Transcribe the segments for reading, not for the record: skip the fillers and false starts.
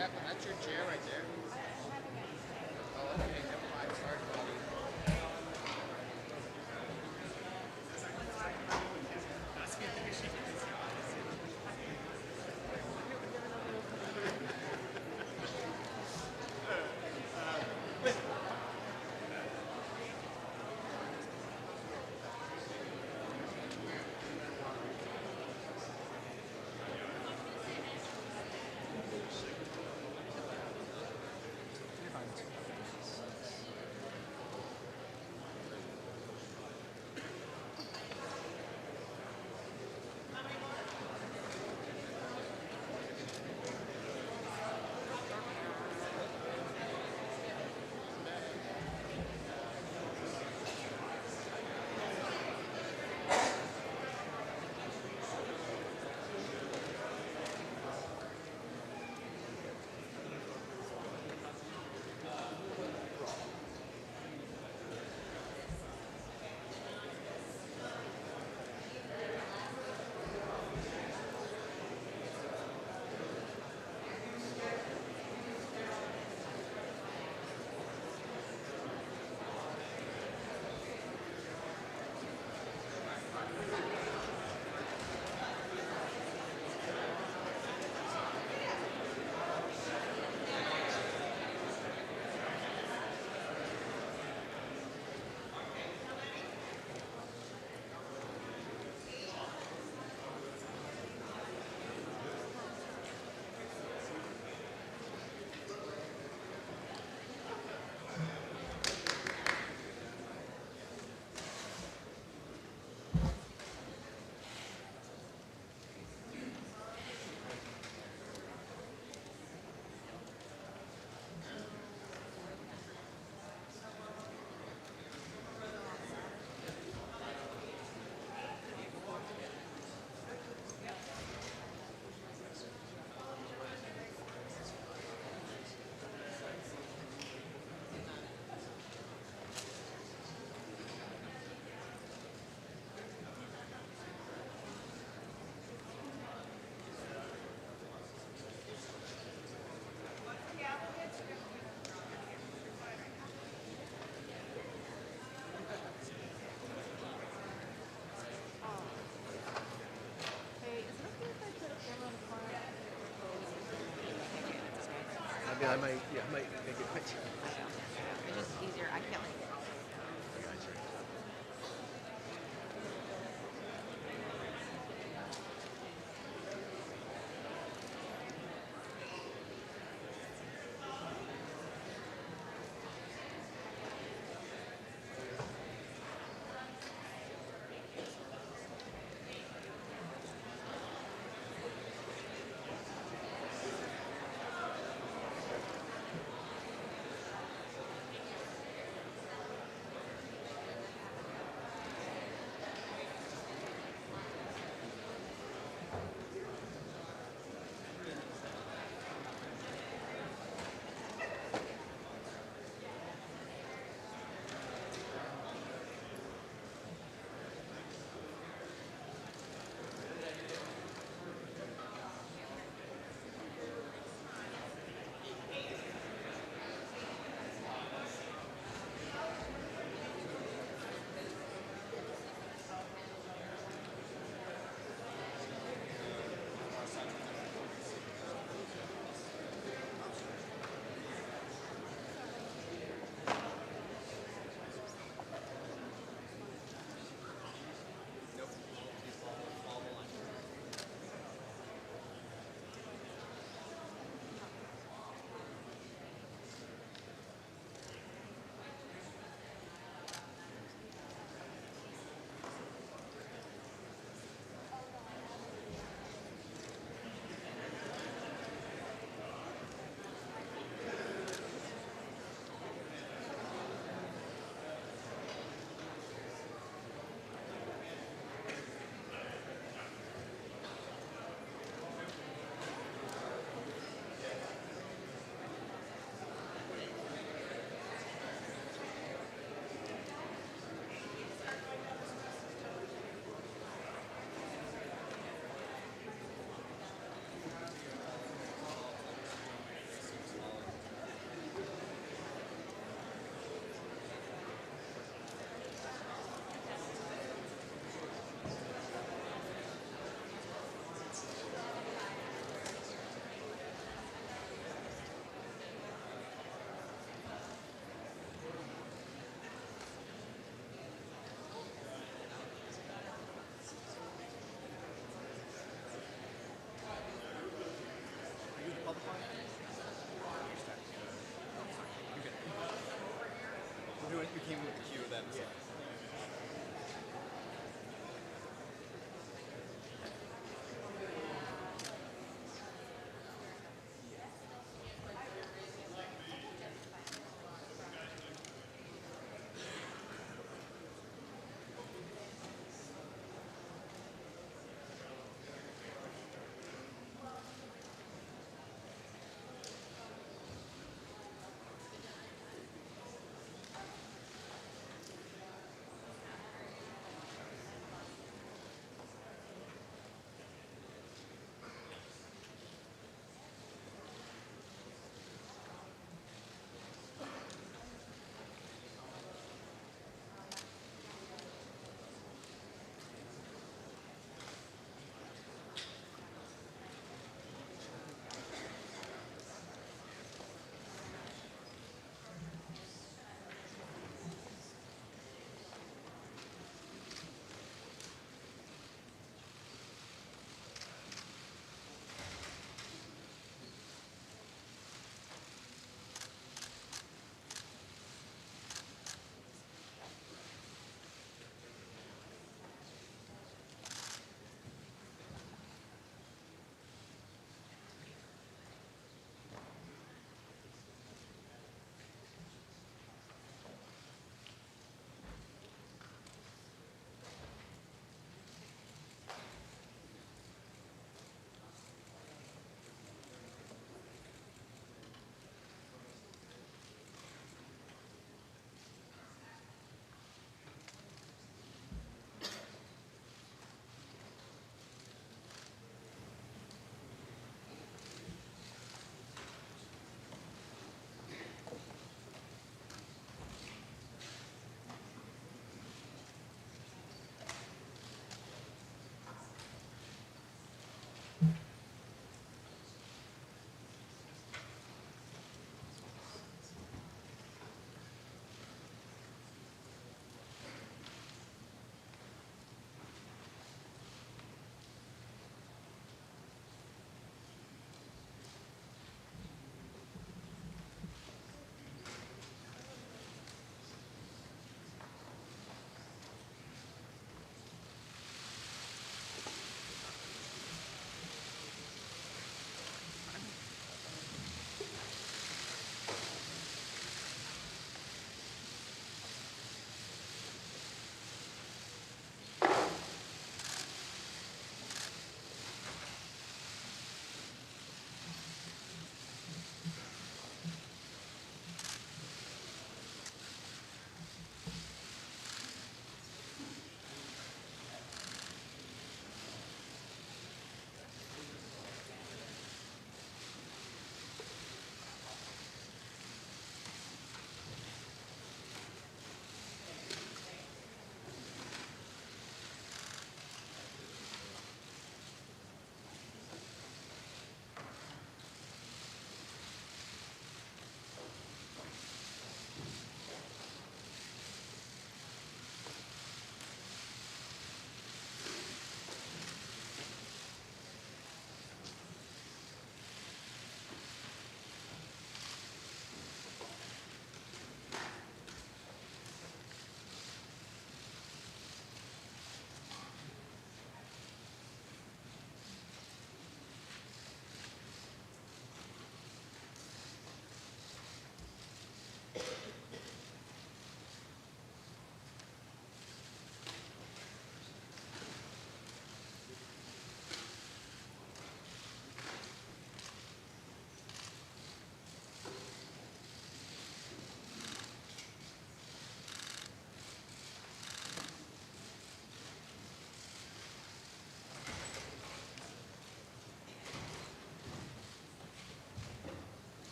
Jacqueline, that's your chair right there. Oh, okay, never mind. Sorry to bother you. Hey, is it okay if I put a camera on the car? I mean, I might make a picture. I know. It's just easier. I can't like. I got you.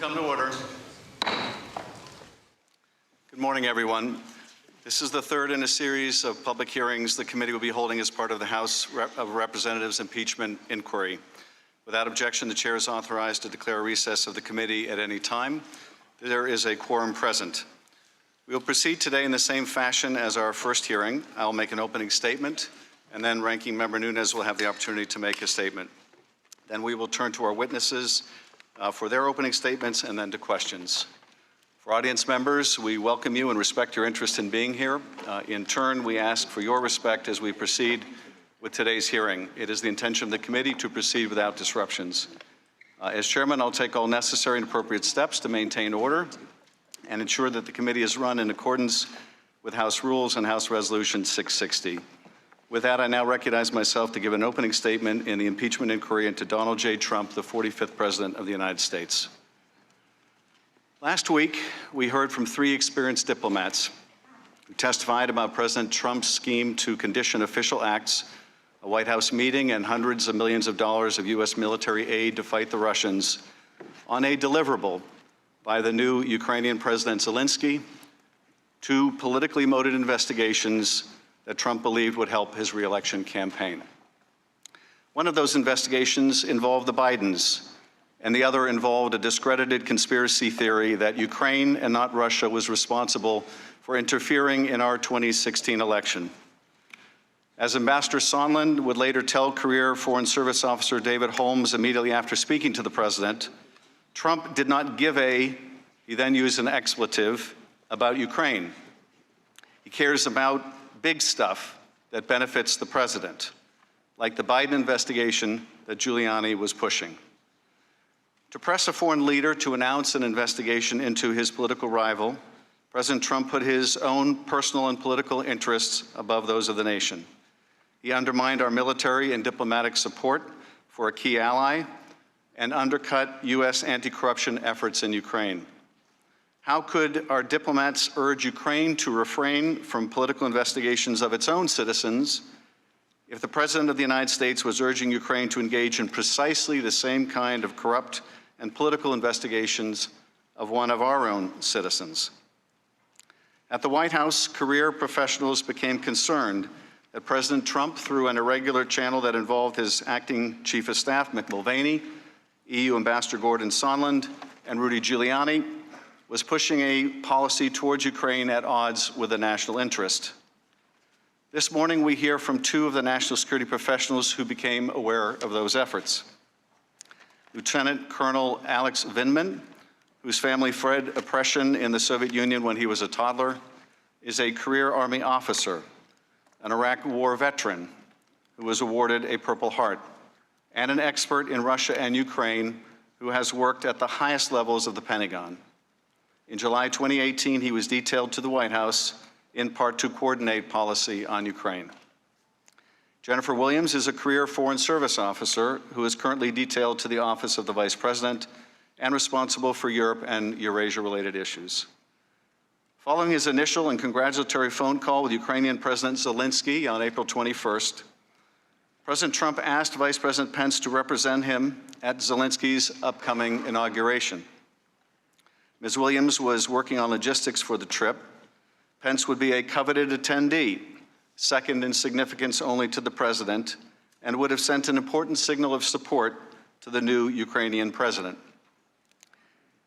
Come to order. Good morning, everyone. This is the third in a series of public hearings the committee will be holding as part of the House of Representatives impeachment inquiry. Without objection, the chair is authorized to declare a recess of the committee at any time. There is a quorum present. We will proceed today in the same fashion as our first hearing. I will make an opening statement, and then Ranking Member Nunes will have the opportunity to make a statement. Then we will turn to our witnesses for their opening statements and then to questions. For audience members, we welcome you and respect your interest in being here. In turn, we ask for your respect as we proceed with today's hearing. It is the intention of the committee to proceed without disruptions. As chairman, I'll take all necessary and appropriate steps to maintain order and ensure that the committee is run in accordance with House Rules and House Resolution 660. With that, I now recognize myself to give an opening statement in the impeachment inquiry into Donald J. Trump, the 45th President of the United States. Last week, we heard from three experienced diplomats who testified about President Trump's scheme to condition official acts, a White House meeting, and hundreds of millions of dollars of U.S. military aid to fight the Russians on a deliverable by the new Ukrainian President Zelensky, two politically motivated investigations that Trump believed would help his re-election campaign. One of those investigations involved the Bidens, and the other involved a discredited conspiracy theory that Ukraine and not Russia was responsible for interfering in our 2016 election. As Ambassador Sondland would later tell career Foreign Service Officer David Holmes immediately after speaking to the president, Trump did not give he then used an expletive, about Ukraine. He cares about big stuff that benefits the president, like the Biden investigation that Giuliani was pushing. To press a foreign leader to announce an investigation into his political rival, President Trump put his own personal and political interests above those of the nation. He undermined our military and diplomatic support for a key ally and undercut U.S. anti-corruption efforts in Ukraine. How could our diplomats urge Ukraine to refrain from political investigations of its own citizens if the President of the United States was urging Ukraine to engage in precisely the same kind of corrupt and political investigations of one of our own citizens? At the White House, career professionals became concerned that President Trump, through an irregular channel that involved his acting chief of staff, Mick Mulvaney, EU Ambassador Gordon Sondland, and Rudy Giuliani, was pushing a policy towards Ukraine at odds with the national interest. This morning, we hear from two of the national security professionals who became aware of those efforts. Lieutenant Colonel Alex Vindman, whose family fled oppression in the Soviet Union when he was a toddler, is a career Army officer, an Iraq War veteran who was awarded a Purple Heart, and an expert in Russia and Ukraine who has worked at the highest levels of the Pentagon. In July 2018, he was detailed to the White House in part to coordinate policy on Ukraine. Jennifer Williams is a career Foreign Service officer who is currently detailed to the Office of the Vice President and responsible for Europe and Eurasia-related issues. Following his initial and congratulatory phone call with Ukrainian President Zelensky on April 21st, President Trump asked Vice President Pence to represent him at Zelensky's upcoming inauguration. Ms. Williams was working on logistics for the trip. Pence would be a coveted attendee, second in significance only to the president, and would have sent an important signal of support to the new Ukrainian president.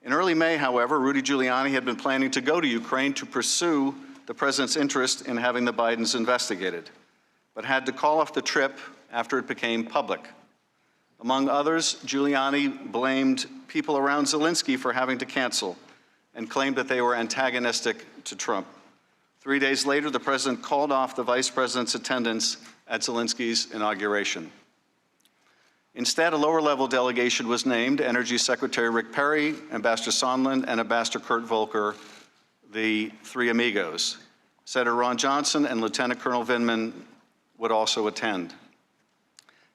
In early May, however, Rudy Giuliani had been planning to go to Ukraine to pursue the president's interest in having the Bidens investigated, but had to call off the trip after it became public. Among others, Giuliani blamed people around Zelensky for having to cancel and claimed that they were antagonistic to Trump. 3 days later, the president called off the vice president's attendance at Zelensky's inauguration. Instead, a lower-level delegation was named: Energy Secretary Rick Perry, Ambassador Sondland, and Ambassador Kurt Volker, the three amigos. Senator Ron Johnson and Lieutenant Colonel Vindman would also attend.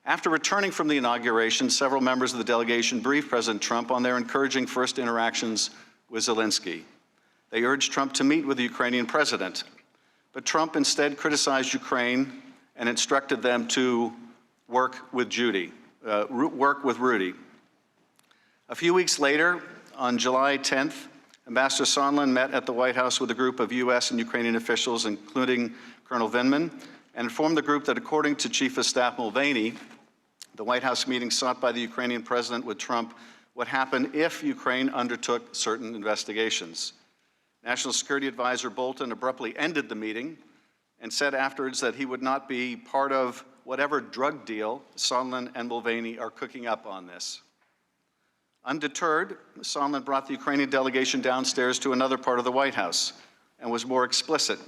After returning from the inauguration, several members of the delegation briefed President Trump on their encouraging first interactions with Zelensky. They urged Trump to meet with the Ukrainian president, but Trump instead criticized Ukraine and instructed them to work with Rudy. A few weeks later, On July 10th, Ambassador Sondland met at the White House with a group of U.S. and Ukrainian officials, including Colonel Vindman, and informed the group that according to Chief of Staff Mulvaney, the White House meeting sought by the Ukrainian president with Trump would happen if Ukraine undertook certain investigations. National Security Advisor Bolton abruptly ended the meeting and said afterwards that he would not be part of whatever drug deal Sondland and Mulvaney are cooking up on this. Undeterred, Sondland brought the Ukrainian delegation downstairs to another part of the White House and was more explicit,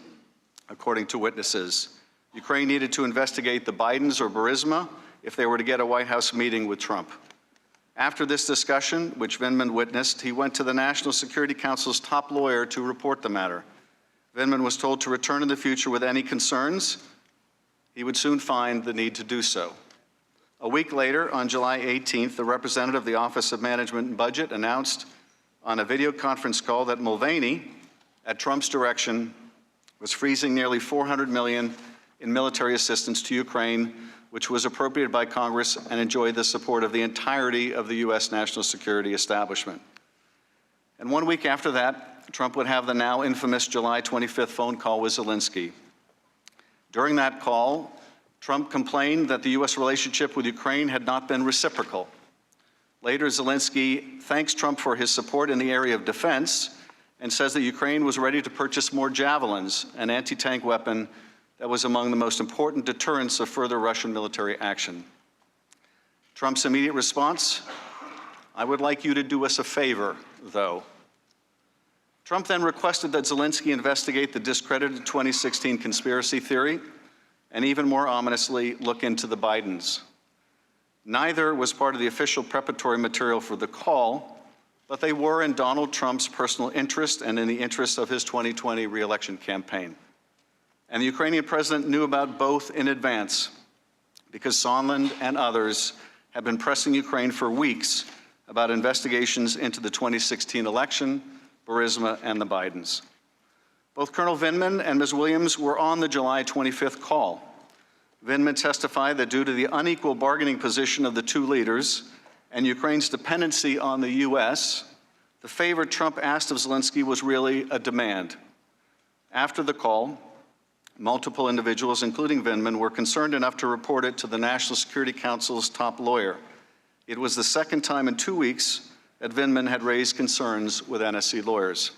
according to witnesses. Ukraine needed to investigate the Bidens or Burisma if they were to get a White House meeting with Trump. After this discussion, which Vindman witnessed, he went to the National Security Council's top lawyer to report the matter. Vindman was told to return in the future with any concerns. He would soon find the need to do so. A week later, on July 18th, the representative of the Office of Management and Budget announced on a video conference call that Mulvaney, at Trump's direction, was freezing nearly $400 million in military assistance to Ukraine, which was appropriated by Congress and enjoyed the support of the entirety of the U.S. national security establishment. And 1 week after that, Trump would have the now infamous July 25th phone call with Zelensky. During that call, Trump complained that the U.S. relationship with Ukraine had not been reciprocal. Later, Zelensky thanks Trump for his support in the area of defense and says that Ukraine was ready to purchase more Javelins, an anti-tank weapon that was among the most important deterrents of further Russian military action. Trump's immediate response, "I would like you to do us a favor, though." Trump then requested that Zelensky investigate the discredited 2016 conspiracy theory and, even more ominously, look into the Bidens. Neither was part of the official preparatory material for the call, but they were in Donald Trump's personal interest and in the interest of his 2020 re-election campaign. And the Ukrainian president knew about both in advance because Sondland and others have been pressing Ukraine for weeks about investigations into the 2016 election, Burisma, and the Bidens. Both Colonel Vindman and Ms. Williams were on the July 25th call. Vindman testified that due to the unequal bargaining position of the two leaders and Ukraine's dependency on the U.S., the favor Trump asked of Zelensky was really a demand. After the call, multiple individuals, including Vindman, were concerned enough to report it to the National Security Council's top lawyer. It was the second time in 2 weeks that Vindman had raised concerns with NSC lawyers.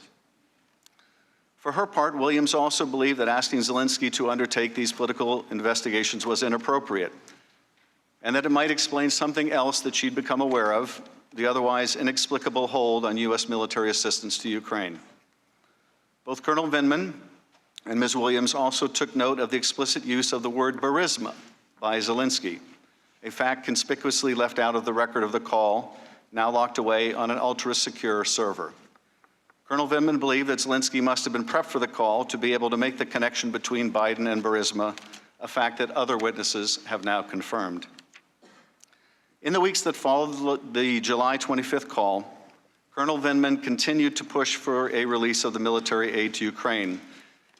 For her part, Williams also believed that asking Zelensky to undertake these political investigations was inappropriate, and that it might explain something else that she'd become aware of, the otherwise inexplicable hold on U.S. military assistance to Ukraine. Both Colonel Vindman and Ms. Williams also took note of the explicit use of the word Burisma by Zelensky, a fact conspicuously left out of the record of the call, now locked away on an ultra-secure server. Colonel Vindman believed that Zelensky must have been prepped for the call to be able to make the connection between Biden and Burisma, a fact that other witnesses have now confirmed. In the weeks that followed the July 25th call, Colonel Vindman continued to push for a release of the military aid to Ukraine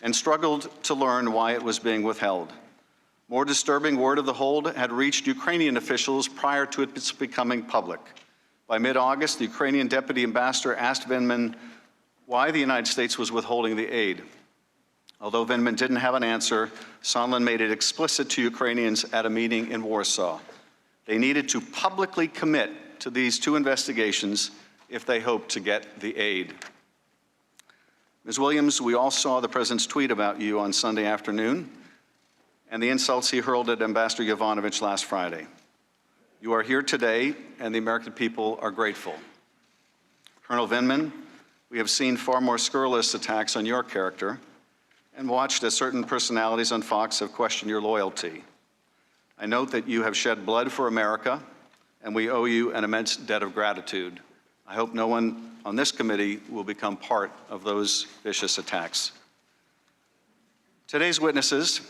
and struggled to learn why it was being withheld. More disturbing, word of the hold had reached Ukrainian officials prior to its becoming public. By mid-August, the Ukrainian deputy ambassador asked Vindman why the United States was withholding the aid. Although Vindman didn't have an answer, Sondland made it explicit to Ukrainians at a meeting in Warsaw. They needed to publicly commit to these two investigations if they hoped to get the aid. Ms. Williams, we all saw the president's tweet about you on Sunday afternoon and the insults he hurled at Ambassador Yovanovitch last Friday. You are here today, and the American people are grateful. Colonel Vindman, we have seen far more scurrilous attacks on your character and watched as certain personalities on Fox have questioned your loyalty. I note that you have shed blood for America, and we owe you an immense debt of gratitude. I hope no one on this committee will become part of those vicious attacks. Today's witnesses,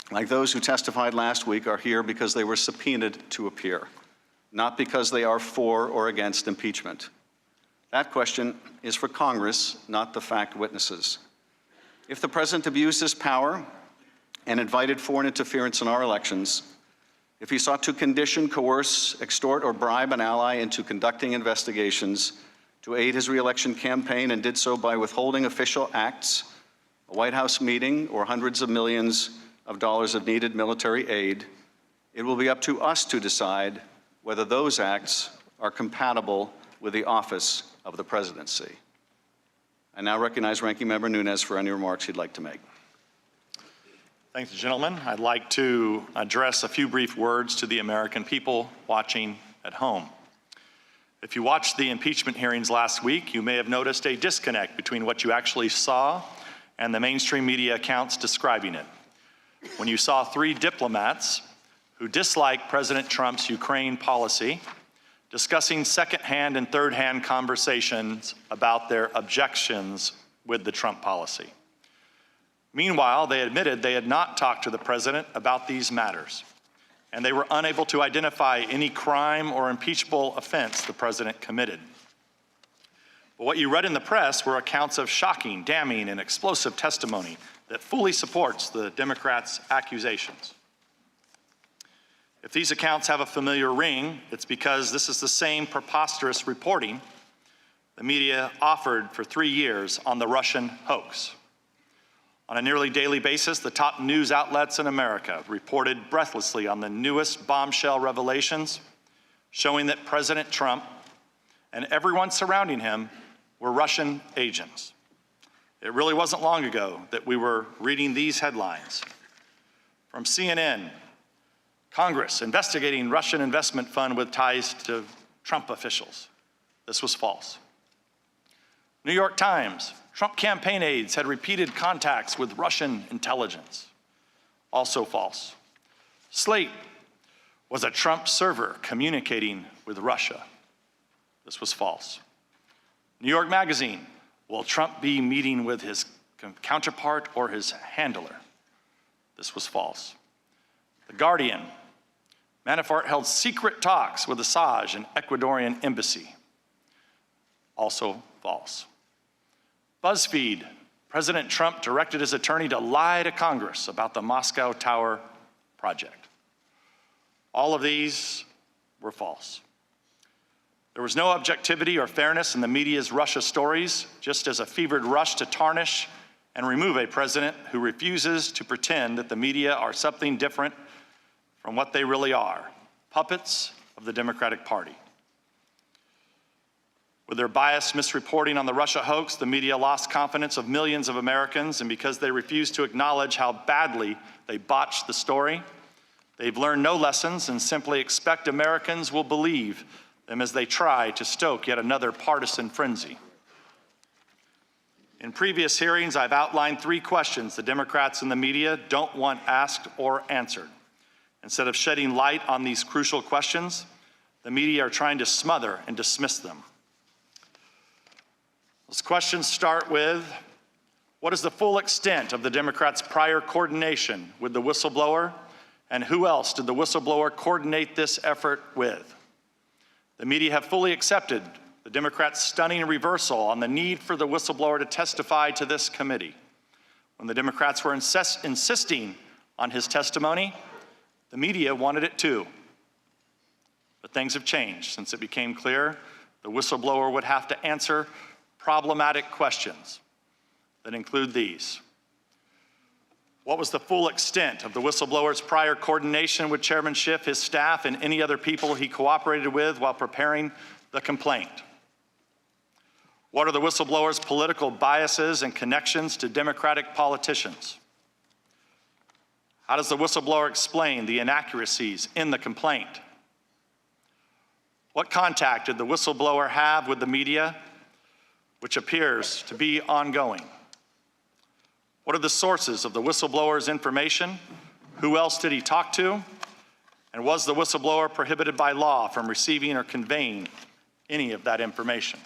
like those who testified last week, are here because they were subpoenaed to appear, not because they are for or against impeachment. That question is for Congress, not the fact witnesses. If the president abused his power and invited foreign interference in our elections, if he sought to condition, coerce, extort, or bribe an ally into conducting investigations, to aid his reelection campaign and did so by withholding official acts, a White House meeting, or hundreds of millions of dollars of needed military aid, it will be up to us to decide whether those acts are compatible with the office of the presidency. I now recognize Ranking Member Nunes for any remarks he'd like to make. Thank you, gentlemen. I'd like to address a few brief words to the American people watching at home. If you watched the impeachment hearings last week, you may have noticed a disconnect between what you actually saw and the mainstream media accounts describing it. When you saw three diplomats who dislike President Trump's Ukraine policy discussing second-hand and third-hand conversations about their objections with the Trump policy. Meanwhile, they admitted they had not talked to the president about these matters, and they were unable to identify any crime or impeachable offense the president committed. But what you read in the press were accounts of shocking, damning, and explosive testimony that fully supports the Democrats' accusations. If these accounts have a familiar ring, it's because this is the same preposterous reporting the media offered for 3 years on the Russian hoax. On a nearly daily basis, the top news outlets in America reported breathlessly on the newest bombshell revelations showing that President Trump and everyone surrounding him were Russian agents. It really wasn't long ago that we were reading these headlines. From CNN, Congress investigating Russian investment fund with ties to Trump officials. This was false. New York Times, Trump campaign aides had repeated contacts with Russian intelligence. Also false. Slate was a Trump server communicating with Russia. This was false. New York Magazine, will Trump be meeting with his counterpart or his handler? This was false. The Guardian, Manafort held secret talks with Assange and Ecuadorian embassy. Also false. BuzzFeed, President Trump directed his attorney to lie to Congress about the Moscow Tower project. All of these were false. There was no objectivity or fairness in the media's Russia stories, just as a fevered rush to tarnish and remove a president who refuses to pretend that the media are something different from what they really are, puppets of the Democratic Party. With their biased misreporting on the Russia hoax, the media lost confidence of millions of Americans, and because they refused to acknowledge how badly they botched the story, they've learned no lessons and simply expect Americans will believe them as they try to stoke yet another partisan frenzy. In previous hearings, I've outlined 3 questions the Democrats and the media don't want asked or answered. Instead of shedding light on these crucial questions, the media are trying to smother and dismiss them. Those questions start with, what is the full extent of the Democrats' prior coordination with the whistleblower, and who else did the whistleblower coordinate this effort with? The media have fully accepted the Democrats' stunning reversal on the need for the whistleblower to testify to this committee. When the Democrats were insisting on his testimony, the media wanted it too. But things have changed since it became clear the whistleblower would have to answer problematic questions that include these. What was the full extent of the whistleblower's prior coordination with Chairman Schiff, his staff, and any other people he cooperated with while preparing the complaint? What are the whistleblower's political biases and connections to Democratic politicians? How does the whistleblower explain the inaccuracies in the complaint? What contact did the whistleblower have with the media, which appears to be ongoing? What are the sources of the whistleblower's information? Who else did he talk to? And was the whistleblower prohibited by law from receiving or conveying any of that information?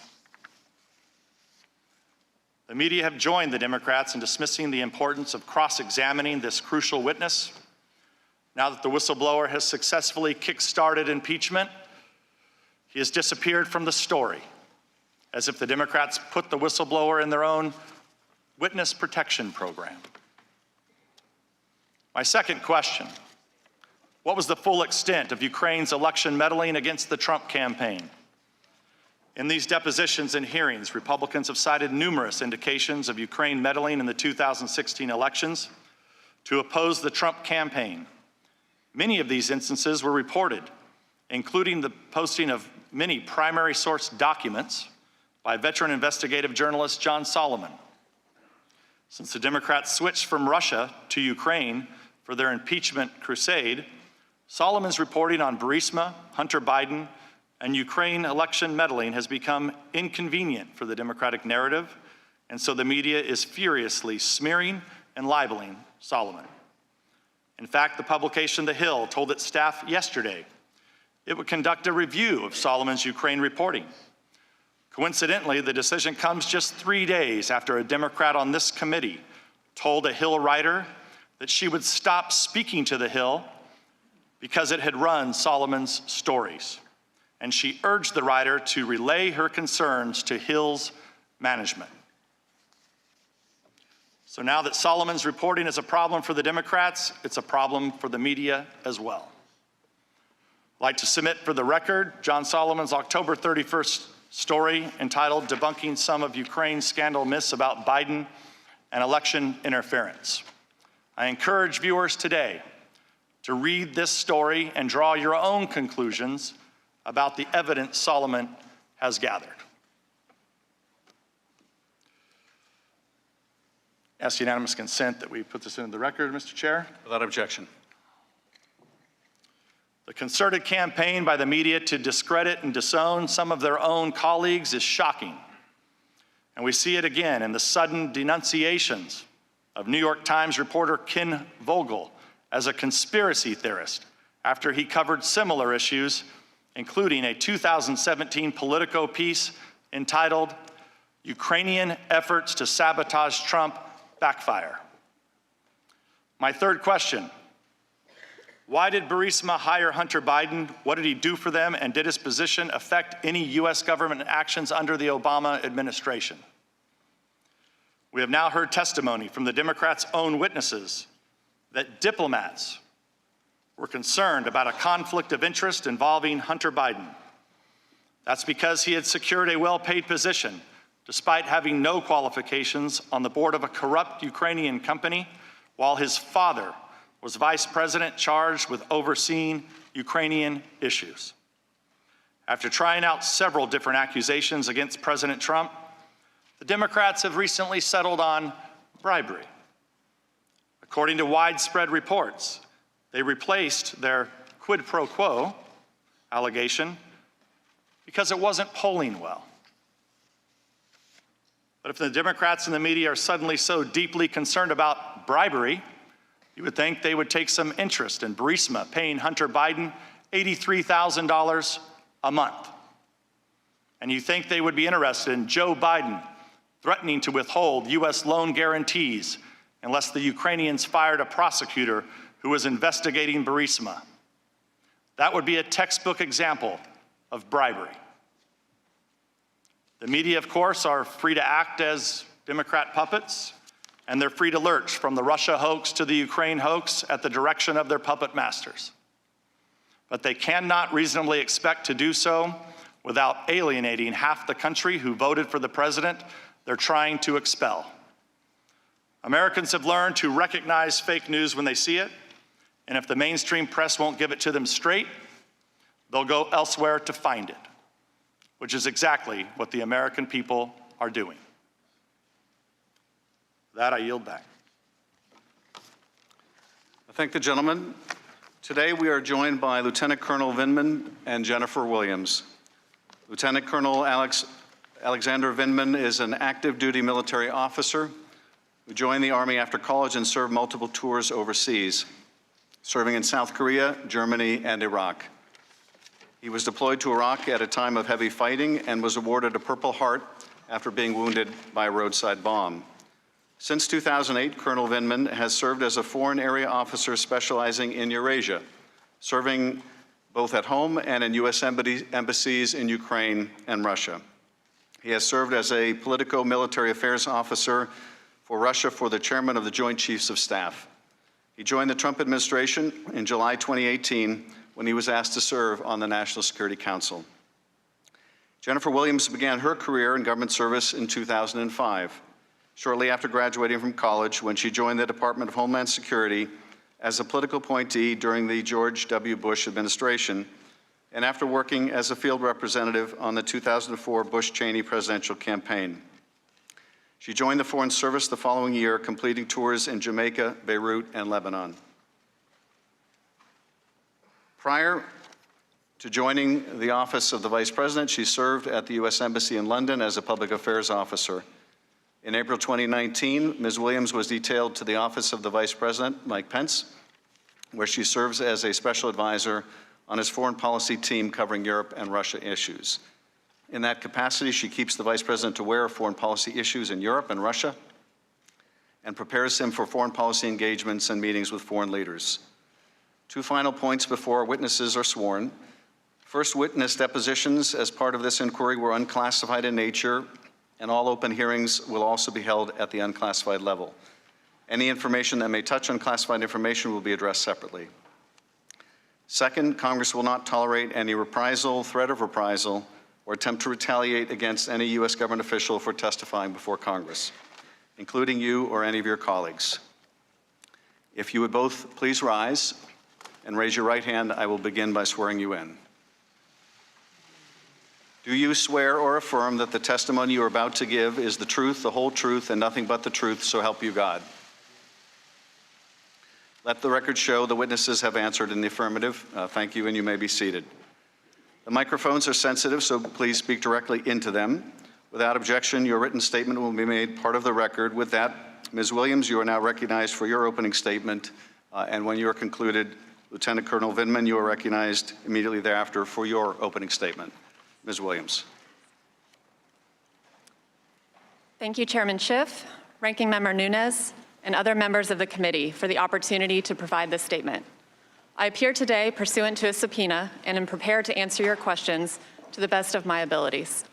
The media have joined the Democrats in dismissing the importance of cross-examining this crucial witness. Now that the whistleblower has successfully kick-started impeachment, he has disappeared from the story, as if the Democrats put the whistleblower in their own witness protection program. My second question, what was the full extent of Ukraine's election meddling against the Trump campaign? In these depositions and hearings, Republicans have cited numerous indications of Ukraine meddling in the 2016 elections to oppose the Trump campaign. Many of these instances were reported, including the posting of many primary source documents by veteran investigative journalist John Solomon. Since the Democrats switched from Russia to Ukraine for their impeachment crusade, Solomon's reporting on Burisma, Hunter Biden, and Ukraine election meddling has become inconvenient for the Democratic narrative, and so the media is furiously smearing and libeling Solomon. In fact, the publication The Hill told its staff yesterday it would conduct a review of Solomon's Ukraine reporting. Coincidentally, the decision comes just 3 days after a Democrat on this committee told a Hill writer that she would stop speaking to The Hill because it had run Solomon's stories. And she urged the writer to relay her concerns to Hill's management. So now that Solomon's reporting is a problem for the Democrats, it's a problem for the media as well. I'd like to submit for the record John Solomon's October 31st story entitled "Debunking Some of Ukraine's Scandal Myths About Biden and Election Interference." I encourage viewers today to read this story and draw your own conclusions about the evidence Solomon has gathered. Ask unanimous consent that we put this into the record, Mr. Chair. Without objection. The concerted campaign by the media to discredit and disown some of their own colleagues is shocking. And we see it again in the sudden denunciations of New York Times reporter Ken Vogel as a conspiracy theorist after he covered similar issues, including a 2017 Politico piece entitled "Ukrainian Efforts to Sabotage Trump Backfire." My third question: why did Burisma hire Hunter Biden? What did he do for them? And did his position affect any U.S. government actions under the Obama administration? We have now heard testimony from the Democrats' own witnesses that diplomats were concerned about a conflict of interest involving Hunter Biden. That's because he had secured a well-paid position despite having no qualifications on the board of a corrupt Ukrainian company, while his father was vice president charged with overseeing Ukrainian issues. After trying out several different accusations against President Trump, the Democrats have recently settled on bribery. According to widespread reports, they replaced their quid pro quo allegation because it wasn't polling well. But if the Democrats and the media are suddenly so deeply concerned about bribery, you would think they would take some interest in Burisma paying Hunter Biden $83,000 a month. And you think they would be interested in Joe Biden threatening to withhold U.S. loan guarantees unless the Ukrainians fired a prosecutor who was investigating Burisma. That would be a textbook example of bribery. The media, of course, are free to act as Democrat puppets, and they're free to lurch from the Russia hoax to the Ukraine hoax at the direction of their puppet masters. But they cannot reasonably expect to do so without alienating half the country who voted for the president they're trying to expel. Americans have learned to recognize fake news when they see it, and if the mainstream press won't give it to them straight, they'll go elsewhere to find it, which is exactly what the American people are doing. With that, I yield back. I thank the gentleman. Today we are joined by Lieutenant Colonel Vindman and Jennifer Williams. Lieutenant Colonel Alexander Vindman is an active duty military officer who joined the Army after college and served multiple tours overseas, serving in South Korea, Germany, and Iraq. He was deployed to Iraq at a time of heavy fighting and was awarded a Purple Heart after being wounded by a roadside bomb. Since 2008, Colonel Vindman has served as a foreign area officer specializing in Eurasia, serving both at home and in U.S. embassies in Ukraine and Russia. He has served as a politico-military affairs officer for Russia for the chairman of the Joint Chiefs of Staff. He joined the Trump administration in July 2018 when he was asked to serve on the National Security Council. Jennifer Williams began her career in government service in 2005, shortly after graduating from college when she joined the Department of Homeland Security as a political appointee during the George W. Bush administration, and after working as a field representative on the 2004 Bush-Cheney presidential campaign. She joined the Foreign Service the following year, completing tours in Jamaica, Beirut, and Lebanon. Prior to joining the office of the Vice President, she served at the U.S. Embassy in London as a public affairs officer. In April 2019, Ms. Williams was detailed to the office of the Vice President, Mike Pence, where she serves as a special advisor on his foreign policy team covering Europe and Russia issues. In that capacity, she keeps the Vice President aware of foreign policy issues in Europe and Russia and prepares him for foreign policy engagements and meetings with foreign leaders. Two final points before witnesses are sworn. First, witness depositions as part of this inquiry were unclassified in nature, and all open hearings will also be held at the unclassified level. Any information that may touch unclassified information will be addressed separately. Second, Congress will not tolerate any reprisal, threat of reprisal, or attempt to retaliate against any U.S. government official for testifying before Congress, including you or any of your colleagues. If you would both please rise and raise your right hand, I will begin by swearing you in. Do you swear or affirm that the testimony you are about to give is the truth, the whole truth, and nothing but the truth, so help you God? Let the record show the witnesses have answered in the affirmative. Thank you, and you may be seated. The microphones are sensitive, so please speak directly into them. Without objection, your written statement will be made part of the record. With that, Ms. Williams, you are now recognized for your opening statement, and when you are concluded, Lieutenant Colonel Vindman, you are recognized immediately thereafter for your opening statement. Ms. Williams. Thank you, Chairman Schiff, Ranking Member Nunes, and other members of the committee for the opportunity to provide this statement. I appear today pursuant to a subpoena and am prepared to answer your questions to the best of my abilities.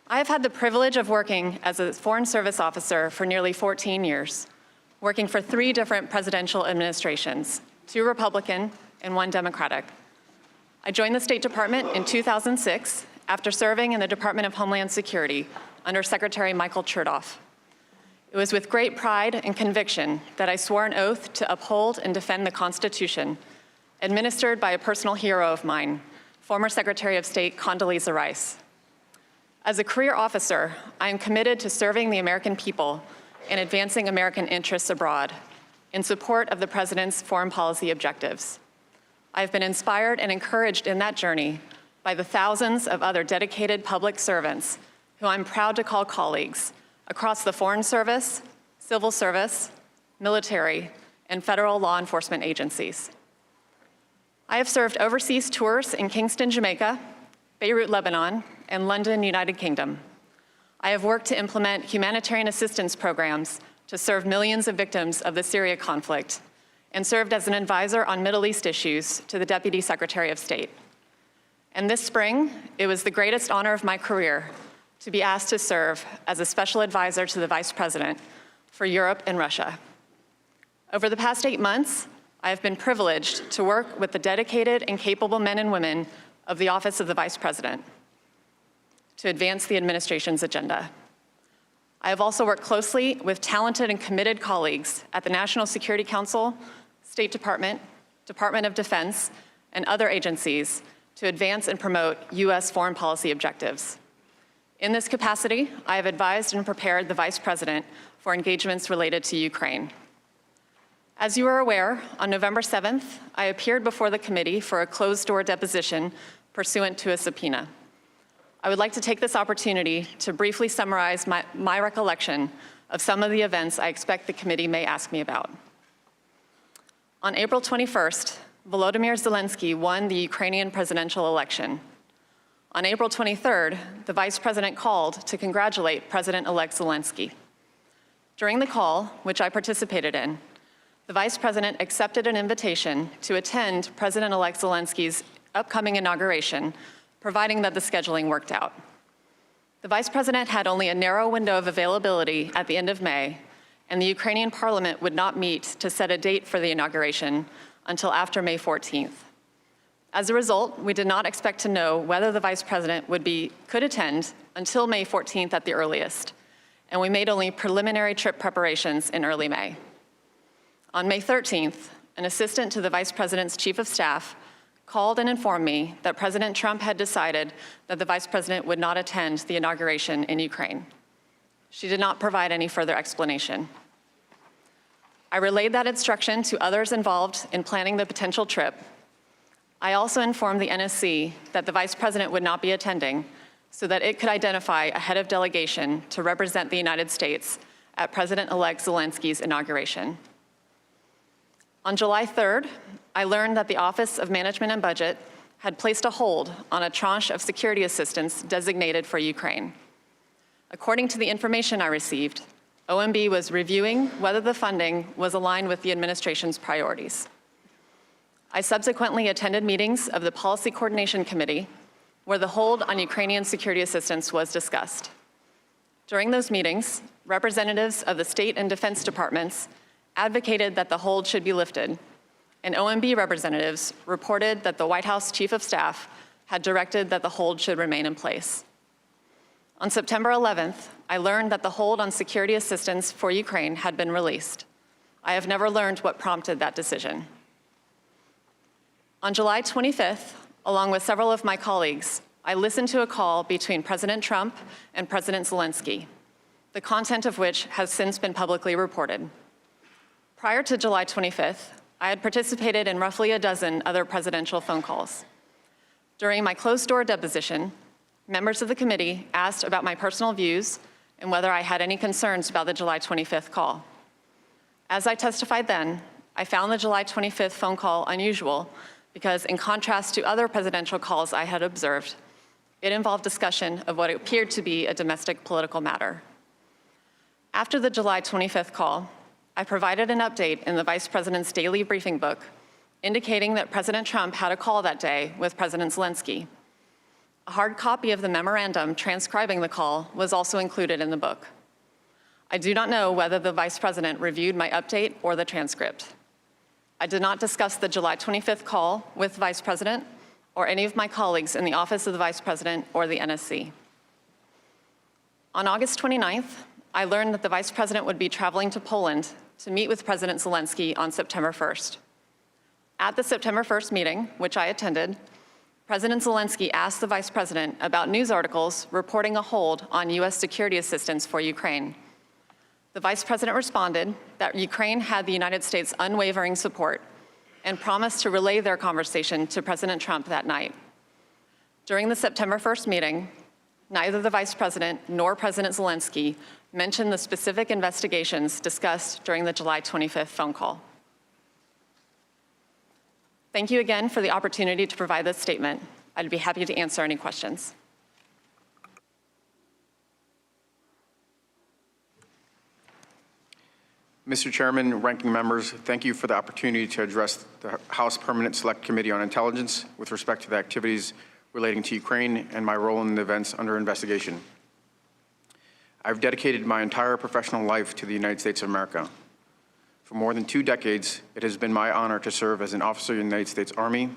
I have had the privilege of working as a Foreign Service officer for nearly 14 years, working for 3 different presidential administrations, 2 Republican and 1 Democratic. I joined the State Department in 2006 after serving in the Department of Homeland Security under Secretary Michael Chertoff. It was with great pride and conviction that I swore an oath to uphold and defend the Constitution, administered by a personal hero of mine, former Secretary of State Condoleezza Rice. As a career officer, I am committed to serving the American people and advancing American interests abroad in support of the President's foreign policy objectives. I have been inspired and encouraged in that journey by the thousands of other dedicated public servants who I'm proud to call colleagues across the Foreign Service, Civil Service, military, and federal law enforcement agencies. I have served overseas tours in Kingston, Jamaica, Beirut, Lebanon, and London, United Kingdom. I have worked to implement humanitarian assistance programs to serve millions of victims of the Syria conflict and served as an advisor on Middle East issues to the Deputy Secretary of State. And this spring, it was the greatest honor of my career to be asked to serve as a special advisor to the Vice President for Europe and Russia. Over the past 8 months, I have been privileged to work with the dedicated and capable men and women of the Office of the Vice President to advance the administration's agenda. I have also worked closely with talented and committed colleagues at the National Security Council, State Department, Department of Defense, and other agencies to advance and promote U.S. foreign policy objectives. In this capacity, I have advised and prepared the Vice President for engagements related to Ukraine. As you are aware, on November 7th, I appeared before the committee for a closed-door deposition pursuant to a subpoena. I would like to take this opportunity to briefly summarize my recollection of some of the events I expect the committee may ask me about. On April 21st, Volodymyr Zelensky won the Ukrainian presidential election. On April 23rd, the Vice President called to congratulate President-elect Zelensky. During the call, which I participated in, the Vice President accepted an invitation to attend President-elect Zelensky's upcoming inauguration, providing that the scheduling worked out. The Vice President had only a narrow window of availability at the end of May, and the Ukrainian Parliament would not meet to set a date for the inauguration until after May 14th. As a result, we did not expect to know whether the Vice President could attend until May 14th at the earliest, and we made only preliminary trip preparations in early May. On May 13th, an assistant to the Vice President's Chief of Staff called and informed me that President Trump had decided that the Vice President would not attend the inauguration in Ukraine. She did not provide any further explanation. I relayed that instruction to others involved in planning the potential trip. I also informed the NSC that the Vice President would not be attending so that it could identify a head of delegation to represent the United States at President-elect Zelensky's inauguration. On July 3rd, I learned that the Office of Management and Budget had placed a hold on a tranche of security assistance designated for Ukraine. According to the information I received, OMB was reviewing whether the funding was aligned with the administration's priorities. I subsequently attended meetings of the Policy Coordination Committee, where the hold on Ukrainian security assistance was discussed. During those meetings, representatives of the state and defense departments advocated that the hold should be lifted, and OMB representatives reported that the White House Chief of Staff had directed that the hold should remain in place. On September 11th, I learned that the hold on security assistance for Ukraine had been released. I have never learned what prompted that decision. On July 25th, along with several of my colleagues, I listened to a call between President Trump and President Zelensky, the content of which has since been publicly reported. Prior to July 25th, I had participated in roughly a dozen other presidential phone calls. During my closed-door deposition, members of the committee asked about my personal views and whether I had any concerns about the July 25th call. As I testified then, I found the July 25th phone call unusual because, in contrast to other presidential calls I had observed, it involved discussion of what appeared to be a domestic political matter. After the July 25th call, I provided an update in the Vice President's daily briefing book, indicating that President Trump had a call that day with President Zelensky. A hard copy of the memorandum transcribing the call was also included in the book. I do not know whether the Vice President reviewed my update or the transcript. I did not discuss the July 25th call with the Vice President or any of my colleagues in the Office of the Vice President or the NSC. On August 29th, I learned that the Vice President would be traveling to Poland to meet with President Zelensky on September 1st. At the September 1st meeting, which I attended, President Zelensky asked the Vice President about news articles reporting a hold on U.S. security assistance for Ukraine. The Vice President responded that Ukraine had the United States' unwavering support and promised to relay their conversation to President Trump that night. During the September 1st meeting, neither the Vice President nor President Zelensky mentioned the specific investigations discussed during the July 25th phone call. Thank you again for the opportunity to provide this statement. I'd be happy to answer any questions. Mr. Chairman, ranking members, thank you for the opportunity to address the House Permanent Select Committee on Intelligence with respect to the activities relating to Ukraine and my role in the events under investigation. I've dedicated my entire professional life to the United States of America. For more than 2 decades, it has been my honor to serve as an officer in the United States Army.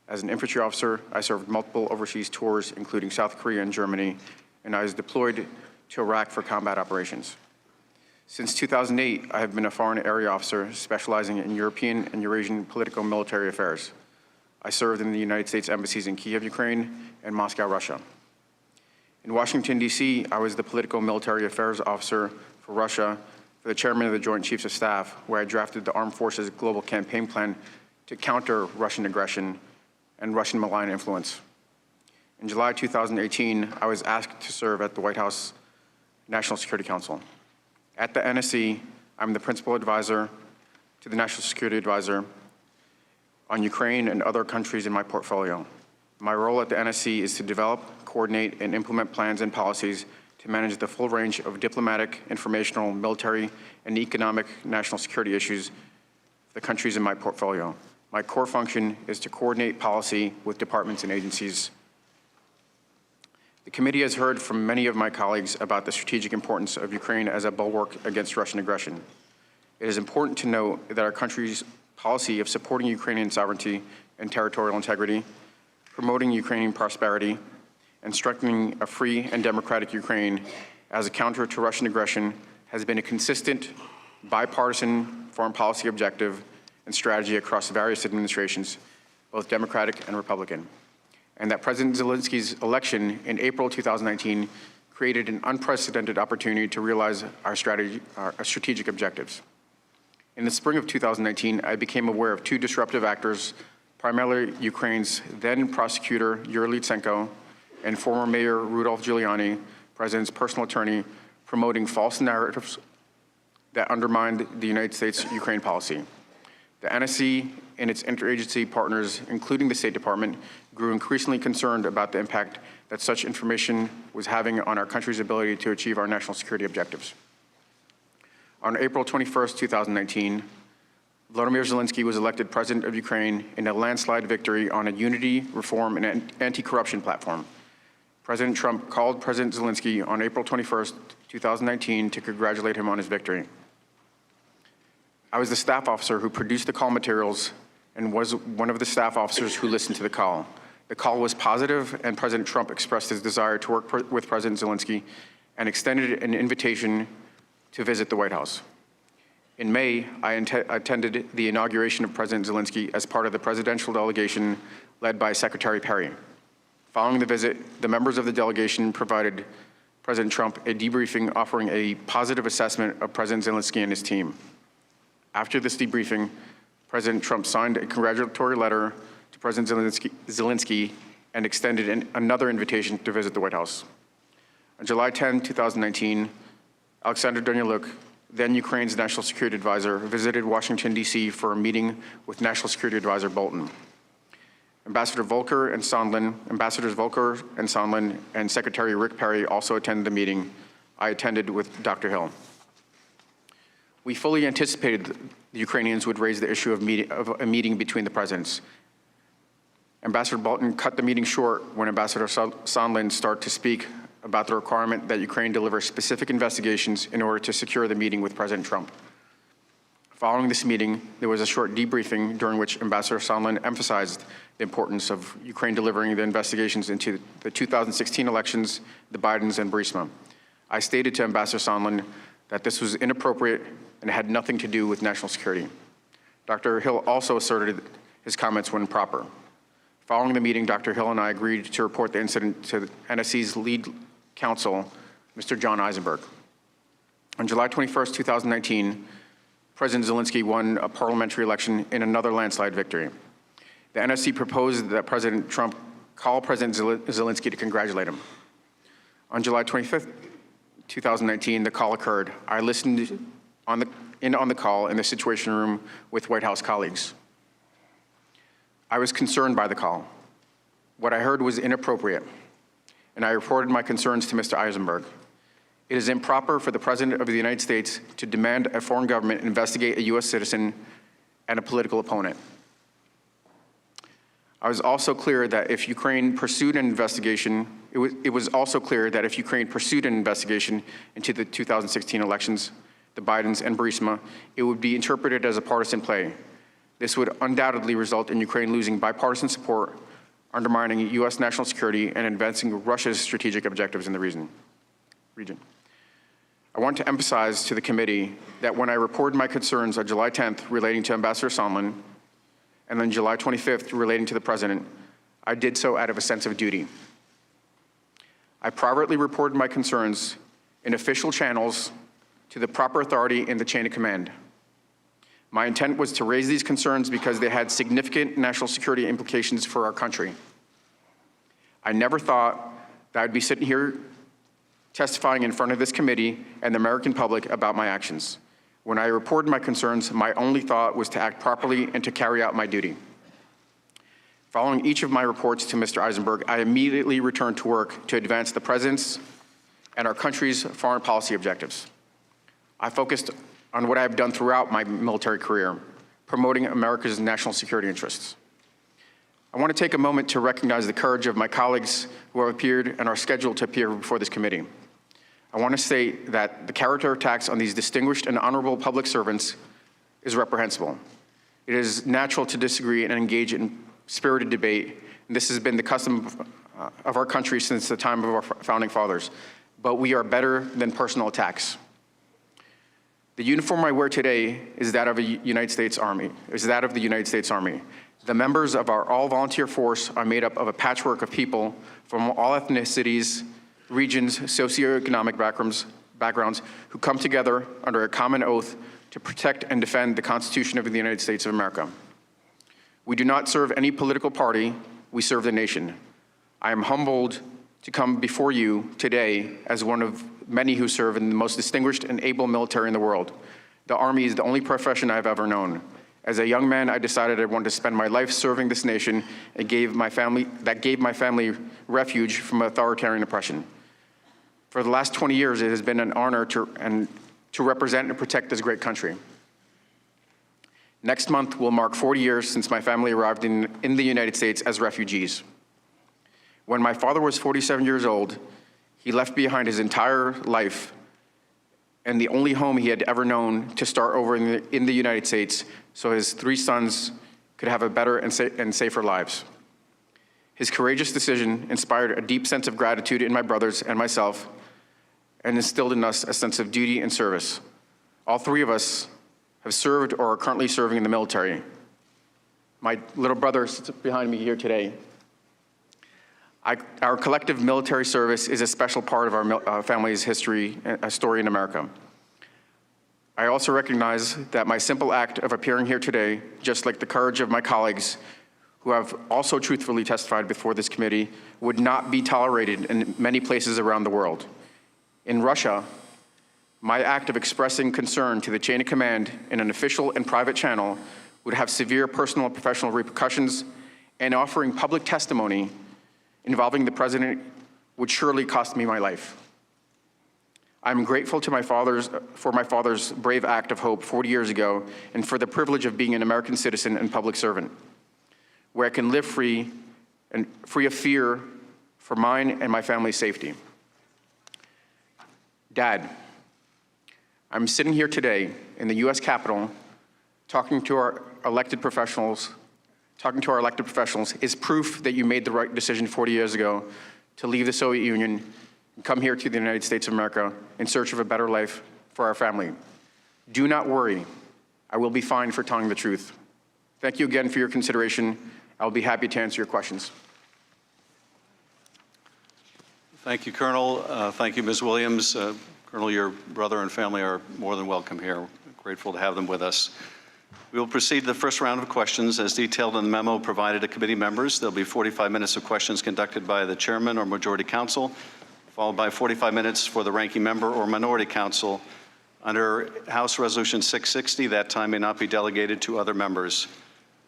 As an infantry officer, I served multiple overseas tours, including South Korea and Germany, and I was deployed to Iraq for combat operations. Since 2008, I have been a foreign area officer specializing in European and Eurasian political military affairs. I served in the United States embassies in Kiev, Ukraine, and Moscow, Russia. In Washington, D.C., I was the political military affairs officer for Russia for the chairman of the Joint Chiefs of Staff, where I drafted the Armed Forces Global Campaign Plan to counter Russian aggression and Russian malign influence. In July 2018, I was asked to serve at the White House National Security Council. At the NSC, I'm the principal advisor to the National Security Advisor on Ukraine and other countries in my portfolio. My role at the NSC is to develop, coordinate, and implement plans and policies to manage the full range of diplomatic, informational, military, and economic national security issues for the countries in my portfolio. My core function is to coordinate policy with departments and agencies. The committee has heard from many of my colleagues about the strategic importance of Ukraine as a bulwark against Russian aggression. It is important to note that our country's policy of supporting Ukrainian sovereignty and territorial integrity, promoting Ukrainian prosperity, and strengthening a free and democratic Ukraine as a counter to Russian aggression has been a consistent, bipartisan foreign policy objective and strategy across various administrations, both Democratic and Republican, and that President Zelensky's election in April 2019 created an unprecedented opportunity to realize our strategic objectives. In the spring of 2019, I became aware of two disruptive actors, primarily Ukraine's then prosecutor Yuri Lutsenko and former Mayor Rudolph Giuliani, President's personal attorney, promoting false narratives that undermined the United States-Ukraine policy. The NSC and its interagency partners, including the State Department, grew increasingly concerned about the impact that such information was having on our country's ability to achieve our national security objectives. On April 21st, 2019, Volodymyr Zelensky was elected president of Ukraine in a landslide victory on a unity, reform, and anti-corruption platform. President Trump called President Zelensky on April 21st, 2019 to congratulate him on his victory. I was the staff officer who produced the call materials and was one of the staff officers who listened to the call. The call was positive, and President Trump expressed his desire to work with President Zelensky and extended an invitation to visit the White House. In May, I attended the inauguration of President Zelensky as part of the presidential delegation led by Secretary Perry. Following the visit, the members of the delegation provided President Trump a debriefing offering a positive assessment of President Zelensky and his team. After this debriefing, President Trump signed a congratulatory letter to President Zelensky and extended another invitation to visit the White House. On July 10, 2019, Alexander Danylyuk, then Ukraine's National Security Advisor, visited Washington, D.C. for a meeting with National Security Advisor Bolton. Ambassadors Volker and Sondland, and Secretary Rick Perry also attended the meeting. I attended with Dr. Hill. We fully anticipated the Ukrainians would raise the issue of a meeting between the presidents. Ambassador Bolton cut the meeting short when Ambassador Sondland started to speak about the requirement that Ukraine deliver specific investigations in order to secure the meeting with President Trump. Following this meeting, there was a short debriefing during which Ambassador Sondland emphasized the importance of Ukraine delivering the investigations into the 2016 elections, the Bidens, and Burisma. I stated to Ambassador Sondland that this was inappropriate and had nothing to do with national security. Dr. Hill also asserted his comments were improper. Following the meeting, Dr. Hill and I agreed to report the incident to NSC's lead counsel, Mr. John Eisenberg. On July 21st, 2019, President Zelensky won a parliamentary election in another landslide victory. The NSC proposed that President Trump call President Zelensky to congratulate him. On July 25th, 2019, the call occurred. I listened on the call in the Situation Room with White House colleagues. I was concerned by the call. What I heard was inappropriate, and I reported my concerns to Mr. Eisenberg. It is improper for the President of the United States to demand a foreign government investigate a U.S. citizen and a political opponent. I was also clear that if Ukraine pursued an investigation, it was also clear that if Ukraine pursued an investigation into the 2016 elections, the Bidens and Burisma, it would be interpreted as a partisan play. This would undoubtedly result in Ukraine losing bipartisan support, undermining U.S. national security, and advancing Russia's strategic objectives in the region. I want to emphasize to the committee that when I reported my concerns on July 10th relating to Ambassador Sondland, and on July 25th relating to the President, I did so out of a sense of duty. I privately reported my concerns in official channels to the proper authority in the chain of command. My intent was to raise these concerns because they had significant national security implications for our country. I never thought that I'd be sitting here testifying in front of this committee and the American public about my actions. When I reported my concerns, my only thought was to act properly and to carry out my duty. Following each of my reports to Mr. Eisenberg, I immediately returned to work to advance the President's and our country's foreign policy objectives. I focused on what I have done throughout my military career, promoting America's national security interests. I want to take a moment to recognize the courage of my colleagues who have appeared and are scheduled to appear before this committee. I want to state that the character attacks on these distinguished and honorable public servants is reprehensible. It is natural to disagree and engage in spirited debate, and this has been the custom of our country since the time of our founding fathers. But we are better than personal attacks. The uniform I wear today is that of the United States Army. The members of our all-volunteer force are made up of a patchwork of people from all ethnicities, regions, socioeconomic backgrounds who come together under a common oath to protect and defend the Constitution of the United States of America. We do not serve any political party, we serve the nation. I am humbled to come before you today as one of many who serve in the most distinguished and able military in the world. The Army is the only profession I have ever known. As a young man, I decided I wanted to spend my life serving this nation and gave my family refuge from authoritarian oppression. For the last 20 years, it has been an honor to represent and protect this great country. Next month will mark 40 years since my family arrived in the United States as refugees. When my father was 47 years old, he left behind his entire life and the only home he had ever known to start over in the United States so his 3 sons could have a better and safer lives. His courageous decision inspired a deep sense of gratitude in my brothers and myself and instilled in us a sense of duty and service. All 3 of us have served or are currently serving in the military. My little brother sits behind me here today. Our collective military service is a special part of our family's history, a story in America. I also recognize that my simple act of appearing here today, just like the courage of my colleagues who have also truthfully testified before this committee, would not be tolerated in many places around the world. In Russia, my act of expressing concern to the chain of command in an official and private channel would have severe personal and professional repercussions, and offering public testimony involving the president would surely cost me my life. I'm grateful to for my father's brave act of hope 40 years ago and for the privilege of being an American citizen and public servant, where I can live free of fear for mine and my family's safety. Dad, I'm sitting here today in the U.S. Capitol talking to our elected professionals is proof that you made the right decision 40 years ago to leave the Soviet Union and come here to the United States of America in search of a better life for our family. Do not worry. I will be fine for telling the truth. Thank you again for your consideration. I'll be happy to answer your questions. Thank you, Colonel. Thank you, Ms. Williams. Colonel, your brother and family are more than welcome here. We're grateful to have them with us. We will proceed to the first round of questions as detailed in the memo provided to committee members. There'll be 45 minutes of questions conducted by the chairman or majority counsel, followed by 45 minutes for the ranking member or minority counsel. Under House Resolution 660, that time may not be delegated to other members.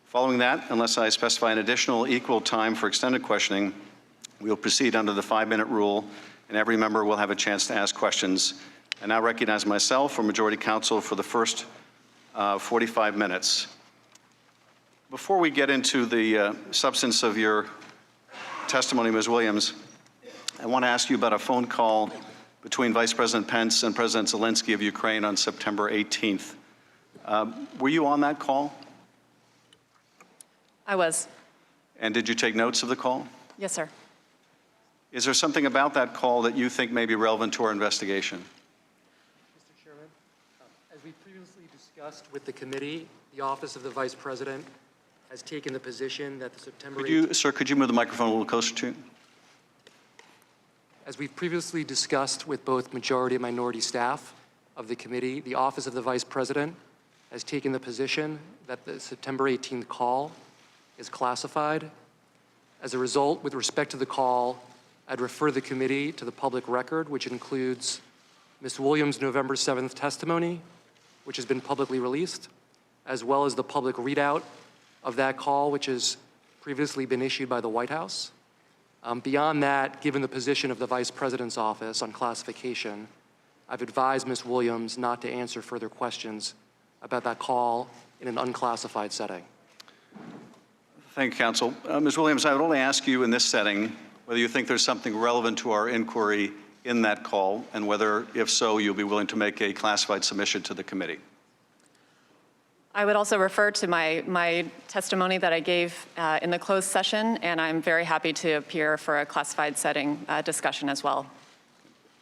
Following that, unless I specify an additional equal time for extended questioning, we will proceed under the 5-minute rule, and every member will have a chance to ask questions. I now recognize myself or majority counsel for the first 45 minutes. Before we get into the substance of your testimony, Ms. Williams, I want to ask you about a phone call between Vice President Pence and President Zelensky of Ukraine on September 18th. Were you on that call? I was. And did you take notes of the call? Yes, sir. Is there something about that call that you think may be relevant to our investigation? Mr. Chairman, as we previously discussed with the committee, the Office of the Vice President has taken the position that the September 18th... Sir, could you move the microphone a little closer to you? As we previously discussed with both majority and minority staff of the committee, the Office of the Vice President has taken the position that the September 18th call is classified. As a result, with respect to the call, I'd refer the committee to the public record, which includes Ms. Williams' November 7th testimony, which has been publicly released, as well as the public readout of that call, which has previously been issued by the White House. Beyond that, given the position of the Vice President's office on classification, I've advised Ms. Williams not to answer further questions about that call in an unclassified setting. Thank you, counsel. Ms. Williams, I would only ask you in this setting whether you think there's something relevant to our inquiry in that call, and whether, if so, you'll be willing to make a classified submission to the committee. I would also refer to my testimony that I gave in the closed session, and I'm very happy to appear for a classified setting discussion as well.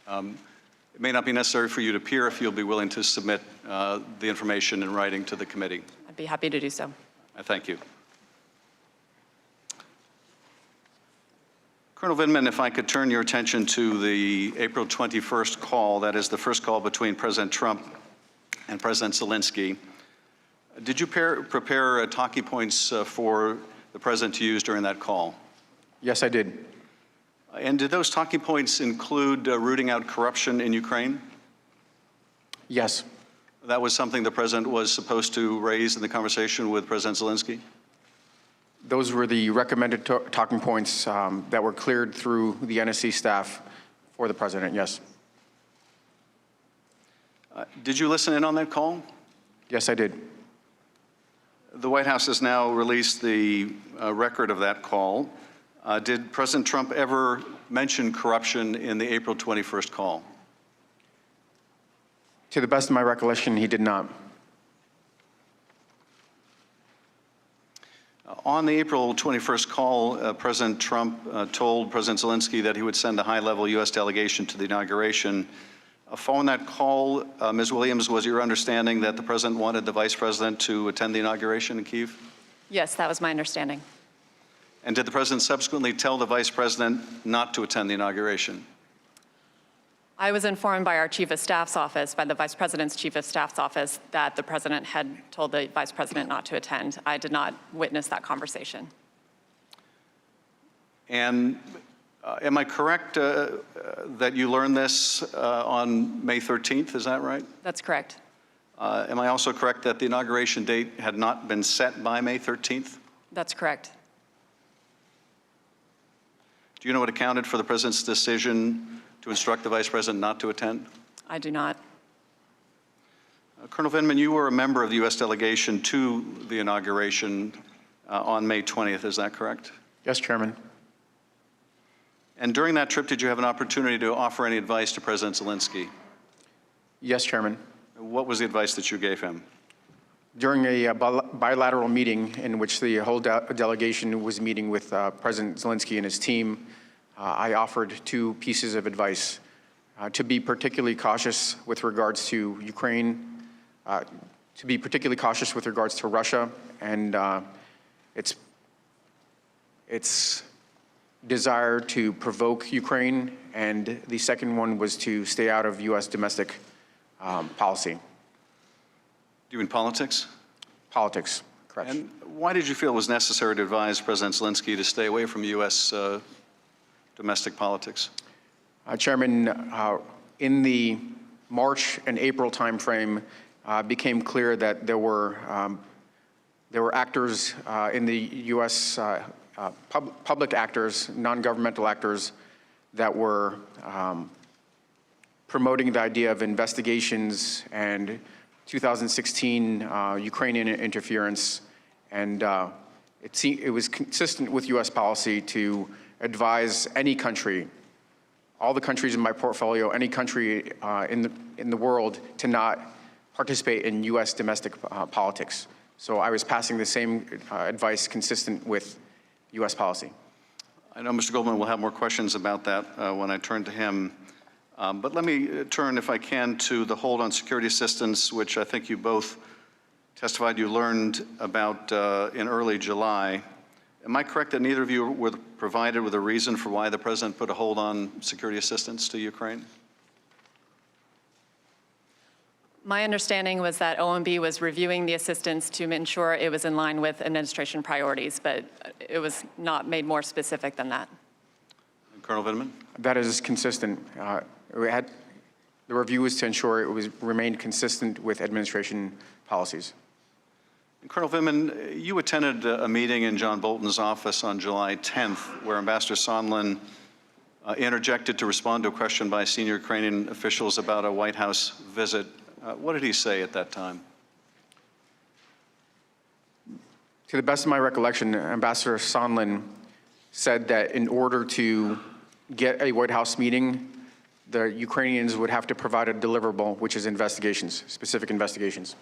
It may not be necessary for you to appear if you'll be willing to submit the information in writing to the committee. I'd be happy to do so. I thank you. Colonel Vindman, if I could turn your attention to the April 21st call, that is the first call between President Trump and President Zelensky. Did you prepare talking points for the President to use during that call? Yes, I did. And did those talking points include rooting out corruption in Ukraine? Yes. That was something the President was supposed to raise in the conversation with President Zelensky? Those were the recommended talking points that were cleared through the NSC staff for the President, yes. Did you listen in on that call? Yes, I did. The White House has now released the record of that call. Did President Trump ever mention corruption in the April 21st call? To the best of my recollection, he did not. On the April 21st call, President Trump told President Zelensky that he would send a high-level U.S. delegation to the inauguration. Following that call, Ms. Williams, was your understanding that the President wanted the Vice President to attend the inauguration in Kyiv? Yes, that was my understanding. And did the President subsequently tell the Vice President not to attend the inauguration? I was informed by our Chief of Staff's office, by the Vice President's Chief of Staff's office, that the President had told the Vice President not to attend. I did not witness that conversation. And am I correct that you learned this on May 13th? Is that right? That's correct. Am I also correct that the inauguration date had not been set by May 13th? That's correct. Do you know what accounted for the President's decision to instruct the Vice President not to attend? I do not. Colonel Vindman, you were a member of the U.S. delegation to the inauguration on May 20th, is that correct? Yes, Chairman. And during that trip, did you have an opportunity to offer any advice to President Zelensky? Yes, Chairman. What was the advice that you gave him? During a bilateral meeting in which the whole delegation was meeting with President Zelensky and his team, I offered two pieces of advice. To be particularly cautious with regards to Ukraine, to be particularly cautious with regards to Russia and its desire to provoke Ukraine, and the second one was to stay out of U.S. domestic policy. Do you mean politics? Politics, correct. And why did you feel it was necessary to advise President Zelensky to stay away from U.S. Domestic politics? Chairman, in the March and April timeframe, became clear that there were actors in the U.S. Public actors, non-governmental actors, that were promoting the idea of investigations and 2016 Ukrainian interference, and it was consistent with U.S. policy to advise any country, all the countries in my portfolio, any country in the world, to not participate in U.S. domestic politics. So I was passing the same advice consistent with U.S. policy. I know Mr. Goldman will have more questions about that when I turn to him. But let me turn, if I can, to the hold on security assistance, which I think you both testified you learned about in early July. Am I correct that neither of you were provided with a reason for why the President put a hold on security assistance to Ukraine? My understanding was that OMB was reviewing the assistance to ensure it was in line with administration priorities, but it was not made more specific than that. And Colonel Vindman? That is consistent. The review was to ensure it remained consistent with administration policies. And Colonel Vindman, you attended a meeting in John Bolton's office on July 10th, where Ambassador Sondland interjected to respond to a question by senior Ukrainian officials about a White House visit. What did he say at that time? To the best of my recollection, Ambassador Sondland said that in order to get a White House meeting, the Ukrainians would have to provide a deliverable, which is investigations, specific investigations.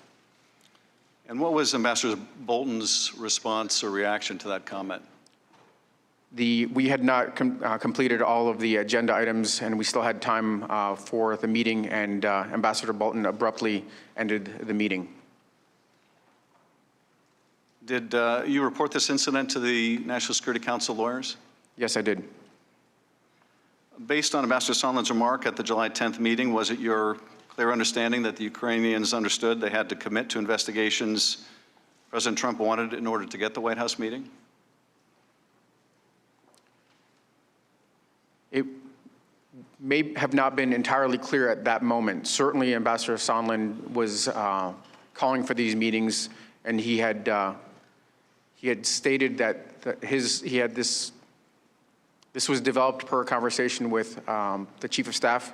And what was Ambassador Bolton's response or reaction to that comment? We had not completed all of the agenda items, and we still had time for the meeting, and Ambassador Bolton abruptly ended the meeting. Did you report this incident to the National Security Council lawyers? Yes, I did. Based on Ambassador Sondland's remark at the July 10th meeting, was it your clear understanding that the Ukrainians understood they had to commit to investigations President Trump wanted in order to get the White House meeting? It may have not been entirely clear at that moment. Certainly, Ambassador Sondland was calling for these meetings, and he had stated that this was developed per a conversation with the Chief of Staff,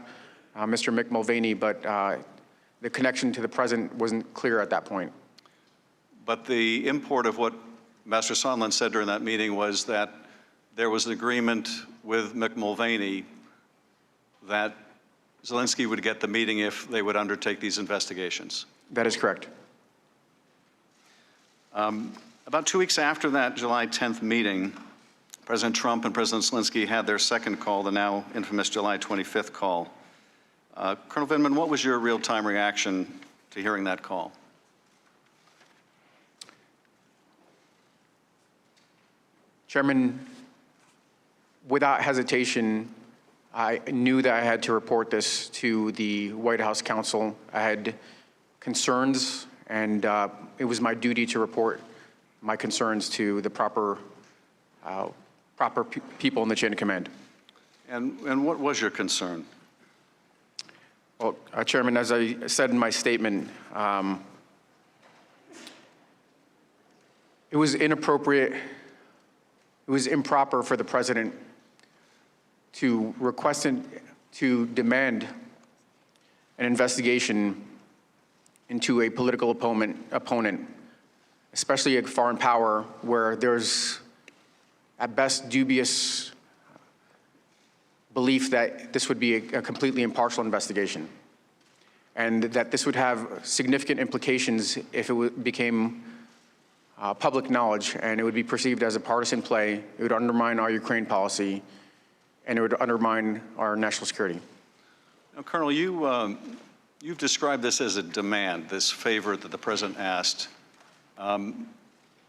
Mr. Mick Mulvaney, but the connection to the President wasn't clear at that point. But the import of what Ambassador Sondland said during that meeting was that there was an agreement with Mick Mulvaney that Zelensky would get the meeting if they would undertake these investigations. That is correct. About 2 weeks after that July 10th meeting, President Trump and President Zelensky had their second call, the now infamous July 25th call. Colonel Vindman, what was your real-time reaction to hearing that call? Chairman, without hesitation, I knew that I had to report this to the White House counsel. I had concerns, and it was my duty to report my concerns to the proper people in the chain of command. And what was your concern? Well, Chairman, as I said in my statement, it was inappropriate, it was improper for the President to request to demand an investigation into a political opponent, especially a foreign power where there's at best dubious belief that this would be a completely impartial investigation, and that this would have significant implications if it became public knowledge, and it would be perceived as a partisan play. It would undermine our Ukraine policy, and it would undermine our national security. Now, Colonel, you've described this as a demand, this favor that the President asked.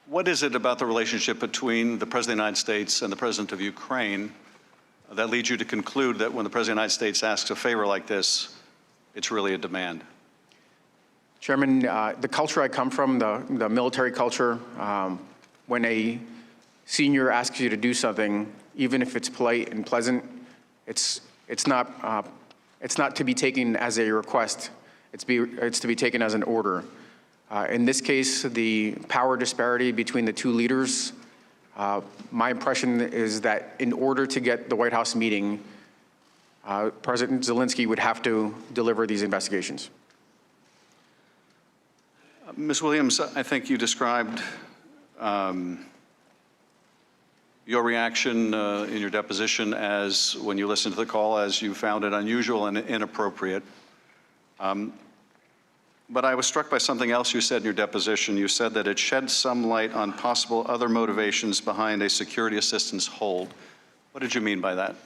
What is it about the relationship between the President of the United States and the President of Ukraine that leads you to conclude that when the President of the United States asks a favor like this, it's really a demand? Chairman, the culture I come from, the military culture, when a senior asks you to do something, even if it's polite and pleasant, it's not to be taken as a request. It's to be taken as an order. In this case, the power disparity between the two leaders, my impression is that in order to get the White House meeting, President Zelensky would have to deliver these investigations. Ms. Williams, I think you described your reaction in your deposition as, when you listened to the call, as you found it unusual and inappropriate. But I was struck by something else you said in your deposition. You said that it shed some light on possible other motivations behind a security assistance hold. What did you mean by that?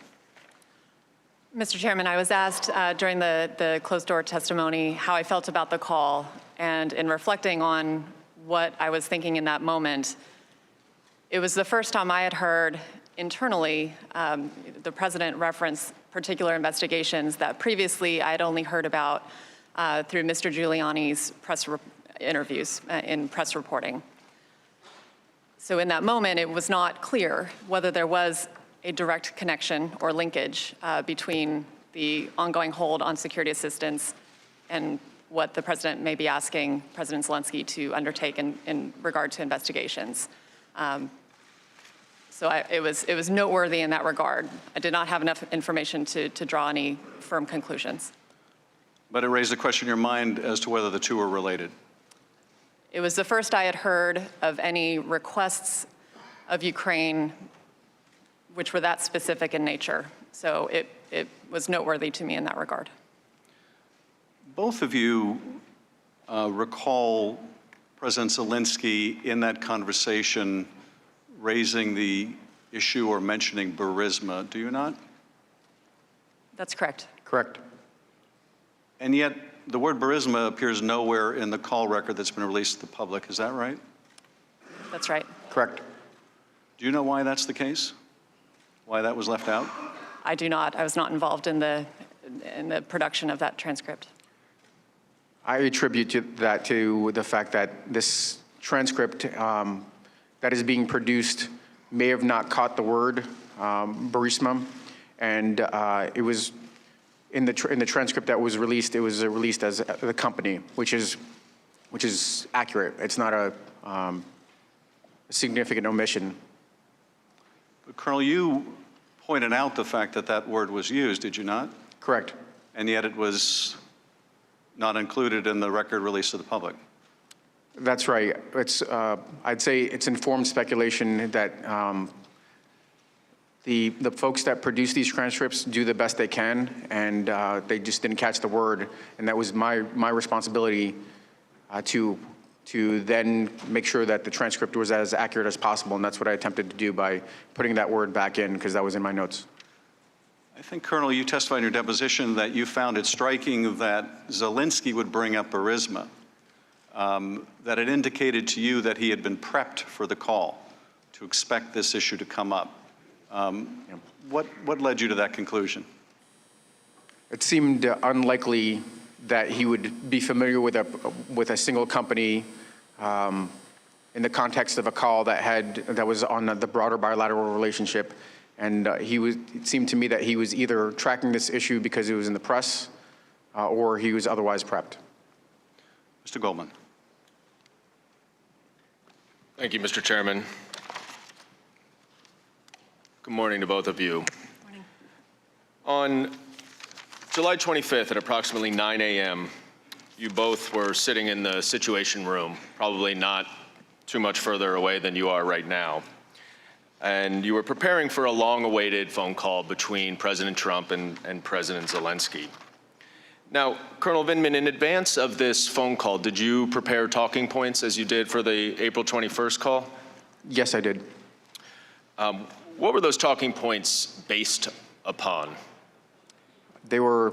Mr. Chairman, I was asked during the closed-door testimony how I felt about the call, and in reflecting on what I was thinking in that moment, it was the first time I had heard internally the President reference particular investigations that previously I had only heard about through Mr. Giuliani's press interviews in press reporting. So in that moment, it was not clear whether there was a direct connection or linkage between the ongoing hold on security assistance and what the President may be asking President Zelensky to undertake in regard to investigations. So it was noteworthy in that regard. I did not have enough information to draw any firm conclusions. But it raised a question in your mind as to whether the two were related. It was the first I had heard of any requests of Ukraine which were that specific in nature. So it was noteworthy to me in that regard. Both of you recall President Zelensky in that conversation raising the issue or mentioning Burisma, do you not? That's correct. Correct. And yet, the word Burisma appears nowhere in the call record that's been released to the public. Is that right? That's right. Correct. Do you know why that's the case? Why that was left out? I do not. I was not involved in the production of that transcript. I attribute that to the fact that this transcript that is being produced may have not caught the word Burisma, and it was in the transcript that was released. It was released as the company, which is accurate. It's not a significant omission. But Colonel, you pointed out the fact that that word was used, did you not? Correct. And yet it was not included in the record released to the public. That's right. It's I'd say it's informed speculation that the folks that produce these transcripts do the best they can, and they just didn't catch the word, and that was my responsibility to then make sure that the transcript was as accurate as possible, and that's what I attempted to do by putting that word back in, because that was in my notes. I think, Colonel, you testified in your deposition that you found it striking that Zelensky would bring up Burisma, that it indicated to you that he had been prepped for the call to expect this issue to come up. What led you to that conclusion? It seemed unlikely that he would be familiar with a single company in the context of a call that was on the broader bilateral relationship. And it seemed to me that he was either tracking this issue because it was in the press or he was otherwise prepped. Mr. Goldman. Thank you, Mr. Chairman. Good morning to both of you. Morning. On July 25th at approximately 9 a.m., you both were sitting in the Situation Room, probably not too much further away than you are right now. And you were preparing for a long-awaited phone call between President Trump and President Zelensky. Now, Colonel Vindman, in advance of this phone call, did you prepare talking points as you did for the April 21st call? Yes, I did. What were those talking points based upon? They were,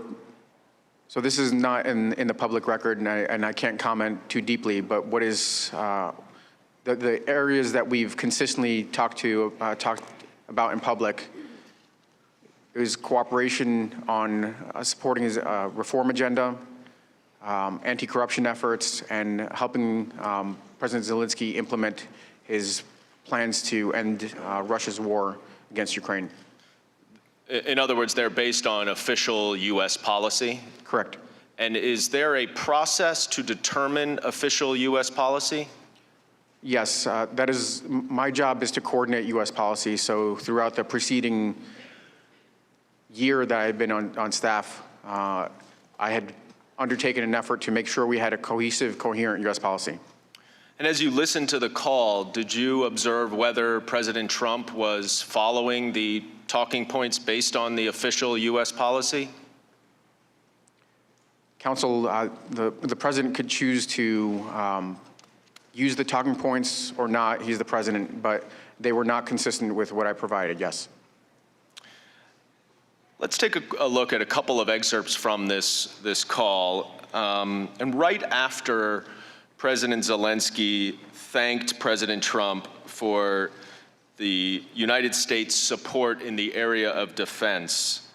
so this is not in the public record, and I can't comment too deeply, but what is, the areas that we've consistently talked about in public is cooperation on supporting his reform agenda, anti-corruption efforts, and helping President Zelensky implement his plans to end Russia's war against Ukraine. In other words, they're based on official U.S. policy? Correct. And is there a process to determine official U.S. policy? Yes, that is, my job is to coordinate U.S. policy. So throughout the preceding year that I've been on staff, I had undertaken an effort to make sure we had a cohesive, coherent U.S. policy. And as you listened to the call, did you observe whether President Trump was following the talking points based on the official U.S. policy? Counsel, the president could choose to use the talking points or not. He's the president, but they were not consistent with what I provided, yes. Let's take a look at a couple of excerpts from this call. And right after President Zelensky thanked President Trump for the United States' support in the area of defense,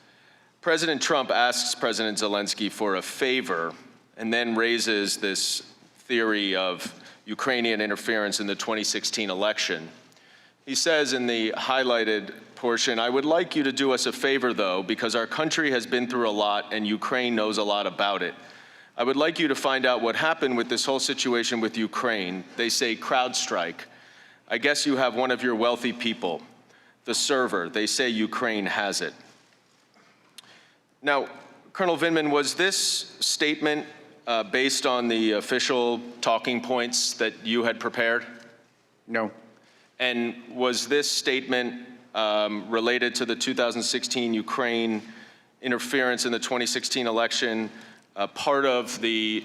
President Trump asks President Zelensky for a favor and then raises this theory of Ukrainian interference in the 2016 election. He says in the highlighted portion, "I would like you to do us a favor, though, because our country has been through a lot and Ukraine knows a lot about it. I would like you to find out what happened with this whole situation with Ukraine. They say CrowdStrike. I guess you have one of your wealthy people. The server, they say Ukraine has it." Now, Colonel Vindman, was this statement based on the official talking points that you had prepared? No. And was this statement related to the 2016 Ukraine interference in the 2016 election part of the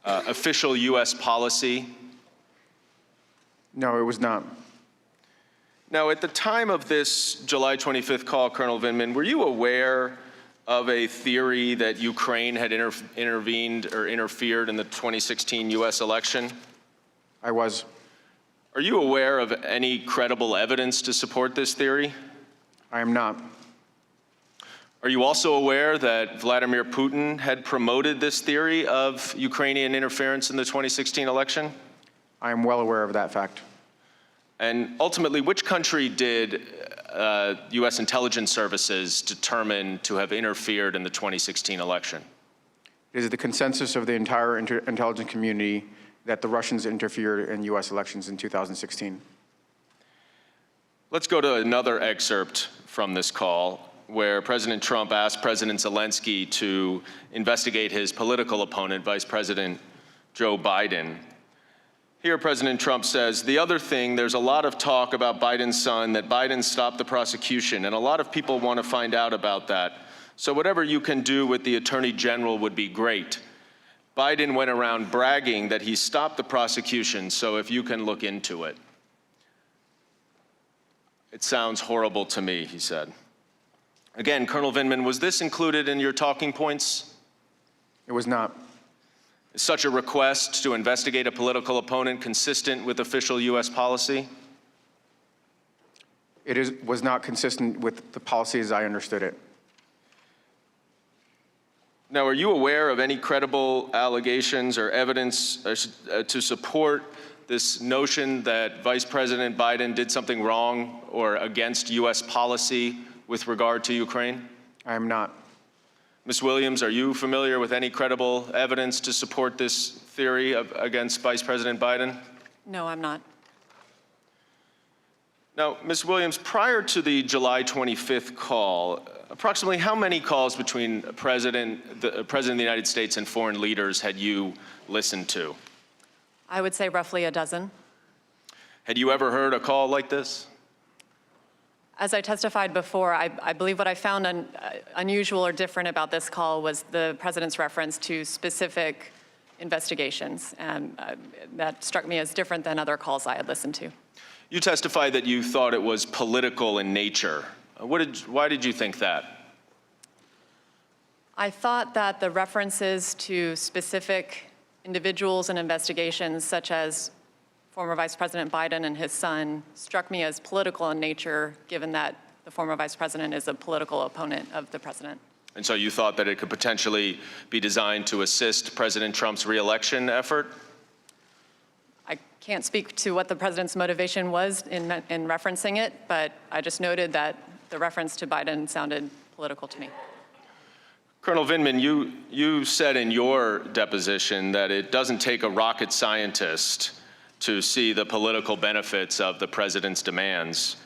official U.S. policy No, it was not. Now, at the time of this July 25th call, Colonel Vindman, were you aware of a theory that Ukraine had intervened or interfered in the 2016 U.S. election? I was. Are you aware of any credible evidence to support this theory? I am not. Are you also aware that Vladimir Putin had promoted this theory of Ukrainian interference in the 2016 election? I am well aware of that fact. And ultimately, which country did U.S. intelligence services determine to have interfered in the 2016 election? It is the consensus of the entire intelligence community that the Russians interfered in U.S. elections in 2016. Let's go to another excerpt from this call where President Trump asked President Zelensky to investigate his political opponent, Vice President Joe Biden. Here, President Trump says, "The other thing, there's a lot of talk about Biden's son, that Biden stopped the prosecution, and a lot of people want to find out about that. So whatever you can do with the Attorney General would be great. Biden went around bragging that he stopped the prosecution, so if you can look into it." It sounds horrible to me, he said. Again, Colonel Vindman, was this included in your talking points? It was not. Is such a request to investigate a political opponent consistent with official U.S. policy? It was not consistent with the policy as I understood it. Now, are you aware of any credible allegations or evidence to support this notion that Vice President Biden did something wrong or against U.S. policy with regard to Ukraine? I am not. Ms. Williams, are you familiar with any credible evidence to support this theory against Vice President Biden? No, I'm not. Now, Ms. Williams, prior to the July 25th call, approximately how many calls between the President of the United States and foreign leaders had you listened to? I would say roughly a dozen. Had you ever heard a call like this? As I testified before, I believe what I found unusual or different about this call was the president's reference to specific investigations, and that struck me as different than other calls I had listened to. You testified that you thought it was political in nature. Why did you think that? I thought that the references to specific individuals and investigations, such as former Vice President Biden and his son, struck me as political in nature, given that the former Vice President is a political opponent of the President. And so you thought that it could potentially be designed to assist President Trump's reelection effort? I can't speak to what the President's motivation was in referencing it, but I just noted that the reference to Biden sounded political to me. Colonel Vindman, you said in your deposition that it doesn't take a rocket scientist to see the political benefits of the president's demands.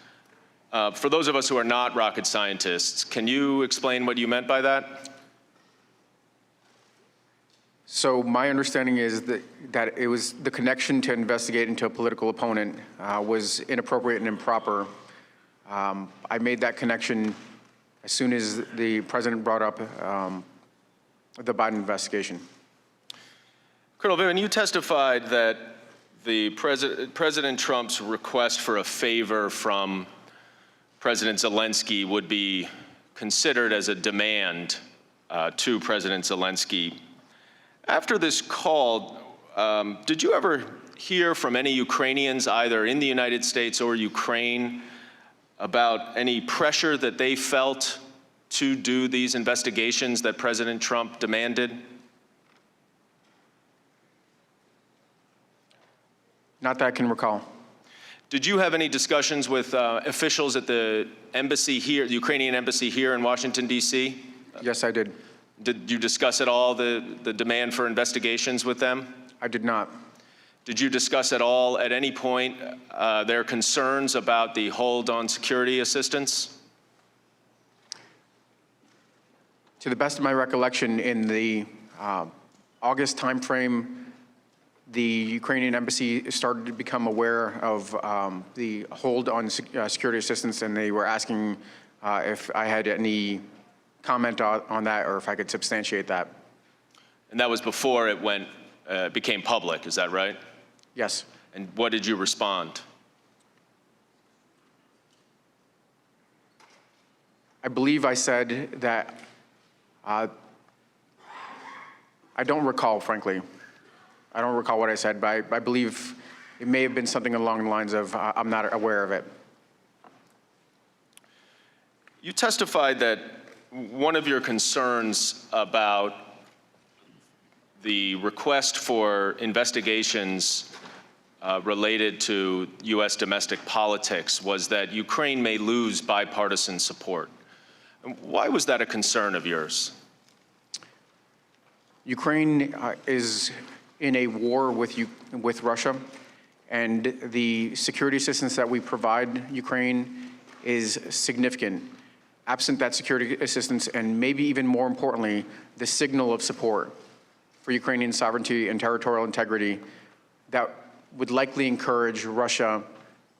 For those of us who are not rocket scientists, can you explain what you meant by that? So my understanding is that it was the connection to investigate into a political opponent was inappropriate and improper. I made that connection as soon as the president brought up the Biden investigation. Colonel Vindman, you testified that the President Trump's request for a favor from President Zelensky would be considered as a demand to President Zelensky. After this call, did you ever hear from any Ukrainians, either in the United States or Ukraine, about any pressure that they felt to do these investigations that President Trump demanded? Not that I can recall. Did you have any discussions with officials at the embassy here, the Ukrainian embassy here in Washington, D.C.? Yes, I did. Did you discuss at all the demand for investigations with them? I did not. Did you discuss at all, at any point, their concerns about the hold on security assistance? To the best of my recollection, in the August timeframe, the Ukrainian embassy started to become aware of the hold on security assistance, and they were asking if I had any comment on that or if I could substantiate that. And that was before it became public, is that right? Yes. And what did you respond? I believe I said that I don't recall, frankly. I don't recall what I said, but I believe it may have been something along the lines of I'm not aware of it. You testified that one of your concerns about the request for investigations related to U.S. domestic politics was that Ukraine may lose bipartisan support. Why was that a concern of yours? Ukraine is in a war with Russia, and the security assistance that we provide Ukraine is significant. Absent that security assistance, and maybe even more importantly, the signal of support for Ukrainian sovereignty and territorial integrity, that would likely encourage Russia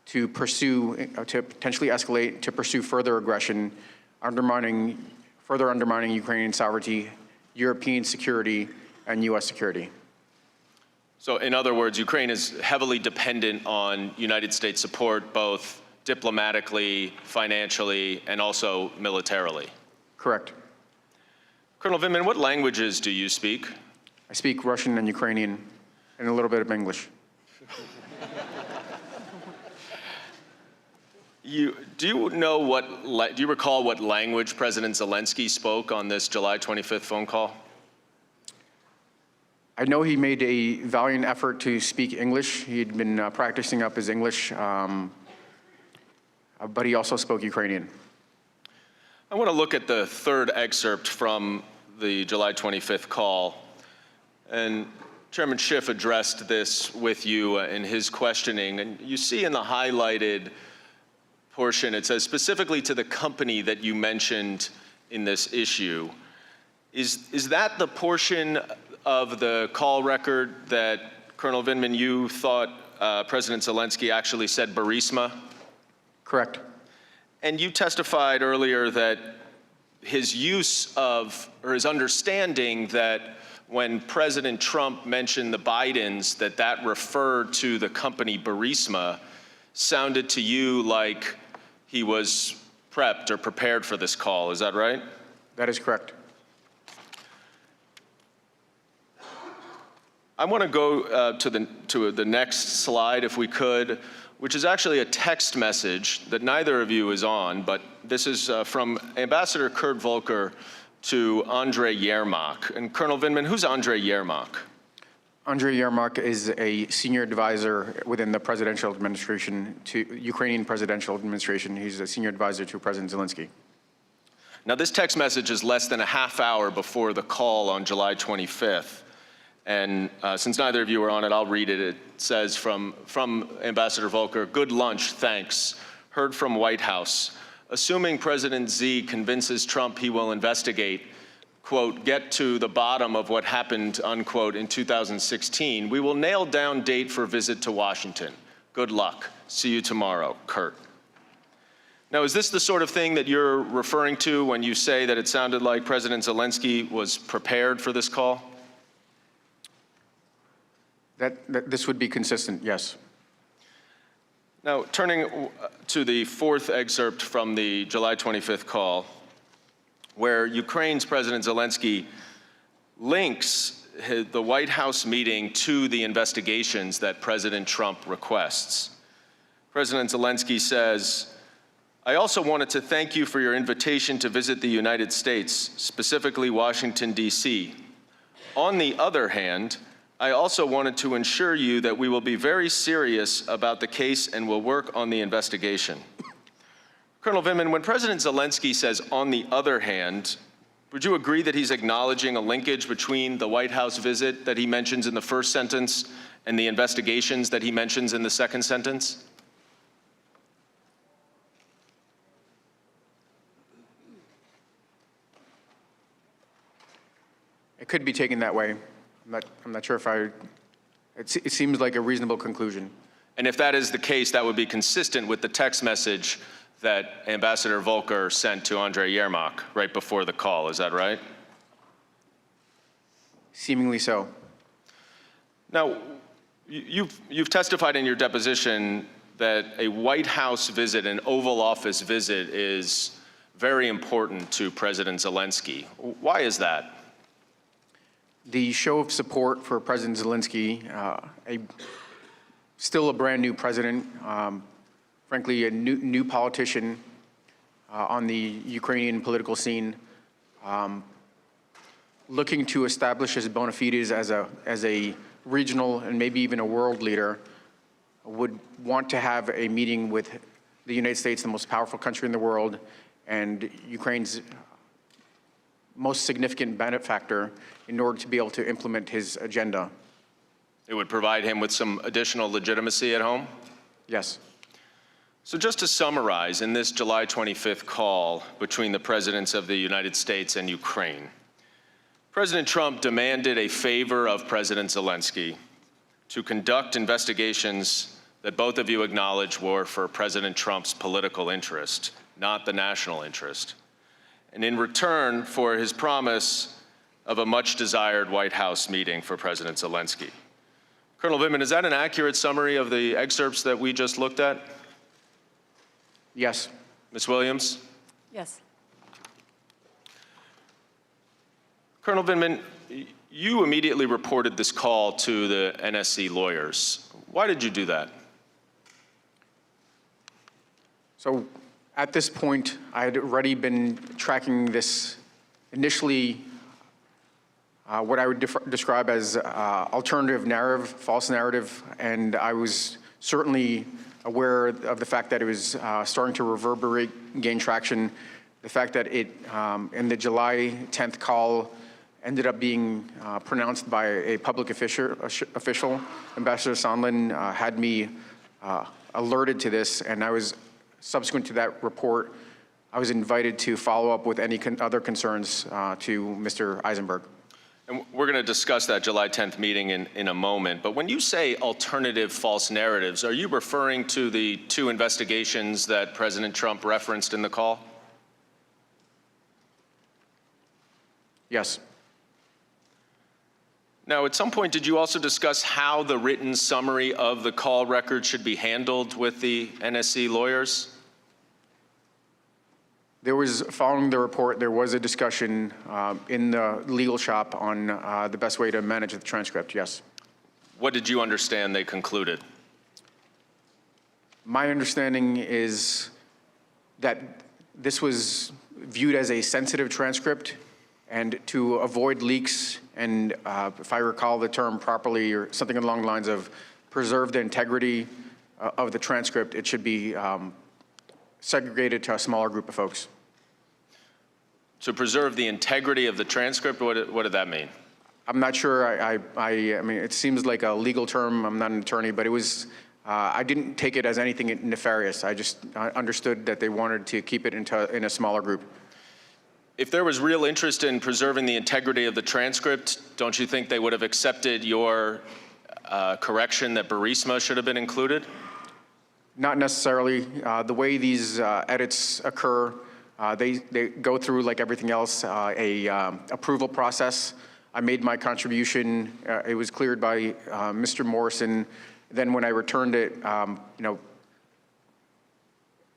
to pursue, to potentially escalate, to pursue further aggression, further undermining Ukrainian sovereignty, European security, and U.S. security. So in other words, Ukraine is heavily dependent on United States support, both diplomatically, financially, and also militarily. Correct. Colonel Vindman, what languages do you speak? I speak Russian and Ukrainian, and a little bit of English. Do you recall what language President Zelensky spoke on this July 25th phone call? I know he made a valiant effort to speak English. He had been practicing up his English, but he also spoke Ukrainian. I want to look at the third excerpt from the July 25th call. And Chairman Schiff addressed this with you in his questioning. And you see in the highlighted portion, it says specifically to the company that you mentioned in this issue. Is that the portion of the call record that, Colonel Vindman, you thought President Zelensky actually said Burisma? Correct. And you testified earlier that his use of, or his understanding that when President Trump mentioned the Bidens, that referred to the company Burisma, sounded to you like he was prepped or prepared for this call. Is that right? That is correct. I want to go to the next slide, if we could, which is actually a text message that neither of you is on, but this is from Ambassador Kurt Volker to Andrei Yermak. And Colonel Vindman, who's Andrei Yermak? Andrei Yermak is a senior advisor within the presidential administration to Ukrainian presidential administration. He's a senior advisor to President Zelensky. Now, this text message is less than a half hour before the call on July 25th. And since neither of you are on it, I'll read it. It says from Ambassador Volker, "Good lunch, thanks. Heard from White House. Assuming President Z convinces Trump he will investigate, quote, get to the bottom of what happened, unquote, in 2016, we will nail down date for visit to Washington. Good luck. See you tomorrow, Kurt." Now, is this the sort of thing that you're referring to when you say that it sounded like President Zelensky was prepared for this call? That this would be consistent, yes. Now, turning to the fourth excerpt from the July 25th call, where Ukraine's President Zelensky links the White House meeting to the investigations that President Trump requests. President Zelensky says, "I also wanted to thank you for your invitation to visit the United States, specifically Washington, D.C. On the other hand, I also wanted to assure you that we will be very serious about the case and will work on the investigation." Colonel Vindman, when President Zelensky says, "on the other hand," would you agree that he's acknowledging a linkage between the White House visit that he mentions in the first sentence and the investigations that he mentions in the second sentence? It could be taken that way. I'm not sure if it seems like a reasonable conclusion. And if that is the case, that would be consistent with the text message that Ambassador Volker sent to Andrei Yermak right before the call. Is that right? Seemingly so. Now, You've testified in your deposition that a White House visit, an Oval Office visit, is very important to President Zelensky. Why is that? The show of support for President Zelensky, still a brand new president, frankly, a new politician on the Ukrainian political scene, looking to establish his bona fides as a regional and maybe even a world leader, would want to have a meeting with the United States, the most powerful country in the world, and Ukraine's most significant benefactor, in order to be able to implement his agenda. It would provide him with some additional legitimacy at home? Yes. So just to summarize, in this July 25th call between the presidents of the United States and Ukraine, President Trump demanded a favor of President Zelensky to conduct investigations that both of you acknowledge were for President Trump's political interest, not the national interest, and in return for his promise of a much-desired White House meeting for President Zelensky. Colonel Vindman, is that an accurate summary of the excerpts that we just looked at? Yes. Ms. Williams? Yes. Colonel Vindman, you immediately reported this call to the NSC lawyers. Why did you do that? So at this point, I had already been tracking this initially, what I would describe as alternative narrative, false narrative, and I was certainly aware of the fact that it was starting to reverberate, gain traction. The fact that it, in the July 10th call, ended up being pronounced by a public official, Ambassador Sondland, had me alerted to this, and I was, subsequent to that report, I was invited to follow up with any other concerns to Mr. Eisenberg. And we're going to discuss that July 10th meeting in a moment, but when you say alternative false narratives, are you referring to the two investigations that President Trump referenced in the call? Yes. Now, at some point, did you also discuss how the written summary of the call record should be handled with the NSC lawyers? There was, following the report, there was a discussion in the legal shop on the best way to manage the transcript, yes. What did you understand they concluded? My understanding is that this was viewed as a sensitive transcript, and to avoid leaks, and if I recall the term properly, or something along the lines of preserve the integrity of the transcript, it should be segregated to a smaller group of folks. To preserve the integrity of the transcript, what did that mean? I'm not sure. I mean, it seems like a legal term. I'm not an attorney, but it was, I didn't take it as anything nefarious. I just understood that they wanted to keep it in a smaller group. If there was real interest in preserving the integrity of the transcript, don't you think they would have accepted your correction that Burisma should have been included? Not necessarily. The way these edits occur, they go through, like everything else, a approval process. I made my contribution. It was cleared by Mr. Morrison. Then when I returned it,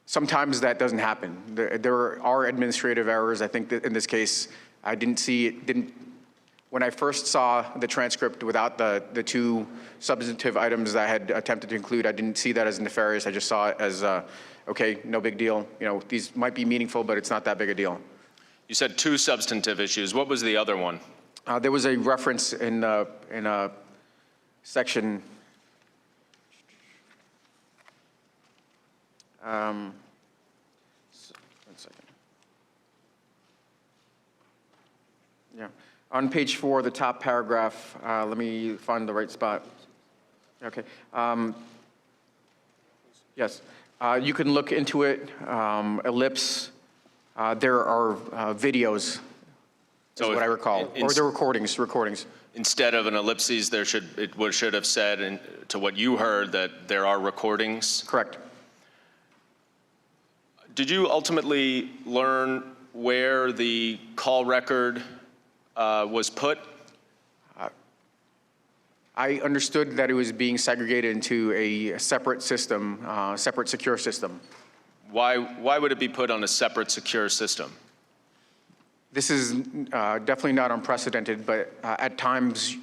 sometimes that doesn't happen. There are administrative errors. I think that in this case, I didn't see it. When I first saw the transcript without the two substantive items that I had attempted to include, I didn't see that as nefarious. I just saw it as, okay, no big deal. These might be meaningful, but it's not that big a deal. You said two substantive issues. What was the other one? There was a reference in a section. One second. Yeah. On page 4, the top paragraph, let me find the right spot. Okay. Yes. You can look into it, ellipse. There are videos, is what I recall, or the recordings. Instead of an ellipses, it should have said, to what you heard, that there are recordings? Correct. Did you ultimately learn where the call record was put? I understood that it was being segregated into a separate system, separate secure system. Why would it be put on a separate secure system? This is definitely not unprecedented, but at times,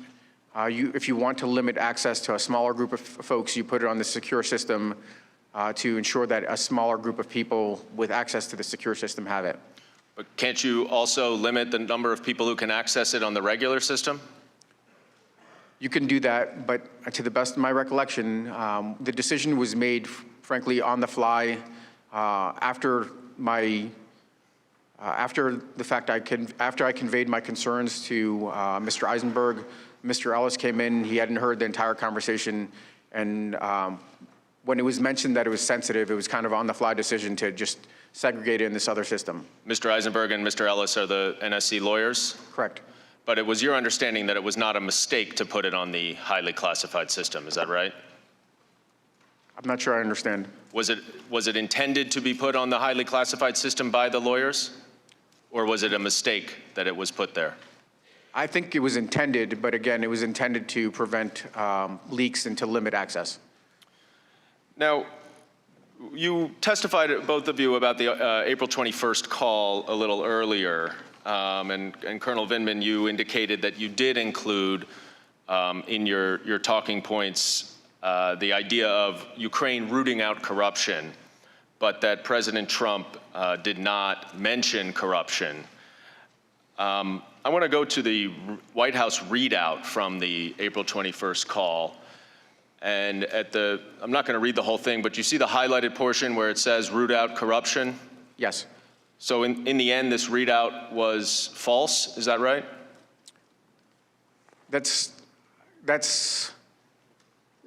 if you want to limit access to a smaller group of folks, you put it on the secure system to ensure that a smaller group of people with access to the secure system have it. But can't you also limit the number of people who can access it on the regular system? You can do that, but to the best of my recollection, the decision was made, frankly, on the fly after the fact after I conveyed my concerns to Mr. Eisenberg. Mr. Ellis came in, he hadn't heard the entire conversation, and when it was mentioned that it was sensitive, it was kind of on the fly decision to just segregate it in this other system. Mr. Eisenberg and Mr. Ellis are the NSC lawyers? Correct. But it was your understanding that it was not a mistake to put it on the highly classified system, is that right? I'm not sure I understand. Was it intended to be put on the highly classified system by the lawyers? Or was it a mistake that it was put there? I think it was intended, but again, it was intended to prevent leaks and to limit access. Now, you testified, both of you, about the April 21st call a little earlier. And Colonel Vindman, you indicated that you did include in your talking points the idea of Ukraine rooting out corruption, but that President Trump did not mention corruption. I want to go to the White House readout from the April 21st call. And I'm not going to read the whole thing, but you see the highlighted portion where it says root out corruption? Yes. So in the end, this readout was false, is that right?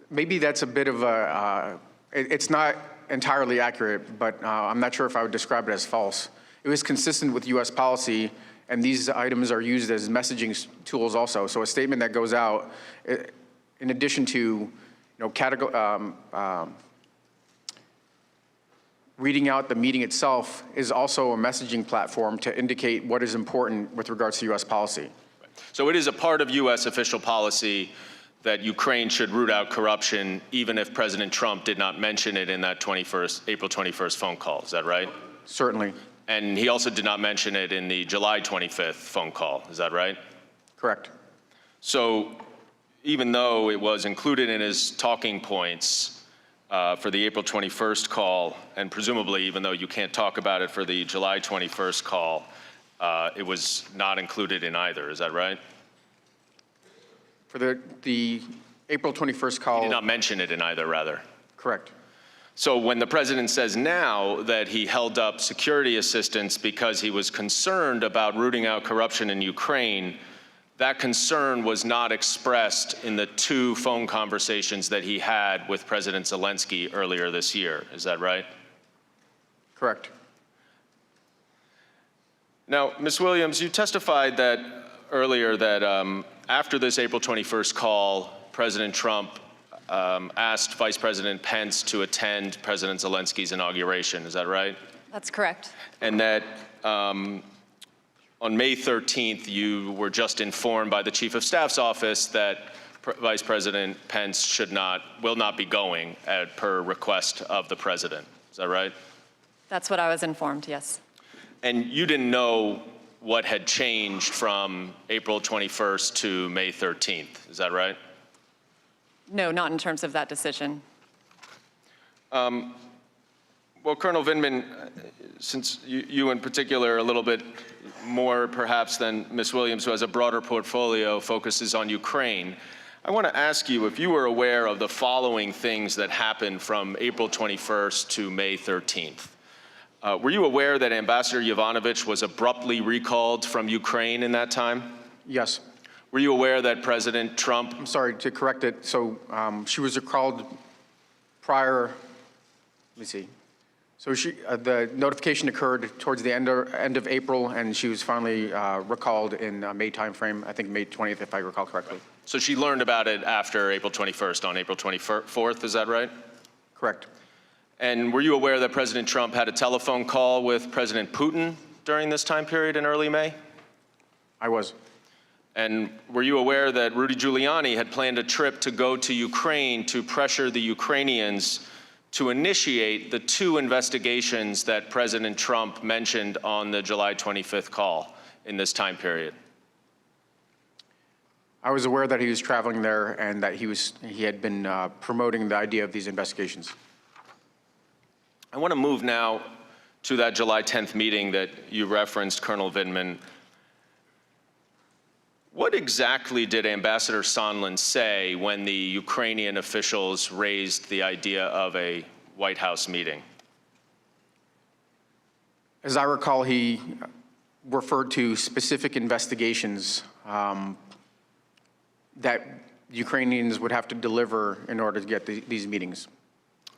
Maybe that's a bit of it's not entirely accurate, but I'm not sure if I would describe it as false. It was consistent with U.S. policy, and these items are used as messaging tools also. So a statement that goes out, in addition to reading out the meeting itself, is also a messaging platform to indicate what is important with regards to U.S. policy. So it is a part of U.S. official policy that Ukraine should root out corruption, even if President Trump did not mention it in that April 21st phone call. Is that right? Certainly. And he also did not mention it in the July 25th phone call. Is that right? Correct. So even though it was included in his talking points for the April 21st call, and presumably even though you can't talk about it for the July 21st call, it was not included in either. Is that right? For the April 21st call. He did not mention it in either, rather. Correct. So when the president says now that he held up security assistance because he was concerned about rooting out corruption in Ukraine, that concern was not expressed in the 2 phone conversations that he had with President Zelensky earlier this year. Is that right? Correct. Now, Ms. Williams, you testified that earlier that after this April 21st call, President Trump asked Vice President Pence to attend President Zelensky's inauguration. Is that right? That's correct. And that on May 13th, you were just informed by the Chief of Staff's office that Vice President Pence will not be going per request of the president. Is that right? That's what I was informed, yes. And you didn't know what had changed from April 21st to May 13th. Is that right? No, not in terms of that decision. Well, Colonel Vindman, since you in particular are a little bit more perhaps than Ms. Williams, who has a broader portfolio, focuses on Ukraine, I want to ask you if you were aware of the following things that happened from April 21st to May 13th. Were you aware that Ambassador Yovanovitch was abruptly recalled from Ukraine in that time? Yes. Were you aware that President Trump... I'm sorry, to correct it. So she was recalled prior, let me see. So the notification occurred towards the end of April, and she was finally recalled in May timeframe, I think May 20th, if I recall correctly. So she learned about it after April 21st, on April 24th, is that right? Correct. And were you aware that President Trump had a telephone call with President Putin during this time period in early May? I was. And were you aware that Rudy Giuliani had planned a trip to go to Ukraine to pressure the Ukrainians to initiate the 2 investigations that President Trump mentioned on the July 25th call in this time period? I was aware that he was traveling there and that he had been promoting the idea of these investigations. I want to move now to that July 10th meeting that you referenced, Colonel Vindman. What exactly did Ambassador Sondland say when the Ukrainian officials raised the idea of a White House meeting? As I recall, he referred to specific investigations that Ukrainians would have to deliver in order to get these meetings.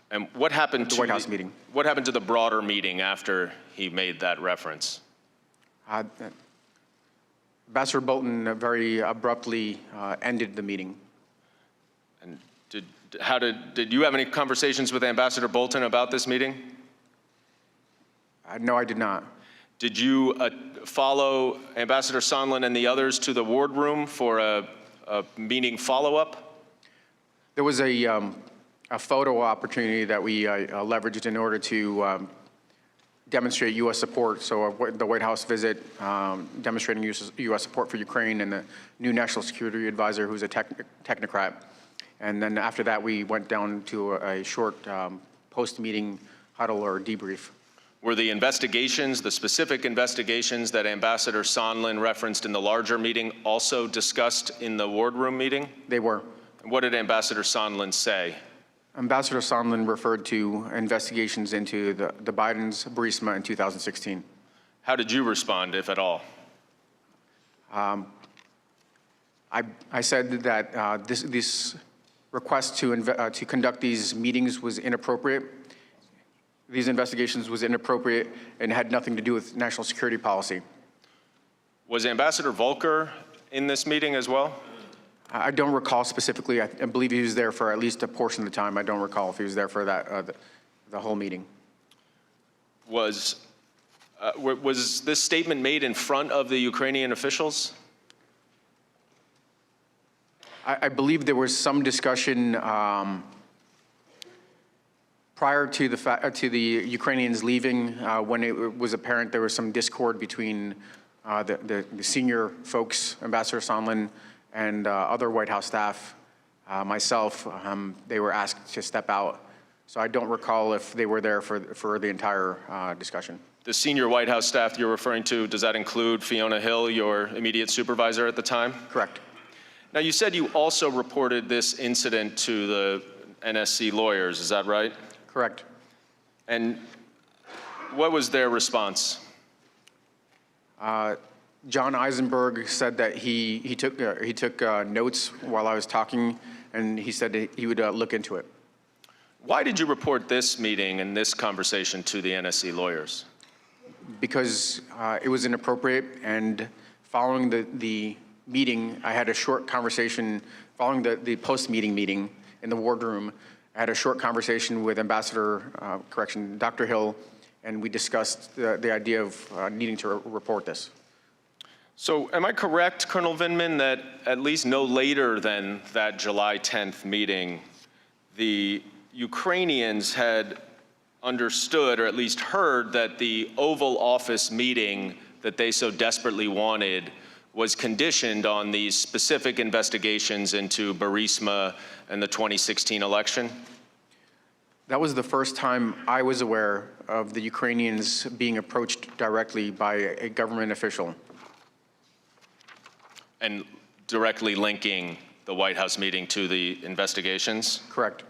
And what happened to the White House meeting? What happened to the broader meeting after he made that reference? Ambassador Bolton very abruptly ended the meeting. And did you have any conversations with Ambassador Bolton about this meeting? No, I did not. Did you follow Ambassador Sondland and the others to the wardroom for a meeting follow-up? There was a photo opportunity that we leveraged in order to demonstrate U.S. support. So the White House visit, demonstrating U.S. support for Ukraine, and the new National Security Advisor, who's a technocrat. And then after that, we went down to a short post-meeting huddle or debrief. Were the investigations, the specific investigations that Ambassador Sondland referenced in the larger meeting, also discussed in the wardroom meeting? They were. And what did Ambassador Sondland say? Ambassador Sondland referred to investigations into the Biden's Burisma in 2016. How did you respond, if at all? I said that this request to conduct these meetings was inappropriate. These investigations was inappropriate and had nothing to do with national security policy. Was Ambassador Volker in this meeting as well? I don't recall specifically. I believe he was there for at least a portion of the time. I don't recall if he was there for that the whole meeting. Was this statement made in front of the Ukrainian officials? I believe there was some discussion prior to the Ukrainians leaving, when it was apparent there was some discord between the senior folks, Ambassador Sondland, and other White House staff, myself. They were asked to step out. So I don't recall if they were there for the entire discussion. The senior White House staff you're referring to, does that include Fiona Hill, your immediate supervisor at the time? Correct. Now, you said you also reported this incident to the NSC lawyers, is that right? Correct. And what was their response? John Eisenberg said that he took notes while I was talking, and he said that he would look into it. Why did you report this meeting and this conversation to the NSC lawyers? Because it was inappropriate, and following the meeting, I had a short conversation, following the post-meeting meeting in the wardroom, I had a short conversation with Dr. Hill, and we discussed the idea of needing to report this. So am I correct, Colonel Vindman, that at least no later than that July 10th meeting, the Ukrainians had understood, or at least heard, that the Oval Office meeting that they so desperately wanted was conditioned on these specific investigations into Burisma and the 2016 election? That was the first time I was aware of the Ukrainians being approached directly by a government official. And directly linking the White House meeting to the investigations? Correct.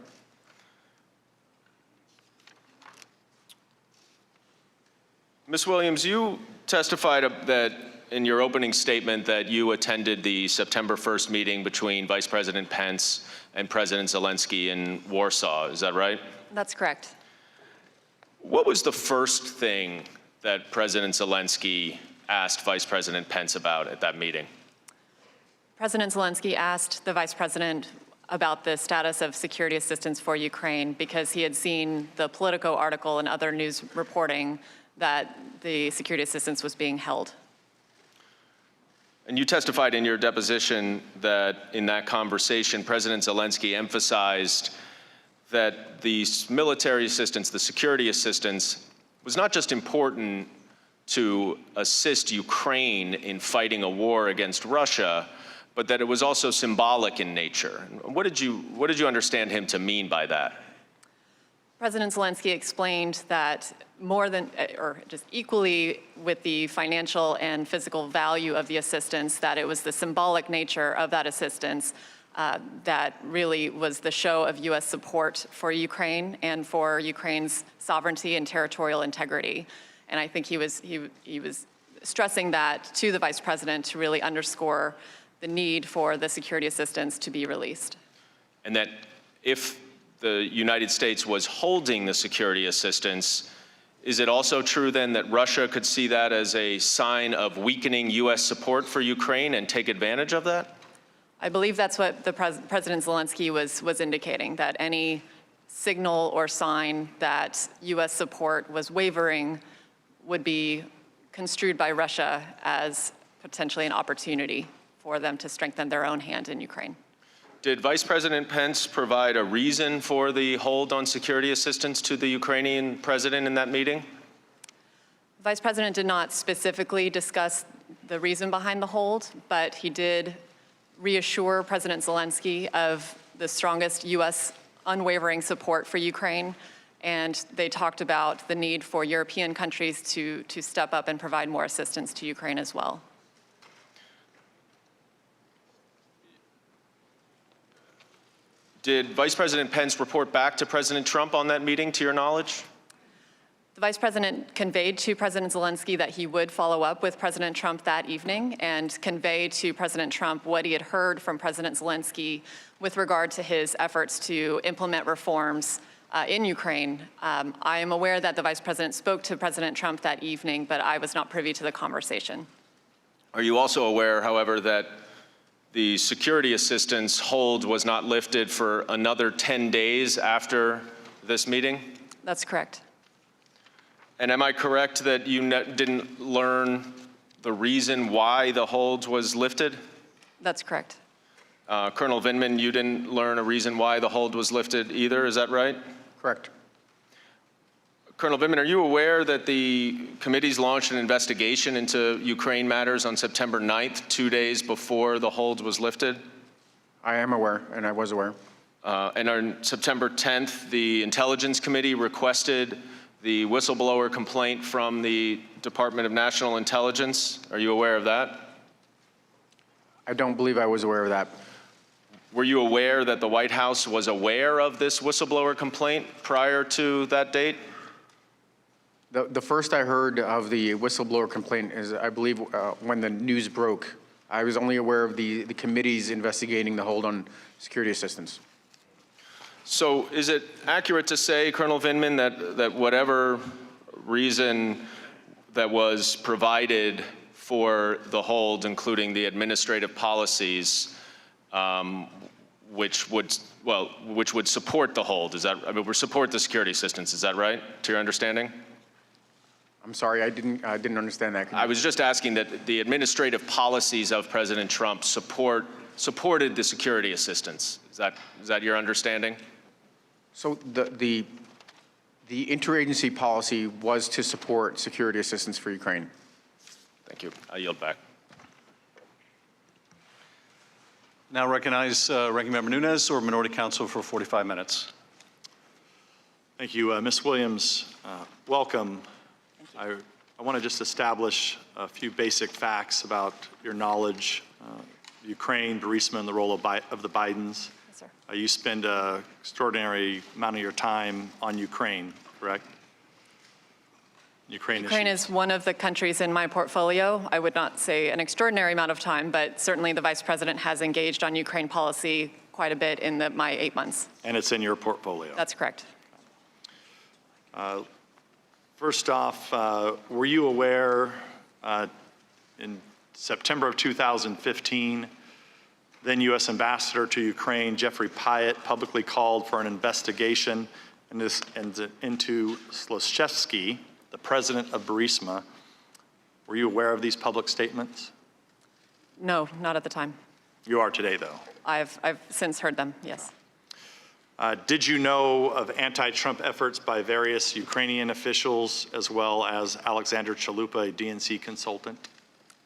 Ms. Williams, you testified that in your opening statement that you attended the September 1st meeting between Vice President Pence and President Zelensky in Warsaw. Is that right? That's correct. What was the first thing that President Zelensky asked Vice President Pence about at that meeting? President Zelensky asked the Vice President about the status of security assistance for Ukraine because he had seen the Politico article and other news reporting that the security assistance was being held. And you testified in your deposition that in that conversation, President Zelensky emphasized that the military assistance, the security assistance, was not just important to assist Ukraine in fighting a war against Russia, but that it was also symbolic in nature. What did you understand him to mean by that? President Zelensky explained that more than, or just equally with the financial and physical value of the assistance, that it was the symbolic nature of that assistance that really was the show of U.S. support for Ukraine and for Ukraine's sovereignty and territorial integrity. And I think he was stressing that to the Vice President to really underscore the need for the security assistance to be released. And that if the United States was holding the security assistance, is it also true then that Russia could see that as a sign of weakening U.S. support for Ukraine and take advantage of that? I believe that's what the President Zelensky was indicating, that any signal or sign that U.S. support was wavering would be construed by Russia as potentially an opportunity for them to strengthen their own hand in Ukraine. Did Vice President Pence provide a reason for the hold on security assistance to the Ukrainian president in that meeting? The Vice President did not specifically discuss the reason behind the hold, but he did reassure President Zelensky of the strongest U.S. unwavering support for Ukraine, and they talked about the need for European countries to step up and provide more assistance to Ukraine as well. Did Vice President Pence report back to President Trump on that meeting, to your knowledge? The Vice President conveyed to President Zelensky that he would follow up with President Trump that evening and convey to President Trump what he had heard from President Zelensky with regard to his efforts to implement reforms in Ukraine. I am aware that the Vice President spoke to President Trump that evening, but I was not privy to the conversation. Are you also aware, however, that the security assistance hold was not lifted for another 10 days after this meeting? That's correct. And am I correct that you didn't learn the reason why the hold was lifted? That's correct. Colonel Vindman, you didn't learn a reason why the hold was lifted either, is that right? Correct. Colonel Vindman, are you aware that the committees launched an investigation into Ukraine matters on September 9th, 2 days before the hold was lifted? I am aware, and I was aware. And on September 10th, the Intelligence Committee requested the whistleblower complaint from the Department of National Intelligence. Are you aware of that? I don't believe I was aware of that. Were you aware that the White House was aware of this whistleblower complaint prior to that date? The first I heard of the whistleblower complaint is, I believe, when the news broke. I was only aware of the committees investigating the hold on security assistance. So is it accurate to say, Colonel Vindman, that whatever reason that was provided for the hold, including the administrative policies, which would support the hold, is that, I mean, would support the security assistance, is that right, to your understanding? I'm sorry, I didn't understand that. I was just asking that the administrative policies of President Trump supported the security assistance. Is that your understanding? So the interagency policy was to support security assistance for Ukraine. Thank you. I yield back. Now recognize Ranking Member Nunes or Minority Counsel for 45 minutes. Thank you. Ms. Williams, welcome. I want to just establish a few basic facts about your knowledge of Ukraine, Burisma, and the role of the Bidens. Yes, sir. You spend an extraordinary amount of your time on Ukraine, correct? Ukraine is one of the countries in my portfolio. I would not say an extraordinary amount of time, but certainly the Vice President has engaged on Ukraine policy quite a bit in my 8 months. And it's in your portfolio. That's correct. First off, were you aware in September of 2015, then U.S. Ambassador to Ukraine, Jeffrey Pyatt, publicly called for an investigation into Zlochevsky, the president of Burisma. Were you aware of these public statements? No, not at the time. You are today, though. I've since heard them, yes. Did you know of anti-Trump efforts by various Ukrainian officials as well as Alexander Chalupa, a DNC consultant?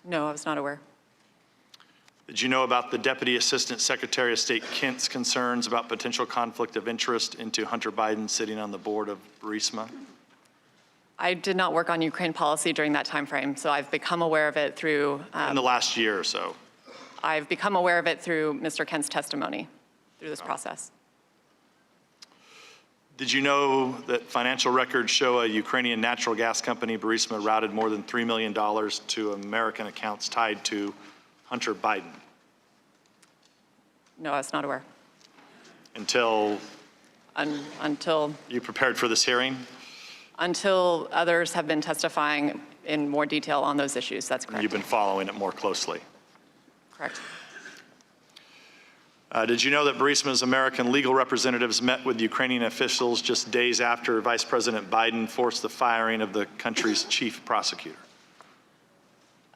No, I was not aware. Did you know about the Deputy Assistant Secretary of State Kent's concerns about potential conflict of interest into Hunter Biden sitting on the board of Burisma? I did not work on Ukraine policy during that time frame, so I've become aware of it through In the last year or so. I've become aware of it through Mr. Kent's testimony through this process. Did you know that financial records show a Ukrainian natural gas company, Burisma, routed more than $3 million to American accounts tied to Hunter Biden? No, I was not aware Until until you prepared for this hearing? others have been testifying in more detail on those issues. That's correct. You've been following it more closely. Correct. Did you know that Burisma's American legal representatives met with Ukrainian officials just days after Vice President Biden forced the firing of the country's chief prosecutor?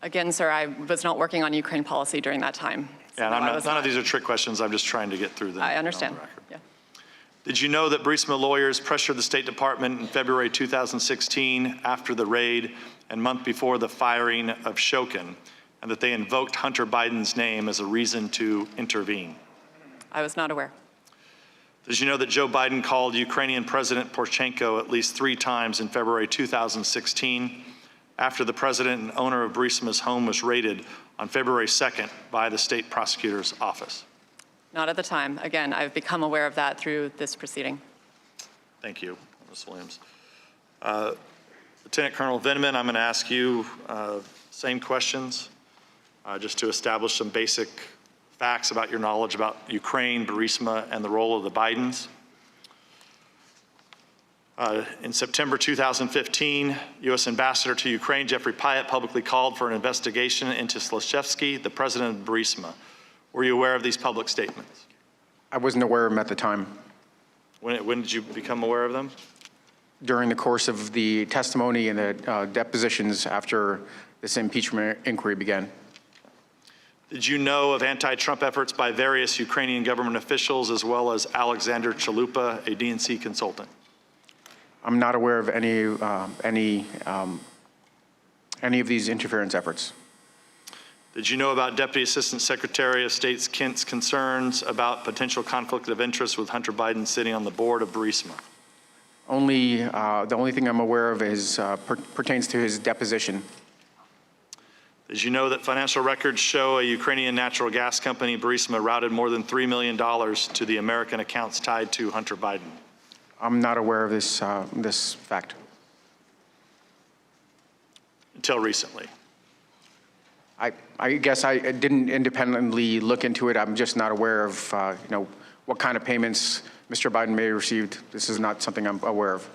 Again, sir, I was not working on Ukraine policy during that time. So Yeah, and no, I was none not. of these are trick questions. I'm just trying to get through them. I on understand. the record. Yeah. Did you know that Burisma lawyers pressured the State Department in February 2016 after the raid and month before the firing of Shokin, and that they invoked Hunter Biden's name as a reason to intervene? I was not aware. Did you know that Joe Biden called Ukrainian President Poroshenko at least 3 times in February 2016 after the president and owner of Burisma's home was raided on February 2nd by the state prosecutor's office? Not at the time. Again, I've become aware of that through this proceeding. Thank you, Ms. Williams. Lieutenant Colonel Vindman, I'm going to ask you same questions just to establish some basic facts about your knowledge about Ukraine, Burisma, and the role of the Bidens. In September 2015, U.S. Ambassador to Ukraine, Jeffrey Pyatt, publicly called for an investigation into Slashevsky, the president of Burisma. Were you aware of these public statements? I wasn't aware of them at the time. When did you become aware of them? During the course of the testimony and the depositions after this impeachment inquiry began. Did you know of anti-Trump efforts by various Ukrainian government officials as well as Alexander Chalupa, a DNC consultant? I'm not aware of any of these interference efforts. Did you know about Deputy Assistant Secretary of State Kent's concerns about potential conflict of interest with Hunter Biden sitting on the board of Burisma? The only thing I'm aware of is pertains to his deposition. Did you know that financial records show a Ukrainian natural gas company, Burisma, routed more than $3 million to the American accounts tied to Hunter Biden? I'm not aware of this fact. Until recently. I guess I didn't independently look into it. I'm just not aware of what kind of payments Mr. Biden may have received. This is not something I'm aware of.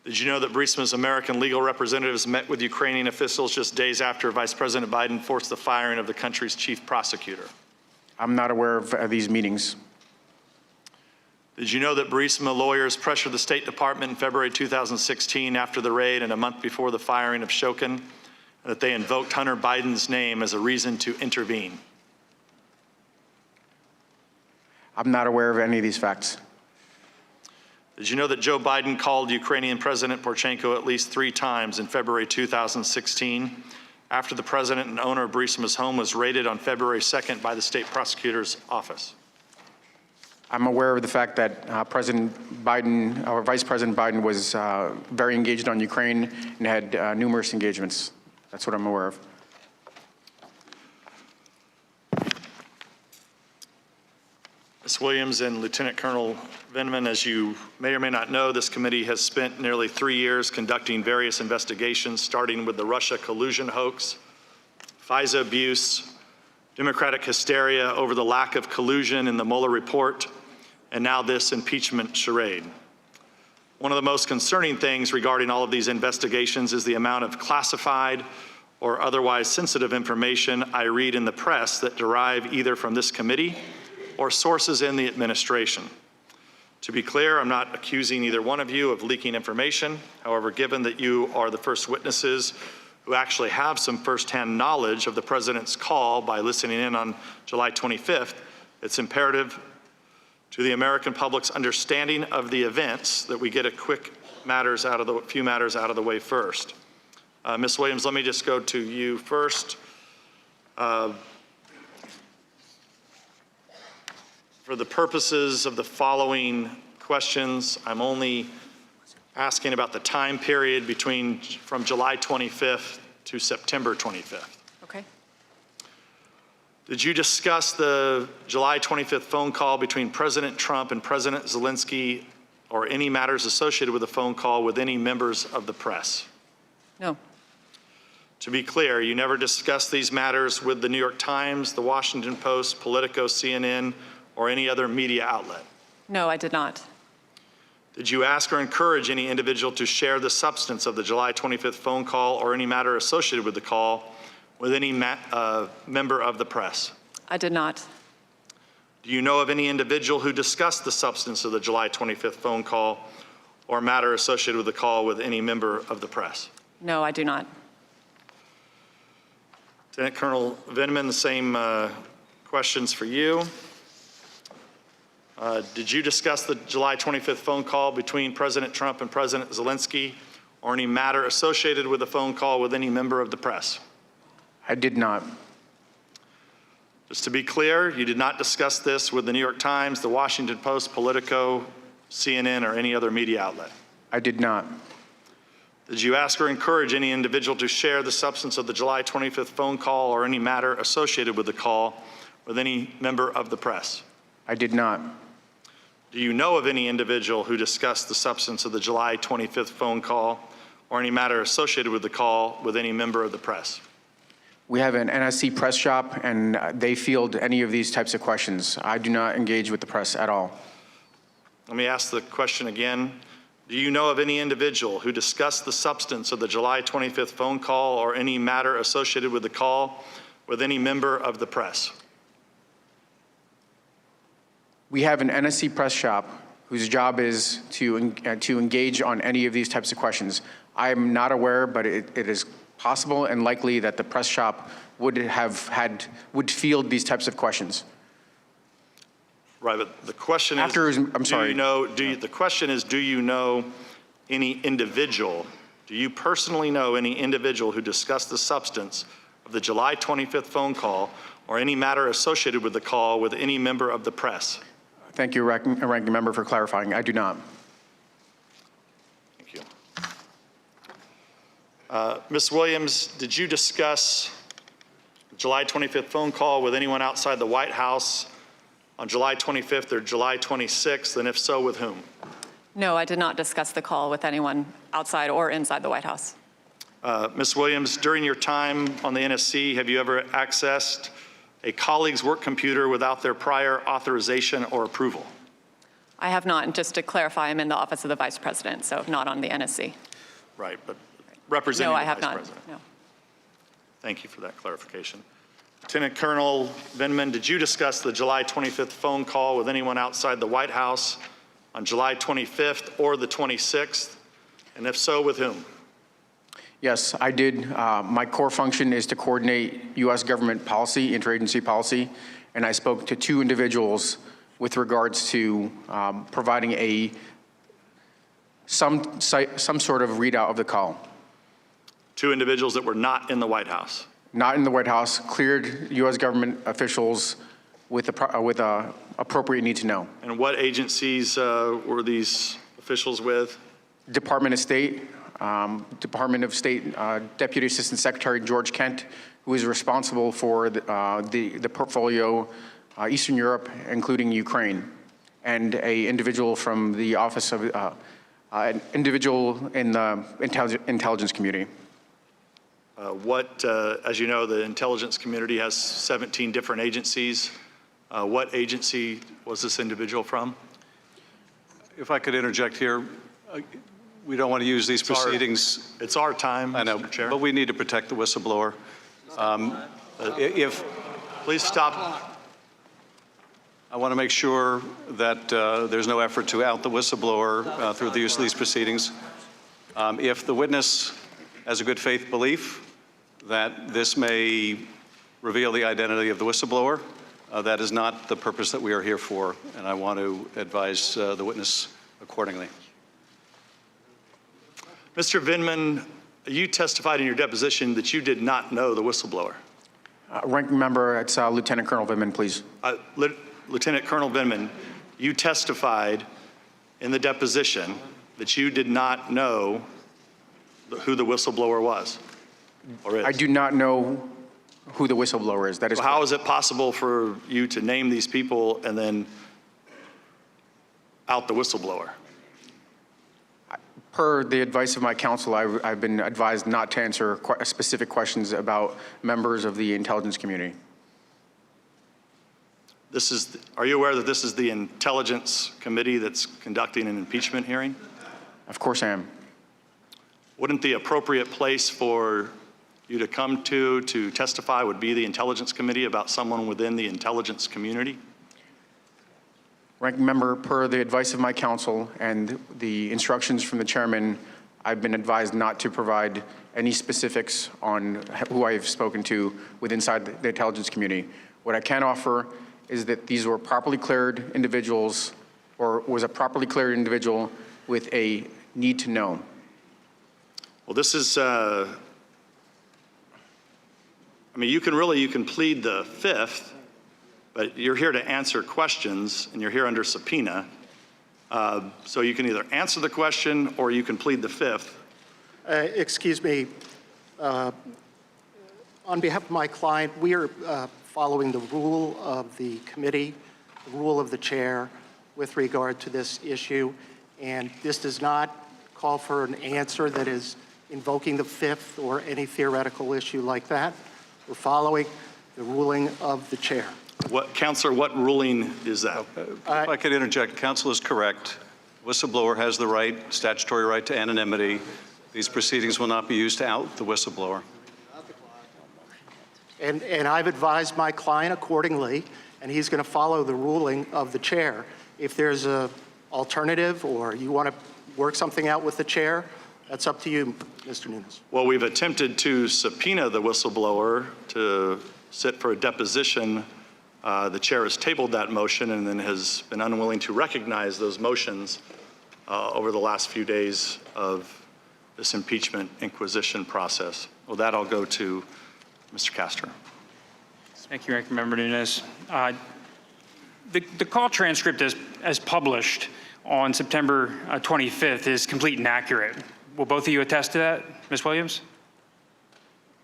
Did you know that Burisma's American legal representatives met with Ukrainian officials just days after Vice President Biden forced the firing of the country's chief prosecutor? I'm not aware of these meetings. Did you know that Burisma lawyers pressured the State Department in February 2016 after the raid and a month before the firing of Shokin, and that they invoked Hunter Biden's name as a reason to intervene? I'm not aware of any of these facts. Did you know that Joe Biden called Ukrainian President Poroshenko at least 3 times in February 2016 after the president and owner of Burisma's home was raided on February 2nd by the state prosecutor's office? I'm aware of the fact that President Biden, or Vice President Biden, was very engaged on Ukraine and had numerous engagements. That's what I'm aware of. Ms. Williams and Lieutenant Colonel Vindman, as you may or may not know, this committee has spent nearly 3 years conducting various investigations, starting with the Russia collusion hoax, FISA abuse, Democratic hysteria over the lack of collusion in the Mueller report, and now this impeachment charade. One of the most concerning things regarding all of these investigations is the amount of classified or otherwise sensitive information I read in the press that derive either from this committee or sources in the administration. To be clear, I'm not accusing either one of you of leaking information. However, given that you are the first witnesses who actually have some firsthand knowledge of the president's call by listening in on July 25th, it's imperative to the American public's understanding of the events that we get a few matters out of the way first. Ms. Williams, let me just go to you first. For the purposes of the following questions, I'm only asking about the time period from July 25th to September 25th. Okay. Did you discuss the July 25th phone call between President Trump and President Zelensky or any matters associated with the phone call with any members of the press? No. To be clear, you never discussed these matters with the New York Times, the Washington Post, Politico, CNN, or any other media outlet? No, I did not. Did you ask or encourage any individual to share the substance of the July 25th phone call or any matter associated with the call with any member of the press? I did not. Do you know of any individual who discussed the substance of the July 25th phone call or matter associated with the call with any member of the press? No, I do not. Lieutenant Colonel Vindman, the same questions for you. Did you discuss the July 25th phone call between President Trump and President Zelensky or any matter associated with the phone call with any member of the press? I did not. Just to be clear, you did not discuss this with the New York Times, the Washington Post, Politico, CNN, or any other media outlet? I did not. Did you ask or encourage any individual to share the substance of the July 25th phone call or any matter associated with the call with any member of the press? I did not. Do you know of any individual who discussed the substance of the July 25th phone call or any matter associated with the call with any member of the press? We have an NSC press shop, and they field any of these types of questions. I do not engage with the press at all. Let me ask the question again. Do you know of any individual who discussed the substance of the July 25th phone call or any matter associated with the call with any member of the press? We have an NSC press shop whose job is to engage on any of these types of questions. I am not aware, but it is possible and likely that the press shop would field these types of questions. Right, but the question is, I'm sorry. The question is, do you know any individual, do you personally know any individual who discussed the substance of the July 25th phone call or any matter associated with the call with any member of the press? Thank you, Ranking Member, for clarifying. I do not. Thank you. Ms. Williams, did you discuss the July 25th phone call with anyone outside the White House on July 25th or July 26th, and if so, with whom? No, I did not discuss the call with anyone outside or inside the White House. Ms. Williams, during your time on the NSC, have you ever accessed a colleague's work computer without their prior authorization or approval? I have not, and just to clarify, I'm in the Office of the Vice President, so not on the NSC. Right, but representing No, the I have Vice not. President. No. Thank you for that clarification. Lieutenant Colonel Vindman, did you discuss the July 25th phone call with anyone outside the White House on July 25th or the 26th? And if so, with whom? Yes, I did. My core function is to coordinate U.S. government policy, interagency policy, and I spoke to two individuals with regards to providing some sort of readout of the call. Two individuals that were not in the White House. Not in the White House, cleared U.S. government officials with appropriate need to know. And what agencies were these officials with? Department of State, Deputy Assistant Secretary George Kent, who is responsible for the portfolio Eastern Europe, including Ukraine, and an individual from the office of an individual in the intelligence community. As you know, the intelligence community has 17 different agencies. What agency was this individual from? If I could interject here, we don't want to use these proceedings. It's our time, I know, Mr. Chair. but we need to protect the whistleblower. Please stop. I want to make sure that there's no effort to out the whistleblower through the use of these proceedings. If the witness has a good faith belief that this may reveal the identity of the whistleblower. That is not the purpose that we are here for, and I want to advise the witness accordingly. Mr. Vindman, you testified in your deposition that you did not know the whistleblower. Ranking Member, it's Lieutenant Colonel Vindman, please. Lieutenant Colonel Vindman, you testified in the deposition that you did not know who the whistleblower was or is. I do not know who the whistleblower is. That is So how is it possible for you to name these people and then out the whistleblower? Per the advice of my counsel, I've been advised not to answer specific questions about members of the intelligence community. Are you aware that this is the Intelligence Committee that's conducting an impeachment hearing? Of course I am. Wouldn't the appropriate place for you to come to testify would be the Intelligence Committee about someone within the intelligence community? Ranking Member, per the advice of my counsel and the instructions from the chairman, I've been advised not to provide any specifics on who I have spoken to inside the intelligence community. What I can offer is that these were properly cleared individuals, or was a properly cleared individual with a need to know. Well, this is, I mean, you can plead the fifth, but you're here to answer questions, and you're here under subpoena. So you can either answer the question or you can plead the fifth. Excuse me. On behalf of my client, we are following the rule of the committee, the rule of the chair with regard to this issue, and this does not call for an answer that is invoking the fifth or any theoretical issue like that. We're following the ruling of the chair. Counselor, what ruling is that? If I could interject, counsel is correct. Whistleblower has the right, statutory right to anonymity. These proceedings will not be used to out the whistleblower. And I've advised my client accordingly, and he's going to follow the ruling of the chair. If there's an alternative or you want to work something out with the chair, that's up to you, Mr. Nunes. Well, we've attempted to subpoena the whistleblower to sit for a deposition. The chair has tabled that motion and then has been unwilling to recognize those motions over the last few days of this impeachment inquisition process. With that, I'll go to Mr. Castor. Thank you, Ranking Member Nunes. The call transcript as published on September 25th is complete and accurate. Will both of you attest to that, Ms. Williams?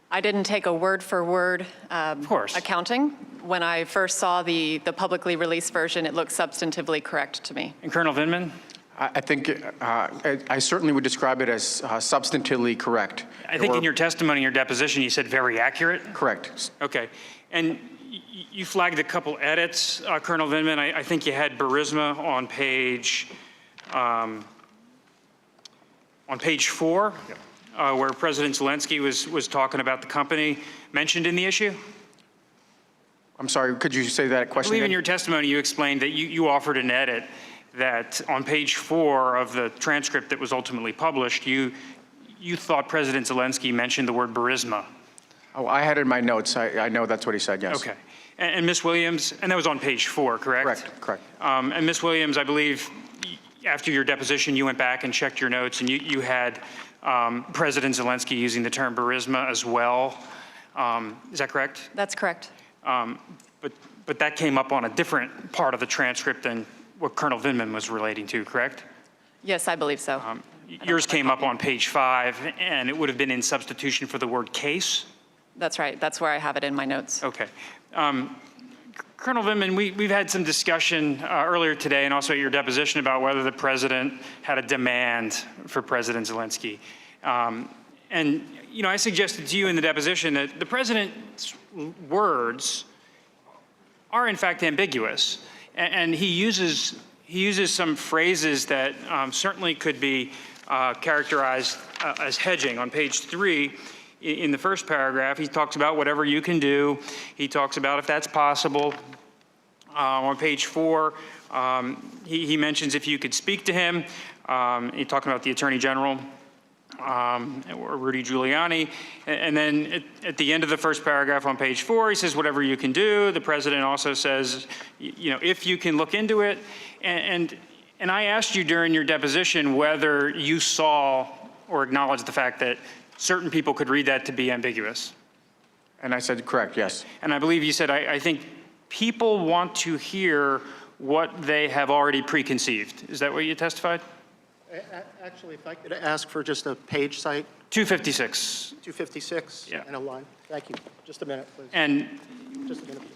I didn't take a word-for-word accounting. When I first saw the publicly released version, it looked substantively correct to me. And Colonel Vindman? I think I certainly would describe it as substantively correct. I think in your testimony, your deposition, you said very accurate? Correct. Okay. And you flagged a couple edits, Colonel Vindman. I think you had Burisma on page 4, where President Zelensky was talking about the company mentioned in the issue. I'm sorry, could you say that question I believe in again? your testimony you explained that you offered an edit that on page 4 of the transcript that was ultimately published, you thought President Zelensky mentioned the word Burisma. Oh, I had it in my notes. I know that's what he said, yes. Okay. And Ms. Williams, and that was on page 4, correct? Correct. And Ms. Williams, I believe after your deposition, you went back and checked your notes and you had President Zelensky using the term Burisma as well. Is that correct? That's correct. But that came up on a different part of the transcript than what Colonel Vindman was relating to, correct? Yes, I believe so. Yours came up on page 5, and it would have been in substitution for the word case? That's right. That's where I have it in my notes. Okay. Colonel Vindman, we've had some discussion earlier today and also at your deposition about whether the president had a demand for President Zelensky. And, you know, I suggested to you in the deposition that the president's words are in fact ambiguous. And he uses some phrases that certainly could be characterized as hedging. On page 3, in the first paragraph, he talks about whatever you can do. He talks about if that's possible. On page 4, he mentions if you could speak to him. He's talking about the Attorney General. or Rudy Giuliani. And then at the end of the first paragraph on page 4, he says, whatever you can do. The president also says, if you can look into it. And I asked you during your deposition whether you saw or acknowledged the fact that certain people could read that to be ambiguous. And I said, correct, yes. And I believe you said, I think people want to hear what they have already preconceived. Is that what you testified? Actually, if I could ask for just a page site, 256. 256 Yeah. and a line. Thank you. Just a minute, please. And Just a minute, please.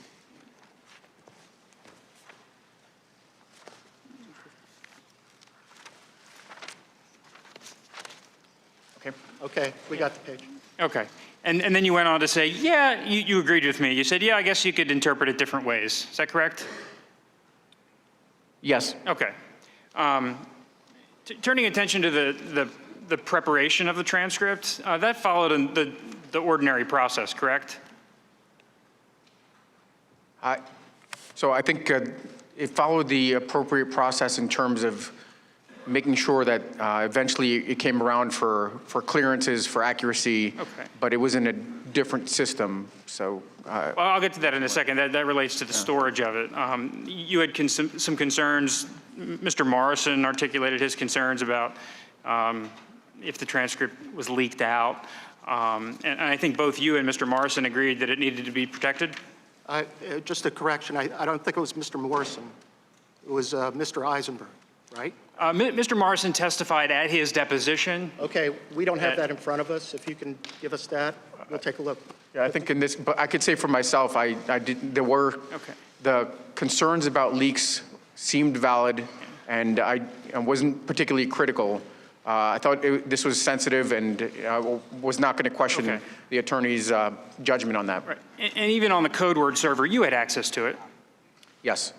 Okay. Okay, we got the page. okay. And then you went on to say, yeah, you agreed with me. You said, yeah, I guess you could interpret it different ways. Is that correct? Yes. Okay. Turning attention to the preparation of the transcript, that followed in the ordinary process, correct? So I think it followed the appropriate process in terms of making sure that eventually it came around for clearances, for accuracy, Okay. but it was in a different system, so. Well, I'll get to that in a second. That relates to the storage of it. You had some concerns. Mr. Morrison articulated his concerns about if the transcript was leaked out. And I think both you and Mr. Morrison agreed that it needed to be protected. Just a correction, I don't think it was Mr. Morrison. It was Mr. Eisenberg, right? Mr. Morrison testified at his deposition. Okay, we don't have that in front of us. If you can give us that, we'll take a look. Yeah, I think in this, but I could say for myself, there were, Okay. the concerns about leaks seemed valid, and I wasn't particularly critical. I thought this was sensitive, and was not going to question Okay. the attorney's judgment on that. Right. And even on the code word server, you had access to it. Yes.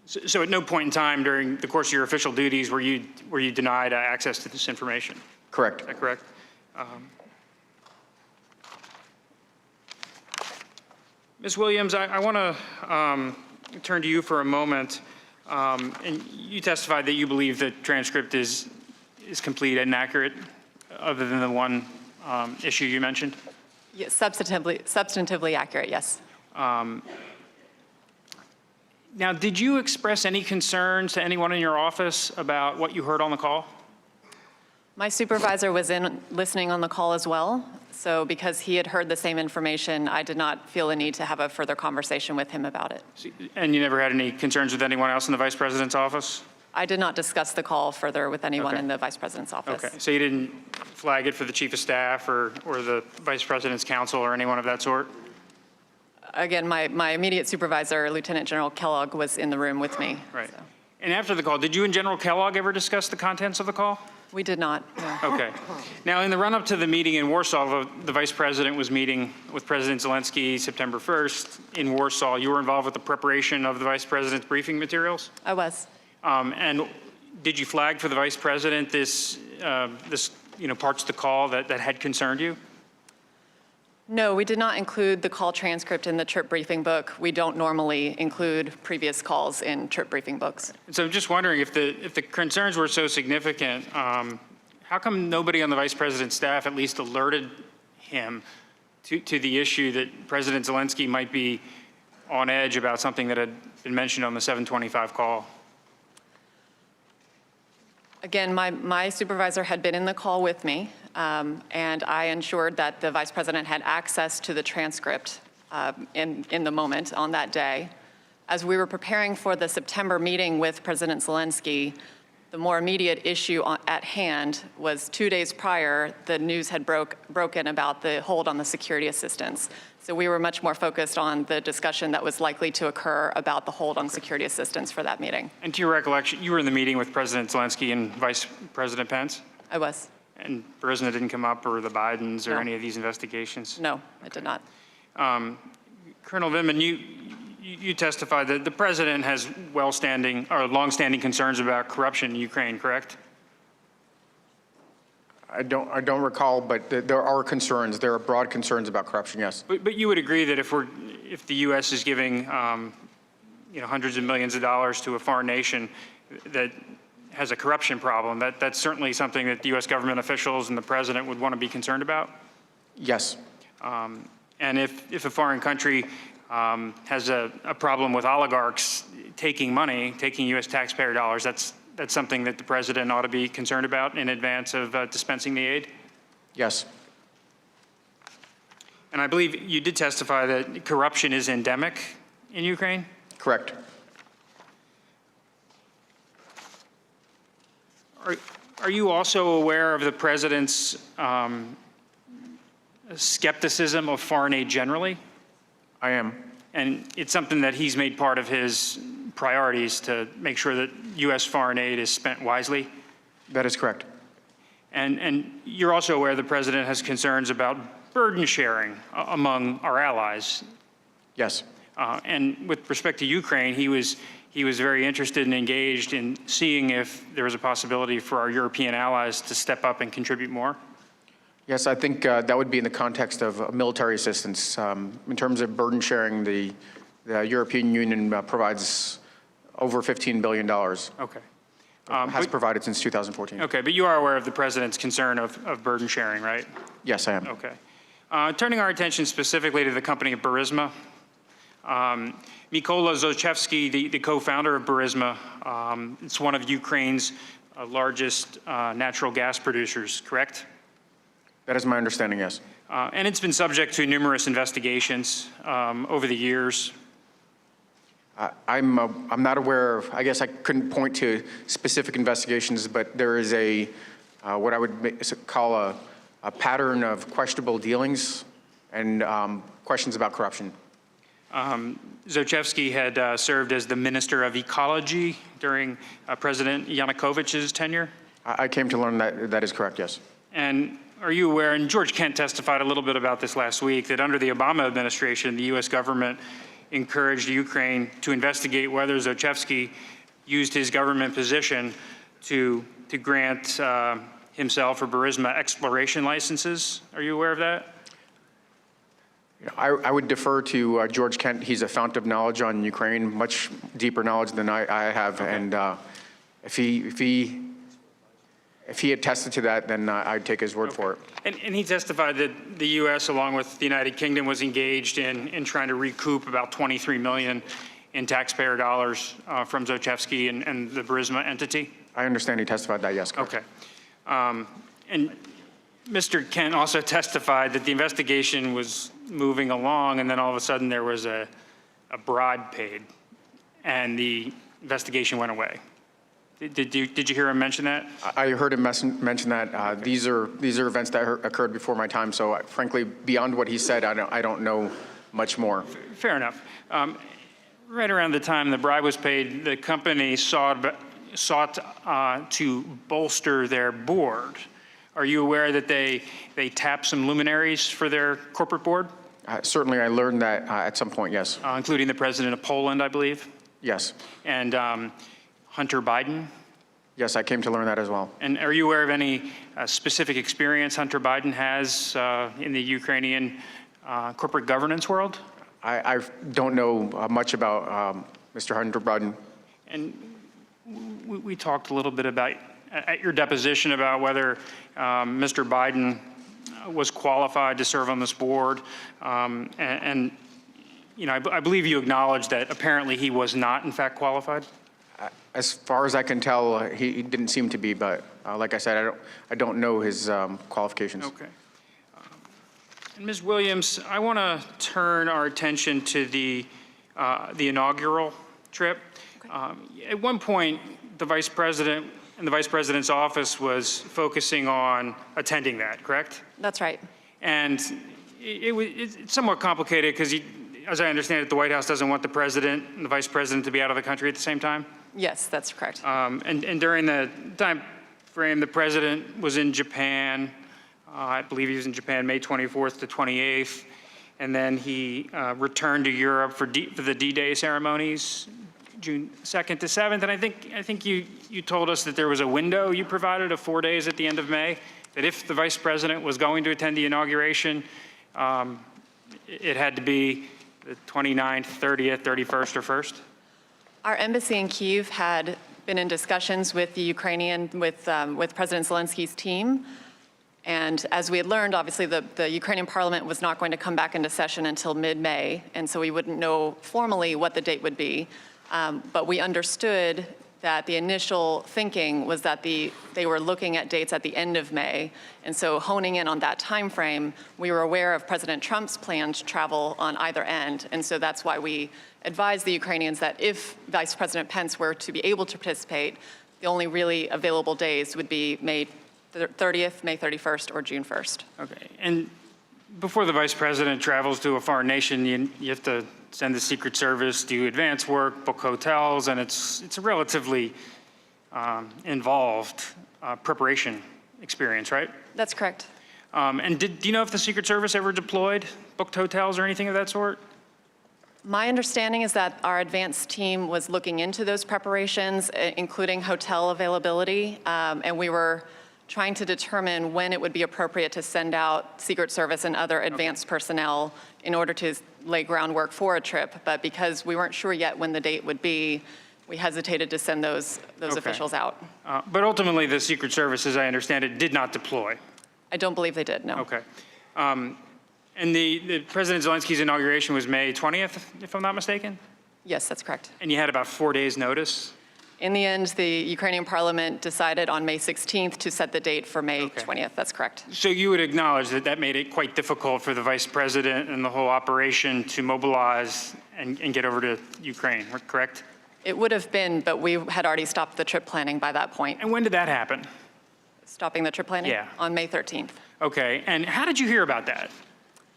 So at no point in time during the course of your official duties were you denied access to this information? Correct. Is that correct? Ms. Williams, I want to turn to you for a moment. And you testified that you believe the transcript is complete and accurate, other than the one issue you mentioned? Yes, substantively accurate, yes. Now, did you express any concerns to anyone in your office about what you heard on the call? My supervisor was listening on the call as well, so because he had heard the same information, I did not feel a need to have a further conversation with him about it. And you never had any concerns with anyone else in the Vice President's office? I did not discuss the call further with anyone Okay. in the Vice President's office. Okay, so you didn't flag it for the Chief of Staff or the Vice President's counsel or anyone of that sort? Again, my immediate supervisor, Lieutenant General Kellogg, was in the room with me. Right. so. And after the call, did you and General Kellogg ever discuss the contents of the call? We did not, no. Okay. Now, in the run-up to the meeting in Warsaw, the Vice President was meeting with President Zelensky September 1st in Warsaw. You were involved with the preparation of the Vice President's briefing materials? I was. And did you flag for the Vice President this parts of the call that had concerned you? No, we did not include the call transcript in the trip briefing book. We don't normally include previous calls in trip briefing books. So I'm just wondering if the concerns were so significant, how come nobody on the Vice President's staff at least alerted him to the issue that President Zelensky might be on edge about something that had been mentioned on the 725 call? Again, My supervisor had been in the call with me, and I ensured that the Vice President had access to the transcript in the moment on that day. As we were preparing for the September meeting with President Zelensky, the more immediate issue at hand was 2 days prior, the news had broken about the hold on the security assistance. So we were much more focused on the discussion that was likely to occur about the hold on security assistance for that meeting. And to your recollection, you were in the meeting with President Zelensky and Vice President Pence? I was. And Burisma didn't come up, or the Bidens, or No. any of these investigations? No, I did not. Colonel Vindman, you testified that the president has longstanding concerns about corruption in Ukraine, correct? I don't recall, but there are concerns. There are broad concerns about corruption, yes. But you would agree that if the U.S. is giving hundreds of millions of dollars to a foreign nation, that has a corruption problem. That's certainly something that the U.S. government officials and the president would want to be concerned about. Yes. And if a foreign country has a problem with oligarchs taking money, taking U.S. taxpayer dollars, that's something that the president ought to be concerned about in advance of dispensing the aid? Yes. And I believe you did testify that corruption is endemic in Ukraine? Correct. Are you also aware of the president's skepticism of foreign aid generally? I am. And it's something that he's made part of his priorities to make sure that U.S. foreign aid is spent wisely? That is correct. And you're also aware the president has concerns about burden sharing among our allies? Yes. And with respect to Ukraine, he was very interested and engaged in seeing if there was a possibility for our European allies to step up and contribute more? Yes, I think that would be in the context of military assistance. In terms of burden sharing, the European Union provides over $15 billion. Okay. Has provided since 2014. Okay, but you are aware of the president's concern of burden sharing, right? Yes, I am. Okay. Turning our attention specifically to the company of Burisma, Mykola Zlochevsky, the co-founder of Burisma, it's one of Ukraine's largest natural gas producers, correct? That is my understanding, yes. And it's been subject to numerous investigations over the years. I'm not aware of, I guess I couldn't point to specific investigations, but there is what I would call a pattern of questionable dealings and questions about corruption. Zlochevsky had served as the Minister of Ecology during President Yanukovych's tenure. I came to learn that that is correct, yes. And are you aware, and George Kent testified a little bit about this last week, that under the Obama administration, the U.S. government encouraged Ukraine to investigate whether Zlochevsky used his government position to grant himself or Burisma exploration licenses. Are you aware of that? I would defer to George Kent. He's a fount of knowledge on Ukraine, much deeper knowledge than I have. Okay. And if he attested to that, then I'd take his word for it. And he testified that the U.S., along with the United Kingdom, was engaged in trying to recoup about $23 million in taxpayer dollars from Zlochevsky and the Burisma entity? I understand he testified that, yes. Correct. Okay. And Mr. Kent also testified that the investigation was moving along, and then all of a sudden there was a bribe paid, and the investigation went away. Did you hear him mention that? I heard him mention that. Okay. These are events that occurred before my time, so frankly, beyond what he said, I don't know much more. Fair enough. Right around the time the bribe was paid, the company sought to bolster their board. Are you aware that they tapped some luminaries for their corporate board? Certainly, I learned that at some point, yes. Including the president of Poland, I believe? Yes. And Hunter Biden? Yes, I came to learn that as well. And are you aware of any specific experience Hunter Biden has in the Ukrainian corporate governance world? I don't know much about Mr. Hunter Biden. And we talked a little bit about, at your deposition, about whether Mr. Biden was qualified to serve on this board. And you know, I believe you acknowledged that apparently he was not, in fact, qualified? As far as I can tell, he didn't seem to be, but like I said, I don't know his qualifications. Okay. And Ms. Williams, I want to turn our attention to the inaugural trip. Okay. At one point, the Vice President and the Vice President's office was focusing on attending that, correct? That's right. And it's somewhat complicated because, as I understand it, the White House doesn't want the President and the Vice President to be out of the country at the same time? Yes, that's correct. And during the time frame, the President was in Japan. I believe he was in Japan May 24th to 28th. And then he returned to Europe for the D-Day ceremonies, June 2nd to 7th. And I think you told us that there was a window you provided of 4 days at the end of May, that if the Vice President was going to attend the inauguration, it had to be the 29th, 30th, 31st, or 1st? Our embassy in Kyiv had been in discussions with the with President Zelensky's team. And as we had learned, obviously, the Ukrainian parliament was not going to come back into session until mid-May, and so we wouldn't know formally what the date would be. But we understood that the initial thinking was that they were looking at dates at the end of May. And so honing in on that time frame, we were aware of President Trump's planned travel on either end. And so that's why we advised the Ukrainians that if Vice President Pence were to be able to participate, the only really available days would be May 30th, May 31st, or June 1st. Okay. And before the vice president travels to a foreign nation, you have to send the Secret Service, do advance work, book hotels, and it's a relatively involved preparation experience, right? That's correct. And do you know if the Secret Service ever deployed, booked hotels or anything of that sort? My understanding is that our advance team was looking into those preparations, including hotel availability, and we were trying to determine when it would be appropriate to send out Secret Service and other advanced personnel in order to lay groundwork for a trip. But because we weren't sure yet when the date would be, we hesitated to send those officials out. But ultimately, the Secret Service, as I understand it, did not deploy. I don't believe they did, no. Okay. And the President Zelensky's inauguration was May 20th, if I'm not mistaken? Yes, that's correct. And you had about 4 days' notice? In the end, the Ukrainian parliament decided on May 16th to set the date for May 20th. That's correct. So you would acknowledge that that made it quite difficult for the vice president and the whole operation to mobilize and get over to Ukraine, correct? It would have been, but we had already stopped the trip planning by that point. And when did that happen? Stopping the trip planning? Yeah. On May 13th. Okay. And how did you hear about that?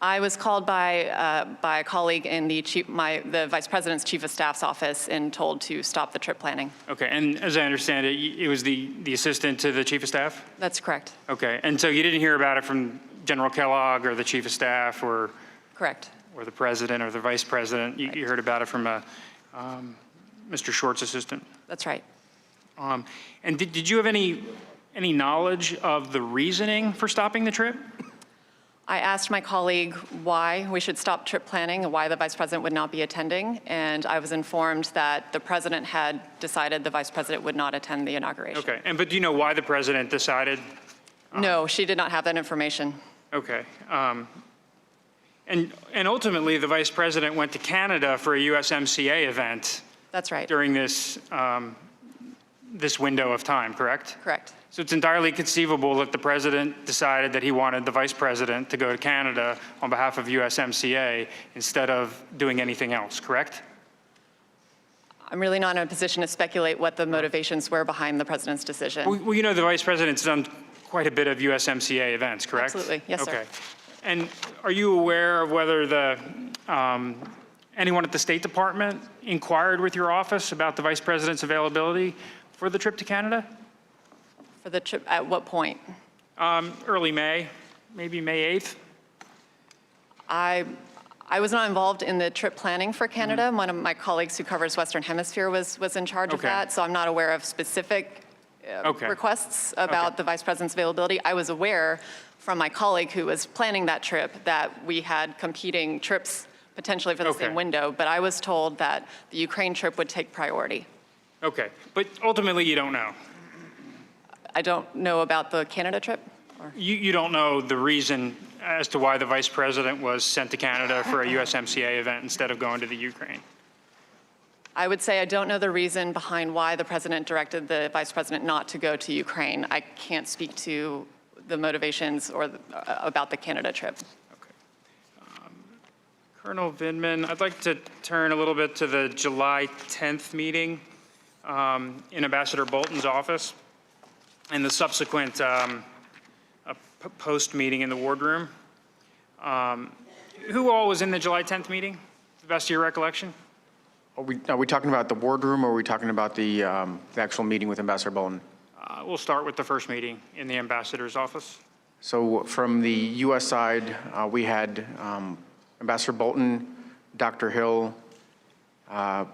I was called by a colleague in the vice president's chief of staff's office and told to stop the trip planning. Okay. And as I understand it, it was the assistant to the chief of staff? That's correct. Okay. And so you didn't hear about it from General Kellogg or the chief of staff or? Correct. Or the president or the vice president? Right. You heard about it from Mr. Short's assistant? That's right. And did you have any knowledge of the reasoning for stopping the trip? I asked my colleague why we should stop trip planning and why the vice president would not be attending, and I was informed that the president had decided the vice president would not attend the inauguration. Okay, but do you know why the president decided? No, she did not have that information. Okay. And ultimately, the vice president went to Canada for a USMCA event. That's right. During this window of time, correct? Correct. So it's entirely conceivable that the president decided that he wanted the vice president to go to Canada on behalf of USMCA instead of doing anything else, correct? I'm really not in a position to speculate what the motivations were behind the president's decision. Well, you know the vice president's done quite a bit of USMCA events, correct? Absolutely. Yes, sir. Okay. And are you aware of whether anyone at the State Department inquired with your office about the vice president's availability for the trip to Canada? For the trip, at what point? Early May, maybe May 8th. I was not involved in the trip planning for Canada. Mm-hmm. One of my colleagues who covers Western Hemisphere was in charge of that, so I'm not aware of specific requests about the vice president's availability. I was aware from my colleague who was planning that trip that we had competing trips potentially for the same window, but I was told that the Ukraine trip would take priority. Okay, but ultimately you don't know. I don't know about the Canada trip? You don't know the reason as to why the vice president was sent to Canada for a USMCA event instead of going to the Ukraine? I would say I don't know the reason behind why the president directed the vice president not to go to Ukraine. I can't speak to the motivations or about the Canada trip. Okay. Colonel Vindman, I'd like to turn a little bit to the July 10th meeting in Ambassador Bolton's office and the subsequent post-meeting in the wardroom. Who all was in the July 10th meeting, to the best of your recollection? Are we talking about the boardroom, or are we talking about the actual meeting with Ambassador Bolton? We'll start with the first meeting in the ambassador's office. So from the U.S. side, we had Ambassador Bolton, Dr. Hill. I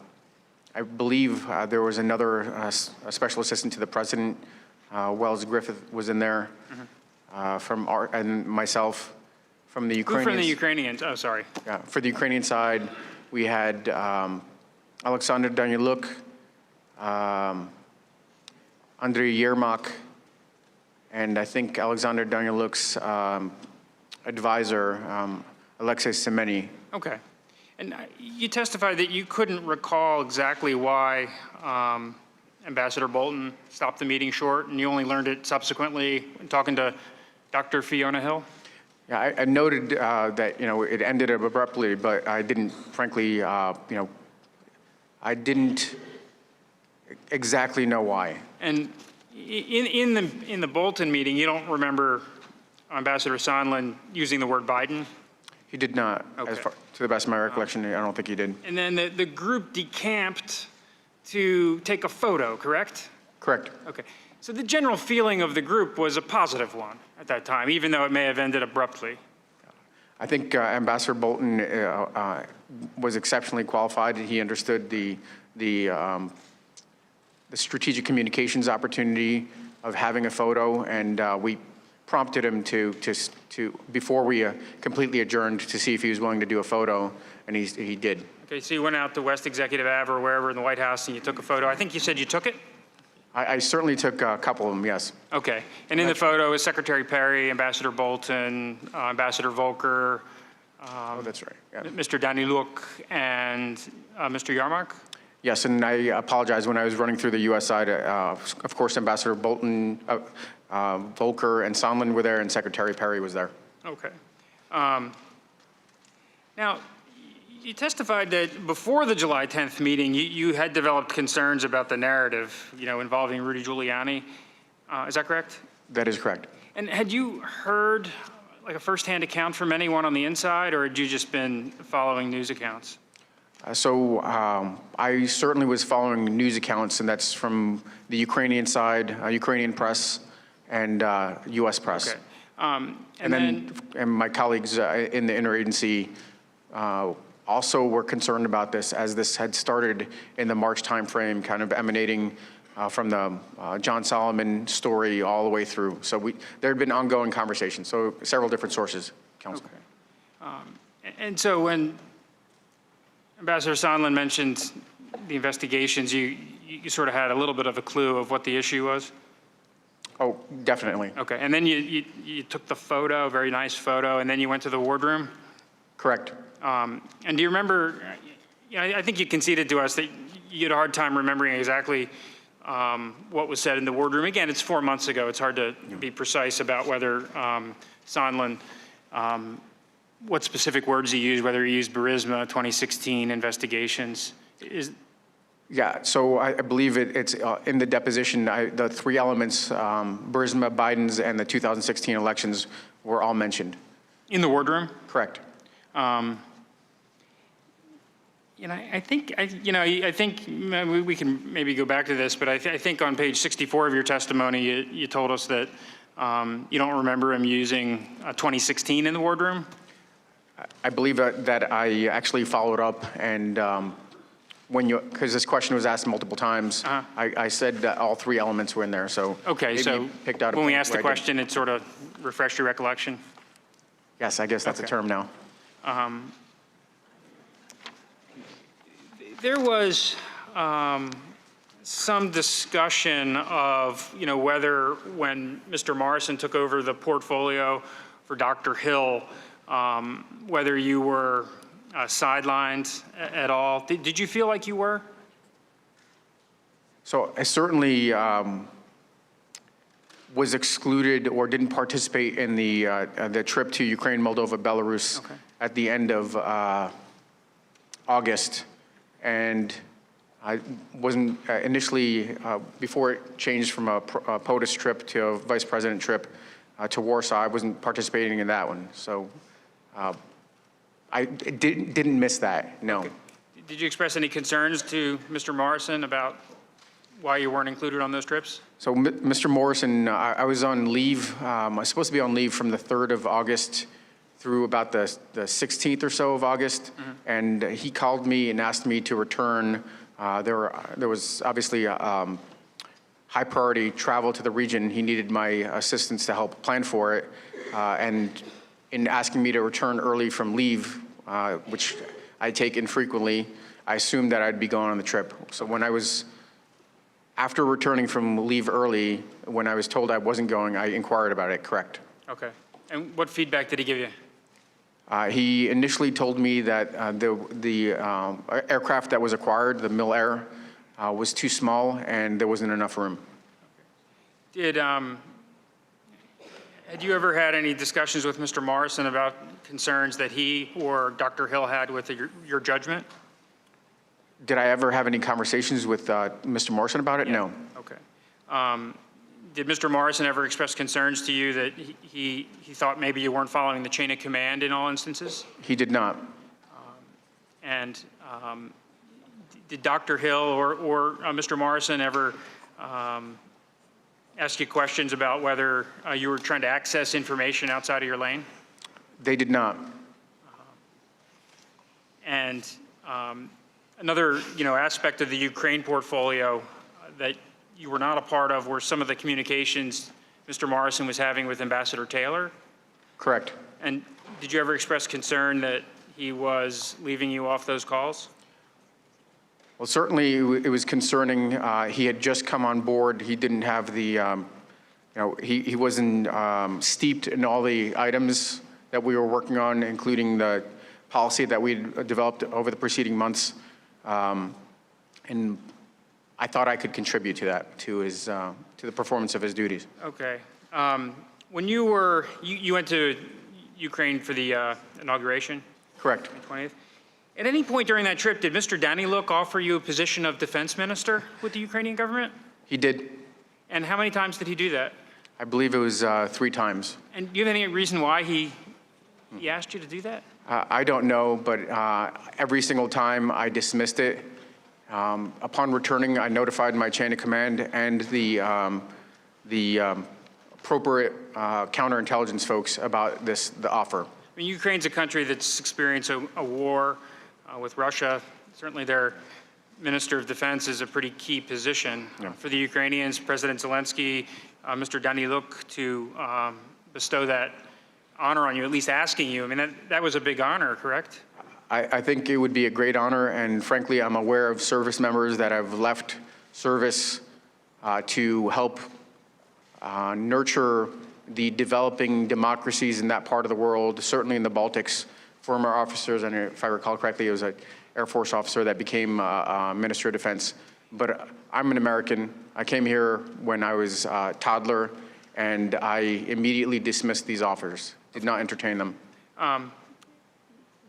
believe there was another a special assistant to the president. Wells Griffith was in there. Mm-hmm. And myself from the Ukrainians. Who from the Ukrainians? Oh, sorry. Yeah, for the Ukrainian side, we had Alexander Danyaluk, Andriy Yermak, and I think Alexander Danieluk's advisor, Alexei Semeny. Okay. And you testified that you couldn't recall exactly why Ambassador Bolton stopped the meeting short, and you only learned it subsequently when talking to Dr. Fiona Hill? Yeah, I noted that, it ended abruptly, but I didn't, frankly, I didn't exactly know why. And in the Bolton meeting, you don't remember Ambassador Sondland using the word Biden? He did not, Okay. to the best of my recollection, I don't think he did. And then the group decamped to take a photo, correct? Correct. Okay. So the general feeling of the group was a positive one at that time, even though it may have ended abruptly. I think Ambassador Bolton was exceptionally qualified. He understood the strategic communications opportunity of having a photo, and we prompted him to before we completely adjourned, to see if he was willing to do a photo, and he did. Okay, so you went out to West Executive Ave or wherever in the White House and you took a photo. I think you said you took it? I certainly took a couple of them, yes. Okay. And in the photo is Secretary Perry, Ambassador Bolton, Ambassador Volker, Oh, that's right. Yeah. Mr. Daniluk, and Mr. Yarmark? Yes, and I apologize. When I was running through the U.S. side, of course, Ambassador Bolton, Volker, and Sondland were there, and Secretary Perry was there. Okay. Now, you testified that before the July 10th meeting, you had developed concerns about the narrative, involving Rudy Giuliani. Is that correct? That is correct. And had you heard like a firsthand account from anyone on the inside, or had you just been following news accounts? So I certainly was following news accounts, and that's from the Ukrainian side, Ukrainian press, and U.S. press. Okay. And my colleagues in the interagency also were concerned about this, as this had started in the March timeframe, kind of emanating from the John Solomon story all the way through. So there had been ongoing conversations, so several different sources, Counsel. Okay. And so when Ambassador Sondland mentioned the investigations, you sort of had a little bit of a clue of what the issue was? Oh, definitely. Okay. And then you took the photo, a very nice photo, and then you went to the wardroom? Correct. And do you remember, I think you conceded to us that you had a hard time remembering exactly what was said in the wardroom. Again, it's 4 months ago. It's hard to be precise about whether Sondland, what specific words he used, whether he used Burisma, 2016 investigations. Yeah, so I believe it's in the deposition, the three elements, Burisma, Biden's, and the 2016 elections were all mentioned. In the wardroom? Correct. I think we can maybe go back to this, but I think on page 64 of your testimony, you told us that you don't remember him using 2016 in the wardroom? I believe that I actually followed up, and because this question was asked multiple times, I said that all three elements were in there, so okay, maybe so you picked out a when we point asked the where I didn't. question, it sort of refreshed your recollection? Yes, I guess that's a term now. There was some discussion of, whether when Mr. Morrison took over the portfolio for Dr. Hill, whether you were sidelined at all. Did you feel like you were? So I certainly was excluded or didn't participate in the trip to Ukraine, Moldova, Belarus at the end of August. And I wasn't initially, before it changed from a POTUS trip to a vice president trip to Warsaw, I wasn't participating in that one. So I didn't miss that, no. Okay. Did you express any concerns to Mr. Morrison about why you weren't included on those trips? So Mr. Morrison, I was on leave. I was supposed to be on leave from the 3rd of August through about the 16th or so of August. And he called me and asked me to return. There was obviously high priority travel to the region. He needed my assistance to help plan for it. And in asking me to return early from leave, which I take infrequently, I assumed that I'd be going on the trip. So when I was After returning from leave early, when I was told I wasn't going, I inquired about it, correct. Okay. And what feedback did he give you? He initially told me that the aircraft that was acquired, the Mil Air, was too small and there wasn't enough room. Had you ever had any discussions with Mr. Morrison about concerns that he or Dr. Hill had with your judgment? Did I ever have any conversations with Mr. Morrison about it? Yeah. No. Okay. Did Mr. Morrison ever express concerns to you that he thought maybe you weren't following the chain of command in all instances? He did not. And did Dr. Hill or Mr. Morrison ever ask you questions about whether you were trying to access information outside of your lane? They did not. And another, aspect of the Ukraine portfolio that you were not a part of were some of the communications Mr. Morrison was having with Ambassador Taylor. Correct. And did you ever express concern that he was leaving you off those calls? Well, certainly it was concerning. He had just come on board. He didn't have the, he wasn't steeped in all the items that we were working on, including the policy that we developed over the preceding months. And I thought I could contribute to that, to the performance of his duties. Okay. When you went to Ukraine for the inauguration? Correct. May 20th. At any point during that trip, did Mr. Daniluk offer you a position of defense minister with the Ukrainian government? He did. And how many times did he do that? I believe it was 3 times. And do you have any reason why he asked you to do that? I don't know, but every single time I dismissed it. Upon returning, I notified my chain of command and the appropriate counterintelligence folks about the offer. I mean, Ukraine's a country that's experienced a war with Russia. Certainly their Minister of Defense is a pretty key position. Yeah. For the Ukrainians, President Zelensky, Mr. Daniluk, to bestow that honor on you, at least asking you. I mean, that was a big honor, correct? I think it would be a great honor, and frankly, I'm aware of service members that have left service to help nurture the developing democracies in that part of the world, certainly in the Baltics. Former officers, and if I recall correctly, it was an Air Force officer that became Minister of Defense. But I'm an American. I came here when I was a toddler, and I immediately dismissed these offers, did not entertain them.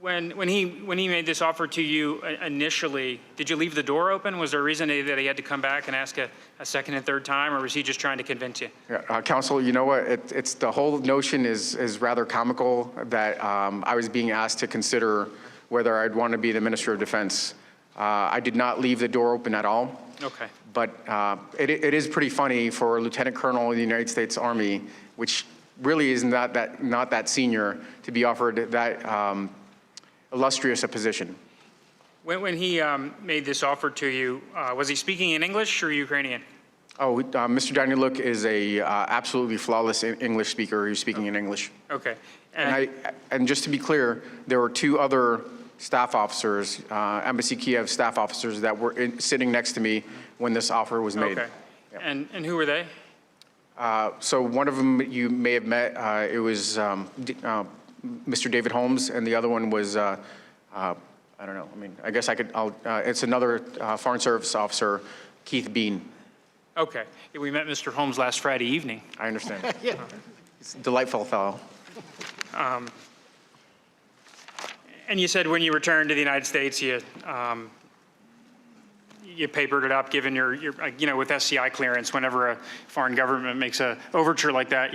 When he made this offer to you initially, did you leave the door open? Was there a reason that he had to come back and ask a second and third time, or was he just trying to convince you? Yeah, Counsel, you know what? It's the whole notion is rather comical that I was being asked to consider whether I'd want to be the Minister of Defense. I did not leave the door open at all. Okay. But it is pretty funny for a Lieutenant Colonel in the United States Army, which really is not that senior, to be offered that illustrious a position. When he made this offer to you, was he speaking in English or Ukrainian? Oh, Mr. Daniluk is a absolutely flawless English speaker who's speaking in English. Okay. And just to be clear, there were 2 other staff officers, Embassy Kiev staff officers, that were sitting next to me when this offer was made. Okay. Yeah. And who were they? So one of them you may have met. It was Mr. David Holmes, and the other one was, I don't know. I mean, I guess it's another Foreign Service officer, Keith Bean. Okay. Yeah, we met Mr. Holmes last Friday evening. I understand. Yeah. He's a delightful fellow. And you said when you returned to the United States, you papered it up, given your with SCI clearance. Whenever a foreign government makes an overture like that,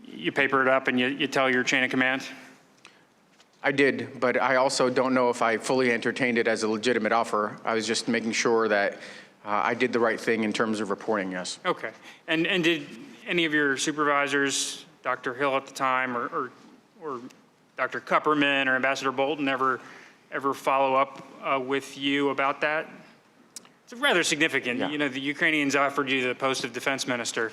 you paper it up and you tell your chain of command? I did, but I also don't know if I fully entertained it as a legitimate offer. I was just making sure that I did the right thing in terms of reporting, yes. Okay. And did any of your supervisors, Dr. Hill at the time, or Dr. Kupperman or Ambassador Bolton ever follow up with you about that? It's rather significant. Yeah. The Ukrainians offered you the post of defense minister.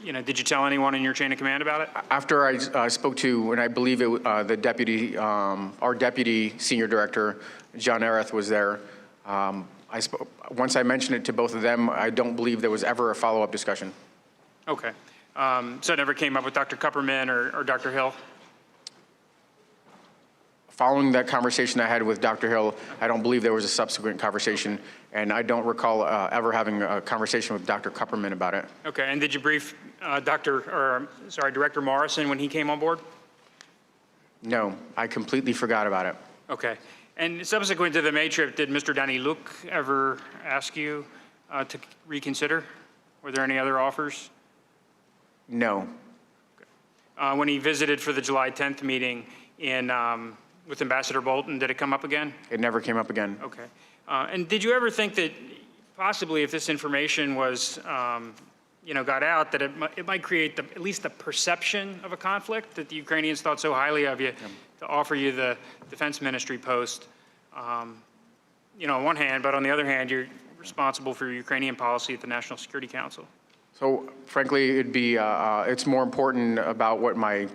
Did you tell anyone in your chain of command about it? After I spoke to, and I believe it, the deputy, our deputy senior director, John Areth, was there. Once I mentioned it to both of them, I don't believe there was ever a follow-up discussion. Okay. So it never came up with Dr. Kupperman or Dr. Hill? Following that conversation I had with Dr. Hill, I don't believe there was a subsequent conversation, and I don't recall ever having a conversation with Dr. Kupperman about it. Okay, and did you brief Director Morrison when he came on board? No, I completely forgot about it. Okay. And subsequent to the May trip, did Mr. Danny Luke ever ask you to reconsider? Were there any other offers? No. When he visited for the July 10th meeting with Ambassador Bolton, did it come up again? It never came up again. Okay. And did you ever think that possibly if this information was, got out, that it might create at least the perception of a conflict, that the Ukrainians thought so highly of you to offer you the defense ministry post, on one hand, but on the other hand, you're responsible for Ukrainian policy at the National Security Council? So frankly, it's more important about what my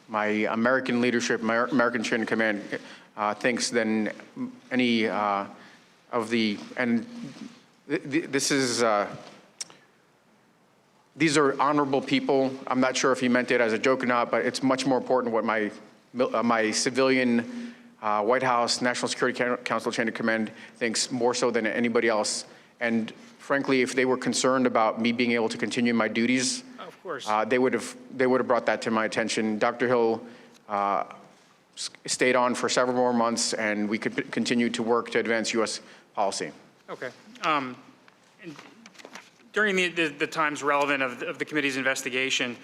American leadership, my American chain of command thinks than any of the, and this is, these are honorable people. I'm not sure if he meant it as a joke or not, but it's much more important what my civilian White House National Security Council chain of command thinks more so than anybody else. And frankly, if they were concerned about me being able to continue my duties, Of course. they would have brought that to my attention. Dr. Hill stayed on for several more months, and we could continue to work to advance U.S. policy. Okay. And during the times relevant of the committee's investigation,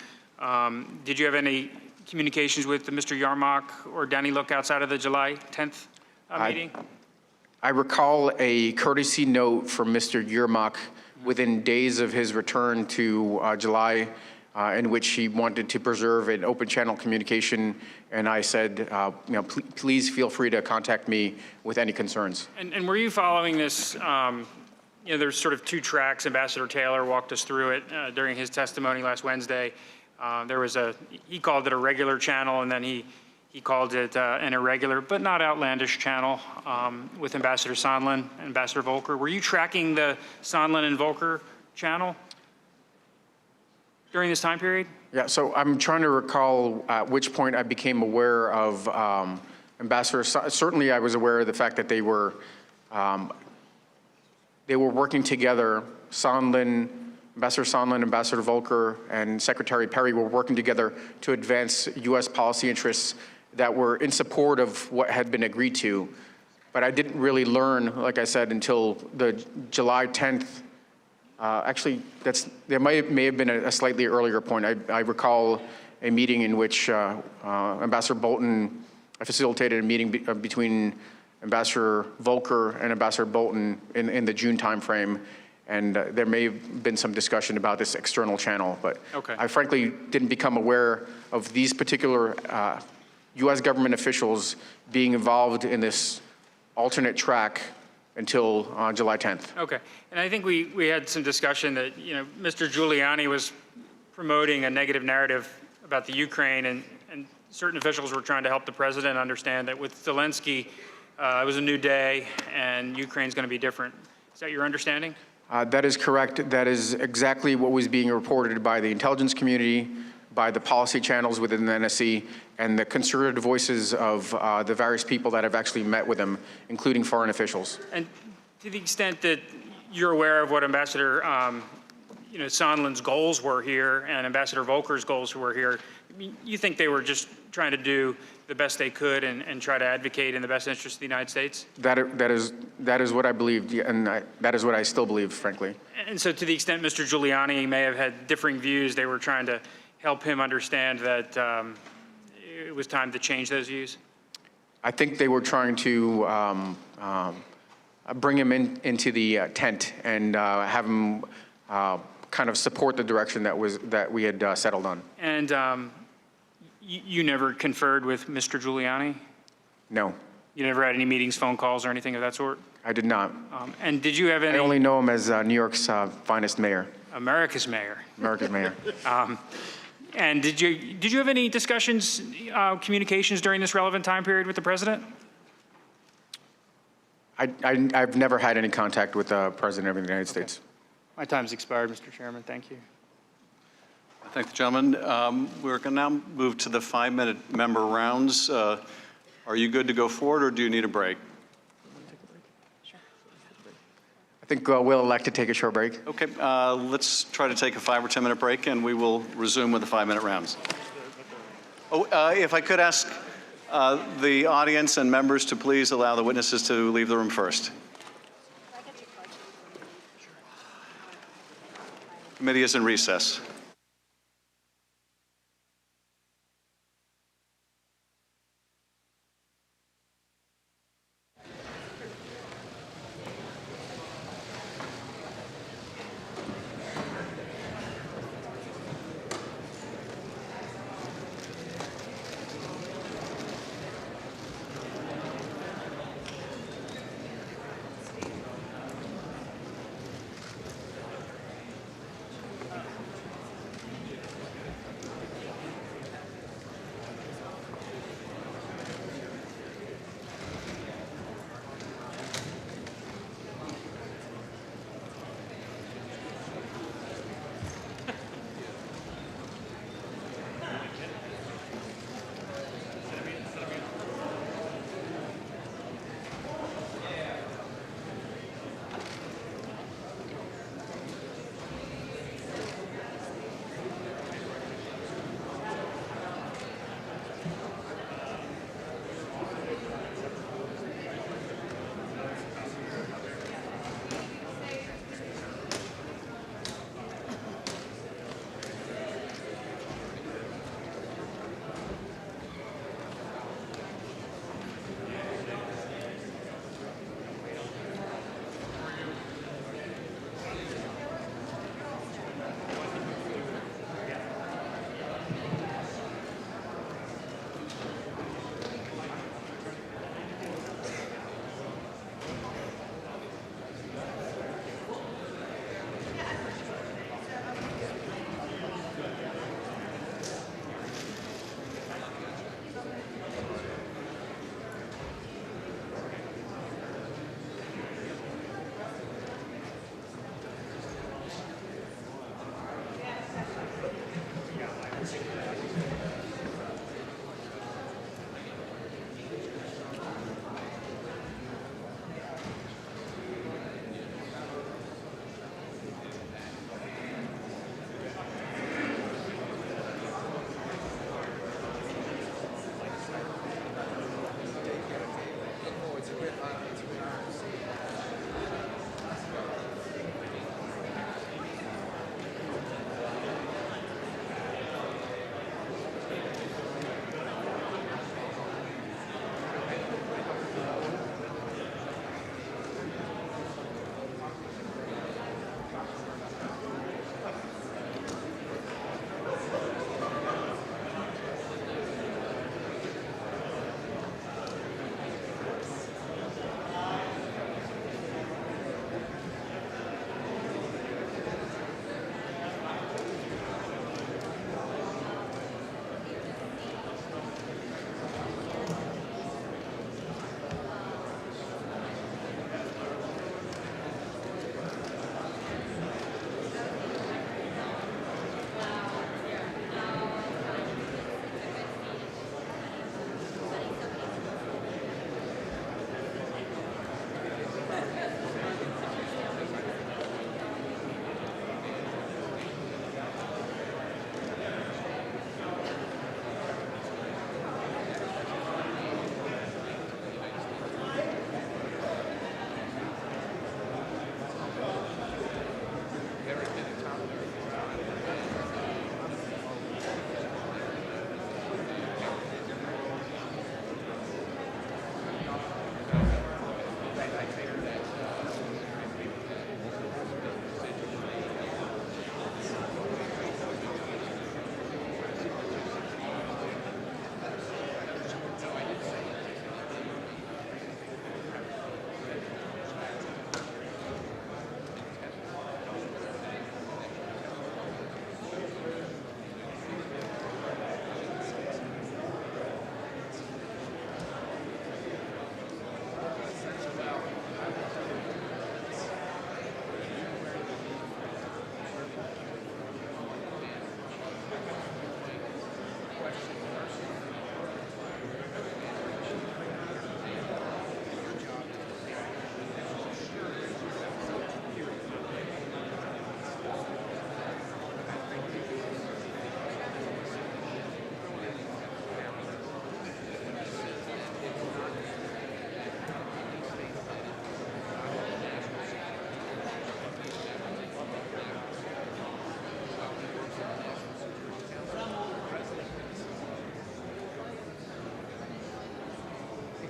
did you have any communications with Mr. Yarmouk or Danny Luke outside of the July 10th meeting? I recall a courtesy note from Mr. Yermak within days of his return to July, in which he wanted to preserve an open channel communication, and I said, please feel free to contact me with any concerns. And were you following this? There's sort of two tracks. Ambassador Taylor walked us through it during his testimony last Wednesday. He called it a regular channel, and then he called it an irregular but not outlandish channel with Ambassador Sondland and Ambassador Volker. Were you tracking the Sondland and Volker channel during this time period? Yeah, so I'm trying to recall at which point I became aware of Ambassador. Certainly, I was aware of the fact that they were working together. Ambassador Sondland, Ambassador Volker, and Secretary Perry were working together to advance U.S. policy interests that were in support of what had been agreed to. But I didn't really learn, like I said, until the July 10th. Actually, there may have been a slightly earlier point. I recall a meeting in which Ambassador Bolton facilitated a meeting between Ambassador Volker and Ambassador Bolton in the June timeframe. And there may have been some discussion about this external channel, but okay. I frankly didn't become aware of these particular U.S. government officials being involved in this alternate track until July 10th. Okay, and I think we had some discussion that Mr. Giuliani was promoting a negative narrative about the Ukraine, and certain officials were trying to help the president understand that with Zelensky, it was a new day, and Ukraine's going to be different. Is that your understanding? That is correct. That is exactly what was being reported by the intelligence community, by the policy channels within the NSC, and the concerted voices of the various people that have actually met with them, including foreign officials. And to the extent that you're aware of what Ambassador Sondland's goals were here and Ambassador Volker's goals were here, you think they were just trying to do the best they could and try to advocate in the best interest of the United States? That is what I believed, and that is what I still believe, frankly. And so to the extent Mr. Giuliani may have had differing views, they were trying to help him understand that it was time to change those views? I think they were trying to bring him into the tent and have him kind of support the direction that we had settled on. And you never conferred with Mr. Giuliani? No. You never had any meetings, phone calls, or anything of that sort? I did not. And did you have any? I only know him as New York's finest mayor. America's mayor. America's mayor. And did you have any discussions, communications during this relevant time period with the president? I've never had any contact with the President of the United States. My time's expired, Mr. Chairman. Thank you. I thank the gentleman. We're going to now move to the 5-minute member rounds. Are you good to go forward, or do you need a break? I think we'll elect to take a short break. Okay, let's try to take a 5 or 10-minute break, and we will resume with the 5-minute rounds. Oh, if I could ask the audience and members to please allow the witnesses to leave the room first. Committee is in recess.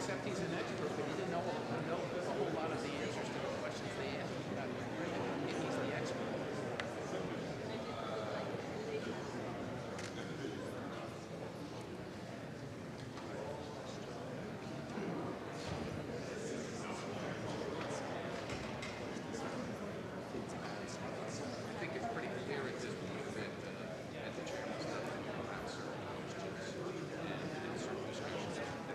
accept he's an expert, but he didn't know a whole lot of the answers to the questions they asked. He's the expert. I think it's pretty clear at this point that the chairman's not going to answer questions and certain discussions.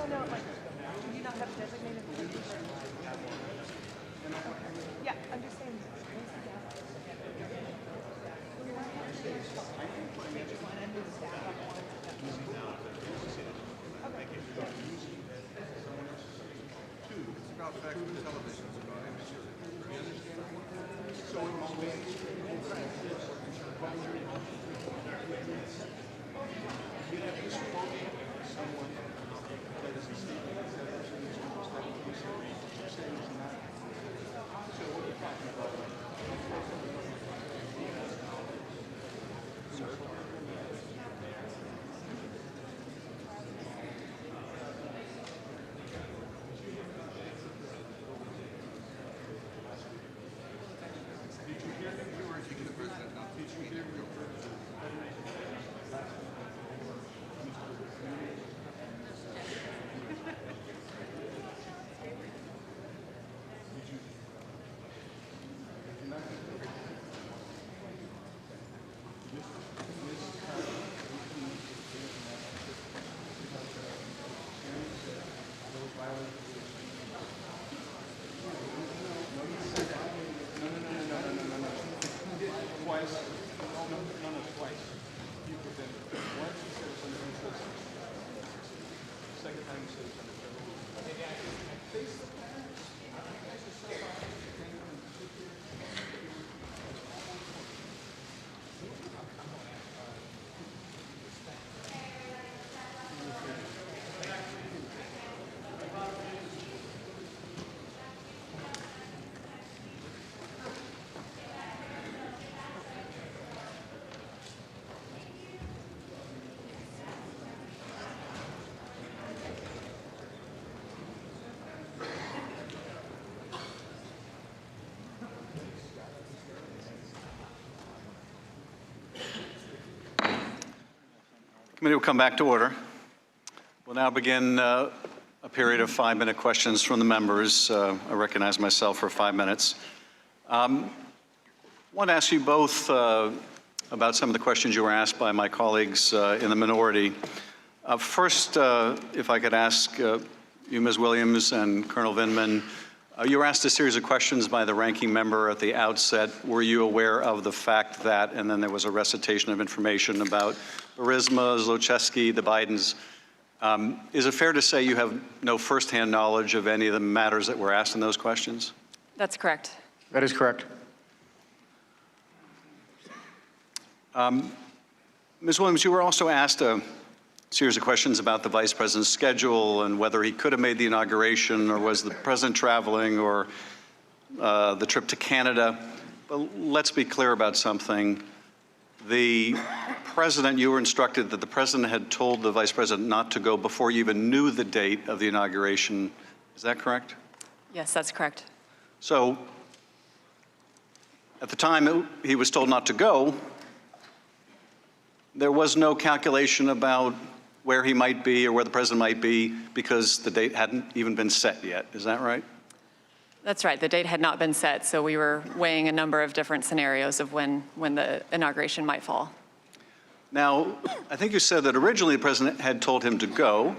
no, like, do you not have designated position? Yeah, I'm just saying. Committee will come back to order. We'll now begin a period of 5-minute questions from the members. I recognize myself for 5 minutes. I want to ask you both about some of the questions you were asked by my colleagues in the minority. First, if I could ask you, Ms. Williams and Colonel Vindman, you were asked a series of questions by the ranking member at the outset. Were you aware of the fact that, and then there was a recitation of information about Burisma, Zlochevsky, the Bidens. Is it fair to say you have no firsthand knowledge of any of the matters that were asked in those questions? That's correct. That is correct. Ms. Williams, you were also asked a series of questions about the Vice President's schedule and whether he could have made the inauguration or was the President traveling or the trip to Canada. But let's be clear about something. The President, you were instructed that the President had told the Vice President not to go before you even knew the date of the inauguration. Is that correct? Yes, that's correct. So at the time he was told not to go, there was no calculation about where he might be or where the President might be because the date hadn't even been set yet. Is that right? That's right. The date had not been set, so we were weighing a number of different scenarios of when the inauguration might fall. Now, I think you said that originally the President had told him to go,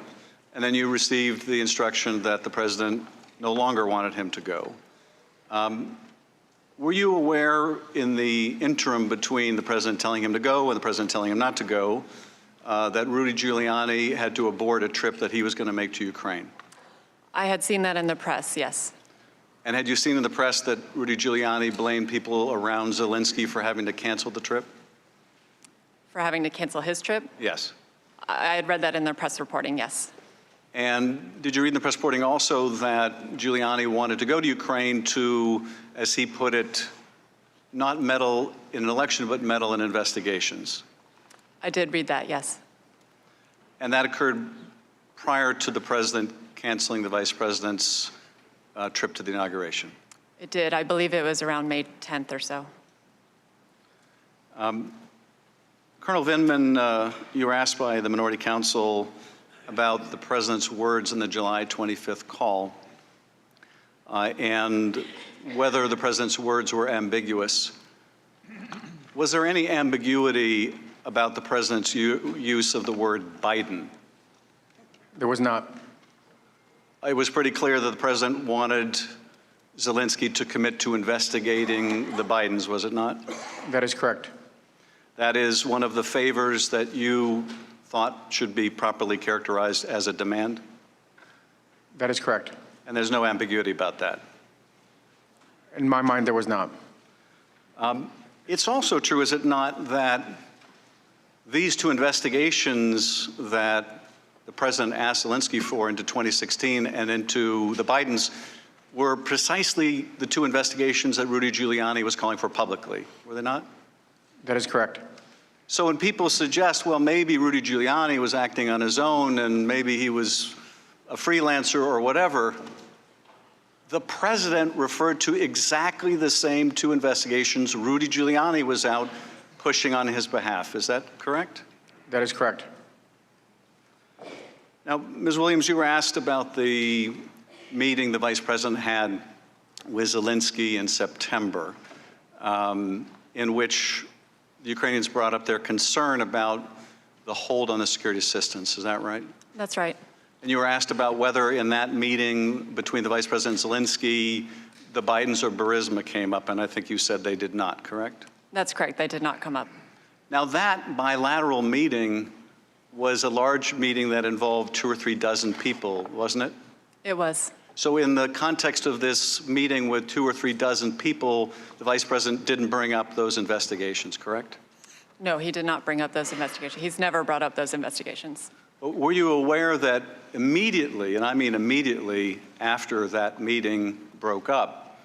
and then you received the instruction that the President no longer wanted him to go. Were you aware in the interim between the President telling him to go and the President telling him not to go that Rudy Giuliani had to abort a trip that he was going to make to Ukraine? I had seen that in the press, yes. And had you seen in the press that Rudy Giuliani blamed people around Zelensky for having to cancel the trip? For having to cancel his trip? Yes. I had read that in the press reporting, yes. And did you read in the press reporting also that Giuliani wanted to go to Ukraine to, as he put it, not meddle in an election, but meddle in investigations? I did read that, yes. And that occurred prior to the President canceling the Vice President's trip to the inauguration? It did. I believe it was around May 10th or so. Colonel Vindman, you were asked by the Minority Council about the President's words in the July 25th call and whether the President's words were ambiguous. Was there any ambiguity about the President's use of the word Biden? There was not. It was pretty clear that the president wanted Zelensky to commit to investigating the Bidens, was it not? That is correct. That is one of the favors that you thought should be properly characterized as a demand? That is correct. And there's no ambiguity about that. In my mind, there was not. It's also true, is it not, that these two investigations that the president asked Zelensky for into 2016 and into the Bidens were precisely the two investigations that Rudy Giuliani was calling for publicly, were they not? That is correct. So when people suggest, well, maybe Rudy Giuliani was acting on his own and maybe he was a freelancer or whatever, the president referred to exactly the same two investigations Rudy Giuliani was out pushing on his behalf. Is that correct? That is correct. Now, Ms. Williams, you were asked about the meeting the vice president had with Zelensky in September, in which the Ukrainians brought up their concern about the hold on the security assistance. Is that right? That's right. And you were asked about whether in that meeting between the Vice President and Zelensky, the Bidens or Burisma came up, and I think you said they did not, correct? That's correct. They did not come up. Now, that bilateral meeting was a large meeting that involved 2 or 3 dozen people, wasn't it? It was. So in the context of this meeting with 2 or 3 dozen people, the Vice President didn't bring up those investigations, correct? No, he did not bring up those investigations. He's never brought up those investigations. Were you aware that immediately, and I mean immediately after that meeting broke up,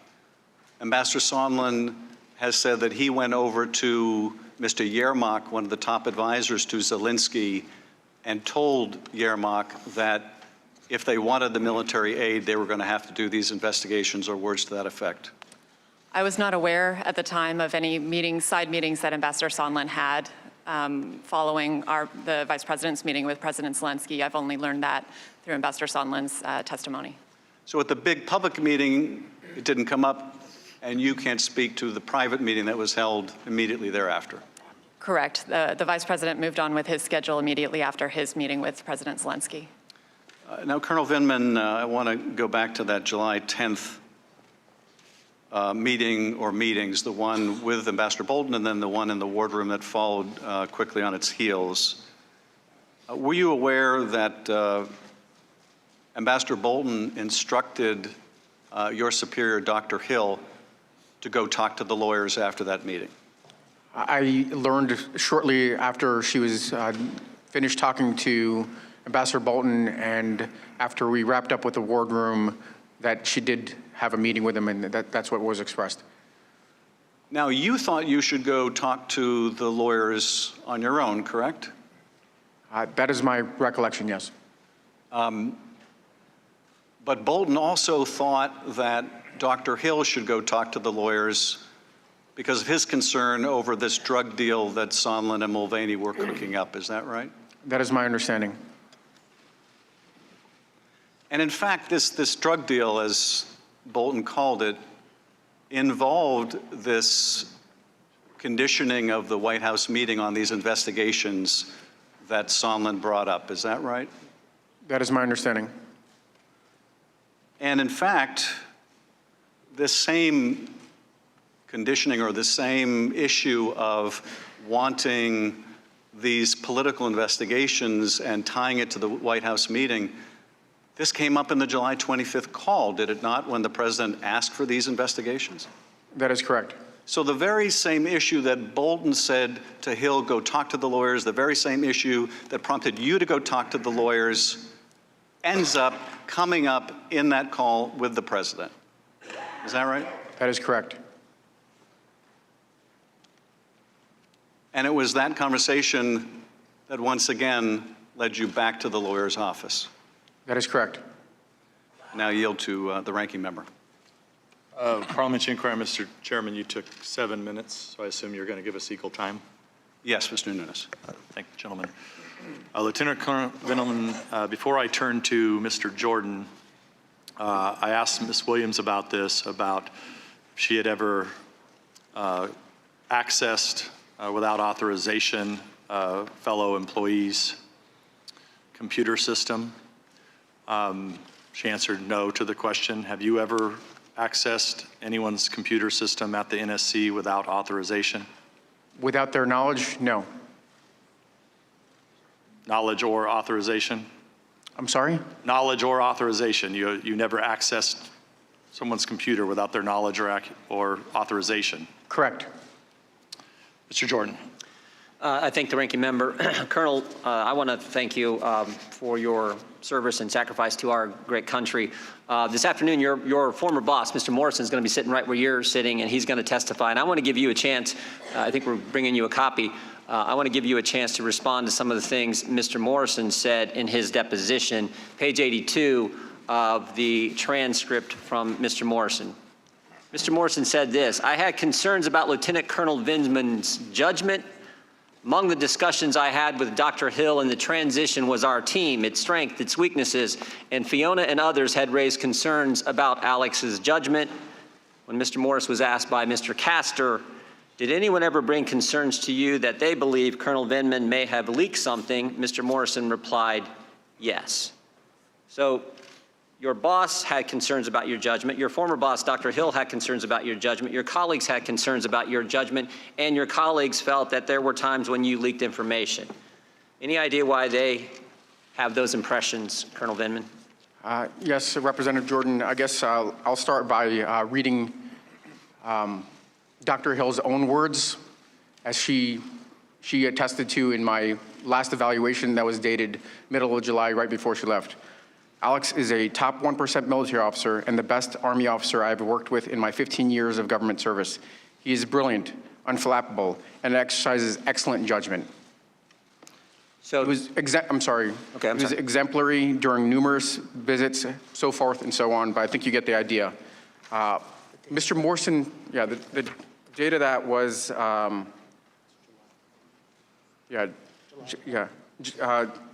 Ambassador Sondland has said that he went over to Mr. Yermak, one of the top advisors to Zelensky, and told Yermak that if they wanted the military aid, they were going to have to do these investigations, or words to that effect? I was not aware at the time of any meetings, side meetings that Ambassador Sondland had following the Vice President's meeting with President Zelensky. I've only learned that through Ambassador Sondland's testimony. So at the big public meeting, it didn't come up, and you can't speak to the private meeting that was held immediately thereafter? Correct. The Vice President moved on with his schedule immediately after his meeting with President Zelensky. Now, Colonel Vindman, I want to go back to that July 10th meeting or meetings, the one with Ambassador Bolton and then the one in the wardroom that followed quickly on its heels. Were you aware that Ambassador Bolton instructed your superior, Dr. Hill, to go talk to the lawyers after that meeting? I learned shortly after she was finished talking to Ambassador Bolton, and after we wrapped up with the wardroom, that she did have a meeting with him, and that's what was expressed. Now, you thought you should go talk to the lawyers on your own, correct? That is my recollection, yes. But Bolton also thought that Dr. Hill should go talk to the lawyers because of his concern over this drug deal that Sondland and Mulvaney were cooking up. Is that right? That is my understanding. And in fact, this drug deal, as Bolton called it, involved this conditioning of the White House meeting on these investigations that Sondland brought up. Is that right? That is my understanding. And in fact, this same conditioning or the same issue of wanting these political investigations and tying it to the White House meeting, this came up in the July 25th call, did it not, when the president asked for these investigations? That is correct. So the very same issue that Bolton said to Hill, go talk to the lawyers, the very same issue that prompted you to go talk to the lawyers, ends up coming up in that call with the president. Is that right? That is correct. And it was that conversation that once again led you back to the lawyer's office. That is correct. Now I yield to the ranking member. Parliamentary inquiry, Mr. Chairman, you took 7 minutes, so I assume you're going to give us equal time. Yes, Mr. Nunes. Thank you, gentlemen. Lieutenant Colonel Vindelman, before I turn to Mr. Jordan, I asked Ms. Williams about this, about if she had ever accessed, without authorization, fellow employees' computer system. She answered no to the question. Have you ever accessed anyone's computer system at the NSC without authorization? Without their knowledge, no. Knowledge or authorization? I'm sorry? Knowledge or authorization. You never accessed someone's computer without their knowledge or authorization. Correct. Mr. Jordan. I thank the ranking member. Colonel, I want to thank you for your service and sacrifice to our great country. This afternoon, your former boss, Mr. Morrison, is going to be sitting right where you're sitting, and he's going to testify. And I want to give you a chance. I think we're bringing you a copy. I want to give you a chance to respond to some of the things Mr. Morrison said in his deposition, page 82 of the transcript from Mr. Morrison. Mr. Morrison said this: I had concerns about Lieutenant Colonel Vindman's judgment. Among the discussions I had with Dr. Hill in the transition was our team, its strength, its weaknesses, and Fiona and others had raised concerns about Alex's judgment. When Mr. Morris was asked by Mr. Castor, did anyone ever bring concerns to you that they believe Colonel Vindman may have leaked something? Mr. Morrison replied, yes. So your boss had concerns about your judgment. Your former boss, Dr. Hill, had concerns about your judgment. Your colleagues had concerns about your judgment, and your colleagues felt that there were times when you leaked information. Any idea why they have those impressions, Colonel Vindman? Yes, Representative Jordan. I guess I'll start by reading Dr. Hill's own words, as she attested to in my last evaluation that was dated middle of July, right before she left. Alex is a top 1% military officer and the best Army officer I've worked with in my 15 years of government service. He is brilliant, unflappable, and exercises excellent judgment. So It was I'm sorry. Okay, I'm It was sorry. exemplary during numerous visits, so forth and so on, but I think you get the idea. Mr. Morrison, yeah, the date of that was,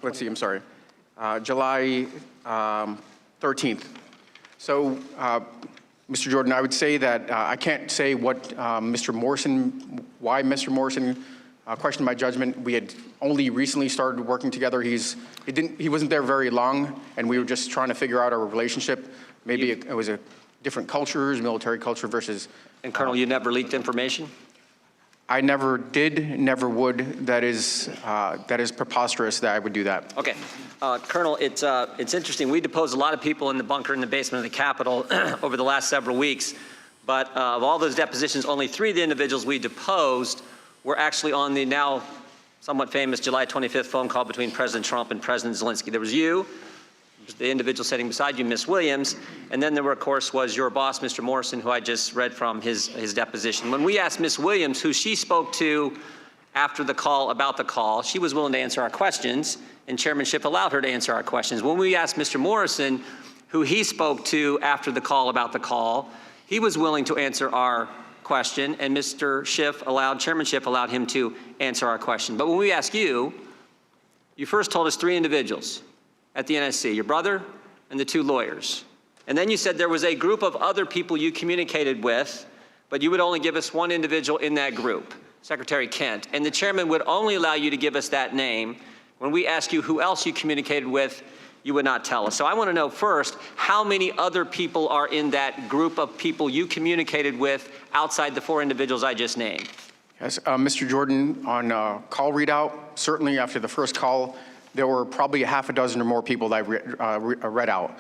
let's see, I'm sorry. July 13th. So, Mr. Jordan, I would say that I can't say what Mr. Morrison, why Mr. Morrison questioned my judgment. We had only recently started working together. He wasn't there very long, and we were just trying to figure out our relationship. Maybe it was a different cultures, military culture versus. And Colonel, you never leaked information? I never did, never would. That is preposterous that I would do that. Okay. Colonel, it's interesting. We deposed a lot of people in the bunker in the basement of the Capitol over the last several weeks, but of all those depositions, only 3 of the individuals we deposed were actually on the now somewhat famous July 25th phone call between President Trump and President Zelensky. There was you, the individual sitting beside you, Ms. Williams, and then there, of course, was your boss, Mr. Morrison, who I just read from his deposition. When we asked Ms. Williams, who she spoke to after the call about the call, she was willing to answer our questions, and Chairman Schiff allowed her to answer our questions. When we asked Mr. Morrison, who he spoke to after the call about the call, he was willing to answer our question, and Mr. Schiff Chairman Schiff allowed him to answer our question. But when we asked you, you first told us 3 individuals at the NSC, your brother and the 2 lawyers. And then you said there was a group of other people you communicated with, but you would only give us 1 individual in that group, Secretary Kent. And the chairman would only allow you to give us that name. When we asked you who else you communicated with, you would not tell us. So I want to know first, how many other people are in that group of people you communicated with outside the 4 individuals I just named? Yes, Mr. Jordan, on call readout, certainly after the first call, there were probably a half a dozen or more people that I read out.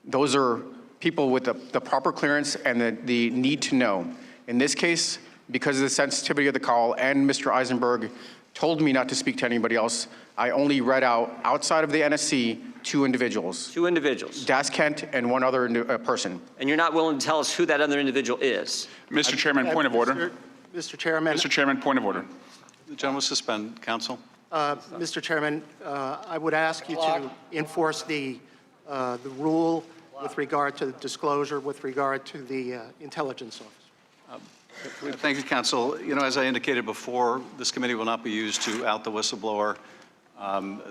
Those are people with the proper clearance and the need to know. In this case, because of the sensitivity of the call and Mr. Eisenberg told me not to speak to anybody else, I only read out, outside of the NSC, 2 individuals. 2 individuals. Das Kent and 1 other person. And you're not willing to tell us who that other individual is? Mr. Chairman, point of order. Mr. Chairman. Mr. Chairman, point of order. The gentleman will suspend. Counsel. Mr. Chairman, I would ask you to enforce the rule with regard to the disclosure with regard to the intelligence office. Thank you, counsel. You know, as I indicated before, this committee will not be used to out the whistleblower.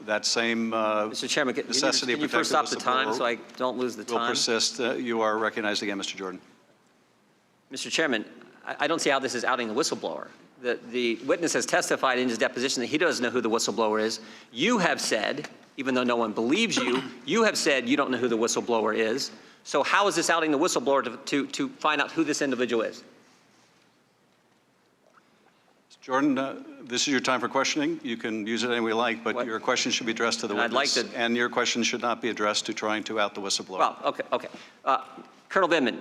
That same Mr. Chairman, necessity can you of first stop the time whistleblower so I don't lose the will time? persist. You are recognized again, Mr. Jordan. Mr. Chairman, I don't see how this is outing the whistleblower. The witness has testified in his deposition that he doesn't know who the whistleblower is. You have said even though no one believes you. You have said you don't know who the whistleblower is. So how is this outing the whistleblower to find out who this individual is? Jordan, this is your time for questioning. You can use it any way you like, but your question should be addressed to the I'd like witness. to- And your question should not be addressed to trying to out the whistleblower. Well, okay. Colonel Vindman,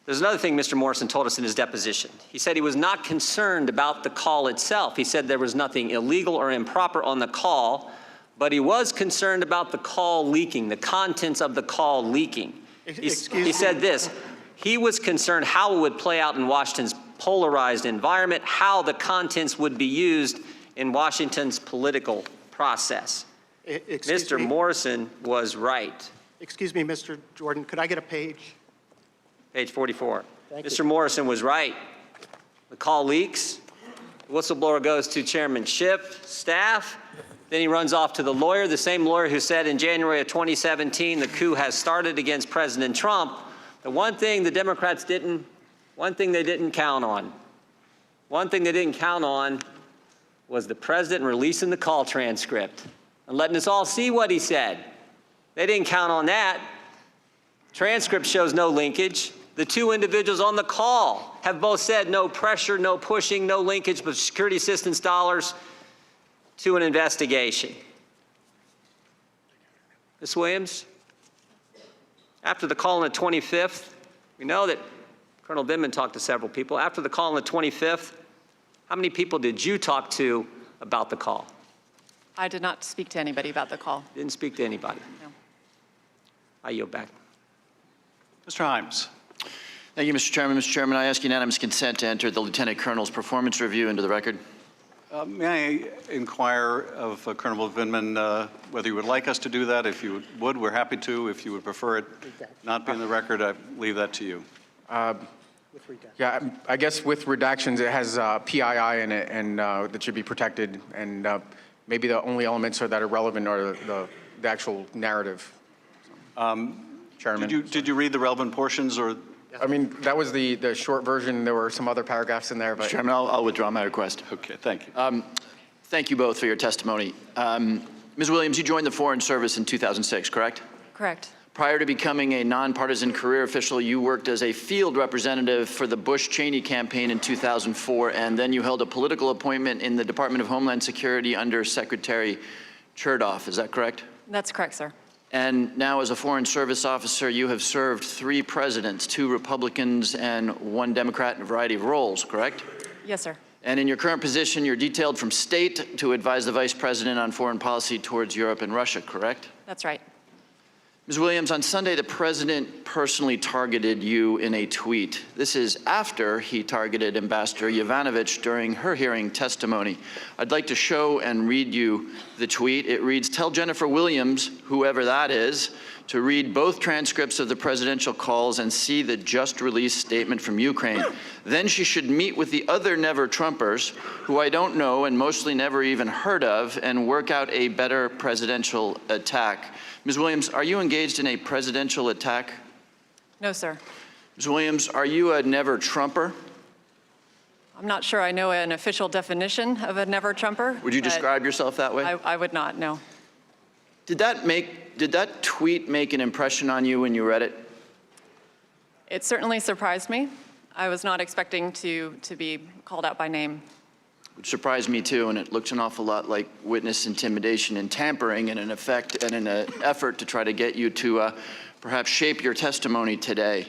there's another thing Mr. Morrison told us in his deposition. He said he was not concerned about the call itself. He said there was nothing illegal or improper on the call, but he was concerned about the call leaking, the contents of the call leaking. He said this, he was concerned how it would play out in Washington's polarized environment, how the contents would be used in Washington's political process. Mr. Morrison was right. Excuse me, Mr. Jordan, could I get a page? Page 44. Thank Mr. you. Morrison was right. The call leaks. The whistleblower goes to Chairman Schiff, staff. Then he runs off to the lawyer, the same lawyer who said in January of 2017 the coup has started against President Trump. The one thing the Democrats they didn't count on. One thing they didn't count on was the president releasing the call transcript and letting us all see what he said. They didn't count on that. Transcript shows no linkage. The two individuals on the call have both said no pressure, no pushing, no linkage, but security assistance dollars to an investigation. Ms. Williams, after the call on the 25th, we know that Colonel Vindman talked to several people. After the call on the 25th, how many people did you talk to about the call? I did not speak to anybody about the call. Didn't speak to anybody. No. I yield back. Mr. Himes. Thank you, Mr. Chairman. Mr. Chairman, I ask unanimous consent to enter the Lieutenant Colonel's performance review into the record. May I inquire of Colonel Vindman whether you would like us to do that? If you would, we're happy to. If you would prefer it not be in the record, I leave that to you. Yeah, I guess with redactions, it has PII in it, and that should be protected. And maybe the only elements that are relevant are the actual narrative. Chairman. Did you read the relevant portions, or? I mean, that was the short version. There were some other paragraphs in there, but. Mr. Chairman, I'll withdraw my request. Okay, thank you. Thank you both for your testimony. Ms. Williams, you joined the Foreign Service in 2006, correct? Correct. Prior to becoming a nonpartisan career official, you worked as a field representative for the Bush-Cheney campaign in 2004, and then you held a political appointment in the Department of Homeland Security under Secretary Chertoff. Is that correct? That's correct, sir. And now as a Foreign Service officer, you have served 3 presidents, 2 Republicans and 1 Democrat in a variety of roles, correct? Yes, sir. And in your current position, you're detailed from state to advise the Vice President on foreign policy towards Europe and Russia, correct? That's right. Ms. Williams, on Sunday, the President personally targeted you in a tweet. This is after he targeted Ambassador Yovanovitch during her hearing testimony. I'd like to show and read you the tweet. It reads, "Tell Jennifer Williams, whoever that is, to read both transcripts of the presidential calls and see the just released statement from Ukraine. Then she should meet with the other Never Trumpers, who I don't know and mostly never even heard of, and work out a better presidential attack." Ms. Williams, are you engaged in a presidential attack? No, sir. Ms. Williams, are you a Never Trumper? I'm not sure I know an official definition of a Never Trumper. Would you but describe yourself that way? I would not, no. Did that tweet make an impression on you when you read it? It certainly surprised me. I was not expecting to be called out by name. Which surprised me too, and it looks an awful lot like witness intimidation and tampering in an effort to try to get you to perhaps shape your testimony today.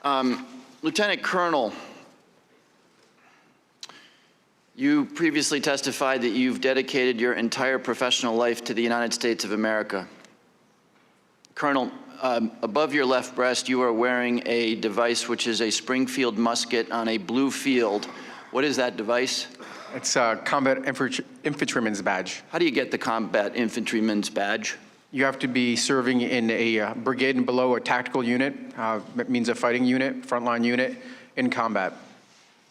Lieutenant Colonel, you previously testified that you've dedicated your entire professional life to the United States of America. Colonel, above your left breast, you are wearing a device which is a Springfield musket on a blue field. What is that device? It's a combat infantryman's badge. How do you get the combat infantryman's badge? You have to be serving in a brigade and below a tactical unit. That means a fighting unit, frontline unit, in combat.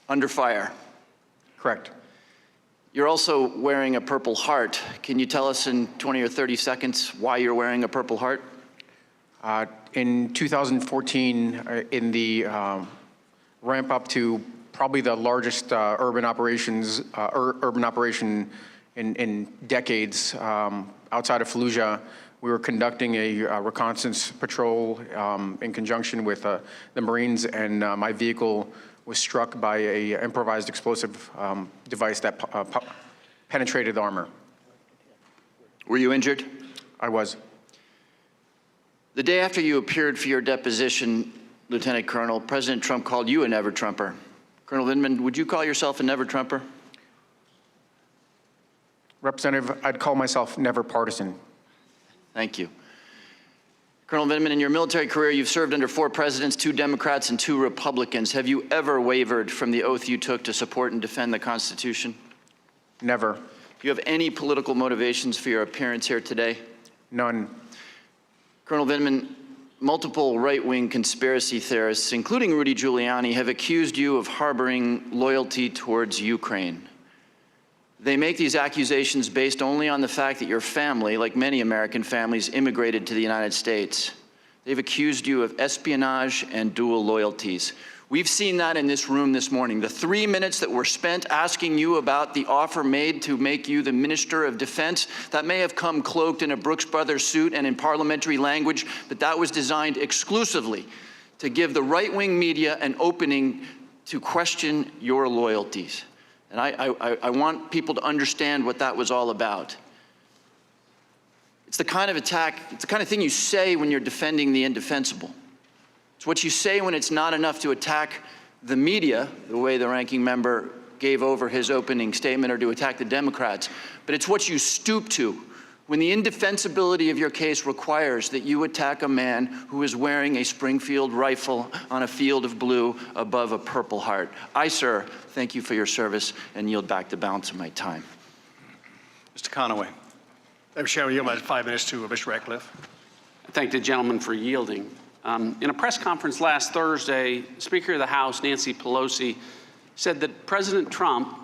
Under fire? Correct. You're also wearing a Purple Heart. Can you tell us in 20 or 30 seconds why you're wearing a Purple Heart? In 2014, in the ramp up to probably the largest urban operation in decades, outside of Fallujah. We were conducting a reconnaissance patrol in conjunction with the Marines, and my vehicle was struck by an improvised explosive device that penetrated the armor. Were you injured? I was. The day after you appeared for your deposition, Lieutenant Colonel, President Trump called you a never-Trumper. Colonel Vindman, would you call yourself a never-Trumper? Representative, I'd call myself never partisan. Thank you. Colonel Vindman, in your military career, you've served under 4 presidents, 2 Democrats and 2 Republicans. Have you ever wavered from the oath you took to support and defend the Constitution? Never. Do you have any political motivations for your appearance here today? None. Colonel Vindman, multiple right-wing conspiracy theorists, including Rudy Giuliani, have accused you of harboring loyalty towards Ukraine. They make these accusations based only on the fact that your family, like many American families, immigrated to the United States. They've accused you of espionage and dual loyalties. We've seen that in this room this morning. The 3 minutes that were spent asking you about the offer made to make you the Minister of Defense, that may have come cloaked in a Brooks Brothers suit and in parliamentary language, but that was designed exclusively to give the right-wing media an opening to question your loyalties. And I want people to understand what that was all about. It's the kind of attack, it's the kind of thing you say when you're defending the indefensible. It's what you say when it's not enough to attack the media, the way the ranking member gave over his opening statement, or to attack the Democrats. But it's what you stoop to when the indefensibility of your case requires that you attack a man who is wearing a Springfield rifle on a field of blue above a Purple Heart. I, sir, thank you for your service and yield back the balance of my time. Mr. Conaway. Madam Chairman, I yield my 5 minutes to Mr. Ratcliffe. I thank the gentleman for yielding. In a press conference last Thursday, Speaker of the House Nancy Pelosi said that President Trump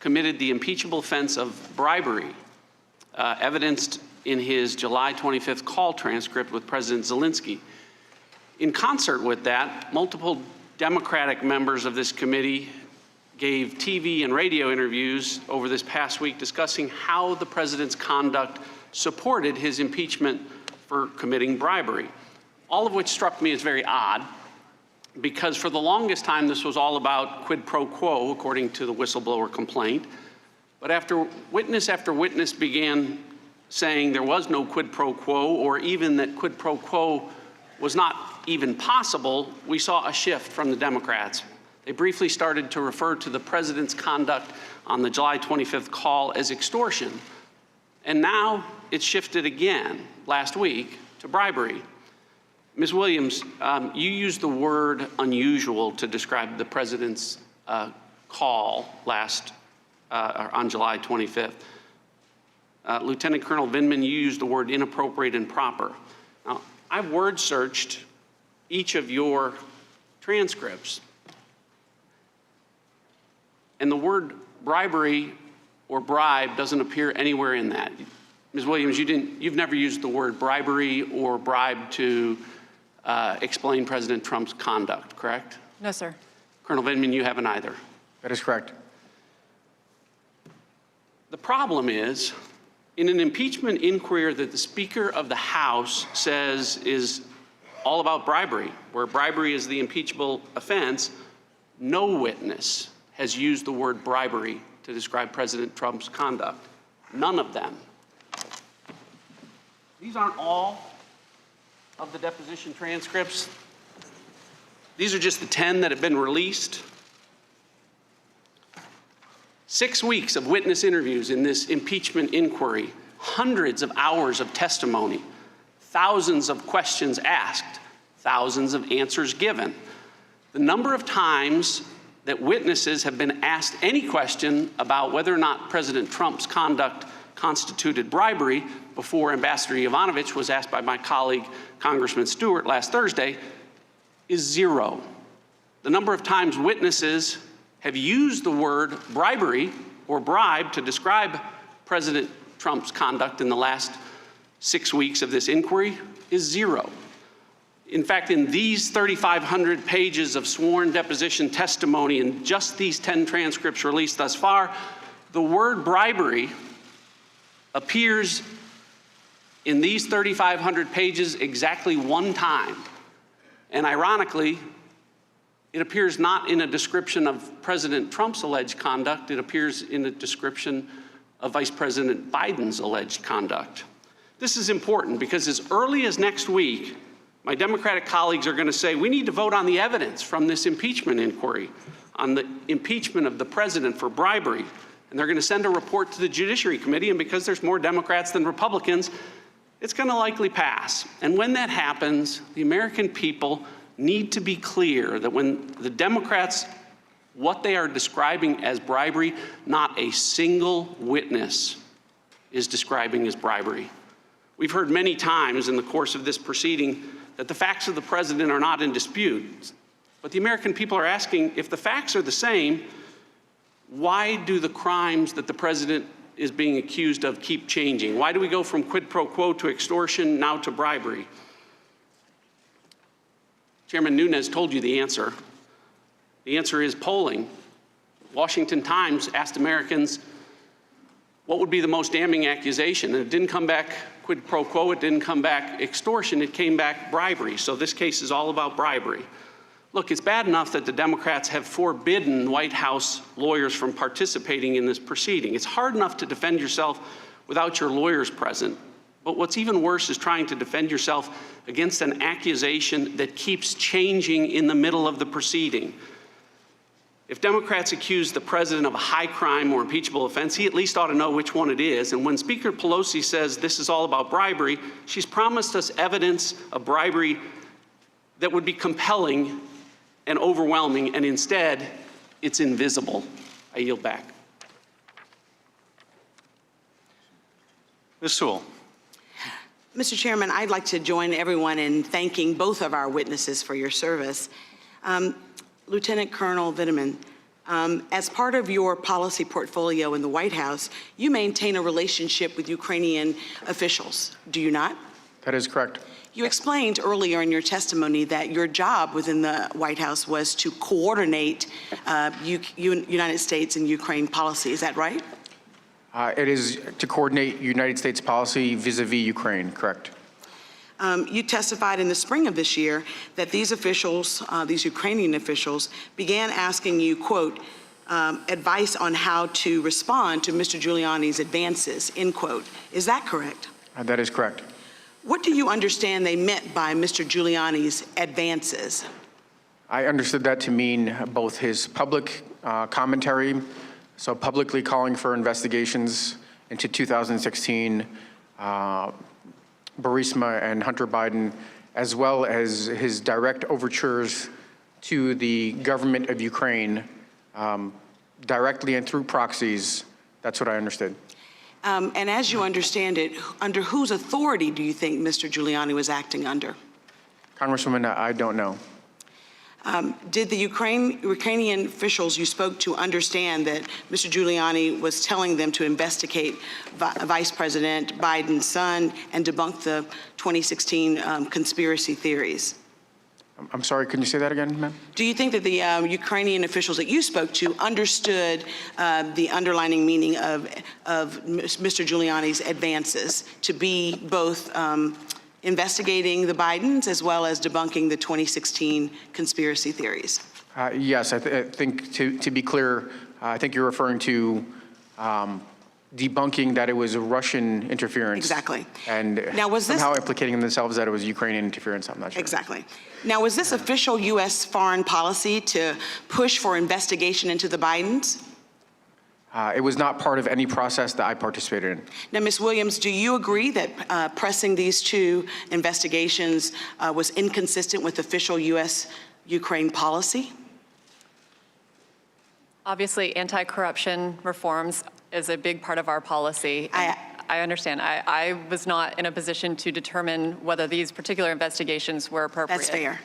committed the impeachable offense of bribery, evidenced in his July 25th call transcript with President Zelensky. In concert with that, multiple Democratic members of this committee gave TV and radio interviews over this past week discussing how the president's conduct supported his impeachment for committing bribery, all of which struck me as very odd, because for the longest time this was all about quid pro quo, according to the whistleblower complaint. But after witness began saying there was no quid pro quo, or even that quid pro quo was not even possible, we saw a shift from the Democrats. They briefly started to refer to the president's conduct on the July 25th call as extortion. And now it's shifted again last week to bribery. Ms. Williams, you used the word unusual to describe the president's call on July 25th. Lieutenant Colonel Vindman, you used the word inappropriate and proper. Now, I've word searched each of your transcripts, and the word bribery or bribe doesn't appear anywhere in that. Ms. Williams, you've never used the word bribery or bribe to explain President Trump's conduct, correct? No, sir. Colonel Vindman, you haven't either. That is correct. The problem is, in an impeachment inquiry that the Speaker of the House says is all about bribery, where bribery is the impeachable offense, no witness has used the word bribery to describe President Trump's conduct. None of them. These aren't all of the deposition transcripts. These are just the 10 that have been released. 6 weeks of witness interviews in this impeachment inquiry, hundreds of hours of testimony, thousands of questions asked, thousands of answers given. The number of times that witnesses have been asked any question about whether or not President Trump's conduct constituted bribery before Ambassador Yovanovitch was asked by my colleague, Congressman Stewart, last Thursday, is 0. The number of times witnesses have used the word bribery or bribe to describe President Trump's conduct in the last 6 weeks of this inquiry is 0. In fact, in these 3,500 pages of sworn deposition testimony and just these 10 transcripts released thus far, the word bribery appears in these 3,500 pages exactly one time. And ironically, it appears not in a description of President Trump's alleged conduct, it appears in a description of Vice President Biden's alleged conduct. This is important because as early as next week, my Democratic colleagues are going to say, we need to vote on the evidence from this impeachment inquiry, on the impeachment of the president for bribery. And they're going to send a report to the Judiciary Committee, and because there's more Democrats than Republicans, it's going to likely pass. And when that happens, the American people need to be clear that when the Democrats, what they are describing as bribery, not a single witness is describing as bribery. We've heard many times in the course of this proceeding that the facts of the president are not in dispute. But the American people are asking, if the facts are the same, why do the crimes that the president is being accused of keep changing? Why do we go from quid pro quo to extortion, now to bribery? Chairman Nunes told you the answer. The answer is polling. Washington Times asked Americans, what would be the most damning accusation? And it didn't come back quid pro quo, it didn't come back extortion, it came back bribery. So this case is all about bribery. Look, it's bad enough that the Democrats have forbidden White House lawyers from participating in this proceeding. It's hard enough to defend yourself without your lawyers present. But what's even worse is trying to defend yourself against an accusation that keeps changing in the middle of the proceeding. If Democrats accuse the president of a high crime or impeachable offense, he at least ought to know which one it is. And when Speaker Pelosi says this is all about bribery, she's promised us evidence of bribery that would be compelling and overwhelming, and instead, it's invisible. I yield back. Ms. Sewell. Mr. Chairman, I'd like to join everyone in thanking both of our witnesses for your service. Lieutenant Colonel Vindman, as part of your policy portfolio in the White House, you maintain a relationship with Ukrainian officials, do you not? That is correct. You explained earlier in your testimony that your job within the White House was to coordinate United States and Ukraine policy. Is that right? It is to coordinate United States policy vis-a-vis Ukraine, correct. You testified in the spring of this year that these officials, these Ukrainian officials, began asking you, quote, advice on how to respond to Mr. Giuliani's advances, end quote. Is that correct? That is correct. What do you understand they meant by Mr. Giuliani's advances? I understood that to mean both his public commentary, so publicly calling for investigations into 2016, Burisma and Hunter Biden, as well as his direct overtures to the government of Ukraine, directly and through proxies. That's what I understood. And as you understand it, under whose authority do you think Mr. Giuliani was acting under? Congresswoman, I don't know. Did the Ukrainian officials you spoke to understand that Mr. Giuliani was telling them to investigate Vice President Biden's son and debunk the 2016 conspiracy theories? I'm sorry, can you say that again, ma'am? Do you think that the Ukrainian officials that you spoke to understood the underlining meaning of Mr. Giuliani's advances to be both investigating the Bidens as well as debunking the 2016 conspiracy theories? Yes, I think to be clear, I think you're referring to debunking that it was Russian interference. Exactly. And now, was this somehow implicating themselves that it was Ukrainian interference. I'm not sure. Exactly. Now, was this official U.S. foreign policy to push for investigation into the Bidens? It was not part of any process that I participated in. Now, Ms. Williams, do you agree that pressing these two investigations was inconsistent with official U.S.-Ukraine policy? Obviously, anti-corruption reforms is a big part of our policy. I understand. I was not in a position to determine whether these particular investigations were appropriate. That's fair.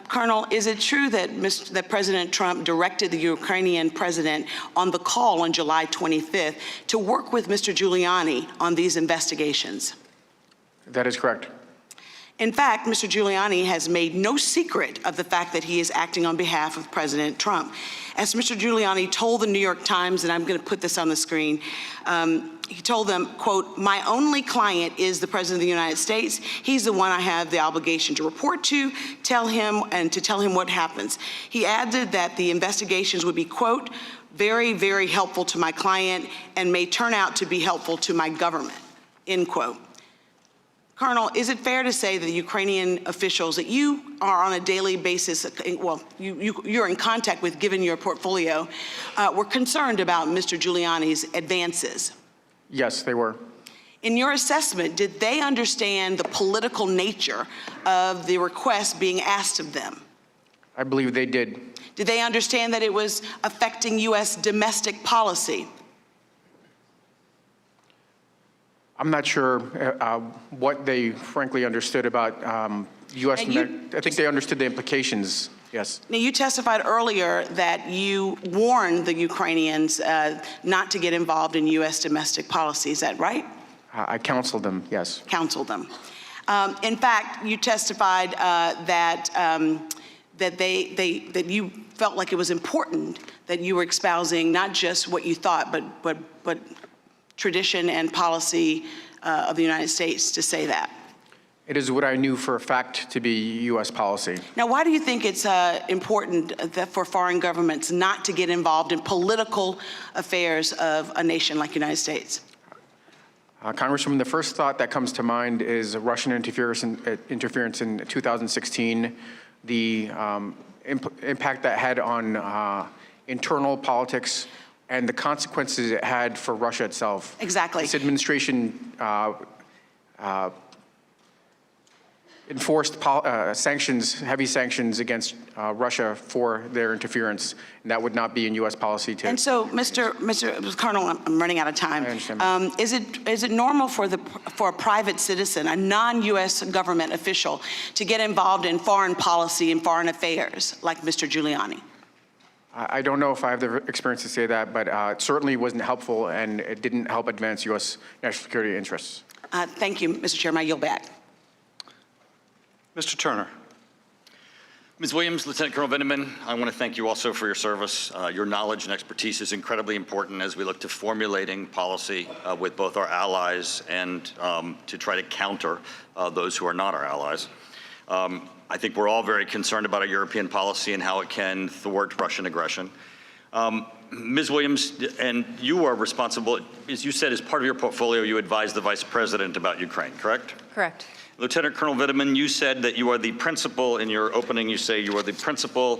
Colonel, is it true that President Trump directed the Ukrainian president on the call on July 25th to work with Mr. Giuliani on these investigations? That is correct. In fact, Mr. Giuliani has made no secret of the fact that he is acting on behalf of President Trump. As Mr. Giuliani told the New York Times, and I'm going to put this on the screen, he told them, quote, "My only client is the President of the United States. He's the one I have the obligation to report to, tell him what happens." He added that the investigations would be, quote, "very, very helpful to my client and may turn out to be helpful to my government," end quote. Colonel, is it fair to say that the Ukrainian officials that you are on a daily basis, well, you're in contact with, given your portfolio, were concerned about Mr. Giuliani's advances? Yes, they were. In your assessment, did they understand the political nature of the request being asked of them? I believe they did. Did they understand that it was affecting U.S. domestic policy? I'm not sure what they frankly understood about U.S. I think they understood the implications, yes. Now, you testified earlier that you warned the Ukrainians not to get involved in U.S. domestic policy. Is that right? I counseled them, yes. Counseled them. In fact, you testified that you felt like it was important that you were espousing not just what you thought, but tradition and policy of the United States to say that. It is what I knew for a fact to be U.S. policy. Now, why do you think it's important that for foreign governments not to get involved in political affairs of a nation like the United States? Congresswoman, the first thought that comes to mind is Russian interference in 2016, the impact that had on internal politics, and the consequences it had for Russia itself. Exactly. This administration enforced sanctions, heavy sanctions against Russia for their interference, and that would not be in U.S. policy to. And so, Mr. Colonel, I'm running out of time. I understand. Is it normal for a private citizen, a non-U.S. government official, to get involved in foreign policy and foreign affairs like Mr. Giuliani? I don't know if I have the experience to say that, but it certainly wasn't helpful, and it didn't help advance U.S. national security interests. Thank you, Mr. Chairman. I yield back. Mr. Turner. Ms. Williams, Lieutenant Colonel Vindman, I want to thank you also for your service. Your knowledge and expertise is incredibly important as we look to formulating policy with both our allies and to try to counter those who are not our allies. I think we're all very concerned about our European policy and how it can thwart Russian aggression. Ms. Williams, and you are responsible, as you said, as part of your portfolio, you advise the Vice President about Ukraine, correct? Correct. Lieutenant Colonel Vindman, you said that you are the principal, in your opening you say you are the principal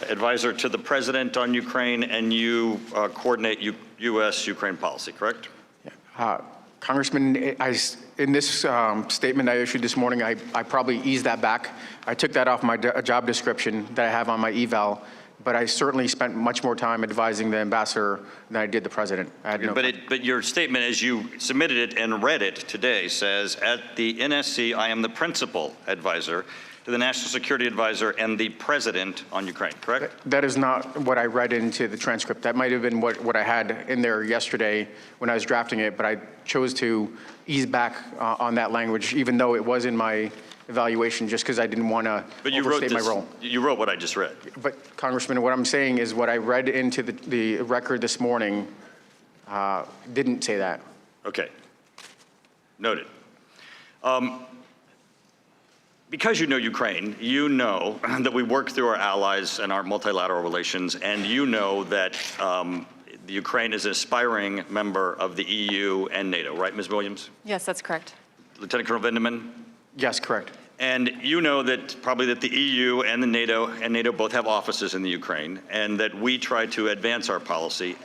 advisor to the President on Ukraine, and you coordinate U.S.-Ukraine policy, correct? Congressman, in this statement I issued this morning, I probably eased that back. I took that off my job description that I have on my eval, but I certainly spent much more time advising the ambassador than I did the president. But your statement, as you submitted it and read it today, says, at the NSC, I am the principal advisor to the National Security Advisor and the President on Ukraine, correct? That is not what I read into the transcript. That might have been what I had in there yesterday when I was drafting it, but I chose to ease back on that language, even though it was in my evaluation, just because I didn't want to overstate my role. You wrote what I just read. But, Congressman, what I'm saying is what I read into the record this morning didn't say that. Okay. Noted. Because you know Ukraine, you know that we work through our allies and our multilateral relations, and you know that the Ukraine is an aspiring member of the EU and NATO, right, Ms. Williams? Yes, that's correct. Lieutenant Colonel Vindman? Yes, correct. And you know that probably that the EU and the NATO both have offices in the Ukraine, and that we try to advance our policy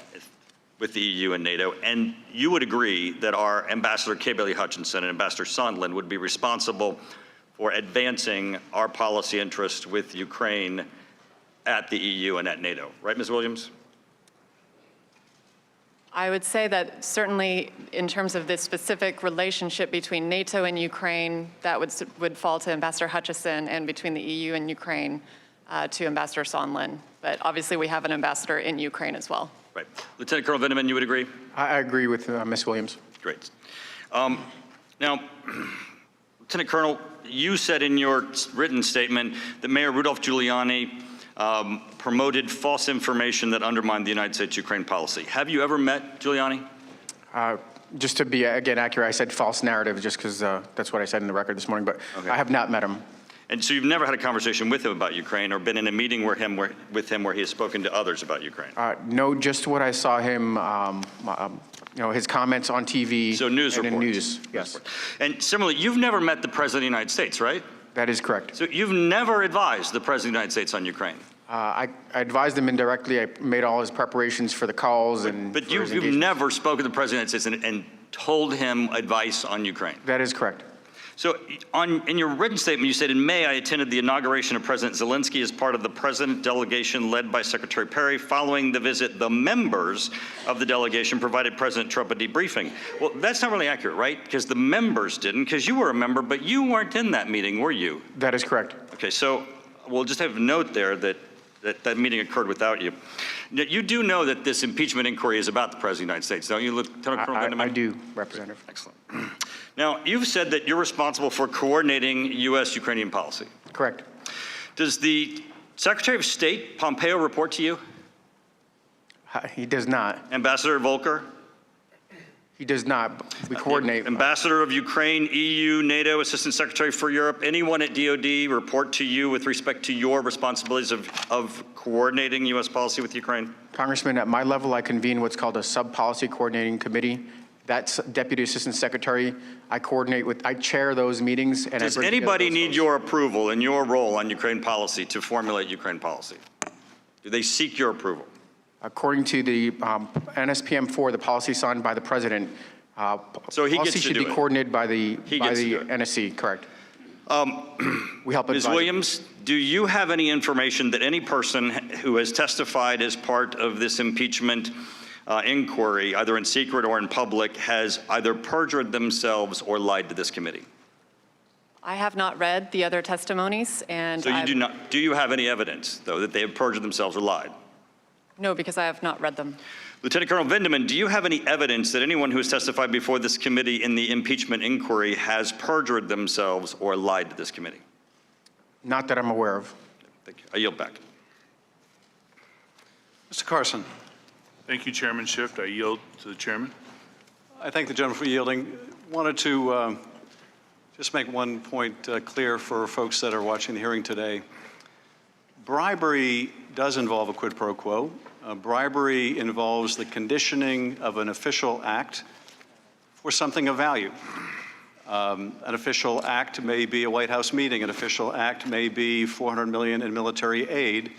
with the EU and NATO. And you would agree that our Ambassador Kay Bailey Hutchinson and Ambassador Sondland would be responsible for advancing our policy interests with Ukraine at the EU and at NATO. Right, Ms. Williams? I would say that certainly in terms of this specific relationship between NATO and Ukraine, that would fall to Ambassador Hutchison, and between the EU and Ukraine to Ambassador Sondland. But obviously we have an ambassador in Ukraine as well. Right. Lieutenant Colonel Vindman, you would agree? I agree with Ms. Williams. Great. Now, Lieutenant Colonel, you said in your written statement that Mayor Rudolph Giuliani promoted false information that undermined the United States-Ukraine policy. Have you ever met Giuliani? Just to be, again, accurate, I said false narrative just because that's what I said in the record this morning, but Okay. I have not met him. And so you've never had a conversation with him about Ukraine or been in a meeting with him where he has spoken to others about Ukraine? No, just what I saw him, his comments on TV. So news and in reports. news, yes. And similarly, you've never met the President of the United States, right? That is correct. So you've never advised the President of the United States on Ukraine? I advised him indirectly. I made all his preparations for the calls and. But for his you've engagement. never spoken to the President of the United States and told him advice on Ukraine? That is correct. So in your written statement, you said, in May, I attended the inauguration of President Zelensky as part of the President delegation led by Secretary Perry. Following the visit, the members of the delegation provided President Trump a debriefing. Well, that's not really accurate, right? Because the members didn't, because you were a member, but you weren't in that meeting, were you? That is correct. Okay, so we'll just have a note there that that meeting occurred without you. Now, you do know that this impeachment inquiry is about the President of the United States, don't you, Lieutenant Colonel Vanderman? I do, Representative. Excellent. Now, you've said that you're responsible for coordinating U.S.-Ukrainian policy. Correct. Does the Secretary of State, Pompeo, report to you? He does not. Ambassador Volker? He does not. We coordinate. Ambassador of Ukraine, EU, NATO, Assistant Secretary for Europe, anyone at DOD report to you with respect to your responsibilities of coordinating U.S. policy with Ukraine? Congressman, at my level, I convene what's called a sub-policy coordinating committee. That's Deputy Assistant Secretary. I chair those meetings. And Does anybody need your approval in your role on Ukraine policy to formulate Ukraine policy? Do they seek your approval? According to the NSPM4, the policy signed by the President, so he policy gets to should do be it. coordinated by the NSC, correct? We help Ms. advise. Williams, do you have any information that any person who has testified as part of this impeachment inquiry, either in secret or in public, has either perjured themselves or lied to this committee? I have not read the other testimonies, and So you do not. Do you have any evidence, though, that they have perjured themselves or lied? No, because I have not read them. Lieutenant Colonel Vindeman, do you have any evidence that anyone who has testified before this committee in the impeachment inquiry has perjured themselves or lied to this committee? Not that I'm aware of. Thank you. I yield back. Mr. Carson. Thank you, Chairman Schiff. I yield to the chairman. I thank the gentleman for yielding. Wanted to just make one point clear for folks that are watching the hearing today. Bribery does involve a quid pro quo. Bribery involves the conditioning of an official act for something of value. An official act may be a White House meeting. An official act may be $400 million in military aid.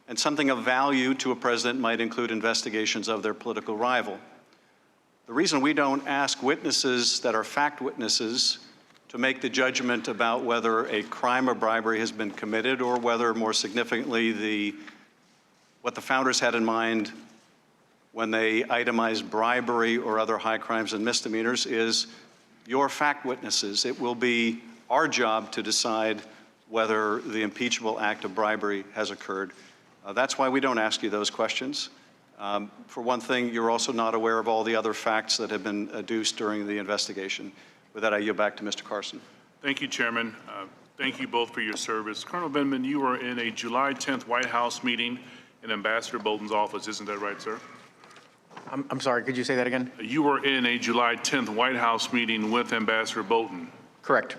And something of value to a president might include investigations of their political rival. The reason we don't ask witnesses that are fact witnesses to make the judgment about whether a crime or bribery has been committed or whether, more significantly, what the founders had in mind when they itemized bribery or other high crimes and misdemeanors is your fact witnesses. It will be our job to decide whether the impeachable act of bribery has occurred. That's why we don't ask you those questions. For one thing, you're also not aware of all the other facts that have been adduced during the investigation. With that, I yield back to Mr. Carson. Thank you, Chairman. Thank you both for your service. Colonel Vindman, you were in a July 10th White House meeting in Ambassador Bolton's office. Isn't that right, sir? I'm sorry, could you say that again? You were in a July 10th White House meeting with Ambassador Bolton. Correct.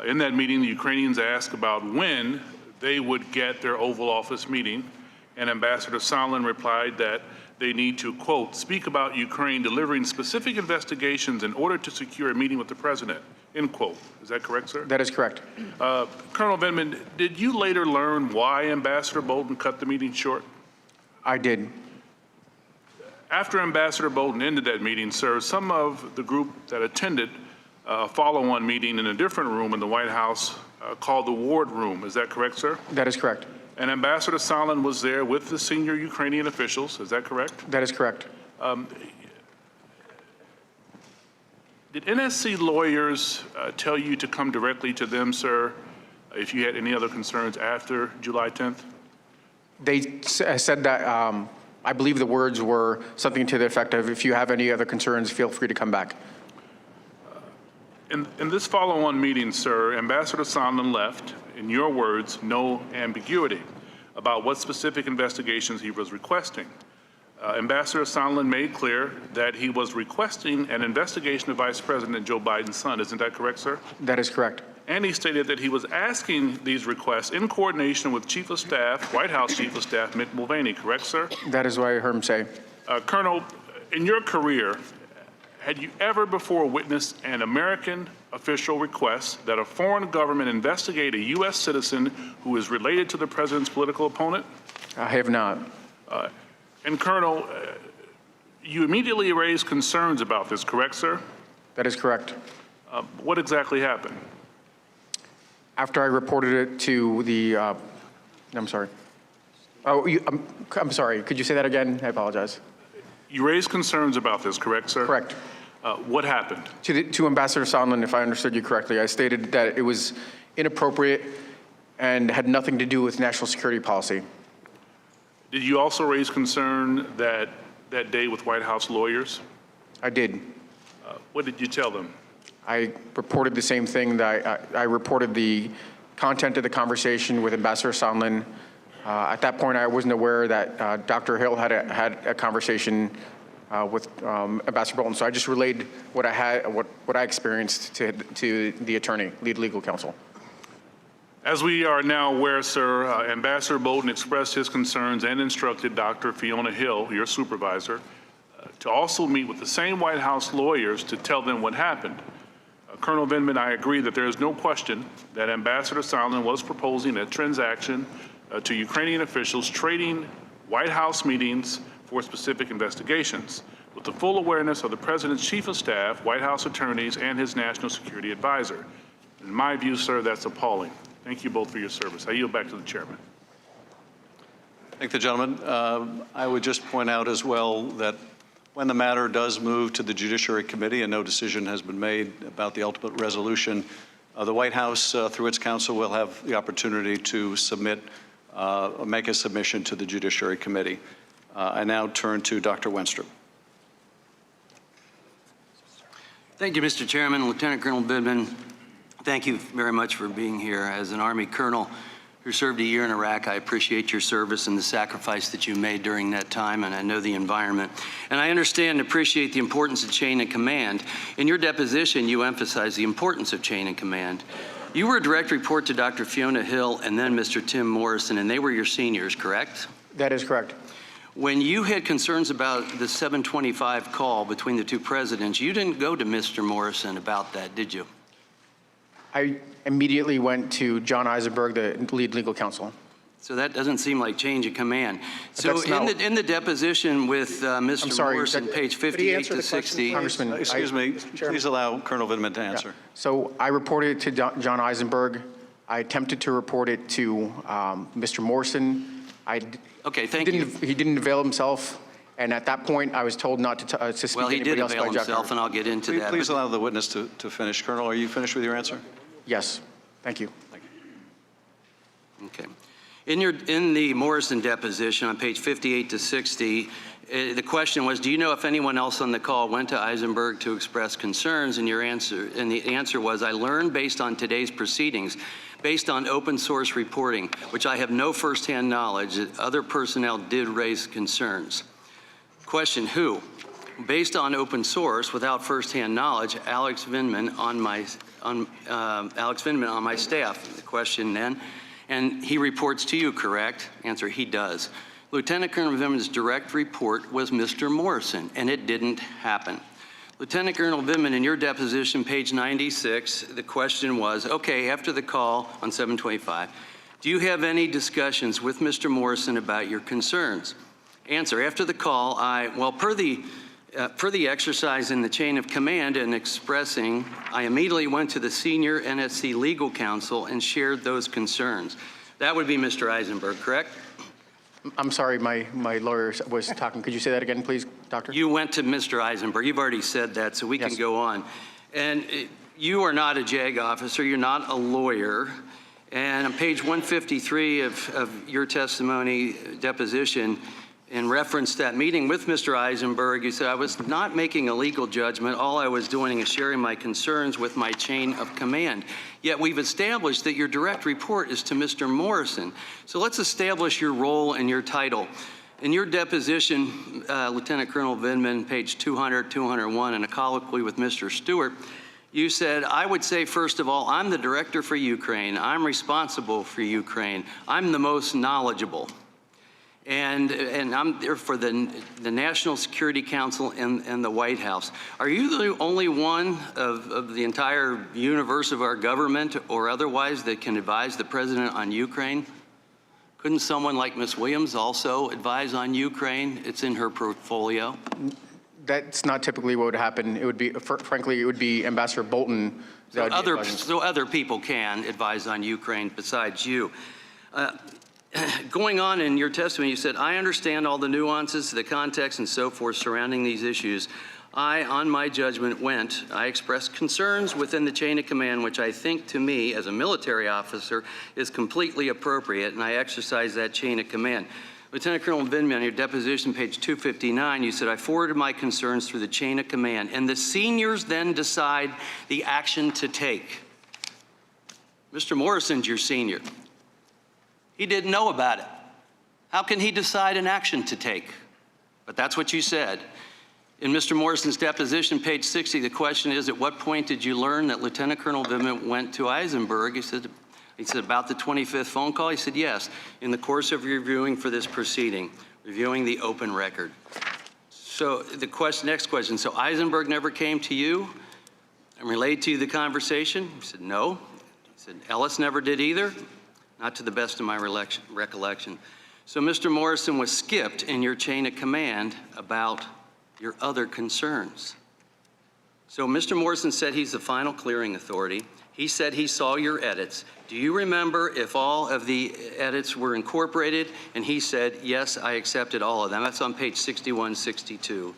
In that meeting, the Ukrainians asked about when they would get their Oval Office meeting, and Ambassador Sondland replied that they need to, quote, speak about Ukraine delivering specific investigations in order to secure a meeting with the president, end quote. Is that correct, sir? That is correct. Colonel Vindman, did you later learn why Ambassador Bolton cut the meeting short? I did. After Ambassador Bolton ended that meeting, sir, some of the group that attended a follow-on meeting in a different room in the White House called the Ward Room. Is that correct, sir? That is correct. And Ambassador Sondland was there with the senior Ukrainian officials. Is that correct? That is correct. Did NSC lawyers tell you to come directly to them, sir, if you had any other concerns after July 10th? They said that, I believe the words were something to the effect of, if you have any other concerns, feel free to come back. In this follow-on meeting, sir, Ambassador Sondland left, in your words, no ambiguity about what specific investigations he was requesting. Ambassador Sondland made clear that he was requesting an investigation of Vice President Joe Biden's son. Isn't that correct, sir? That is correct. And he stated that he was asking these requests in coordination with Chief of Staff, White House Chief of Staff Mick Mulvaney, correct, sir? That is what I heard him say. Colonel, in your career, had you ever before witnessed an American official request that a foreign government investigate a U.S. citizen who is related to the president's political opponent? I have not. And Colonel, you immediately raised concerns about this, correct, sir? That is correct. What exactly happened? After I reported it to the, I'm sorry. Oh, I'm sorry. Could you say that again? I apologize. You raised concerns about this, correct, sir? Correct. What happened? To Ambassador Sondland, if I understood you correctly, I stated that it was inappropriate and had nothing to do with national security policy. Did you also raise concern that day with White House lawyers? I did. What did you tell them? I reported the same thing. That I reported the content of the conversation with Ambassador Sondland. At that point, I wasn't aware that Dr. Hill had a conversation with Ambassador Bolton. So I just relayed what I had, what I experienced to the attorney, lead legal counsel. As we are now aware, sir, Ambassador Bolton expressed his concerns and instructed Dr. Fiona Hill, your supervisor, to also meet with the same White House lawyers to tell them what happened. Colonel Vindman, I agree that there is no question that Ambassador Sondland was proposing a transaction to Ukrainian officials trading White House meetings for specific investigations, with the full awareness of the President's Chief of Staff, White House attorneys, and his National Security Advisor. In my view, sir, that's appalling. Thank you both for your service. I yield back to the chairman. Thank the gentleman. I would just point out as well that when the matter does move to the Judiciary Committee and no decision has been made about the ultimate resolution, the White House, through its counsel, will have the opportunity to submit or make a submission to the Judiciary Committee. I now turn to Dr. Wenstrup. Thank you, Mr. Chairman. Lieutenant Colonel Vindman, thank you very much for being here. As an Army colonel who served a year in Iraq, I appreciate your service and the sacrifice that you made during that time, and I know the environment. And I understand and appreciate the importance of chain of command. In your deposition, you emphasized the importance of chain of command. You were a direct report to Dr. Fiona Hill and then Mr. Tim Morrison, and they were your seniors, correct? That is correct. When you had concerns about the 725 call between the two presidents, you didn't go to Mr. Morrison about that, did you? I immediately went to John Eisenberg, the lead legal counsel. So that doesn't seem like change of command. So in the deposition with Mr. Morrison, page 58 to 60. Congressman, excuse me, please allow Colonel Vindman to answer. Yeah. So I reported it to John Eisenberg. I attempted to report it to Mr. Morrison. Okay, thank you. He didn't avail himself. And at that point, I was told not to speak to anybody else by Jack. Well, he did avail himself, and I'll get into that. Please allow the witness to finish. Colonel, are you finished with your answer? Yes. Thank you. Okay. In the Morrison deposition on page 58 to 60, the question was, do you know if anyone else on the call went to Eisenberg to express concerns? And the answer was, I learned based on today's proceedings, based on open source reporting, which I have no firsthand knowledge, that other personnel did raise concerns. Question, who? Based on open source, without firsthand knowledge, Alex Vindman on my staff. The question then, and he reports to you, correct? Answer, he does. Lieutenant Colonel Vindman's direct report was Mr. Morrison, and it didn't happen. Lieutenant Colonel Vindman, in your deposition, page 96, the question was, okay, after the call on 725, do you have any discussions with Mr. Morrison about your concerns? Answer, after the call, per the exercise in the chain of command and expressing, I immediately went to the senior NSC legal counsel and shared those concerns. That would be Mr. Eisenberg, correct? I'm sorry, my lawyer was talking. Could you say that again, please, Doctor? You went to Mr. Eisenberg. You've already said that, so we can go on. And you are not a JAG officer. You're not a lawyer. And on page 153 of your testimony deposition, in reference to that meeting with Mr. Eisenberg, you said, I was not making a legal judgment. All I was doing is sharing my concerns with my chain of command. Yet we've established that your direct report is to Mr. Morrison. So let's establish your role and your title. In your deposition, Lieutenant Colonel Vindman, page 200, 201, in a colloquy with Mr. Stewart, you said, I would say, first of all, I'm the director for Ukraine. I'm responsible for Ukraine. I'm the most knowledgeable. And I'm there for the National Security Council and the White House. Are you the only one of the entire universe of our government or otherwise that can advise the president on Ukraine? Couldn't someone like Ms. Williams also advise on Ukraine? It's in her portfolio. That's not typically what would happen. It would be, frankly, it would be Ambassador Bolton. So other people can advise on Ukraine besides you. Going on in your testimony, you said, I understand all the nuances, the context, and so forth surrounding these issues. I, on my judgment, I expressed concerns within the chain of command, which I think to me, as a military officer, is completely appropriate, and I exercise that chain of command. Lieutenant Colonel Vindman, on your deposition, page 259, you said, I forwarded my concerns through the chain of command, and the seniors then decide the action to take. Mr. Morrison's your senior. He didn't know about it. How can he decide an action to take? But that's what you said. In Mr. Morrison's deposition, page 60, the question is, at what point did you learn that Lieutenant Colonel Vindman went to Eisenberg? He said, about the 25th phone call? He said, yes, in the course of reviewing for this proceeding, reviewing the open record. So the next question, so Eisenberg never came to you and relayed to you the conversation? He said, no. He said, Ellis never did either? Not to the best of my recollection. So Mr. Morrison was skipped in your chain of command about your other concerns. So Mr. Morrison said he's the final clearing authority. He said he saw your edits. Do you remember if all of the edits were incorporated? And he said, yes, I accepted all of them. That's on page 61, 62.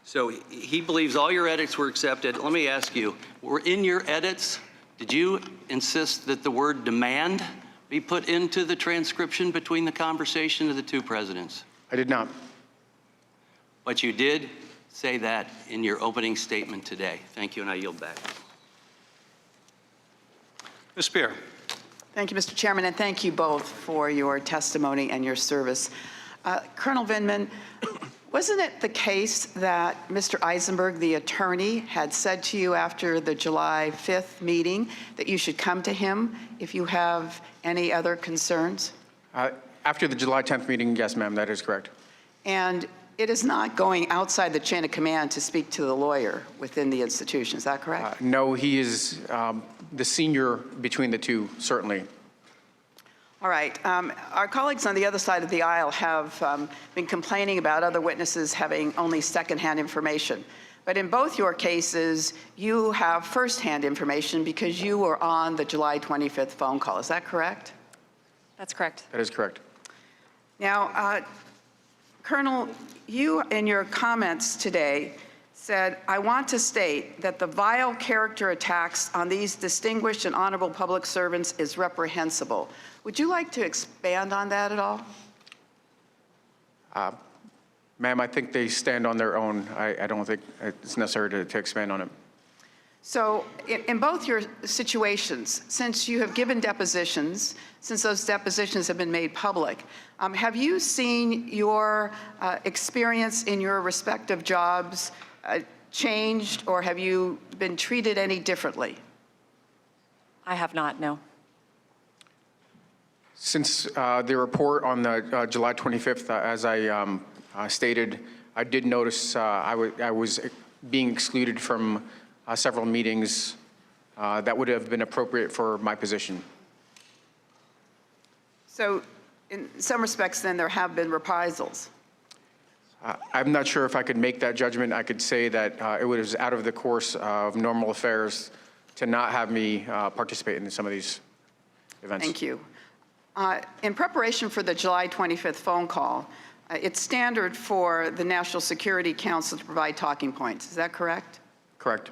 So he believes all your edits were accepted. Let me ask you, were in your edits, did you insist that the word demand be put into the transcription between the conversation of the two presidents? I did not. But you did say that in your opening statement today. Thank you, and I yield back. Ms. Spear. Thank you, Mr. Chairman, and thank you both for your testimony and your service. Colonel Vindman, wasn't it the case that Mr. Eisenberg, the attorney, had said to you after the July 5th meeting that you should come to him if you have any other concerns? After the July 10th meeting, yes, ma'am, that is correct. And it is not going outside the chain of command to speak to the lawyer within the institution, is that correct? No, he is the senior between the two, certainly. All right. Our colleagues on the other side of the aisle have been complaining about other witnesses having only secondhand information. But in both your cases, you have firsthand information because you were on the July 25th phone call. Is that correct? That's correct. That is correct. Now, Colonel, you in your comments today said, I want to state that the vile character attacks on these distinguished and honorable public servants is reprehensible. Would you like to expand on that at all? Ma'am, I think they stand on their own. I don't think it's necessary to expand on it. So in both your situations, since you have given depositions, since those depositions have been made public, have you seen your experience in your respective jobs changed, or have you been treated any differently? I have not, no. Since the report on the July 25th, as I stated, I did notice I was being excluded from several meetings that would have been appropriate for my position. So in some respects, then, there have been reprisals. I'm not sure if I could make that judgment. I could say that it was out of the course of normal affairs to not have me participate in some of these events. Thank you. In preparation for the July 25th phone call, it's standard for the National Security Council to provide talking points. Is that correct? Correct.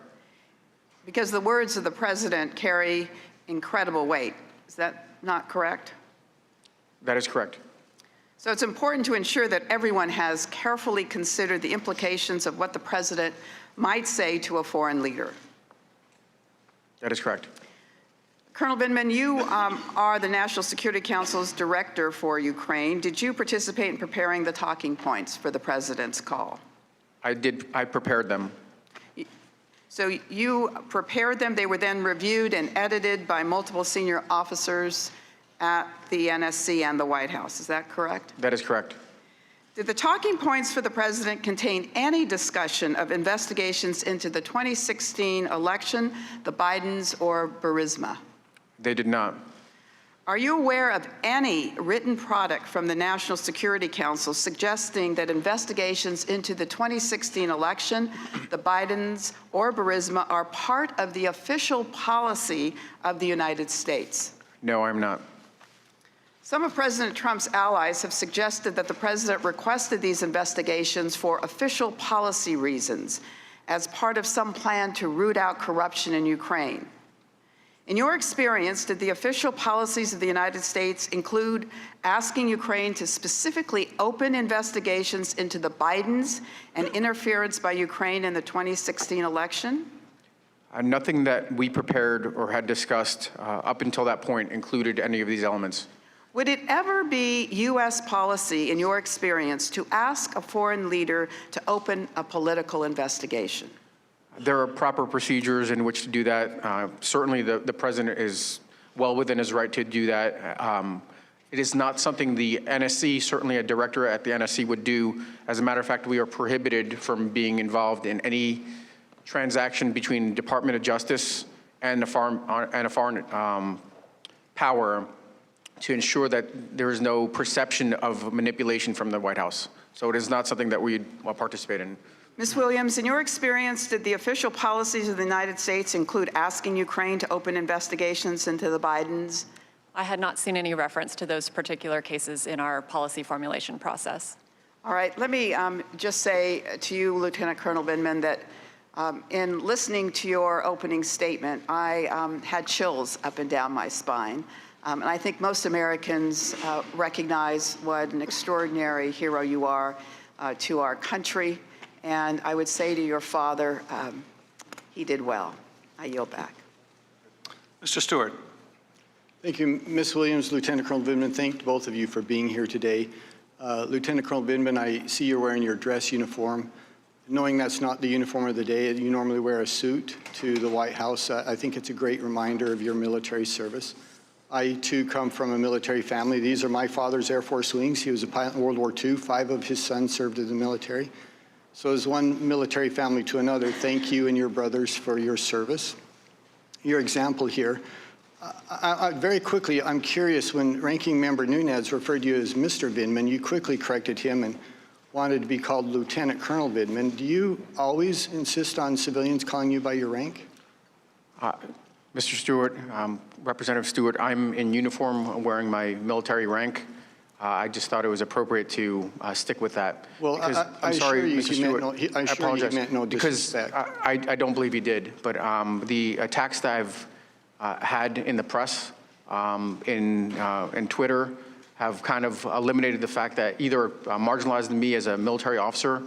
Because the words of the president carry incredible weight. Is that not correct? That is correct. So it's important to ensure that everyone has carefully considered the implications of what the president might say to a foreign leader. That is correct. Colonel Vindman, you are the National Security Council's director for Ukraine. Did you participate in preparing the talking points for the president's call? I did. I prepared them. So you prepared them. They were then reviewed and edited by multiple senior officers at the NSC and the White House. Is that correct? That is correct. Did the talking points for the president contain any discussion of investigations into the 2016 election, the Bidens, or Burisma? They did not. Are you aware of any written product from the National Security Council suggesting that investigations into the 2016 election, the Bidens, or Burisma are part of the official policy of the United States? No, I'm not. Some of President Trump's allies have suggested that the president requested these investigations for official policy reasons as part of some plan to root out corruption in Ukraine. In your experience, did the official policies of the United States include asking Ukraine to specifically open investigations into the Bidens and interference by Ukraine in the 2016 election? Nothing that we prepared or had discussed up until that point included any of these elements. Would it ever be U.S. policy, in your experience, to ask a foreign leader to open a political investigation? There are proper procedures in which to do that. Certainly, the president is well within his right to do that. It is not something the NSC, certainly a director at the NSC, would do. As a matter of fact, we are prohibited from being involved in any transaction between Department of Justice and a foreign power to ensure that there is no perception of manipulation from the White House. So it is not something that we participate in. Ms. Williams, in your experience, did the official policies of the United States include asking Ukraine to open investigations into the Bidens? I had not seen any reference to those particular cases in our policy formulation process. All right, let me just say to you, Lieutenant Colonel Vindman, that in listening to your opening statement, I had chills up and down my spine. And I think most Americans recognize what an extraordinary hero you are to our country. And I would say to your father, he did well. I yield back. Mr. Stewart. Thank you, Ms. Williams, Lieutenant Colonel Vindman. Thank both of you for being here today. Lieutenant Colonel Vindman, I see you're wearing your dress uniform. Knowing that's not the uniform of the day, you normally wear a suit to the White House. I think it's a great reminder of your military service. I, too, come from a military family. These are my father's Air Force wings. He was a pilot in World War II. 5 of his sons served in the military. So as one military family to another, thank you and your brothers for your service. Your example here. Very quickly, I'm curious, when Ranking Member Nunes referred to you as Mr. Vindman, you quickly corrected him and wanted to be called Lieutenant Colonel Vindman. Do you always insist on civilians calling you by your rank? Mr. Stewart, Representative Stewart, I'm in uniform wearing my military rank. I just thought it was appropriate to stick with that. Well, I'm sorry, Mr. Stewart. I apologize. You meant no disrespect. Because I don't believe he did. But the attacks that I've had in the press, in Twitter, have kind of eliminated the fact that either marginalized me as a military officer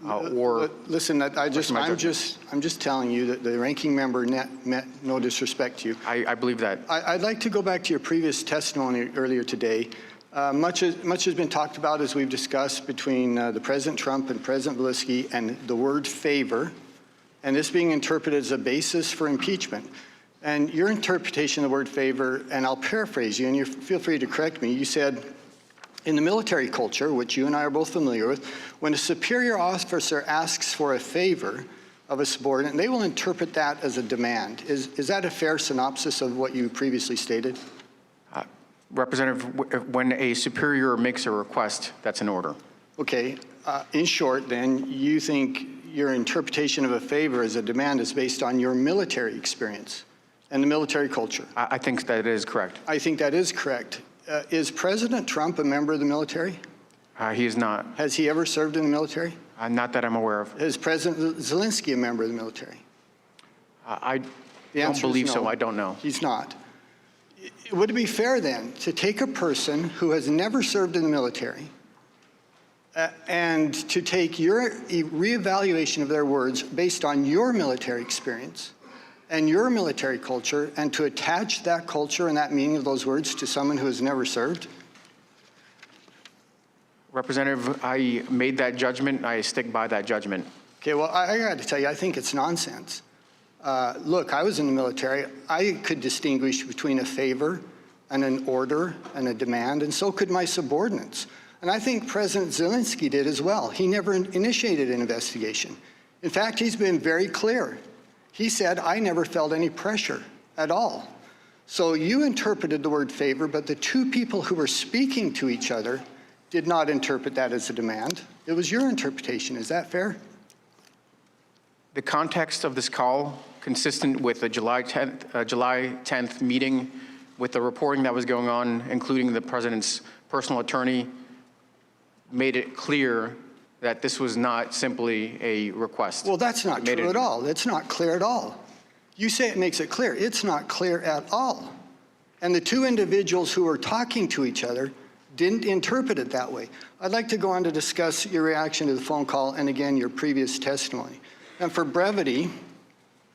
or... Listen, I'm just telling you that the ranking member meant no disrespect to you. I believe that. I'd like to go back to your previous testimony earlier today. Much has been talked about, as we've discussed, between the President Trump and President Zelensky and the word favor, and this being interpreted as a basis for impeachment. And your interpretation of the word favor, and I'll paraphrase you, and you feel free to correct me, you said, in the military culture, which you and I are both familiar with, when a superior officer asks for a favor of a subordinate, they will interpret that as a demand. Is that a fair synopsis of what you previously stated? Representative, when a superior makes a request, that's an order. Okay. In short, then, you think your interpretation of a favor as a demand is based on your military experience and the military culture? I think that is correct. I think that is correct. Is President Trump a member of the military? He is not. Has he ever served in the military? Not that I'm aware of. Is President Zelensky a member of the military? I don't believe so. I don't know. He's not. Would it be fair then to take a person who has never served in the military, and to take your reevaluation of their words based on your military experience and your military culture, and to attach that culture and that meaning of those words to someone who has never served? Representative, I made that judgment. I stick by that judgment. Okay, well, I got to tell you, I think it's nonsense. Look, I was in the military. I could distinguish between a favor and an order and a demand, and so could my subordinates. And I think President Zelensky did as well. He never initiated an investigation. In fact, he's been very clear. He said, I never felt any pressure at all. So you interpreted the word favor, but the two people who were speaking to each other did not interpret that as a demand. It was your interpretation. Is that fair? The context of this call, consistent with the July 10th meeting, with the reporting that was going on, including the president's personal attorney, made it clear that this was not simply a request. Well, that's not true at all. It's not clear at all. You say it makes it clear. It's not clear at all. And the two individuals who were talking to each other didn't interpret it that way. I'd like to go on to discuss your reaction to the phone call and, again, your previous testimony. And for brevity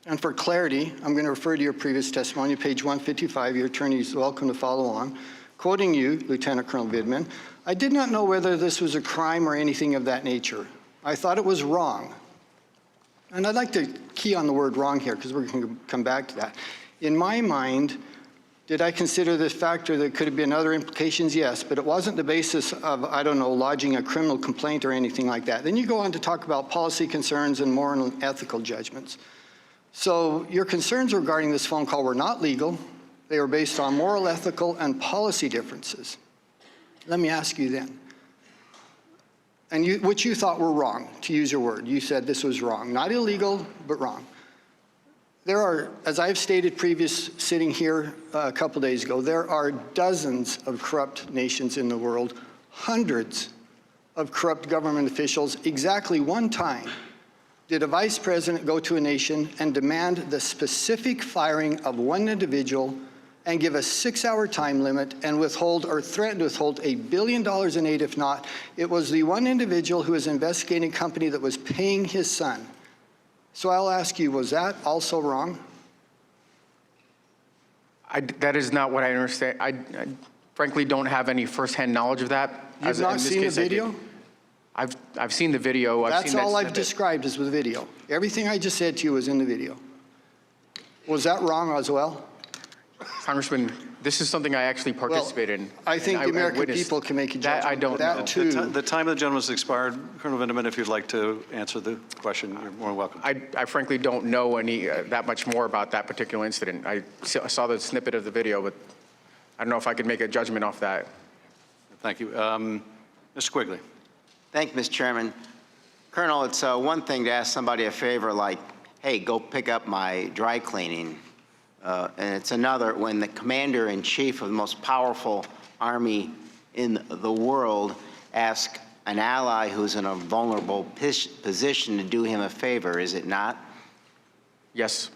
and for clarity, I'm going to refer to your previous testimony, page 155. Your attorney is welcome to follow along. Quoting you, Lieutenant Colonel Vindman, I did not know whether this was a crime or anything of that nature. I thought it was wrong. And I'd like to key on the word wrong here, because we're going to come back to that. In my mind, did I consider this factor that could have been other implications? Yes, but it wasn't the basis of, I don't know, lodging a criminal complaint or anything like that. Then you go on to talk about policy concerns and moral and ethical judgments. So your concerns regarding this phone call were not legal. They were based on moral, ethical, and policy differences. Let me ask you then, and what you thought were wrong, to use your word. You said this was wrong. Not illegal, but wrong. There are, as I've stated previous sitting here a couple days ago, there are dozens of corrupt nations in the world, hundreds of corrupt government officials. Exactly one time did a vice president go to a nation and demand the specific firing of one individual and give a 6-hour time limit and withhold or threaten to withhold $1 billion in aid if not. It was the one individual who was investigating a company that was paying his son. So I'll ask you, was that also wrong? That is not what I understand. I frankly don't have any firsthand knowledge of that. You've not seen the video? I've seen the video. That's all I've described is the video. Everything I just said to you was in the video. Was that wrong as well? Congressman, this is something I actually participated in. I think the American people can make a judgment. That I don't that know. Too. The time of the gentleman has expired. Colonel Vindman, if you'd like to answer the question, you're more than welcome. I frankly don't know that much more about that particular incident. I saw the snippet of the video, but I don't know if I could make a judgment off that. Thank you. Mr. Quigley. Thank you, Mr. Chairman. Colonel, it's one thing to ask somebody a favor like, hey, go pick up my dry cleaning. And it's another when the commander-in-chief of the most powerful army in the world asks an ally who's in a vulnerable position to do him a favor, is it not? Yes.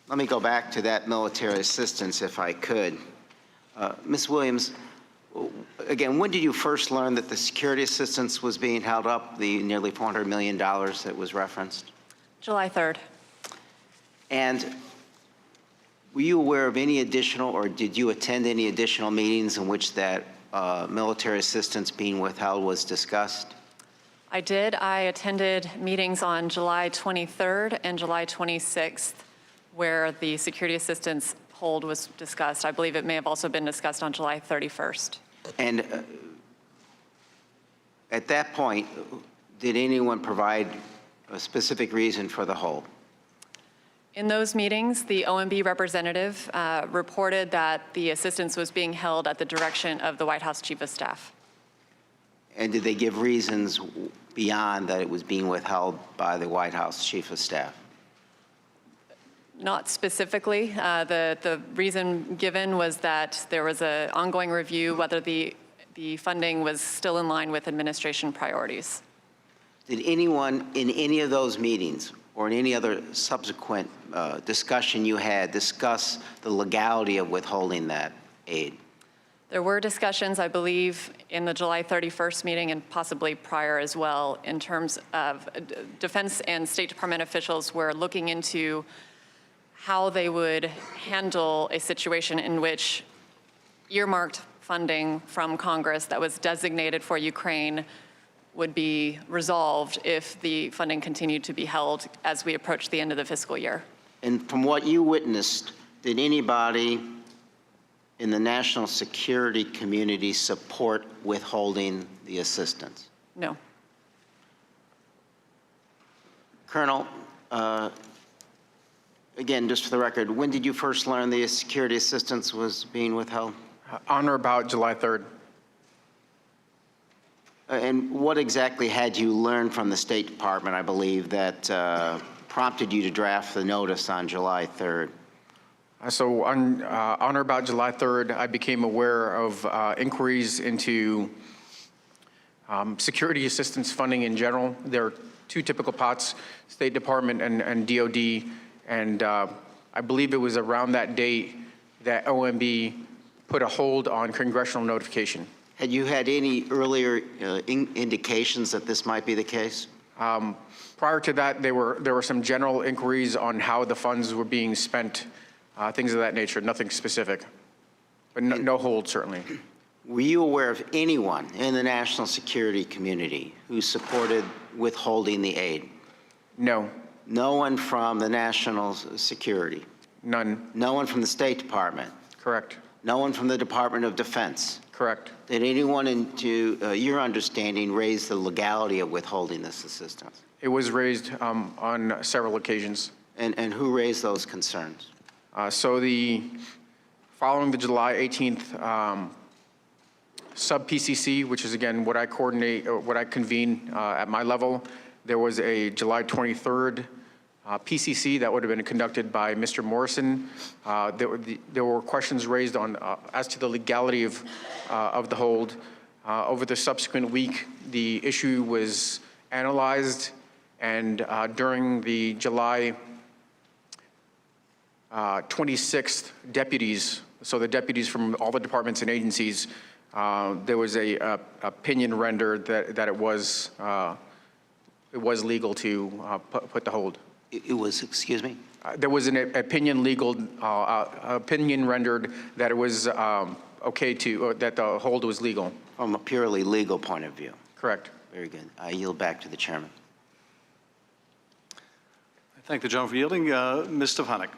Let me go back to that military assistance, if I could. Ms. Williams, again, when did you first learn that the security assistance was being held up, the nearly $400 million that was referenced? July 3rd. And were you aware of any additional, or did you attend any additional meetings in which that military assistance being withheld was discussed? I did. I attended meetings on July 23rd and July 26th where the security assistance hold was discussed. I believe it may have also been discussed on July 31st. And at that point, did anyone provide a specific reason for the hold? In those meetings, the OMB representative reported that the assistance was being held at the direction of the White House Chief of Staff. And did they give reasons beyond that it was being withheld by the White House Chief of Staff? Not specifically. The reason given was that there was an ongoing review whether the funding was still in line with administration priorities. Did anyone in any of those meetings or in any other subsequent discussion you had discuss the legality of withholding that aid? There were discussions, I believe, in the July 31st meeting and possibly prior as well, in terms of Defense and State Department officials were looking into how they would handle a situation in which earmarked funding from Congress that was designated for Ukraine would be resolved if the funding continued to be held as we approach the end of the fiscal year. And from what you witnessed, did anybody in the national security community support withholding the assistance? No. Colonel, again, just for the record, when did you first learn the security assistance was being withheld? On or about July 3rd. And what exactly had you learned from the State Department, I believe, that prompted you to draft the notice on July 3rd? So on or about July 3rd, I became aware of inquiries into security assistance funding in general. There are two typical pots, State Department and DOD, and I believe it was around that date that OMB put a hold on congressional notification. Had you had any earlier indications that this might be the case? Prior to that, there were some general inquiries on how the funds were being spent, things of that nature, nothing specific, but no hold, certainly. Were you aware of anyone in the national security community who supported withholding the aid? No. No one from the national security? None. No one from the State Department? Correct. No one from the Department of Defense? Correct. Did anyone, into your understanding, raise the legality of withholding this assistance? It was raised on several occasions. And who raised those concerns? Following the July 18th sub-PCC, which is again what I coordinate, or what I convene at my level, there was a July 23rd PCC that would have been conducted by Mr. Morrison. There were questions raised on as to the legality of the hold. Over the subsequent week, the issue was analyzed, and during the July 26th deputies, so the deputies from all the departments and agencies, there was a opinion rendered that it was legal to put the hold. It was, excuse me? There was an opinion rendered that it was okay to, that the hold was legal. From a purely legal point of view? Correct. Very good. I yield back to the chairman. I thank the gentleman for yielding. Ms. Stefanik.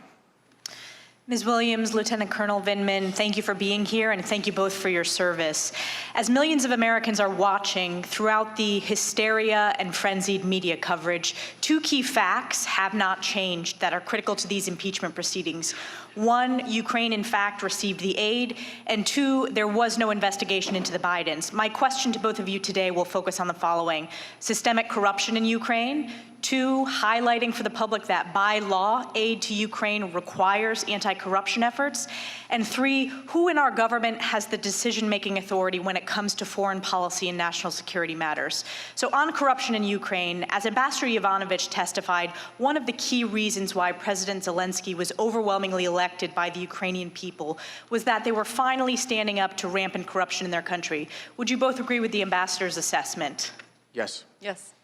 Ms. Williams, Lieutenant Colonel Vindman, thank you for being here, and thank you both for your service. As millions of Americans are watching throughout the hysteria and frenzied media coverage, two key facts have not changed that are critical to these impeachment proceedings. One, Ukraine in fact received the aid, and two, there was no investigation into the Bidens. My question to both of you today will focus on the following: systemic corruption in Ukraine. Two, highlighting for the public that by law, aid to Ukraine requires anti-corruption efforts. And three, who in our government has the decision-making authority when it comes to foreign policy and national security matters? So on corruption in Ukraine, as Ambassador Yovanovitch testified, one of the key reasons why President Zelensky was overwhelmingly elected by the Ukrainian people was that they were finally standing up to rampant corruption in their country. Would you both agree with the ambassador's assessment? Yes. Yes.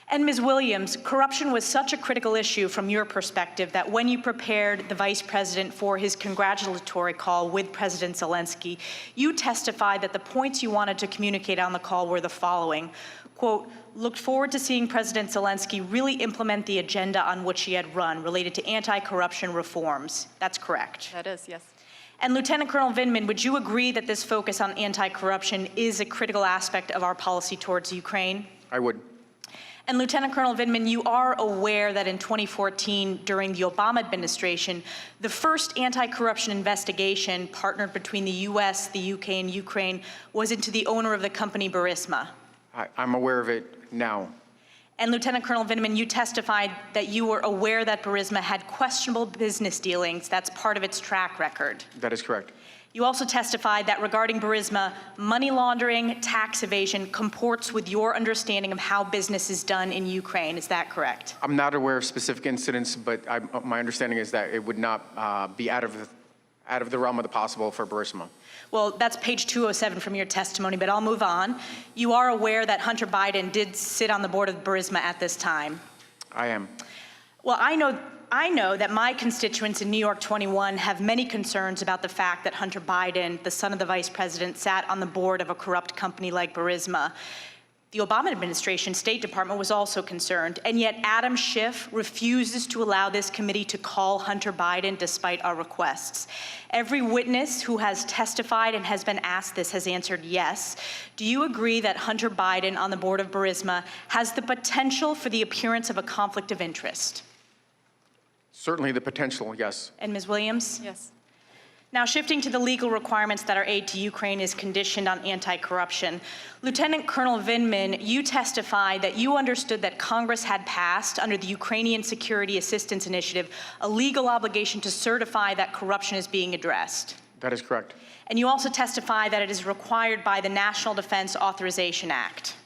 And Ms. Williams, corruption was such a critical issue from your perspective that when you prepared the Vice President for his congratulatory call with President Zelensky, you testified that the points you wanted to communicate on the call were the following: quote, looked forward to seeing President Zelensky really implement the agenda on which he had run related to anti-corruption reforms. That's correct. That is, yes. And Lieutenant Colonel Vindman, would you agree that this focus on anti-corruption is a critical aspect of our policy towards Ukraine? I would. And Lieutenant Colonel Vindman, you are aware that in 2014, during the Obama administration, the first anti-corruption investigation partnered between the U.S., the U.K., and Ukraine was into the owner of the company Burisma. I'm aware of it now. And Lieutenant Colonel Vindman, you testified that you were aware that Burisma had questionable business dealings. That's part of its track record. That is correct. You also testified that regarding Burisma, money laundering, tax evasion comports with your understanding of how business is done in Ukraine. Is that correct? I'm not aware of specific incidents, but my understanding is that it would not be out of out of the realm of the possible for Burisma. Well, that's page 207 from your testimony, but I'll move on. You are aware that Hunter Biden did sit on the board of Burisma at this time? I am. Well, I know that my constituents in New York 21 have many concerns about the fact that Hunter Biden, the son of the vice president, sat on the board of a corrupt company like Burisma. The Obama administration, State Department, was also concerned, and yet Adam Schiff refuses to allow this committee to call Hunter Biden despite our requests. Every witness who has testified and has been asked this has answered yes. Do you agree that Hunter Biden on the board of Burisma has the potential for the appearance of a conflict of interest? Certainly the potential, yes. And Ms. Williams? Yes. Now, shifting to the legal requirements that our aid to Ukraine is conditioned on anti-corruption. Lieutenant Colonel Vindman, you testified that you understood that Congress had passed, under the Ukrainian Security Assistance Initiative, a legal obligation to certify that corruption is being addressed. That is correct. And you also testified that it is required by the National Defense Authorization Act.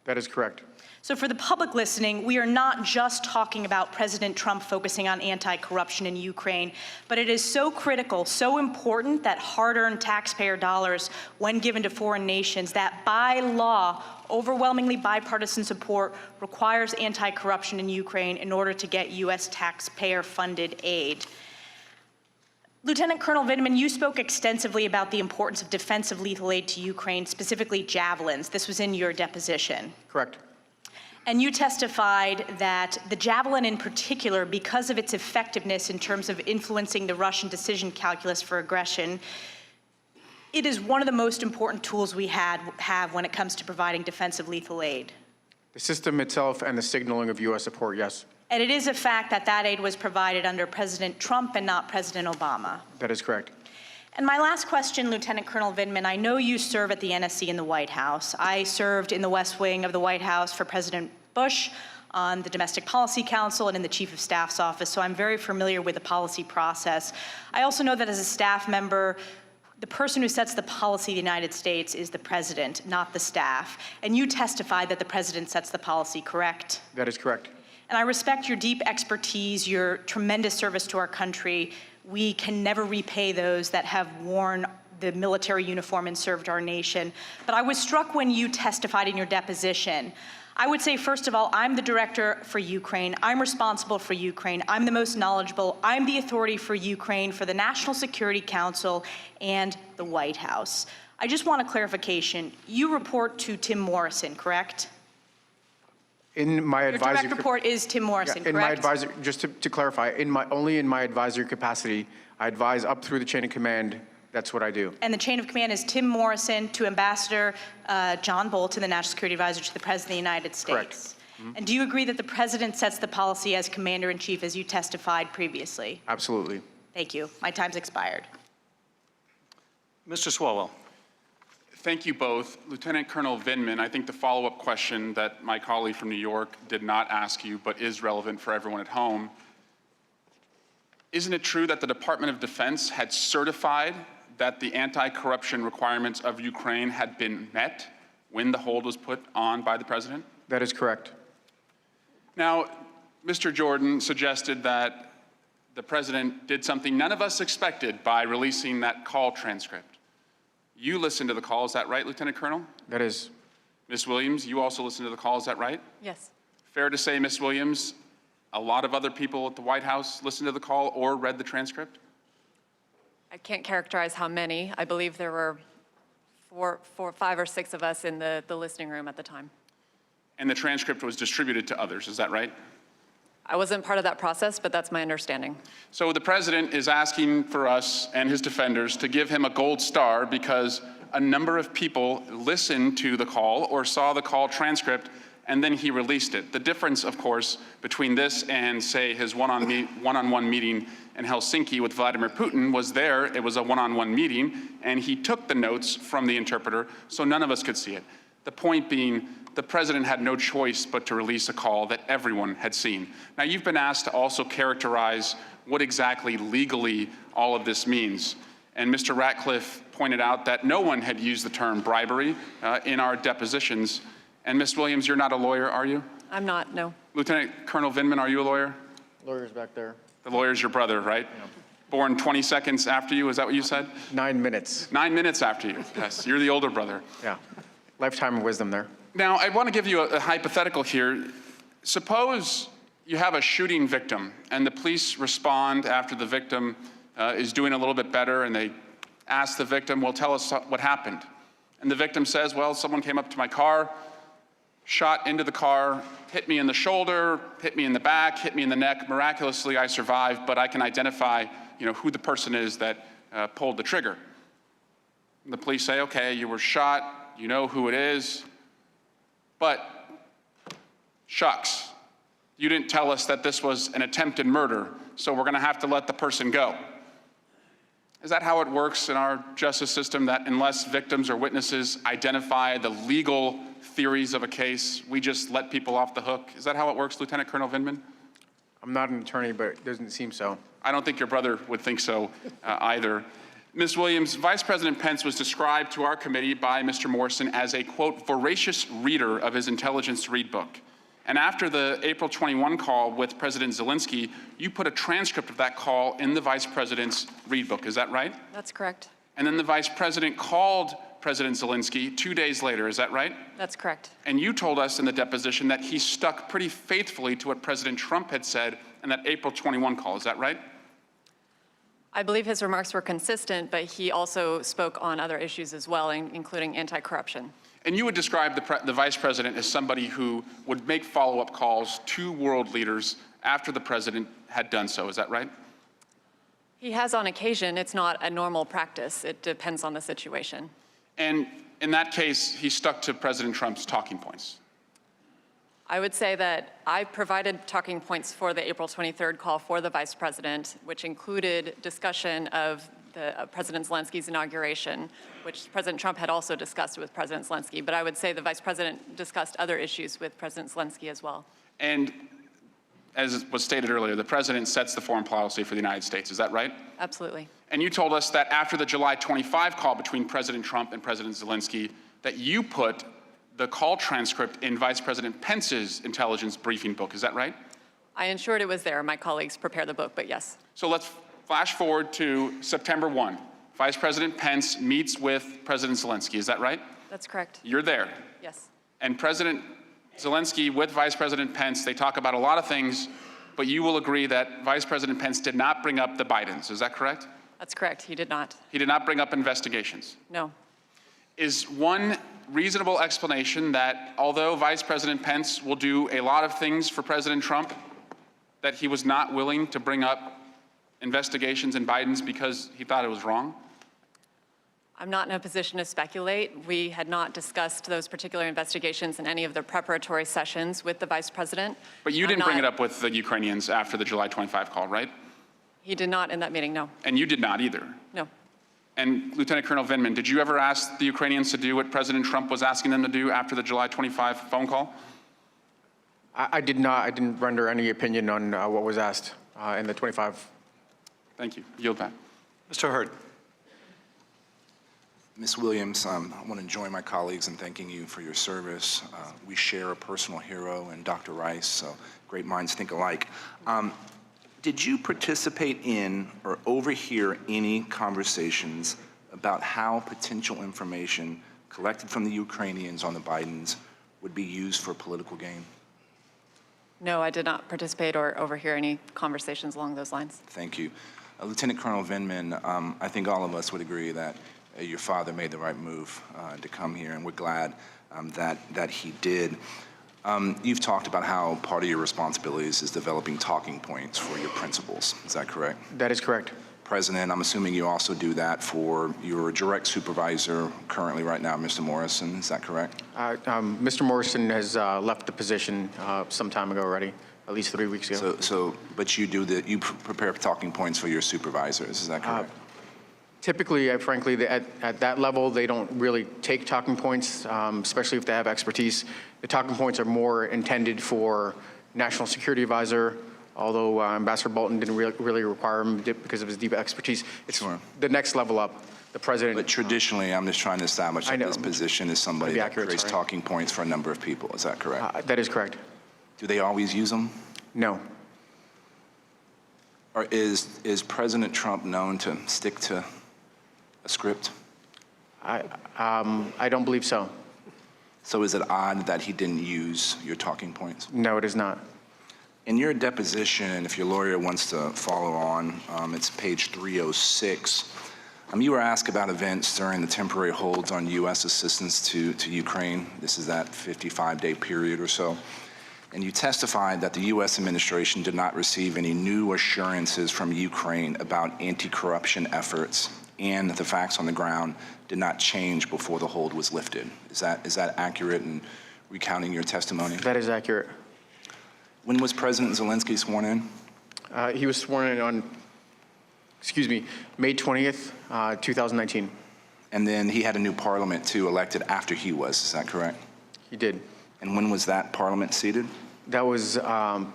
That is correct. So for the public listening, we are not just talking about President Trump focusing on anti-corruption in Ukraine, but it is so critical, so important that hard-earned taxpayer dollars, when given to foreign nations, that by law, overwhelmingly bipartisan support requires anti-corruption in Ukraine in order to get U.S. taxpayer-funded aid. Lieutenant Colonel Vindman, you spoke extensively about the importance of defensive lethal aid to Ukraine, specifically javelins. This was in your deposition. Correct. And you testified that the Javelin in particular, because of its effectiveness in terms of influencing the Russian decision calculus for aggression, it is one of the most important tools we have when it comes to providing defensive lethal aid. The system itself and the signaling of U.S. support, yes. And it is a fact that that aid was provided under President Trump and not President Obama. That is correct. And my last question, Lieutenant Colonel Vindman, I know you serve at the NSC in the White House. I served in the West Wing of the White House for President Bush on the Domestic Policy Council and in the Chief of Staff's office, so I'm very familiar with the policy process. I also know that as a staff member, the person who sets the policy of the United States is the president, not the staff. And you testified that the president sets the policy, correct? That is correct. And I respect your deep expertise, your tremendous service to our country. We can never repay those that have worn the military uniform and served our nation. But I was struck when you testified in your deposition. I would say, first of all, I'm the director for Ukraine. I'm responsible for Ukraine. I'm the most knowledgeable. I'm the authority for Ukraine, for the National Security Council, and the White House. I just want a clarification. You report to Tim Morrison, correct? In my Your advisory, direct report is Tim Morrison, in correct? my advisory, just to clarify, only in my advisory capacity, I advise up through the chain of command. That's what I do. And the chain of command is Tim Morrison to Ambassador John Bolton, the National Security Advisor to the President of the United States. Correct. Mm-hmm. And do you agree that the President sets the policy as Commander-in-Chief, as you testified previously? Absolutely. Thank you. My time's expired. Mr. Swalwell. Thank you both. Lieutenant Colonel Vindman, I think the follow-up question that my colleague from New York did not ask you, but is relevant for everyone at home. Isn't it true that the Department of Defense had certified that the anti-corruption requirements of Ukraine had been met when the hold was put on by the president? That is correct. Now, Mr. Jordan suggested that the president did something none of us expected by releasing that call transcript. You listened to the call, is that right, Lieutenant Colonel? That is. Ms. Williams, you also listened to the call, is that right? Yes. Fair to say, Ms. Williams, a lot of other people at the White House listened to the call or read the transcript? I can't characterize how many. I believe there were five or six of us in the listening room at the time. And the transcript was distributed to others, is that right? I wasn't part of that process, but that's my understanding. So the president is asking for us and his defenders to give him a gold star because a number of people listened to the call or saw the call transcript and then he released it. The difference, of course, between this and, say, his one-on-one meeting in Helsinki with Vladimir Putin was it was a one-on-one meeting, and he took the notes from the interpreter, so none of us could see it. The point being, the president had no choice but to release a call that everyone had seen. Now, you've been asked to also characterize what exactly legally all of this means. And Mr. Ratcliffe pointed out that no one had used the term bribery in our depositions. And Ms. Williams, you're not a lawyer, are you? I'm not, no. Lieutenant Colonel Vindman, are you a lawyer? Lawyer's back there. The lawyer's your brother, right? born 20 seconds after you, is that what you said? 9 minutes. 9 minutes after you, yes. You're the older brother. Yeah. Lifetime of wisdom there. Now, I want to give you a hypothetical here. Suppose you have a shooting victim, and the police respond after the victim is doing a little bit better, and they ask the victim, well, tell us what happened. And the victim says, well, someone came up to my car, shot into the car, hit me in the shoulder, hit me in the back, hit me in the neck. Miraculously, I survived, but I can identify, who the person is that pulled the trigger. And the police say, okay, you were shot, you know who it is, but shucks, you didn't tell us that this was an attempted murder, so we're gonna have to let the person go. Is that how it works in our justice system, that unless victims or witnesses identify the legal theories of a case, we just let people off the hook? Is that how it works, Lieutenant Colonel Vindman? I'm not an attorney, but it doesn't seem so. I don't think your brother would think so either. Ms. Williams, Vice President Pence was described to our committee by Mr. Morrison as a, quote, voracious reader of his intelligence read book. And after the April 21 call with President Zelensky, you put a transcript of that call in the Vice President's read book. Is that right? That's correct. And then the Vice President called President Zelensky 2 days later. Is that right? That's correct. And you told us in the deposition that he stuck pretty faithfully to what President Trump had said in that April 21 call. Is that right? I believe his remarks were consistent, but he also spoke on other issues as well, including anti-corruption. And you would describe the Vice President as somebody who would make follow-up calls to world leaders after the President had done so. Is that right? He has on occasion. It's not a normal practice. It depends on the situation. And in that case, he stuck to President Trump's talking points. I would say that I provided talking points for the April 23rd call for the Vice President, which included discussion of President Zelensky's inauguration, which President Trump had also discussed with President Zelensky. But I would say the Vice President discussed other issues with President Zelensky as well. And as was stated earlier, the President sets the foreign policy for the United States. Is that right? Absolutely. And you told us that after the July 25 call between President Trump and President Zelensky, that you put the call transcript in Vice President Pence's intelligence briefing book. Is that right? I ensured it was there. My colleagues prepared the book, but yes. So let's flash forward to September 1. Vice President Pence meets with President Zelensky. Is that right? That's correct. You're there. Yes. And President Zelensky with Vice President Pence, they talk about a lot of things, but you will agree that Vice President Pence did not bring up the Bidens. Is that correct? That's correct. He did not. He did not bring up investigations. No. Is one reasonable explanation that although Vice President Pence will do a lot of things for President Trump, that he was not willing to bring up investigations in Biden's because he thought it was wrong? I'm not in a position to speculate. We had not discussed those particular investigations in any of the preparatory sessions with the Vice President. But you didn't bring it up with the Ukrainians after the July 25 call, right? He did not in that meeting, no. And you did not either? No. And Lieutenant Colonel Vindman, did you ever ask the Ukrainians to do what President Trump was asking them to do after the July 25 phone call? I did not. I didn't render any opinion on what was asked in the 25. Thank you. Yield back. Mr. Hurd. Ms. Williams, I want to join my colleagues in thanking you for your service. We share a personal hero in Dr. Rice, so great minds think alike. Did you participate in or overhear any conversations about how potential information collected from the Ukrainians on the Bidens would be used for political gain? No, I did not participate or overhear any conversations along those lines. Thank you. Lieutenant Colonel Vindman, I think all of us would agree that your father made the right move to come here, and we're glad that he did. You've talked about how part of your responsibilities is developing talking points for your principals. Is that correct? That is correct. President, I'm assuming you also do that for your direct supervisor currently right now, Mr. Morrison. Is that correct? Mr. Morrison has left the position some time ago already, at least 3 weeks ago. But you prepare talking points for your supervisors. Is that correct? Typically, frankly, at that level, they don't really take talking points, especially if they have expertise. The talking points are more intended for National Security Advisor, although Ambassador Bolton didn't really require him because of his deep expertise. It's the next level up. The president. But traditionally, I'm just trying to establish that this position is somebody that creates talking points for a number of people. Is that correct? That is correct. Do they always use them? No. Or is President Trump known to stick to a script? I don't believe so. So is it odd that he didn't use your talking points? No, it is not. In your deposition, if your lawyer wants to follow on, it's page 306. You were asked about events during the temporary holds on U.S. assistance to Ukraine. This is that 55-day period or so. And you testified that the U.S. administration did not receive any new assurances from Ukraine about anti-corruption efforts, and that the facts on the ground did not change before the hold was lifted. Is that accurate in recounting your testimony? That is accurate. When was President Zelensky sworn in? He was sworn in on, May 20th, 2019. And then he had a new parliament, too, elected after he was. Is that correct? He did. And when was that parliament seated? That was, July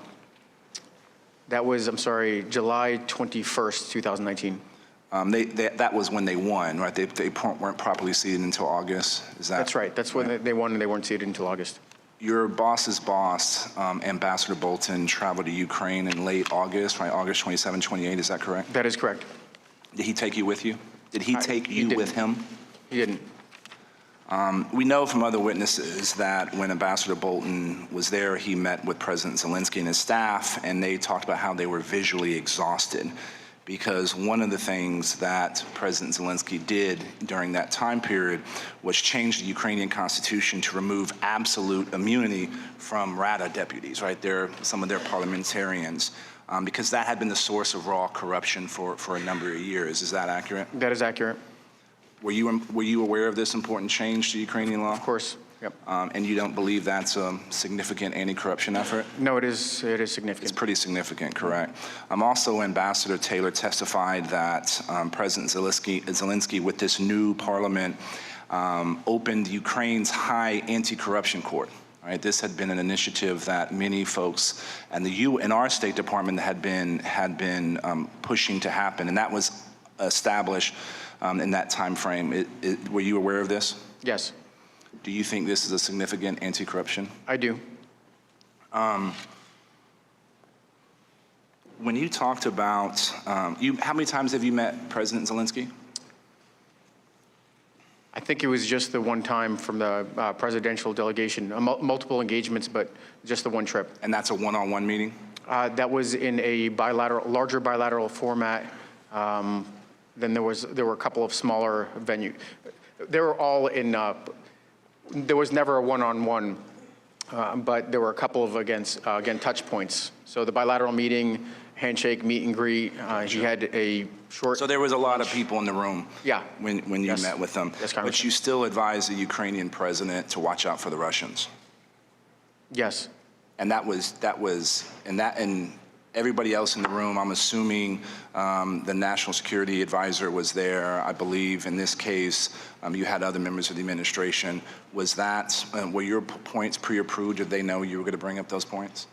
21st, 2019. That was when they won, right? They weren't properly seated until August. Is that? That's right. That's when they won, and they weren't seated until August. Your boss's boss, Ambassador Bolton, traveled to Ukraine in late August, right? August 27, 28. Is that correct? That is correct. Did he take you with you? Did he take you with him? He didn't. We know from other witnesses that when Ambassador Bolton was there, he met with President Zelensky and his staff, and they talked about how they were visually exhausted, because one of the things that President Zelensky did during that time period was change the Ukrainian constitution to remove absolute immunity from Rada deputies, right? Some of their parliamentarians, because that had been the source of raw corruption for a number of years. Is that accurate? That is accurate. Were you aware of this important change to Ukrainian law? Of course. Yep. And you don't believe that's a significant anti-corruption effort? No, it is significant. It's pretty significant, correct. Also, Ambassador Taylor testified that President Zelensky, with this new parliament, opened Ukraine's high anti-corruption court. Right? This had been an initiative that many folks and in our State Department had been pushing to happen, and that was established in that time frame. Were you aware of this? Yes. Do you think this is a significant anti-corruption? I do. When you talked about, how many times have you met President Zelensky? I think it was just the one time from the presidential delegation, multiple engagements, but just the one trip. And that's a one-on-one meeting? That was in a larger bilateral format. Then there were a couple of smaller venues. They were all in, there was never a one-on-one, but there were a couple of, again, touch points. So the bilateral meeting, handshake, meet and greet, he had a short. So there was a lot of people in the room. Yeah. When you met with them. Yes, but you still advised the Ukrainian president to watch out for the Russians. Yes. And and everybody else in the room, I'm assuming the National Security Advisor was there. I believe in this case, you had other members of the administration. Were your points pre-approved? Did they know you were going to bring up those points?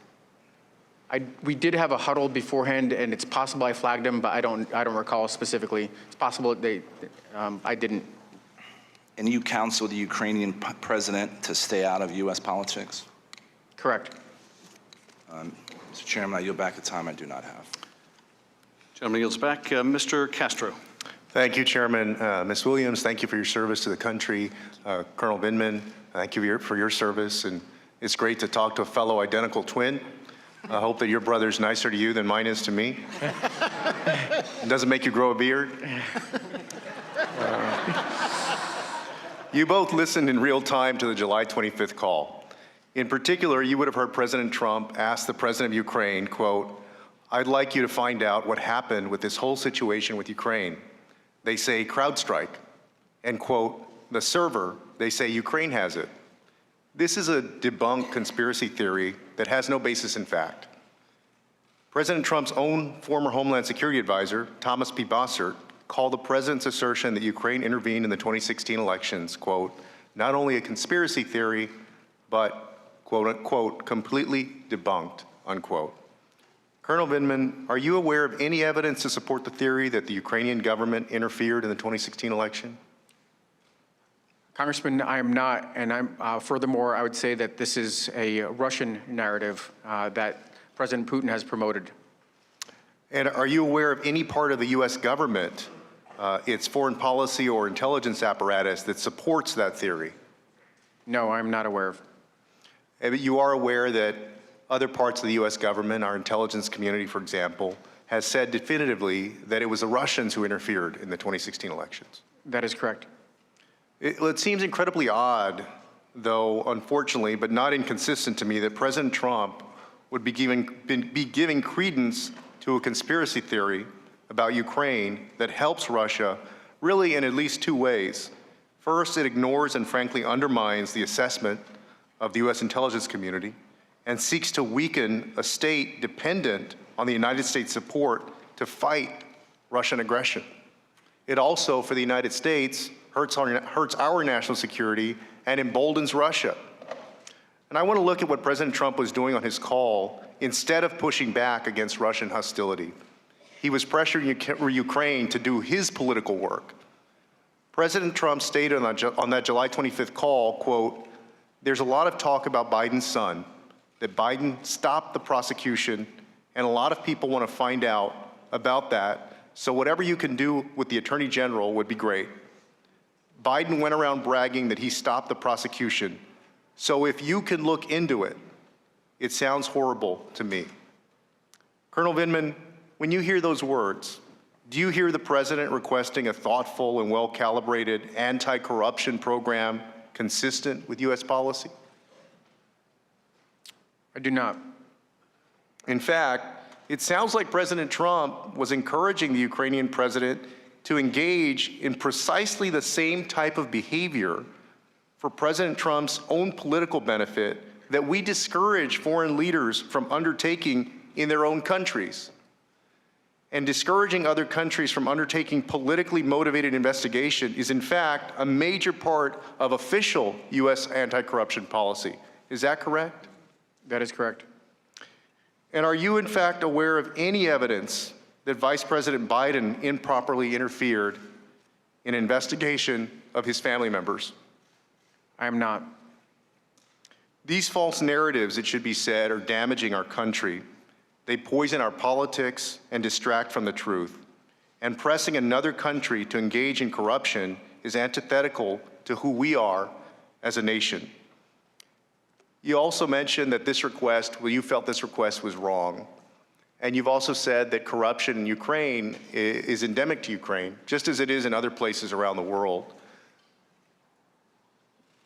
We did have a huddle beforehand, and it's possible I flagged them, but I don't recall specifically. It's possible I didn't. And you counseled the Ukrainian president to stay out of U.S. politics? Correct. Mr. Chairman, I yield back the time I do not have. Gentleman yields back. Mr. Castro. Thank you, Chairman. Ms. Williams, thank you for your service to the country. Colonel Vindman, thank you for your service. And it's great to talk to a fellow identical twin. I hope that your brother's nicer to you than mine is to me. It doesn't make you grow a beard. You both listened in real time to the July 25th call. In particular, you would have heard President Trump ask the president of Ukraine, quote, "I'd like you to find out what happened with this whole situation with Ukraine. They say CrowdStrike," and quote, "the server, they say Ukraine has it." This is a debunked conspiracy theory that has no basis in fact. President Trump's own former Homeland Security advisor, Thomas P. Bossert, called the president's assertion that Ukraine intervened in the 2016 elections, quote, "not only a conspiracy theory, but quote unquote, completely debunked," unquote. Colonel Vindman, are you aware of any evidence to support the theory that the Ukrainian government interfered in the 2016 election? Congressman, I am not, and furthermore, I would say that this is a Russian narrative that President Putin has promoted. And are you aware of any part of the U.S. government, its foreign policy or intelligence apparatus that supports that theory? No, I'm not aware of. You are aware that other parts of the U.S. government, our intelligence community, for example, has said definitively that it was the Russians who interfered in the 2016 elections? That is correct. It seems incredibly odd, though, unfortunately, but not inconsistent to me, that President Trump would be giving credence to a conspiracy theory about Ukraine that helps Russia really in at least two ways. First, it ignores and frankly undermines the assessment of the U.S. intelligence community and seeks to weaken a state dependent on the United States support to fight Russian aggression. It also, for the United States, hurts our national security and emboldens Russia. And I want to look at what President Trump was doing on his call instead of pushing back against Russian hostility. He was pressuring Ukraine to do his political work. President Trump stated on that July 25th call, quote, "There's a lot of talk about Biden's son, that Biden stopped the prosecution, and a lot of people want to find out about that, so whatever you can do with the Attorney General would be great." Biden went around bragging that he stopped the prosecution, so if you can look into it, it sounds horrible to me. Colonel Vindman, when you hear those words, do you hear the President requesting a thoughtful and well-calibrated anti-corruption program consistent with U.S. policy? I do not. In fact, it sounds like President Trump was encouraging the Ukrainian president to engage in precisely the same type of behavior for President Trump's own political benefit that we discourage foreign leaders from undertaking in their own countries. And discouraging other countries from undertaking politically motivated investigation is, in fact, a major part of official U.S. anti-corruption policy. Is that correct? That is correct. And are you, in fact, aware of any evidence that Vice President Biden improperly interfered in an investigation of his family members? I am not. These false narratives, it should be said, are damaging our country. They poison our politics and distract from the truth. And pressing another country to engage in corruption is antithetical to who we are as a nation. You also mentioned that this request, well, you felt this request was wrong. And you've also said that corruption in Ukraine is endemic to Ukraine, just as it is in other places around the world.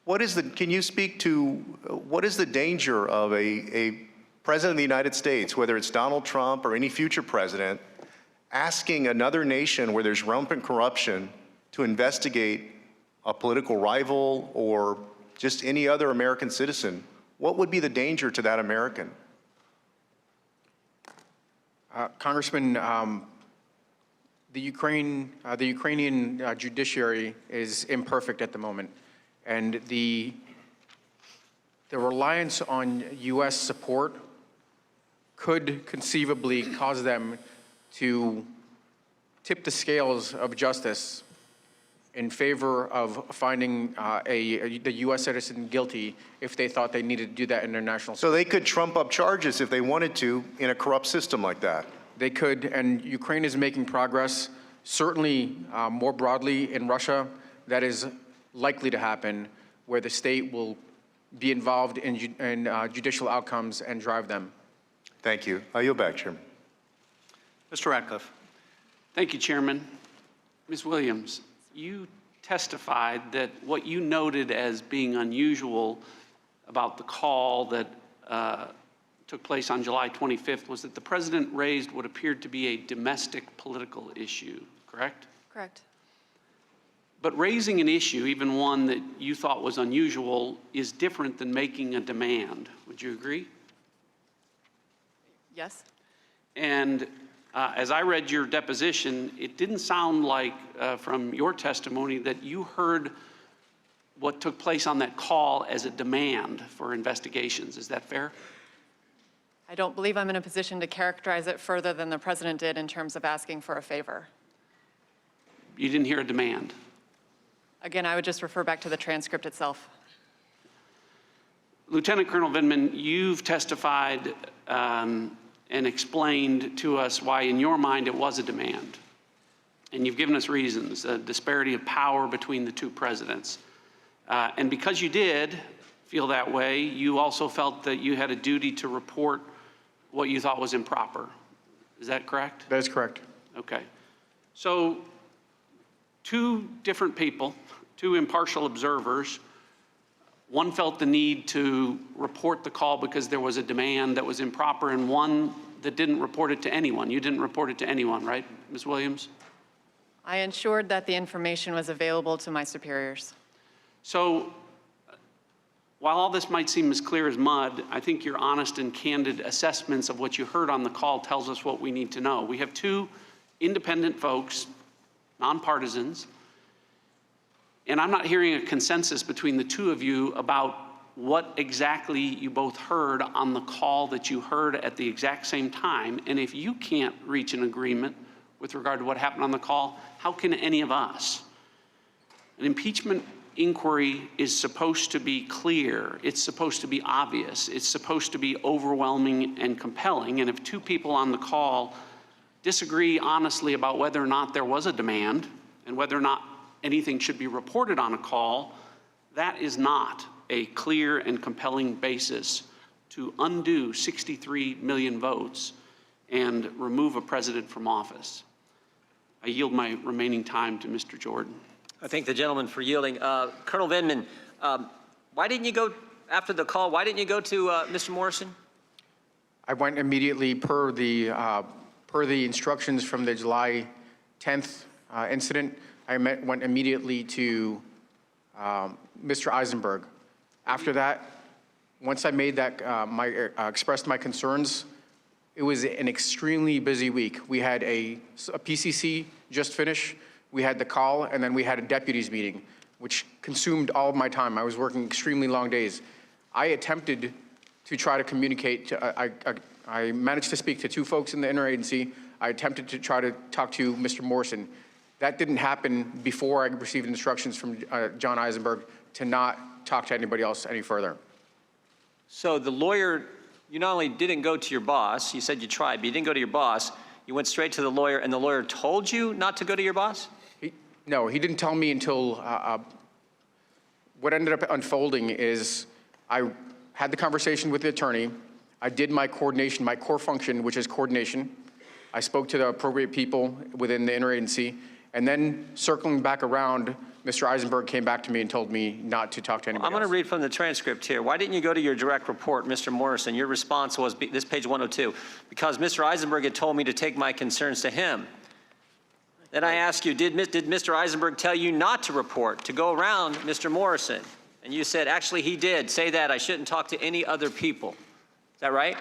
Can you speak to what is the danger of a president of the United States, whether it's Donald Trump or any future president, asking another nation where there's rampant corruption to investigate a political rival or just any other American citizen? What would be the danger to that American? Congressman, the Ukrainian judiciary is imperfect at the moment, and the reliance on U.S. support could conceivably cause them to tip the scales of justice in favor of finding the U.S. citizen guilty if they thought they needed to do that in their national. So they could trump up charges if they wanted to in a corrupt system like that. They could, and Ukraine is making progress. Certainly, more broadly in Russia, that is likely to happen, where the state will be involved in judicial outcomes and drive them. Thank you. I yield back, Chairman. Mr. Ratcliffe. Thank you, Chairman. Ms. Williams, you testified that what you noted as being unusual about the call that took place on July 25th was that the president raised what appeared to be a domestic political issue, correct? Correct. But raising an issue, even one that you thought was unusual, is different than making a demand. Would you agree? Yes. And as I read your deposition, it didn't sound like from your testimony that you heard what took place on that call as a demand for investigations. Is that fair? I don't believe I'm in a position to characterize it further than the president did in terms of asking for a favor. You didn't hear a demand? Again, I would just refer back to the transcript itself. Lieutenant Colonel Vindman, you've testified and explained to us why, in your mind, it was a demand. And you've given us reasons, a disparity of power between the two presidents. And because you did feel that way, you also felt that you had a duty to report what you thought was improper. Is that correct? That is correct. Okay. So two different people, two impartial observers, one felt the need to report the call because there was a demand that was improper, and one that didn't report it to anyone. You didn't report it to anyone, right, Ms. Williams? I ensured that the information was available to my superiors. So while all this might seem as clear as mud, I think your honest and candid assessments of what you heard on the call tells us what we need to know. We have two independent folks, nonpartisans, and I'm not hearing a consensus between the two of you about what exactly you both heard on the call that you heard at the exact same time. And if you can't reach an agreement with regard to what happened on the call, how can any of us? An impeachment inquiry is supposed to be clear. It's supposed to be obvious. It's supposed to be overwhelming and compelling. And if two people on the call disagree honestly about whether or not there was a demand and whether or not anything should be reported on a call, that is not a clear and compelling basis to undo 63 million votes and remove a president from office. I yield my remaining time to Mr. Jordan. I thank the gentleman for yielding. Colonel Vindman, why didn't you go, after the call, why didn't you go to Mr. Morrison? I went immediately per the instructions from the July 10th incident. I went immediately to Mr. Eisenberg. After that, once I made that, expressed my concerns, it was an extremely busy week. We had a PCC just finish, we had the call, and then we had a deputies meeting, which consumed all of my time. I was working extremely long days. I attempted to try to communicate. I managed to speak to two folks in the interagency. I attempted to try to talk to Mr. Morrison. That didn't happen before I received instructions from John Eisenberg to not talk to anybody else any further. So the lawyer, you not only didn't go to your boss, you said you tried, but you didn't go to your boss. You went straight to the lawyer, and the lawyer told you not to go to your boss? No, he didn't tell me until what ended up unfolding is I had the conversation with the attorney. I did my coordination, my core function, which is coordination. I spoke to the appropriate people within the interagency, and then circling back around, Mr. Eisenberg came back to me and told me not to talk to anybody I'm going to else. read from the transcript here. Why didn't you go to your direct report, Mr. Morrison? Your response was, this page 102, because Mr. Eisenberg had told me to take my concerns to him. Then I ask you, did Mr. Eisenberg tell you not to report, to go around Mr. Morrison? And you said, actually, he did say that. I shouldn't talk to any other people. Is that right?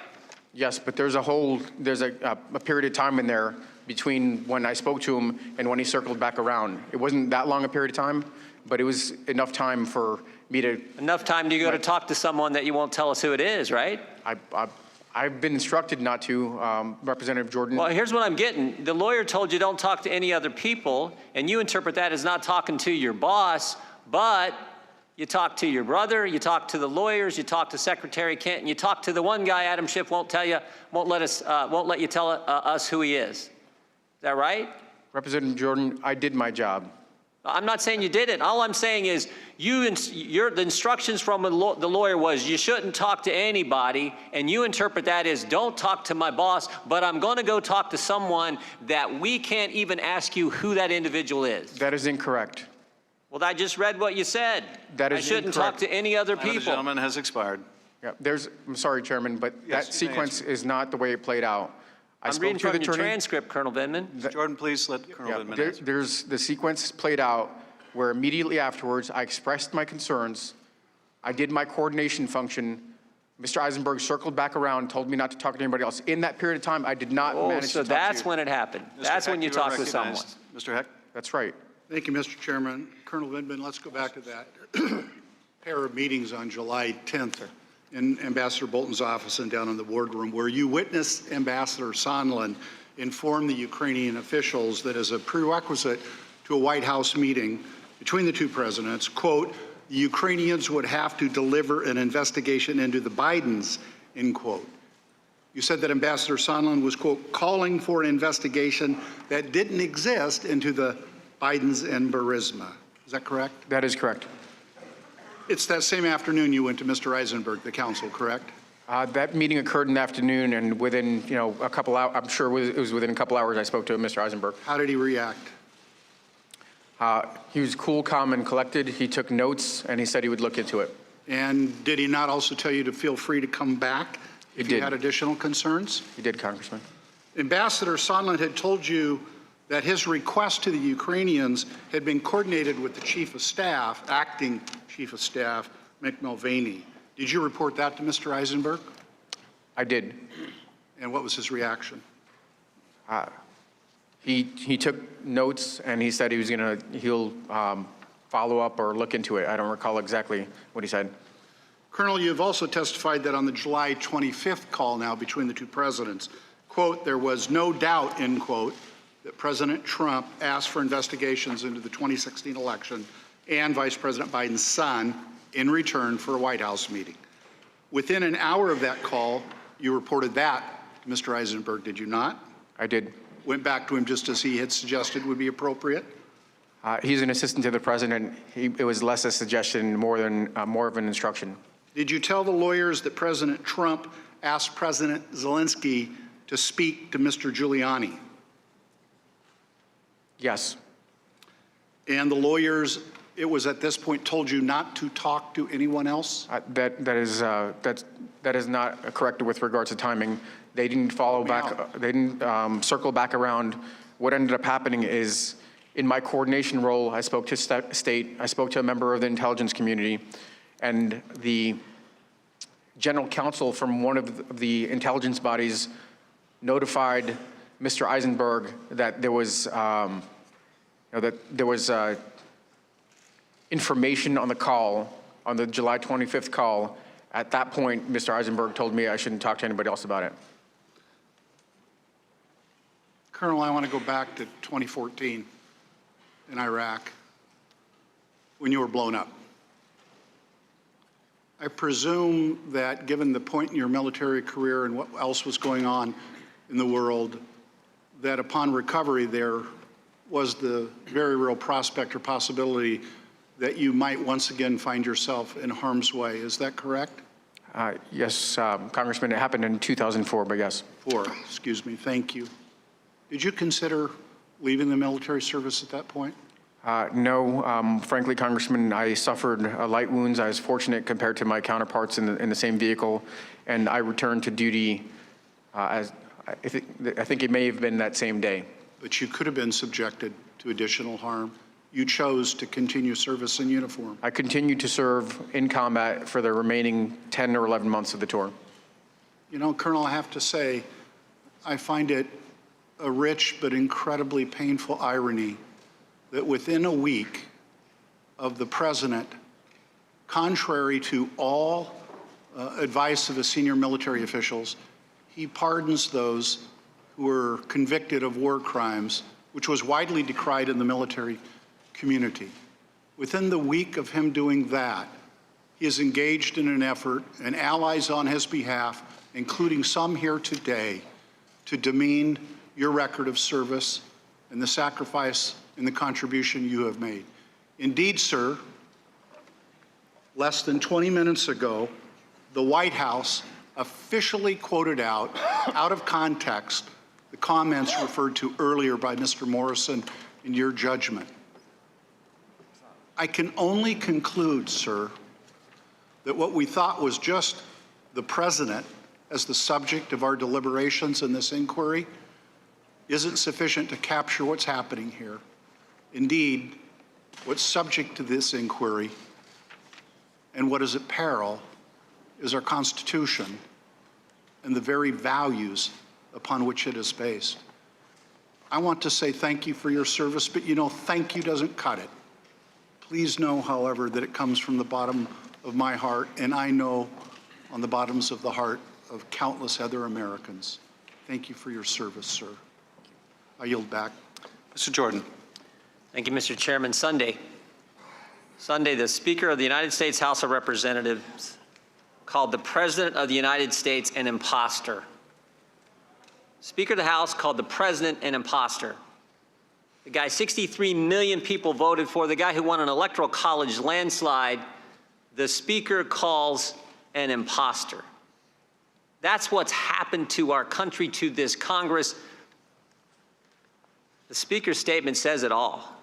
Yes, but there's a period of time in there between when I spoke to him and when he circled back around. It wasn't that long a period of time, but it was enough time for me to... Enough time to go to talk to someone that you won't tell us who it is, right? I've been instructed not to, Representative Jordan. Well, here's what I'm getting. The lawyer told you don't talk to any other people, and you interpret that as not talking to your boss, but you talk to your brother, you talk to the lawyers, you talk to Secretary Kent, and you talk to the one guy Adam Schiff won't let you tell us who he is. Is that right? Representative Jordan, I did my job. I'm not saying you didn't. All I'm saying is the instructions from the lawyer was you shouldn't talk to anybody, and you interpret that as don't talk to my boss, but I'm going to go talk to someone that we can't even ask you who that individual is. That is incorrect. Well, I just read what you said. That is I shouldn't incorrect. talk to any other people. The gentleman has expired. Yeah, I'm sorry, Chairman, but Yes, that you may sequence is not the way it played out. I'm reading from your transcript, Colonel Vindman. Jordan, please let Colonel Vindman answer. There's the sequence played out where immediately afterwards I expressed my concerns. I did my coordination function. Mr. Eisenberg circled back around, told me not to talk to anybody else. In that period of time, I did not manage to talk to you. So that's when it happened. That's when you talked to someone. Mr. Heck? That's right. Thank you, Mr. Chairman. Colonel Vindman, let's go back to that pair of meetings on July 10th in Ambassador Bolton's office and down in the boardroom, where you witnessed Ambassador Sondland inform the Ukrainian officials that as a prerequisite to a White House meeting between the two presidents, quote, the Ukrainians would have to deliver an investigation into the Bidens, end quote. You said that Ambassador Sondland was, quote, calling for an investigation that didn't exist into the Bidens and Burisma. Is that correct? That is correct. It's that same afternoon you went to Mr. Eisenberg, the counsel, correct? That meeting occurred in the afternoon, and within, a couple hours, I'm sure it was within a couple hours I spoke to Mr. Eisenberg. How did he react? He was cool, calm, and collected. He took notes, and he said he would look into it. And did he not also tell you to feel free to come back if you had additional concerns? He did, Congressman. Ambassador Sondland had told you that his request to the Ukrainians had been coordinated with the Chief of Staff, acting Chief of Staff, Mick Mulvaney. Did you report that to Mr. Eisenberg? I did. And what was his reaction? He took notes, and he said he'll follow up or look into it. I don't recall exactly what he said. Colonel, you have also testified that on the July 25th call now between the two presidents, quote, there was no doubt, end quote, that President Trump asked for investigations into the 2016 election and Vice President Biden's son in return for a White House meeting. Within an hour of that call, you reported that to Mr. Eisenberg, did you not? I did. Went back to him just as he had suggested would be appropriate? He's an assistant to the president. It was less a suggestion, more of an instruction. Did you tell the lawyers that President Trump asked President Zelensky to speak to Mr. Giuliani? Yes. And the lawyers, it was at this point, told you not to talk to anyone else? That is not correct with regards to timing. They didn't follow back. They didn't circle back around. What ended up happening is, in my coordination role, I spoke to state. I spoke to a member of the intelligence community, and the general counsel from one of the intelligence bodies notified Mr. Eisenberg that there was information on the call, on the July 25th call. At that point, Mr. Eisenberg told me I shouldn't talk to anybody else about it. Colonel, I want to go back to 2014 in Iraq when you were blown up. I presume that given the point in your military career and what else was going on in the world, that upon recovery there was the very real prospect or possibility that you might once again find yourself in harm's way. Is that correct? Yes, Congressman, it happened in 2004, but yes. Excuse me, thank you. Did you consider leaving the military service at that point? No, frankly, Congressman, I suffered light wounds. I was fortunate compared to my counterparts in the same vehicle, and I returned to duty I think it may have been that same day. But you could have been subjected to additional harm. You chose to continue service in uniform. I continued to serve in combat for the remaining 10 or 11 months of the tour. You know, Colonel, I have to say, I find it a rich but incredibly painful irony that within a week of the president, contrary to all advice of the senior military officials, he pardons those who were convicted of war crimes, which was widely decried in the military community. Within the week of him doing that, he is engaged in an effort, and allies on his behalf, including some here today, to demean your record of service and the sacrifice and the contribution you have made. Indeed, sir, less than 20 minutes ago, the White House officially quoted out of context, the comments referred to earlier by Mr. Morrison in your judgment. I can only conclude, sir, that what we thought was just the president as the subject of our deliberations in this inquiry isn't sufficient to capture what's happening here. Indeed, what's subject to this inquiry and what is at peril is our Constitution and the very values upon which it is based. I want to say thank you for your service, but you know, thank you doesn't cut it. Please know, however, that it comes from the bottom of my heart, and I know on the bottoms of the heart of countless other Americans. Thank you for your service, sir. I yield back. Mr. Jordan. Thank you, Mr. Chairman. Sunday, the Speaker of the United States House of Representatives called the President of the United States an imposter Speaker of the House called the president an imposter. The guy 63 million people voted for, the guy who won an electoral college landslide, the Speaker calls an imposter. That's what's happened to our country, to this Congress. The Speaker's statement says it all.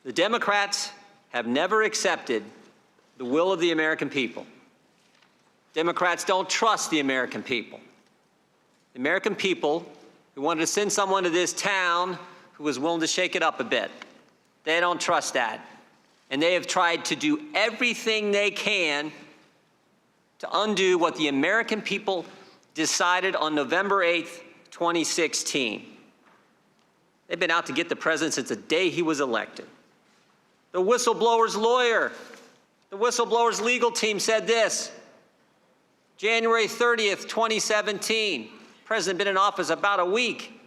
The Democrats have never accepted the will of the American people. Democrats don't trust the American people. The American people who wanted to send someone to this town who was willing to shake it up a bit, they don't trust that. And they have tried to do everything they can to undo what the American people decided on November 8th, 2016. They've been out to get the president since the day he was elected. The whistleblower's lawyer, the whistleblower's legal team said this, January 30th, 2017, president been in office about a week.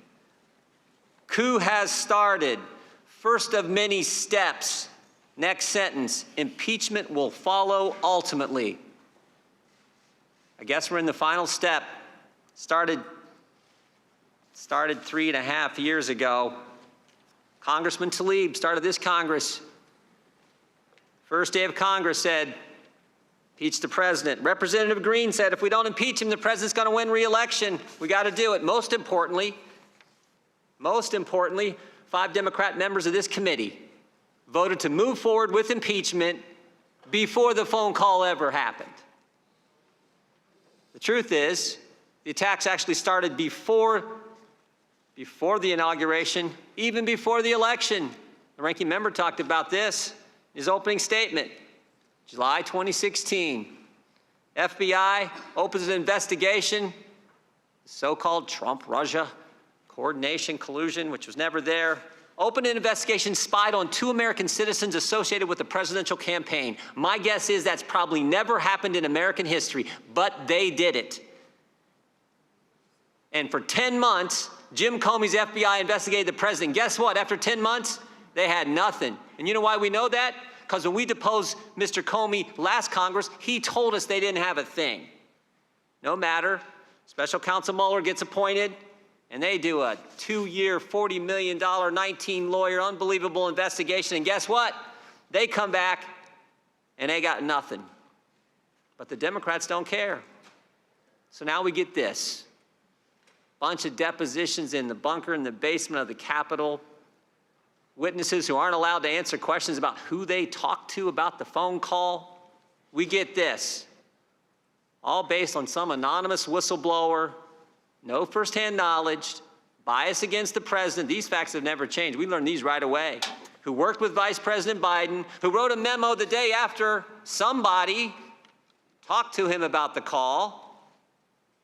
Coup has started. First of many steps. Next sentence, impeachment will follow ultimately. I guess we're in the final step. Started 3.5 years ago. Congressman Tlaib started this Congress. First day of Congress said, impeach the president. Representative Green said, if we don't impeach him, the president's going to win re-election. We got to do it. Most importantly, 5 Democrat members of this committee voted to move forward with impeachment before the phone call ever happened. The truth is, the attacks actually started before the inauguration, even before the election. The ranking member talked about this in his opening statement. July 2016, FBI opens an investigation, so-called Trump-Russia coordination, collusion, which was never there. Opened an investigation, spied on 2 American citizens associated with the presidential campaign. My guess is that's probably never happened in American history, but they did it. And for 10 months, Jim Comey's FBI investigated the president. Guess what? After 10 months, they had nothing. And you know why we know that? Because when we deposed Mr. Comey last Congress, he told us they didn't have a thing. No matter, Special Counsel Mueller gets appointed, and they do a 2-year, $40 million, 19-lawyer, unbelievable investigation. And guess what? They come back, and they got nothing. But the Democrats don't care. So now we get this. Bunch of depositions in the bunker in the basement of the Capitol. Witnesses who aren't allowed to answer questions about who they talked to about the phone call. We get this. All based on some anonymous whistleblower, no firsthand knowledge, bias against the president. These facts have never changed. We learned these right away. Who worked with Vice President Biden, who wrote a memo the day after somebody talked to him about the call,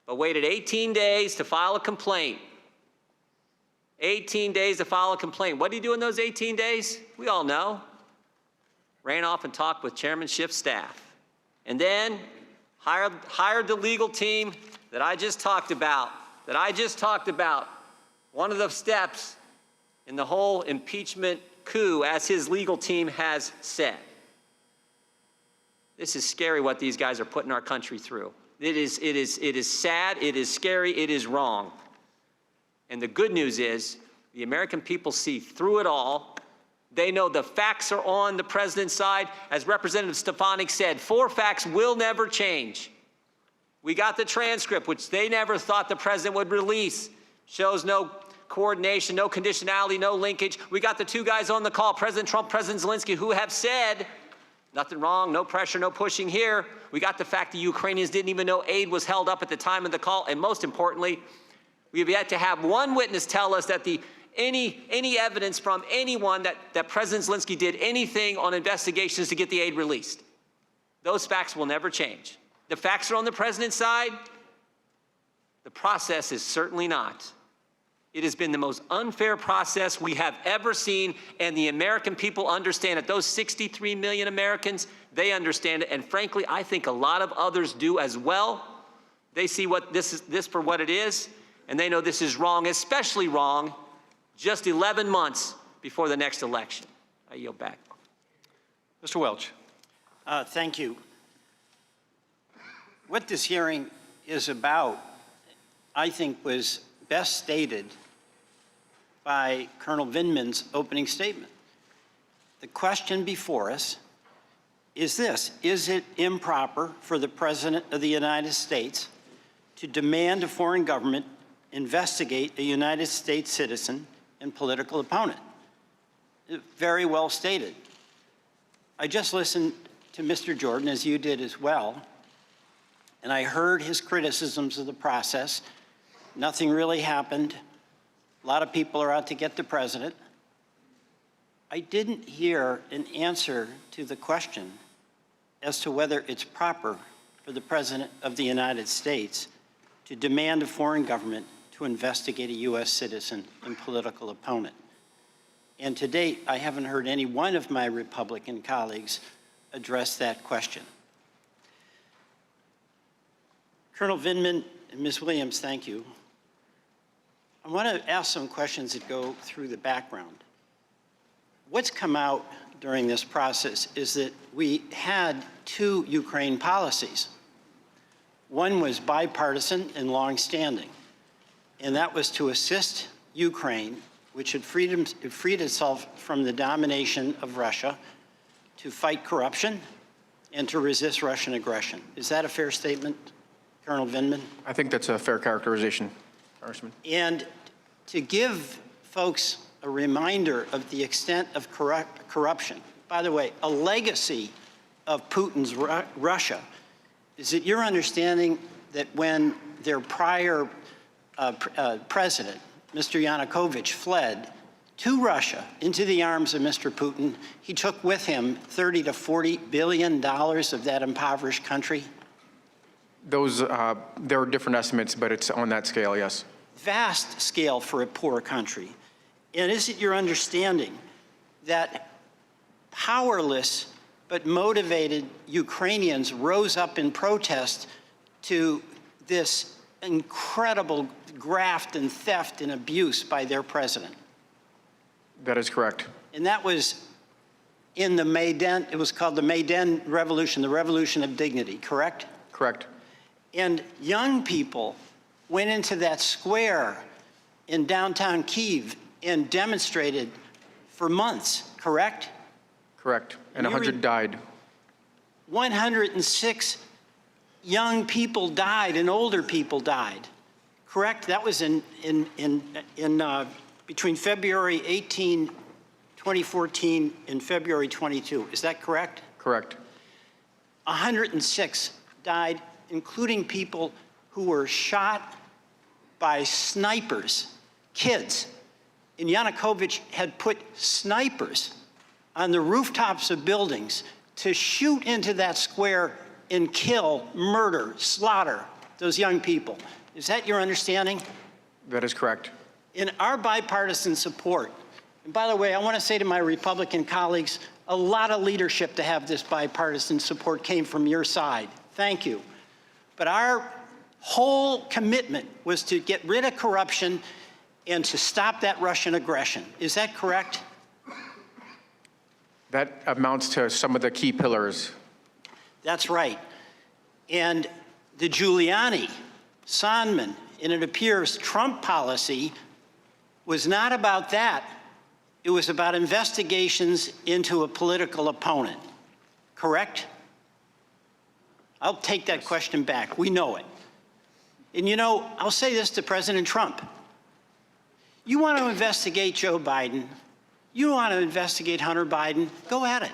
but waited 18 days to file a complaint. 18 days to file a complaint. What did he do in those 18 days? We all know. Ran off and talked with Chairman Schiff's staff. And then hired the legal team that I just talked about. One of the steps in the whole impeachment coup, as his legal team has said. This is scary what these guys are putting our country through. It is sad, it is scary, it is wrong. And the good news is the American people see through it all. They know the facts are on the president's side. As Representative Stefanik said, 4 facts will never change. We got the transcript, which they never thought the president would release. Shows no coordination, no conditionality, no linkage. We got the 2 guys on the call, President Trump, President Zelensky, who have said, nothing wrong, no pressure, no pushing here. We got the fact the Ukrainians didn't even know aid was held up at the time of the call. And most importantly, we have yet to have one witness tell us that any evidence from anyone that President Zelensky did anything on investigations to get the aid released. Those facts will never change. The facts are on the president's side. The process is certainly not. It has been the most unfair process we have ever seen, and the American people understand it. Those 63 million Americans, they understand it, and frankly, I think a lot of others do as well. They see what this for what it is, and they know this is wrong, especially wrong, just 11 months before the next election. I yield back. Mr. Welch. Thank you. What this hearing is about, I think, was best stated by Colonel Vindman's opening statement. The question before us is this: is it improper for the President of the United States to demand a foreign government investigate a United States citizen and political opponent? Very well stated. I just listened to Mr. Jordan, as you did as well, and I heard his criticisms of the process. Nothing really happened. A lot of people are out to get the president. I didn't hear an answer to the question as to whether it's proper for the President of the United States to demand a foreign government to investigate a U.S. citizen and political opponent. And to date, I haven't heard any one of my Republican colleagues address that question. Colonel Vindman and Ms. Williams, thank you. I want to ask some questions that go through the background. What's come out during this process is that we had two Ukraine policies. One was bipartisan and longstanding, and that was to assist Ukraine, which had freed itself from the domination of Russia, to fight corruption and to resist Russian aggression. Is that a fair statement, Colonel Vindman? I think that's a fair characterization, Congressman. And to give folks a reminder of the extent of corruption, by the way, a legacy of Putin's Russia, is it your understanding that when their prior president, Mr. Yanukovych, fled to Russia into the arms of Mr. Putin, he took with him $30 to $40 billion of that impoverished country? Those, there are different estimates, but it's on that scale, yes. Vast scale for a poor country. And is it your understanding that powerless but motivated Ukrainians rose up in protest to this incredible graft and theft and abuse by their president? That is correct. And that was in the Maidan, it was called the Maidan Revolution, the Revolution of Dignity, correct? Correct. And young people went into that square in downtown Kyiv and demonstrated for months, correct? Correct. And 100 died. 106 young people died and older people died, correct? That was between February 18, 2014 and February 22. Is that correct? Correct. 106 died, including people who were shot by snipers, kids. And Yanukovych had put snipers on the rooftops of buildings to shoot into that square and kill, murder, slaughter those young people. Is that your understanding? That is correct. In our bipartisan support, and by the way, I want to say to my Republican colleagues, a lot of leadership to have this bipartisan support came from your side. Thank you. But our whole commitment was to get rid of corruption and to stop that Russian aggression. Is that correct? That amounts to some of the key pillars. That's right. And the Giuliani, Sondland, and it appears Trump policy was not about that. It was about investigations into a political opponent, correct? I'll take that question back. We know it. And you know, I'll say this to President Trump. You want to investigate Joe Biden, you want to investigate Hunter Biden, go at it.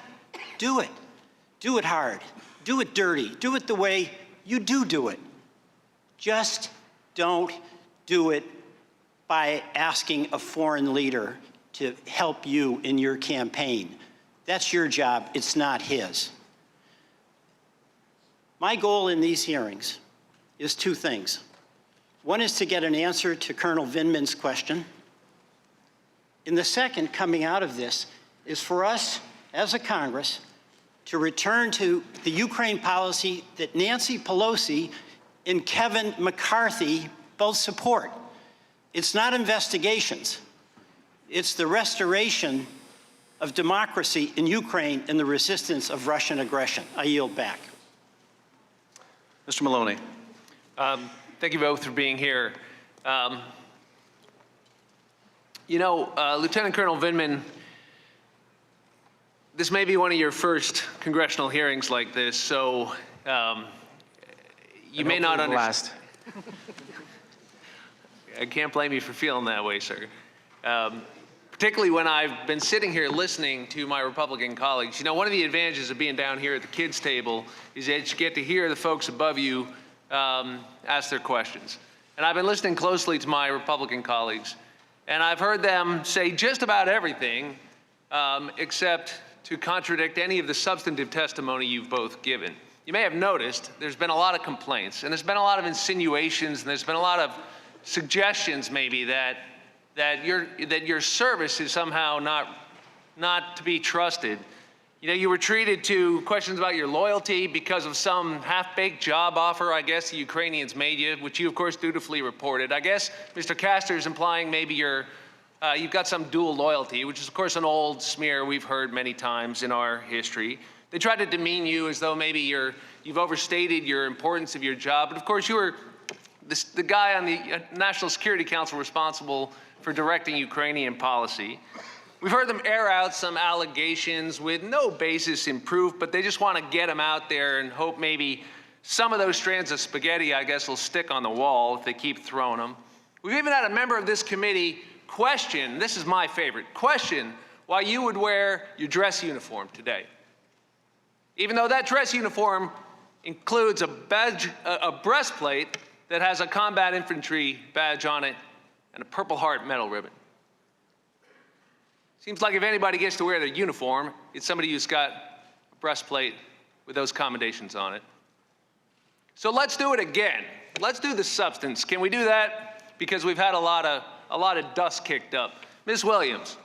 Do it. Do it hard. Do it dirty. Do it the way you do it. Just don't do it by asking a foreign leader to help you in your campaign. That's your job. It's not his. My goal in these hearings is two things. One is to get an answer to Colonel Vindman's question. And the second, coming out of this, is for us as a Congress to return to the Ukraine policy that Nancy Pelosi and Kevin McCarthy both support. It's not investigations. It's the restoration of democracy in Ukraine and the resistance of Russian aggression. I yield back. Mr. Maloney. Thank you both for being here. You know, Lieutenant Colonel Vindman, this may be one of your first congressional hearings like this, so you may not understand. I can't blame you for feeling that way, sir. Particularly when I've been sitting here listening to my Republican colleagues. You know, one of the advantages of being down here at the kids' table is that you get to hear the folks above you ask their questions. And I've been listening closely to my Republican colleagues, and I've heard them say just about everything except to contradict any of the substantive testimony you've both given. You may have noticed there's been a lot of complaints, and there's been a lot of insinuations, and there's been a lot of suggestions maybe that your service is somehow not to be trusted. You know, you were treated to questions about your loyalty because of some half-baked job offer, I guess, the Ukrainians made you, which you, of course, dutifully reported. I guess Mr. Castor is implying maybe you've got some dual loyalty, which is, of course, an old smear we've heard many times in our history. They tried to demean you as though maybe you've overstated your importance of your job. But, of course, you were the guy on the National Security Council responsible for directing Ukrainian policy. We've heard them air out some allegations with no basis in proof, but they just want to get them out there and hope maybe some of those strands of spaghetti, I guess, will stick on the wall if they keep throwing them. We've even had a member of this committee question, this is my favorite, question why you would wear your dress uniform today. Even though that dress uniform includes a breastplate that has a combat infantry badge on it and a Purple Heart medal ribbon. Seems like if anybody gets to wear their uniform, it's somebody who's got a breastplate with those commendations on it. So let's do it again. Let's do the substance. Can we do that? Because we've had a lot of dust kicked up. Ms. Williams,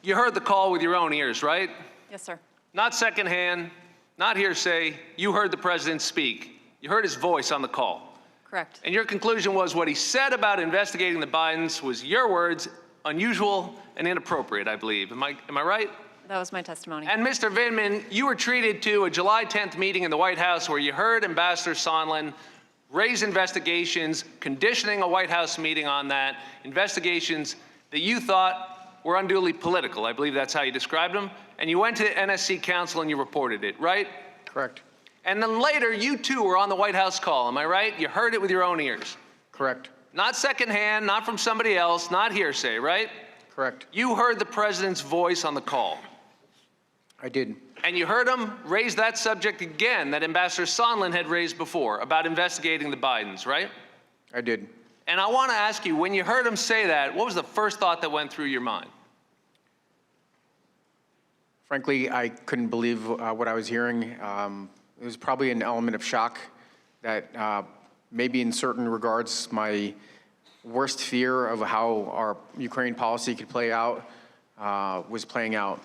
you heard the call with your own ears, right? Yes, sir. Not secondhand, not hearsay. You heard the president speak. You heard his voice on the call. Correct. And your conclusion was what he said about investigating the Bidens was, your words, unusual and inappropriate, I believe. Am I right? That was my testimony. And Mr. Vindman, you were treated to a July 10th meeting in the White House where you heard Ambassador Sondland raise investigations, conditioning a White House meeting on that, investigations that you thought were unduly political. I believe that's how you described them. And you went to NSC Council and you reported it, right? Correct. And then later, you too were on the White House call, am I right? You heard it with your own ears. Correct. Not secondhand, not from somebody else, not hearsay, right? Correct. You heard the president's voice on the call. I did. And you heard him raise that subject again that Ambassador Sondland had raised before about investigating the Bidens, right? I did. And I want to ask you, when you heard him say that, what was the first thought that went through your mind? Frankly, I couldn't believe what I was hearing. It was probably an element of shock that maybe in certain regards my worst fear of how our Ukraine policy could play out was playing out,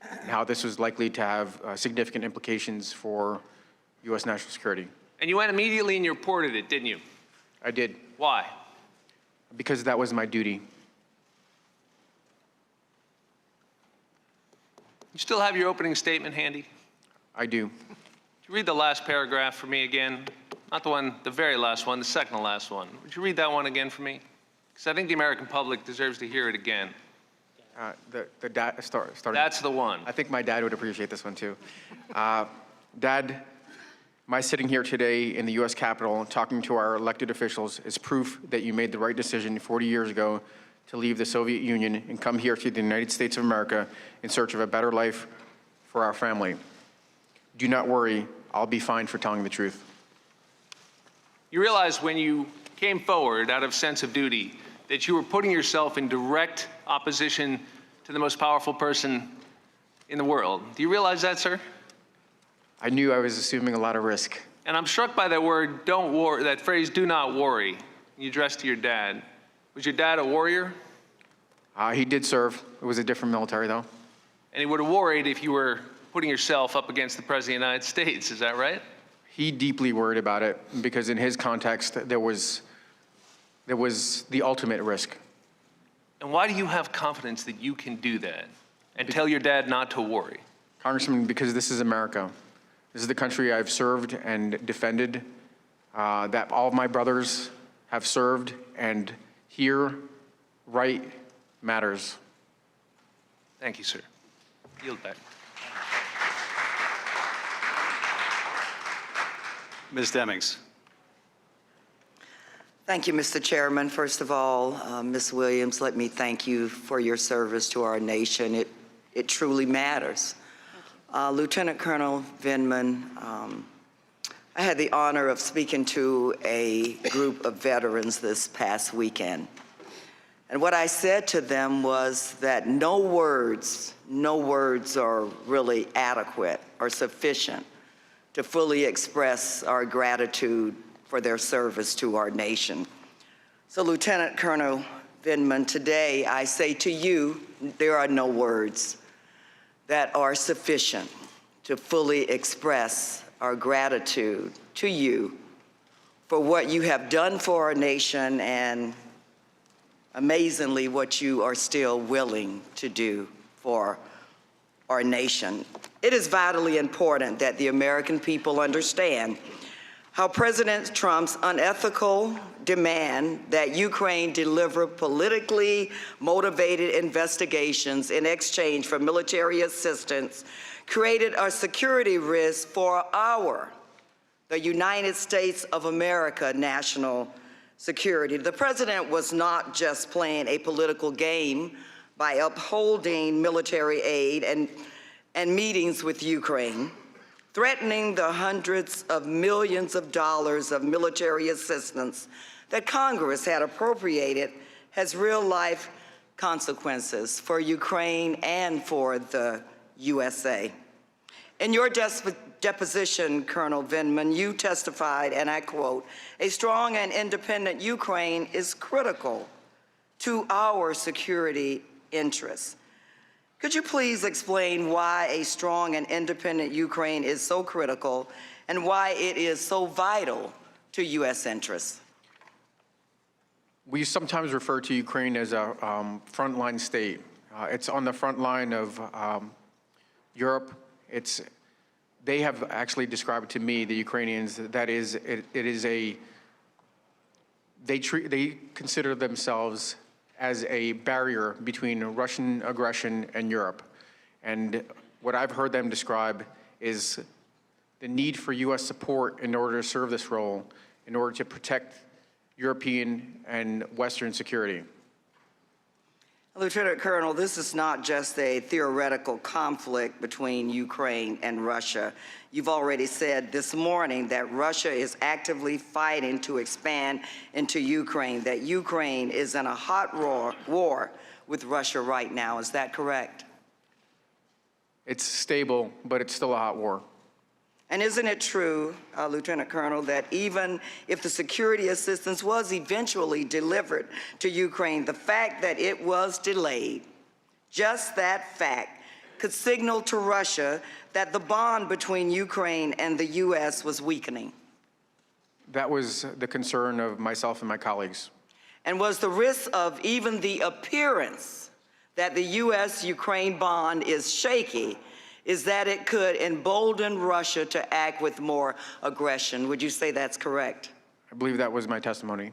and how this was likely to have significant implications for U.S. national security. And you went immediately and you reported it, didn't you? I did. Why? Because that was my duty. You still have your opening statement handy? I do. Would you read the last paragraph for me again? Not the one, the very last one, the second to last one. Would you read that one again for me? Because I think the American public deserves to hear it again. That's the one. I think my dad would appreciate this one too. Dad, my sitting here today in the U.S. Capitol talking to our elected officials is proof that you made the right decision 40 years ago to leave the Soviet Union and come here to the United States of America in search of a better life for our family. Do not worry, I'll be fine for telling the truth. You realize when you came forward out of sense of duty that you were putting yourself in direct opposition to the most powerful person in the world. Do you realize that, sir? I knew I was assuming a lot of risk. And I'm struck by that word, don't worry, that phrase, do not worry, you addressed to your dad. Was your dad a warrior? He did serve. It was a different military, though. And he would have worried if you were putting yourself up against the President of the United States, is that right? He deeply worried about it because in his context, there was the ultimate risk. And why do you have confidence that you can do that and tell your dad not to worry? Congressman, because this is America. This is the country I've served and defended, that all of my brothers have served, and here, right matters. Thank you, sir. Yield back. Ms. Demings. Thank you, Mr. Chairman. First of all, Ms. Williams, let me thank you for your service to our nation. It truly matters. Lieutenant Colonel Vindman, I had the honor of speaking to a group of veterans this past weekend. And what I said to them was that no words are really adequate or sufficient to fully express our gratitude for their service to our nation. So Lieutenant Colonel Vindman, today I say to you, there are no words that are sufficient to fully express our gratitude to you for what you have done for our nation and amazingly what you are still willing to do for our nation. It is vitally important that the American people understand how President Trump's unethical demand that Ukraine deliver politically motivated investigations in exchange for military assistance created a security risk for the United States of America national security. The president was not just playing a political game by upholding military aid and meetings with Ukraine. Threatening the hundreds of millions of dollars of military assistance that Congress had appropriated has real-life consequences for Ukraine and for the USA. In your deposition, Colonel Vindman, you testified, and I quote, "A strong and independent Ukraine is critical to our security interests." Could you please explain why a strong and independent Ukraine is so critical and why it is so vital to U.S. interests? We sometimes refer to Ukraine as a frontline state. It's on the front line of Europe. They have actually described to me, the Ukrainians, that they consider themselves as a barrier between Russian aggression and Europe. And what I've heard them describe is the need for U.S. support in order to serve this role, in order to protect European and Western security. Lieutenant Colonel, this is not just a theoretical conflict between Ukraine and Russia. You've already said this morning that Russia is actively fighting to expand into Ukraine, that Ukraine is in a hot war with Russia right now. Is that correct? It's stable, but it's still a hot war. And isn't it true, Lieutenant Colonel, that even if the security assistance was eventually delivered to Ukraine, the fact that it was delayed, just that fact, could signal to Russia that the bond between Ukraine and the U.S. was weakening? That was the concern of myself and my colleagues. And was the risk of even the appearance that the U.S.-Ukraine bond is shaky is that it could embolden Russia to act with more aggression? Would you say that's correct? I believe that was my testimony.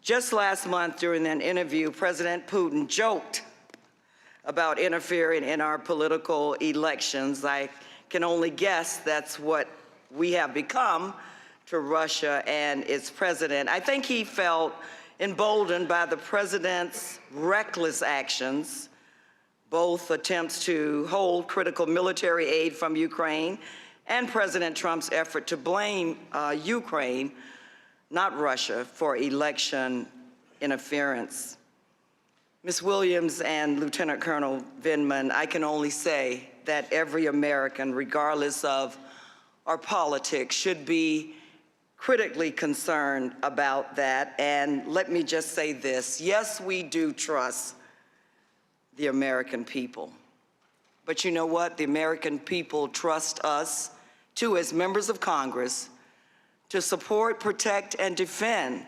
Just last month during an interview, President Putin joked about interfering in our political elections. I can only guess that's what we have become to Russia and its president. I think he felt emboldened by the president's reckless actions, both attempts to hold critical military aid from Ukraine and President Trump's effort to blame Ukraine, not Russia, for election interference. Ms. Williams and Lieutenant Colonel Vindman, I can only say that every American, regardless of our politics, should be critically concerned about that. And let me just say this. Yes, we do trust the American people. But you know what? The American people trust us, too, as members of Congress, to support, protect, and defend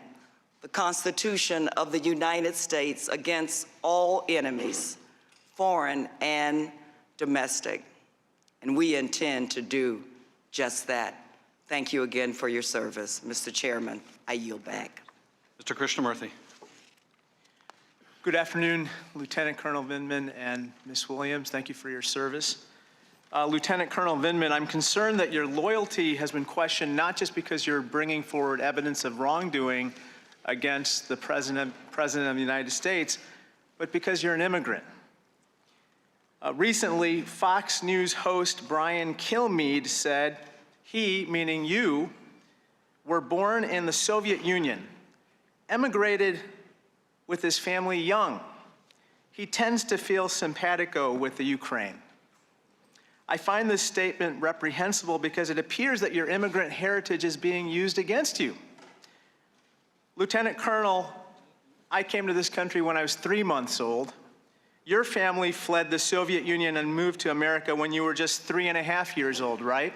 the Constitution of the United States against all enemies, foreign and domestic. And we intend to do just that. Thank you again for your service. Mr. Chairman, I yield back. Mr. Krishnamurthy. Good afternoon, Lieutenant Colonel Vindman and Ms. Williams. Thank you for your service. Lieutenant Colonel Vindman, I'm concerned that your loyalty has been questioned not just because you're bringing forward evidence of wrongdoing against the President of the United States, but because you're an immigrant. Recently, Fox News host Brian Kilmeade said he, meaning you, were born in the Soviet Union, emigrated with his family young. He tends to feel simpatico with the Ukraine. I find this statement reprehensible because it appears that your immigrant heritage is being used against you. Lieutenant Colonel, I came to this country when I was 3 months old. Your family fled the Soviet Union and moved to America when you were just 3.5 years old, right?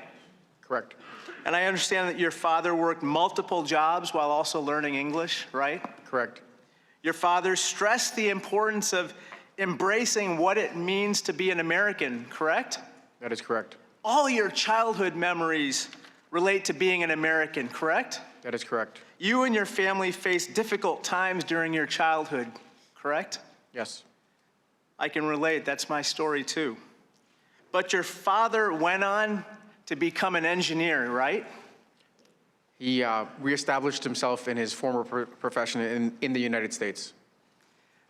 Correct. And I understand that your father worked multiple jobs while also learning English, right? Correct. Your father stressed the importance of embracing what it means to be an American, correct? That is correct. All your childhood memories relate to being an American, correct? That is correct. You and your family faced difficult times during your childhood, correct? Yes. I can relate, that's my story too. But your father went on to become an engineer, right? He reestablished himself in his former profession in the United States.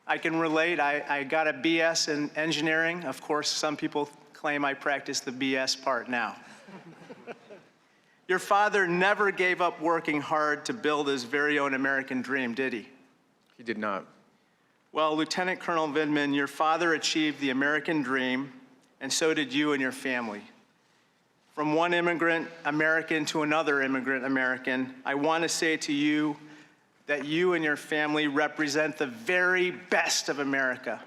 I can relate, I got a BS in engineering. Of course, some people claim I practice the BS part now. Your father never gave up working hard to build his very own American dream, did he? He did not. Well, Lieutenant Colonel Vindman, your father achieved the American dream, and so did you and your family. From one immigrant American to another immigrant American, I want to say to you that you and your family represent the very best of America.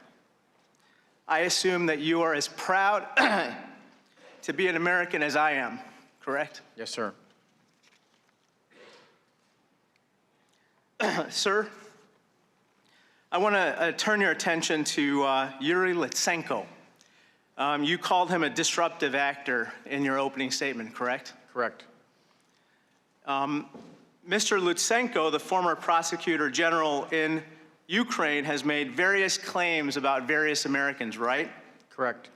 I assume that you are as proud to be an American as I am, correct? Yes, sir. Sir, I want to turn your attention to Yuri Lutsenko. You called him a disruptive actor in your opening statement, correct? Correct. Mr. Lutsenko, the former prosecutor general in Ukraine, has made various claims about various Americans, right? Correct.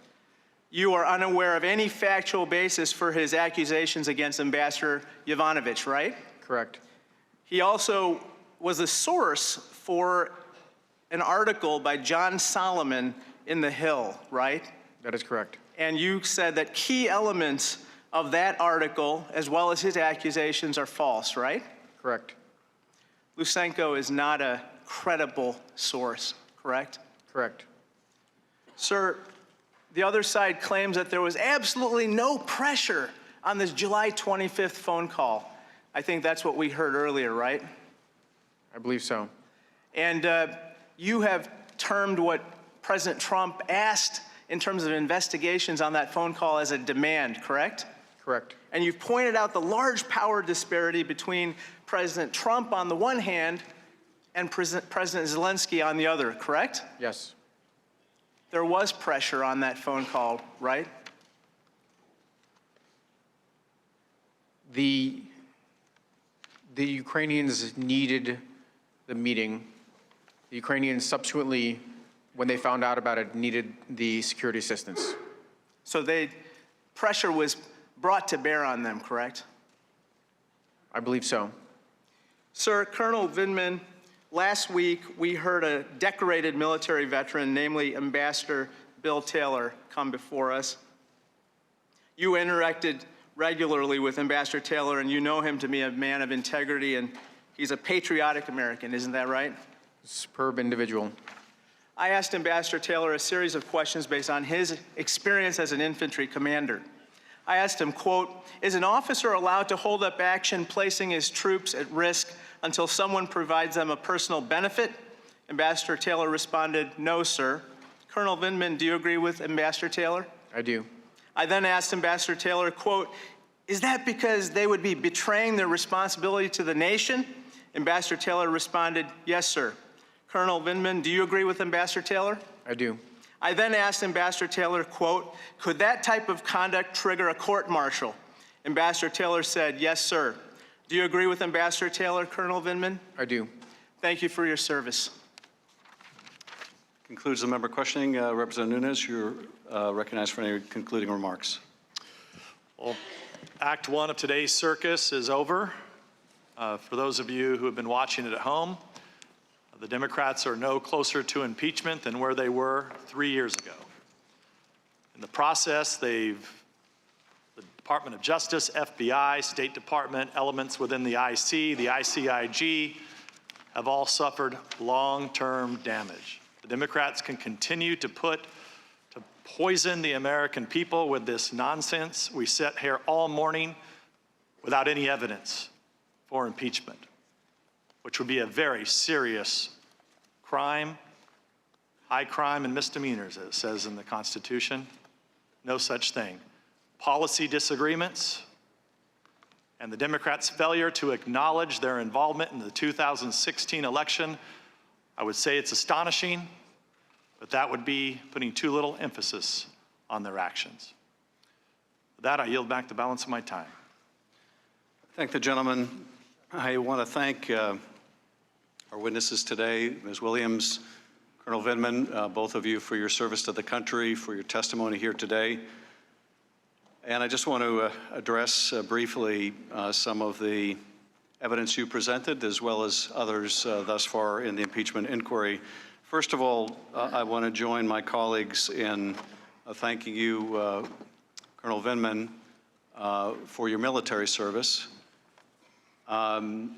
You are unaware of any factual basis for his accusations against Ambassador Yovanovitch, right? Correct. He also was a source for an article by John Solomon in The Hill, right? That is correct. And you said that key elements of that article, as well as his accusations, are false, right? Correct. Lutsenko is not a credible source, correct? Correct. Sir, the other side claims that there was absolutely no pressure on this July 25th phone call. I think that's what we heard earlier, right? I believe so. And you have termed what President Trump asked in terms of investigations on that phone call as a demand, correct? Correct. And you've pointed out the large power disparity between President Trump on the one hand and President Zelensky on the other, correct? Yes. There was pressure on that phone call, right? The Ukrainians needed the meeting. The Ukrainians subsequently, when they found out about it, needed the security assistance. So pressure was brought to bear on them, correct? I believe so. Sir, Colonel Vindman, last week we heard a decorated military veteran, namely Ambassador Bill Taylor, come before us. You interacted regularly with Ambassador Taylor, and you know him to be a man of integrity, and he's a patriotic American, isn't that right? Superb individual. I asked Ambassador Taylor a series of questions based on his experience as an infantry commander. I asked him, quote, is an officer allowed to hold up action placing his troops at risk until someone provides them a personal benefit? Ambassador Taylor responded, no, sir. Colonel Vindman, do you agree with Ambassador Taylor? I do. I then asked Ambassador Taylor, quote, is that because they would be betraying their responsibility to the nation? Ambassador Taylor responded, yes, sir. Colonel Vindman, do you agree with Ambassador Taylor? I do. I then asked Ambassador Taylor, quote, could that type of conduct trigger a court-martial? Ambassador Taylor said, yes, sir. Do you agree with Ambassador Taylor, Colonel Vindman? I do. Thank you for your service. Concludes the member questioning. Representative Nunes, you're recognized for any concluding remarks. Well, Act 1 of today's circus is over. For those of you who have been watching it at home, the Democrats are no closer to impeachment than where they were 3 years ago. In the process, the Department of Justice, FBI, State Department, elements within the IC, the ICIG, have all suffered long-term damage. The Democrats can continue to poison the American people with this nonsense. We sit here all morning without any evidence for impeachment, which would be a very serious crime, high crime and misdemeanors, as it says in the Constitution. No such thing. Policy disagreements and the Democrats' failure to acknowledge their involvement in the 2016 election, I would say it's astonishing, but that would be putting too little emphasis on their actions. With that, I yield back the balance of my time. Thank the gentleman. I want to thank our witnesses today, Ms. Williams, Colonel Vindman, both of you for your service to the country, for your testimony here today. And I just want to address briefly some of the evidence you presented, as well as others thus far in the impeachment inquiry. First of all, I want to join my colleagues in thanking you, Colonel Vindman, for your military service. And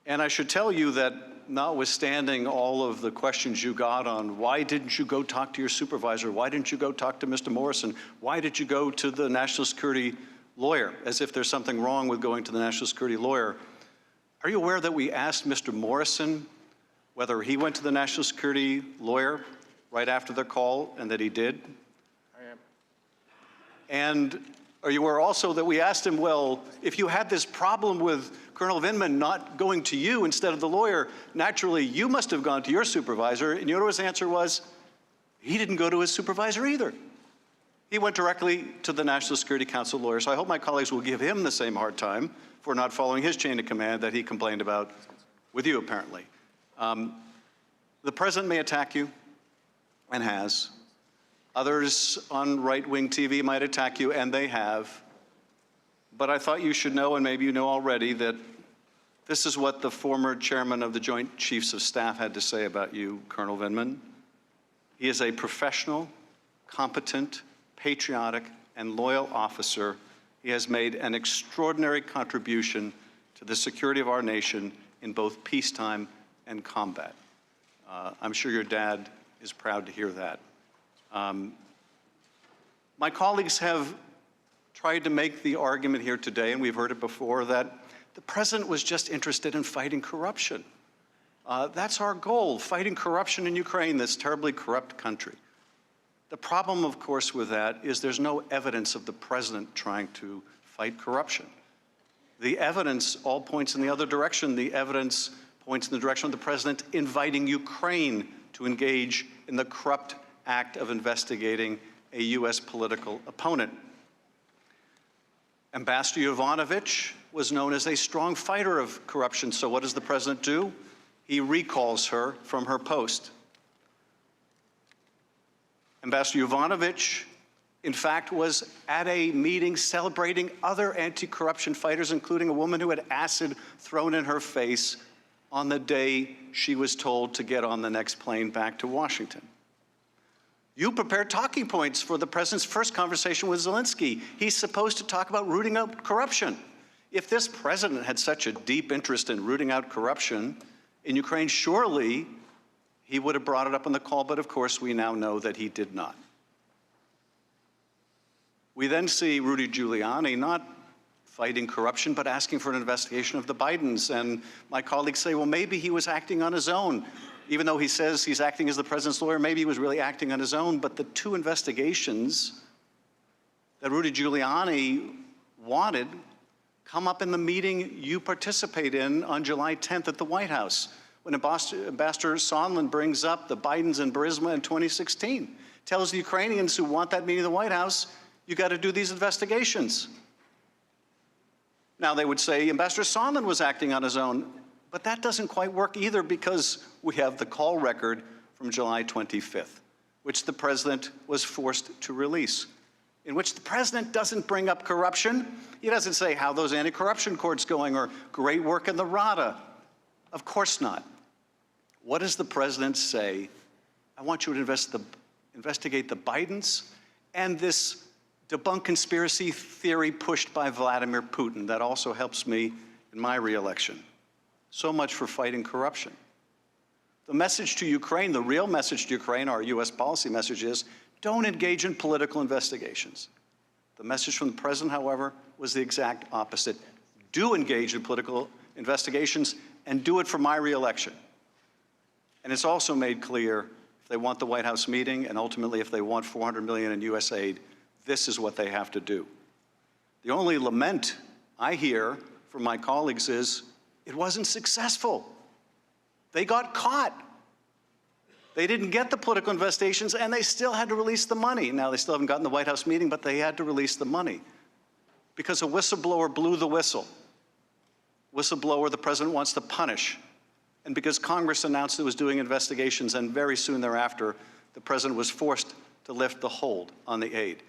I should tell you that notwithstanding all of the questions you got on why didn't you go talk to your supervisor, why didn't you go talk to Mr. Morrison, why did you go to the national security lawyer, as if there's something wrong with going to the national security lawyer. Are you aware that we asked Mr. Morrison whether he went to the national security lawyer right after the call, and that he did? I am. And are you aware also that we asked him, well, if you had this problem with Colonel Vindman not going to you instead of the lawyer, naturally you must have gone to your supervisor, and you know what his answer was? He didn't go to his supervisor either. He went directly to the National Security Council lawyer. So I hope my colleagues will give him the same hard time for not following his chain of command that he complained about with you, apparently. The president may attack you, and has. Others on right-wing TV might attack you, and they have. But I thought you should know, and maybe you know already, that this is what the former chairman of the Joint Chiefs of Staff had to say about you, Colonel Vindman. He is a professional, competent, patriotic, and loyal officer. He has made an extraordinary contribution to the security of our nation in both peacetime and combat. I'm sure your dad is proud to hear that. My colleagues have tried to make the argument here today, and we've heard it before, that the president was just interested in fighting corruption. That's our goal, fighting corruption in Ukraine, this terribly corrupt country. The problem, of course, with that is there's no evidence of the president trying to fight corruption. The evidence all points in the other direction. The evidence points in the direction of the president inviting Ukraine to engage in the corrupt act of investigating a U.S. political opponent. Ambassador Yovanovitch was known as a strong fighter of corruption, so what does the president do? He recalls her from her post. Ambassador Yovanovitch, in fact, was at a meeting celebrating other anti-corruption fighters, including a woman who had acid thrown in her face on the day she was told to get on the next plane back to Washington. You prepared talking points for the president's first conversation with Zelensky. He's supposed to talk about rooting out corruption. If this president had such a deep interest in rooting out corruption in Ukraine, surely he would have brought it up on the call, but of course we now know that he did not. We then see Rudy Giuliani not fighting corruption, but asking for an investigation of the Bidens. And my colleagues say, well, maybe he was acting on his own. Even though he says he's acting as the president's lawyer, maybe he was really acting on his own. But the two investigations that Rudy Giuliani wanted come up in the meeting you participate in on July 10th at the White House, when Ambassador Sondland brings up the Bidens and Burisma in 2016, tells the Ukrainians who want that meeting at the White House, you got to do these investigations. Now, they would say Ambassador Sondland was acting on his own, but that doesn't quite work either, because we have the call record from July 25th, which the president was forced to release, in which the president doesn't bring up corruption. He doesn't say how those anti-corruption courts going or great work in the RADA. Of course not. What does the president say? I want you to investigate the Bidens and this debunk conspiracy theory pushed by Vladimir Putin. That also helps me in my reelection. So much for fighting corruption. The message to Ukraine, the real message to Ukraine, our U.S. policy message is, don't engage in political investigations. The message from the president, however, was the exact opposite. Do engage in political investigations and do it for my reelection. And it's also made clear if they want the White House meeting and ultimately if they want $400 million in U.S. aid, this is what they have to do. The only lament I hear from my colleagues is it wasn't successful. They got caught. They didn't get the political investigations, and they still had to release the money. Now, they still haven't gotten the White House meeting, but they had to release the money because a whistleblower blew the whistle. Whistleblower the president wants to punish. And because Congress announced it was doing investigations, and very soon thereafter, the president was forced to lift the hold on the aid.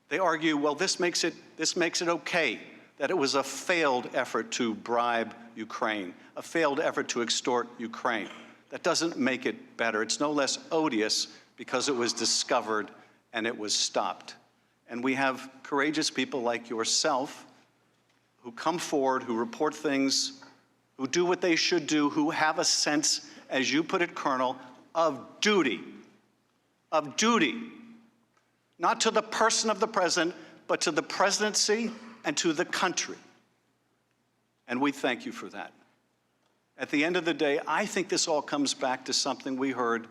They argue, well, this makes it okay that it was a failed effort to bribe Ukraine, a failed effort to extort Ukraine. That doesn't make it better. It's no less odious because it was discovered and it was stopped. And we have courageous people like yourself who come forward, who report things, who do what they should do, who have a sense, as you put it, Colonel, of duty. Of duty. Not to the person of the president, but to the presidency and to the country. And we thank you for that. At the end of the day, I think this all comes back to something we heard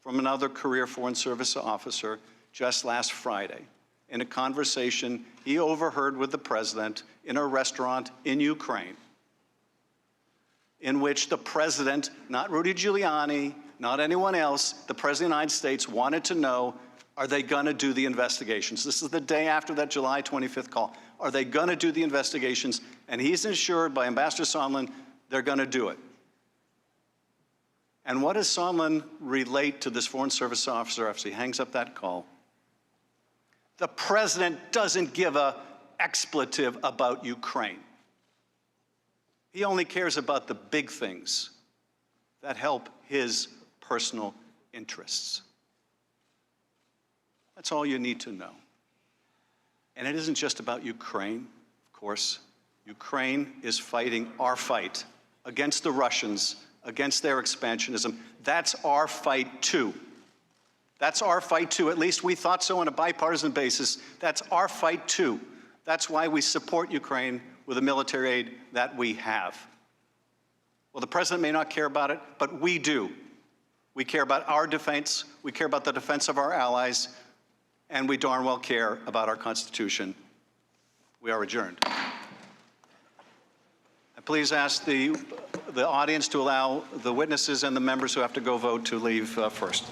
from another career Foreign Service officer just last Friday in a conversation he overheard with the president in a restaurant in Ukraine, in which the president, not Rudy Giuliani, not anyone else, the president of the United States wanted to know, are they going to do the investigations? This is the day after that July 25th call. Are they going to do the investigations? And he's assured by Ambassador Sondland they're going to do it. And what does Sondland relate to this Foreign Service officer after he hangs up that call? The president doesn't give an expletive about Ukraine. He only cares about the big things that help his personal interests. That's all you need to know. And it isn't just about Ukraine, of course. Ukraine is fighting our fight against the Russians, against their expansionism. That's our fight too. That's our fight too. At least we thought so on a bipartisan basis. That's our fight too. That's why we support Ukraine with the military aid that we have. Well, the president may not care about it, but we do. We care about our defense, we care about the defense of our allies, and we darn well care about our Constitution. We are adjourned. I please ask the audience to allow the witnesses and the members who have to go vote to leave first.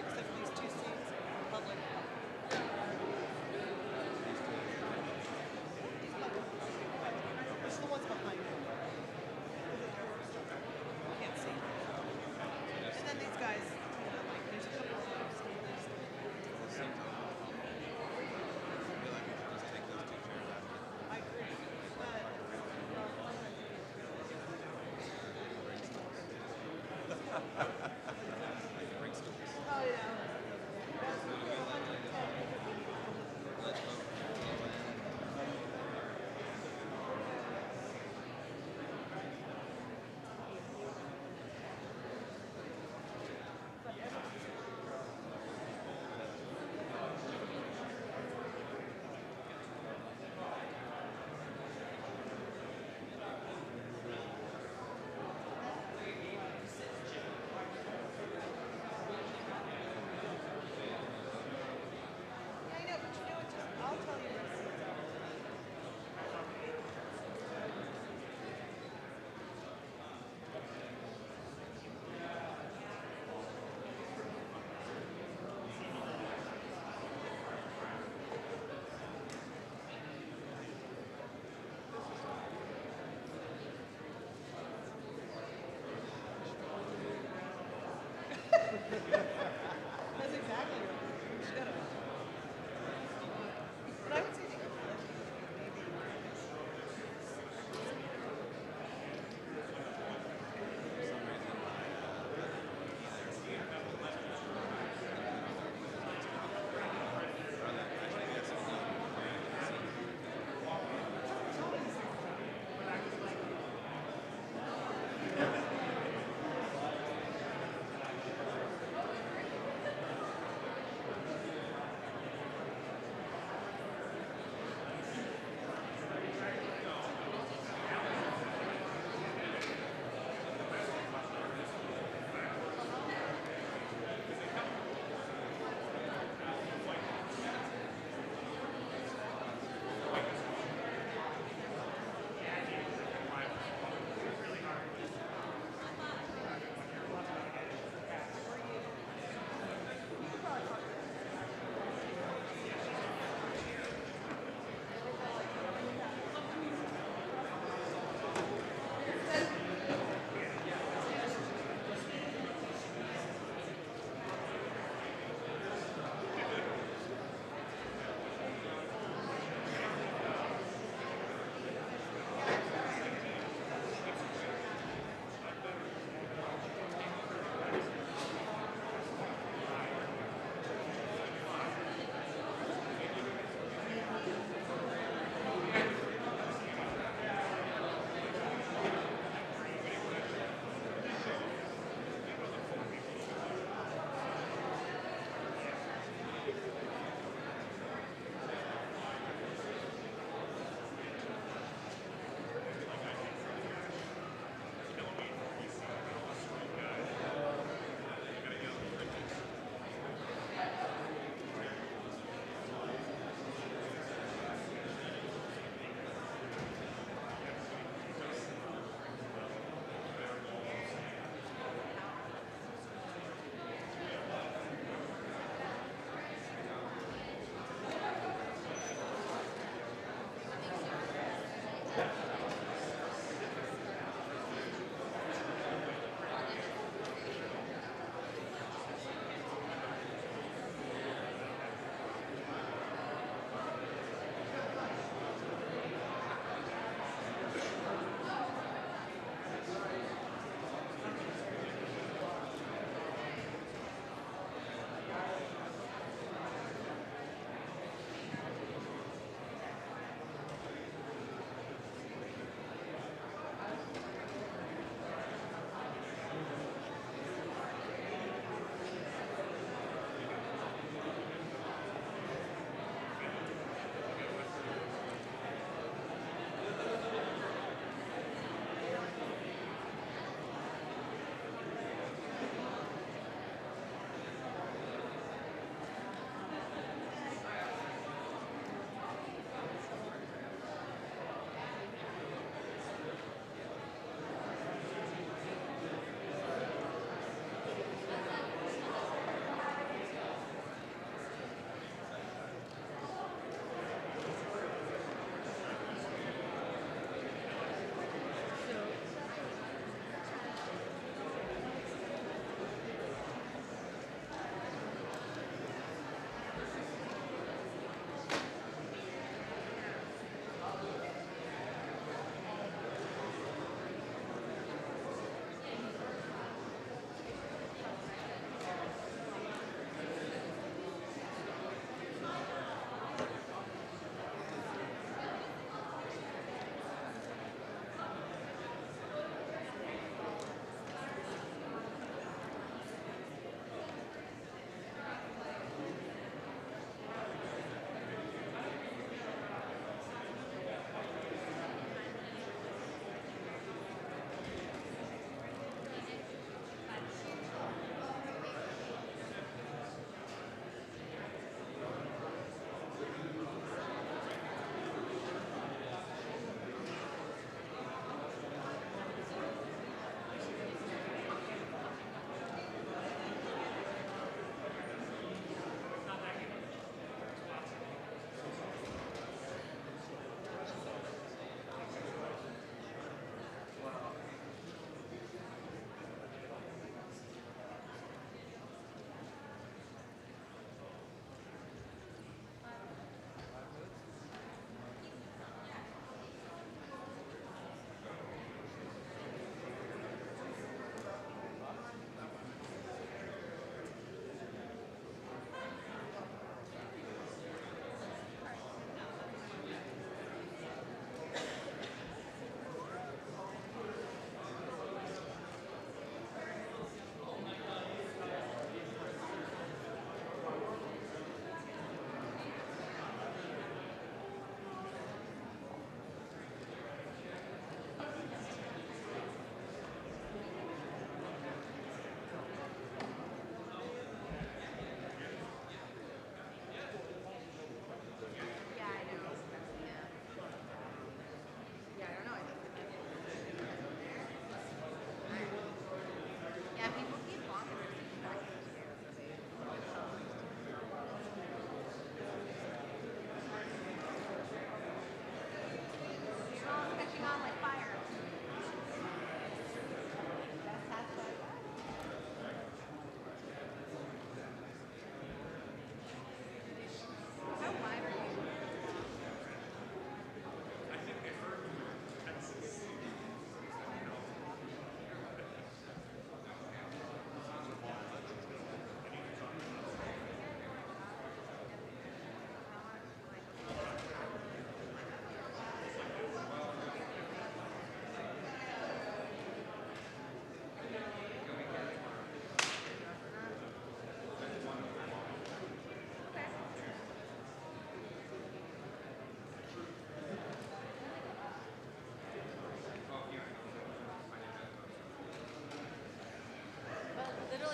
except for these two seats, public. It's the ones behind you. Can't see. And then these guys, like, there's a couple of them. I agree. Oh, yeah. I know, but you know what, just, I'll tell you this. That's exactly right. You should have. But I would say take a look, maybe.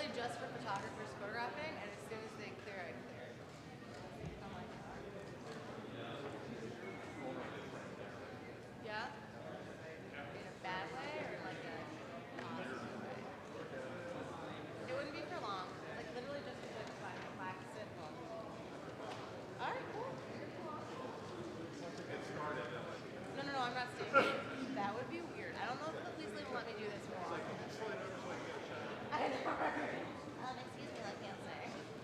literally just for photographers photographing, and as soon as they clear, I clear. I'm like, yeah? In a bad way or like a positive way? It wouldn't be for long. Like literally just to like wax it. All right, cool. No, I'm not staying. That would be weird. I don't know if the police will even let me do this more. I know. Excuse me, I can't say.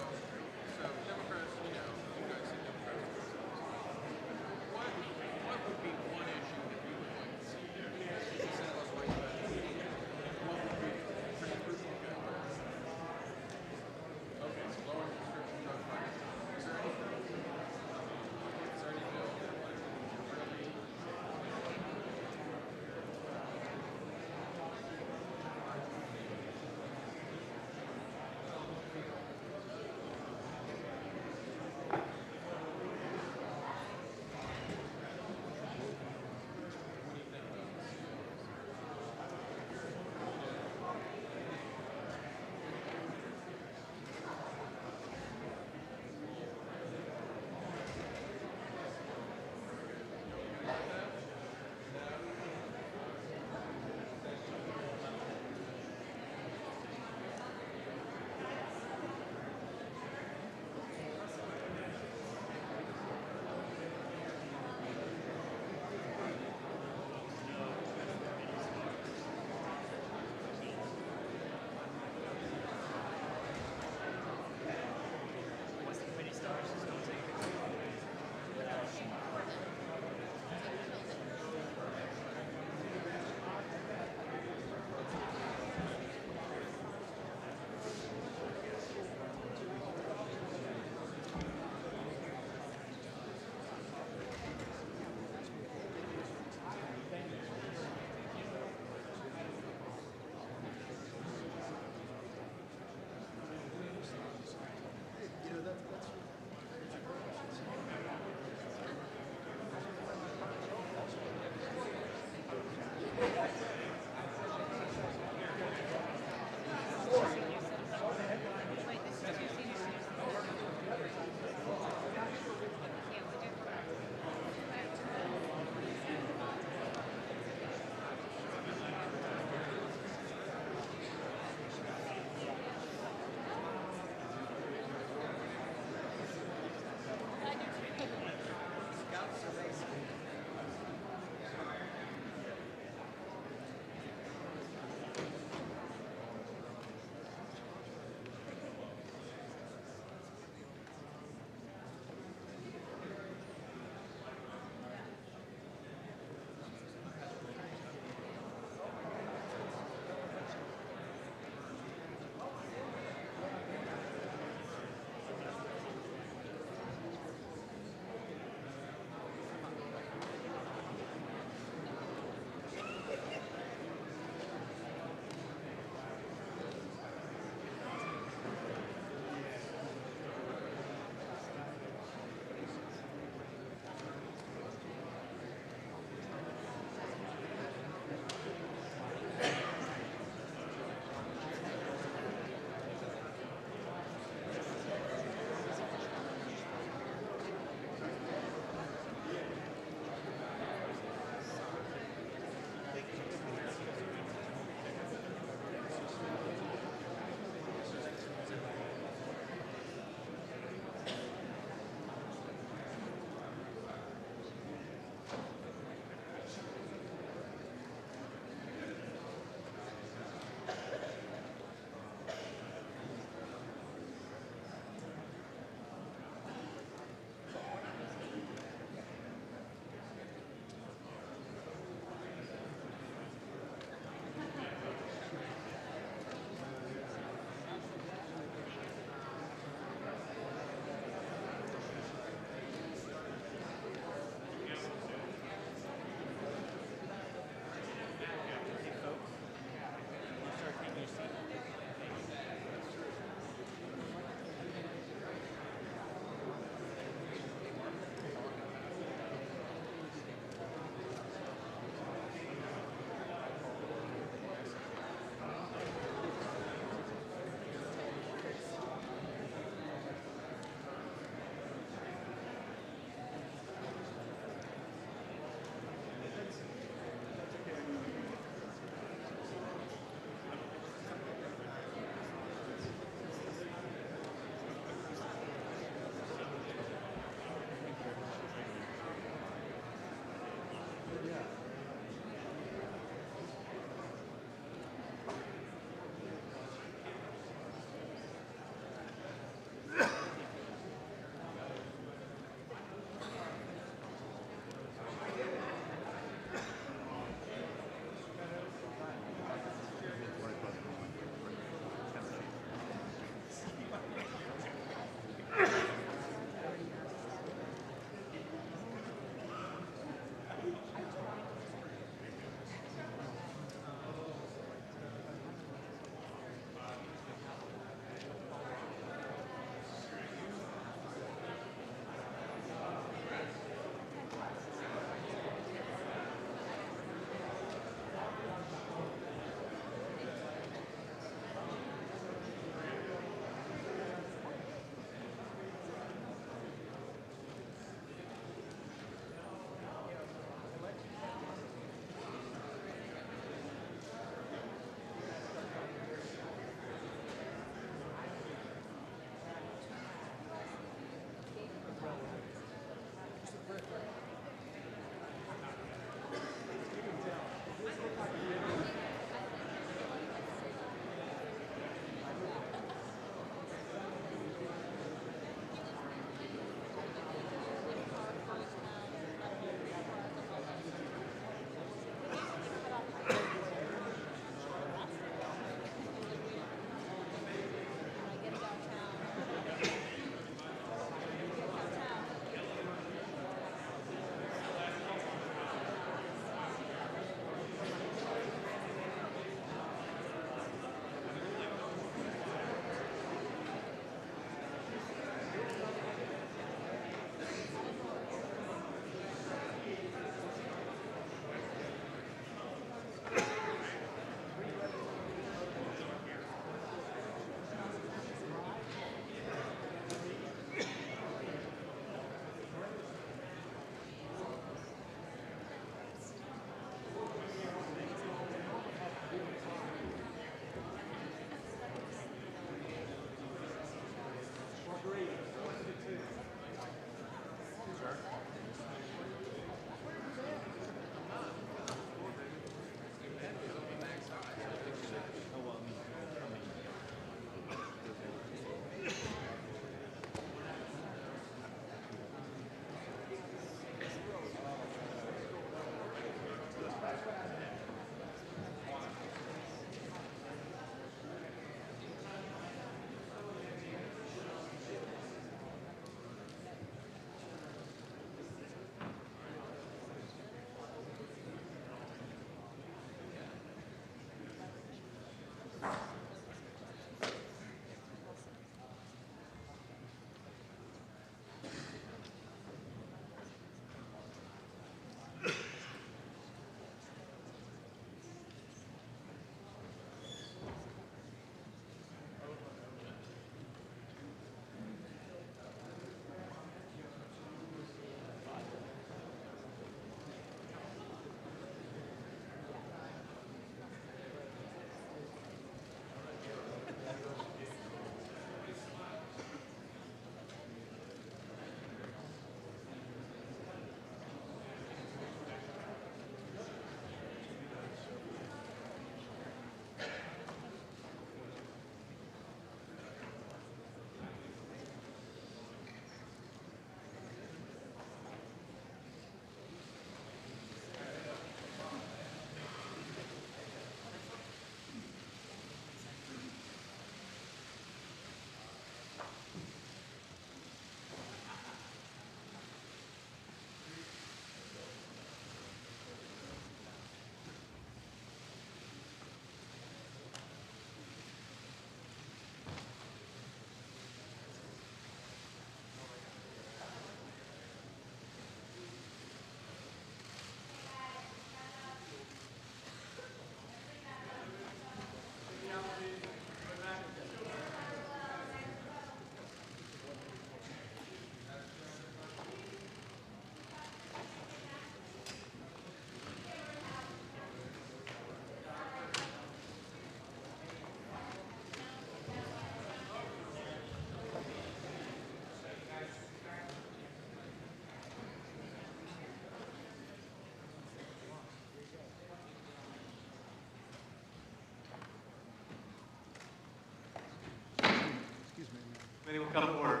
Committee will come to order.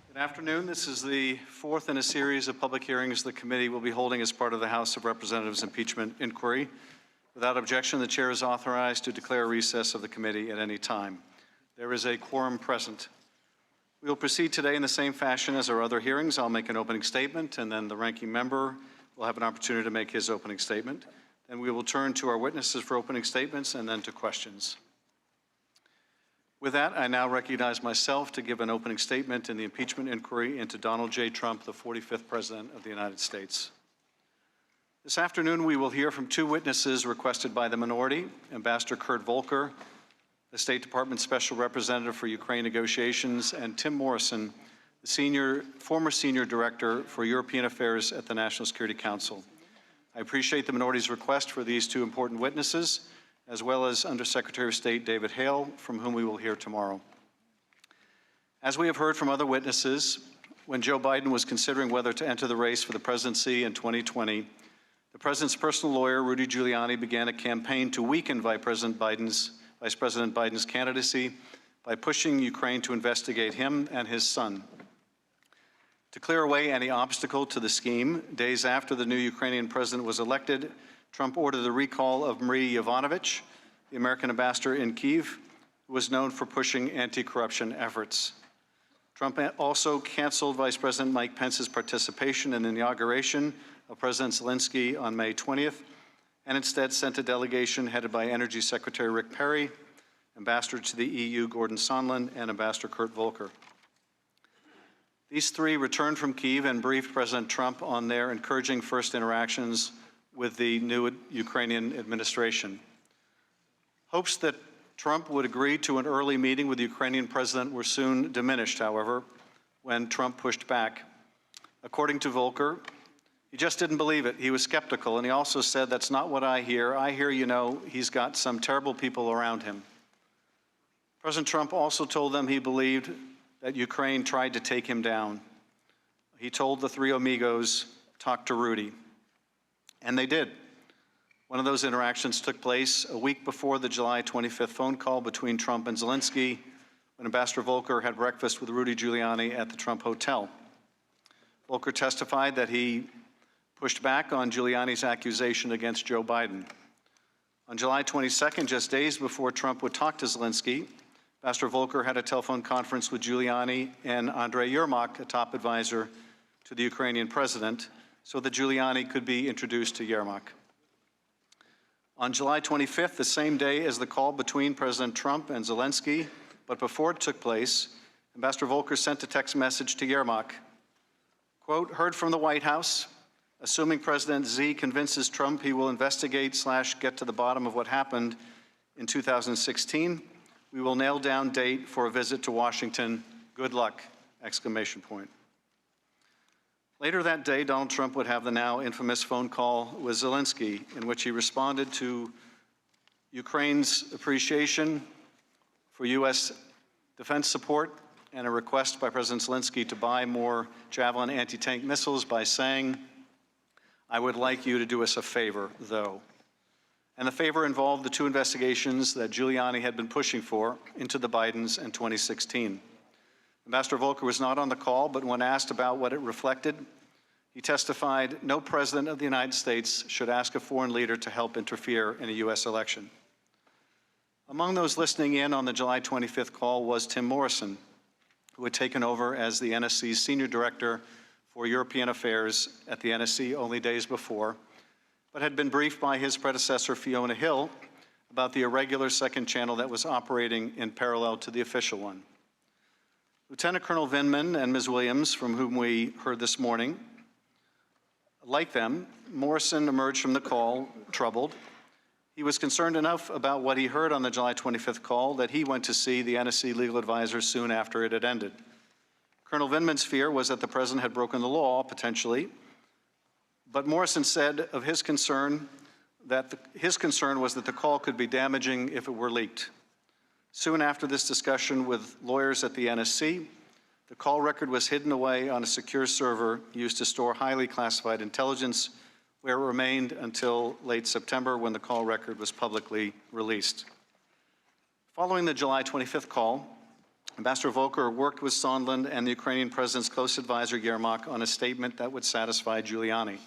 Good afternoon. This is the fourth in a series of public hearings the committee will be holding as part of the House of Representatives impeachment inquiry. Without objection, the chair is authorized to declare recess of the committee at any time. There is a quorum present. We will proceed today in the same fashion as our other hearings. I'll make an opening statement, and then the ranking member will have an opportunity to make his opening statement. Then we will turn to our witnesses for opening statements and then to questions. With that, I now recognize myself to give an opening statement in the impeachment inquiry into Donald J. Trump, the 45th President of the United States. This afternoon, we will hear from two witnesses requested by the minority, Ambassador Kurt Volker, the State Department Special Representative for Ukraine negotiations, and Tim Morrison, the former Senior Director for European Affairs at the National Security Council. I appreciate the minority's request for these two important witnesses, as well as Undersecretary of State David Hale, from whom we will hear tomorrow. As we have heard from other witnesses, when Joe Biden was considering whether to enter the race for the presidency in 2020, the president's personal lawyer, Rudy Giuliani, began a campaign to weaken Vice President Biden's candidacy by pushing Ukraine to investigate him and his son. To clear away any obstacle to the scheme, days after the new Ukrainian president was elected, Trump ordered the recall of Marie Yovanovitch, the American ambassador in Kyiv, who was known for pushing anti-corruption efforts. Trump also canceled Vice President Mike Pence's participation in the inauguration of President Zelensky on May 20th, and instead sent a delegation headed by Energy Secretary Rick Perry, Ambassador to the EU Gordon Sondland, and Ambassador Kurt Volker. These three returned from Kyiv and briefed President Trump on their encouraging first interactions with the new Ukrainian administration. Hopes that Trump would agree to an early meeting with the Ukrainian president were soon diminished, however, when Trump pushed back. According to Volker, he just didn't believe it. He was skeptical, and he also said, "That's not what I hear. I hear, he's got some terrible people around him." President Trump also told them he believed that Ukraine tried to take him down. He told the three amigos, "Talk to Rudy." And they did. One of those interactions took place a week before the July 25th phone call between Trump and Zelensky, when Ambassador Volker had breakfast with Rudy Giuliani at the Trump Hotel. Volker testified that he pushed back on Giuliani's accusation against Joe Biden. On July 22nd, just days before Trump would talk to Zelensky, Ambassador Volker had a telephone conference with Giuliani and Andrei Yermak, a top advisor to the Ukrainian president, so that Giuliani could be introduced to Yermak. On July 25th, the same day as the call between President Trump and Zelensky, but before it took place, Ambassador Volker sent a text message to Yermak. Quote, heard from the White House, assuming President Z convinces Trump he will investigate/get to the bottom of what happened in 2016, we will nail down date for a visit to Washington. Good luck, exclamation point. Later that day, Donald Trump would have the now infamous phone call with Zelensky, in which he responded to Ukraine's appreciation for U.S. defense support and a request by President Zelensky to buy more Javelin anti-tank missiles by saying, I would like you to do us a favor, though. And the favor involved the two investigations that Giuliani had been pushing for into the Bidens in 2016. Ambassador Volker was not on the call, but when asked about what it reflected, he testified, no president of the United States should ask a foreign leader to help interfere in a U.S. election. Among those listening in on the July 25th call was Tim Morrison, who had taken over as the NSC's senior director for European affairs at the NSC only days before, but had been briefed by his predecessor, Fiona Hill, about the irregular second channel that was operating in parallel to the official one. Lieutenant Colonel Vindman and Ms. Williams, from whom we heard this morning, like them, Morrison emerged from the call troubled. He was concerned enough about what he heard on the July 25th call that he went to see the NSC legal advisor soon after it had ended. Colonel Vindman's fear was that the president had broken the law, potentially, but Morrison said of his concern that his concern was that the call could be damaging if it were leaked. Soon after this discussion with lawyers at the NSC, the call record was hidden away on a secure server used to store highly classified intelligence, where it remained until late September when the call record was publicly released. Following the July 25th call, Ambassador Volker worked with Sondland and the Ukrainian president's close advisor Yermak on a statement that would satisfy Giuliani.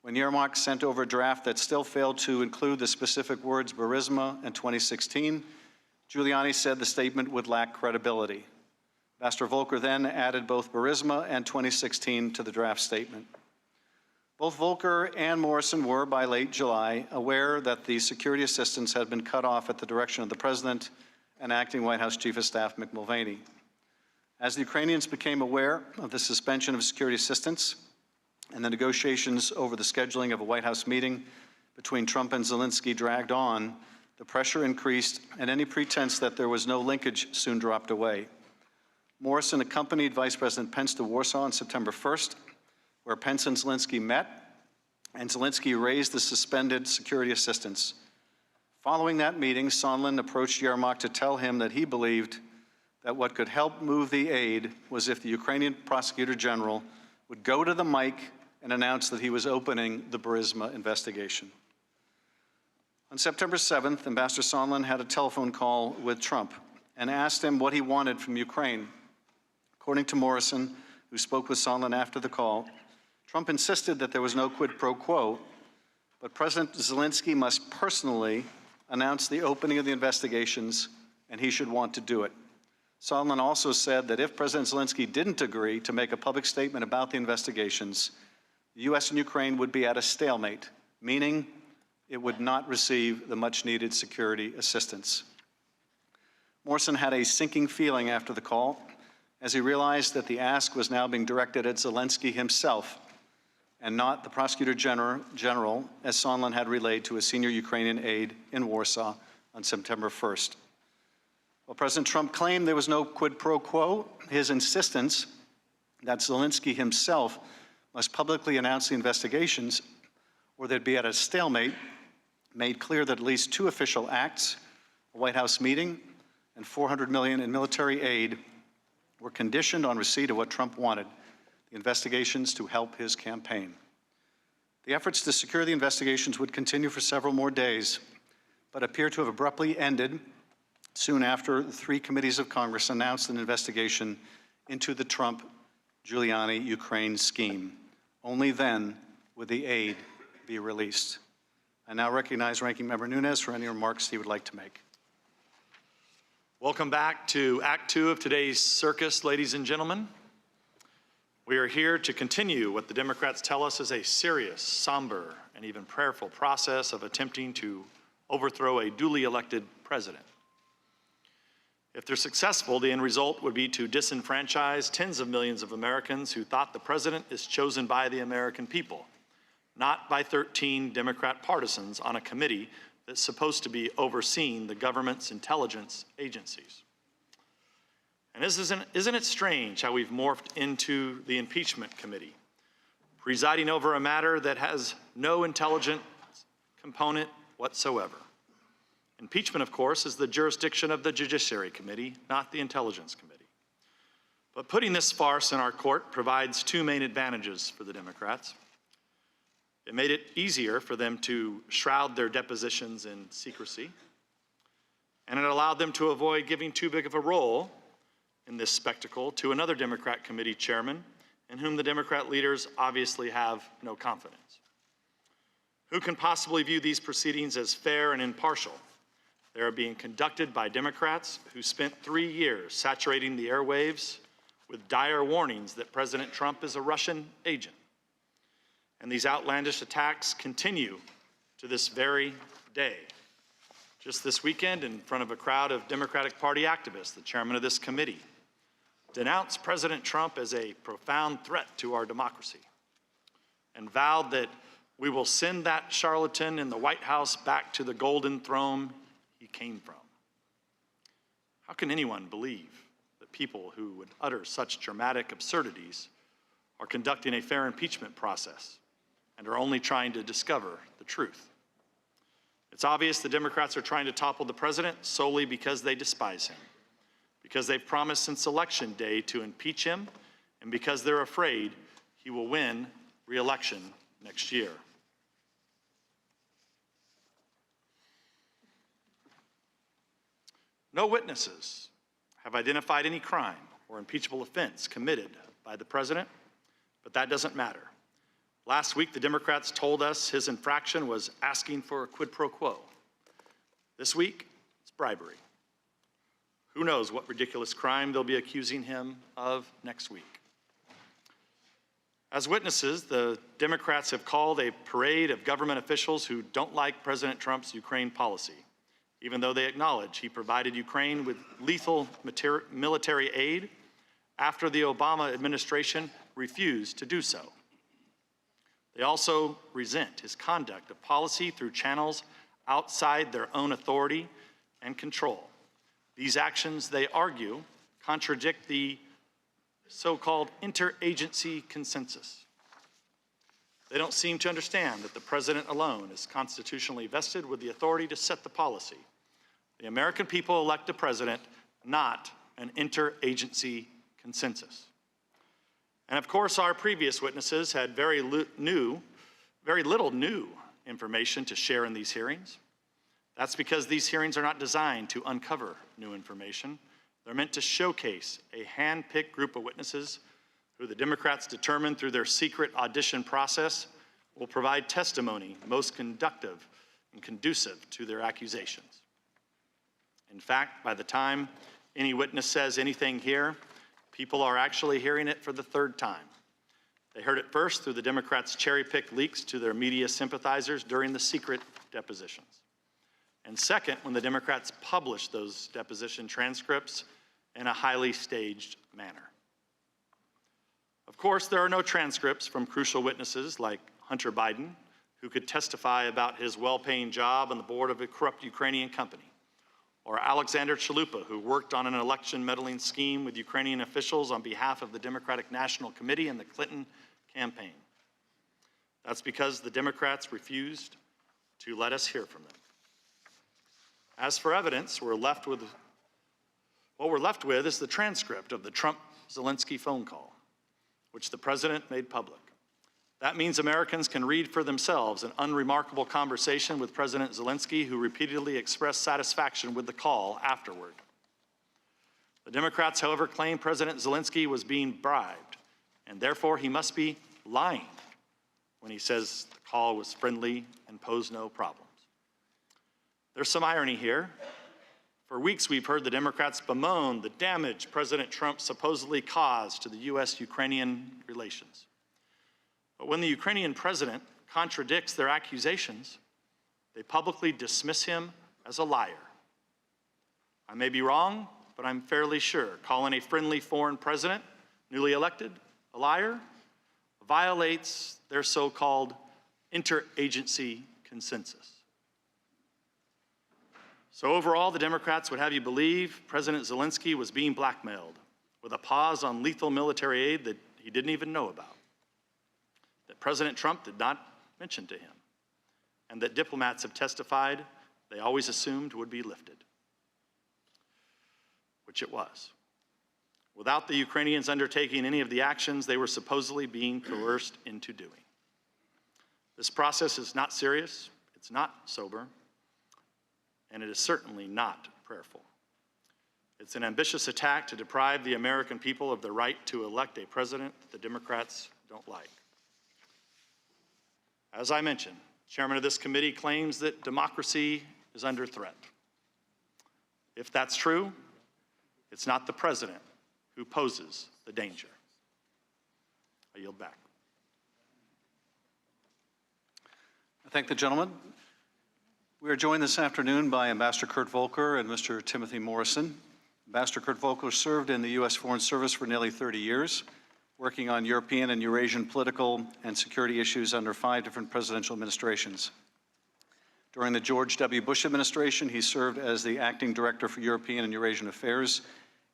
When Yermak sent over a draft that still failed to include the specific words Burisma and 2016, Giuliani said the statement would lack credibility. Ambassador Volker then added both Burisma and 2016 to the draft statement. Both Volker and Morrison were, by late July, aware that the security assistance had been cut off at the direction of the president and acting White House Chief of Staff Mick Mulvaney. As the Ukrainians became aware of the suspension of security assistance and the negotiations over the scheduling of a White House meeting between Trump and Zelensky dragged on, the pressure increased and any pretense that there was no linkage soon dropped away. Morrison accompanied Vice President Pence to Warsaw on September 1st, where Pence and Zelensky met, and Zelensky raised the suspended security assistance. Following that meeting, Sondland approached Yermak to tell him that he believed that what could help move the aid was if the Ukrainian prosecutor general would go to the mic and announce that he was opening the Burisma investigation. On September 7th, Ambassador Sondland had a telephone call with Trump and asked him what he wanted from Ukraine. According to Morrison, who spoke with Sondland after the call, Trump insisted that there was no quid pro quo, but President Zelensky must personally announce the opening of the investigations, and he should want to do it. Sondland also said that if President Zelensky didn't agree to make a public statement about the investigations, the U.S. and Ukraine would be at a stalemate, meaning it would not receive the much-needed security assistance. Morrison had a sinking feeling after the call, as he realized that the ask was now being directed at Zelensky himself and not the prosecutor general, as Sondland had relayed to a senior Ukrainian aide in Warsaw on September 1st. While President Trump claimed there was no quid pro quo, his insistence that Zelensky himself must publicly announce the investigations or they'd be at a stalemate made clear that at least two official acts, a White House meeting and $400 million in military aid, were conditioned on receipt of what Trump wanted, the investigations to help his campaign. The efforts to secure the investigations would continue for several more days, but appear to have abruptly ended soon after the three committees of Congress announced an investigation into the Trump-Giuliani-Ukraine scheme. Only then would the aid be released. I now recognize Ranking Member Nunes for any remarks he would like to make. Welcome back to Act 2 of today's circus, ladies and gentlemen. We are here to continue what the Democrats tell us is a serious, somber, and even prayerful process of attempting to overthrow a duly elected president. If they're successful, the end result would be to disenfranchise tens of millions of Americans who thought the president is chosen by the American people, not by 13 Democrat partisans on a committee that's supposed to be overseeing the government's intelligence agencies. And isn't it strange how we've morphed into the impeachment committee, presiding over a matter that has no intelligence component whatsoever? Impeachment, of course, is the jurisdiction of the Judiciary Committee, not the Intelligence Committee. But putting this farce in our court provides two main advantages for the Democrats. It made it easier for them to shroud their depositions in secrecy, and it allowed them to avoid giving too big of a role in this spectacle to another Democrat committee chairman in whom the Democrat leaders obviously have no confidence. Who can possibly view these proceedings as fair and impartial? They are being conducted by Democrats who spent 3 years saturating the airwaves with dire warnings that President Trump is a Russian agent. And these outlandish attacks continue to this very day. Just this weekend, in front of a crowd of Democratic Party activists, the chairman of this committee denounced President Trump as a profound threat to our democracy and vowed that we will send that charlatan in the White House back to the golden throne he came from. How can anyone believe that people who would utter such dramatic absurdities are conducting a fair impeachment process and are only trying to discover the truth? It's obvious the Democrats are trying to topple the president solely because they despise him, because they've promised since Election Day to impeach him, and because they're afraid he will win re-election next year. No witnesses have identified any crime or impeachable offense committed by the president, but that doesn't matter. Last week, the Democrats told us his infraction was asking for a quid pro quo. This week, it's bribery. Who knows what ridiculous crime they'll be accusing him of next week. As witnesses, the Democrats have called a parade of government officials who don't like President Trump's Ukraine policy, even though they acknowledge he provided Ukraine with lethal military aid after the Obama administration refused to do so. They also resent his conduct of policy through channels outside their own authority and control. These actions, they argue, contradict the so-called interagency consensus. They don't seem to understand that the president alone is constitutionally vested with the authority to set the policy. The American people elect a president, not an interagency consensus. And of course, our previous witnesses had very little new information to share in these hearings. That's because these hearings are not designed to uncover new information. They're meant to showcase a hand-picked group of witnesses who the Democrats determined through their secret audition process will provide testimony most conducive and conducive to their accusations. In fact, by the time any witness says anything here, people are actually hearing it for the third time. They heard it first through the Democrats' cherry-picked leaks to their media sympathizers during the secret depositions. And second, when the Democrats published those deposition transcripts in a highly staged manner. Of course, there are no transcripts from crucial witnesses like Hunter Biden, who could testify about his well-paying job on the board of a corrupt Ukrainian company, or Alexander Chalupa, who worked on an election meddling scheme with Ukrainian officials on behalf of the Democratic National Committee and the Clinton campaign. That's because the Democrats refused to let us hear from them. As for evidence, what we're left with is the transcript of the Trump-Zelensky phone call, which the president made public. That means Americans can read for themselves an unremarkable conversation with President Zelensky, who repeatedly expressed satisfaction with the call afterward. The Democrats, however, claim President Zelensky was being bribed, and therefore he must be lying when he says the call was friendly and posed no problems. There's some irony here. For weeks, we've heard the Democrats bemoan the damage President Trump supposedly caused to the U.S.-Ukrainian relations. But when the Ukrainian president contradicts their accusations, they publicly dismiss him as a liar. I may be wrong, but I'm fairly sure calling a friendly foreign president, newly elected, a liar violates their so-called interagency consensus. So overall, the Democrats would have you believe President Zelensky was being blackmailed with a pause on lethal military aid that he didn't even know about, that President Trump did not mention to him, and that diplomats have testified they always assumed would be lifted, which it was, without the Ukrainians undertaking any of the actions they were supposedly being coerced into doing. This process is not serious, it's not sober, and it is certainly not prayerful. It's an ambitious attack to deprive the American people of the right to elect a president the Democrats don't like. As I mentioned, the chairman of this committee claims that democracy is under threat. If that's true, it's not the president who poses the danger. I yield back. I thank the gentleman. We are joined this afternoon by Ambassador Kurt Volker and Mr. Timothy Morrison. Ambassador Kurt Volker served in the U.S. Foreign Service for nearly 30 years, working on European and Eurasian political and security issues under 5 different presidential administrations. During the George W. Bush administration, he served as the acting director for European and Eurasian Affairs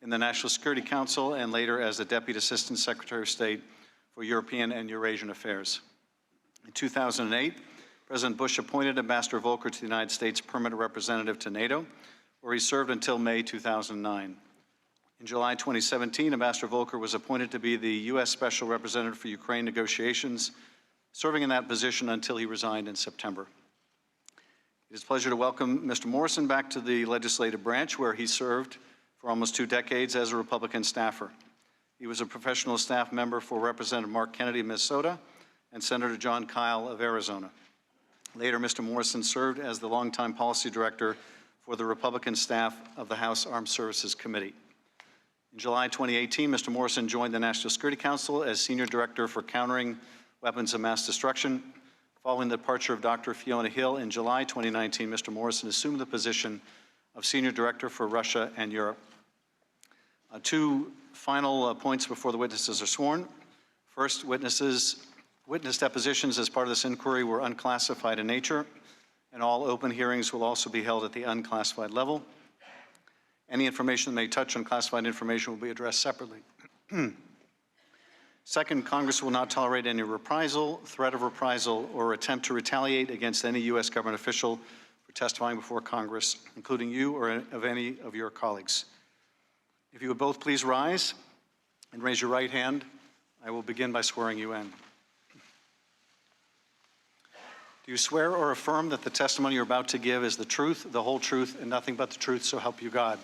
in the National Security Council and later as the Deputy Assistant Secretary of State for European and Eurasian Affairs. In 2008, President Bush appointed Ambassador Volker to the United States Permanent Representative to NATO, where he served until May 2009. In July 2017, Ambassador Volker was appointed to be the U.S. Special Representative for Ukraine negotiations, serving in that position until he resigned in September. It is a pleasure to welcome Mr. Morrison back to the legislative branch, where he served for almost 2 decades as a Republican staffer. He was a professional staff member for Representative Mark Kennedy of Minnesota and Senator John Kyle of Arizona. Later, Mr. Morrison served as the longtime policy director for the Republican staff of the House Armed Services Committee. In July 2018, Mr. Morrison joined the National Security Council as Senior Director for Countering Weapons of Mass Destruction. Following the departure of Dr. Fiona Hill in July 2019, Mr. Morrison assumed the position of Senior Director for Russia and Europe. 2 final points before the witnesses are sworn. First, witness depositions as part of this inquiry were unclassified in nature, and all open hearings will also be held at the unclassified level. Any information that may touch on classified information will be addressed separately. Second, Congress will not tolerate any reprisal, threat of reprisal, or attempt to retaliate against any U.S. government official for testifying before Congress, including you or of any of your colleagues. If you would both please rise and raise your right hand, I will begin by swearing you in. Do you swear or affirm that the testimony you're about to give is the truth, the whole truth, and nothing but the truth, so help you God?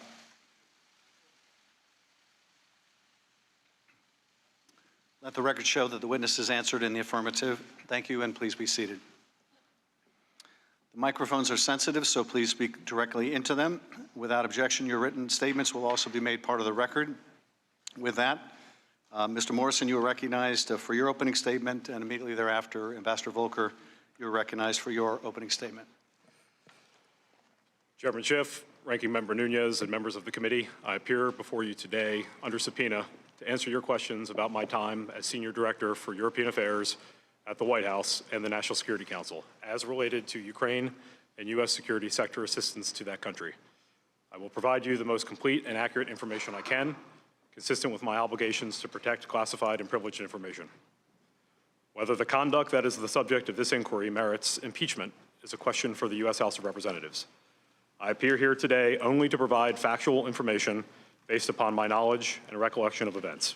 Let the record show that the witness has answered in the affirmative. Thank you, and please be seated. The microphones are sensitive, so please speak directly into them. Without objection, your written statements will also be made part of the record. With that, Mr. Morrison, you are recognized for your opening statement, and immediately thereafter, Ambassador Volker, you are recognized for your opening statement. Chairman Schiff, Ranking Member Nunes, and members of the committee, I appear before you today under subpoena to answer your questions about my time as Senior Director for European Affairs at the White House and the National Security Council, as related to Ukraine and U.S. security sector assistance to that country. I will provide you the most complete and accurate information I can, consistent with my obligations to protect classified and privileged information. Whether the conduct that is the subject of this inquiry merits impeachment is a question for the U.S. House of Representatives. I appear here today only to provide factual information based upon my knowledge and recollection of events.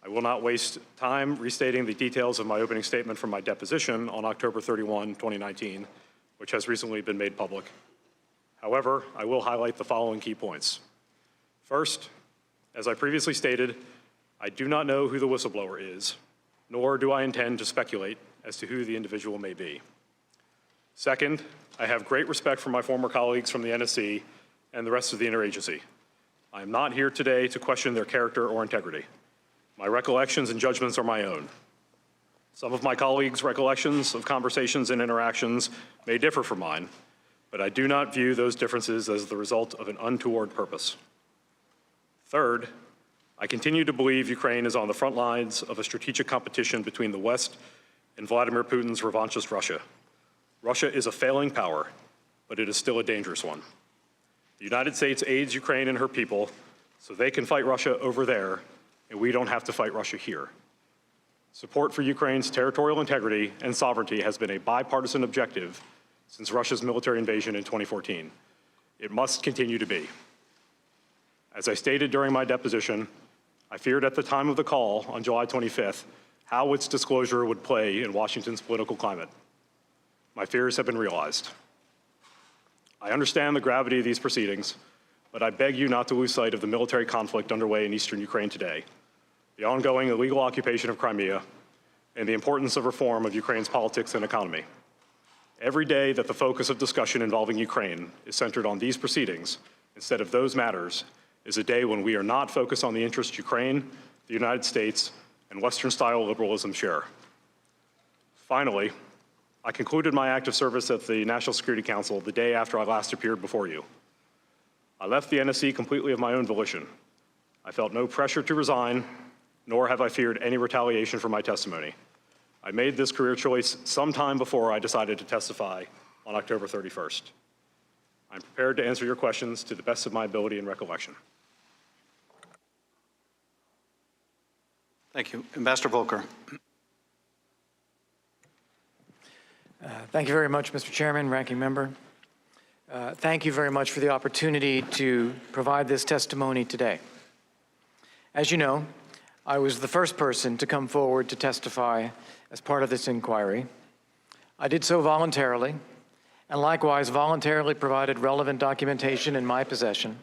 I will not waste time restating the details of my opening statement from my deposition on October 31, 2019, which has recently been made public. However, I will highlight the following key points. First, as I previously stated, I do not know who the whistleblower is, nor do I intend to speculate as to who the individual may be. Second, I have great respect for my former colleagues from the NSC and the rest of the interagency. I am not here today to question their character or integrity. My recollections and judgments are my own. Some of my colleagues' recollections of conversations and interactions may differ from mine, but I do not view those differences as the result of an untoward purpose. Third, I continue to believe Ukraine is on the front lines of a strategic competition between the West and Vladimir Putin's revanchist Russia. Russia is a failing power, but it is still a dangerous one. The United States aids Ukraine and her people so they can fight Russia over there, and we don't have to fight Russia here. Support for Ukraine's territorial integrity and sovereignty has been a bipartisan objective since Russia's military invasion in 2014. It must continue to be. As I stated during my deposition, I feared at the time of the call on July 25th how its disclosure would play in Washington's political climate. My fears have been realized. I understand the gravity of these proceedings, but I beg you not to lose sight of the military conflict underway in eastern Ukraine today, the ongoing illegal occupation of Crimea, and the importance of reform of Ukraine's politics and economy. Every day that the focus of discussion involving Ukraine is centered on these proceedings instead of those matters is a day when we are not focused on the interests Ukraine, the United States, and Western-style liberalism share. Finally, I concluded my active service at the National Security Council the day after I last appeared before you. I left the NSC completely of my own volition. I felt no pressure to resign, nor have I feared any retaliation for my testimony. I made this career choice sometime before I decided to testify on October 31st. I'm prepared to answer your questions to the best of my ability and recollection. Thank you. Ambassador Volker. Thank you very much, Mr. Chairman, Ranking Member. Thank you very much for the opportunity to provide this testimony today. As you know, I was the first person to come forward to testify as part of this inquiry. I did so voluntarily, and likewise voluntarily provided relevant documentation in my possession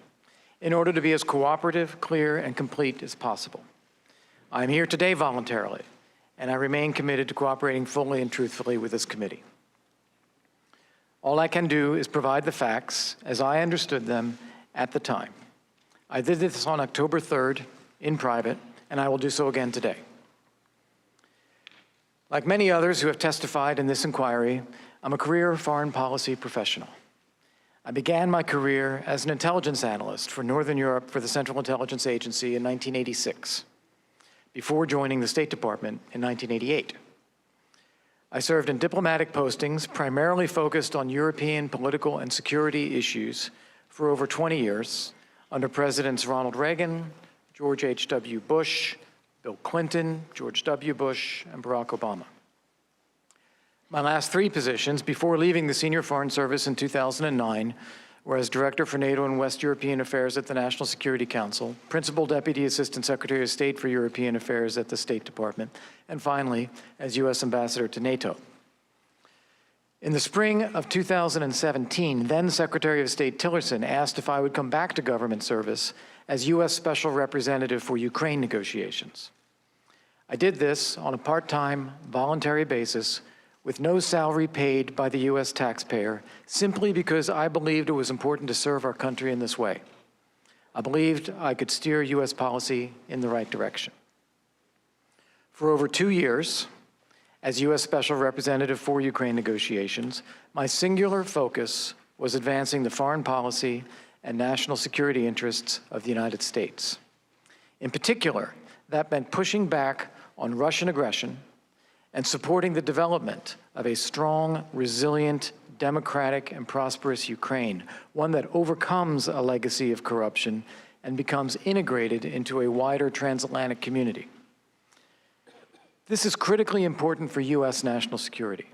in order to be as cooperative, clear, and complete as possible. I am here today voluntarily, and I remain committed to cooperating fully and truthfully with this committee. All I can do is provide the facts as I understood them at the time. I did this on October 3rd in private, and I will do so again today. Like many others who have testified in this inquiry, I'm a career foreign policy professional. I began my career as an intelligence analyst for Northern Europe for the Central Intelligence Agency in 1986, before joining the State Department in 1988. I served in diplomatic postings primarily focused on European political and security issues for over 20 years under Presidents Ronald Reagan, George H.W. Bush, Bill Clinton, George W. Bush, and Barack Obama. My last three positions before leaving the Senior Foreign Service in 2009 were as Director for NATO and West European Affairs at the National Security Council, Principal Deputy Assistant Secretary of State for European Affairs at the State Department, and finally, as U.S. Ambassador to NATO. In the spring of 2017, then Secretary of State Tillerson asked if I would come back to government service as U.S. Special Representative for Ukraine negotiations. I did this on a part-time, voluntary basis with no salary paid by the U.S. taxpayer, simply because I believed it was important to serve our country in this way. I believed I could steer U.S. policy in the right direction. For over 2 years, as U.S. Special Representative for Ukraine negotiations, my singular focus was advancing the foreign policy and national security interests of the United States. In particular, that meant pushing back on Russian aggression and supporting the development of a strong, resilient, democratic, and prosperous Ukraine, one that overcomes a legacy of corruption and becomes integrated into a wider transatlantic community. This is critically important for U.S. national security.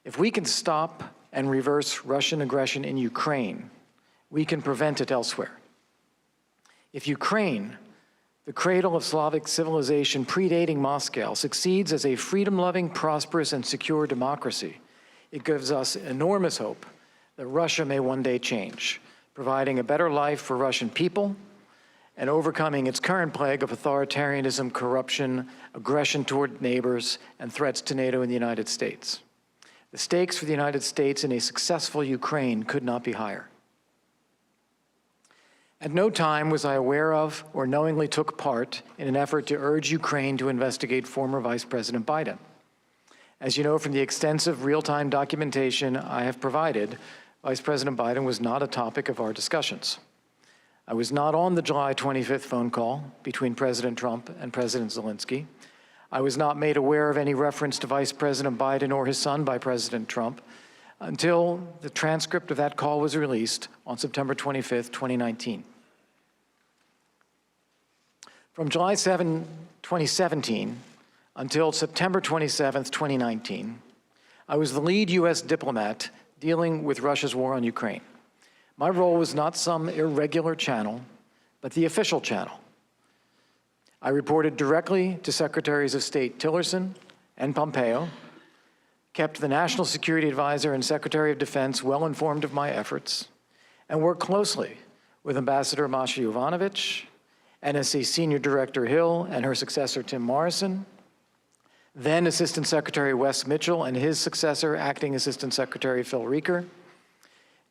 If we can stop and reverse Russian aggression in Ukraine, we can prevent it elsewhere. If Ukraine, the cradle of Slavic civilization predating Moscow, succeeds as a freedom-loving, prosperous, and secure democracy, it gives us enormous hope that Russia may one day change, providing a better life for Russian people and overcoming its current plague of authoritarianism, corruption, aggression toward neighbors, and threats to NATO and the United States. The stakes for the United States in a successful Ukraine could not be higher. At no time was I aware of or knowingly took part in an effort to urge Ukraine to investigate former Vice President Biden. As you know from the extensive real-time documentation I have provided, Vice President Biden was not a topic of our discussions. I was not on the July 25th phone call between President Trump and President Zelensky. I was not made aware of any reference to Vice President Biden or his son by President Trump until the transcript of that call was released on September 25th, 2019. From July 7, 2017 until September 27th, 2019, I was the lead U.S. diplomat dealing with Russia's war on Ukraine. My role was not some irregular channel, but the official channel. I reported directly to Secretaries of State Tillerson and Pompeo, kept the National Security Advisor and Secretary of Defense well informed of my efforts, and worked closely with Ambassador Masha Yovanovitch, NSC Senior Director Hill and her successor Tim Morrison, then Assistant Secretary Wes Mitchell and his successor, Acting Assistant Secretary Phil Reeker,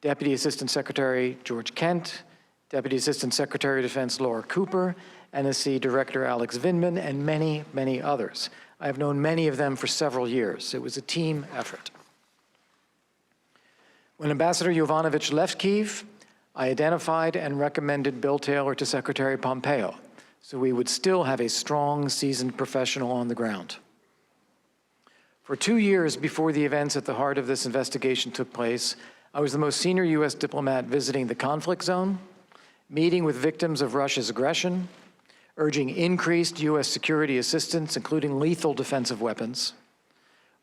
Deputy Assistant Secretary George Kent, Deputy Assistant Secretary of Defense Laura Cooper, NSC Director Alex Vindman, and many, many others. I have known many of them for several years. It was a team effort. When Ambassador Yovanovitch left Kyiv, I identified and recommended Bill Taylor to Secretary Pompeo, so we would still have a strong, seasoned professional on the ground. For 2 years before the events at the heart of this investigation took place, I was the most senior U.S. diplomat visiting the conflict zone, meeting with victims of Russia's aggression, urging increased U.S. security assistance, including lethal defensive weapons,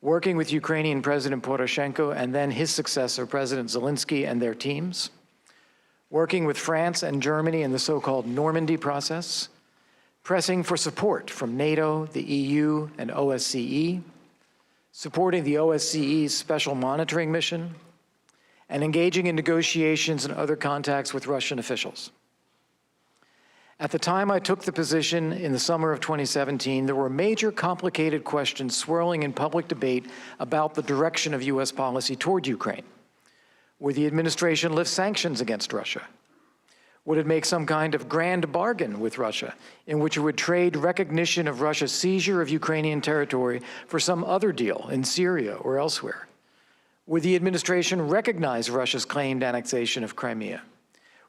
working with Ukrainian President Poroshenko and then his successor, President Zelensky, and their teams, working with France and Germany in the so-called Normandy process, pressing for support from NATO, the EU, and OSCE, supporting the OSCE's special monitoring mission, and engaging in negotiations and other contacts with Russian officials. At the time I took the position in the summer of 2017, there were major complicated questions swirling in public debate about the direction of U.S. policy toward Ukraine. Would the administration lift sanctions against Russia? Would it make some kind of grand bargain with Russia in which it would trade recognition of Russia's seizure of Ukrainian territory for some other deal in Syria or elsewhere? Would the administration recognize Russia's claimed annexation of Crimea?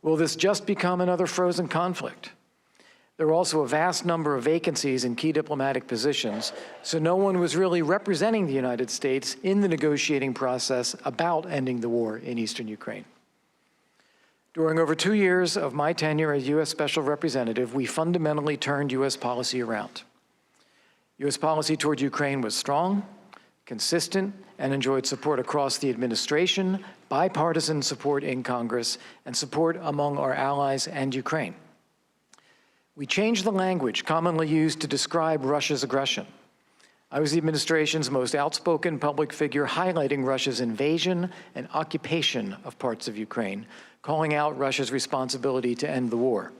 Will this just become another frozen conflict? There were also a vast number of vacancies in key diplomatic positions, so no one was really representing the United States in the negotiating process about ending the war in eastern Ukraine. During over 2 years of my tenure as U.S. Special Representative, we fundamentally turned U.S. policy around. U.S. policy toward Ukraine was strong, consistent, and enjoyed support across the administration, bipartisan support in Congress, and support among our allies and Ukraine. We changed the language commonly used to describe Russia's aggression. I was the administration's most outspoken public figure highlighting Russia's invasion and occupation of parts of Ukraine, calling out Russia's responsibility to end the war.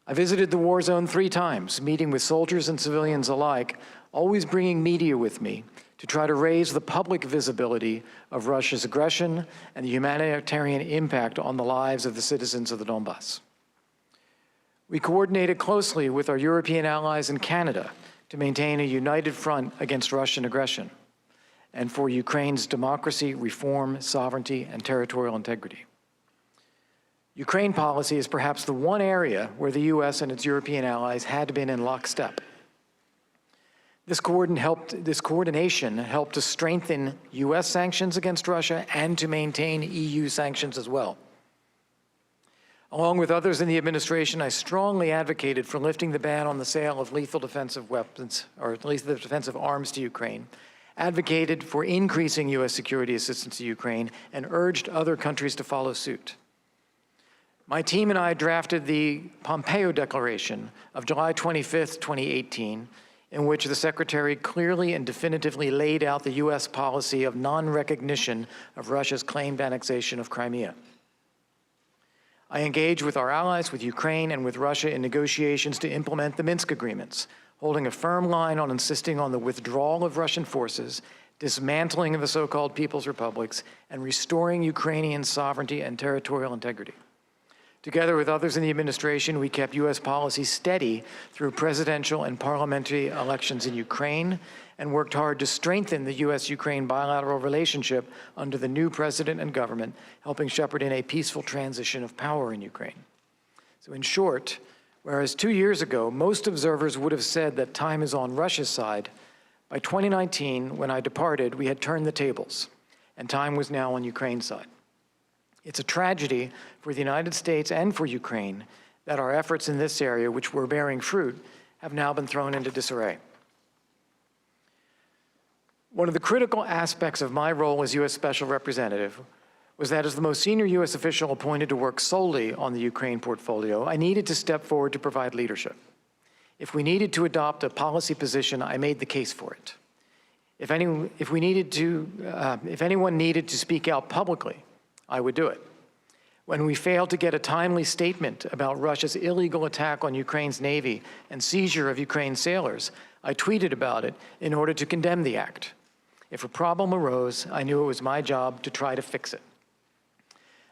I visited the war zone 3 times, meeting with soldiers and civilians alike, always bringing media with me to try to raise the public visibility of Russia's aggression and the humanitarian impact on the lives of the citizens of the Donbass. We coordinated closely with our European allies in Canada to maintain a united front against Russian aggression and for Ukraine's democracy, reform, sovereignty, and territorial integrity. Ukraine policy is perhaps the one area where the U.S. and its European allies had been in lockstep. This coordination helped to strengthen U.S. sanctions against Russia and to maintain EU sanctions as well. Along with others in the administration, I strongly advocated for lifting the ban on the sale of lethal defensive weapons, or lethal defensive arms to Ukraine, advocated for increasing U.S. security assistance to Ukraine, and urged other countries to follow suit. My team and I drafted the Pompeo Declaration of July 25th, 2018, in which the Secretary clearly and definitively laid out the U.S. policy of non-recognition of Russia's claimed annexation of Crimea. I engaged with our allies, with Ukraine, and with Russia in negotiations to implement the Minsk agreements, holding a firm line on insisting on the withdrawal of Russian forces, dismantling of the so-called People's Republics, and restoring Ukrainian sovereignty and territorial integrity. Together with others in the administration, we kept U.S. policy steady through presidential and parliamentary elections in Ukraine and worked hard to strengthen the U.S.-Ukraine bilateral relationship under the new president and government, helping shepherd in a peaceful transition of power in Ukraine. So in short, whereas 2 years ago, most observers would have said that time is on Russia's side, by 2019, when I departed, we had turned the tables, and time was now on Ukraine's side. It's a tragedy for the United States and for Ukraine that our efforts in this area, which were bearing fruit, have now been thrown into disarray. One of the critical aspects of my role as U.S. Special Representative was that as the most senior U.S. official appointed to work solely on the Ukraine portfolio, I needed to step forward to provide leadership. If we needed to adopt a policy position, I made the case for it. If anyone needed to speak out publicly, I would do it. When we failed to get a timely statement about Russia's illegal attack on Ukraine's Navy and seizure of Ukraine's sailors, I tweeted about it in order to condemn the act. If a problem arose, I knew it was my job to try to fix it.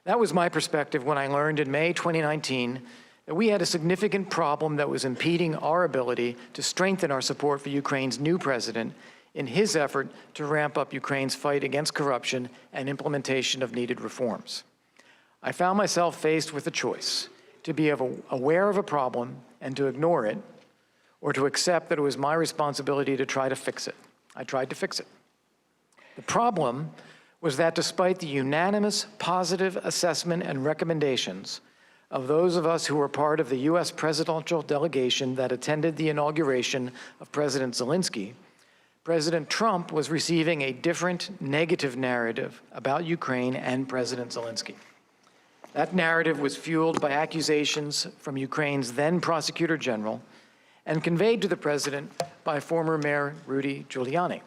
That was my perspective when I learned in May 2019 that we had a significant problem that was impeding our ability to strengthen our support for Ukraine's new president in his effort to ramp up Ukraine's fight against corruption and implementation of needed reforms. I found myself faced with a choice: to be aware of a problem and to ignore it, or to accept that it was my responsibility to try to fix it. I tried to fix it. The problem was that despite the unanimous positive assessment and recommendations of those of us who were part of the U.S. presidential delegation that attended the inauguration of President Zelensky, President Trump was receiving a different negative narrative about Ukraine and President Zelensky. That narrative was fueled by accusations from Ukraine's then Prosecutor General and conveyed to the President by former Mayor Rudy Giuliani.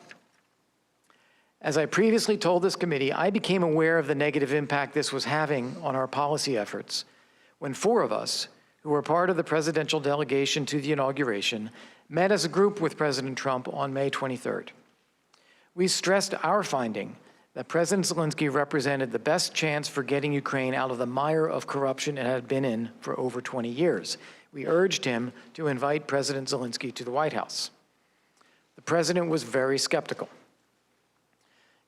As I previously told this committee, I became aware of the negative impact this was having on our policy efforts when 4 of us, who were part of the presidential delegation to the inauguration, met as a group with President Trump on May 23rd. We stressed our finding that President Zelensky represented the best chance for getting Ukraine out of the mire of corruption it had been in for over 20 years. We urged him to invite President Zelensky to the White House. The president was very skeptical.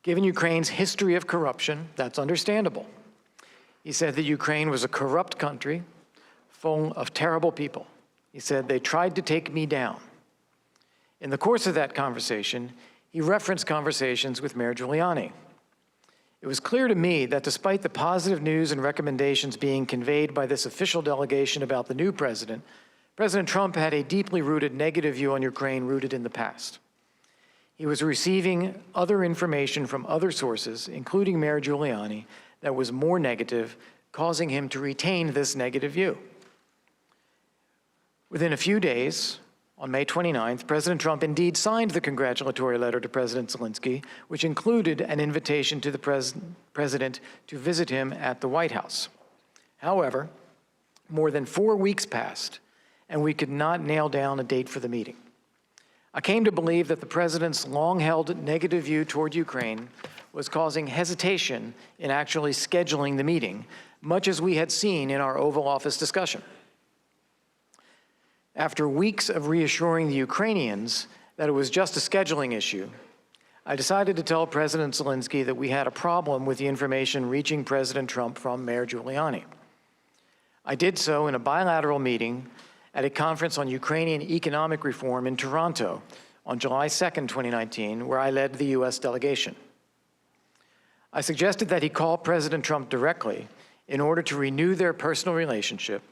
Given Ukraine's history of corruption, that's understandable. He said that Ukraine was a corrupt country full of terrible people. He said, "They tried to take me down." In the course of that conversation, he referenced conversations with Mayor Giuliani. It was clear to me that despite the positive news and recommendations being conveyed by this official delegation about the new president, President Trump had a deeply rooted negative view on Ukraine rooted in the past. He was receiving other information from other sources, including Mayor Giuliani, that was more negative, causing him to retain this negative view. Within a few days, on May 29th, President Trump indeed signed the congratulatory letter to President Zelensky, which included an invitation to the president to visit him at the White House. However, more than 4 weeks passed, and we could not nail down a date for the meeting. I came to believe that the president's long-held negative view toward Ukraine was causing hesitation in actually scheduling the meeting, much as we had seen in our Oval Office discussion. After weeks of reassuring the Ukrainians that it was just a scheduling issue, I decided to tell President Zelensky that we had a problem with the information reaching President Trump from Mayor Giuliani. I did so in a bilateral meeting at a conference on Ukrainian economic reform in Toronto on July 2nd, 2019, where I led the U.S. delegation. I suggested that he call President Trump directly in order to renew their personal relationship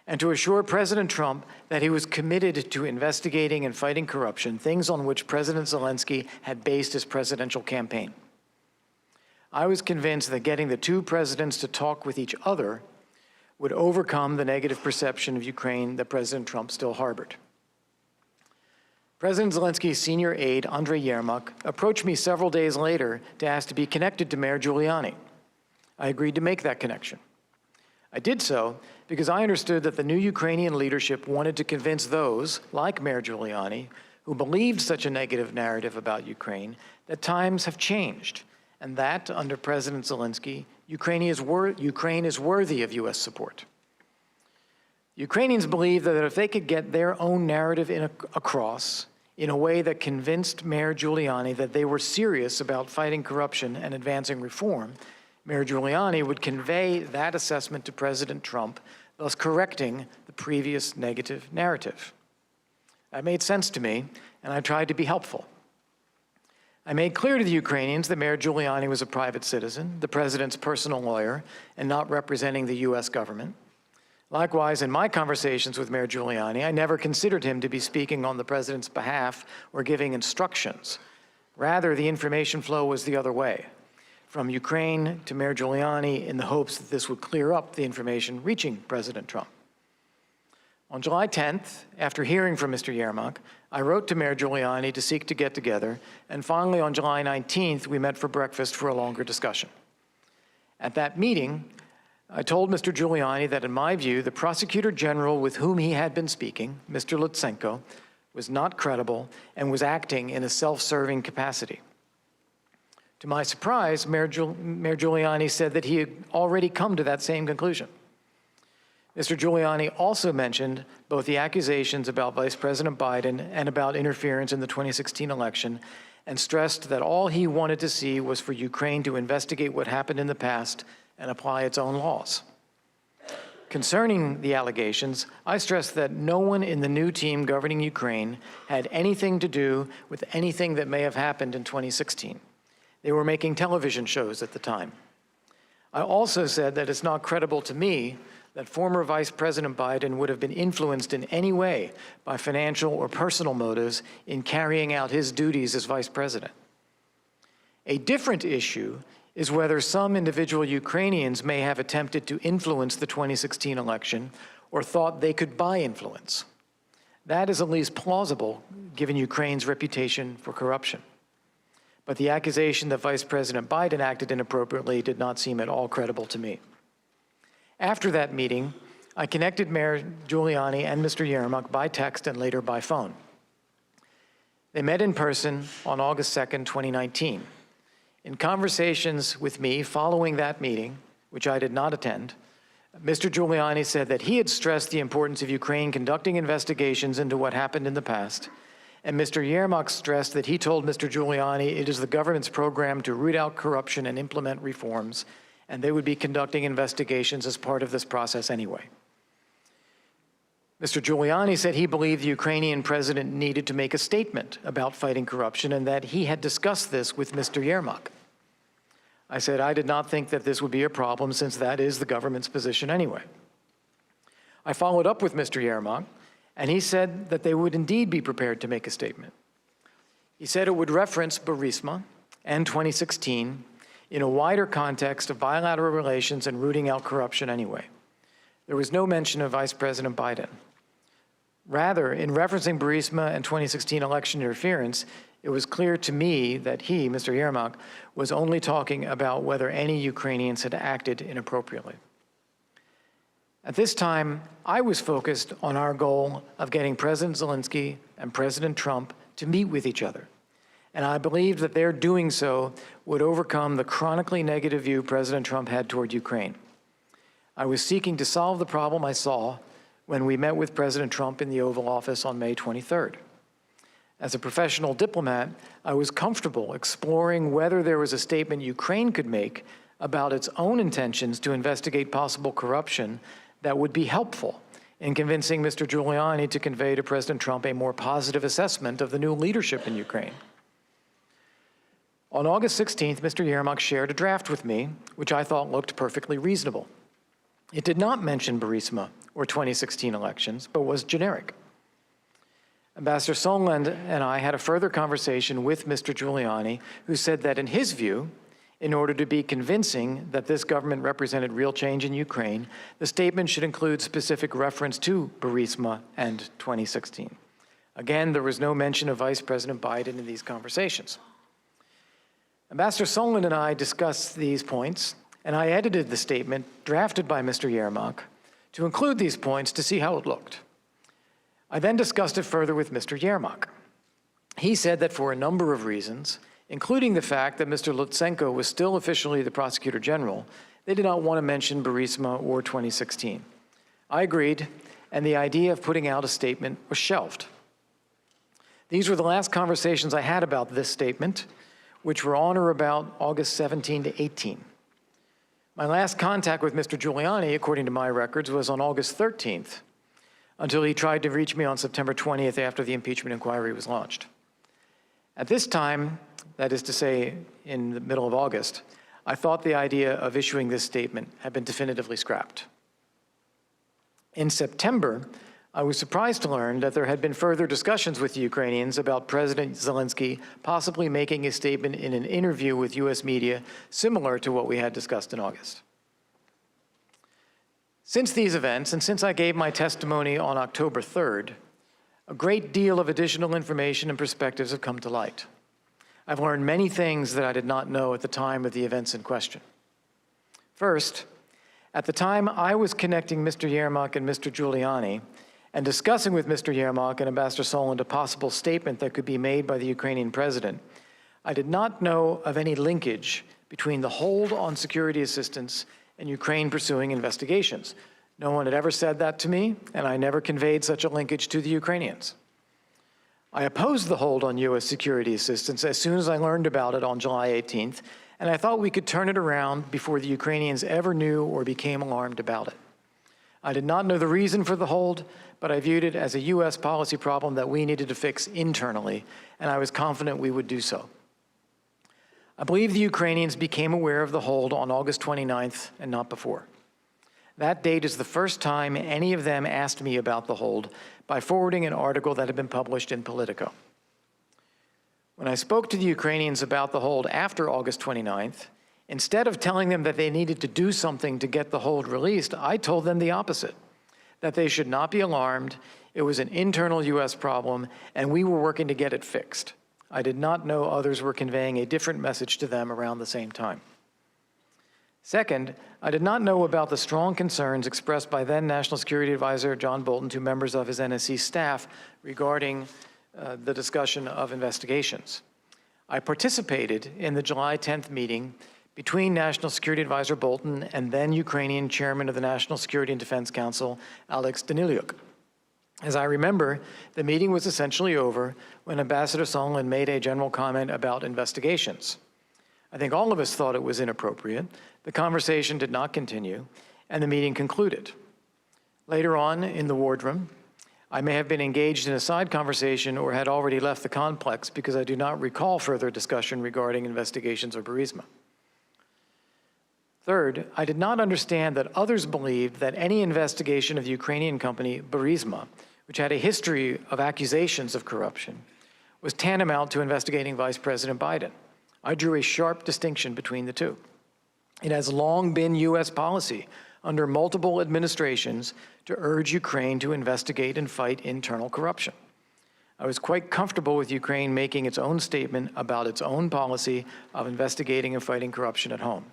and to assure President Trump that he was committed to investigating and fighting corruption, things on which President Zelensky had based his presidential campaign. I was convinced that getting the 2 presidents to talk with each other would overcome the negative perception of Ukraine that President Trump still harbored. President Zelensky's senior aide, Andrei Yermak, approached me several days later to ask to be connected to Mayor Giuliani. I agreed to make that connection. I did so because I understood that the new Ukrainian leadership wanted to convince those, like Mayor Giuliani, who believed such a negative narrative about Ukraine, that times have changed, and that, under President Zelensky, Ukraine is worthy of U.S. support. Ukrainians believe that if they could get their own narrative across in a way that convinced Mayor Giuliani that they were serious about fighting corruption and advancing reform, Mayor Giuliani would convey that assessment to President Trump, thus correcting the previous negative narrative. That made sense to me, and I tried to be helpful. I made clear to the Ukrainians that Mayor Giuliani was a private citizen, the president's personal lawyer, and not representing the U.S. government. Likewise, in my conversations with Mayor Giuliani, I never considered him to be speaking on the president's behalf or giving instructions. Rather, the information flow was the other way, from Ukraine to Mayor Giuliani, in the hopes that this would clear up the information reaching President Trump. On July 10th, after hearing from Mr. Yermak, I wrote to Mayor Giuliani to seek to get together, and finally on July 19th, we met for breakfast for a longer discussion. At that meeting, I told Mr. Giuliani that in my view, the prosecutor general with whom he had been speaking, Mr. Lutsenko, was not credible and was acting in a self-serving capacity. To my surprise, Mayor Giuliani said that he had already come to that same conclusion. Mr. Giuliani also mentioned both the accusations about Vice President Biden and about interference in the 2016 election, and stressed that all he wanted to see was for Ukraine to investigate what happened in the past and apply its own laws. Concerning the allegations, I stressed that no one in the new team governing Ukraine had anything to do with anything that may have happened in 2016. They were making television shows at the time. I also said that it's not credible to me that former Vice President Biden would have been influenced in any way by financial or personal motives in carrying out his duties as Vice President. A different issue is whether some individual Ukrainians may have attempted to influence the 2016 election or thought they could buy influence. That is at least plausible, given Ukraine's reputation for corruption. But the accusation that Vice President Biden acted inappropriately did not seem at all credible to me. After that meeting, I connected Mayor Giuliani and Mr. Yermak by text and later by phone. They met in person on August 2nd, 2019. In conversations with me following that meeting, which I did not attend, Mr. Giuliani said that he had stressed the importance of Ukraine conducting investigations into what happened in the past, and Mr. Yermak stressed that he told Mr. Giuliani it is the government's program to root out corruption and implement reforms, and they would be conducting investigations as part of this process anyway. Mr. Giuliani said he believed the Ukrainian president needed to make a statement about fighting corruption and that he had discussed this with Mr. Yermak. I said I did not think that this would be a problem since that is the government's position anyway. I followed up with Mr. Yermak, and he said that they would indeed be prepared to make a statement. He said it would reference Burisma and 2016 in a wider context of bilateral relations and rooting out corruption anyway. There was no mention of Vice President Biden. Rather, in referencing Burisma and 2016 election interference, it was clear to me that he, Mr. Yermak, was only talking about whether any Ukrainians had acted inappropriately. At this time, I was focused on our goal of getting President Zelensky and President Trump to meet with each other. And I believed that their doing so would overcome the chronically negative view President Trump had toward Ukraine. I was seeking to solve the problem I saw when we met with President Trump in the Oval Office on May 23rd. As a professional diplomat, I was comfortable exploring whether there was a statement Ukraine could make about its own intentions to investigate possible corruption that would be helpful in convincing Mr. Giuliani to convey to President Trump a more positive assessment of the new leadership in Ukraine. On August 16th, Mr. Yermak shared a draft with me, which I thought looked perfectly reasonable. It did not mention Burisma or 2016 elections, but was generic. Ambassador Sondland and I had a further conversation with Mr. Giuliani, who said that in his view, in order to be convincing that this government represented real change in Ukraine, the statement should include specific reference to Burisma and 2016. Again, there was no mention of Vice President Biden in these conversations. Ambassador Sondland and I discussed these points, and I edited the statement drafted by Mr. Yermak to include these points to see how it looked. I then discussed it further with Mr. Yermak. He said that for a number of reasons, including the fact that Mr. Lutsenko was still officially the prosecutor general, they did not want to mention Burisma or 2016. I agreed, and the idea of putting out a statement was shelved. These were the last conversations I had about this statement, which were on or about August 17 to 18. My last contact with Mr. Giuliani, according to my records, was on August 13th, until he tried to reach me on September 20th after the impeachment inquiry was launched. At this time, that is to say, in the middle of August, I thought the idea of issuing this statement had been definitively scrapped. In September, I was surprised to learn that there had been further discussions with the Ukrainians about President Zelensky possibly making a statement in an interview with U.S. media similar to what we had discussed in August. Since these events, and since I gave my testimony on October 3rd, a great deal of additional information and perspectives have come to light. I've learned many things that I did not know at the time of the events in question. First, at the time I was connecting Mr. Yermak and Mr. Giuliani and discussing with Mr. Yermak and Ambassador Sondland a possible statement that could be made by the Ukrainian president, I did not know of any linkage between the hold on security assistance and Ukraine pursuing investigations. No one had ever said that to me, and I never conveyed such a linkage to the Ukrainians. I opposed the hold on U.S. security assistance as soon as I learned about it on July 18th, and I thought we could turn it around before the Ukrainians ever knew or became alarmed about it. I did not know the reason for the hold, but I viewed it as a U.S. policy problem that we needed to fix internally, and I was confident we would do so. I believe the Ukrainians became aware of the hold on August 29th and not before. That date is the first time any of them asked me about the hold by forwarding an article that had been published in Politico. When I spoke to the Ukrainians about the hold after August 29th, instead of telling them that they needed to do something to get the hold released, I told them the opposite, that they should not be alarmed. It was an internal U.S. problem, and we were working to get it fixed. I did not know others were conveying a different message to them around the same time. Second, I did not know about the strong concerns expressed by then National Security Advisor John Bolton to members of his NSC staff regarding the discussion of investigations. I participated in the July 10th meeting between National Security Advisor Bolton and then Ukrainian Chairman of the National Security and Defense Council, Alex Danylyuk. As I remember, the meeting was essentially over when Ambassador Sondland made a general comment about investigations. I think all of us thought it was inappropriate. The conversation did not continue, and the meeting concluded. Later on in the wardroom, I may have been engaged in a side conversation or had already left the complex because I do not recall further discussion regarding investigations of Burisma. Third, I did not understand that others believed that any investigation of the Ukrainian company Burisma, which had a history of accusations of corruption, was tantamount to investigating Vice President Biden. I drew a sharp distinction between the two. It has long been U.S. policy under multiple administrations to urge Ukraine to investigate and fight internal corruption. I was quite comfortable with Ukraine making its own statement about its own policy of investigating and fighting corruption at home.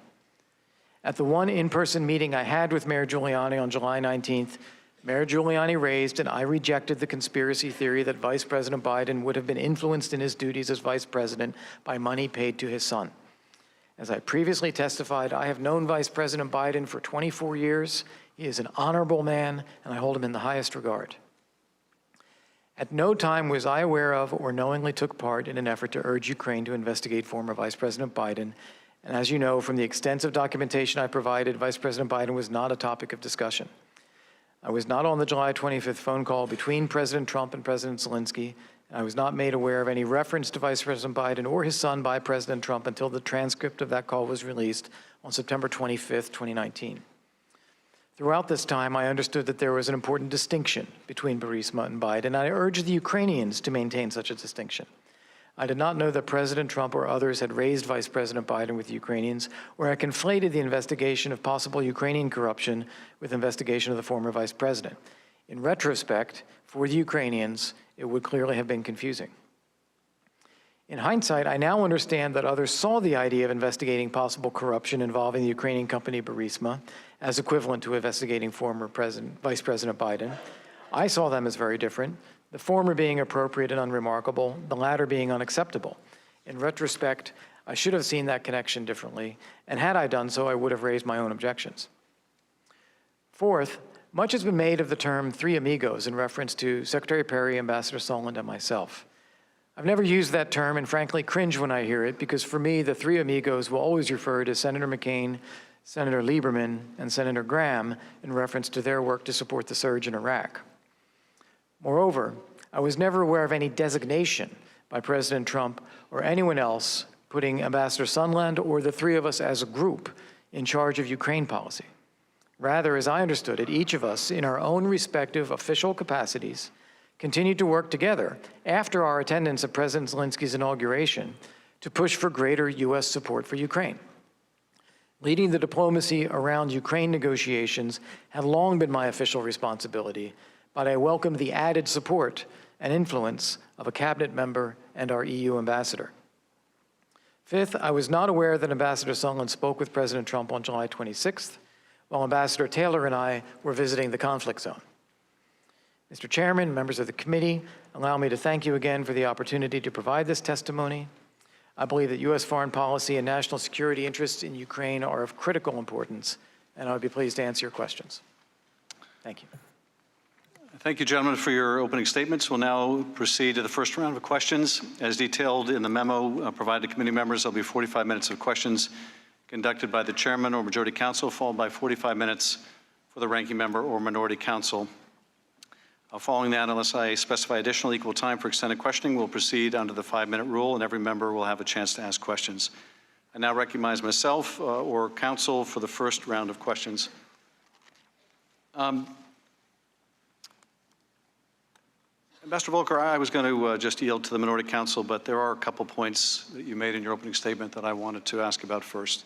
At the one in-person meeting I had with Mayor Giuliani on July 19th, Mayor Giuliani raised and I rejected the conspiracy theory that Vice President Biden would have been influenced in his duties as vice president by money paid to his son. As I previously testified, I have known Vice President Biden for 24 years. He is an honorable man, and I hold him in the highest regard. At no time was I aware of or knowingly took part in an effort to urge Ukraine to investigate former Vice President Biden. And as you know, from the extensive documentation I provided, Vice President Biden was not a topic of discussion. I was not on the July 25th phone call between President Trump and President Zelensky. I was not made aware of any reference to Vice President Biden or his son by President Trump until the transcript of that call was released on September 25th, 2019. Throughout this time, I understood that there was an important distinction between Burisma and Biden, and I urged the Ukrainians to maintain such a distinction. I did not know that President Trump or others had raised Vice President Biden with the Ukrainians, or had conflated the investigation of possible Ukrainian corruption with investigation of the former vice president. In retrospect, for the Ukrainians, it would clearly have been confusing. In hindsight, I now understand that others saw the idea of investigating possible corruption involving the Ukrainian company Burisma as equivalent to investigating former Vice President Biden. I saw them as very different, the former being appropriate and unremarkable, the latter being unacceptable. In retrospect, I should have seen that connection differently, and had I done so, I would have raised my own objections. Fourth, much has been made of the term Three Amigos in reference to Secretary Perry, Ambassador Sondland, and myself. I've never used that term and frankly cringe when I hear it because for me, the three amigos will always refer to Senator McCain, Senator Lieberman, and Senator Graham in reference to their work to support the surge in Iraq. Moreover, I was never aware of any designation by President Trump or anyone else putting Ambassador Sondland or the three of us as a group in charge of Ukraine policy. Rather, as I understood it, each of us in our own respective official capacities continued to work together after our attendance at President Zelensky's inauguration to push for greater U.S. support for Ukraine. Leading the diplomacy around Ukraine negotiations had long been my official responsibility, but I welcome the added support and influence of a cabinet member and our EU ambassador. Fifth, I was not aware that Ambassador Sondland spoke with President Trump on July 26th, while Ambassador Taylor and I were visiting the conflict zone. Mr. Chairman, members of the committee, allow me to thank you again for the opportunity to provide this testimony. I believe that U.S. foreign policy and national security interests in Ukraine are of critical importance, and I would be pleased to answer your questions. Thank you. Thank you, gentlemen, for your opening statements. We'll now proceed to the first round of questions. As detailed in the memo provided to committee members, there'll be 45 minutes of questions conducted by the chairman or majority counsel, followed by 45 minutes for the ranking member or minority counsel. Following that, unless I specify additional equal time for extended questioning, we'll proceed under the 5-minute rule, and every member will have a chance to ask questions. I now recognize myself or counsel for the first round of questions. Ambassador Volker, I was going to just yield to the minority counsel, but there are a couple points that you made in your opening statement that I wanted to ask about first.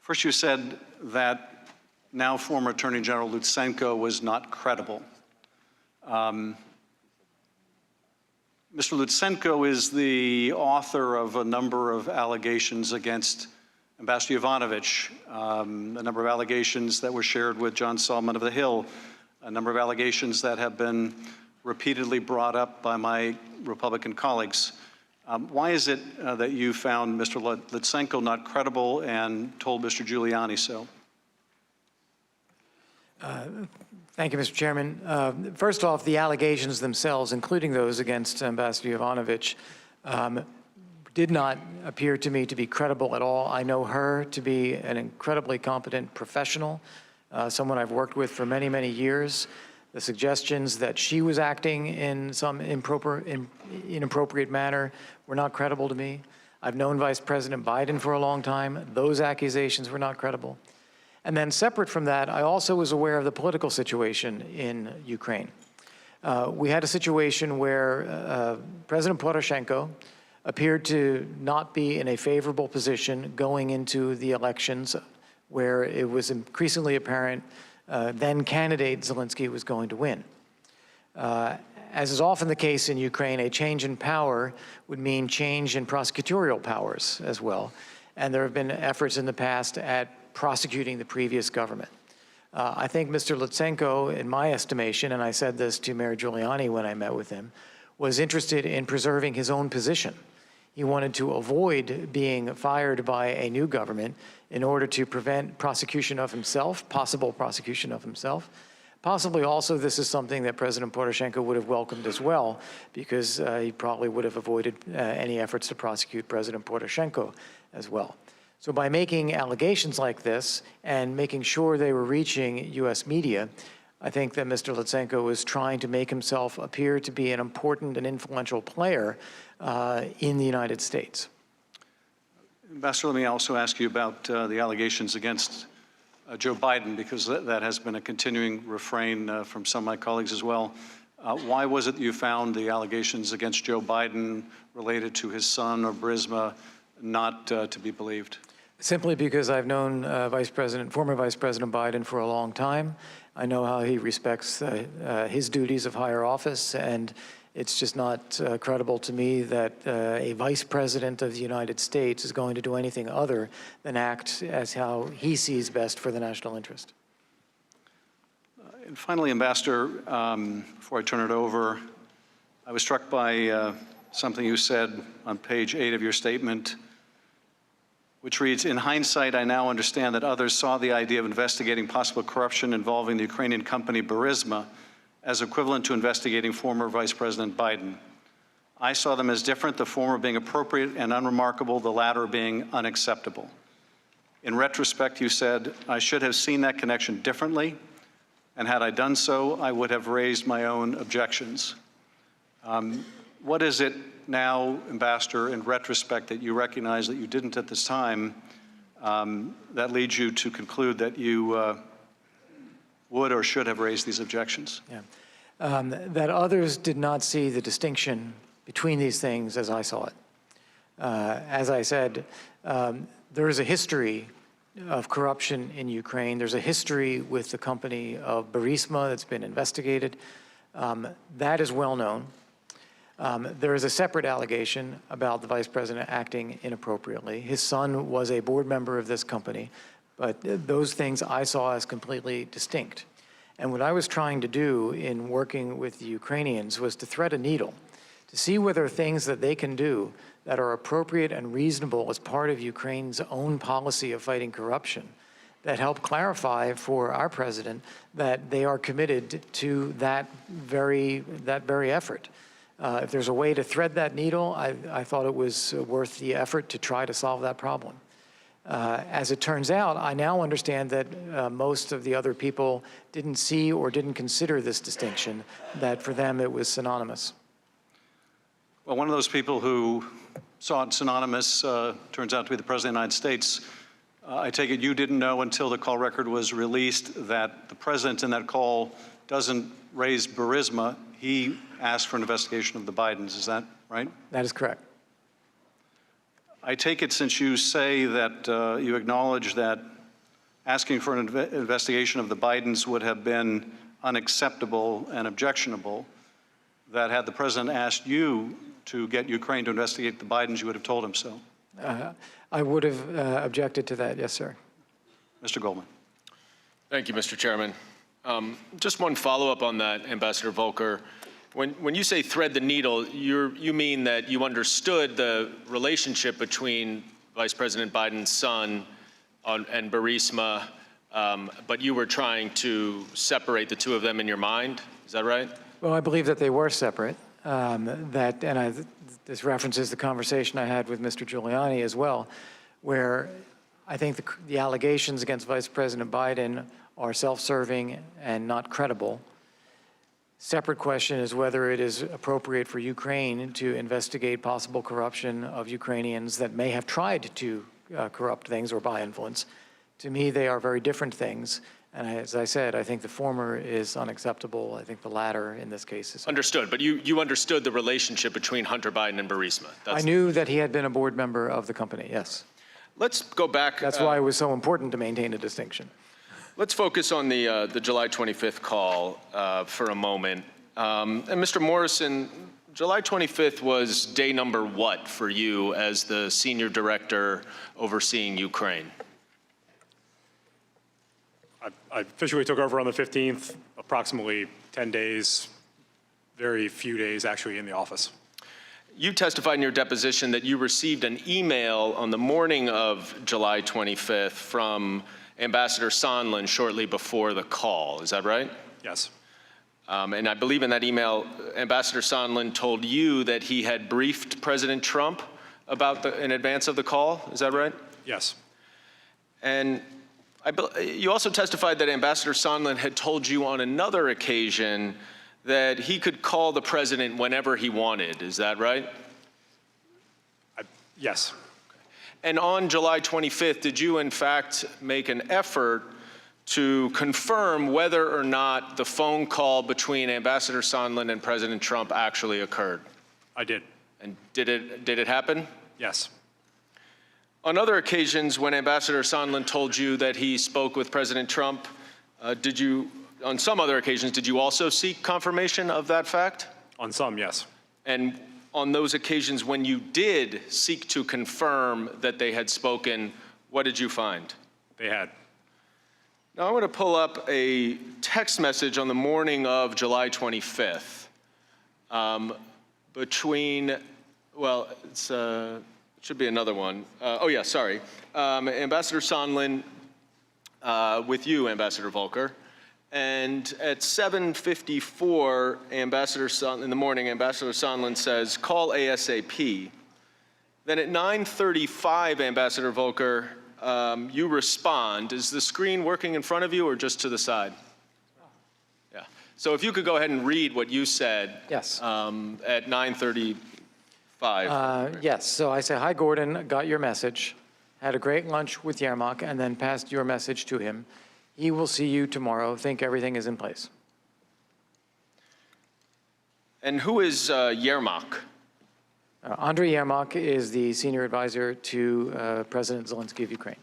First, you said that now former Attorney General Lutsenko was not credible. Mr. Lutsenko is the author of a number of allegations against Ambassador Yovanovitch, a number of allegations that were shared with John Solomon of the Hill, a number of allegations that have been repeatedly brought up by my Republican colleagues. Why is it that you found Mr. Lutsenko not credible and told Mr. Giuliani so? Thank you, Mr. Chairman. First off, the allegations themselves, including those against Ambassador Yovanovitch, did not appear to me to be credible at all. I know her to be an incredibly competent professional, someone I've worked with for many, many years. The suggestions that she was acting in some inappropriate manner were not credible to me. I've known Vice President Biden for a long time. Those accusations were not credible. And then separate from that, I also was aware of the political situation in Ukraine. We had a situation where President Poroshenko appeared to not be in a favorable position going into the elections, where it was increasingly apparent then candidate Zelensky was going to win. As is often the case in Ukraine, a change in power would mean change in prosecutorial powers as well. And there have been efforts in the past at prosecuting the previous government. I think Mr. Lutsenko, in my estimation, and I said this to Mayor Giuliani when I met with him, was interested in preserving his own position. He wanted to avoid being fired by a new government in order to prevent prosecution of himself, possible prosecution of himself. Possibly also this is something that President Poroshenko would have welcomed as well, because he probably would have avoided any efforts to prosecute President Poroshenko as well. So by making allegations like this and making sure they were reaching U.S. media, I think that Mr. Lutsenko was trying to make himself appear to be an important and influential player in the United States. Ambassador, let me also ask you about the allegations against Joe Biden, because that has been a continuing refrain from some of my colleagues as well. Why was it that you found the allegations against Joe Biden related to his son or Burisma not to be believed? Simply because I've known former Vice President Biden for a long time. I know how he respects his duties of higher office, and it's just not credible to me that a Vice President of the United States is going to do anything other than act as how he sees best for the national interest. And finally, Ambassador, before I turn it over, I was struck by something you said on page 8 of your statement, which reads, "In hindsight, I now understand that others saw the idea of investigating possible corruption involving the Ukrainian company Burisma as equivalent to investigating former Vice President Biden. I saw them as different, the former being appropriate and unremarkable, the latter being unacceptable. In retrospect, you said, I should have seen that connection differently, and had I done so, I would have raised my own objections. What is it now, Ambassador, in retrospect, that you recognize that you didn't at this time, that leads you to conclude that you would or should have raised these objections? Yeah. That others did not see the distinction between these things as I saw it. As I said, there is a history of corruption in Ukraine. There's a history with the company of Burisma that's been investigated. That is well known. There is a separate allegation about the vice president acting inappropriately. His son was a board member of this company, but those things I saw as completely distinct. And what I was trying to do in working with the Ukrainians was to thread a needle, to see whether things that they can do that are appropriate and reasonable as part of Ukraine's own policy of fighting corruption, that help clarify for our president that they are committed to that very effort. If there's a way to thread that needle, I thought it was worth the effort to try to solve that problem. As it turns out, I now understand that most of the other people didn't see or didn't consider this distinction, that for them it was synonymous. Well, one of those people who saw it synonymous turns out to be the President of the United States. I take it you didn't know until the call record was released that the President in that call doesn't raise Burisma. He asked for an investigation of the Bidens. Is that right? That is correct. I take it, since you say that you acknowledge that asking for an investigation of the Bidens would have been unacceptable and objectionable, that had the President asked you to get Ukraine to investigate the Bidens, you would have told him so? I would have objected to that, yes, sir. Mr. Goldman. Thank you, Mr. Chairman. Just one follow-up on that, Ambassador Volker. When you say thread the needle, you mean that you understood the relationship between Vice President Biden's son and Burisma, but you were trying to separate the two of them in your mind? Is that right? Well, I believe that they were separate. This references the conversation I had with Mr. Giuliani as well, where I think the allegations against Vice President Biden are self-serving and not credible. Separate question is whether it is appropriate for Ukraine to investigate possible corruption of Ukrainians that may have tried to corrupt things or buy influence. To me, they are very different things. And as I said, I think the former is unacceptable. I think the latter, in this case, is understood. But you understood the relationship between Hunter Biden and Burisma. I knew that he had been a board member of the company, yes. Let's go back. That's why it was so important to maintain a distinction. Let's focus on the July 25th call for a moment. And Mr. Morrison, July 25th was day number what for you as the senior director overseeing Ukraine? I officially took over on the 15th, approximately 10 days, very few days actually in the office. You testified in your deposition that you received an email on the morning of July 25th from Ambassador Sondland shortly before the call. Is that right? Yes. And I believe in that email, Ambassador Sondland told you that he had briefed President Trump about in advance of the call. Is that right? Yes. And you also testified that Ambassador Sondland had told you on another occasion that he could call the president whenever he wanted. Is that right? Yes. And on July 25th, did you in fact make an effort to confirm whether or not the phone call between Ambassador Sondland and President Trump actually occurred? I did. And did it happen? Yes. On other occasions, when Ambassador Sondland told you that he spoke with President Trump, on some other occasions, did you also seek confirmation of that fact? On some, yes. And on those occasions when you did seek to confirm that they had spoken, what did you find? They had. Now I want to pull up a text message on the morning of July 25th between, well, it should be another one. Ambassador Sondland with you, Ambassador Volker, And at 7:54 in the morning, Ambassador Sondland says, call ASAP. Then at 9:35, Ambassador Volker, you respond. Is the screen working in front of you or just to the side? Yeah. So if you could go ahead and read what you said. Yes. At 9:35. Yes, so I say, hi, Gordon, got your message. Had a great lunch with Yermak and then passed your message to him. He will see you tomorrow. Think everything is in place. And who is Yermak? Andriy Yermak is the senior advisor to President Zelensky of Ukraine.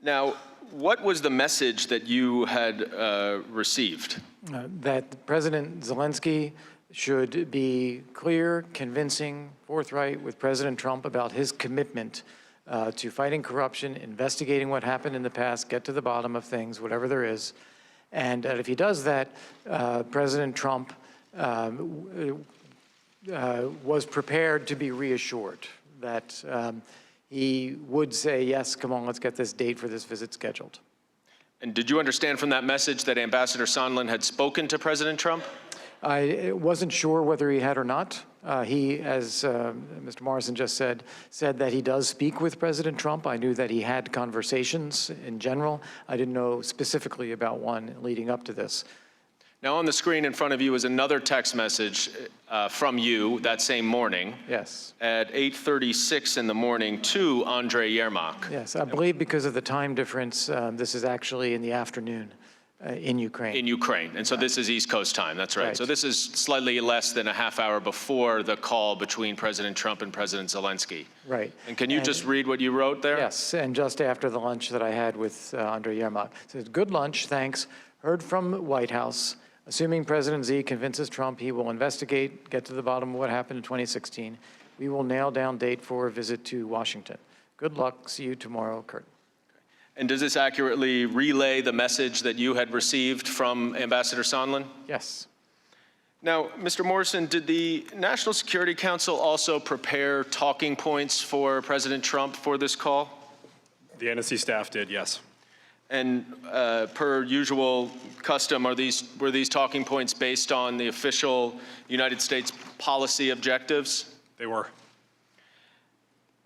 Now, what was the message that you had received? That President Zelensky should be clear, convincing, forthright with President Trump about his commitment to fighting corruption, investigating what happened in the past, get to the bottom of things, whatever there is. And if he does that, President Trump was prepared to be reassured that he would say, yes, come on, let's get this date for this visit scheduled. And did you understand from that message that Ambassador Sondland had spoken to President Trump? I wasn't sure whether he had or not. He, as Mr. Morrison just said that he does speak with President Trump. I knew that he had conversations in general. I didn't know specifically about one leading up to this. Now on the screen in front of you is another text message from you that same morning. Yes. At 8:36 in the morning to Andriy Yermak. Yes, I believe because of the time difference, this is actually in the afternoon in Ukraine. In Ukraine, and so this is East Coast time, that's right. So this is slightly less than a half hour before the call between President Trump and President Zelensky. Right. And can you just read what you wrote there? Yes, and just after the lunch that I had with Andriy Yermak. It says, good lunch, thanks. Heard from White House. Assuming President Z convinces Trump he will investigate, get to the bottom of what happened in 2016, we will nail down date for a visit to Washington. Good luck. See you tomorrow, Kurt. And does this accurately relay the message that you had received from Ambassador Sondland? Yes. Now, Mr. Morrison, did the National Security Council also prepare talking points for President Trump for this call? The NSC staff did, yes. And per usual custom, were these talking points based on the official United States policy objectives? They were.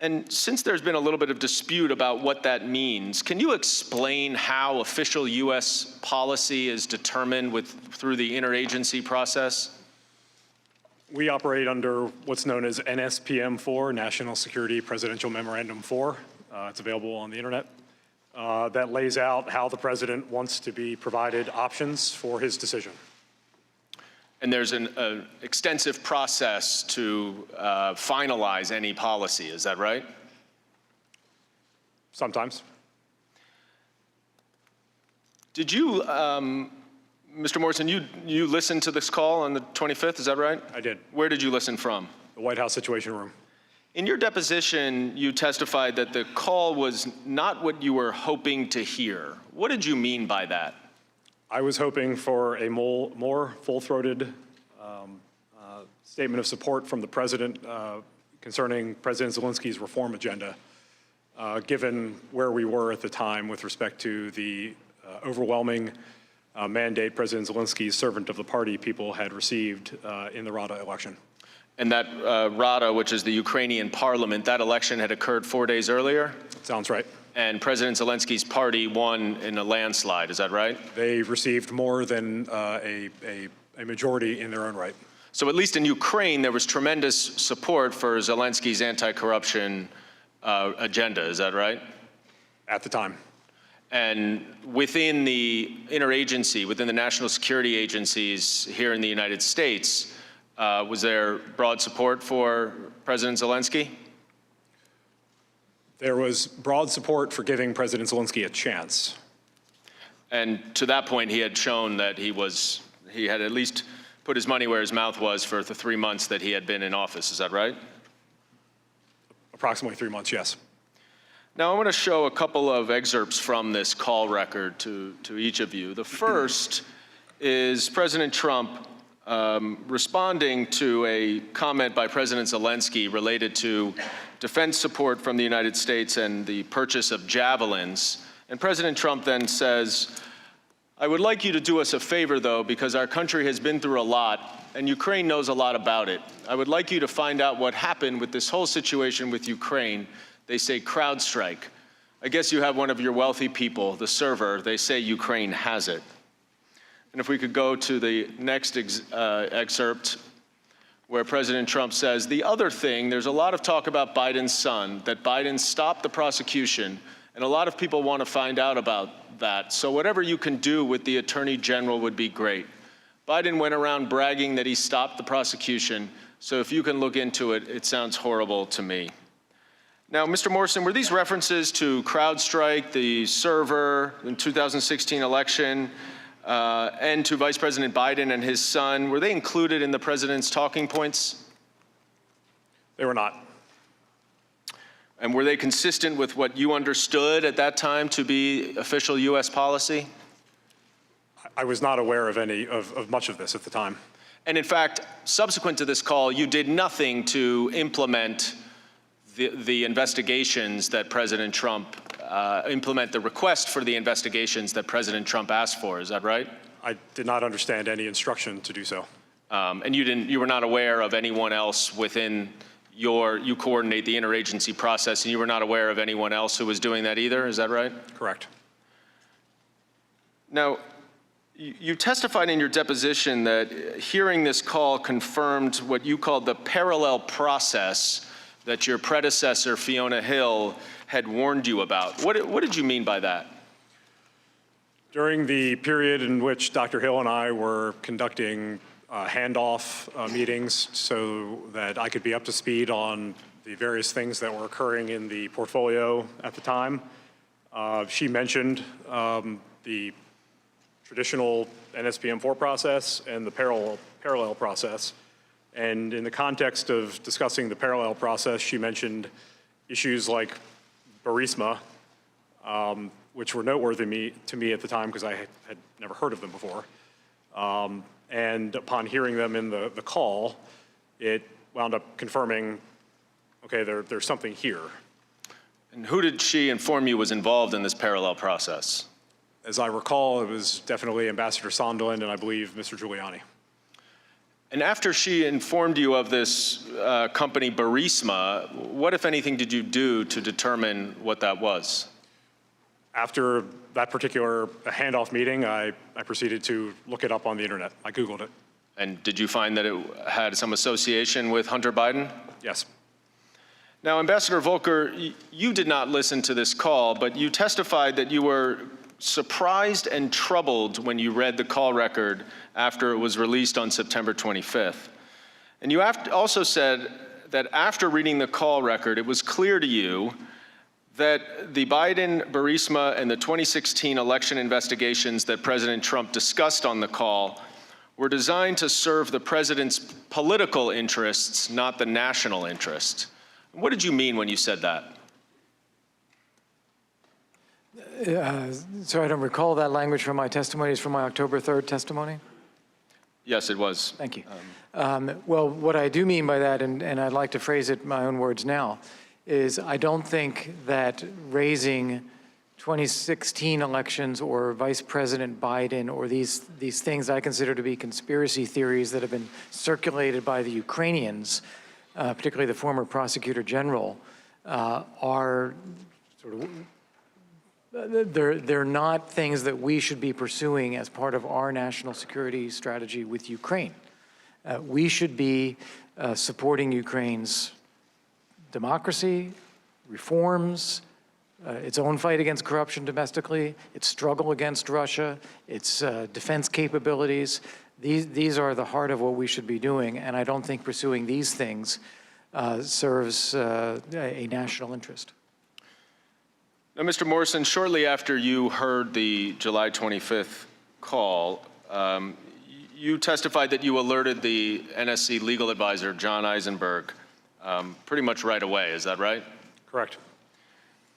And since there's been a little bit of dispute about what that means, can you explain how official U.S. policy is determined through the interagency process? We operate under what's known as NSPM 4, National Security Presidential Memorandum 4. It's available on the internet. That lays out how the president wants to be provided options for his decision. And there's an extensive process to finalize any policy, is that right? Sometimes. Did you, Mr. Morrison, you listened to this call on the 25th, is that right? I did. Where did you listen from? The White House Situation Room. In your deposition, you testified that the call was not what you were hoping to hear. What did you mean by that? I was hoping for a more full-throated statement of support from the president concerning President Zelensky's reform agenda, given where we were at the time with respect to the overwhelming mandate President Zelensky's servant of the party people had received in the Rada election. And that Rada, which is the Ukrainian parliament, that election had occurred 4 days earlier? Sounds right. And President Zelensky's party won in a landslide, is that right? They received more than a majority in their own right. So at least in Ukraine, there was tremendous support for Zelensky's anti-corruption agenda, is that right? At the time. And within the interagency, within the national security agencies here in the United States, was there broad support for President Zelensky? There was broad support for giving President Zelensky a chance. And to that point, he had shown that he had at least put his money where his mouth was for the 3 months that he had been in office. Is that right? Approximately 3 months, yes. Now, I want to show a couple of excerpts from this call record to each of you. The first is President Trump responding to a comment by President Zelensky related to defense support from the United States and the purchase of javelins And President Trump then says, I would like you to do us a favor, though, because our country has been through a lot, and Ukraine knows a lot about it. I would like you to find out what happened with this whole situation with Ukraine. They say CrowdStrike. I guess you have one of your wealthy people, the server. They say Ukraine has it. And if we could go to the next excerpt, where President Trump says, the other thing, there's a lot of talk about Biden's son, that Biden stopped the prosecution, and a lot of people want to find out about that. So whatever you can do with the Attorney General would be great. Biden went around bragging that he stopped the prosecution, so if you can look into it, it sounds horrible to me. Now, Mr. Morrison, were these references to CrowdStrike, the server, the 2016 election, and to Vice President Biden and his son, were they included in the president's talking points? They were not. And were they consistent with what you understood at that time to be official U.S. policy? I was not aware of any of much of this at the time. And in fact, subsequent to this call, you did nothing to implement the investigations that President Trump, implement the request for the investigations that President Trump asked for. Is that right? I did not understand any instruction to do so. And you were not aware of anyone else within you coordinate the interagency process, and you were not aware of anyone else who was doing that either, is that right? Correct. Now, you testified in your deposition that hearing this call confirmed what you called the parallel process that your predecessor, Fiona Hill, had warned you about. What did you mean by that? During the period in which Dr. Hill and I were conducting handoff meetings so that I could be up to speed on the various things that were occurring in the portfolio at the time, she mentioned the traditional NSPM4 process and the parallel process. And in the context of discussing the parallel process, she mentioned issues like Burisma, which were noteworthy to me at the time because I had never heard of them before. And upon hearing them in the call, it wound up confirming, okay, there's something here. And who did she inform you was involved in this parallel process? As I recall, it was definitely Ambassador Sondland and I believe Mr. Giuliani. And after she informed you of this company Burisma, what, if anything, did you do to determine what that was? After that particular handoff meeting, I proceeded to look it up on the internet. I Googled it. And did you find that it had some association with Hunter Biden? Yes. Now, Ambassador Volker, you did not listen to this call, but you testified that you were surprised and troubled when you read the call record after it was released on September 25th. And you also said that after reading the call record, it was clear to you that the Biden, Burisma, and the 2016 election investigations that President Trump discussed on the call were designed to serve the president's political interests, not the national interest. What did you mean when you said that? So I don't recall that language from my testimony. It's from my October 3rd testimony? Yes, it was. Thank you. Well, what I do mean by that, and I'd like to phrase it in my own words now, is I don't think that raising 2016 elections or Vice President Biden or these things I consider to be conspiracy theories that have been circulated by the Ukrainians, particularly the former prosecutor general, are sort of, they're not things that we should be pursuing as part of our national security strategy with Ukraine. We should be supporting Ukraine's democracy, reforms, its own fight against corruption domestically, its struggle against Russia, its defense capabilities. These are the heart of what we should be doing, and I don't think pursuing these things serves a national interest. Now, Mr. Morrison, shortly after you heard the July 25th call, you testified that you alerted the NSC legal advisor, John Eisenberg, pretty much right away. Is that right? Correct.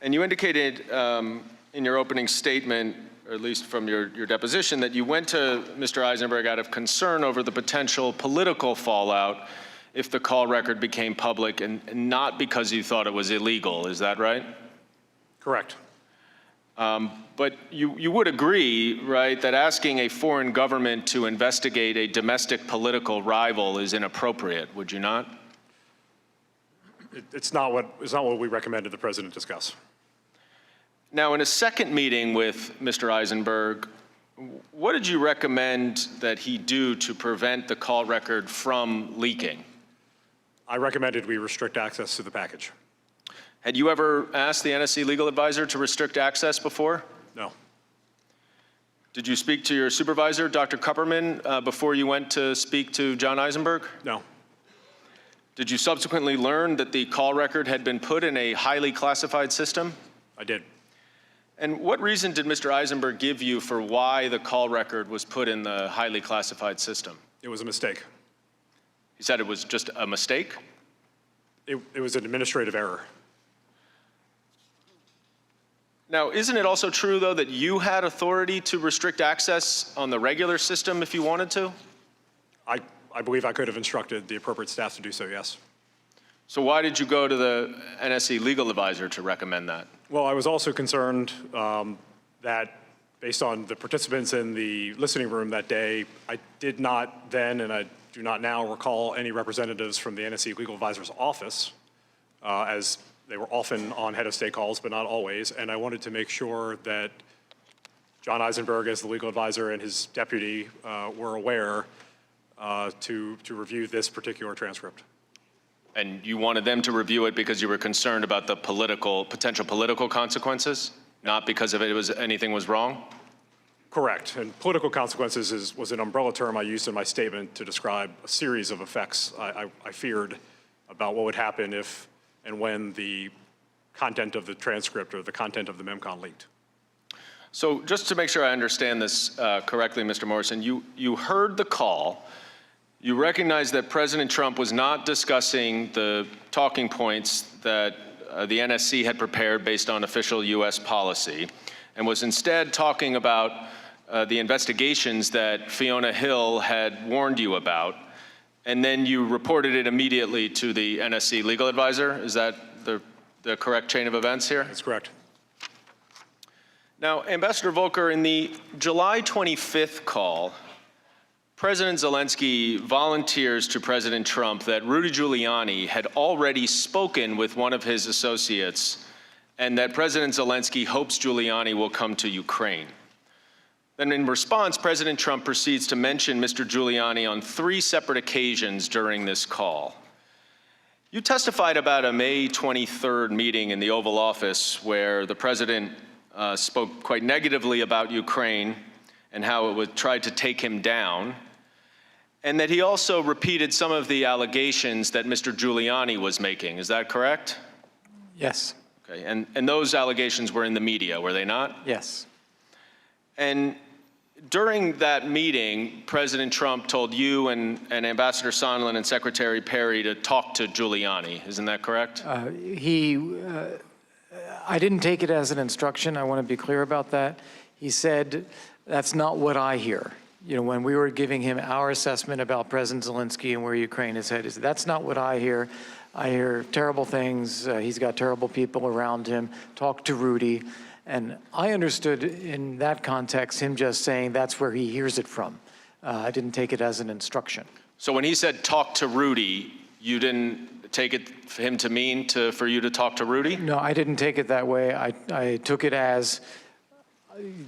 And you indicated in your opening statement, or at least from your deposition, that you went to Mr. Eisenberg out of concern over the potential political fallout if the call record became public and not because you thought it was illegal. Is that right? Correct. But you would agree, right, that asking a foreign government to investigate a domestic political rival is inappropriate, would you not? It's not what we recommended the president discuss. Now, in a second meeting with Mr. Eisenberg, what did you recommend that he do to prevent the call record from leaking? I recommended we restrict access to the package. Had you ever asked the NSC legal advisor to restrict access before? No. Did you speak to your supervisor, Dr. Kupperman, before you went to speak to John Eisenberg? No. Did you subsequently learn that the call record had been put in a highly classified system? I did. And what reason did Mr. Eisenberg give you for why the call record was put in the highly classified system? It was a mistake. He said it was just a mistake? It was an administrative error. Now, isn't it also true, though, that you had authority to restrict access on the regular system if you wanted to? I believe I could have instructed the appropriate staff to do so, yes. So why did you go to the NSC legal advisor to recommend that? Well, I was also concerned that based on the participants in the listening room that day, I did not then, and I do not now recall any representatives from the NSC legal advisor's office, as they were often on head of state calls, but not always. And I wanted to make sure that John Eisenberg, as the legal advisor, and his deputy were aware to review this particular transcript. And you wanted them to review it because you were concerned about the potential political consequences, not because of anything was wrong? Correct. And political consequences was an umbrella term I used in my statement to describe a series of effects I feared about what would happen if and when the content of the transcript or the content of the MEMCON leaked. So just to make sure I understand this correctly, Mr. Morrison, you heard the call. You recognize that President Trump was not discussing the talking points that the NSC had prepared based on official U.S. policy, and was instead talking about the investigations that Fiona Hill had warned you about, and then you reported it immediately to the NSC legal advisor. Is that the correct chain of events here? That's correct. Now, Ambassador Volker, in the July 25th call, President Zelensky volunteers to President Trump that Rudy Giuliani had already spoken with one of his associates and that President Zelensky hopes Giuliani will come to Ukraine. Then in response, President Trump proceeds to mention Mr. Giuliani on 3 separate occasions during this call. You testified about a May 23rd meeting in the Oval Office where the president spoke quite negatively about Ukraine and how it would try to take him down, and that he also repeated some of the allegations that Mr. Giuliani was making. Is that correct? Yes. Okay, and those allegations were in the media, were they not? Yes. And during that meeting, President Trump told you and Ambassador Sondland and Secretary Perry to talk to Giuliani. Isn't that correct? I didn't take it as an instruction. I want to be clear about that. He said, that's not what I hear. You know, when we were giving him our assessment about President Zelensky and where Ukraine is headed, that's not what I hear. I hear terrible things. He's got terrible people around him. Talk to Rudy. And I understood in that context him just saying that's where he hears it from. I didn't take it as an instruction. So when he said talk to Rudy, you didn't take it for him to mean for you to talk to Rudy? No, I didn't take it that way. I took it as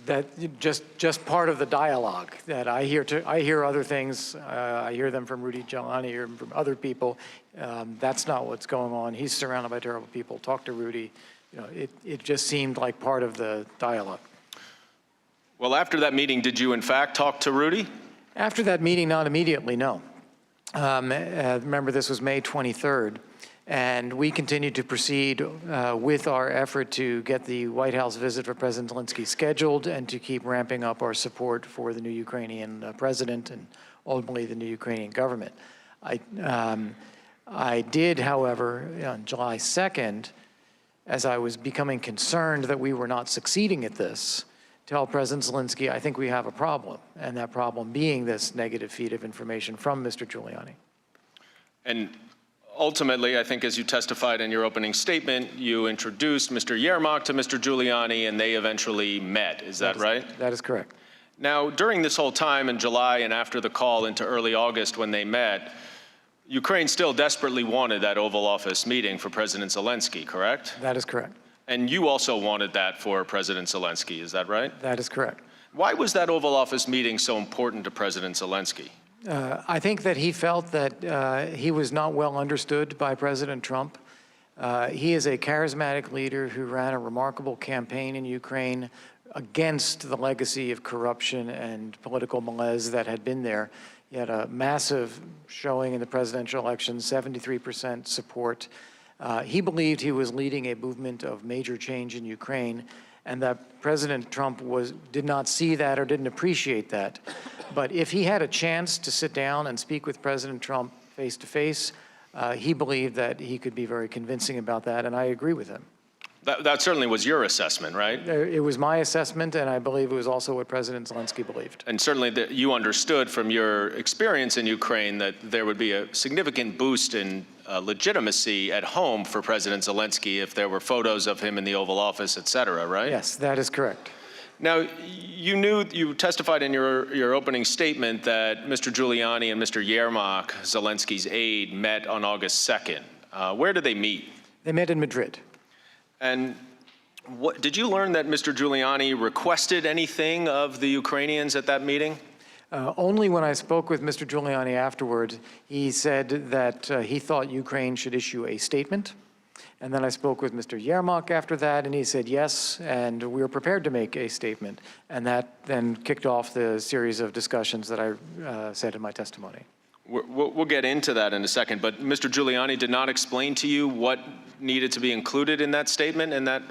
that just part of the dialogue that I hear other things. I hear them from Rudy Giuliani, I hear them from other people. That's not what's going on. He's surrounded by terrible people. Talk to Rudy. You know, it just seemed like part of the dialogue. Well, after that meeting, did you in fact talk to Rudy? After that meeting, not immediately, no. Remember, this was May 23rd. And we continued to proceed with our effort to get the White House visit for President Zelensky scheduled and to keep ramping up our support for the new Ukrainian president and ultimately the new Ukrainian government. I did, however, on July 2nd, as I was becoming concerned that we were not succeeding at this, tell President Zelensky, I think we have a problem, and that problem being this negative feed of information from Mr. Giuliani. And ultimately, I think as you testified in your opening statement, you introduced Mr. Yermak to Mr. Giuliani, and they eventually met. Is that right? That is correct. Now, during this whole time in July and after the call into early August when they met, Ukraine still desperately wanted that Oval Office meeting for President Zelensky, correct? That is correct. And you also wanted that for President Zelensky, is that right? That is correct. Why was that Oval Office meeting so important to President Zelensky? I think that he felt that he was not well understood by President Trump. He is a charismatic leader who ran a remarkable campaign in Ukraine against the legacy of corruption and political malaise that had been there. He had a massive showing in the presidential election, 73% support. He believed he was leading a movement of major change in Ukraine, and that President Trump did not see that or didn't appreciate that. But if he had a chance to sit down and speak with President Trump face to face, he believed that he could be very convincing about that, and I agree with him. That certainly was your assessment, right? It was my assessment, and I believe it was also what President Zelensky believed. And certainly that you understood from your experience in Ukraine that there would be a significant boost in legitimacy at home for President Zelensky if there were photos of him in the Oval Office, et cetera, right? Yes, that is correct. Now, you testified in your opening statement that Mr. Giuliani and Mr. Yermak, Zelensky's aide, met on August 2nd. Where did they meet? They met in Madrid. And did you learn that Mr. Giuliani requested anything of the Ukrainians at that meeting? Only when I spoke with Mr. Giuliani afterwards, he said that he thought Ukraine should issue a statement. And then I spoke with Mr. Yermak after that, and he said yes, and we were prepared to make a statement. And that then kicked off the series of discussions that I said in my testimony. We'll get into that in a second, but Mr. Giuliani did not explain to you what needed to be included in that statement and that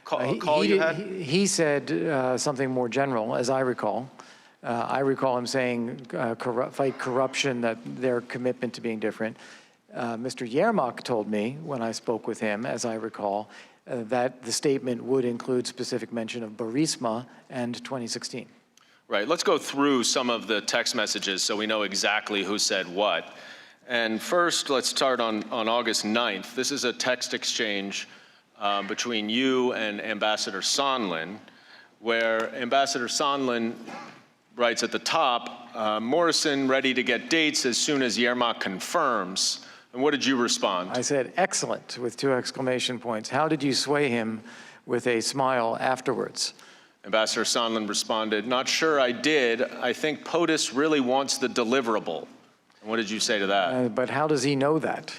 call you had? He said something more general, as I recall. I recall him saying fight corruption, that their commitment to being different. Mr. Yermak told me when I spoke with him, as I recall, that the statement would include specific mention of Burisma and 2016. Right. Let's go through some of the text messages so we know exactly who said what. And first, let's start on August 9th. This is a text exchange between you and Ambassador Sondland, where Ambassador Sondland writes at the top, Morrison ready to get dates as soon as Yermak confirms. And what did you respond? I said, excellent, with 2 exclamation points. How did you sway him with a smile afterwards? Ambassador Sondland responded, not sure I did. I think POTUS really wants the deliverable. And what did you say to that? But how does he know that?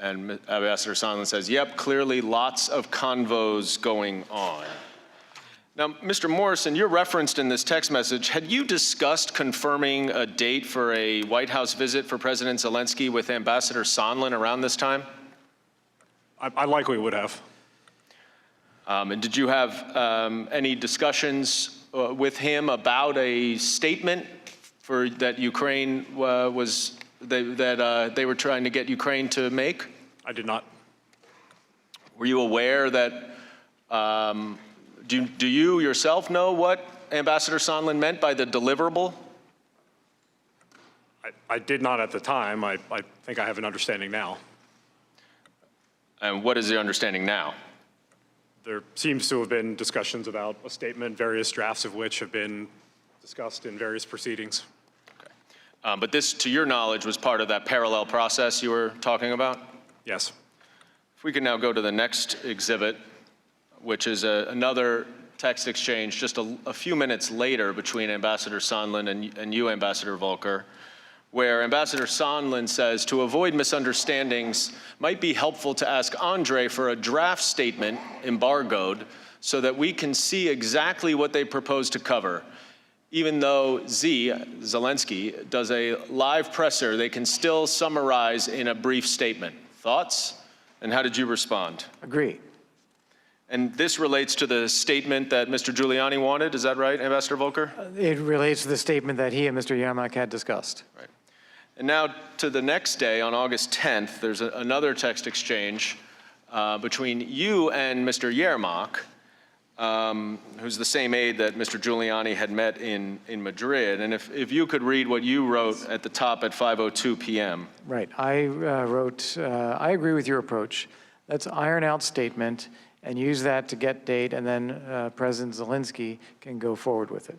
And Ambassador Sondland says, yep, clearly lots of convos going on. Now, Mr. Morrison, you're referenced in this text message. Had you discussed confirming a date for a White House visit for President Zelensky with Ambassador Sondland around this time? I likely would have. And did you have any discussions with him about a statement that Ukraine that they were trying to get Ukraine to make? I did not. Were you aware that? Do you yourself know what Ambassador Sondland meant by the deliverable? I did not at the time. I think I have an understanding now. And what is the understanding now? There seems to have been discussions about a statement, various drafts of which have been discussed in various proceedings. Okay. But this, to your knowledge, was part of that parallel process you were talking about? Yes. If we can now go to the next exhibit, which is another text exchange just a few minutes later between Ambassador Sondland and you, Ambassador Volker, where Ambassador Sondland says, to avoid misunderstandings, might be helpful to ask Andre for a draft statement, embargoed, so that we can see exactly what they propose to cover. Even though Zelensky, does a live presser, they can still summarize in a brief statement. Thoughts? And how did you respond? Agree. And this relates to the statement that Mr. Giuliani wanted, is that right, Ambassador Volker? It relates to the statement that he and Mr. Yermak had discussed. Right. And now to the next day, on August 10th, there's another text exchange between you and Mr. Yermak, who's the same aide that Mr. Giuliani had met in Madrid. And if you could read what you wrote at the top at 5:02 p.m. Right. I wrote, I agree with your approach. Let's iron out statement and use that to get date, and then President Zelensky can go forward with it.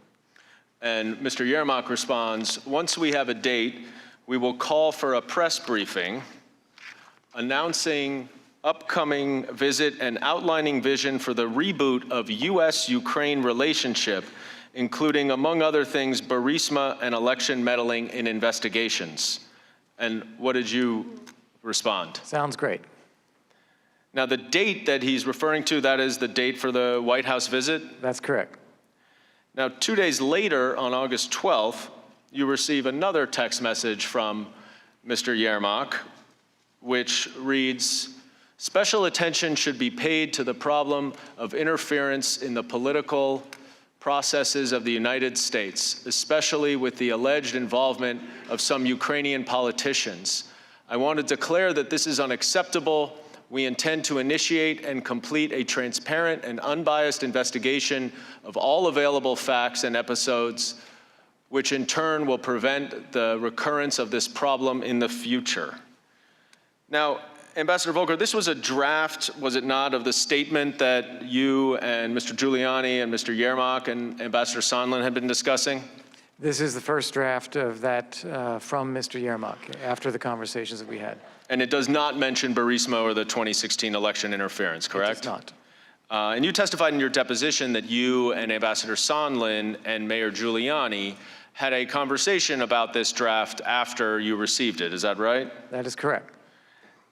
And Mr. Yermak responds, once we have a date, we will call for a press briefing announcing upcoming visit and outlining vision for the reboot of U.S.-Ukraine relationship, including, among other things, Burisma and election meddling in investigations. And what did you respond? Sounds great. Now, the date that he's referring to, that is the date for the White House visit? That's correct. Now, 2 days later, on August 12th, you receive another text message from Mr. Yermak, which reads, special attention should be paid to the problem of interference in the political processes of the United States, especially with the alleged involvement of some Ukrainian politicians. I want to declare that this is unacceptable. We intend to initiate and complete a transparent and unbiased investigation of all available facts and episodes, which in turn will prevent the recurrence of this problem in the future. Now, Ambassador Volker, this was a draft, was it not, of the statement that you and Mr. Giuliani and Mr. Yermak and Ambassador Sondland had been discussing? This is the first draft of that from Mr. Yermak after the conversations that we had. And it does not mention Burisma or the 2016 election interference, correct? It does not. And you testified in your deposition that you and Ambassador Sondland and Mayor Giuliani had a conversation about this draft after you received it. Is that right? That is correct.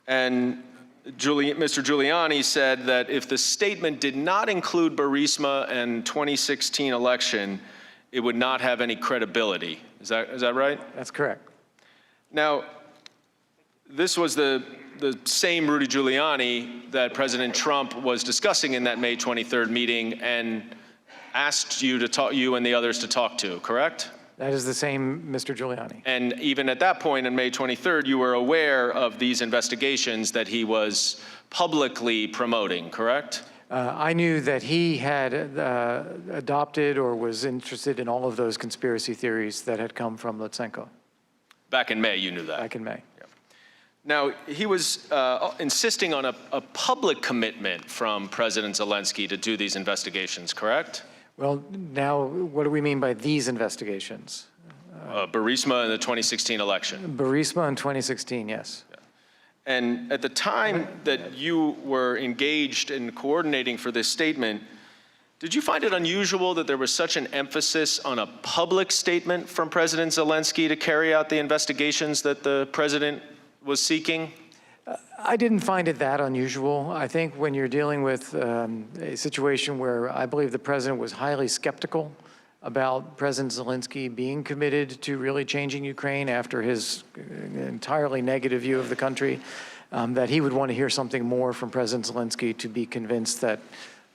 And Mr. Giuliani said that if the statement did not include Burisma and 2016 election, it would not have any credibility. Is that right? That's correct. Now, this was the same Rudy Giuliani that President Trump was discussing in that May 23rd meeting and asked you to talk, you and the others to talk to, correct? That is the same Mr. Giuliani. And even at that point, on May 23rd, you were aware of these investigations that he was publicly promoting, correct? I knew that he had adopted or was interested in all of those conspiracy theories that had come from Lutsenko. Back in May, you knew that? Back in May. Now, he was insisting on a public commitment from President Zelensky to do these investigations, correct? Well, now, what do we mean by these investigations? Burisma and the 2016 election. Burisma in 2016, yes. And at the time that you were engaged in coordinating for this statement, did you find it unusual that there was such an emphasis on a public statement from President Zelensky to carry out the investigations that the president was seeking? I didn't find it that unusual. I think when you're dealing with a situation where I believe the president was highly skeptical about President Zelensky being committed to really changing Ukraine after his entirely negative view of the country, that he would want to hear something more from President Zelensky to be convinced that,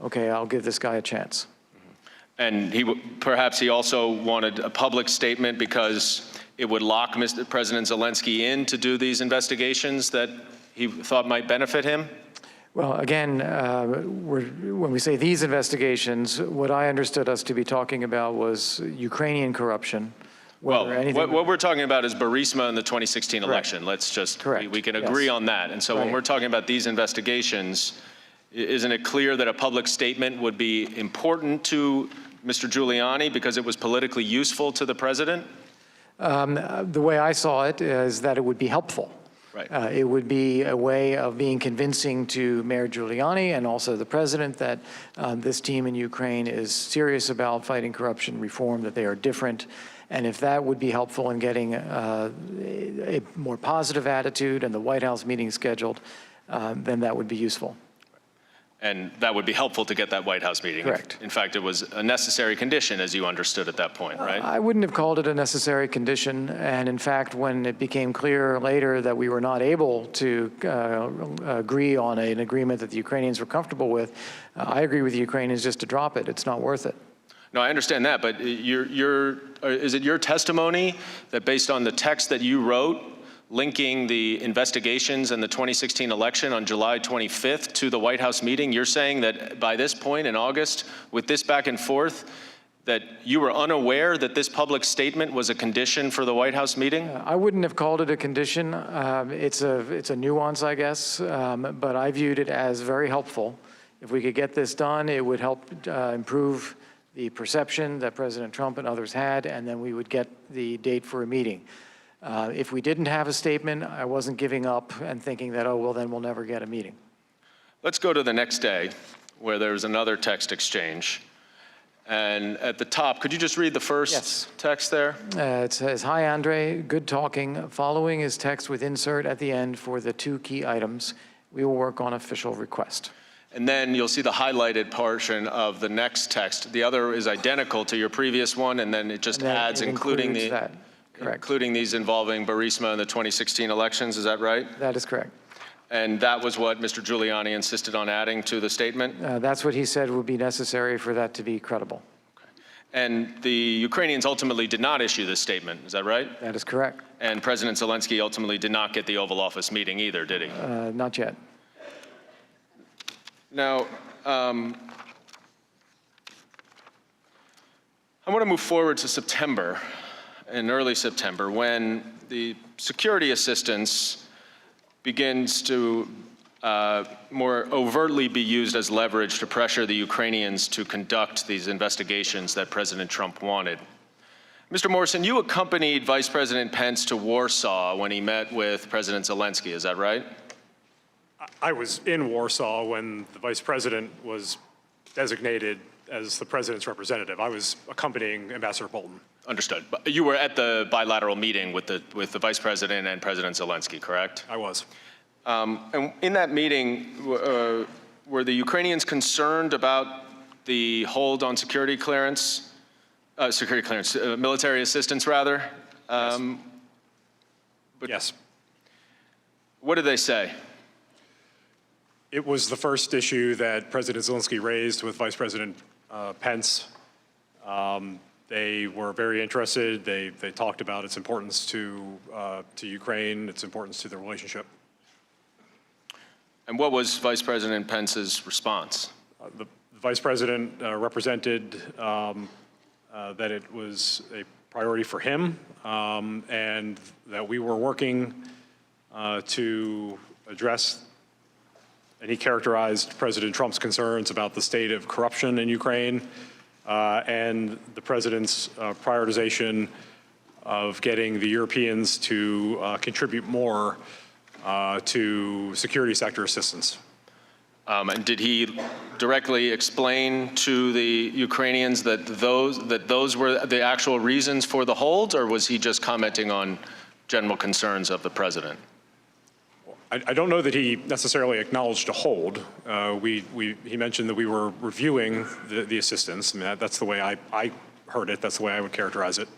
okay, I'll give this guy a chance. And perhaps he also wanted a public statement because it would lock Mr. President Zelensky in to do these investigations that he thought might benefit him? Well, again, when we say these investigations, what I understood us to be talking about was Ukrainian corruption. Well, what we're talking about is Burisma and the 2016 election. Let's just, we can agree on that. And so when we're talking about these investigations, isn't it clear that a public statement would be important to Mr. Giuliani because it was politically useful to the president? The way I saw it is that it would be helpful. Right. It would be a way of being convincing to Mayor Giuliani and also the president that this team in Ukraine is serious about fighting corruption reform, that they are different. And if that would be helpful in getting a more positive attitude and the White House meeting scheduled, then that would be useful. And that would be helpful to get that White House meeting. Correct. In fact, it was a necessary condition, as you understood at that point, right? I wouldn't have called it a necessary condition. And in fact, when it became clear later that we were not able to agree on an agreement that the Ukrainians were comfortable with, I agree with the Ukrainians just to drop it. It's not worth it. No, I understand that, but is it your testimony that based on the text that you wrote, linking the investigations and the 2016 election on July 25th to the White House meeting. You're saying that by this point in August, with this back and forth, that you were unaware that this public statement was a condition for the White House meeting? I wouldn't have called it a condition. It's a nuance, I guess, but I viewed it as very helpful. If we could get this done, it would help improve the perception that President Trump and others had, and then we would get the date for a meeting. If we didn't have a statement, I wasn't giving up and thinking that, oh, well, then we'll never get a meeting. Let's go to the next day, where there's another text exchange. And at the top, could you just read the first text there? It says, "Hi, Andre, good talking. Following is text with insert at the end for the 2 key items. We will work on official request." And then you'll see the highlighted portion of the next text. The other is identical to your previous one, and then it just adds, including these involving Burisma and the 2016 elections. Is that right? That is correct. And that was what Mr. Giuliani insisted on adding to the statement? That's what he said would be necessary for that to be credible. And the Ukrainians ultimately did not issue this statement, is that right? That is correct. And President Zelensky ultimately did not get the Oval Office meeting either, did he? Not yet. Now, I want to move forward to September, in early September, when the security assistance begins to more overtly be used as leverage to pressure the Ukrainians to conduct these investigations that President Trump wanted. Mr. Morrison, you accompanied Vice President Pence to Warsaw when he met with President Zelensky, is that right? I was in Warsaw when the vice president was designated as the president's representative. I was accompanying Ambassador Bolton. Understood. But you were at the bilateral meeting with the vice president and President Zelensky, correct? I was. And in that meeting, were the Ukrainians concerned about the hold on military assistance, rather? Yes. What did they say? It was the first issue that President Zelensky raised with Vice President Pence. They were very interested. They talked about its importance to Ukraine, its importance to the relationship. And what was Vice President Pence's response? The Vice President represented that it was a priority for him and that we were working to address, and he characterized President Trump's concerns about the state of corruption in Ukraine and the president's prioritization of getting the Europeans to contribute more to security sector assistance. And did he directly explain to the Ukrainians that those were the actual reasons for the hold, or was he just commenting on general concerns of the president? I don't know that he necessarily acknowledged a hold. He mentioned that we were reviewing the assistance. I mean, that's the way I heard it. That's the way I would characterize it.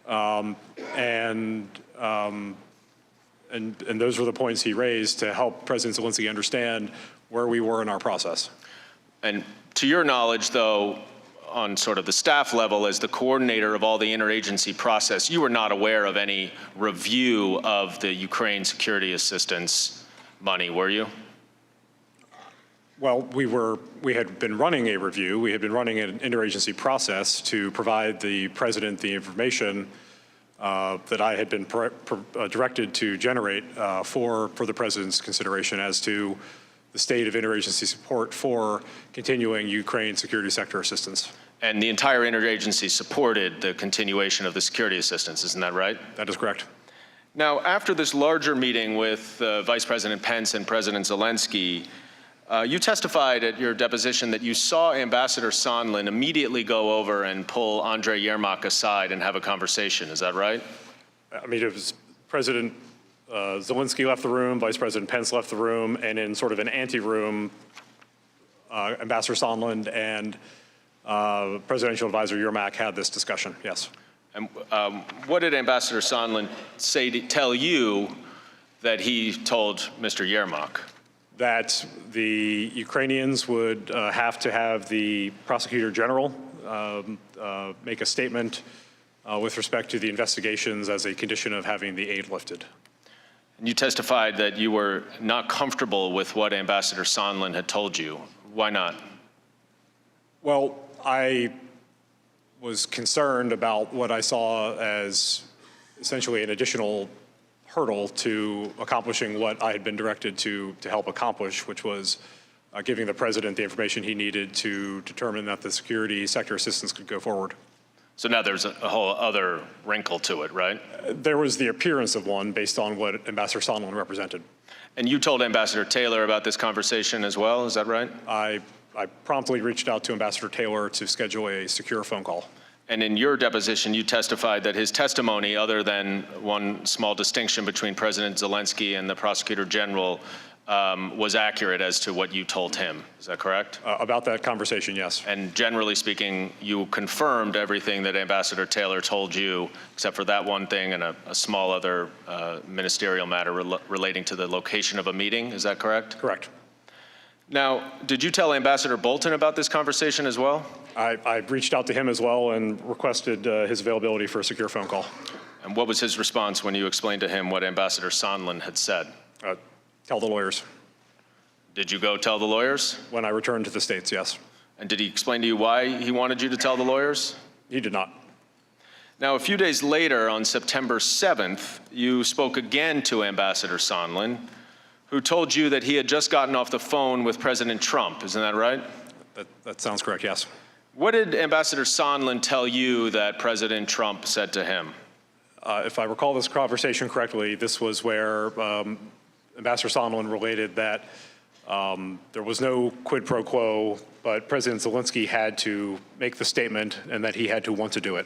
And those were the points he raised to help President Zelensky understand where we were in our process. And to your knowledge, though, on sort of the staff level, as the coordinator of all the interagency process, you were not aware of any review of the Ukraine security assistance money, were you? Well, we had been running a review. We had been running an interagency process to provide the president the information that I had been directed to generate for the president's consideration as to the state of interagency support for continuing Ukraine security sector assistance. And the entire interagency supported the continuation of the security assistance, isn't that right? That is correct. Now, after this larger meeting with Vice President Pence and President Zelensky, you testified at your deposition that you saw Ambassador Sondland immediately go over and pull Andrei Yermak aside and have a conversation. Is that right? I mean, it was President Zelensky left the room, Vice President Pence left the room, and in sort of an ante-room, Ambassador Sondland and Presidential Advisor Yermak had this discussion, yes. And what did Ambassador Sondland tell you that he told Mr. Yermak? That the Ukrainians would have to have the Prosecutor General make a statement with respect to the investigations as a condition of having the aid lifted. And you testified that you were not comfortable with what Ambassador Sondland had told you. Why not? Well, I was concerned about what I saw as essentially an additional hurdle to accomplishing what I had been directed to help accomplish, which was giving the president the information he needed to determine that the security sector assistance could go forward. So now there's a whole other wrinkle to it, right? There was the appearance of one based on what Ambassador Sondland represented. And you told Ambassador Taylor about this conversation as well, is that right? I promptly reached out to Ambassador Taylor to schedule a secure phone call. And in your deposition, you testified that his testimony, other than one small distinction between President Zelensky and the Prosecutor General, was accurate as to what you told him. Is that correct? About that conversation, yes. And generally speaking, you confirmed everything that Ambassador Taylor told you, except for that one thing and a small other ministerial matter relating to the location of a meeting. Is that correct? Correct. Now, did you tell Ambassador Bolton about this conversation as well? I reached out to him as well and requested his availability for a secure phone call. And what was his response when you explained to him what Ambassador Sondland had said? Tell the lawyers. Did you go tell the lawyers? When I returned to the States, yes. And did he explain to you why he wanted you to tell the lawyers? He did not. Now, a few days later, on September 7th, you spoke again to Ambassador Sondland, who told you that he had just gotten off the phone with President Trump. Isn't that right? That sounds correct, yes. What did Ambassador Sondland tell you that President Trump said to him? If I recall this conversation correctly, this was where Ambassador Sondland related that there was no quid pro quo, but President Zelensky had to make the statement and that he had to want to do it.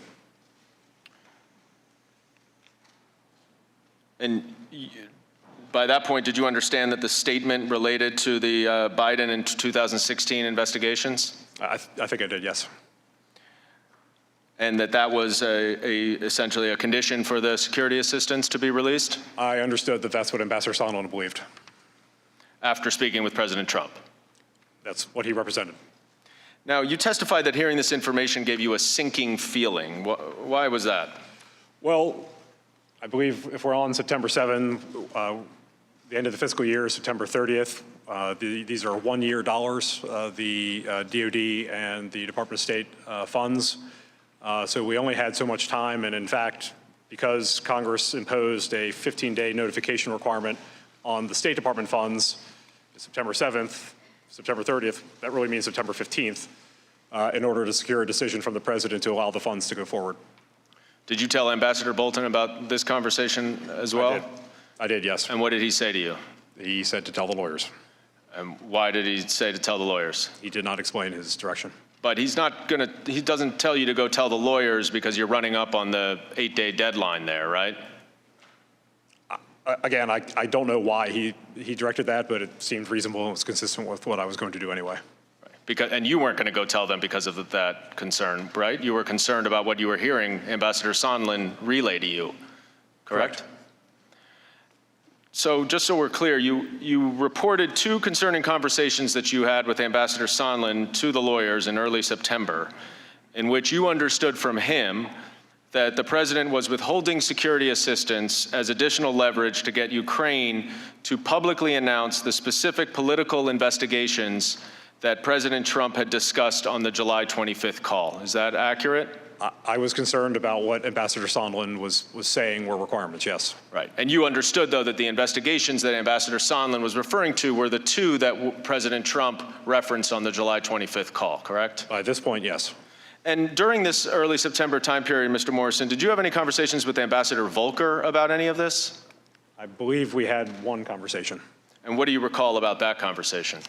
And by that point, did you understand that the statement related to the Biden and 2016 investigations? I think I did, yes. And that was essentially a condition for the security assistance to be released? I understood that that's what Ambassador Sondland believed. After speaking with President Trump? That's what he represented. Now, you testified that hearing this information gave you a sinking feeling. Why was that? Well, I believe if we're on September 7th, the end of the fiscal year is September 30th. These are one-year dollars, the DOD and the Department of State funds. So we only had so much time, and in fact, because Congress imposed a 15-day notification requirement on the State Department funds, September 7th, September 30th, that really means September 15th, in order to secure a decision from the President to allow the funds to go forward. Did you tell Ambassador Bolton about this conversation as well? I did, yes. And what did he say to you? He said to tell the lawyers. And why did he say to tell the lawyers? He did not explain his direction. But he doesn't tell you to go tell the lawyers because you're running up on the 8-day deadline there, right? Again, I don't know why he directed that, but it seemed reasonable and was consistent with what I was going to do anyway. And you weren't going to go tell them because of that concern, right? You were concerned about what you were hearing Ambassador Sondland relay to you, correct? So just so we're clear, you reported 2 concerning conversations that you had with Ambassador Sondland to the lawyers in early September, in which you understood from him that the president was withholding security assistance as additional leverage to get Ukraine to publicly announce the specific political investigations that President Trump had discussed on the July 25th call. Is that accurate? I was concerned about what Ambassador Sondland was saying were requirements, yes. Right. And you understood, though, that the investigations that Ambassador Sondland was referring to were the 2 that President Trump referenced on the July 25th call, correct? By this point, yes. And during this early September time period, Mr. Morrison, did you have any conversations with Ambassador Volker about any of this? I believe we had one conversation. And what do you recall about that conversation?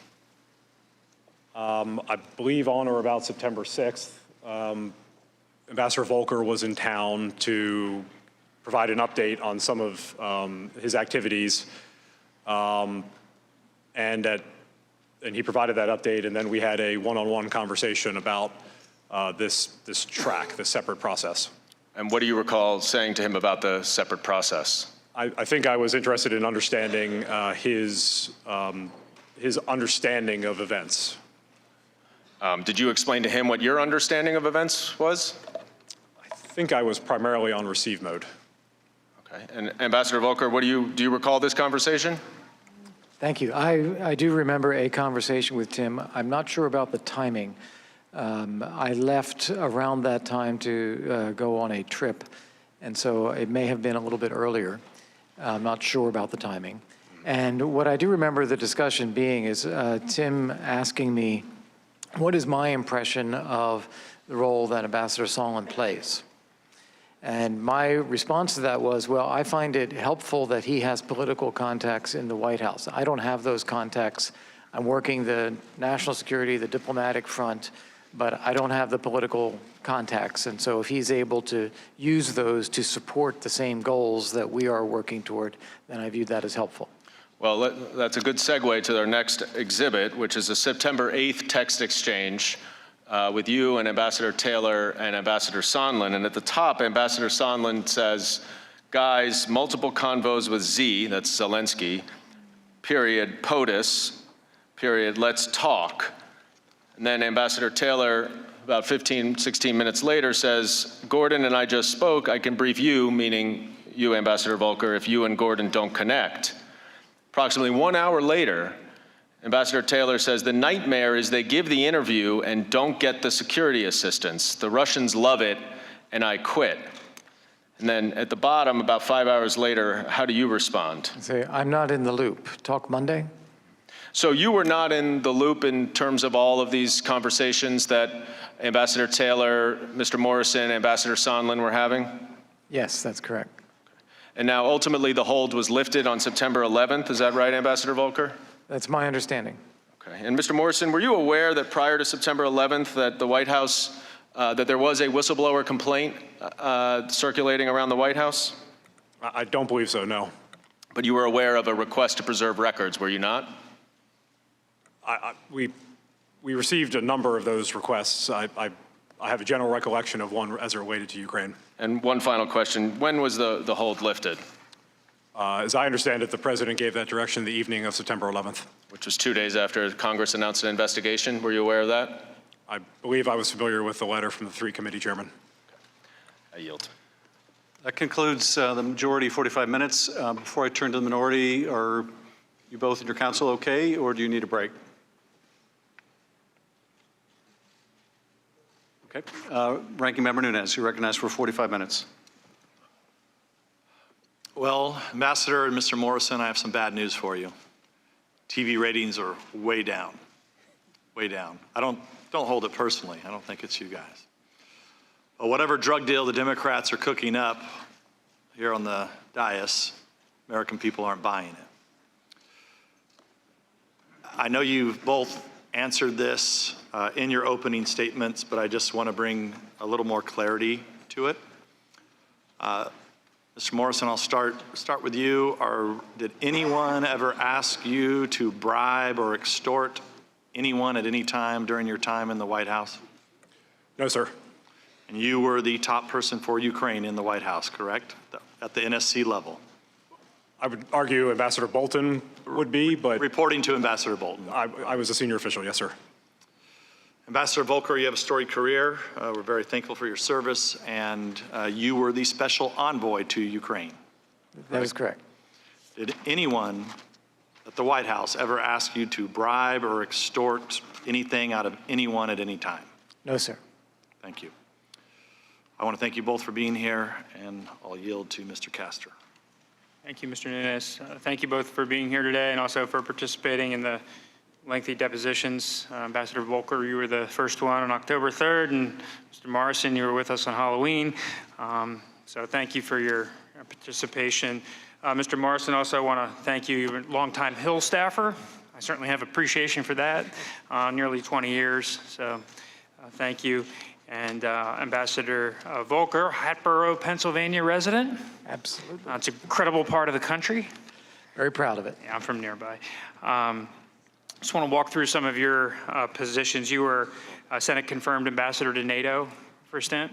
I believe on or about September 6th, Ambassador Volker was in town to provide an update on some of his activities, and he provided that update, and then we had a one-on-one conversation about this track, this separate process. And what do you recall saying to him about the separate process? I think I was interested in understanding his understanding of events. Did you explain to him what your understanding of events was? I think I was primarily on receive mode. Okay. And Ambassador Volker, do you recall this conversation? Thank you. I do remember a conversation with Tim. I'm not sure about the timing. I left around that time to go on a trip, and so it may have been a little bit earlier. I'm not sure about the timing. And what I do remember the discussion being is Tim asking me, what is my impression of the role that Ambassador Sondland plays? And my response to that was, well, I find it helpful that he has political contacts in the White House. I don't have those contacts. I'm working the national security, the diplomatic front, but I don't have the political contacts. And so if he's able to use those to support the same goals that we are working toward, then I view that as helpful. Well, that's a good segue to our next exhibit, which is a September 8th text exchange with you and Ambassador Taylor and Ambassador Sondland. And at the top, Ambassador Sondland says, guys, multiple convos with Z, that's Zelensky, period, POTUS, period, let's talk. And then Ambassador Taylor, about 15, 16 minutes later, says, Gordon and I just spoke, I can brief you, meaning you, Ambassador Volker, if you and Gordon don't connect. Approximately 1 hour later, Ambassador Taylor says, the nightmare is they give the interview and don't get the security assistance. The Russians love it, and I quit. And then at the bottom, about 5 hours later, how do you respond? Say, I'm not in the loop. Talk Monday? So you were not in the loop in terms of all of these conversations that Ambassador Taylor, Mr. Morrison, Ambassador Sondland were having? Yes, that's correct. And now ultimately the hold was lifted on September 11th. Is that right, Ambassador Volker? That's my understanding. Okay. And Mr. Morrison, were you aware that prior to September 11th that the White House, that there was a whistleblower complaint circulating around the White House? I don't believe so, no. But you were aware of a request to preserve records, were you not? We received a number of those requests. I have a general recollection of one as it related to Ukraine. And one final question, when was the hold lifted? As I understand it, the president gave that direction the evening of September 11th. Which was 2 days after Congress announced an investigation. Were you aware of that? I believe I was familiar with the letter from the 3 committee chairmen. I yield. That concludes the majority 45 minutes. Before I turn to the minority, are you both and your counsel okay, or do you need a break? Okay. Ranking Member Nunes, you're recognized for 45 minutes. Well, Ambassador and Mr. Morrison, I have some bad news for you. TV ratings are way down, way down. Don't hold it personally. I don't think it's you guys. But whatever drug deal the Democrats are cooking up here on the dais, American people aren't buying it. I know you've both answered this in your opening statements, but I just want to bring a little more clarity to it. Mr. Morrison, I'll start with you. Did anyone ever ask you to bribe or extort anyone at any time during your time in the White House? No, sir. And you were the top person for Ukraine in the White House, correct? At the NSC level? I would argue Ambassador Bolton would be, but... Reporting to Ambassador Bolton. I was a senior official, yes, sir. Ambassador Volker, you have a storied career. We're very thankful for your service, and you were the special envoy to Ukraine. That is correct. Did anyone at the White House ever ask you to bribe or extort anything out of anyone at any time? No, sir. Thank you. I want to thank you both for being here, and I'll yield to Mr. Castor. Thank you, Mr. Nunes. Thank you both for being here today and also for participating in the lengthy depositions. Ambassador Volker, you were the first one on October 3rd, and Mr. Morrison, you were with us on Halloween. So thank you for your participation. Mr. Morrison, also want to thank you. You're a longtime Hill staffer. I certainly have appreciation for that, nearly 20 years. So thank you. And Ambassador Volker, Hatboro, Pennsylvania resident. Absolutely. It's an incredible part of the country. Very proud of it. Yeah, I'm from nearby. Just want to walk through some of your positions. You were Senate confirmed ambassador to NATO for a stint.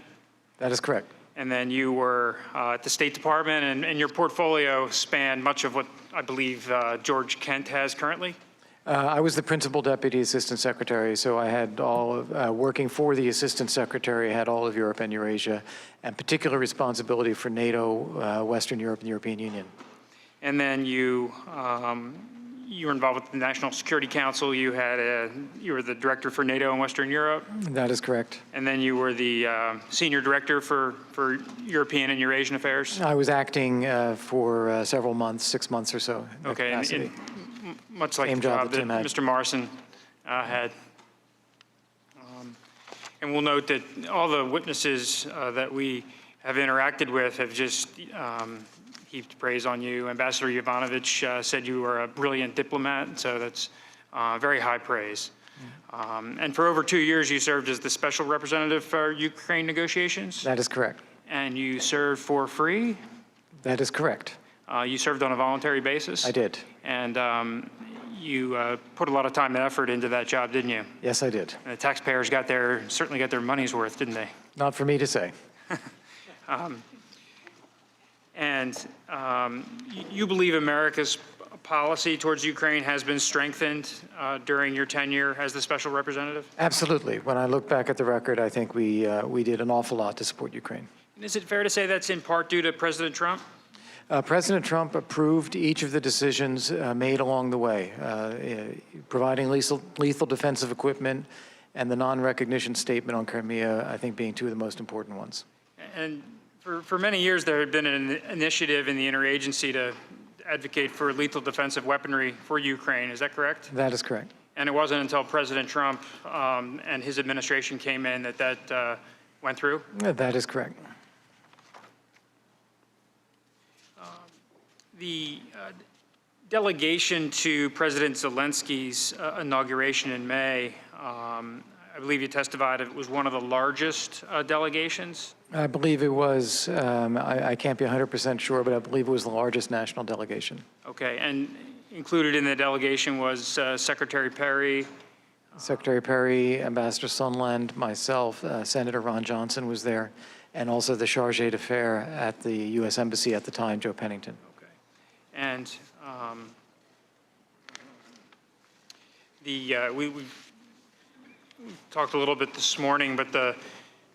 That is correct. And then you were at the State Department, and your portfolio spanned much of what I believe George Kent has currently. I was the principal deputy assistant secretary, so I had all of, working for the assistant secretary, had all of Europe and Eurasia, and particular responsibility for NATO, Western Europe, and the European Union. And then you were involved with the National Security Council. You were the director for NATO and Western Europe. That is correct. And then you were the senior director for European and Eurasian affairs. I was acting for several months, 6 months or so. in that Okay, capacity. and much like Same the job job that that Tim had. Mr. Morrison had. And we'll note that all the witnesses that we have interacted with have just heaped praise on you. Ambassador Yovanovitch said you were a brilliant diplomat, so that's very high praise. And for over 2 years, you served as the special representative for Ukraine negotiations, That is correct. and you served for free. That is correct. You served on a voluntary basis. I did. And you put a lot of time and effort into that job, didn't you? Yes, I did. And the taxpayers certainly got their money's worth, didn't they? Not for me to say. You believe America's policy towards Ukraine has been strengthened during your tenure as the special representative? Absolutely. When I look back at the record, I think we did an awful lot to support Ukraine. And is it fair to say that's in part due to President Trump? President Trump approved each of the decisions made along the way, providing lethal defensive equipment and the non-recognition statement on Crimea, I think, being two of the most important ones. And for many years, there had been an initiative in the interagency to advocate for lethal defensive weaponry for Ukraine. Is that correct? That is correct. And it wasn't until President Trump and his administration came in that went through? That is correct. The delegation to President Zelensky's inauguration in May, I believe you testified it was one of the largest delegations. I believe it was, I can't be 100% sure, but I believe it was the largest national delegation. Okay, and included in the delegation was Secretary Perry. Secretary Perry, Ambassador Sondland, myself, Senator Ron Johnson was there, and also the charge d'affaires at the U.S. Embassy at the time, Joe Pennington. And we talked a little bit this morning, but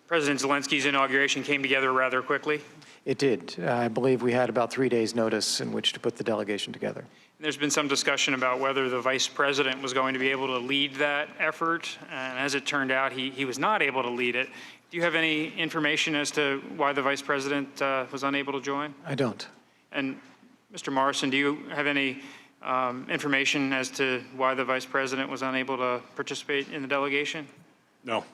President Zelensky's inauguration came together rather quickly. It did. I believe we had about 3 days' notice in which to put the delegation together. There's been some discussion about whether the vice president was going to be able to lead that effort, and as it turned out, he was not able to lead it. Do you have any information as to why the vice president was unable to join? I don't. And Mr. Morrison, do you have any information as to why the vice president was unable to participate in the delegation? No.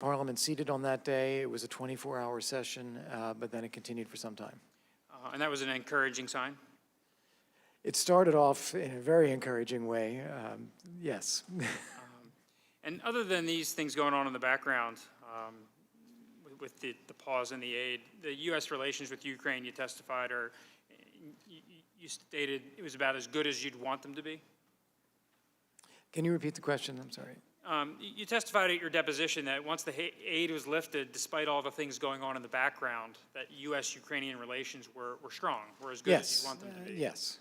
Parliament seated on that day. It was a 24-hour session, but then it continued for some time. And that was an encouraging sign? It started off in a very encouraging way, yes. And other than these things going on in the background, with the pause and the aid, the U.S. relations with Ukraine, you testified, you stated it was about as good as you'd want them to be. Can you repeat the question? I'm sorry. You testified at your deposition that once the aid was lifted, despite all the things going on in the background, that U.S.-Ukrainian relations were strong, were as good as you'd want them to be. Yes.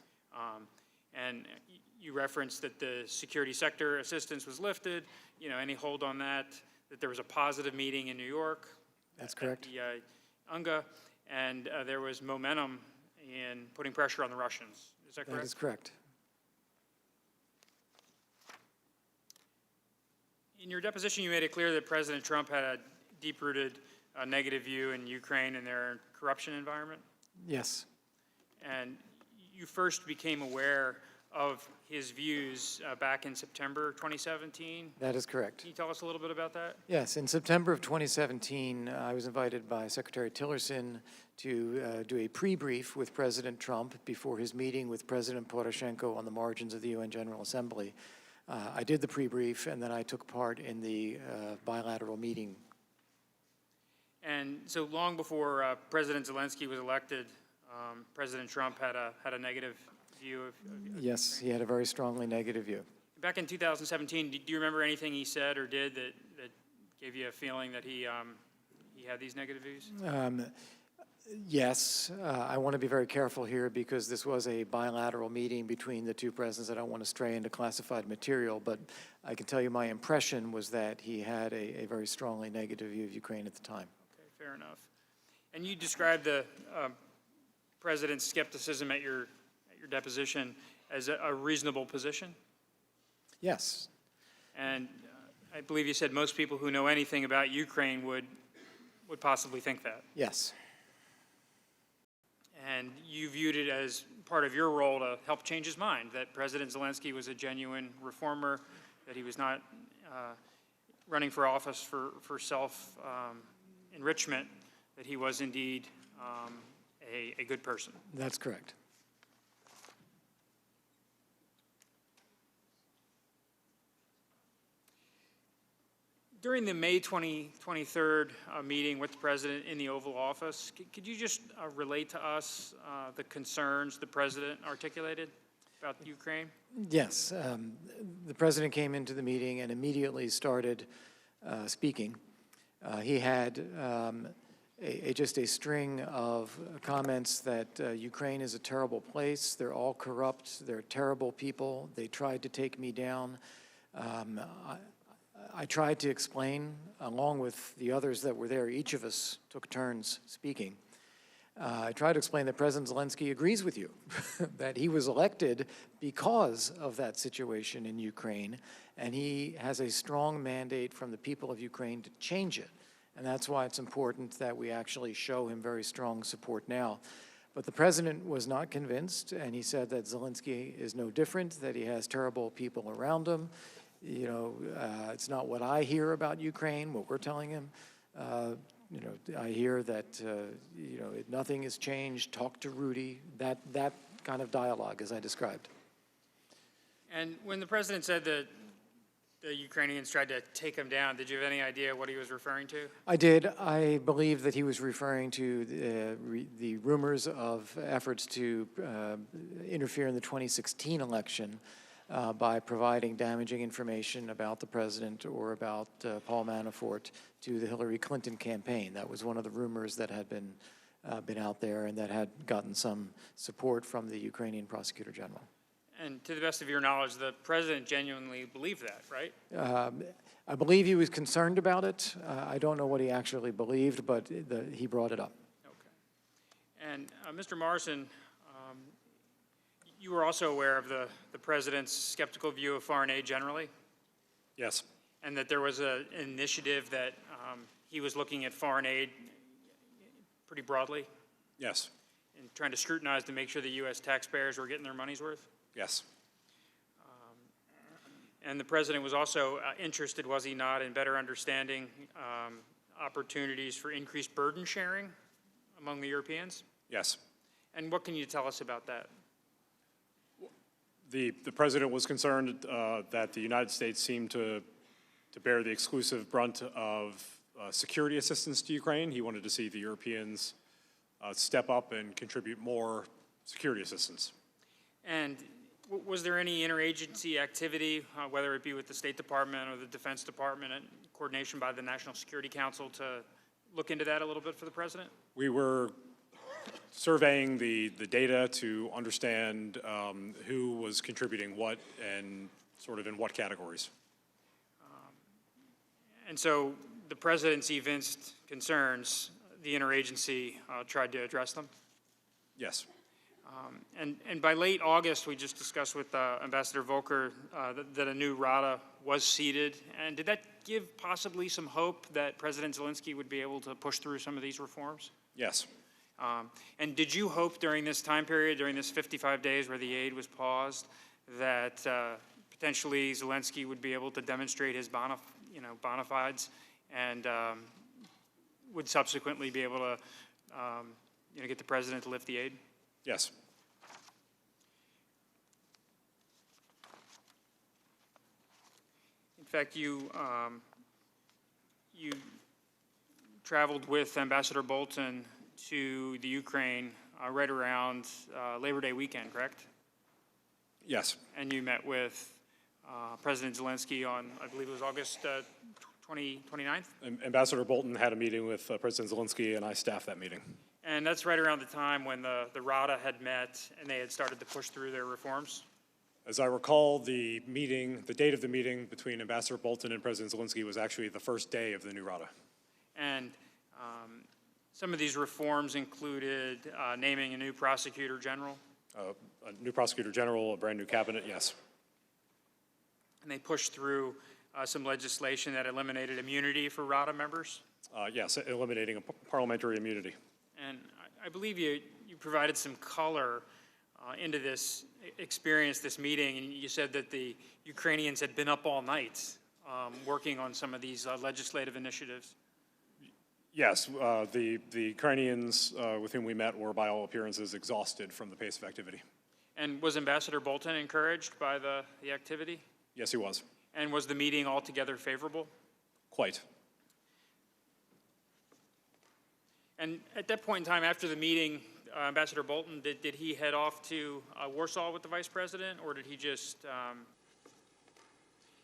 And you referenced that the security sector assistance was lifted, any hold on that, that there was a positive meeting in New York. That's correct. At the UNGA, and there was momentum in putting pressure on the Russians. Is that correct? That is correct. In your deposition, you made it clear that President Trump had a deep-rooted negative view in Ukraine and their corruption environment. Yes. And you first became aware of his views back in September 2017. That is correct. Can you tell us a little bit about that? Yes, in September of 2017, I was invited by Secretary Tillerson to do a pre-brief with President Trump before his meeting with President Poroshenko on the margins of the UN General Assembly. I did the pre-brief, and then I took part in the bilateral meeting. And so long before President Zelensky was elected, President Trump had a negative view of Yes, he had a very strongly negative view. Back in 2017, do you remember anything he said or did that gave you a feeling that he had these negative views? Yes, I want to be very careful here because this was a bilateral meeting between the two presidents. I don't want to stray into classified material, but I can tell you my impression was that he had a very strongly negative view of Ukraine at the time. Okay, fair enough. And you described the president's skepticism at your deposition as a reasonable position? Yes. And I believe you said most people who know anything about Ukraine would possibly think that. Yes. And you viewed it as part of your role to help change his mind, that President Zelensky was a genuine reformer, that he was not running for office for self-enrichment, that he was indeed a good person. That's correct. During the May 23rd meeting with the president in the Oval Office, could you just relate to us the concerns the president articulated about Ukraine? Yes. The president came into the meeting and immediately started speaking. He had just a string of comments that Ukraine is a terrible place. They're all corrupt. They're terrible people. They tried to take me down. I tried to explain, along with the others that were there, each of us took turns speaking. I tried to explain that President Zelensky agrees with you, that he was elected because of that situation in Ukraine, and he has a strong mandate from the people of Ukraine to change it. And that's why it's important that we actually show him very strong support now. But the president was not convinced, and he said that Zelensky is no different, that he has terrible people around him. It's not what I hear about Ukraine, what we're telling him. I hear that, nothing has changed, talk to Rudy, that kind of dialogue as I described. And when the president said that the Ukrainians tried to take him down, did you have any idea what he was referring to? I did. I believe that he was referring to the rumors of efforts to interfere in the 2016 election by providing damaging information about the president or about Paul Manafort to the Hillary Clinton campaign. That was one of the rumors that had been out there and that had gotten some support from the Ukrainian prosecutor general. And to the best of your knowledge, the president genuinely believed that, right? I believe he was concerned about it. I don't know what he actually believed, but he brought it up. Okay. And Mr. Morrison, you were also aware of the president's skeptical view of foreign aid generally? Yes. And that there was an initiative that he was looking at foreign aid pretty broadly? Yes. And trying to scrutinize to make sure the U.S. taxpayers were getting their money's worth? Yes. And the president was also interested, was he not, in better understanding opportunities for increased burden sharing among the Europeans? Yes. And what can you tell us about that? The president was concerned that the United States seemed to bear the exclusive brunt of security assistance to Ukraine. He wanted to see the Europeans step up and contribute more security assistance. And was there any interagency activity, whether it be with the State Department or the Defense Department, and coordination by the National Security Council to look into that a little bit for the president? We were surveying the data to understand who was contributing what and sort of in what categories. And so the president's evinced concerns, the interagency tried to address them? Yes. And by late August, we just discussed with Ambassador Volker that a new RADA was seated. And did that give possibly some hope that President Zelensky would be able to push through some of these reforms? Yes. And did you hope during this time period, during this 55 days where the aid was paused, that potentially Zelensky would be able to demonstrate his bona fides and would subsequently be able to get the president to lift the aid? Yes. In fact, you traveled with Ambassador Bolton to the Ukraine right around Labor Day weekend, correct? Yes. And you met with President Zelensky on, I believe it was August 29th? Ambassador Bolton had a meeting with President Zelensky, and I staffed that meeting. And that's right around the time when the RADA had met and they had started to push through their reforms? As I recall, the date of the meeting between Ambassador Bolton and President Zelensky was actually the first day of the new RADA. And some of these reforms included naming a new prosecutor general. A new prosecutor general, a brand new cabinet, yes. And they pushed through some legislation that eliminated immunity for RADA members. Yes, eliminating a parliamentary immunity. And I believe you provided some color into this experience, this meeting, and you said that the Ukrainians had been up all night working on some of these legislative initiatives. Yes, the Ukrainians with whom we met were, by all appearances, exhausted from the pace of activity. And was Ambassador Bolton encouraged by the activity? Yes, he was. And was the meeting altogether favorable? Quite. And at that point in time, after the meeting, Ambassador Bolton, did he head off to Warsaw with the Vice President, or did he just...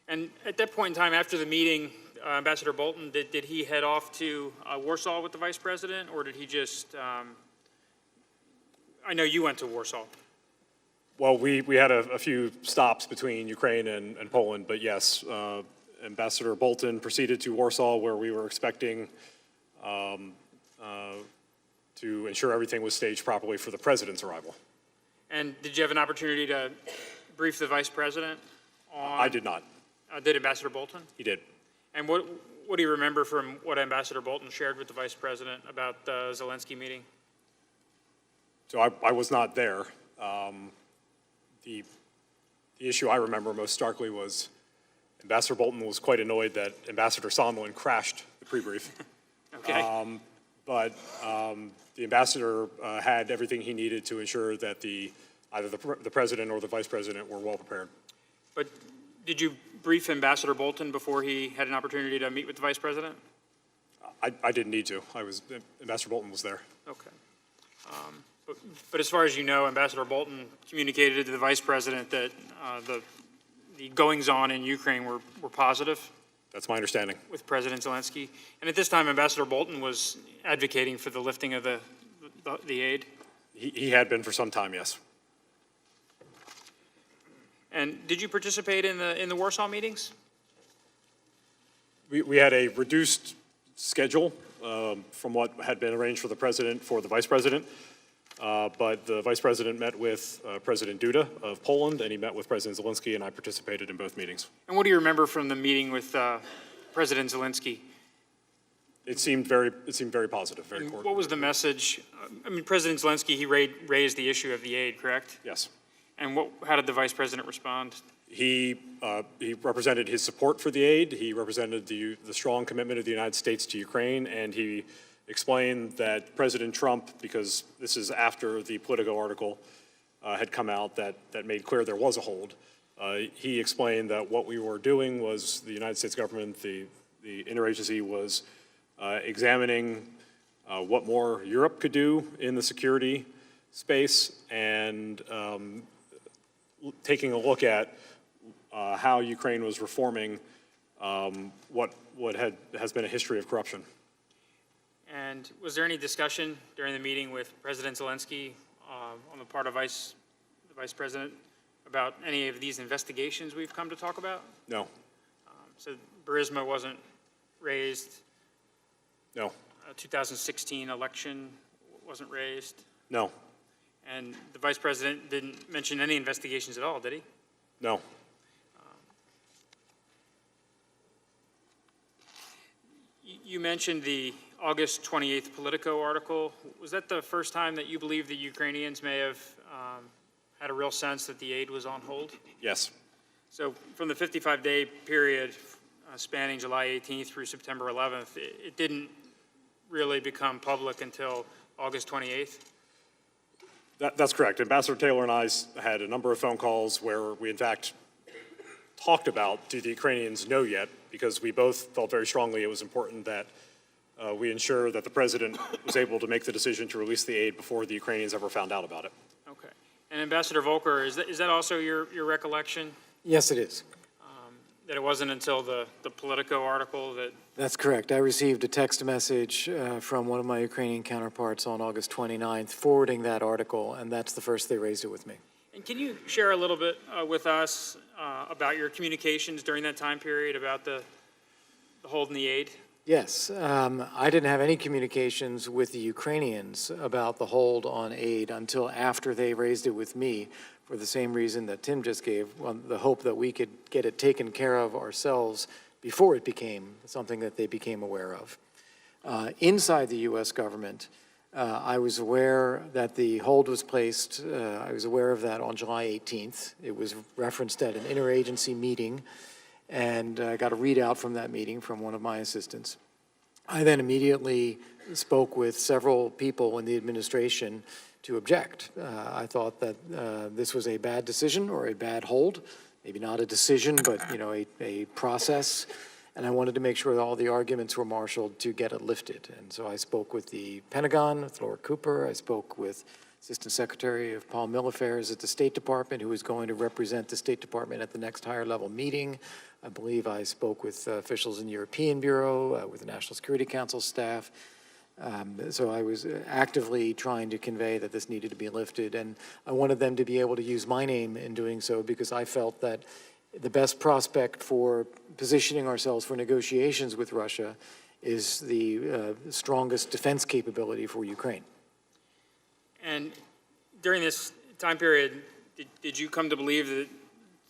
And at that point in time, after the meeting, Ambassador Bolton, did he head off to Warsaw with the Vice President, or did he just... I know you went to Warsaw. Well, we had a few stops between Ukraine and Poland, but yes, Ambassador Bolton proceeded to Warsaw, where we were expecting to ensure everything was staged properly for the president's arrival. And did you have an opportunity to brief the Vice President on... I did not. Did Ambassador Bolton? He did. And what do you remember from what Ambassador Bolton shared with the Vice President about the Zelensky meeting? So I was not there. The issue I remember most starkly was Ambassador Bolton was quite annoyed that Ambassador Sondland crashed the pre-brief. Okay. But the ambassador had everything he needed to ensure that either the president or the vice president were well prepared. But did you brief Ambassador Bolton before he had an opportunity to meet with the vice president? I didn't need to. Ambassador Bolton was there. Okay. But as far as you know, Ambassador Bolton communicated to the vice president that the goings-on in Ukraine were positive? That's my understanding. With President Zelensky. And at this time, Ambassador Bolton was advocating for the lifting of the aid? He had been for some time, yes. And did you participate in the Warsaw meetings? We had a reduced schedule from what had been arranged for the president for the vice president. But the vice president met with President Duda of Poland, and he met with President Zelensky, and I participated in both meetings. And what do you remember from the meeting with President Zelensky? It seemed very positive, very And cordial. what was the message? I mean, President Zelensky, he raised the issue of the aid, correct? Yes. And how did the vice president respond? He represented his support for the aid. He represented the strong commitment of the United States to Ukraine, and he explained that President Trump, because this is after the Politico article had come out that made clear there was a hold, he explained that what we were doing was the United States government, the interagency was examining what more Europe could do in the security space, and taking a look at how Ukraine was reforming what has been a history of corruption. And was there any discussion during the meeting with President Zelensky on the part of the Vice President about any of these investigations we've come to talk about? No. So Burisma wasn't raised? No. 2016 election wasn't raised? No. And the Vice President didn't mention any investigations at all, did he? No. You mentioned the August 28th Politico article. Was that the first time that you believe the Ukrainians may have had a real sense that the aid was on hold? Yes. So from the 55-day period spanning July 18th through September 11th, it didn't really become public until August 28th? That's correct. Ambassador Taylor and I had a number of phone calls where we, in fact, talked about, do the Ukrainians know yet? Because we both felt very strongly it was important that we ensure that the president was able to make the decision to release the aid before the Ukrainians ever found out about it. Okay. And Ambassador Volker, is that also your recollection, Yes, it is. that it wasn't until the Politico article that? That's correct. I received a text message from one of my Ukrainian counterparts on August 29th forwarding that article, and that's the first they raised it with me. And can you share a little bit with us about your communications during that time period about the hold in the aid? Yes. I didn't have any communications with the Ukrainians about the hold on aid until after they raised it with me, for the same reason that Tim just gave, the hope that we could get it taken care of ourselves before it became something that they became aware of. Inside the U.S. government, I was aware that the hold was placed. I was aware of that on July 18th. It was referenced at an interagency meeting, and I got a readout from that meeting from one of my assistants. I then immediately spoke with several people in the administration to object. I thought that this was a bad decision or a bad hold, maybe not a decision, but a process. And I wanted to make sure that all the arguments were marshaled to get it lifted. And so I spoke with the Pentagon, with Laura Cooper. I spoke with Assistant Secretary of Mill Affairs at the State Department, who was going to represent the State Department at the next higher level meeting. I believe I spoke with officials in the European Bureau, with the National Security Council staff. So I was actively trying to convey that this needed to be lifted. And I wanted them to be able to use my name in doing so, because I felt that the best prospect for positioning ourselves for negotiations with Russia is the strongest defense capability for Ukraine. And during this time period, did you come to believe that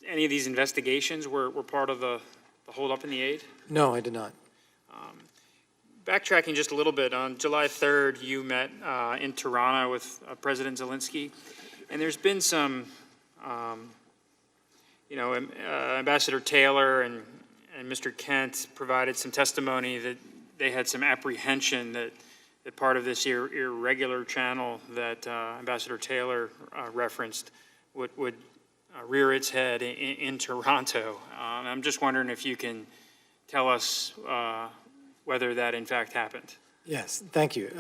any of these investigations were part of the holdup in the aid? No, I did not. Backtracking just a little bit, on July 3rd, you met in Tirana with President Zelensky, and there's been some, Ambassador Taylor and Mr. Kent provided some testimony that they had some apprehension that part of this irregular channel that Ambassador Taylor referenced would rear its head in Toronto. I'm just wondering if you can tell us whether that in fact happened. Yes, thank you.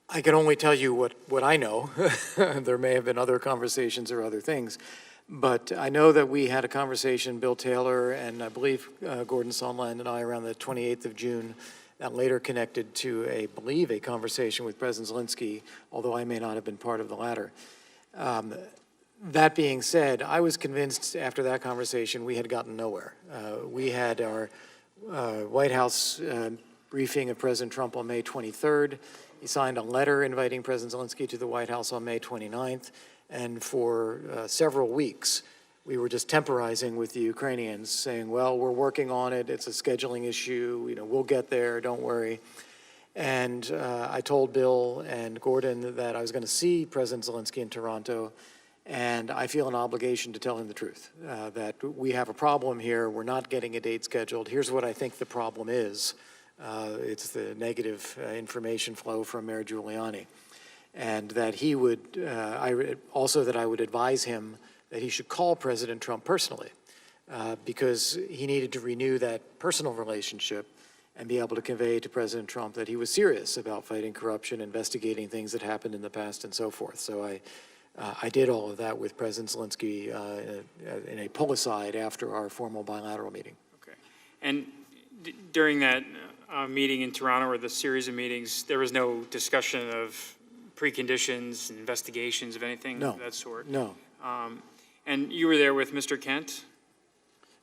I can only tell you what I know. There may have been other conversations or other things, but I know that we had a conversation, Bill Taylor and I believe Gordon Sondland and I, around the 28th of June, that later connected to a conversation with President Zelensky, although I may not have been part of the latter. That being said, I was convinced after that conversation we had gotten nowhere. We had our White House briefing of President Trump on May 23rd. He signed a letter inviting President Zelensky to the White House on May 29th. And for several weeks, we were just temporizing with the Ukrainians, saying, well, we're working on it. It's a scheduling issue. We'll get there. Don't worry. And I told Bill and Gordon that I was going to see President Zelensky in Toronto, and I feel an obligation to tell him the truth, that we have a problem here. We're not getting a date scheduled. Here's what I think the problem is. It's the negative information flow from Mayor Giuliani. And that he would, also that I would advise him that he should call President Trump personally, because he needed to renew that personal relationship and be able to convey to President Trump that he was serious about fighting corruption, investigating things that happened in the past, and so forth. So I did all of that with President Zelensky in a pull-aside after our formal bilateral meeting. Okay. And during that meeting in Toronto, or the series of meetings, there was no discussion of preconditions, investigations of anything of that sort? No. And you were there with Mr. Kent?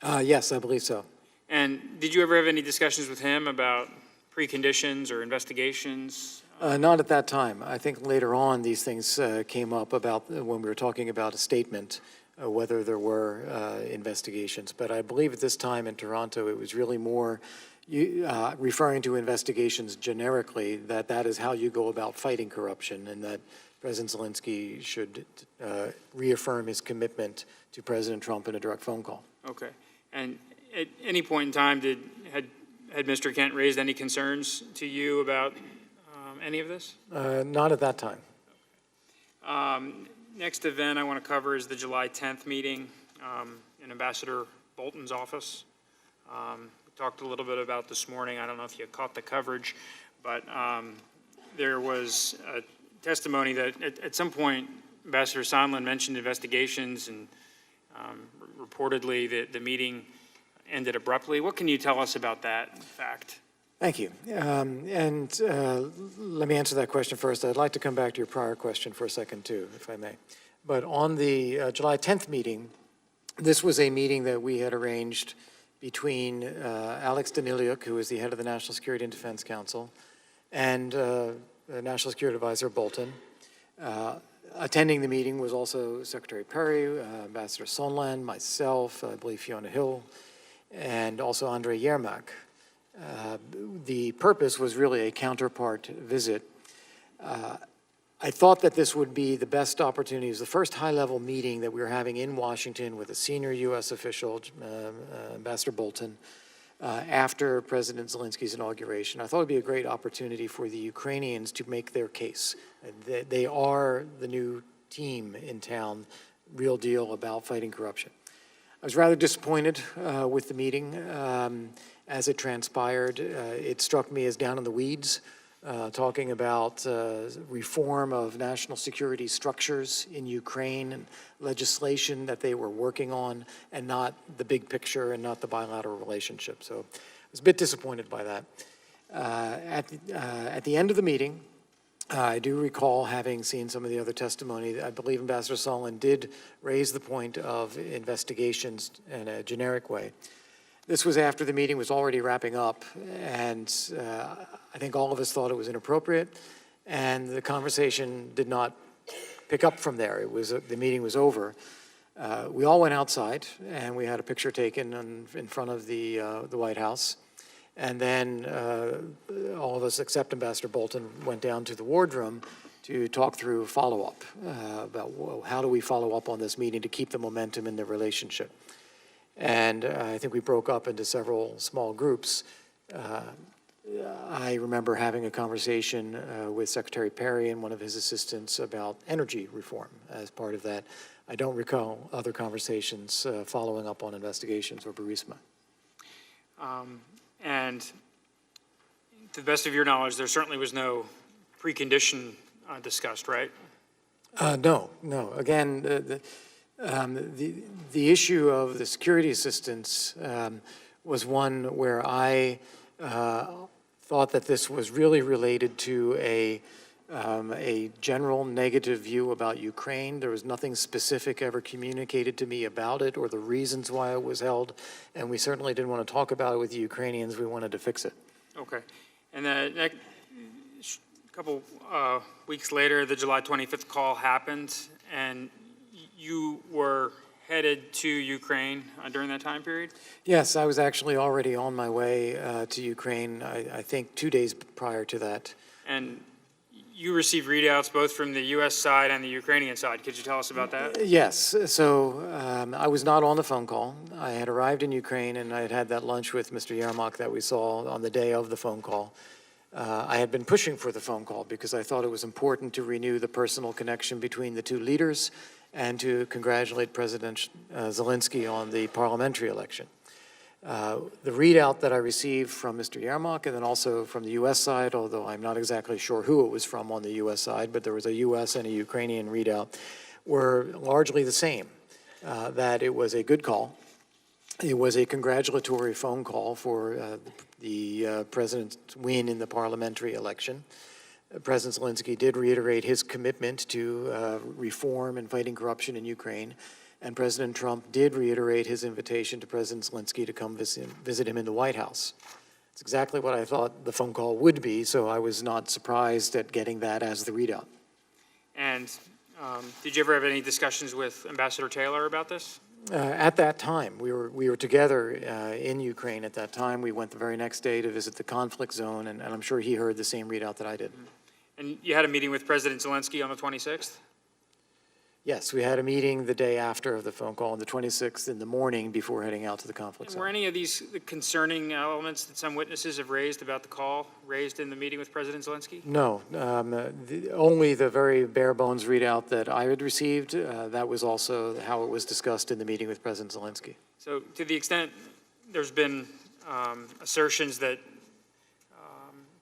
Yes, I believe so. And did you ever have any discussions with him about preconditions or investigations? Not at that time. I think later on these things came up about when we were talking about a statement, whether there were investigations. But I believe at this time in Toronto, it was really more referring to investigations generically, that is how you go about fighting corruption, and that President Zelensky should reaffirm his commitment to President Trump in a direct phone call. Okay. And at any point in time, had Mr. Kent raised any concerns to you about any of this? Not at that time. Next event I want to cover is the July 10th meeting in Ambassador Bolton's office. We talked a little bit about this morning. I don't know if you caught the coverage, but there was a testimony that at some point Ambassador Sondland mentioned investigations, and reportedly the meeting ended abruptly. What can you tell us about that fact? Thank you. And let me answer that question first. I'd like to come back to your prior question for a second, too, if I may. But on the July 10th meeting, this was a meeting that we had arranged between Alex Daniliuk, who is the head of the National Security and Defense Council, and National Security Advisor Bolton. Attending the meeting was also Secretary Perry, Ambassador Sondland, myself, I believe Fiona Hill, and also Andrei Yermak. The purpose was really a counterpart visit. I thought that this would be the best opportunity. It was the first high-level meeting that we were having in Washington with a senior U.S. official, Ambassador Bolton, after President Zelensky's inauguration. I thought it would be a great opportunity for the Ukrainians to make their case. They are the new team in town, real deal about fighting corruption. I was rather disappointed with the meeting as it transpired. It struck me as down in the weeds, talking about reform of national security structures in Ukraine and legislation that they were working on, and not the big picture and not the bilateral relationship. So I was a bit disappointed by that. At the end of the meeting, I do recall having seen some of the other testimony. I believe Ambassador Sondland did raise the point of investigations in a generic way. This was after the meeting was already wrapping up, and I think all of us thought it was inappropriate, and the conversation did not pick up from there. The meeting was over. We all went outside, and we had a picture taken in front of the White House. And then all of us, except Ambassador Bolton, went down to the wardroom to talk through follow-up about how do we follow up on this meeting to keep the momentum in the relationship. And I think we broke up into several small groups. I remember having a conversation with Secretary Perry and one of his assistants about energy reform as part of that. I don't recall other conversations following up on investigations or Burisma. And to the best of your knowledge, there certainly was no precondition discussed, right? No. Again, the issue of the security assistance was one where I thought that this was really related to a general negative view about Ukraine. There was nothing specific ever communicated to me about it or the reasons why it was held, and we certainly didn't want to talk about it with the Ukrainians. We wanted to fix it. Okay. And then a couple weeks later, the July 25th call happened, and you were headed to Ukraine during that time period? Yes, I was actually already on my way to Ukraine, I think 2 days prior to that. And you received readouts both from the U.S. side and the Ukrainian side. Could you tell us about that? Yes. So I was not on the phone call. I had arrived in Ukraine, and I had had that lunch with Mr. Yermak that we saw on the day of the phone call. I had been pushing for the phone call because I thought it was important to renew the personal connection between the two leaders and to congratulate President Zelensky on the parliamentary election. The readout that I received from Mr. Yermak and then also from the U.S. side, although I'm not exactly sure who it was from on the U.S. side, but there was a U.S. and a Ukrainian readout, were largely the same, that it was a good call. It was a congratulatory phone call for the president's win in the parliamentary election. President Zelensky did reiterate his commitment to reform and fighting corruption in Ukraine, and President Trump did reiterate his invitation to President Zelensky to come visit him in the White House. It's exactly what I thought the phone call would be, so I was not surprised at getting that as the readout. And did you ever have any discussions with Ambassador Taylor about this? At that time, we were together in Ukraine at that time. We went the very next day to visit the conflict zone, and I'm sure he heard the same readout that I did. And you had a meeting with President Zelensky on the 26th? Yes, we had a meeting the day after the phone call on the 26th in the morning before heading out to the conflict And were zone. any of these concerning elements that some witnesses have raised about the call raised in the meeting with President Zelensky? No, only the very bare bones readout that I had received. That was also how it was discussed in the meeting with President Zelensky. So to the extent there's been assertions that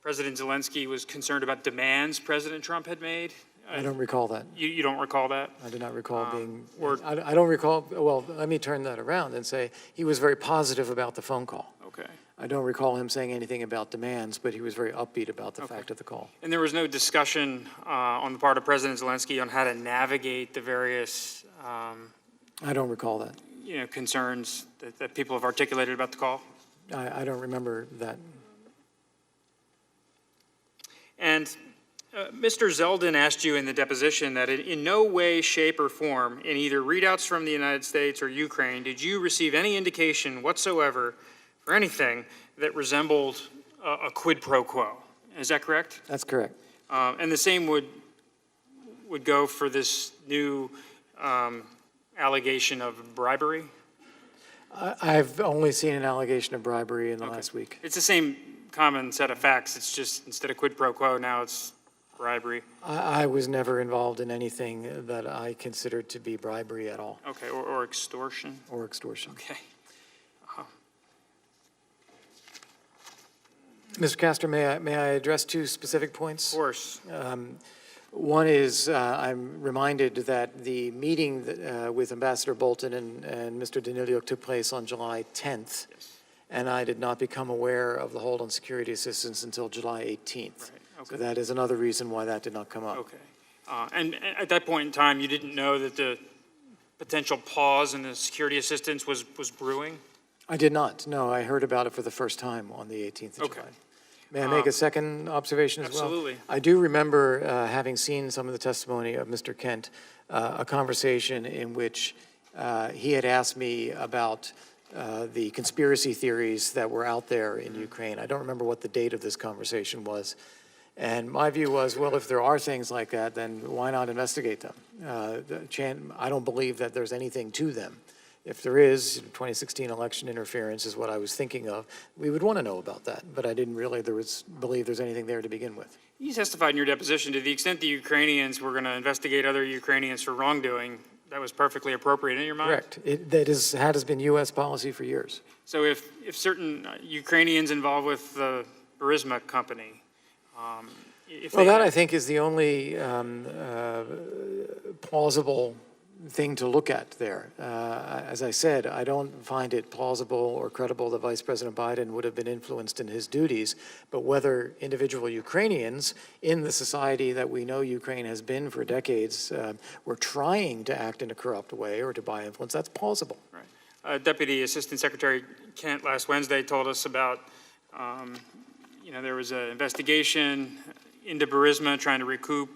President Zelensky was concerned about demands President Trump had made? I don't recall that. You don't recall that? I do not recall being, or- I don't recall, well, let me turn that around and say he was very positive about the phone call. Okay. I don't recall him saying anything about demands, but he was very upbeat about the fact of the call. And there was no discussion on the part of President Zelensky on how to navigate the various I don't recall that. concerns that people have articulated about the call? I don't remember that. And Mr. Zeldin asked you in the deposition that in no way, shape, or form, in either readouts from the United States or Ukraine, did you receive any indication whatsoever for anything that resembled a quid pro quo. Is that correct? That's correct. And the same would go for this new allegation of bribery? I've only seen an allegation of bribery in the last week. It's the same common set of facts. It's just instead of quid pro quo, now it's bribery. I was never involved in anything that I considered to be bribery at all. Okay, or extortion? Or extortion. Okay. Mr. Castor, may I address two specific points? Of course. One is I'm reminded that the meeting with Ambassador Bolton and Mr. Daniliuk took place on July 10th, and I did not become aware of the hold on security assistance until July 18th. Right. Okay. So that is another reason why that did not come up. Okay. And at that point in time, you didn't know that the potential pause in the security assistance was brewing? I did not. No, I heard about it for the first time on the 18th of July. May I make a second observation as well? Absolutely. I do remember having seen some of the testimony of Mr. Kent, a conversation in which he had asked me about the conspiracy theories that were out there in Ukraine. I don't remember what the date of this conversation was. And my view was, well, if there are things like that, then why not investigate them? I don't believe that there's anything to them. If there is, 2016 election interference is what I was thinking of. We would want to know about that, but I didn't really believe there's anything there to begin with. You testified in your deposition to the extent the Ukrainians were going to investigate other Ukrainians for wrongdoing, that was perfectly appropriate in your mind? Correct. That has been U.S. policy for years. So if certain Ukrainians involved with the Burisma company, well, that I think is the only plausible thing to look at there. As I said, I don't find it plausible or credible that Vice President Biden would have been influenced in his duties, but whether individual Ukrainians in the society that we know Ukraine has been for decades were trying to act in a corrupt way or to buy influence, that's plausible. Right. Deputy Assistant Secretary Kent last Wednesday told us about, there was an investigation into Burisma trying to recoup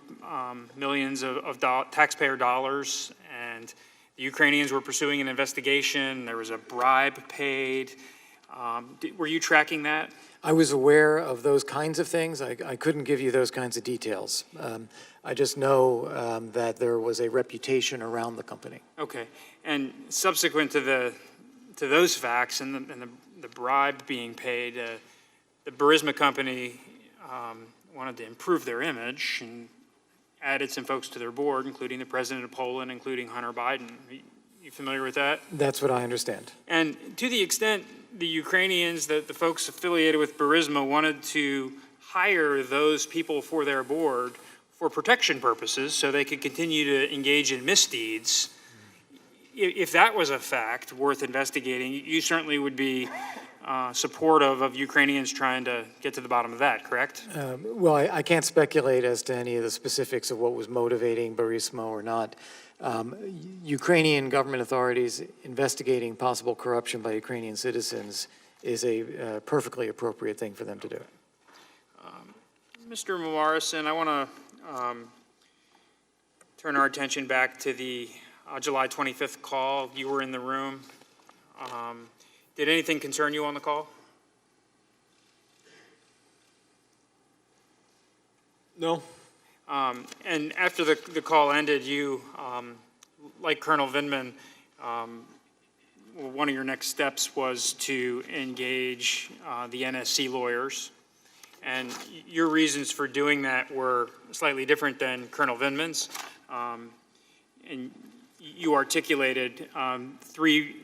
millions of taxpayer dollars, and the Ukrainians were pursuing an investigation. There was a bribe paid. Were you tracking that? I was aware of those kinds of things. I couldn't give you those kinds of details. I just know that there was a reputation around the company. Okay. And subsequent to those facts and the bribe being paid, the Burisma company wanted to improve their image and added some folks to their board, including the president of Poland, including Hunter Biden. Are you familiar with that? That's what I understand. And to the extent the Ukrainians, the folks affiliated with Burisma, wanted to hire those people for their board for protection purposes, so they could continue to engage in misdeeds. If that was a fact worth investigating, you certainly would be supportive of Ukrainians trying to get to the bottom of that, correct? Well, I can't speculate as to any of the specifics of what was motivating Burisma or not. Ukrainian government authorities investigating possible corruption by Ukrainian citizens is a perfectly appropriate thing for them to do. Mr. Morrison, I want to turn our attention back to the July 25th call. You were in the room. Did anything concern you on the call? No. And after the call ended, you, like Colonel Vindman, one of your next steps was to engage the NSC lawyers. And your reasons for doing that were slightly different than Colonel Vindman's. And you articulated three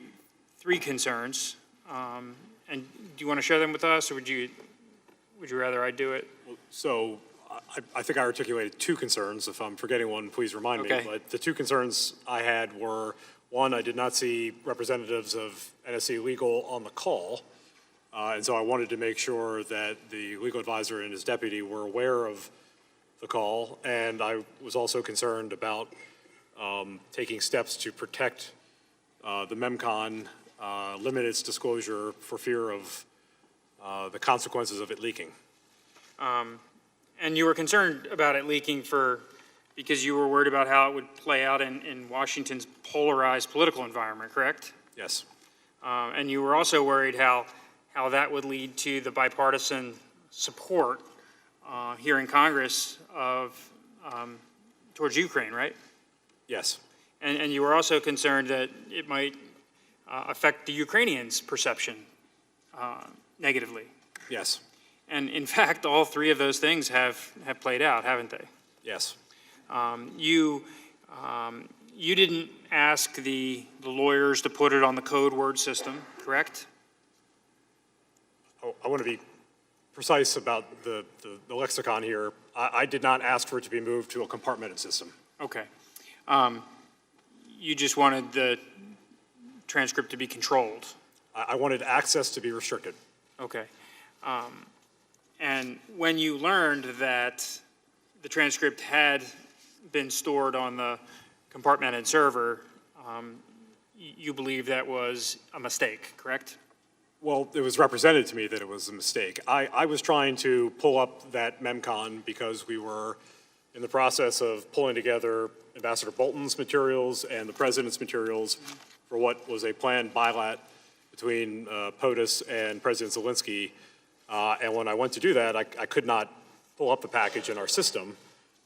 concerns. And do you want to share them with us, or would you rather I do it? So I think I articulated two concerns. If I'm forgetting one, please remind me. Okay. But the two concerns I had were, one, I did not see representatives of NSC Legal on the call. And so I wanted to make sure that the legal advisor and his deputy were aware of the call. And I was also concerned about taking steps to protect the MEMCON, limit its disclosure for fear of the consequences of it leaking. And you were concerned about it leaking because you were worried about how it would play out in Washington's polarized political environment, correct? Yes. And you were also worried how that would lead to the bipartisan support here in Congress towards Ukraine, right? Yes. And you were also concerned that it might affect the Ukrainians' perception negatively. Yes. And in fact, all three of those things have played out, haven't they? Yes. You didn't ask the lawyers to put it on the code word system, correct? I want to be precise about the lexicon here. I did not ask for it to be moved to a compartmented system. Okay. You just wanted the transcript to be controlled. I wanted access to be restricted. Okay. And when you learned that the transcript had been stored on the compartmented server, you believe that was a mistake, correct? Well, it was represented to me that it was a mistake. I was trying to pull up that MEMCON because we were in the process of pulling together Ambassador Bolton's materials and the President's materials for what was a planned bilat between POTUS and President Zelensky. And when I went to do that, I could not pull up the package in our system,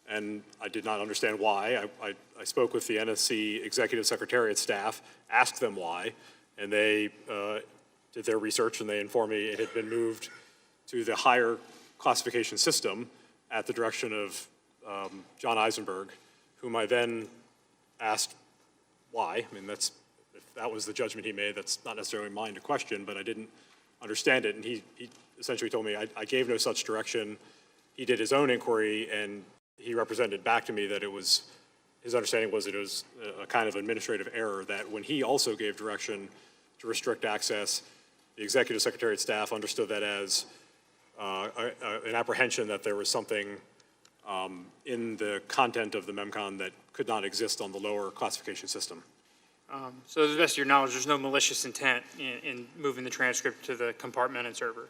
and I did not understand why. I spoke with the NSC Executive Secretariat staff, asked them why, and they did their research, and they informed me it had been moved to the higher classification system at the direction of John Eisenberg, whom I then asked why. I mean, if that was the judgment he made, that's not necessarily mine to question, but I didn't understand it, and he essentially told me I gave no such direction. He did his own inquiry, and he represented back to me that his understanding was that it was a kind of administrative error, that when he also gave direction to restrict access, the Executive Secretariat staff understood that as an apprehension that there was something in the content of the MEMCON that could not exist on the lower classification system. So to the best of your knowledge, there's no malicious intent in moving the transcript to the compartmented server?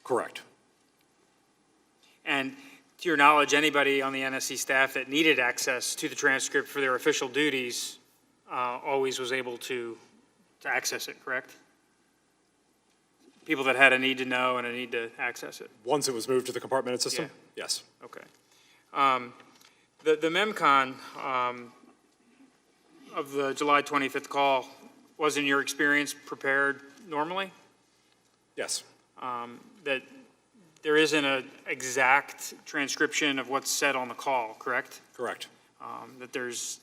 Correct. And to your knowledge, anybody on the NSC staff that needed access to the transcript for their official duties always was able to access it, correct? People that had a need to know and a need to access it? Once it was moved to the compartmented system? Yeah. Yes. Okay. The MEMCON of the July 25th call was, in your experience, prepared normally? Yes. That there isn't an exact transcription of what's said on the call, correct? Correct. That there's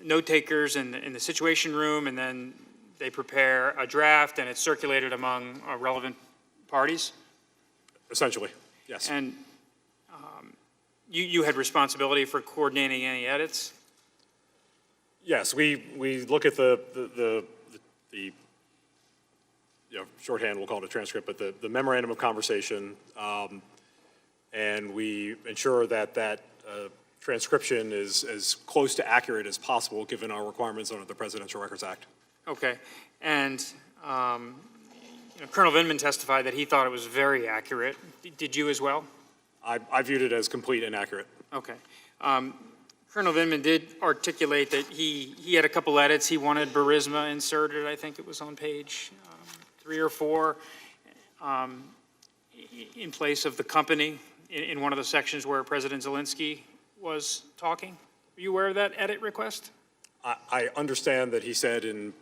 note takers in the Situation Room, and then they prepare a draft and it's circulated among relevant parties? Essentially, yes. And you had responsibility for coordinating any edits? Yes, we look at the shorthand, we'll call it a transcript, but the memorandum of conversation, and we ensure that transcription is as close to accurate as possible given our requirements under the Presidential Records Act. Okay. And Colonel Vindman testified that he thought it was very accurate. Did you as well? I viewed it as complete and accurate. Okay. Colonel Vindman did articulate that he had a couple edits. He wanted Burisma inserted. I think it was on page 3 or 4, in place of the company in one of the sections where President Zelensky was talking. Are you aware of that edit request? I understand that he said in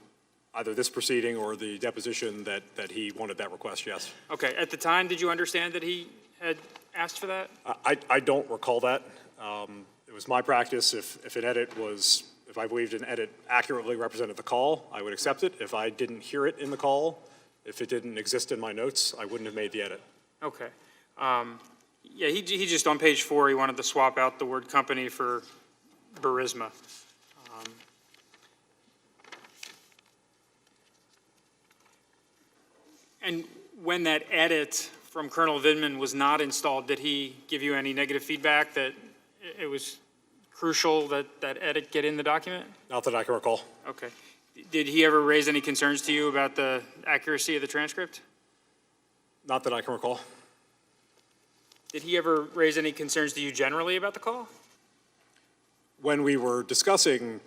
either this proceeding or the deposition that he wanted that request, yes. Okay. At the time, did you understand that he had asked for that? I don't recall that. It was my practice, if I believed an edit accurately represented the call, I would accept it. If I didn't hear it in the call, if it didn't exist in my notes, I wouldn't have made the edit. Okay. Yeah, he just, on page 4, he wanted to swap out the word company for Burisma. And when that edit from Colonel Vindman was not installed, did he give you any negative feedback that it was crucial that that edit get in the document? Not that I can recall. Okay. Did he ever raise any concerns to you about the accuracy of the transcript? Not that I can recall. Did he ever raise any concerns to you generally about the call? When we were discussing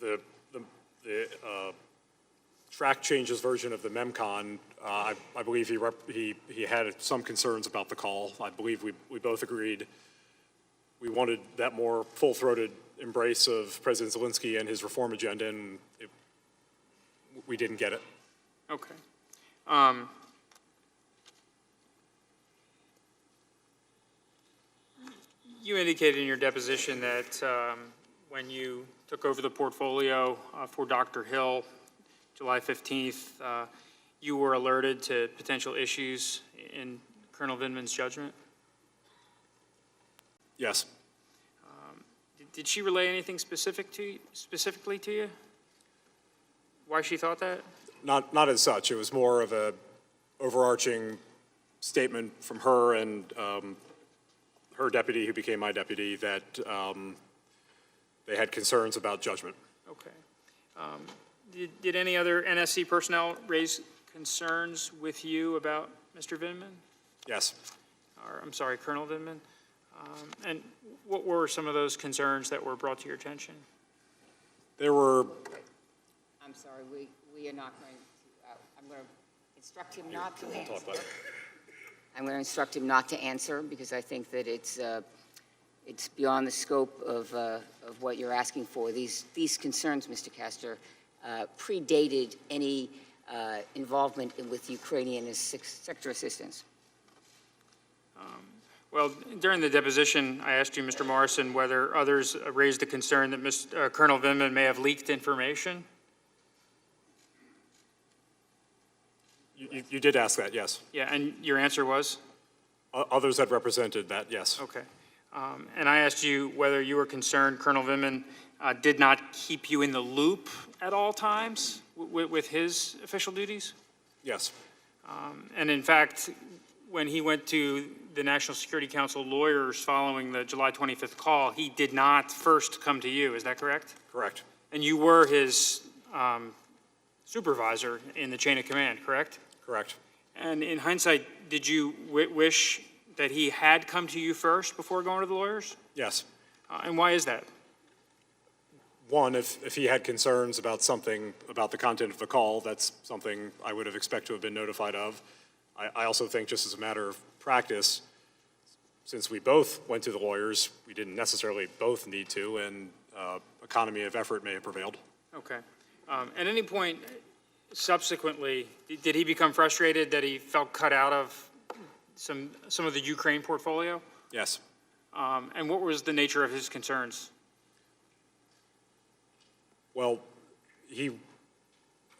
the track changes version of the MEMCON, I believe he had some concerns about the call. I believe we both agreed we wanted that more full-throated embrace of President Zelensky and his reform agenda, and we didn't get it. Okay. You indicated in your deposition that when you took over the portfolio for Dr. Hill, July 15th, you were alerted to potential issues in Colonel Vindman's judgment? Yes. Did she relay anything specifically to you? Why she thought that? Not as such. It was more of a overarching statement from her and her deputy, who became my deputy, that they had concerns about judgment. Okay. Did any other NSC personnel raise concerns with you about Mr. Vindman? Yes. Or, I'm sorry, Colonel Vindman? And what were some of those concerns that were brought to your attention? There were... I'm sorry, we are not going to, I'm going to instruct him not to answer. I'm going to instruct him not to answer because I think that it's beyond the scope of what you're asking for. These concerns, Mr. Castor, predated any involvement with Ukrainian sector assistance. Well, during the deposition, I asked you, Mr. Morrison, whether others raised the concern that Colonel Vindman may have leaked information. You did ask that, yes. Yeah, and your answer was? Others had represented that, yes. Okay. And I asked you whether you were concerned Colonel Vindman did not keep you in the loop at all times with his official duties? Yes. And in fact, when he went to the National Security Council lawyers following the July 25th call, he did not first come to you, is that correct? Correct. And you were his supervisor in the chain of command, correct? Correct. And in hindsight, did you wish that he had come to you first before going to the lawyers? Yes. And why is that? One, if he had concerns about something, about the content of the call, that's something I would have expected to have been notified of. I also think, just as a matter of practice, since we both went to the lawyers, we didn't necessarily both need to, and economy of effort may have prevailed. Okay. At any point subsequently, did he become frustrated that he felt cut out of some of the Ukraine portfolio? Yes. And what was the nature of his concerns? Well, I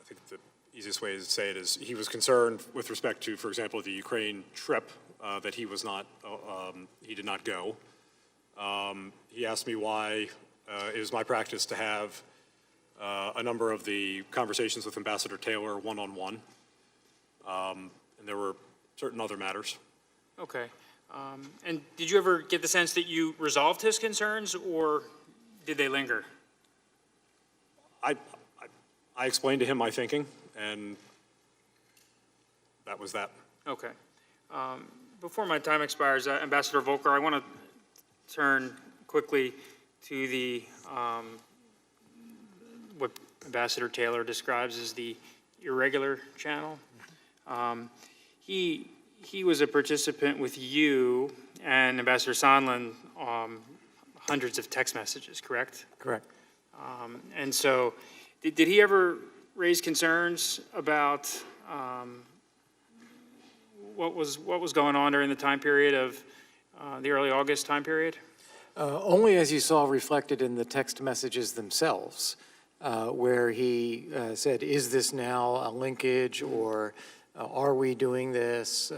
think the easiest way to say it is he was concerned with respect to, for example, the Ukraine trip that he did not go. He asked me why it is my practice to have a number of the conversations with Ambassador Taylor one-on-one, and there were certain other matters. Okay. And did you ever get the sense that you resolved his concerns, or did they linger? I explained to him my thinking, and that was that. Okay. Before my time expires, Ambassador Volker, I want to turn quickly to the what Ambassador Taylor describes as the irregular channel. He was a participant with you and Ambassador Sondland, hundreds of text messages, correct? Correct. And so, did he ever raise concerns about what was going on during the time period of the early August time period? Only as you saw reflected in the text messages themselves, where he said, is this now a linkage, or are we doing this?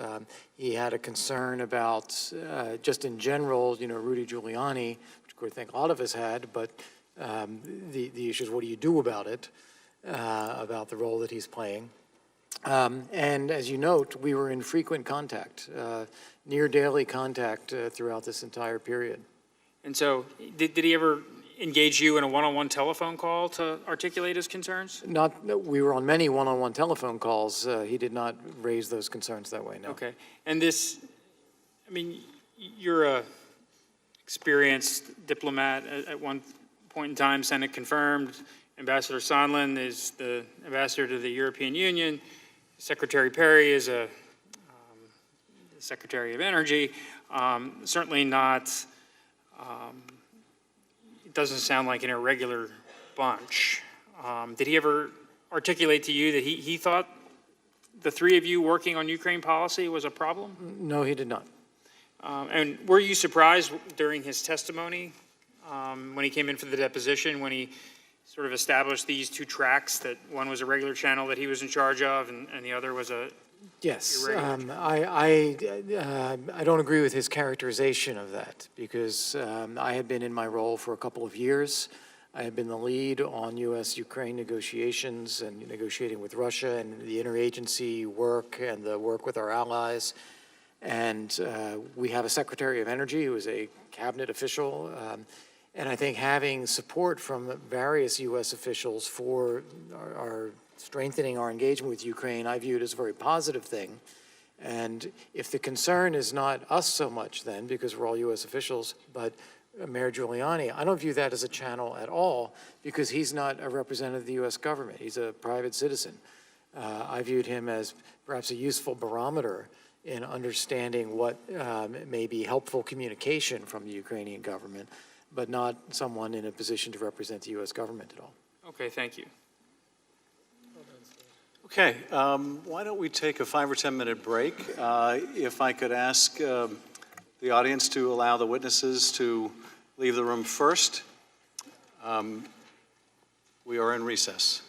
He had a concern about, just in general, Rudy Giuliani, which I think a lot of us had, but the issue is, what do you do about it, about the role that he's playing? And as you note, we were in frequent contact, near daily contact throughout this entire period. And so, did he ever engage you in a one-on-one telephone call to articulate his concerns? We were on many one-on-one telephone calls. He did not raise those concerns that way, no. Okay. And this, you're a experienced diplomat at one point in time, Senate confirmed. Ambassador Sondland is the ambassador to the European Union. Secretary Perry is a Secretary of Energy. Certainly not, it doesn't sound like an irregular bunch. Did he ever articulate to you that he thought the three of you working on Ukraine policy was a problem? No, he did not. And were you surprised during his testimony when he came in for the deposition, when he sort of established these two tracks, that one was a regular channel that he was in charge of and the other was a Yes, irregular? I don't agree with his characterization of that, because I had been in my role for a couple of years. I had been the lead on U.S.-Ukraine negotiations and negotiating with Russia and the interagency work and the work with our allies. And we have a Secretary of Energy who is a cabinet official. And I think having support from various U.S. officials for our strengthening our engagement with Ukraine, I view it as a very positive thing. And if the concern is not us so much then, because we're all U.S. officials, but Mayor Giuliani, I don't view that as a channel at all, because he's not a representative of the U.S. government. He's a private citizen. I viewed him as perhaps a useful barometer in understanding what may be helpful communication from the Ukrainian government, but not someone in a position to represent the U.S. government at all. Okay, thank you. Okay, why don't we take a 5 or 10 minute break? If I could ask the audience to allow the witnesses to leave the room first. We are in recess.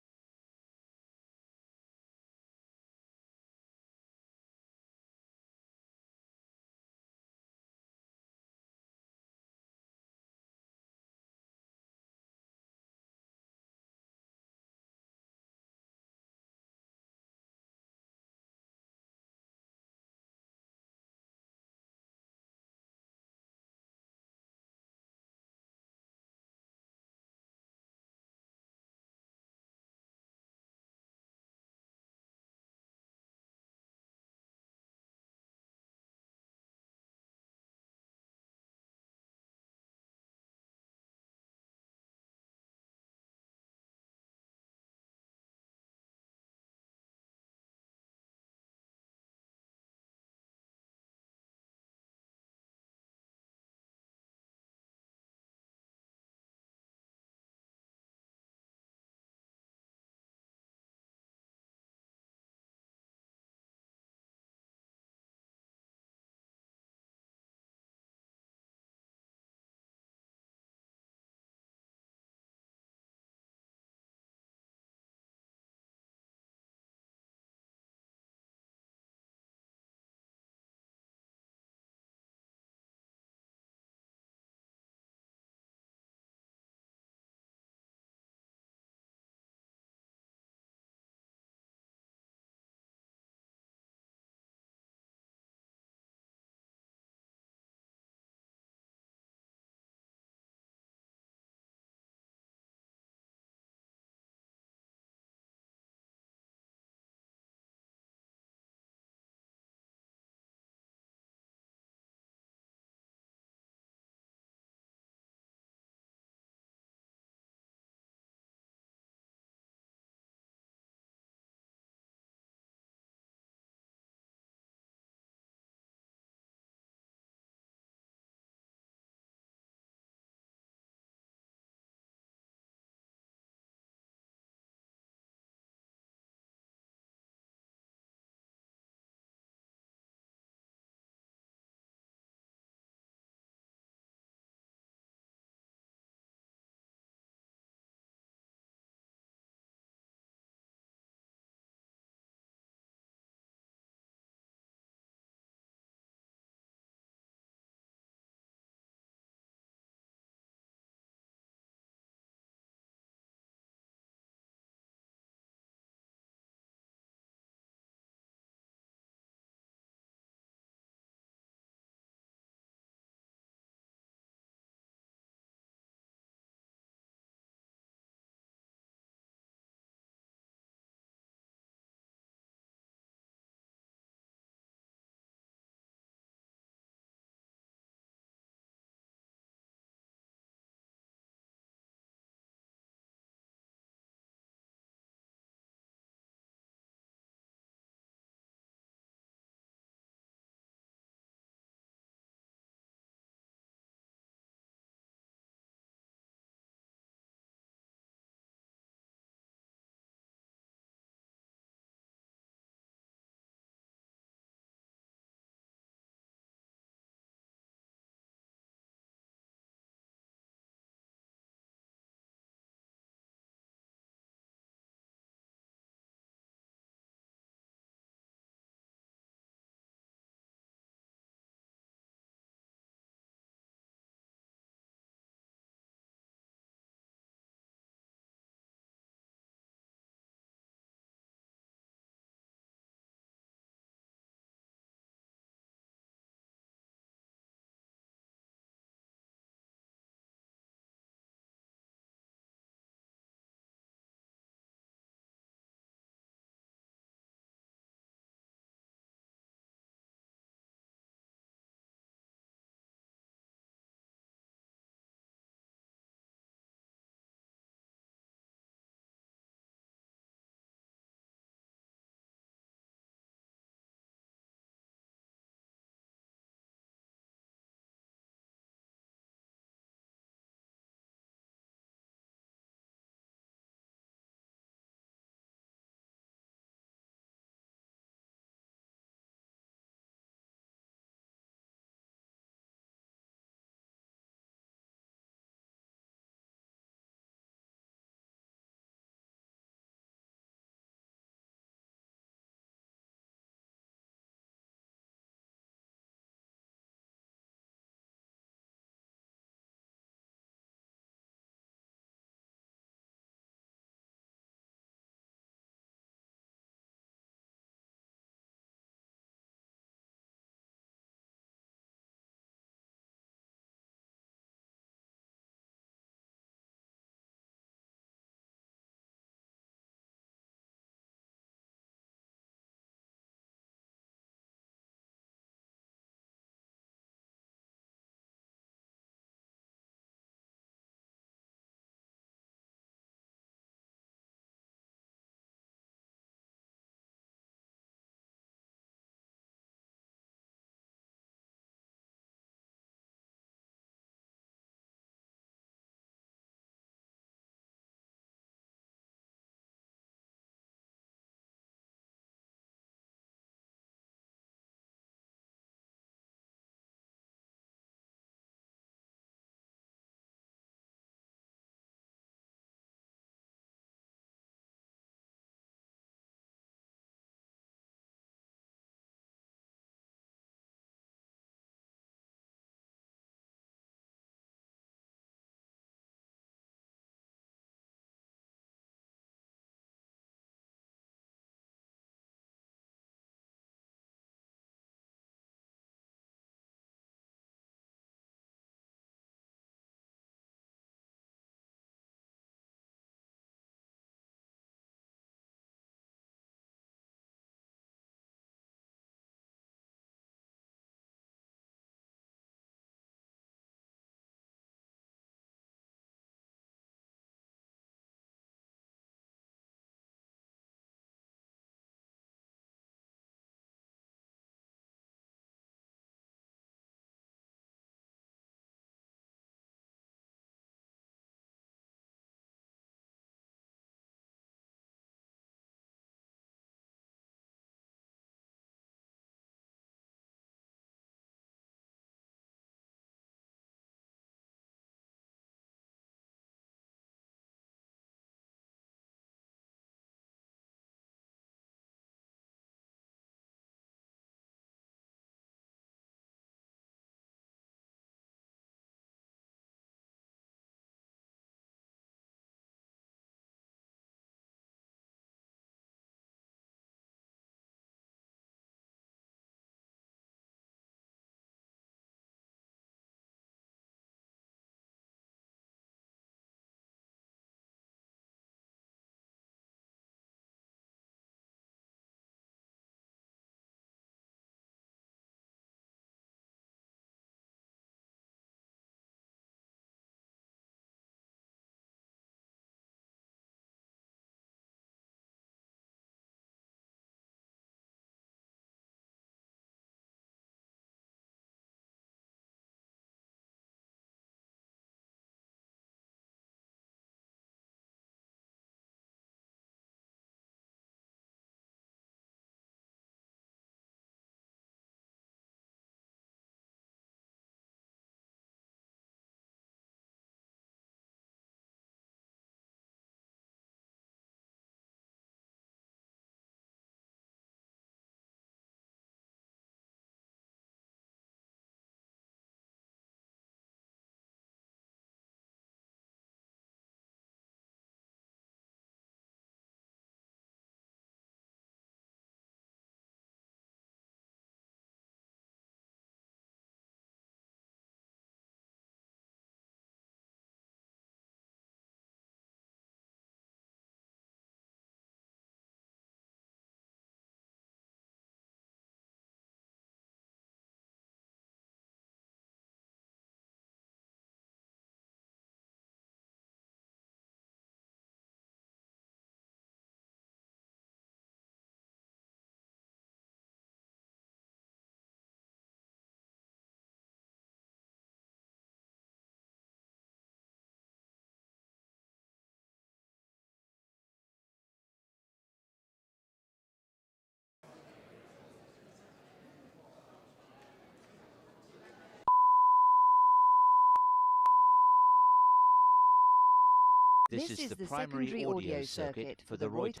This is the primary audio circuit for the Reuters.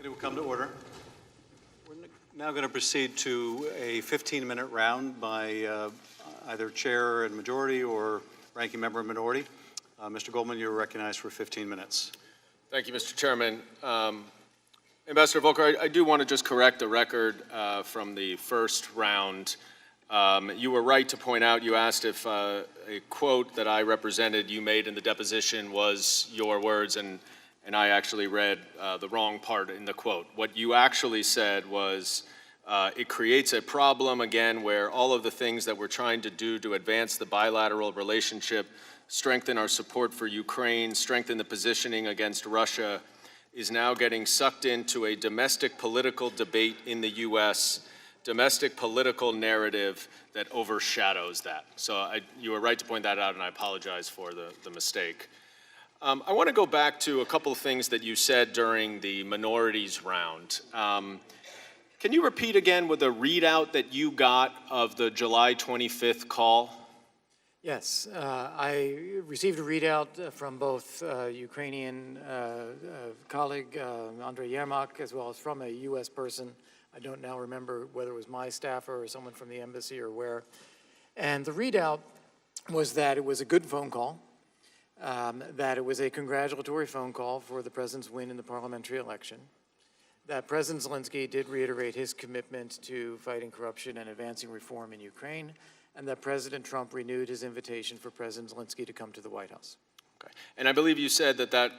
It will come to order. We're now going to proceed to a 15-minute round by either chair and majority or ranking member and minority. Mr. Goldman, you're recognized for 15 minutes. Thank you, Mr. Chairman. Ambassador Volker, I do want to just correct the record from the first round. You were right to point out, you asked if a quote that I represented you made in the deposition was your words, and I actually read the wrong part in the quote. What you actually said was, it creates a problem, again, where all of the things that we're trying to do to advance the bilateral relationship, strengthen our support for Ukraine, strengthen the positioning against Russia, is now getting sucked into a domestic political debate in the U.S., domestic political narrative that overshadows that. So you were right to point that out, and I apologize for the mistake. I want to go back to a couple of things that you said during the minorities round. Can you repeat again with the readout that you got of the July 25th call? Yes, I received a readout from both Ukrainian colleague Andrei Yermak, as well as from a U.S. person. I don't now remember whether it was my staffer or someone from the embassy or where. And the readout was that it was a good phone call, that it was a congratulatory phone call for the president's win in the parliamentary election, that President Zelensky did reiterate his commitment to fighting corruption and advancing reform in Ukraine, and that President Trump renewed his invitation for President Zelensky to come to the White House. Okay. And I believe you said that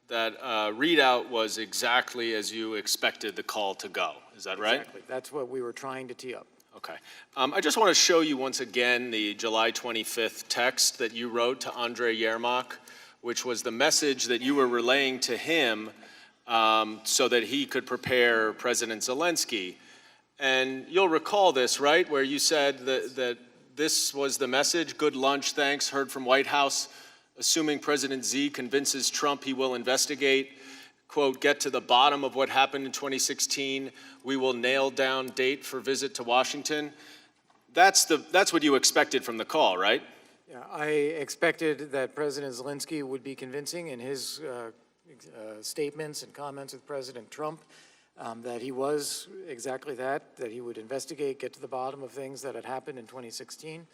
readout was exactly as you expected the call to go. Is that right? Exactly. That's what we were trying to tee up. Okay. I just want to show you once again the July 25th text that you wrote to Andrei Yermak, which was the message that you were relaying to him so that he could prepare President Zelensky. And you'll recall this, right, where you said that this was the message: good lunch, thanks, heard from White House. Assuming President Z convinces Trump he will investigate, quote, get to the bottom of what happened in 2016, we will nail down date for visit to Washington. That's what you expected from the call, right? Yeah, I expected that President Zelensky would be convincing in his statements and comments with President Trump, that he was exactly that he would investigate, get to the bottom of things that had happened in 2016,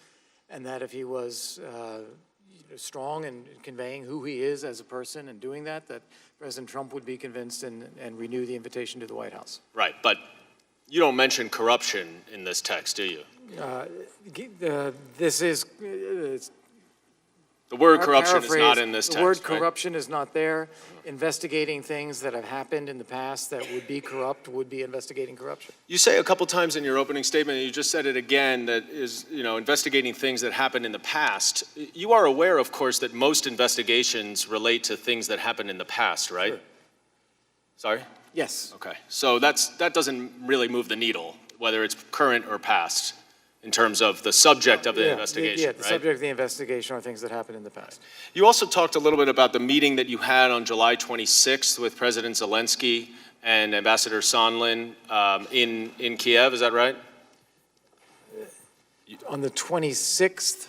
and that if he was strong in conveying who he is as a person and doing that President Trump would be convinced and renew the invitation to the White House. Right, but you don't mention corruption in this text, do you? This is... the word corruption is not in this text, The word right? corruption is not there. Investigating things that have happened in the past that would be corrupt would be investigating corruption. You say a couple times in your opening statement, and you just said it again, that is, investigating things that happened in the past. You are aware, of course, that most investigations relate to things that happened in the past, right? Sure. Sorry? Yes. Okay, so that doesn't really move the needle, whether it's current or past, in terms of the subject of the investigation, the right? subject of the investigation are things that happened in the past. You also talked a little bit about the meeting that you had on July 26th with President Zelensky and Ambassador Sondland in Kiev, is that right? On the 26th,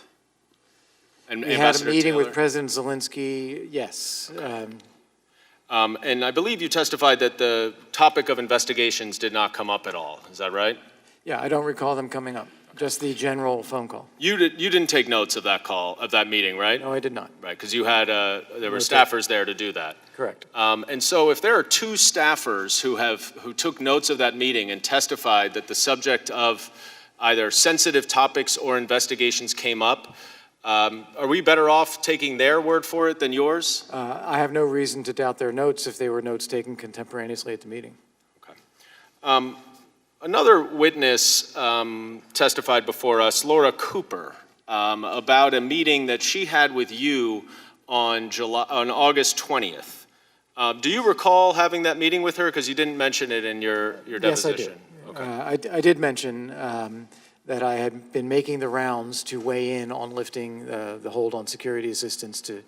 And we had a Ambassador meeting with Taylor. President Zelensky, yes. And I believe you testified that the topic of investigations did not come up at all, is that right? Yeah, I don't recall them coming up, just the general phone call. You didn't take notes of that call, of that meeting, right? No, I did not. Right, because you had, there were No, staffers there to do that. Correct. And so if there are two staffers who took notes of that meeting and testified that the subject of either sensitive topics or investigations came up, are we better off taking their word for it than yours? I have no reason to doubt their notes if they were notes taken contemporaneously at the meeting. Another witness testified before us, Laura Cooper, about a meeting that she had with you on August 20th. Do you recall having that meeting with her? Because you didn't mention it in your deposition. Yes, I did. I did mention that I had been making the rounds to weigh in on lifting the hold on security assistance, to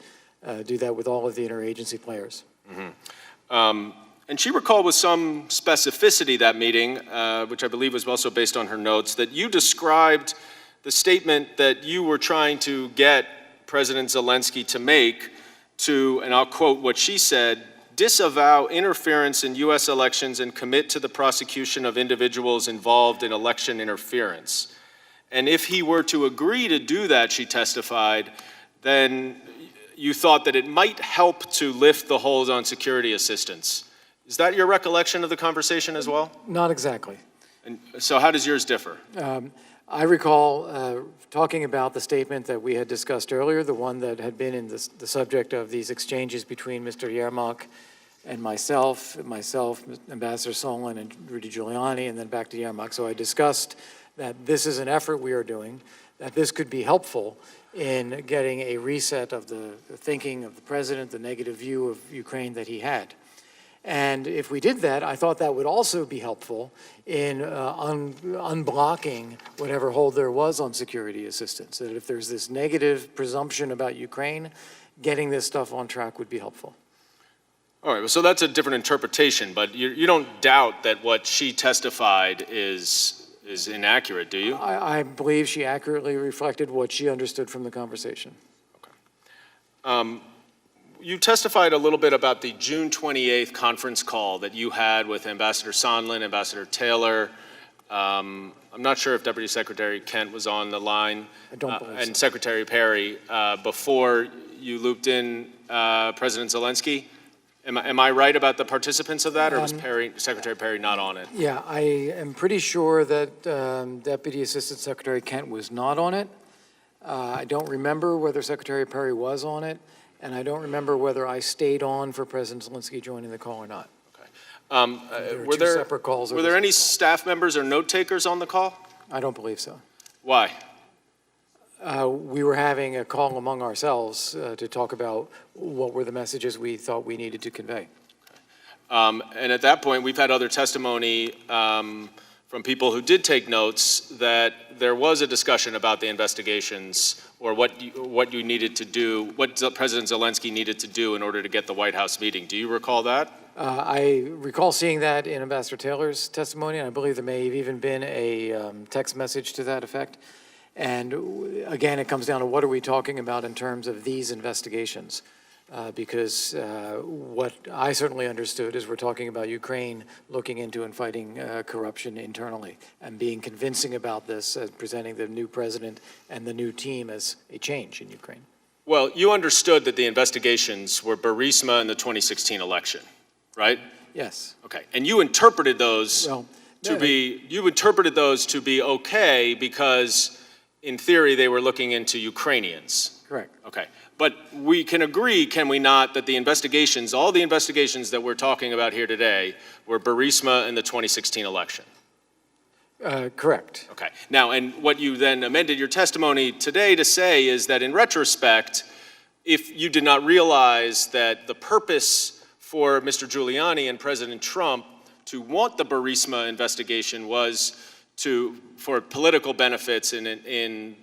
do that with all of the interagency players. Mm-hmm. And she recalled with some specificity that meeting, which I believe was also based on her notes, that you described the statement that you were trying to get President Zelensky to make to, and I'll quote what she said, disavow interference in U.S. elections and commit to the prosecution of individuals involved in election interference. And if he were to agree to do that, she testified, then you thought that it might help to lift the hold on security assistance. Is that your recollection of the conversation as well? Not exactly. And so how does yours differ? I recall talking about the statement that we had discussed earlier, the one that had been in the subject of these exchanges between Mr. Yermak and myself, Ambassador Sondland, and Rudy Giuliani, and then back to Yermak. So I discussed that this is an effort we are doing, that this could be helpful in getting a reset of the thinking of the president, the negative view of Ukraine that he had. And if we did that, I thought that would also be helpful in unblocking whatever hold there was on security assistance. That if there's this negative presumption about Ukraine, getting this stuff on track would be helpful. All right, so that's a different interpretation, but you don't doubt that what she testified is inaccurate, do you? I believe she accurately reflected what she understood from the conversation. You testified a little bit about the June 28th conference call that you had with Ambassador Sondland, Ambassador Taylor. I'm not sure if Deputy Secretary Kent was on the line. I don't believe so. And Secretary Perry, before you looped in President Zelensky. Am I right about the participants of that, or was Secretary Perry not on it? Yeah, I am pretty sure that Deputy Assistant Secretary Kent was not on it. I don't remember whether Secretary Perry was on it, and I don't remember whether I stayed on for President Zelensky joining the call or not. Were two separate calls. Were there any staff members or note takers on the call? I don't believe so. Why? We were having a call among ourselves to talk about what were the messages we thought we needed to convey. And at that point, we've had other testimony from people who did take notes that there was a discussion about the investigations or what you needed to do, what President Zelensky needed to do in order to get the White House meeting. Do you recall that? I recall seeing that in Ambassador Taylor's testimony, and I believe there may have even been a text message to that effect. And again, it comes down to what are we talking about in terms of these investigations? Because what I certainly understood is we're talking about Ukraine looking into and fighting corruption internally and being convincing about this, presenting the new president and the new team as a change in Ukraine. Well, you understood that the investigations were Burisma in the 2016 election, right? Yes. Okay, and you interpreted those to be okay because, in theory, they were looking into Ukrainians. Correct. Okay, but we can agree, can we not, that the investigations, all the investigations that we're talking about here today, were Burisma in the 2016 election? Correct. Okay. Now, and what you then amended your testimony today to say is that in retrospect, if you did not realize that the purpose for Mr. Giuliani and President Trump to want the Burisma investigation was for political benefits in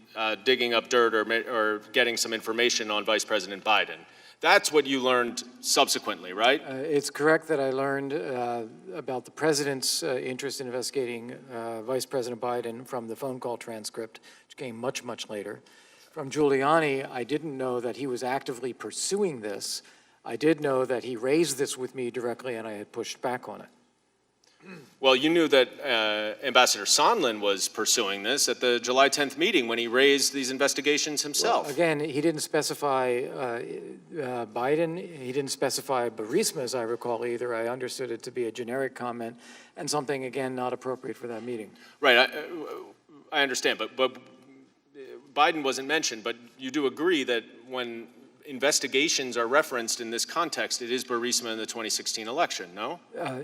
digging up dirt or getting some information on Vice President Biden. That's what you learned subsequently, right? It's correct that I learned about the president's interest in investigating Vice President Biden from the phone call transcript, which came much, much later. From Giuliani, I didn't know that he was actively pursuing this. I did know that he raised this with me directly, and I had pushed back on it. Well, you knew that Ambassador Sondland was pursuing this at the July 10th meeting when he raised these investigations himself. Well, again, he didn't specify Biden. He didn't specify Burisma, as I recall, either. I understood it to be a generic comment and something, again, not appropriate for that meeting. Right. I understand, but Biden wasn't mentioned. But you do agree that when investigations are referenced in this context, it is Burisma in the 2016 election, no?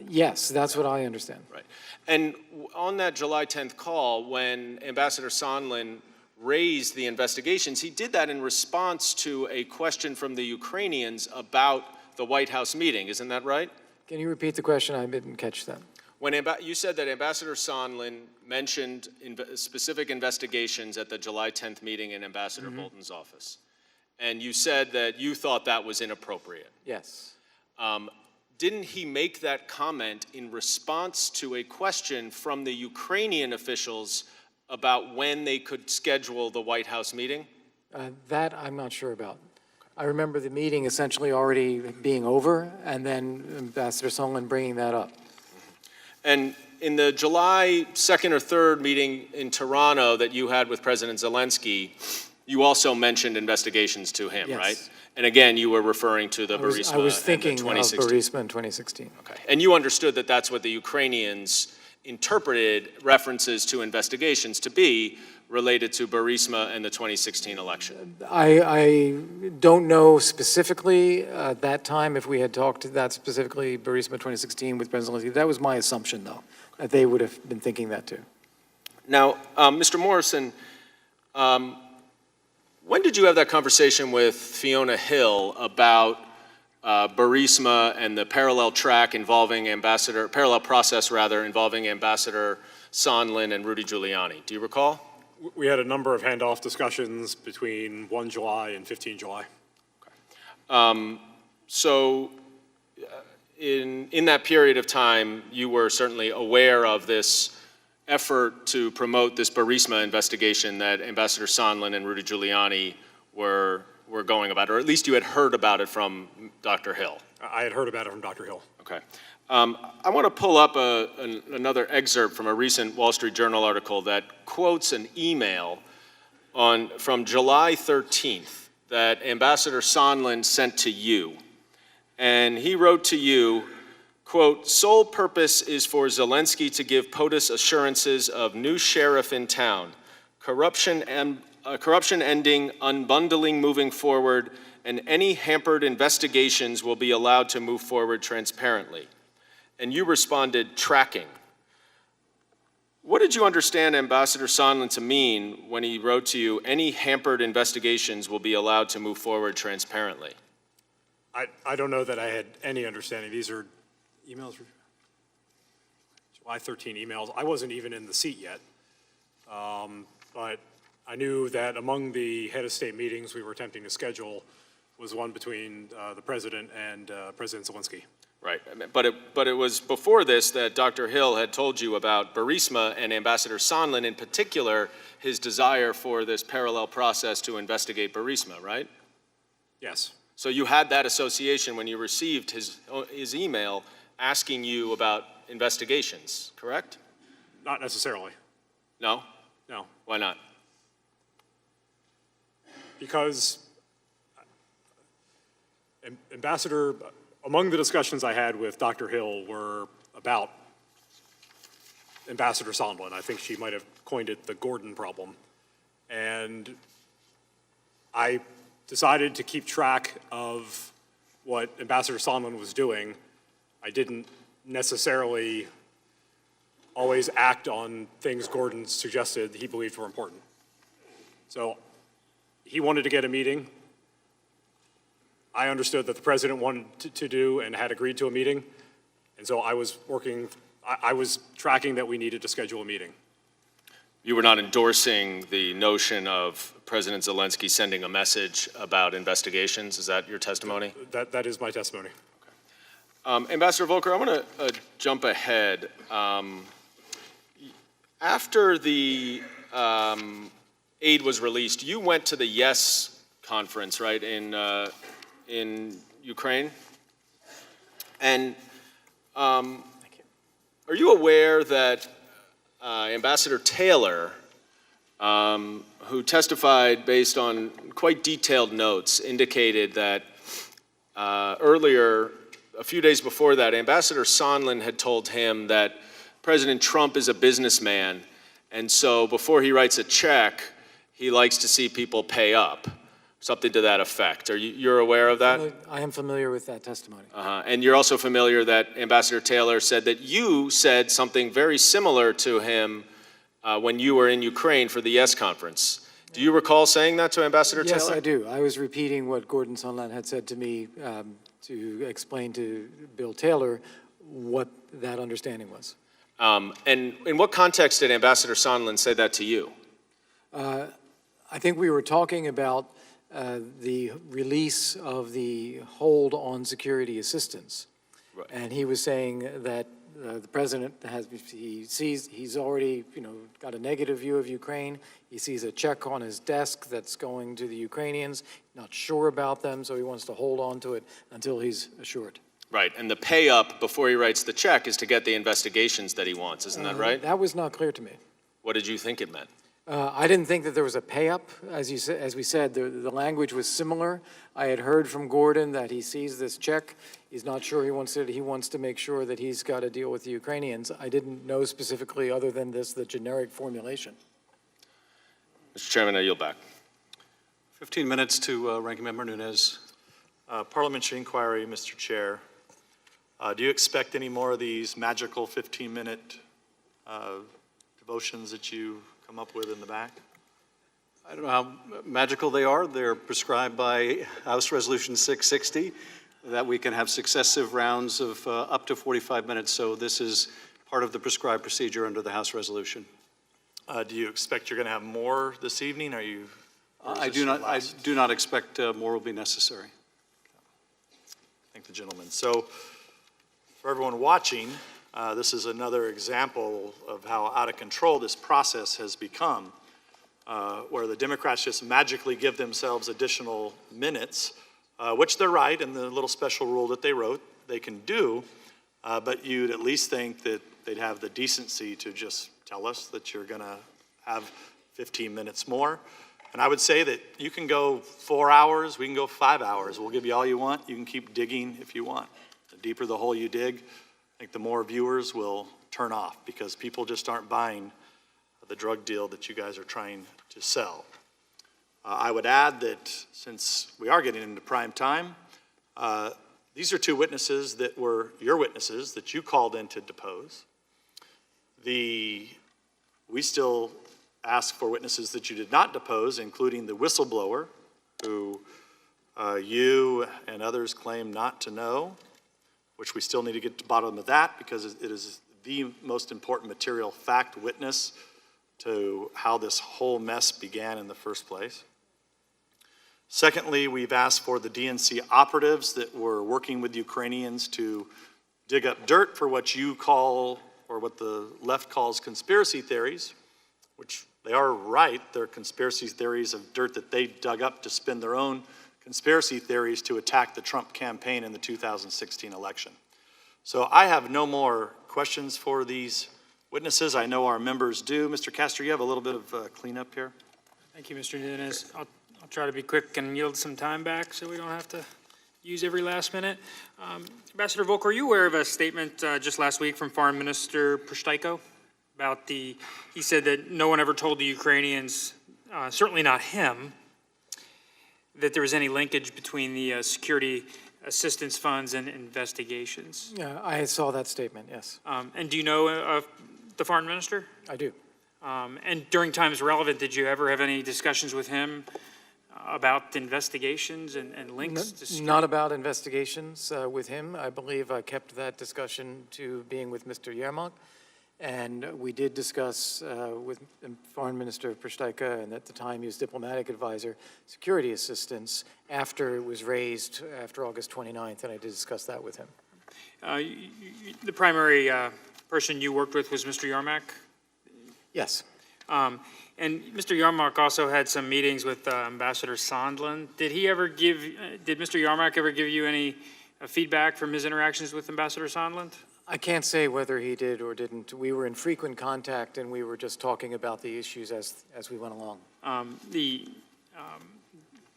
Yes, that's what I understand. Right. And on that July 10th call, when Ambassador Sondland raised the investigations, he did that in response to a question from the Ukrainians about the White House meeting. Isn't that right? Can you repeat the question? I didn't catch that. When you said that Ambassador Sondland mentioned specific investigations at the July 10th meeting in Ambassador Bolton's office. And you said that you thought that was inappropriate. Yes. Didn't he make that comment in response to a question from the Ukrainian officials about when they could schedule the White House meeting? That I'm not sure about. I remember the meeting essentially already being over, and then Ambassador Sondland bringing that up. And in the July 2nd or 3rd meeting in Toronto that you had with President Zelensky, you also mentioned investigations to him, Yes. right? And again, you were referring to the Burisma. I was thinking of and the 2016. Burisma in 2016. Okay. And you understood that that's what the Ukrainians interpreted references to investigations to be related to Burisma and the 2016 election. I don't know specifically at that time if we had talked that specifically Burisma 2016 with President Zelensky. That was my assumption, though, that they would have been thinking that too. Now, Mr. Morrison, when did you have that conversation with Fiona Hill about Burisma and the parallel track involving parallel process involving Ambassador Sondland and Rudy Giuliani? Do you recall? We had a number of handoff discussions between 1 July and 15 July. So in that period of time, you were certainly aware of this effort to promote this Burisma investigation that Ambassador Sondland and Rudy Giuliani were going about, or at least you had heard about it from Dr. Hill. I had heard about it from Dr. Hill. Okay. I want to pull up another excerpt from a recent Wall Street Journal article that quotes an email from July 13th that Ambassador Sondland sent to you. and he wrote to you, quote, "Sole purpose is for Zelensky to give POTUS assurances of new sheriff in town, corruption ending, unbundling moving forward, and any hampered investigations will be allowed to move forward transparently." And you responded, "Tracking." What did you understand Ambassador Sondland to mean when he wrote to you, "Any hampered investigations will be allowed to move forward transparently"? I don't know that I had any understanding. These are emails, July 13 emails. I wasn't even in the seat yet. But I knew that among the head of state meetings we were attempting to schedule was one between the president and President Zelensky. Right, but it was before this that Dr. Hill had told you about Burisma and Ambassador Sondland, in particular, his desire for this parallel process to investigate Burisma, right? Yes. So you had that association when you received his email asking you about investigations, correct? Not necessarily. No? No. Why not? Because Ambassador, among the discussions I had with Dr. Hill were about Ambassador Sondland. I think she might have coined it the Gordon problem. And I decided to keep track of what Ambassador Sondland was doing. I didn't necessarily always act on things Gordon suggested he believed were important. So he wanted to get a meeting. I understood that the president wanted to do and had agreed to a meeting. And so I was tracking that we needed to schedule a meeting. You were not endorsing the notion of President Zelensky sending a message about investigations. Is that your testimony? That is my testimony. Ambassador Volker, I'm going to jump ahead. After the aid was released, you went to the YES conference, right, in Ukraine? And are you aware that Ambassador Taylor, who testified based on quite detailed notes, indicated that earlier, a few days before that, Ambassador Sondland had told him that President Trump is a businessman, and so before he writes a check, he likes to see people pay up, something to that effect. You're aware of that? I am familiar with that testimony. And you're also familiar that Ambassador Taylor said that you said something very similar to him when you were in Ukraine for the YES conference. Do you recall saying that to Ambassador Taylor? Yes, I do. I was repeating what Gordon Sondland had said to me to explain to Bill Taylor what that understanding was. And in what context did Ambassador Sondland say that to you? I think we were talking about the release of the hold on security assistance. Right. And he was saying that the president he's already, got a negative view of Ukraine. He sees a check on his desk that's going to the Ukrainians, not sure about them, so he wants to hold on to it until he's assured. Right, and the pay up before he writes the check is to get the investigations that he wants, isn't that right? That was not clear to me. What did you think it meant? I didn't think that there was a pay-up. As we said, the language was similar. I had heard from Gordon that he sees this check. He's not sure he wants it. He wants to make sure that he's got to deal with the Ukrainians. I didn't know specifically, other than the generic formulation. Mr. Chairman, I yield back. 15 minutes to Ranking Member Nunes. Parliamentary inquiry, Mr. Chair. Do you expect any more of these magical 15-minute devotions that you come up with in the back? I don't know how magical they are. They're prescribed by House Resolution 660, that we can have successive rounds of up to 45 minutes. So this is part of the prescribed procedure under the House resolution. Do you expect you're going to have more this evening? I do not expect more will be necessary. Thank the gentleman. So for everyone watching, this is another example of how out of control this process has become, where the Democrats just magically give themselves additional minutes, which they're right in the little special rule that they wrote they can do, but you'd at least think that they'd have the decency to just tell us that you're going to have 15 minutes more. And I would say that you can go 4 hours, we can go 5 hours. We'll give you all you want. You can keep digging if you want. The deeper the hole you dig, I think the more viewers will turn off because people just aren't buying the drug deal that you guys are trying to sell. I would add that since we are getting into prime time, these are two witnesses that were your witnesses that you called in to depose. We still ask for witnesses that you did not depose, including the whistleblower, who you and others claim not to know, which we still need to get to the bottom of that because it is the most important material fact witness to how this whole mess began in the first place. Secondly, we've asked for the DNC operatives that were working with Ukrainians to dig up dirt for what you call, or what the left calls, conspiracy theories, which they are right. They're conspiracy theories of dirt that they dug up to spin their own conspiracy theories to attack the Trump campaign in the 2016 election. So I have no more questions for these witnesses. I know our members do. Mr. Castor, you have a little bit of cleanup here. Thank you, Mr. Nunes. I'll try to be quick and yield some time back so we don't have to use every last minute. Ambassador Volker, are you aware of a statement just last week from Foreign Minister Prystaiko about he said that no one ever told the Ukrainians, certainly not him, that there was any linkage between the security assistance funds and investigations? Yeah, I saw that statement, yes. And do you know of the foreign minister? I do. And during times relevant, did you ever have any discussions with him about investigations and links to security? Not about investigations with him. I believe I kept that discussion to being with Mr. Yermak. And we did discuss with Foreign Minister Prystaiko, and at the time he was diplomatic advisor, security assistance after it was raised after August 29th, and I did discuss that with him. The primary person you worked with was Mr. Yermak? Yes. And Mr. Yermak also had some meetings with Ambassador Sondland. Did Mr. Yermak ever give you any feedback from his interactions with Ambassador Sondland? I can't say whether he did or didn't. We were in frequent contact, and we were just talking about the issues as we went along. The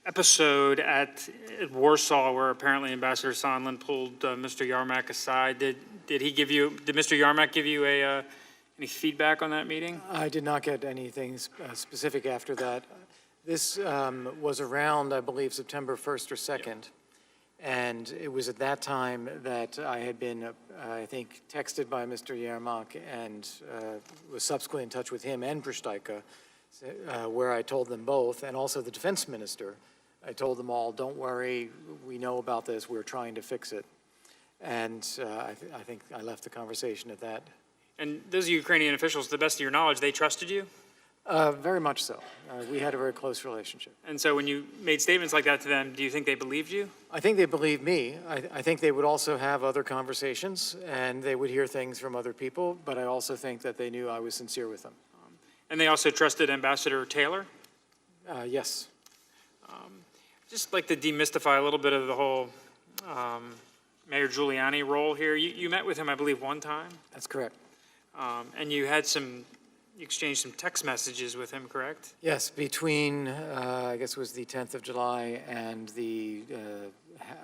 episode at Warsaw, where apparently Ambassador Sondland pulled Mr. Yermak aside, did Mr. Yermak give you any feedback on that meeting? I did not get anything specific after that. This was around, I believe, September 1st or 2nd. And it was at that time that I had been, I think, texted by Mr. Yermak and was subsequently in touch with him and Prystaiko, where I told them both, and also the defense minister. I told them all, don't worry, we know about this, we're trying to fix it. And I think I left the conversation at that. And those Ukrainian officials, to the best of your knowledge, they trusted you? Very much so. We had a very close relationship. And so when you made statements like that to them, do you think they believed you? I think they believed me. I think they would also have other conversations, and they would hear things from other people, but I also think that they knew I was sincere with them. And they also trusted Ambassador Taylor? Yes. Just like to demystify a little bit of the whole Mayor Giuliani role here. You met with him, I believe, one time? That's correct. And you exchanged some text messages with him, correct? Yes, between, I guess it was the 10th of July and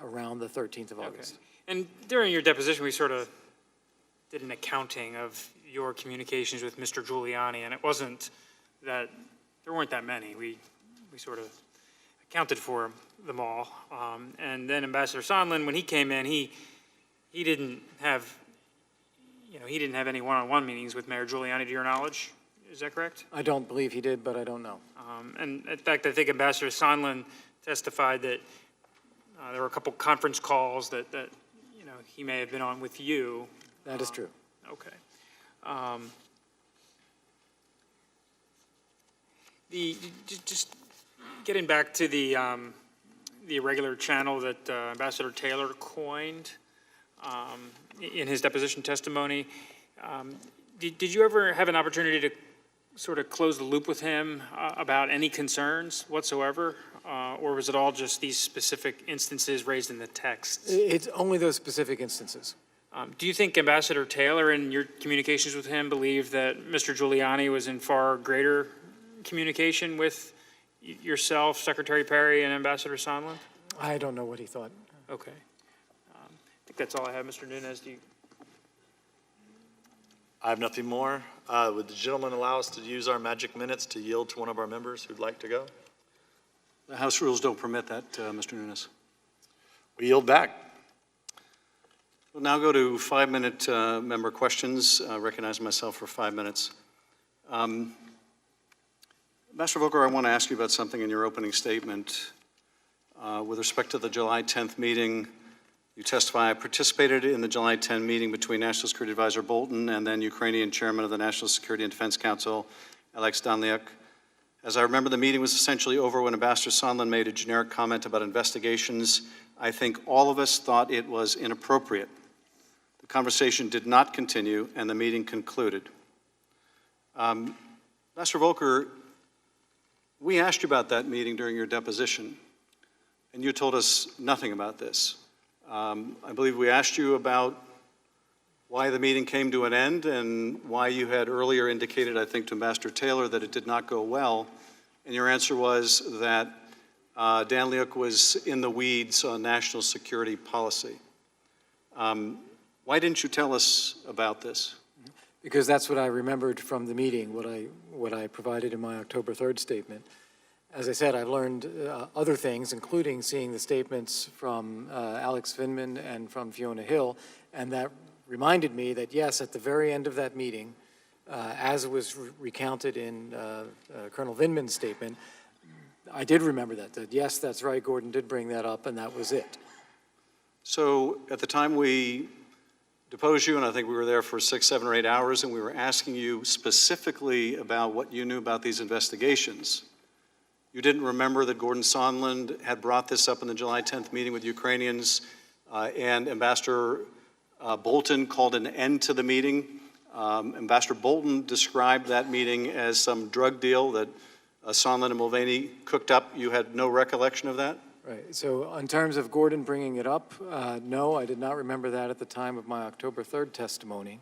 around the 13th of August. Okay. And during your deposition, we sort of did an accounting of your communications with Mr. Giuliani, and it wasn't that, there weren't that many. We sort of accounted for them all. And then Ambassador Sondland, when he came in, he didn't have, he didn't have any one-on-one meetings with Mayor Giuliani, to your knowledge. Is that correct? I don't believe he did, but I don't know. And in fact, I think Ambassador Sondland testified that there were a couple conference calls that he may have been on with you. That is true. Okay. Just getting back to the irregular channel that Ambassador Taylor coined in his deposition testimony, did you ever have an opportunity to sort of close the loop with him about any concerns whatsoever? Or was it all just these specific instances raised in the text? It's only those specific instances. Do you think Ambassador Taylor, in your communications with him, believed that Mr. Giuliani was in far greater communication with yourself, Secretary Perry, and Ambassador Sondland? I don't know what he thought. Okay. I think that's all I have. Mr. Nunes, do you? I have nothing more. Would the gentleman allow us to use our magic minutes to yield to one of our members who'd like to go? The House rules don't permit that, Mr. Nunes. We yield back. We'll now go to 5-minute member questions. I recognize myself for 5 minutes. Ambassador Volker, I want to ask you about something in your opening statement. With respect to the July 10th meeting, you testify, I participated in the July 10 meeting between National Security Advisor Bolton and then Ukrainian Chairman of the National Security and Defense Council, Alex Danliuk. As I remember, the meeting was essentially over when Ambassador Sondland made a generic comment about investigations. I think all of us thought it was inappropriate. The conversation did not continue, and the meeting concluded. Ambassador Volker, we asked you about that meeting during your deposition, and you told us nothing about this. I believe we asked you about why the meeting came to an end and why you had earlier indicated, I think, to Ambassador Taylor that it did not go well. And your answer was that Danliuk was in the weeds on national security policy. Why didn't you tell us about this? Because that's what I remembered from the meeting, what I provided in my October 3rd statement. As I said, I've learned other things, including seeing the statements from Alex Vindman and from Fiona Hill, and that reminded me that, yes, at the very end of that meeting, as it was recounted in Colonel Vindman's statement, I did remember that, yes, that's right, Gordon did bring that up, and that was it. So at the time we deposed you, and I think we were there for 6, 7, or 8 hours, and we were asking you specifically about what you knew about these investigations. You didn't remember that Gordon Sondland had brought this up in the July 10th meeting with Ukrainians, and Ambassador Bolton called an end to the meeting. Ambassador Bolton described that meeting as some drug deal that Sondland and Mulvaney cooked up. You had no recollection of that? Right, so in terms of Gordon bringing it up, no, I did not remember that at the time of my October 3rd testimony.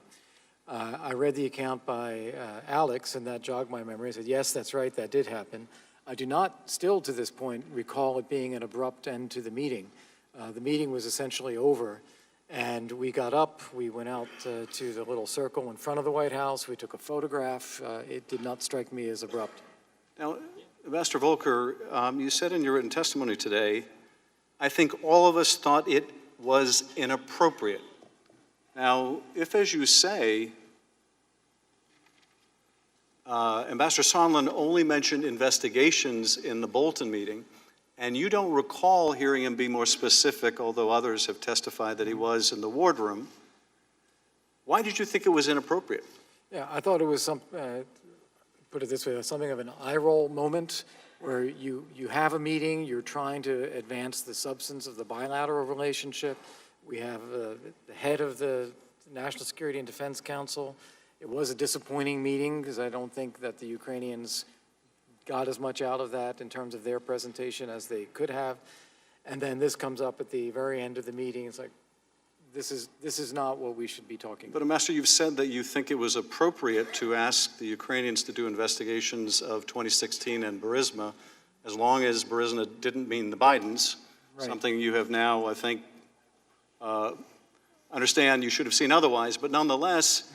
I read the account by Alex, and that jogged my memory. I said, yes, that's right, that did happen. I do not, still to this point, recall it being an abrupt end to the meeting. The meeting was essentially over, and we got up, we went out to the little circle in front of the White House, we took a photograph. It did not strike me as abrupt. Now, Ambassador Volker, you said in your written testimony today, I think all of us thought it was inappropriate. Now, if, as you say, Ambassador Sondland only mentioned investigations in the Bolton meeting, and you don't recall hearing him be more specific, although others have testified that he was in the wardroom, why did you think it was inappropriate? Yeah, I thought it was put it this way, something of an eye roll moment where you have a meeting, you're trying to advance the substance of the bilateral relationship. We have the head of the National Security and Defense Council. It was a disappointing meeting because I don't think that the Ukrainians got as much out of that in terms of their presentation as they could have. And then this comes up at the very end of the meeting. It's like, this is not what we should be talking about. But, Ambassador, you've said that you think it was appropriate to ask the Ukrainians to do investigations of 2016 and Burisma, as long as Burisma didn't mean the Bidens, Right. something you have now, I think, understand you should have seen otherwise. But nonetheless,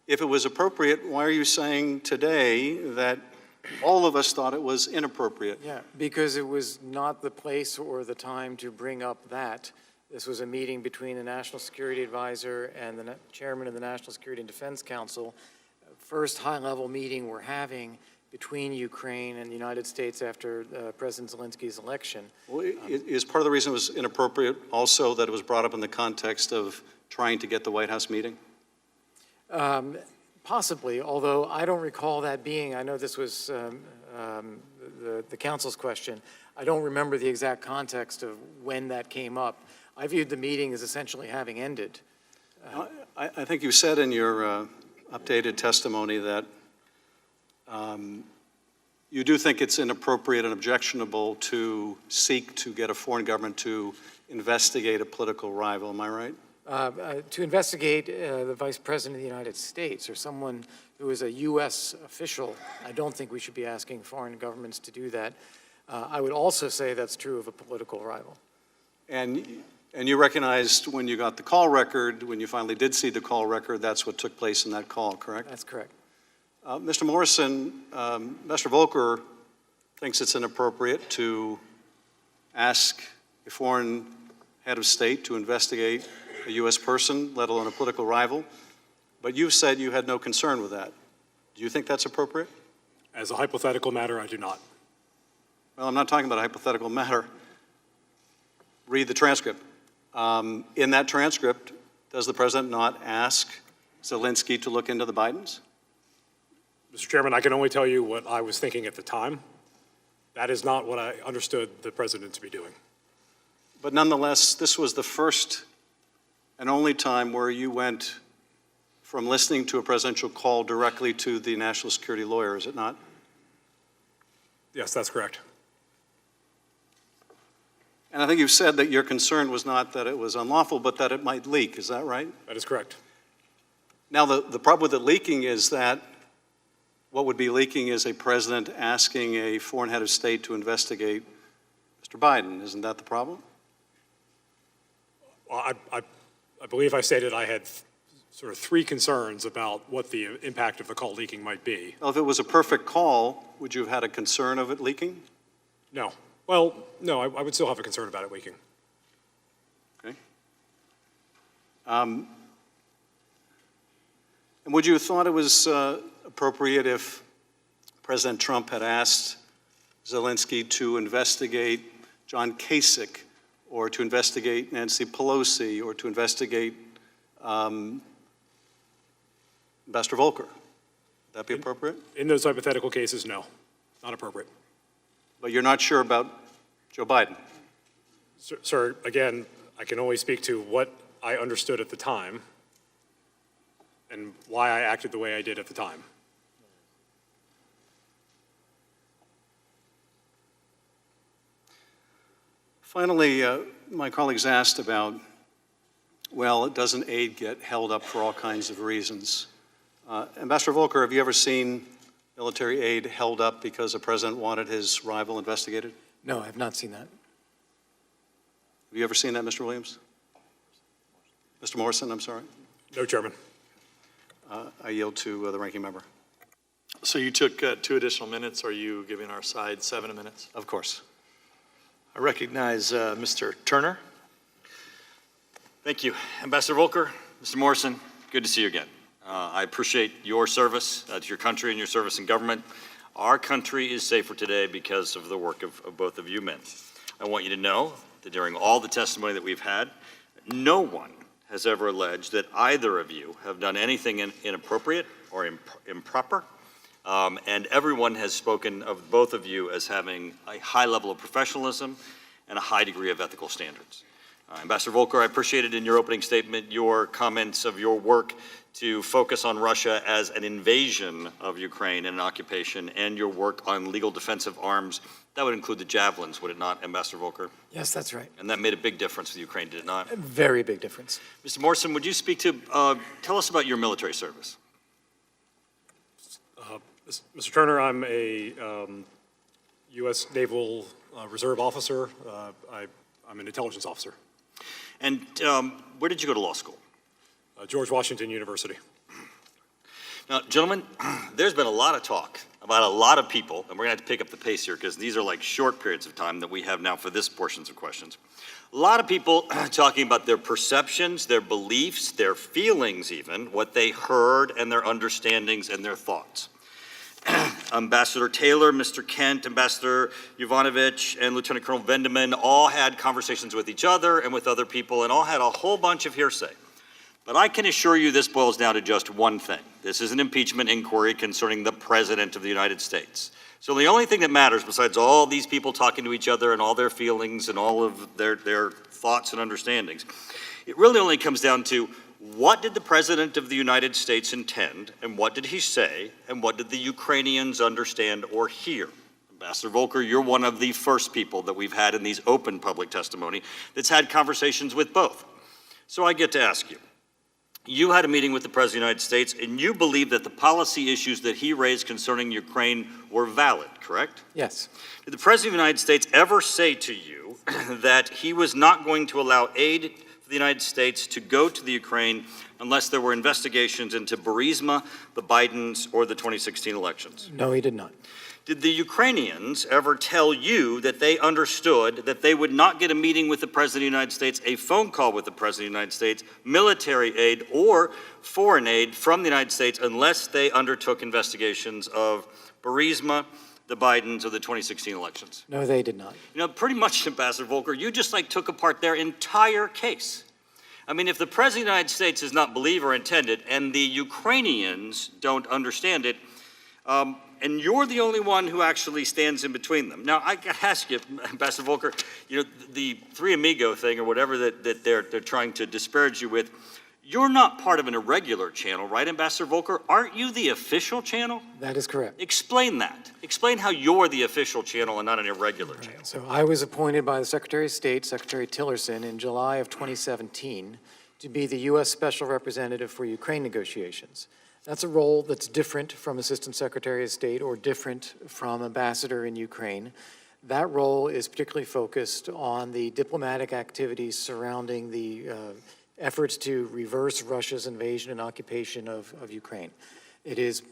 if it was appropriate, why are you saying today that all of us thought it was inappropriate? Yeah, because it was not the place or the time to bring up that. This was a meeting between the National Security Advisor and the Chairman of the National Security and Defense Council. First high-level meeting we're having between Ukraine and the United States after President Zelensky's election. Well, is part of the reason it was inappropriate also that it was brought up in the context of trying to get the White House meeting? Possibly, although I don't recall that being, I know this was the council's question. I don't remember the exact context of when that came up. I viewed the meeting as essentially having ended. I think you said in your updated testimony that you do think it's inappropriate and objectionable to seek to get a foreign government to investigate a political rival. Am I right? To investigate the Vice President of the United States or someone who is a U.S. official, I don't think we should be asking foreign governments to do that. I would also say that's true of a political rival. And you recognized when you got the call record, when you finally did see the call record, that's what took place in that call, correct? That's correct. Mr. Morrison, Mr. Volker thinks it's inappropriate to ask a foreign head of state to investigate a U.S. person, let alone a political rival. But you've said you had no concern with that. Do you think that's appropriate? As a hypothetical matter, I do not. Well, I'm not talking about a hypothetical matter. Read the transcript. In that transcript, does the president not ask Zelensky to look into the Bidens? Mr. Chairman, I can only tell you what I was thinking at the time. That is not what I understood the president to be doing. But nonetheless, this was the first and only time where you went from listening to a presidential call directly to the national security lawyer, is it not? Yes, that's correct. And I think you've said that your concern was not that it was unlawful, but that it might leak. Is that right? That is correct. Now, the problem with it leaking is that what would be leaking is a president asking a foreign head of state to investigate Mr. Biden. Isn't that the problem? Well, I believe I stated I had sort of three concerns about what the impact of the call leaking might be. Well, if it was a perfect call, would you have had a concern of it leaking? No. Well, no, I would still have a concern about it leaking. Okay. And would you have thought it was appropriate if President Trump had asked Zelensky to investigate John Kasich, or to investigate Nancy Pelosi, or to investigate Ambassador Volker? Would that be appropriate? In those hypothetical cases, no, not appropriate. But you're not sure about Joe Biden? Sir, again, I can only speak to what I understood at the time and why I acted the way I did at the time. Finally, my colleagues asked about, well, doesn't aid get held up for all kinds of reasons? Ambassador Volker, have you ever seen military aid held up because a president wanted his rival investigated? No, I have not seen that. Have you ever seen that, Mr. Williams? Mr. Morrison, I'm sorry. No, Chairman. I yield to the ranking member. So you took 2 additional minutes. Are you giving our side 7 minutes? Of course. I recognize Mr. Turner. Thank you. Ambassador Volker, Mr. Morrison, good to see you again. I appreciate your service to your country and your service in government. Our country is safer today because of the work of both of you men. I want you to know that during all the testimony that we've had, no one has ever alleged that either of you have done anything inappropriate or improper. And everyone has spoken of both of you as having a high level of professionalism and a high degree of ethical standards. Ambassador Volker, I appreciated in your opening statement your comments of your work to focus on Russia as an invasion of Ukraine and an occupation, and your work on legal defensive arms. That would include the javelins, would it not, Ambassador Volker? Yes, that's right. And that made a big difference with Ukraine, did it not? A very big difference. Mr. Morrison, would you speak to, tell us about your military service? Mr. Turner, I'm a U.S. Naval Reserve officer. I'm an intelligence officer. And where did you go to law school? George Washington University. Now, gentlemen, there's been a lot of talk about a lot of people, and we're going to have to pick up the pace here because these are like short periods of time that we have now for this portions of questions. A lot of people talking about their perceptions, their beliefs, their feelings even, what they heard, and their understandings and their thoughts. Ambassador Taylor, Mr. Kent, Ambassador Yovanovitch, and Lieutenant Colonel Vendeman all had conversations with each other and with other people and all had a whole bunch of hearsay. But I can assure you this boils down to just one thing. This is an impeachment inquiry concerning the President of the United States. So the only thing that matters, besides all these people talking to each other and all their feelings and all of their thoughts and understandings, it really only comes down to what did the President of the United States intend, and what did he say, and what did the Ukrainians understand or hear? Ambassador Volker, you're one of the first people that we've had in these open public testimony that's had conversations with both. So I get to ask you, you had a meeting with the President of the United States, and you believe that the policy issues that he raised concerning Ukraine were valid, correct? Yes. Did the President of the United States ever say to you that he was not going to allow aid for the United States to go to the Ukraine unless there were investigations into Burisma, the Bidens, or the 2016 elections? No, he did not. Did the Ukrainians ever tell you that they understood that they would not get a meeting with the President of the United States, a phone call with the President of the United States, military aid, or foreign aid from the United States unless they undertook investigations of Burisma, the Bidens, or the 2016 elections? No, they did not. You know, pretty much, Ambassador Volker, you just took apart their entire case. I mean, if the President of the United States does not believe or intend it, and the Ukrainians don't understand it, and you're the only one who actually stands in between them. Now, I gotta ask you, Ambassador Volker, you know, the Three Amigo thing or whatever that they're trying to disparage you with, you're not part of an irregular channel, right, Ambassador Volker? Aren't you the official channel? That is correct. Explain that. Explain how you're the official channel and not an irregular channel. So I was appointed by the Secretary of State, Secretary Tillerson, in July of 2017 to be the U.S. Special Representative for Ukraine negotiations. That's a role that's different from Assistant Secretary of State or different from Ambassador in Ukraine. That role is particularly focused on the diplomatic activities surrounding the efforts to reverse Russia's invasion and occupation of Ukraine. It is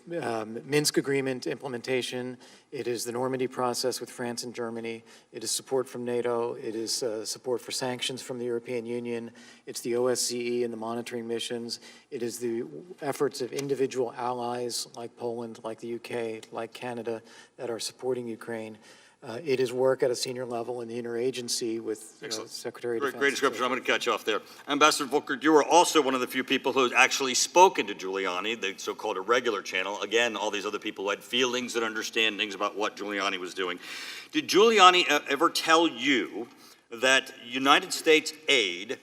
Minsk Agreement implementation. It is the Normandy process with France and Germany. It is support from NATO. It is support for sanctions from the European Union. It's the OSCE and the monitoring missions. It is the efforts of individual allies like Poland, like the UK, like Canada that are supporting Ukraine. It is work at a senior level in the interagency with Secretary of Defense. Great description. I'm going to catch you off there. Ambassador Volker, you were also one of the few people who had actually spoken to Giuliani, the so-called irregular channel. Again, all these other people who had feelings and understandings about what Giuliani was doing. Did Giuliani ever tell you that United States aid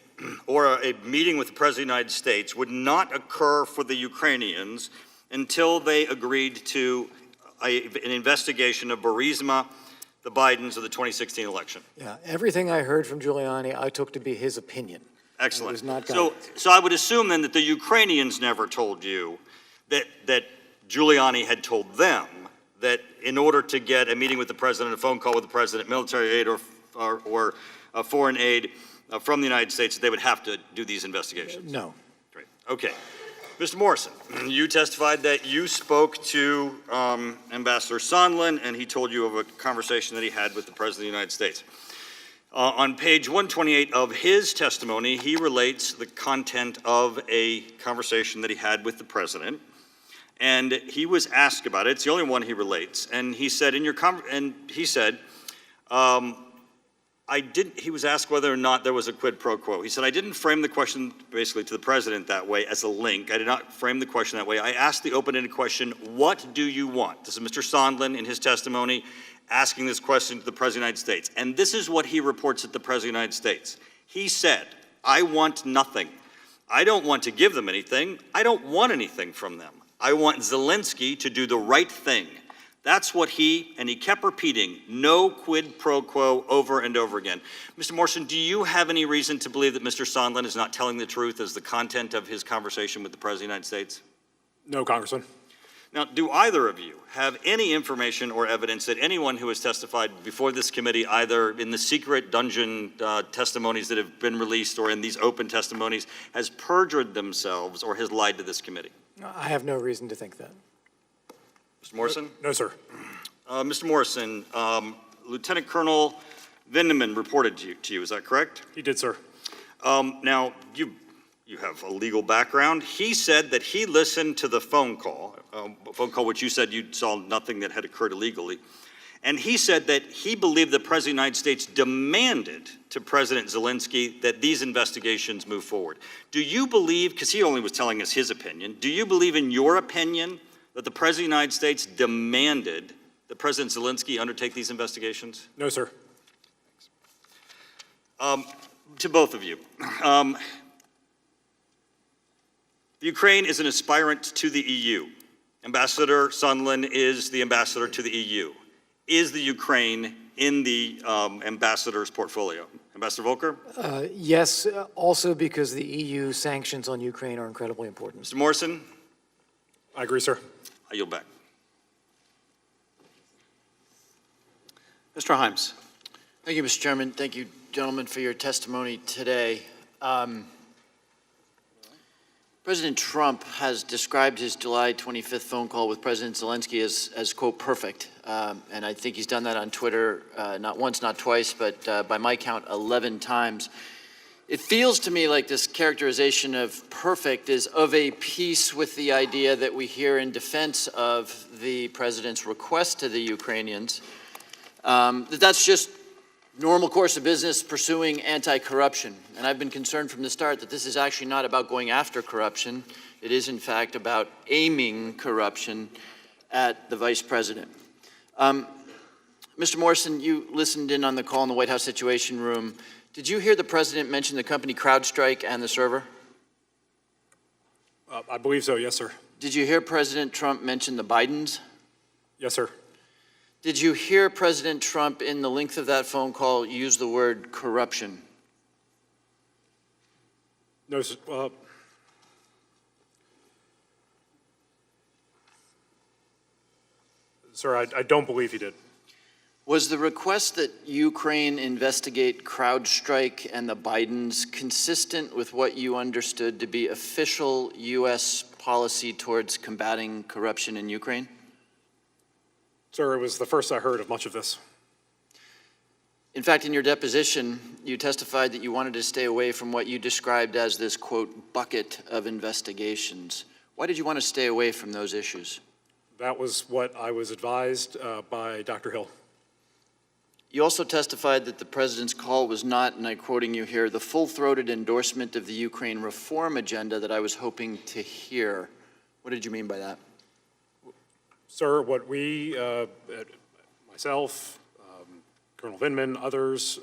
or a meeting with the President of the United States would not occur for the Ukrainians until they agreed to an investigation of Burisma, the Bidens, of the 2016 election? Yeah, everything I heard from Giuliani, I took to be his opinion. Excellent. It was not So guidance. I would assume then that the Ukrainians never told you that Giuliani had told them that in order to get a meeting with the president, a phone call with the president, military aid or foreign aid from the United States, that they would have to do these investigations? No. Great. Okay. Mr. Morrison, you testified that you spoke to Ambassador Sondland, and he told you of a conversation that he had with the President of the United States. On page 128 of his testimony, he relates the content of a conversation that he had with the President, and he was asked about it. It's the only one he relates, and he said, he was asked whether or not there was a quid pro quo. He said, I didn't frame the question basically to the president that way as a link. I did not frame the question that way. I asked the open-ended question, what do you want? This is Mr. Sondland in his testimony asking this question to the President of the United States. And this is what he reports at the President of the United States. He said, I want nothing. I don't want to give them anything. I don't want anything from them. I want Zelensky to do the right thing. That's what he kept repeating, no quid pro quo, over and over again. Mr. Morrison, do you have any reason to believe that Mr. Sondland is not telling the truth as the content of his conversation with the President of the United States? No, Congressman. Now, do either of you have any information or evidence that anyone who has testified before this committee, either in the secret dungeon testimonies that have been released or in these open testimonies, has perjured themselves or has lied to this committee? I have no reason to think that. Mr. Morrison? No, sir. Mr. Morrison, Lieutenant Colonel Vindman reported to you, is that correct? He did, sir. Now, you have a legal background. He said that he listened to the phone call which you said you saw nothing that had occurred illegally. And he said that he believed the President of the United States demanded to President Zelensky that these investigations move forward. Do you believe, because he only was telling us his opinion, do you believe in your opinion that the President of the United States demanded that President Zelensky undertake these investigations? No, sir. To both of you. Ukraine is an aspirant to the EU. Ambassador Sondland is the ambassador to the EU. Is the Ukraine in the ambassador's portfolio? Ambassador Ambassador Volker? Yes, also because the EU sanctions on Ukraine are incredibly important. Mr. Morrison? I agree, sir. I yield back. Mr. Himes. Thank you, Mr. Chairman. Thank you, gentlemen, for your testimony today. President Trump has described his July 25th phone call with President Zelensky as quote, perfect. And I think he's done that on Twitter, not once, not twice, but by my count, 11 times. It feels to me like this characterization of perfect is of a piece with the idea that we hear in defense of the president's request to the Ukrainians, that's just normal course of business pursuing anti-corruption. And I've been concerned from the start that this is actually not about going after corruption. It is, in fact, about aiming corruption at the vice president. Mr. Morrison, you listened in on the call in the White House Situation Room. Did you hear the president mention the company CrowdStrike and the server? I believe so, yes, sir. Did you hear President Trump mention the Bidens? Yes, sir. Did you hear President Trump in the length of that phone call use the word corruption? No, sir. Sir, I don't believe he did. Was the request that Ukraine investigate CrowdStrike and the Bidens consistent with what you understood to be official U.S. policy towards combating corruption in Ukraine? Sir, it was the first I heard of much of this. In fact, in your deposition, you testified that you wanted to stay away from what you described as this, quote, bucket of investigations. Why did you want to stay away from those issues? That was what I was advised by Dr. Hill. You also testified that the president's call was not, and I'm quoting you here, the full-throated endorsement of the Ukraine reform agenda that I was hoping to hear. What did you mean by that? Sir, what we, myself, Colonel Vindman, others,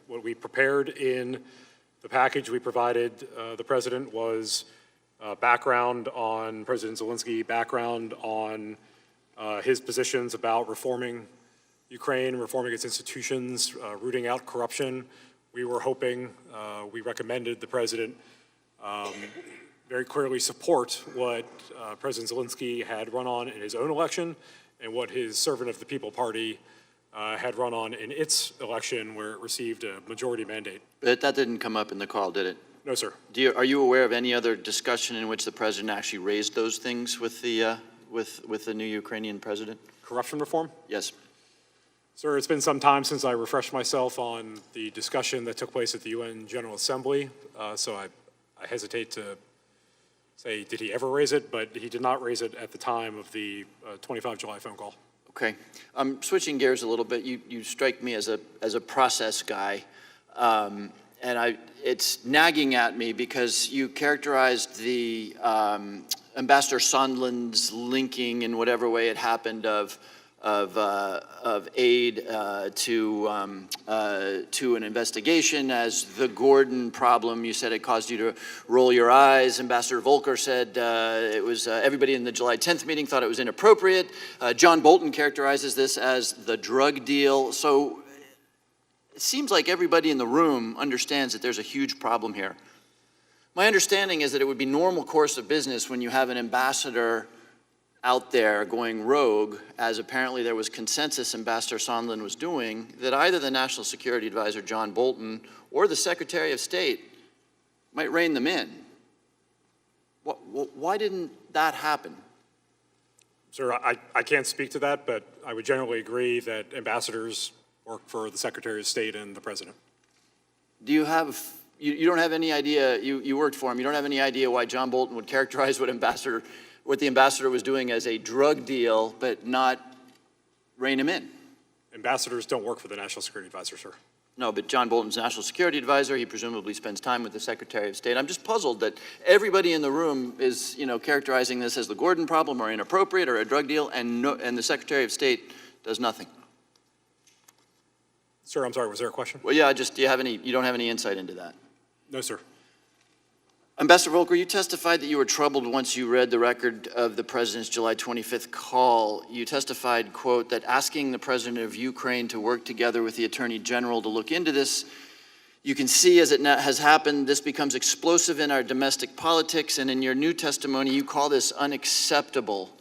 what we prepared in the package we provided the president was background on President Zelensky, background on his positions about reforming Ukraine, reforming its institutions, rooting out corruption. We were hoping, we recommended the president very clearly support what President Zelensky had run on in his own election and what his Servant of the People Party had run on in its election where it received a majority mandate. But that didn't come up in the call, did it? No, sir. Are you aware of any other discussion in which the president actually raised those things with the new Ukrainian president? Corruption reform? Yes. Sir, it's been some time since I refreshed myself on the discussion that took place at the UN General Assembly, so I hesitate to say did he ever raise it, but he did not raise it at the time of the 25 July phone call. Okay. Switching gears a little bit, you strike me as a process guy, and it's nagging at me because you characterized the Ambassador Sondland's linking in whatever way it happened of aid to an investigation as the Gordon problem. You said it caused you to roll your eyes. Ambassador Volker said it was everybody in the July 10th meeting thought it was inappropriate. John Bolton characterizes this as the drug deal. So it seems like everybody in the room understands that there's a huge problem here. My understanding is that it would be normal course of business when you have an ambassador out there going rogue, as apparently there was consensus Ambassador Sondland was doing, that either the National Security Advisor, John Bolton, or the Secretary of State might rein them in. Why didn't that happen? Sir, I can't speak to that, but I would generally agree that ambassadors work for the Secretary of State and the President. Do you have, you don't have any idea, you worked for him, you don't have any idea why John Bolton would characterize what the ambassador was doing as a drug deal, but not rein him in? Ambassadors don't work for the National Security Advisor, sir. No, but John Bolton's National Security Advisor, he presumably spends time with the Secretary of State. I'm just puzzled that everybody in the room is, characterizing this as the Gordon problem or inappropriate or a drug deal, and the Secretary of State does nothing. Sir, I'm sorry, was there a question? Well, yeah, you don't have any insight into that? No, sir. Ambassador Volker, you testified that you were troubled once you read the record of the president's July 25th call. You testified, quote, that asking the president of Ukraine to work together with the attorney general to look into this You can see as it has happened, this becomes explosive in our domestic politics, and in your new testimony, you call this unacceptable.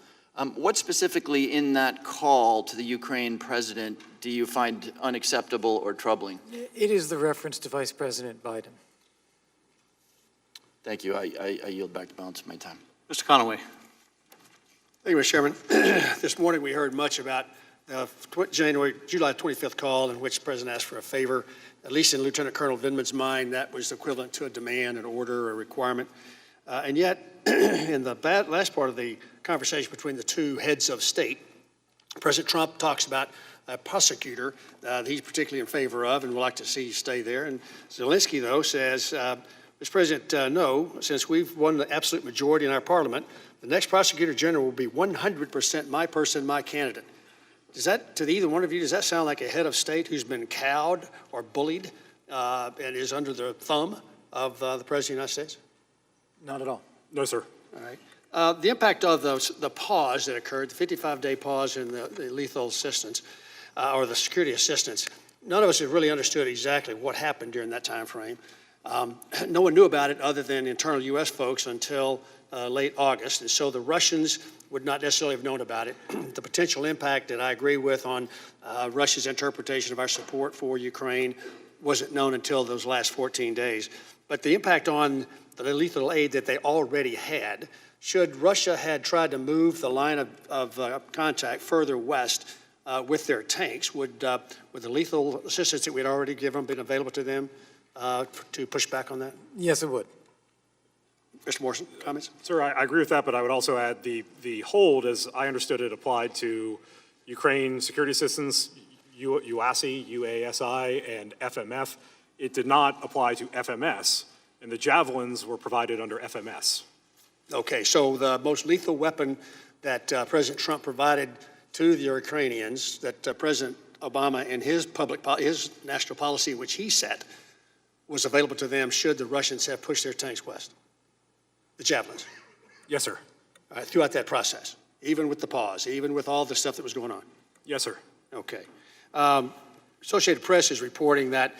What specifically in that call to the Ukraine president do you find unacceptable or troubling? It is the reference to Vice President Biden. Thank you. I yield back the balance of my time. Mr. Conaway. Thank you, Mr. Chairman. This morning we heard much about the July 25th call in which the President asked for a favor. At least in Lieutenant Colonel Vindman's mind, that was equivalent to a demand, an order, or a requirement. And yet, in the last part of the conversation between the two heads of state, President Trump talks about a prosecutor that he's particularly in favor of and would like to see stay there. And Zelensky, though, says, Mr. President, no, since we've won the absolute majority in our parliament, the next prosecutor general will be 100% my person, my candidate. Does that, to either one of you, does that sound like a head of state who's been cowed or bullied and is under the thumb of the President of the United States? Not at all. No, sir. All right. The impact of the pause that occurred, the 55-day pause in the lethal assistance or the security assistance, none of us have really understood exactly what happened during that time frame. No one knew about it other than internal U.S. folks until late August, and so the Russians would not necessarily have known about it. The potential impact that I agree with on Russia's interpretation of our support for Ukraine wasn't known until those last 14 days. But the impact on the lethal aid that they already had, should Russia had tried to move the line of contact further west with their tanks, would the lethal assistance that we'd already given been available to them to push back on that? Yes, it would. Mr. Morrison, comments? Sir, I agree with that, but I would also add the hold, as I understood it, applied to Ukraine security assistance, UASI, UASI, and FMF. It did not apply to FMS, and the Javelins were provided under FMS. Okay, so the most lethal weapon that President Trump provided to the Ukrainians, that President Obama in his his national policy, which he set, was available to them should the Russians have pushed their tanks west. The Javelins. Yes, sir. All right, throughout that process, even with the pause, even with all the stuff that was going on. Yes, sir. Okay. Associated Press is reporting that,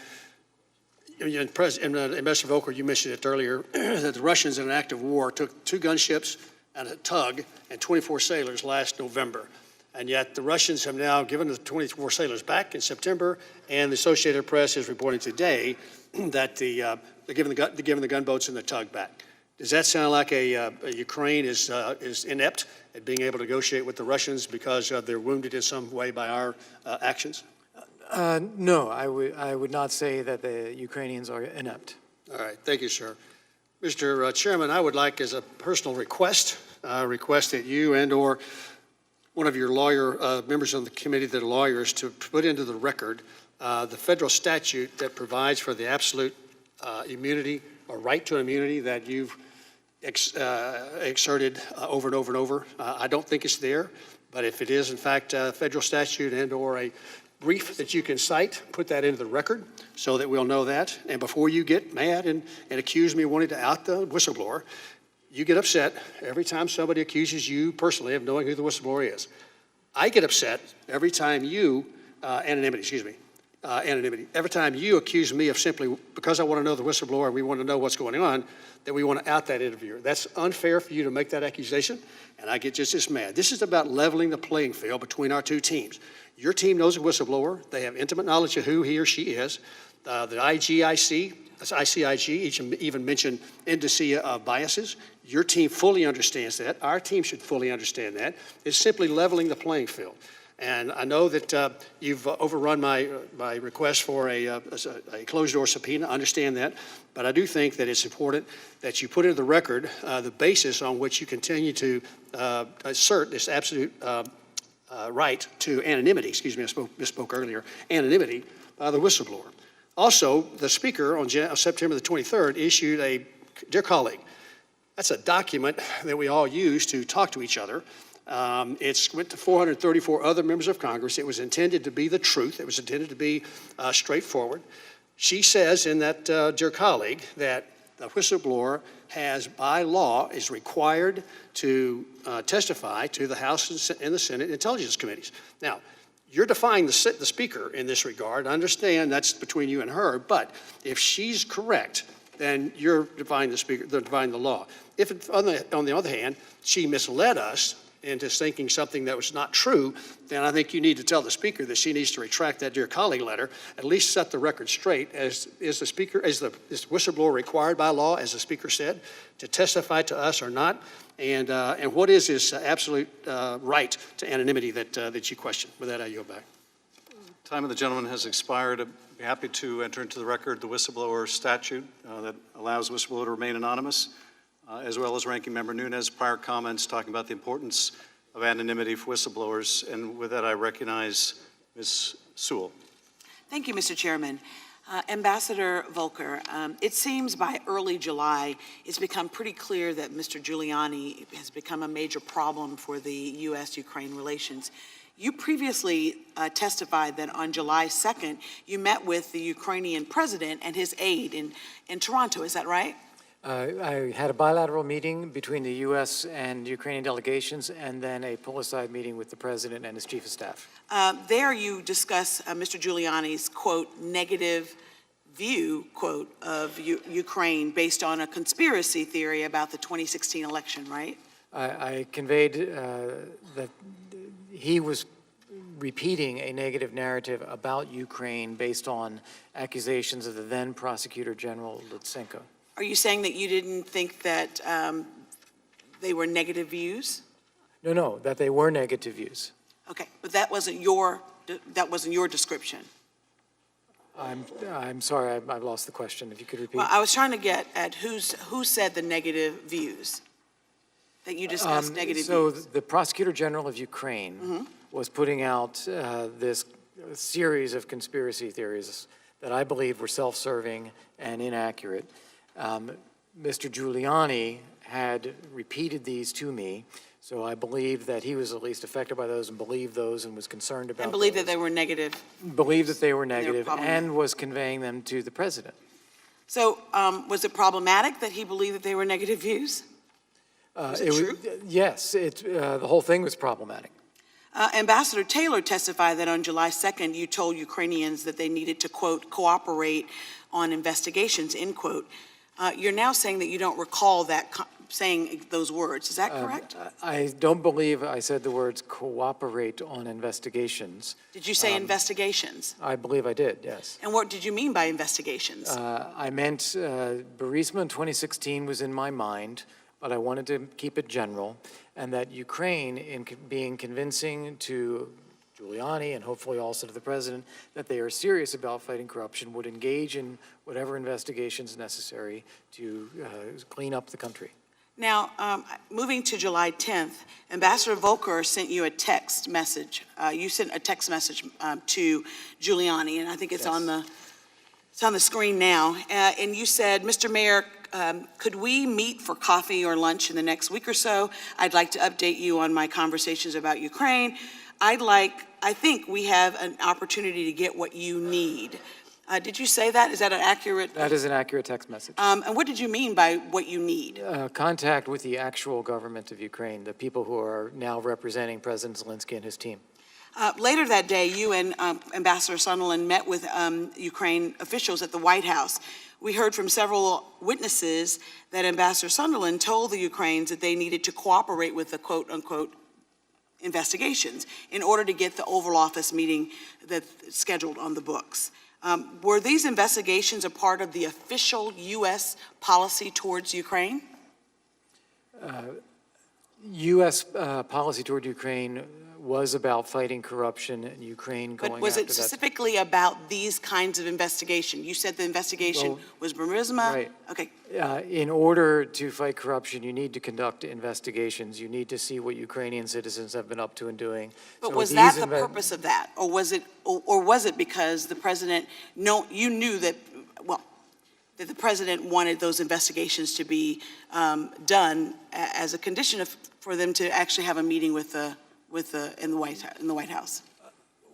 Ambassador Volker, you mentioned it earlier, that the Russians in an act of war took 2 gunships and a tug and 24 sailors last November. And yet the Russians have now given the 24 sailors back in September, and the Associated Press is reporting today that they're giving the gunboats and the tug back. Does that sound like Ukraine is inept at being able to negotiate with the Russians because they're wounded in some way by our actions? No, I would not say that the Ukrainians are inept. All right, thank you, sir. Mr. Chairman, I would like, as a personal request, that you and/or one of your members of the committee that are lawyers to put into the record the federal statute that provides for the absolute immunity or right to immunity that you've exerted over and over and over. I don't think it's there, but if it is in fact a federal statute and/or a brief that you can cite, put that into the record so that we'll know that. And before you get mad and accuse me of wanting to out the whistleblower, you get upset every time somebody accuses you personally of knowing who the whistleblower is. I get upset every time you, anonymity, every time you accuse me of simply, because I want to know the whistleblower and we want to know what's going on, that we want to out that interviewer. That's unfair for you to make that accusation, and I get just as mad. This is about leveling the playing field between our two teams. Your team knows a whistleblower. They have intimate knowledge of who he or she is. The IGIC, ICIG even mentioned indicia of biases. Your team fully understands that. Our team should fully understand that. It's simply leveling the playing field. And I know that you've overrun my request for a closed-door subpoena. I understand that. But I do think that it's important that you put into the record the basis on which you continue to assert this absolute right to anonymity. Excuse me, I misspoke earlier. Anonymity by the whistleblower. Also, the Speaker on September the 23rd issued a, dear colleague, that's a document that we all use to talk to each other. It's went to 434 other members of Congress. It was intended to be the truth. It was intended to be straightforward. She says in that, dear colleague, that the whistleblower has, by law, is required to testify to the House and the Senate Intelligence Committees. Now, You're defying the speaker in this regard. I understand that's between you and her, but if she's correct, then you're defying the speaker, defying the law. If, on the other hand, she misled us into thinking something that was not true, then I think you need to tell the speaker that she needs to retract that dear colleague letter, at least set the record straight. Is the whistleblower required by law, as the speaker said, to testify to us or not? And what is his absolute right to anonymity that you question? With that, I yield back. Time of the gentleman has expired. I'd be happy to enter into the record the whistleblower statute that allows whistleblower to remain anonymous, as well as Ranking Member Nunes' prior comments talking about the importance of anonymity for whistleblowers. And with that, I recognize Ms. Sewell. Thank you, Mr. Chairman. Ambassador Volker, it seems by early July, it's become pretty clear that Mr. Giuliani has become a major problem for the U.S.-Ukraine relations. You previously testified that on July 2nd, you met with the Ukrainian president and his aide in Toronto. Is that right? I had a bilateral meeting between the U.S. and Ukrainian delegations, and then a pull-aside meeting with the president and his chief of staff. There you discuss Mr. Giuliani's, quote, negative view, quote, of Ukraine based on a conspiracy theory about the 2016 election, right? I conveyed that he was repeating a negative narrative about Ukraine based on accusations of the then Prosecutor General Lutsenko. Are you saying that you didn't think that they were negative views? No, that they were negative views. Okay, but that wasn't your description. I'm sorry, I've lost the question. If you could repeat. Well, I was trying to get at who said the negative views, that you discussed negative so views. The Prosecutor General of Ukraine was putting out this series of conspiracy theories that I believe were self-serving and inaccurate. Mr. Giuliani had repeated these to me, so I believe that he was at least affected by those and believed those and was concerned about And believe that they were negative. Believed that they were negative and was conveying them to the president. So was it problematic that he believed that they were negative views? Was it true? Yes, the whole thing was problematic. Ambassador Taylor testified that on July 2nd, you told Ukrainians that they needed to, quote, cooperate on investigations, end quote. You're now saying that you don't recall that saying those words. Is that correct? I don't believe I said the words cooperate on investigations. Did you say investigations? I believe I did, yes. And what did you mean by investigations? I meant Burisma in 2016 was in my mind, but I wanted to keep it general, and that Ukraine, in being convincing to Giuliani and hopefully also to the president that they are serious about fighting corruption, would engage in whatever investigations necessary to clean up the country. Now, moving to July 10th, Ambassador Volker sent you a text message. You sent a text message to Giuliani, and I think it's on the screen now. And you said, Mr. Mayor, could we meet for coffee or lunch in the next week or so? I'd like to update you on my conversations about Ukraine. I think we have an opportunity to get what you need. Did you say that? Is that an accurate? That is an accurate text message. And what did you mean by what you need? Contact with the actual government of Ukraine, the people who are now representing President Zelensky and his team. Later that day, you and Ambassador Sondland met with Ukraine officials at the White House. We heard from several witnesses that Ambassador Sondland told the Ukrainians that they needed to cooperate with the quote-unquote investigations in order to get the Oval Office meeting that's scheduled on the books. Were these investigations a part of the official U.S. policy towards Ukraine? U.S. policy toward Ukraine was about fighting corruption in Ukraine going But was it specifically about these kinds of investigation? You said the investigation was Burisma? Right. Okay. In order to fight corruption, you need to conduct investigations. You need to see what Ukrainian citizens have been up to and doing. But So was these that the purpose of that? Or was it because the president, you knew that, that the president wanted those investigations to be done as a condition for them to actually have a meeting in the White House?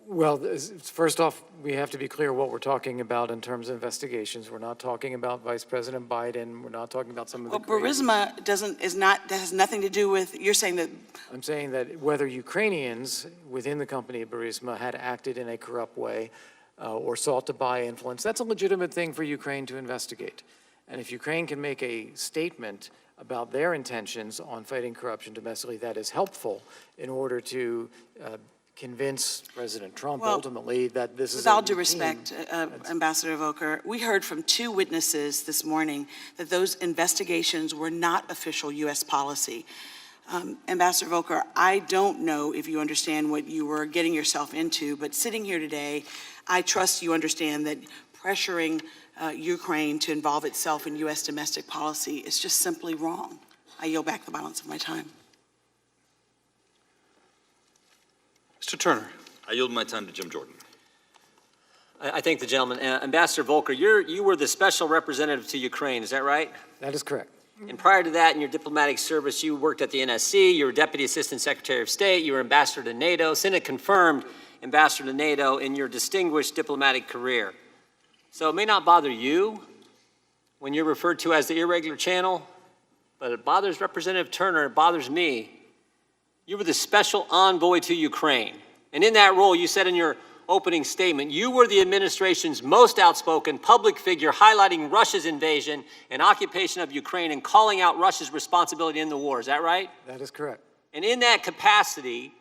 Well, first off, we have to be clear what we're talking about in terms of investigations. We're not talking about Vice President Biden. We're not talking about some of the Well, Burisma that has nothing to do with, you're saying that, I'm saying that whether Ukrainians within the company of Burisma had acted in a corrupt way or sought to buy influence, that's a legitimate thing for Ukraine to investigate. And if Ukraine can make a statement about their intentions on fighting corruption domestically, that is helpful in order to convince President Trump Well, ultimately that this is with all due respect, Ambassador Volker, we heard from 2 witnesses this morning that those investigations were not official U.S. policy. Ambassador Volker, I don't know if you understand what you were getting yourself into, but sitting here today, I trust you understand that pressuring Ukraine to involve itself in U.S. domestic policy is just simply wrong. I yield back the balance of my time. Mr. Turner. I yield my time to Jim Jordan. I thank the gentleman. Ambassador Volker, you were the special representative to Ukraine, is that right? That is correct. And prior to that, in your diplomatic service, you worked at the NSC, you were Deputy Assistant Secretary of State, you were Ambassador to NATO, Senate confirmed Ambassador to NATO in your distinguished diplomatic career. So it may not bother you when you're referred to as the irregular channel, but it bothers Representative Turner, it bothers me. You were the special envoy to Ukraine. And in that role, you said in your opening statement, you were the administration's most outspoken public figure highlighting Russia's invasion and occupation of Ukraine and calling out Russia's responsibility in the war. Is that right? That is correct. And in that capacity,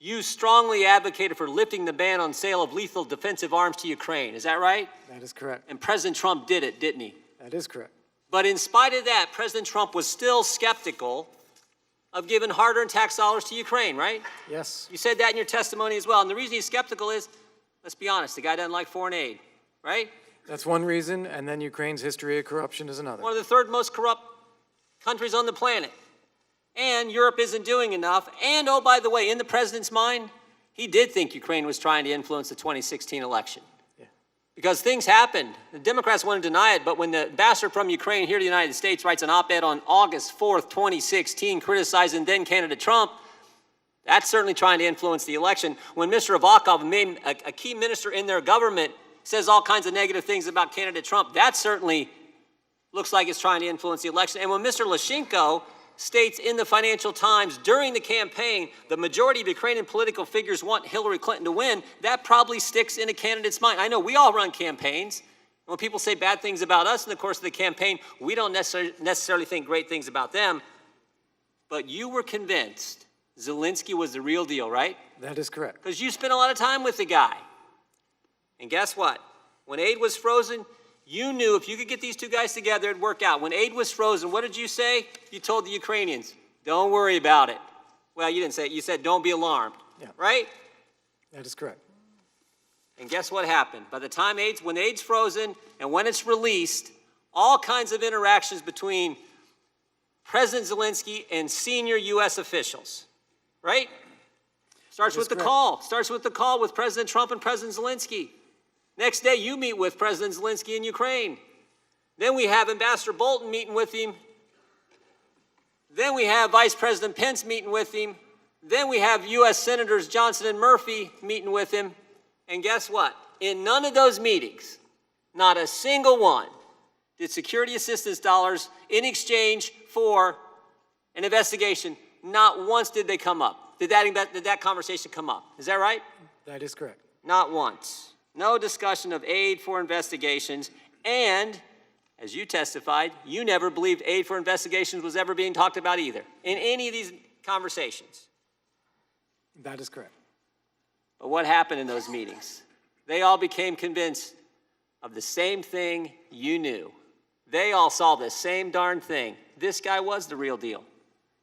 you strongly advocated for lifting the ban on sale of lethal defensive arms to Ukraine. Is that right? That is correct. And President Trump did it, didn't he? That is correct. But in spite of that, President Trump was still skeptical of giving hard-earned tax dollars to Ukraine, right? Yes. You said that in your testimony as well. And the reason he's skeptical is, let's be honest, the guy doesn't like foreign aid, right? That's one reason, and then Ukraine's history of corruption is another. One of the 3rd most corrupt countries on the planet. And Europe isn't doing enough. And, oh, by the way, in the president's mind, he did think Ukraine was trying to influence the 2016 election. Yeah. Because things happened. The Democrats want to deny it, but when the ambassador from Ukraine here to the United States writes an op-ed on August 4th, 2016, criticizing then-candidate Trump, that's certainly trying to influence the election. When Mr. Avakov, a key minister in their government, says all kinds of negative things about candidate Trump, that certainly looks like it's trying to influence the election. And when Mr. Lyshenko states in the Financial Times during the campaign the majority of Ukrainian political figures want Hillary Clinton to win, that probably sticks in a candidate's mind. I know we all run campaigns. When people say bad things about us in the course of the campaign, we don't necessarily think great things about them. But you were convinced Zelensky was the real deal, right? That is correct. Because you spent a lot of time with the guy. And guess what? When aid was frozen, you knew if you could get these 2 guys together, it'd work out. When aid was frozen, what did you say? You told the Ukrainians, don't worry about it. Well, you didn't say it. You said, don't be alarmed, right? That is correct. And guess what happened? By the time when aid's frozen and when it's released, all kinds of interactions between President Zelensky and senior U.S. officials, right? Starts with the call. Starts with the call with President Trump and President Zelensky. Next day, you meet with President Zelensky in Ukraine. Then we have Ambassador Bolton meeting with him. Then we have Vice President Pence meeting with him. Then we have U.S. Senators Johnson and Murphy meeting with him. And guess what? In none of those meetings, not a single one, did security assistance dollars in exchange for an investigation, not once did they come up. Did that conversation come up? Is that right? That is correct. Not once. No discussion of aid for investigations. And, as you testified, you never believed aid for investigations was ever being talked about either in any of these conversations. That is correct. But what happened in those meetings? They all became convinced of the same thing you knew. They all saw the same darn thing. This guy was the real deal.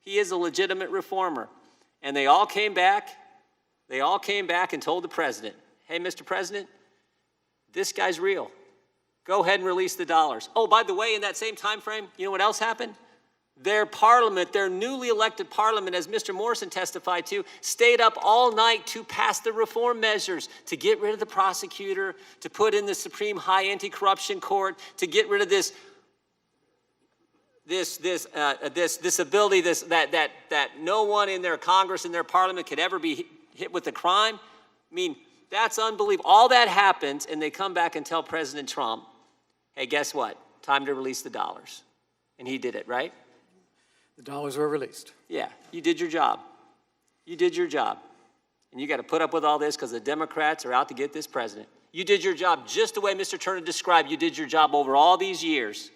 He is a legitimate reformer. And they all came back and told the president, hey, Mr. President, this guy's real. Go ahead and release the dollars. Oh, by the way, in that same time frame, you know what else happened? Their parliament, their newly elected parliament, as Mr. Morrison testified to, stayed up all night to pass the reform measures, to get rid of the prosecutor, to put in the Supreme High Anti-Corruption Court, to get rid of this ability that no one in their Congress and their parliament could ever be hit with a crime. I mean, That's unbelievable. All that happens, and they come back and tell President Trump, hey, guess what? Time to release the dollars. And he did it, right? The dollars were released. Yeah, you did your job. You did your job. And you got to put up with all this because the Democrats are out to get this president. You did your job just the way Mr. Turner described. You did your job over all these years.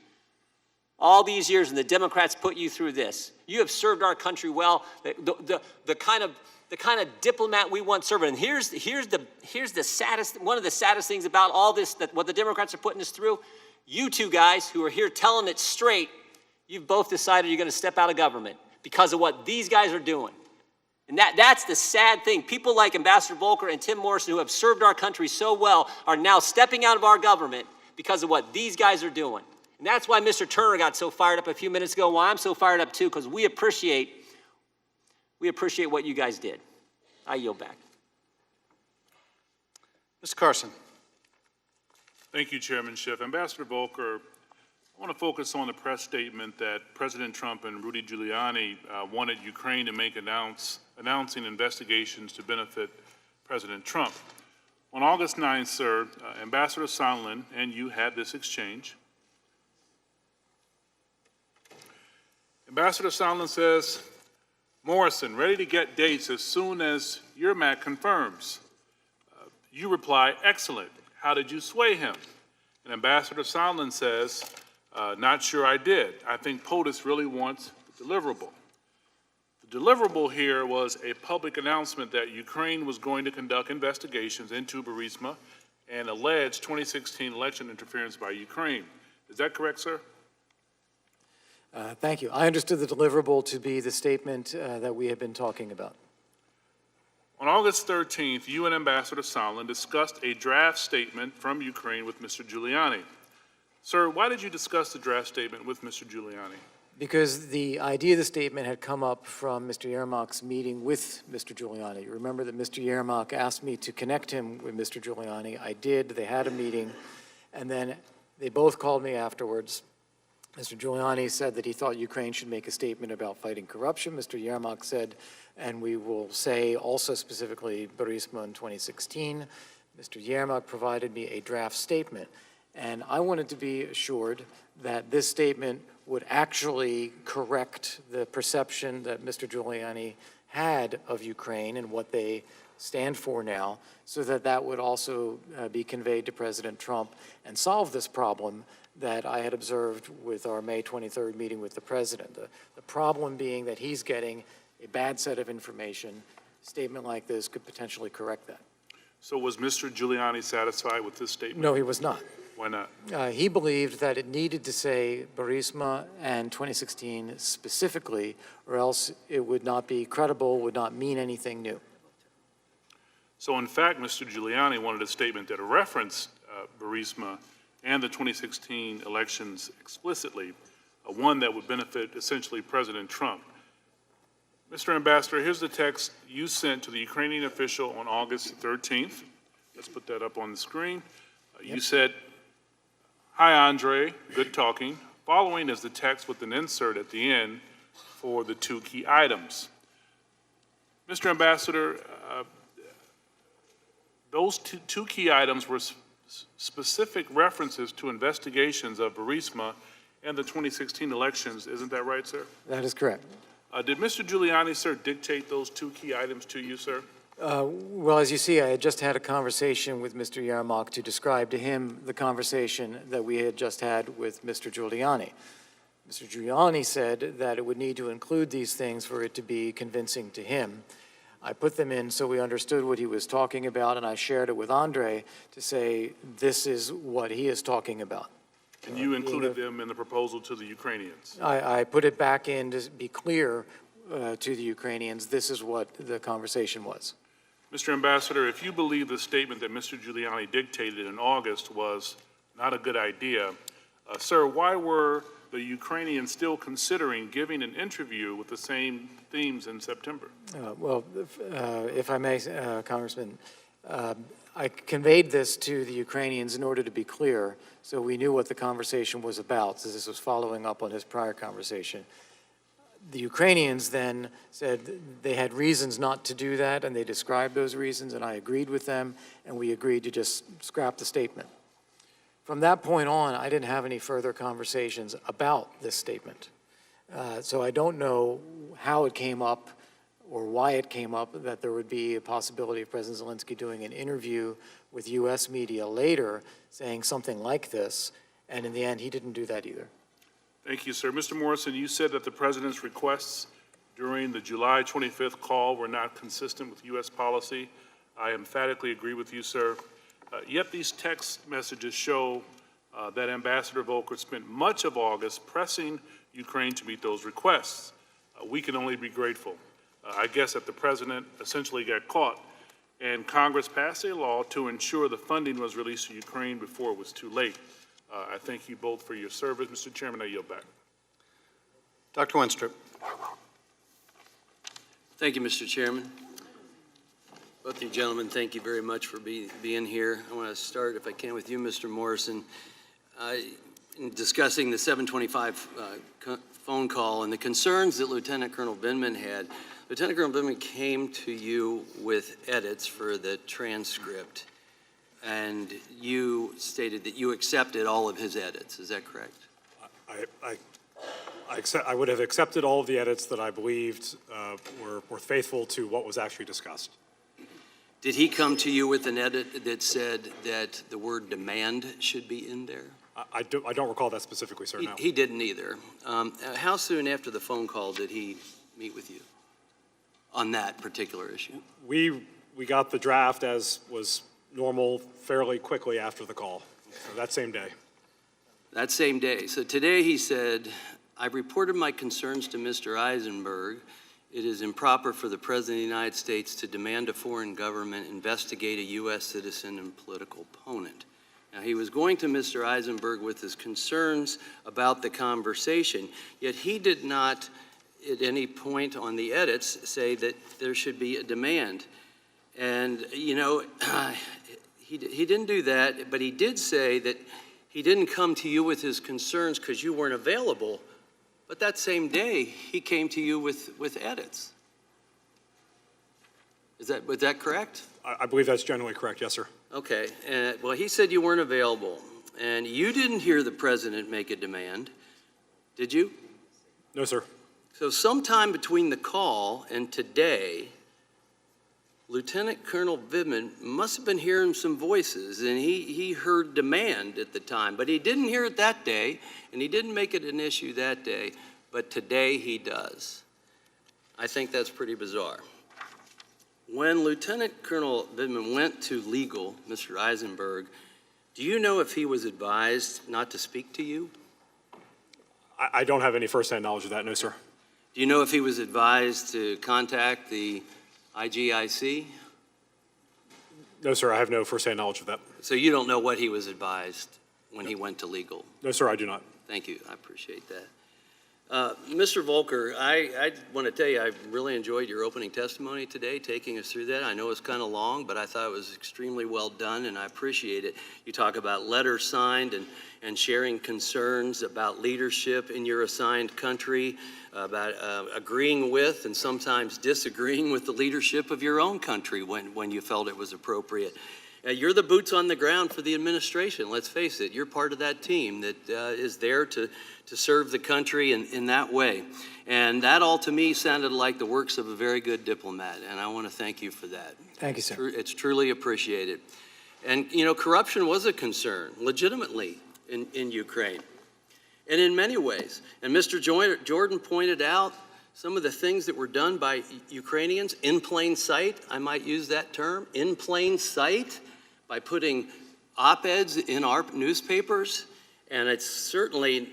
All these years, and the Democrats put you through this. You have served our country well. The kind of diplomat we want serving. And here's the saddest, one of the saddest things about all this, that what the Democrats are putting us through. You two guys who are here telling it straight, you've both decided you're going to step out of government because of what these guys are doing. And that's the sad thing. People like Ambassador Volker and Tim Morrison, who have served our country so well, are now stepping out of our government because of what these guys are doing. And that's why Mr. Turner got so fired up a few minutes ago, why I'm so fired up too, because we appreciate what you guys did. I yield back. Mr. Carson. Thank you, Chairman Schiff. Ambassador Volker, I want to focus on the press statement that President Trump and Rudy Giuliani wanted Ukraine to make announcing investigations to benefit President Trump. On August 9th, sir, Ambassador Sondland and you had this exchange. Ambassador Sondland says, Morrison, ready to get dates as soon as Yermak confirms. You reply, excellent. How did you sway him? And Ambassador Sondland says, not sure I did. I think POTUS really wants the deliverable. The deliverable here was a public announcement that Ukraine was going to conduct investigations into Burisma and alleged 2016 election interference by Ukraine. Is that correct, sir? Thank you. I understood the deliverable to be the statement that we have been talking about. On August 13th, you and Ambassador Sondland discussed a draft statement from Ukraine with Mr. Giuliani. Sir, why did you discuss the draft statement with Mr. Giuliani? Because the idea of the statement had come up from Mr. Yermak's meeting with Mr. Giuliani. You remember that Mr. Yermak asked me to connect him with Mr. Giuliani. I did. They had a meeting, and then they both called me afterwards. Mr. Giuliani said that he thought Ukraine should make a statement about fighting corruption. Mr. Yermak said, and we will say also specifically Burisma in 2016. Mr. Yermak provided me a draft statement, and I wanted to be assured that this statement would actually correct the perception that Mr. Giuliani had of Ukraine and what they stand for now, so that that would also be conveyed to President Trump and solve this problem that I had observed with our May 23rd meeting with the president. The problem being that he's getting a bad set of information. A statement like this could potentially correct that. So was Mr. Giuliani satisfied with this statement? No, he was not. Why not? He believed that it needed to say Burisma and 2016 specifically, or else it would not be credible, would not mean anything new. So in fact, Mr. Giuliani wanted a statement that referenced Burisma and the 2016 elections explicitly, one that would benefit essentially President Trump. Mr. Ambassador, here's the text you sent to the Ukrainian official on August 13th. Let's put that up on the screen. You said, hi, Andre, good talking. Following is the text with an insert at the end for the two key items. Mr. Ambassador, those two key items were specific references to investigations of Burisma and the 2016 elections. Isn't that right, sir? That is correct. Did Mr. Giuliani, sir, dictate those two key items to you, sir? Well, as you see, I had just had a conversation with Mr. Yermak to describe to him the conversation that we had just had with Mr. Giuliani. Mr. Giuliani said that it would need to include these things for it to be convincing to him. I put them in so we understood what he was talking about, and I shared it with Andre to say this is what he is talking about. And you included them in the proposal to the Ukrainians? I put it back in to be clear to the Ukrainians, this is what the conversation was. Mr. Ambassador, if you believe the statement that Mr. Giuliani dictated in August was not a good idea, sir, why were the Ukrainians still considering giving an interview with the same themes in September? Well, if I may, Congressman, I conveyed this to the Ukrainians in order to be clear, so we knew what the conversation was about, so this was following up on his prior conversation. The Ukrainians then said they had reasons not to do that, and they described those reasons, and I agreed with them, and we agreed to just scrap the statement. From that point on, I didn't have any further conversations about this statement. So I don't know how it came up or why it came up that there would be a possibility of President Zelensky doing an interview with U.S. media later saying something like this, and in the end, he didn't do that either. Thank you, sir. Mr. Morrison, you said that the president's requests during the July 25th call were not consistent with U.S. policy. I emphatically agree with you, sir. Yet these text messages show that Ambassador Volker spent much of August pressing Ukraine to meet those requests. We can only be grateful. I guess that the president essentially got caught, and Congress passed a law to ensure the funding was released to Ukraine before it was too late. I thank you both for your service. Mr. Chairman, I yield back. Dr. Wenstrup. Thank you, Mr. Chairman. Both of you gentlemen, thank you very much for being here. I want to start, if I can, with you, Mr. Morrison, in discussing the 725 phone call and the concerns that Lieutenant Colonel Vindman had. Lieutenant Colonel Vindman came to you with edits for the transcript, and you stated that you accepted all of his edits. Is that correct? I would have accepted all of the edits that I believed were faithful to what was actually discussed. Did he come to you with an edit that said that the word demand should be in there? I don't recall that specifically, sir, no. He didn't either. How soon after the phone call did he meet with you on that particular issue? We got the draft, as was normal, fairly quickly after the call, so that same day. That same day. So today he said, I've reported my concerns to Mr. Eisenberg. It is improper for the President of the United States to demand a foreign government investigate a U.S. citizen and political opponent. Now, he was going to Mr. Eisenberg with his concerns about the conversation, yet he did not at any point on the edits say that there should be a demand. And, you know, he didn't do that, but he did say that he didn't come to you with his concerns because you weren't available. But that same day, he came to you with edits. Was that correct? I believe that's generally correct, yes, sir. Okay. Well, he said you weren't available, and you didn't hear the president make a demand, did you? No, sir. So sometime between the call and today, Lieutenant Colonel Vindman must have been hearing some voices, and he heard demand at the time, but he didn't hear it that day, and he didn't make it an issue that day, but today he does. I think that's pretty bizarre. When Lieutenant Colonel Vindman went to legal, Mr. Eisenberg, do you know if he was advised not to speak to you? I don't have any firsthand knowledge of that, no, sir. Do you know if he was advised to contact the IGIC? No, sir, I have no firsthand knowledge of that. So you don't know what he was advised when he went to legal? No, sir, I do not. Thank you, I appreciate that. Mr. Volker, I want to tell you, I really enjoyed your opening testimony today, taking us through that. I know it's kind of long, but I thought it was extremely well done, and I appreciate it. You talk about letters signed and sharing concerns about leadership in your assigned country, about agreeing with and sometimes disagreeing with the leadership of your own country when you felt it was appropriate. You're the boots on the ground for the administration, let's face it. You're part of that team that is there to serve the country in that way. And that all to me sounded like the works of a very good diplomat, and I want to thank you for that. Thank you, sir. It's truly appreciated. And, you know, corruption was a concern, legitimately, in Ukraine, and in many ways. And Mr. Jordan pointed out some of the things that were done by Ukrainians in plain sight, I might use that term, in plain sight, by putting op-eds in our newspapers. And it's certainly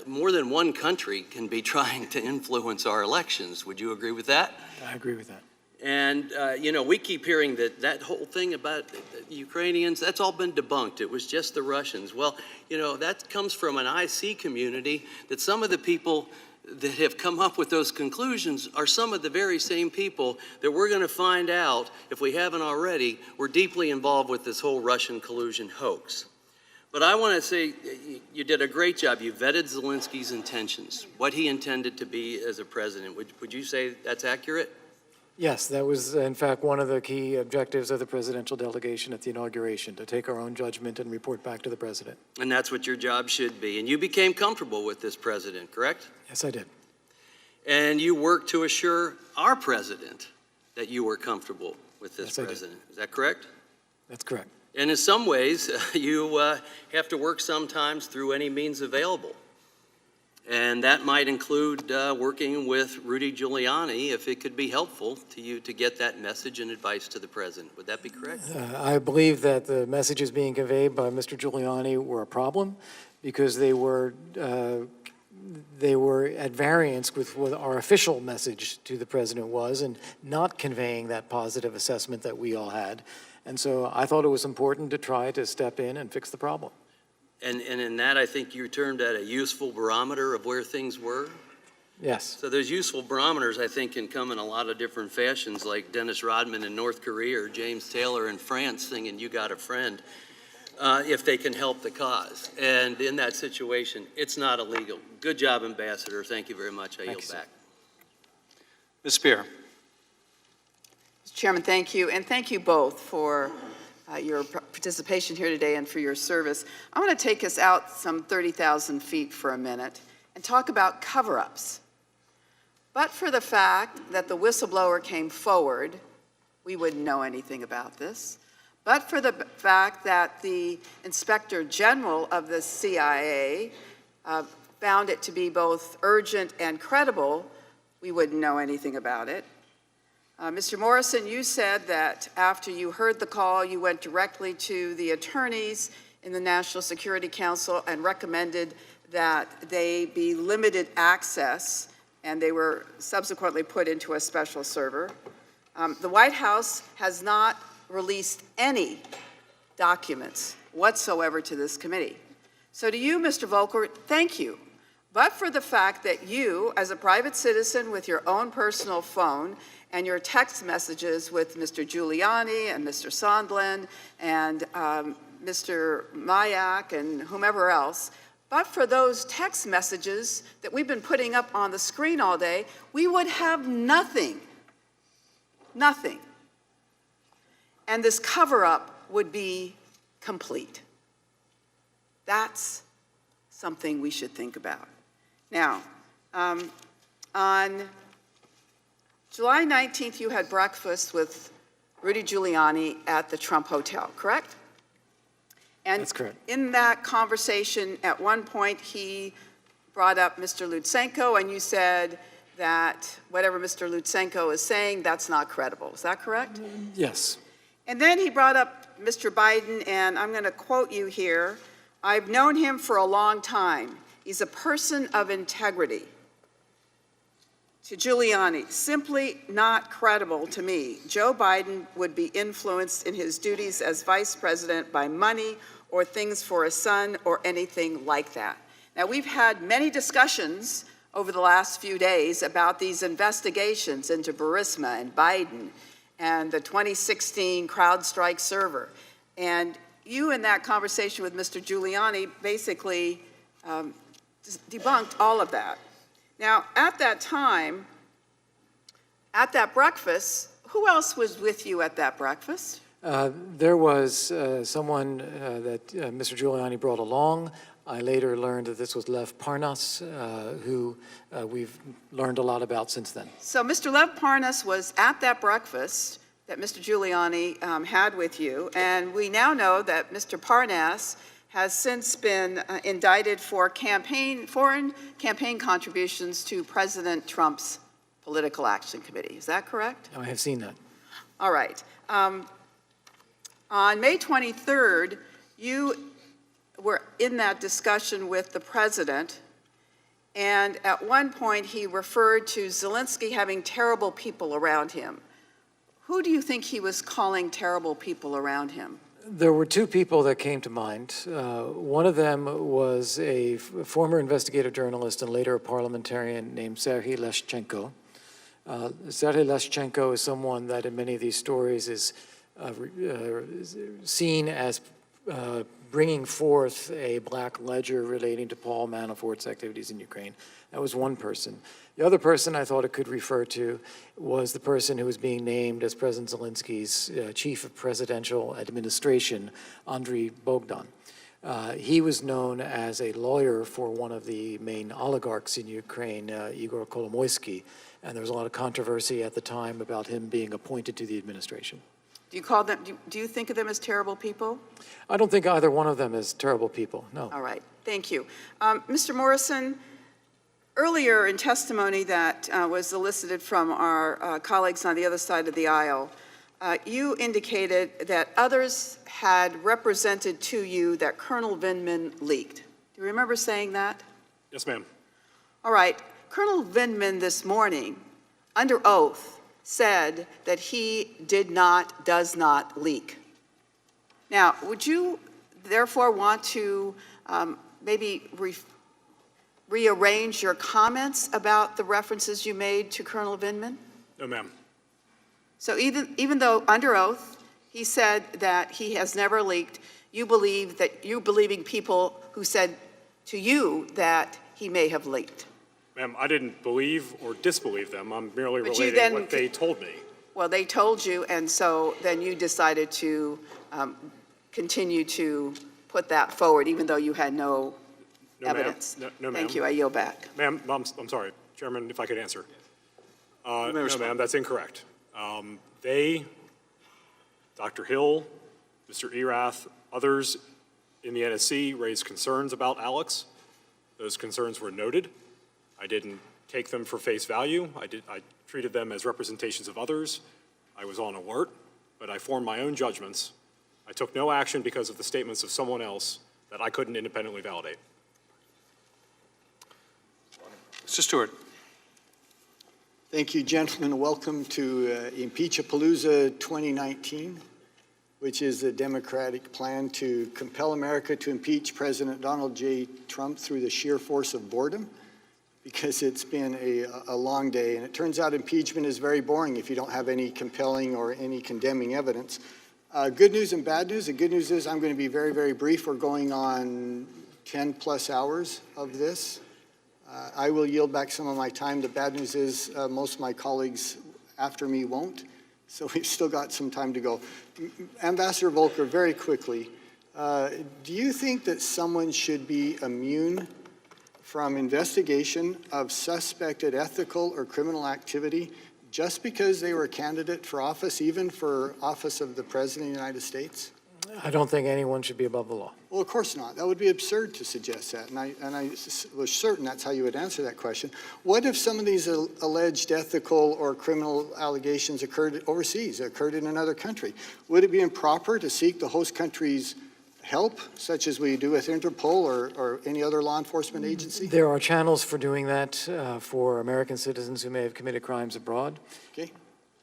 more than one country can be trying to influence our elections. Would you agree with that? I agree with that. And, you know, we keep hearing that whole thing about the Ukrainians, that's all been debunked. It was just the Russians. Well, you know, that comes from an IC community that some of the people that have come up with those conclusions are some of the very same people that we're going to find out, if we haven't already, were deeply involved with this whole Russian collusion hoax. But I want to say you did a great job. You vetted Zelensky's intentions, what he intended to be as a president. Would you say that's accurate? Yes, that was, in fact, one of the key objectives of the presidential delegation at the inauguration, to take our own judgment and report back to the president. And that's what your job should be. And you became comfortable with this president, correct? Yes, I did. And you worked to assure our president that you were comfortable with this Yes, I did. president. Is that correct? That's correct. And in some ways, you have to work sometimes through any means available. And that might include working with Rudy Giuliani if it could be helpful to you to get that message and advice to the president. Would that be correct? I believe that the messages being conveyed by Mr. Giuliani were a problem because they were at variance with what our official message to the president was and not conveying that positive assessment that we all had. And so I thought it was important to try to step in and fix the problem. And in that, I think you termed that a useful barometer of where things were. Yes. So those useful barometers, I think, can come in a lot of different fashions, like Dennis Rodman in North Korea or James Taylor in France singing "You Got a Friend," if they can help the cause. And in that situation, it's not illegal. Good job, Ambassador. Thank you very much. I yield back. Ms. Spear. Mr. Chairman, thank you. And thank you both for your participation here today and for your service. I want to take us out some 30,000 feet for a minute and talk about cover-ups. But for the fact that the whistleblower came forward, we wouldn't know anything about this. But for the fact that the Inspector General of the CIA found it to be both urgent and credible, we wouldn't know anything about it. Mr. Morrison, you said that after you heard the call, you went directly to the attorneys in the National Security Council and recommended that they be limited access, and they were subsequently put into a special server. The White House has not released any documents whatsoever to this committee. So to you, Mr. Volker, thank you. But for the fact that you, as a private citizen with your own personal phone and your text messages with Mr. Giuliani and Mr. Sondland and Mr. Mayak and whomever else, but for those text messages that we've been putting up on the screen all day, we would have nothing. Nothing. And this cover-up would be complete. That's something we should think about. Now, on July 19th, you had breakfast with Rudy Giuliani at the Trump Hotel, correct? And that's correct. In that conversation, at one point, he brought up Mr. Lutsenko, and you said that whatever Mr. Lutsenko is saying, that's not credible. Is that correct? Yes. And then he brought up Mr. Biden, and I'm going to quote you here. I've known him for a long time. He's a person of integrity. To Giuliani, simply not credible to me. Joe Biden would be influenced in his duties as vice president by money or things for a son or anything like that. Now, we've had many discussions over the last few days about these investigations into Burisma and Biden and the 2016 CrowdStrike server. And you, in that conversation with Mr. Giuliani, basically debunked all of that. Now, at that time, at that breakfast, who else was with you at that breakfast? There was someone that Mr. Giuliani brought along. I later learned that this was Lev Parnas, who we've learned a lot about since then. So Mr. Lev Parnas was at that breakfast that Mr. Giuliani had with you, and we now know that Mr. Parnas has since been indicted for foreign campaign contributions to President Trump's Political Action Committee. Is that correct? I have seen that. All right. On May 23rd, you were in that discussion with the president, and at one point he referred to Zelensky having terrible people around him. Who do you think he was calling terrible people around him? There were two people that came to mind. One of them was a former investigative journalist and later a parliamentarian named Serhiy Leshchenko. Serhiy Leshchenko is someone that in many of these stories is seen as bringing forth a black ledger relating to Paul Manafort's activities in Ukraine. That was one person. The other person I thought it could refer to was the person who was being named as President Zelensky's chief of presidential administration, Andriy Bogdan. He was known as a lawyer for one of the main oligarchs in Ukraine, Igor Kolomoisky, and there was a lot of controversy at the time about him being appointed to the administration. Do you call them, do you think of them as terrible people? I don't think either one of them is terrible people, no. All right, thank you. Mr. Morrison, earlier in testimony that was elicited from our colleagues on the other side of the aisle, you indicated that others had represented to you that Colonel Vindman leaked. Do you remember saying that? Yes, ma'am. All right. Colonel Vindman this morning, under oath, said that he does not leak. Now, would you therefore want to maybe rearrange your comments about the references you made to Colonel Vindman? No, ma'am. So even though under oath he said that he has never leaked, you believing people who said to you that he may have leaked? Ma'am, I didn't believe or disbelieve them. I'm merely But you relating then what they told me. Well, they told you, and so then you decided to continue to put that forward, even though you had no No, ma'am. evidence. No, ma'am. Thank you. I yield back. Ma'am, I'm sorry. Chairman, if I could answer. No, ma'am, that's incorrect. They, Dr. Hill, Mr. Erath, others in the NSC raised concerns about Alex. Those concerns were noted. I didn't take them for face value. I treated them as representations of others. I was on alert, but I formed my own judgments. I took no action because of the statements of someone else that I couldn't independently validate. Mr. Stewart. Thank you, gentlemen. Welcome to Impeach-a-Palooza 2019, which is a Democratic plan to compel America to impeach President Donald J. Trump through the sheer force of boredom, because it's been a long day. And it turns out impeachment is very boring if you don't have any compelling or any condemning evidence. Good news and bad news. The good news is I'm going to be very, very brief. We're going on 10+ hours of this. I will yield back some of my time. The bad news is most of my colleagues after me won't, so we've still got some time to go. Ambassador Volker, very quickly, do you think that someone should be immune from investigation of suspected ethical or criminal activity just because they were a candidate for office, even for office of the President of the United States? I don't think anyone should be above the law. Well, of course not. That would be absurd to suggest that, and I was certain that's how you would answer that question. What if some of these alleged ethical or criminal allegations occurred overseas, occurred in another country? Would it be improper to seek the host country's help, such as we do with Interpol or any other law enforcement agency? There are channels for doing that for American citizens who may have committed crimes abroad. Okay.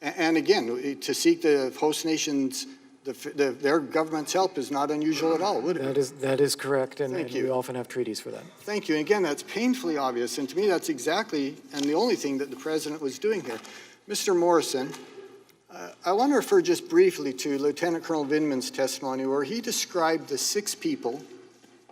And again, to seek the host nation's their government's help is not unusual at all, would it? That is correct, and Thank you. we often have treaties for that. Thank you. And again, that's painfully obvious, and to me that's exactly and the only thing that the President was doing here. Mr. Morrison, I want to refer just briefly to Lieutenant Colonel Vindman's testimony where he described the 6 people,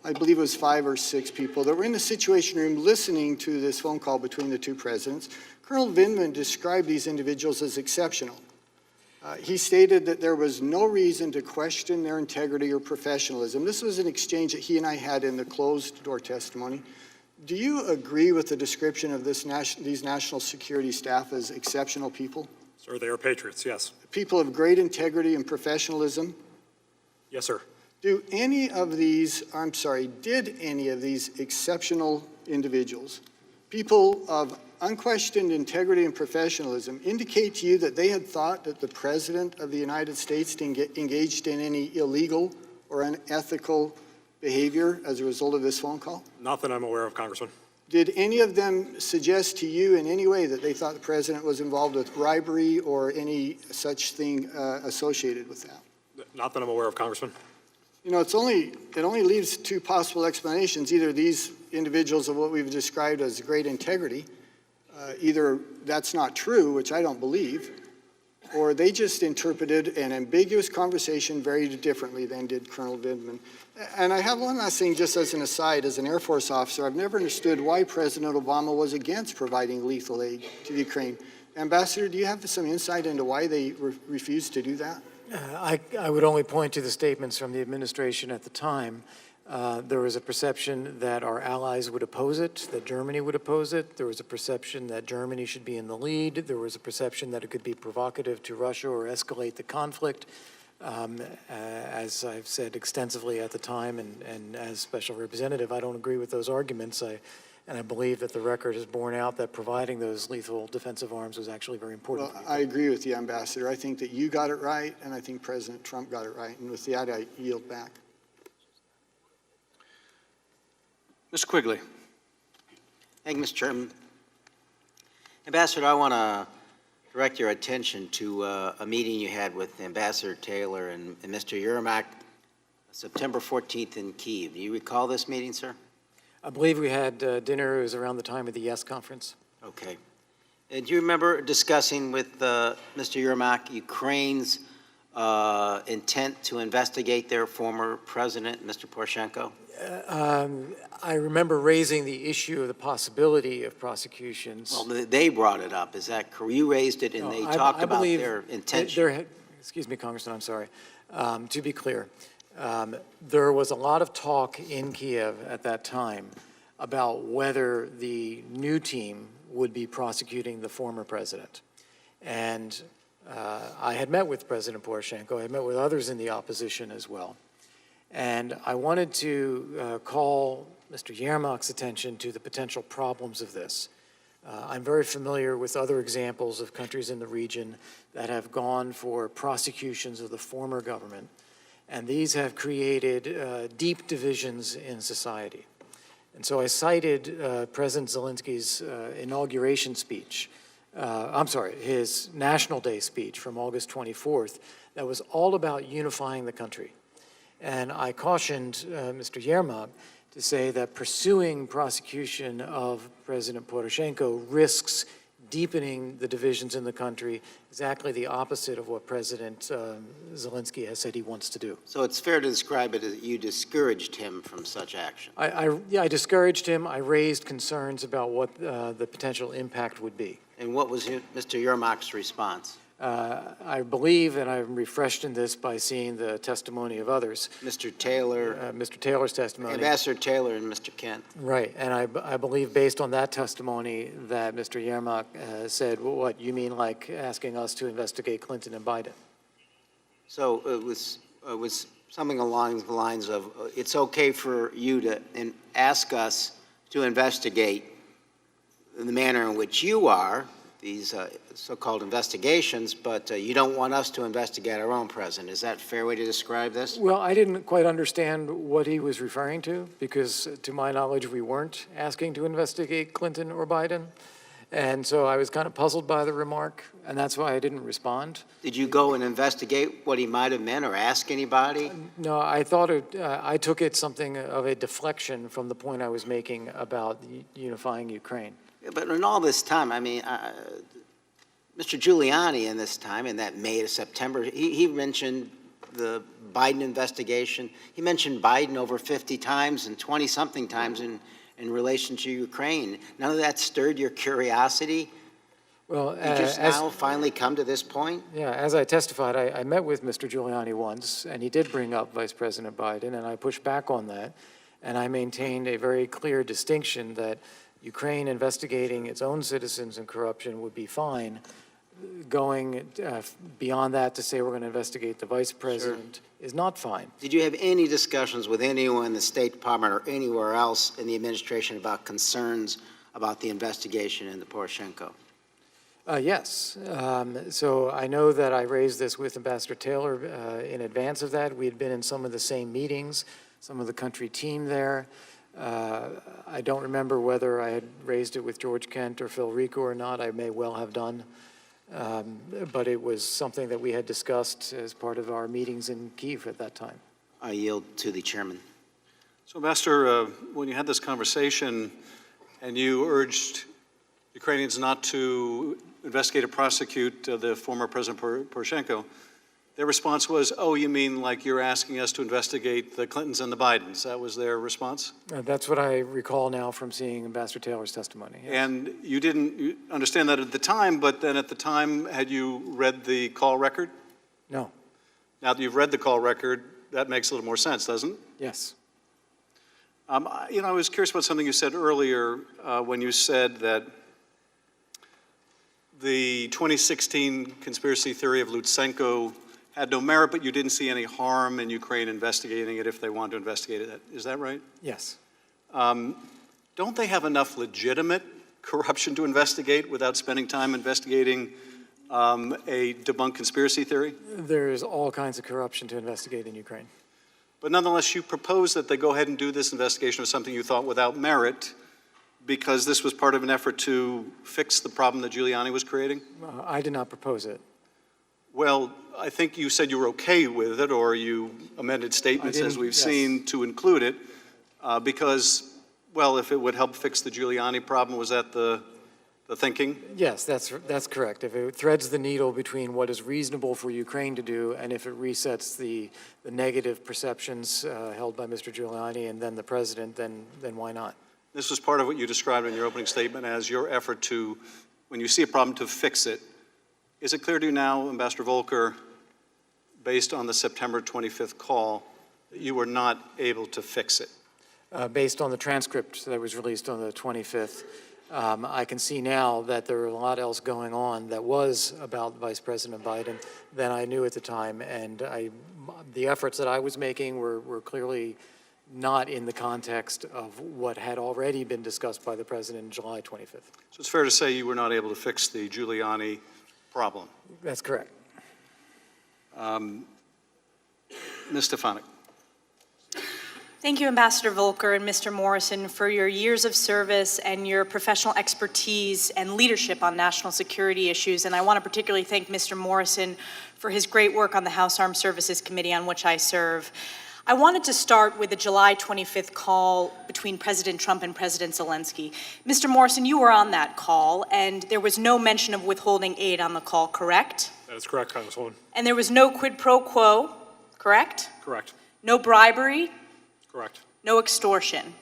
I believe it was 5 or 6 people, that were in the Situation Room listening to this phone call between the 2 presidents. Colonel Vindman described these individuals as exceptional. He stated that there was no reason to question their integrity or professionalism. This was an exchange that he and I had in the closed-door testimony. Do you agree with the description of these national security staff as exceptional people? Sir, they are patriots, yes. People of great integrity and professionalism? Yes, sir. Did any of these exceptional individuals, people of unquestioned integrity and professionalism, indicate to you that they had thought that the President of the United States engaged in any illegal or unethical behavior as a result of this phone call? Not that I'm aware of, Congressman. Did any of them suggest to you in any way that they thought the President was involved with bribery or any such thing associated with that? Not that I'm aware of, Congressman. You know, it only leaves 2 possible explanations. Either these individuals of what we've described as great integrity, either that's not true, which I don't believe, or they just interpreted an ambiguous conversation very differently than did Colonel Vindman. And I have one last thing, just as an aside, as an Air Force officer, I've never understood why President Obama was against providing lethal aid to Ukraine. Ambassador, do you have some insight into why they refused to do that? I would only point to the statements from the administration at the time. There was a perception that our allies would oppose it, that Germany would oppose it. There was a perception that Germany should be in the lead. There was a perception that it could be provocative to Russia or escalate the conflict. As I've said extensively at the time and as Special Representative, I don't agree with those arguments. And I believe that the record has borne out that providing those lethal defensive arms was actually very important. Well, I agree with you, Ambassador. I think that you got it right, and I think President Trump got it right. And with that, I yield back. Mr. Quigley. Thank you, Mr. Chairman. Ambassador, I want to direct your attention to a meeting you had with Ambassador Taylor and Mr. Yermak September 14th in Kyiv. Do you recall this meeting, sir? I believe we had dinner. It was around the time of the YES conference. Okay. Do you remember discussing with Mr. Yermak Ukraine's intent to investigate their former president, Mr. Poroshenko? I remember raising the issue of the possibility of prosecutions. Well, they brought it up. Is that correct? You raised it, and they talked about their intention. Excuse me, Congressman, I'm sorry. To be clear, there was a lot of talk in Kiev at that time about whether the new team would be prosecuting the former president. And I had met with President Poroshenko. I had met with others in the opposition as well. And I wanted to call Mr. Yermak's attention to the potential problems of this. I'm very familiar with other examples of countries in the region that have gone for prosecutions of the former government, and these have created deep divisions in society. And so I cited President Zelensky's inauguration speech, his National Day speech from August 24th, that was all about unifying the country. And I cautioned Mr. Yermak to say that pursuing prosecution of President Poroshenko risks deepening the divisions in the country, exactly the opposite of what President Zelensky has said he wants to do. So it's fair to describe it as you discouraged him from such action. I discouraged him. I raised concerns about what the potential impact would be. And what was Mr. Yermak's response? I believe, and I'm refreshed in this by seeing the testimony of others. Mr. Taylor. Mr. Taylor's testimony. Ambassador Taylor and Mr. Kent. Right, and I believe based on that testimony that Mr. Yermak said, well, what, you mean like asking us to investigate Clinton and Biden? So it was something along the lines of, it's okay for you to ask us to investigate in the manner in which you are, these so-called investigations, but you don't want us to investigate our own president. Is that a fair way to describe this? Well, I didn't quite understand what he was referring to, because to my knowledge, we weren't asking to investigate Clinton or Biden. And so I was kind of puzzled by the remark, and that's why I didn't respond. Did you go and investigate what he might have meant or ask anybody? No, I thought I took it something of a deflection from the point I was making about unifying Ukraine. But in all this time, I mean, Mr. Giuliani in this time, in that May to September, he mentioned the Biden investigation. He mentioned Biden over 50 times and 20-something times in relation to Ukraine. None of that stirred your curiosity? Well, you just now finally come to this point? Yeah, as I testified, I met with Mr. Giuliani once, and he did bring up Vice President Biden, and I pushed back on that. And I maintained a very clear distinction that Ukraine investigating its own citizens and corruption would be fine. Going beyond that to say we're going to investigate the vice president is not fine. Did you have any discussions with anyone in the State Department or anywhere else in the administration about concerns about the investigation into Poroshenko? Yes. So I know that I raised this with Ambassador Taylor in advance of that. We had been in some of the same meetings, some of the country team there. I don't remember whether I had raised it with George Kent or Phil Rico or not. I may well have done. But it was something that we had discussed as part of our meetings in Kyiv at that time. I yield to the chairman. So, Ambassador, when you had this conversation and you urged Ukrainians not to investigate or prosecute the former President Poroshenko, their response was, oh, you mean like you're asking us to investigate the Clintons and the Bidens? That was their response? That's what I recall now from seeing Ambassador Taylor's testimony. Yes. And you didn't understand that at the time, but then at the time, had you read the call record? No. Now that you've read the call record, that makes a little more sense, doesn't it? Yes. I was curious about something you said earlier when you said that the 2016 conspiracy theory of Lutsenko had no merit, but you didn't see any harm in Ukraine investigating it if they wanted to investigate it. Is that right? Yes. Don't they have enough legitimate corruption to investigate without spending time investigating a debunked conspiracy theory? There is all kinds of corruption to investigate in Ukraine. But nonetheless, you proposed that they go ahead and do this investigation of something you thought without merit because this was part of an effort to fix the problem that Giuliani was creating? I did not propose it. Well, I think you said you were okay with it, or you amended statements, as we've seen, to include it, because, well, if it would help fix the Giuliani problem, was that the thinking? Yes, that's correct. If it threads the needle between what is reasonable for Ukraine to do and if it resets the negative perceptions held by Mr. Giuliani and then the president, then why not? This was part of what you described in your opening statement as your effort to, when you see a problem, to fix it. Is it clear to you now, Ambassador Volker, based on the September 25th call, that you were not able to fix it? Based on the transcript that was released on the 25th, I can see now that there was a lot else going on that was about Vice President Biden than I knew at the time, and the efforts that I was making were clearly not in the context of what had already been discussed by the President on July 25th. So it's fair to say you were not able to fix the Giuliani problem? That's correct. Ms. Stefanik. Thank you, Ambassador Volker and Mr. Morrison, for your years of service and your professional expertise and leadership on national security issues. And I want to particularly thank Mr. Morrison for his great work on the House Armed Services Committee on which I serve. I wanted to start with the July 25th call between President Trump and President Zelensky. Mr. Morrison, you were on that call, and there was no mention of withholding aid on the call, correct? That is correct, Congresswoman. And there was no quid pro quo, correct? Correct. No bribery? Correct. No extortion?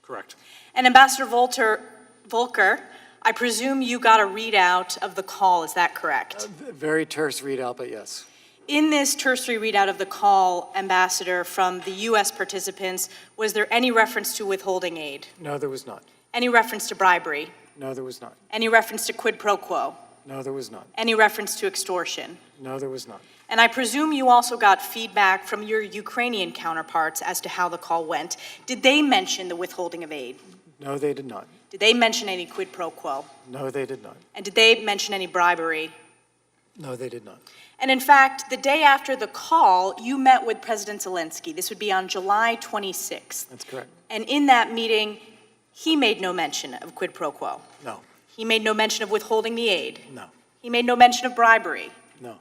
Correct. And Ambassador Volker, I presume you got a readout of the call, is that correct? Very terse readout, but yes. In this tertiary readout of the call, Ambassador, from the U.S. participants, was there any reference to withholding aid? No, there was not. Any reference to bribery? No, there was not. Any reference to quid pro quo? No, there was not. Any reference to extortion? No, there was not. And I presume you also got feedback from your Ukrainian counterparts as to how the call went. Did they mention the withholding of aid? No, they did not. Did they mention any quid pro quo? No, they did not. And did they mention any bribery? No, they did not. And in fact, the day after the call, you met with President Zelensky. This would be on July 26th. That's correct. And in that meeting, he made no mention of quid pro quo. No. He made no mention of withholding the aid. No. He made no mention of bribery. No.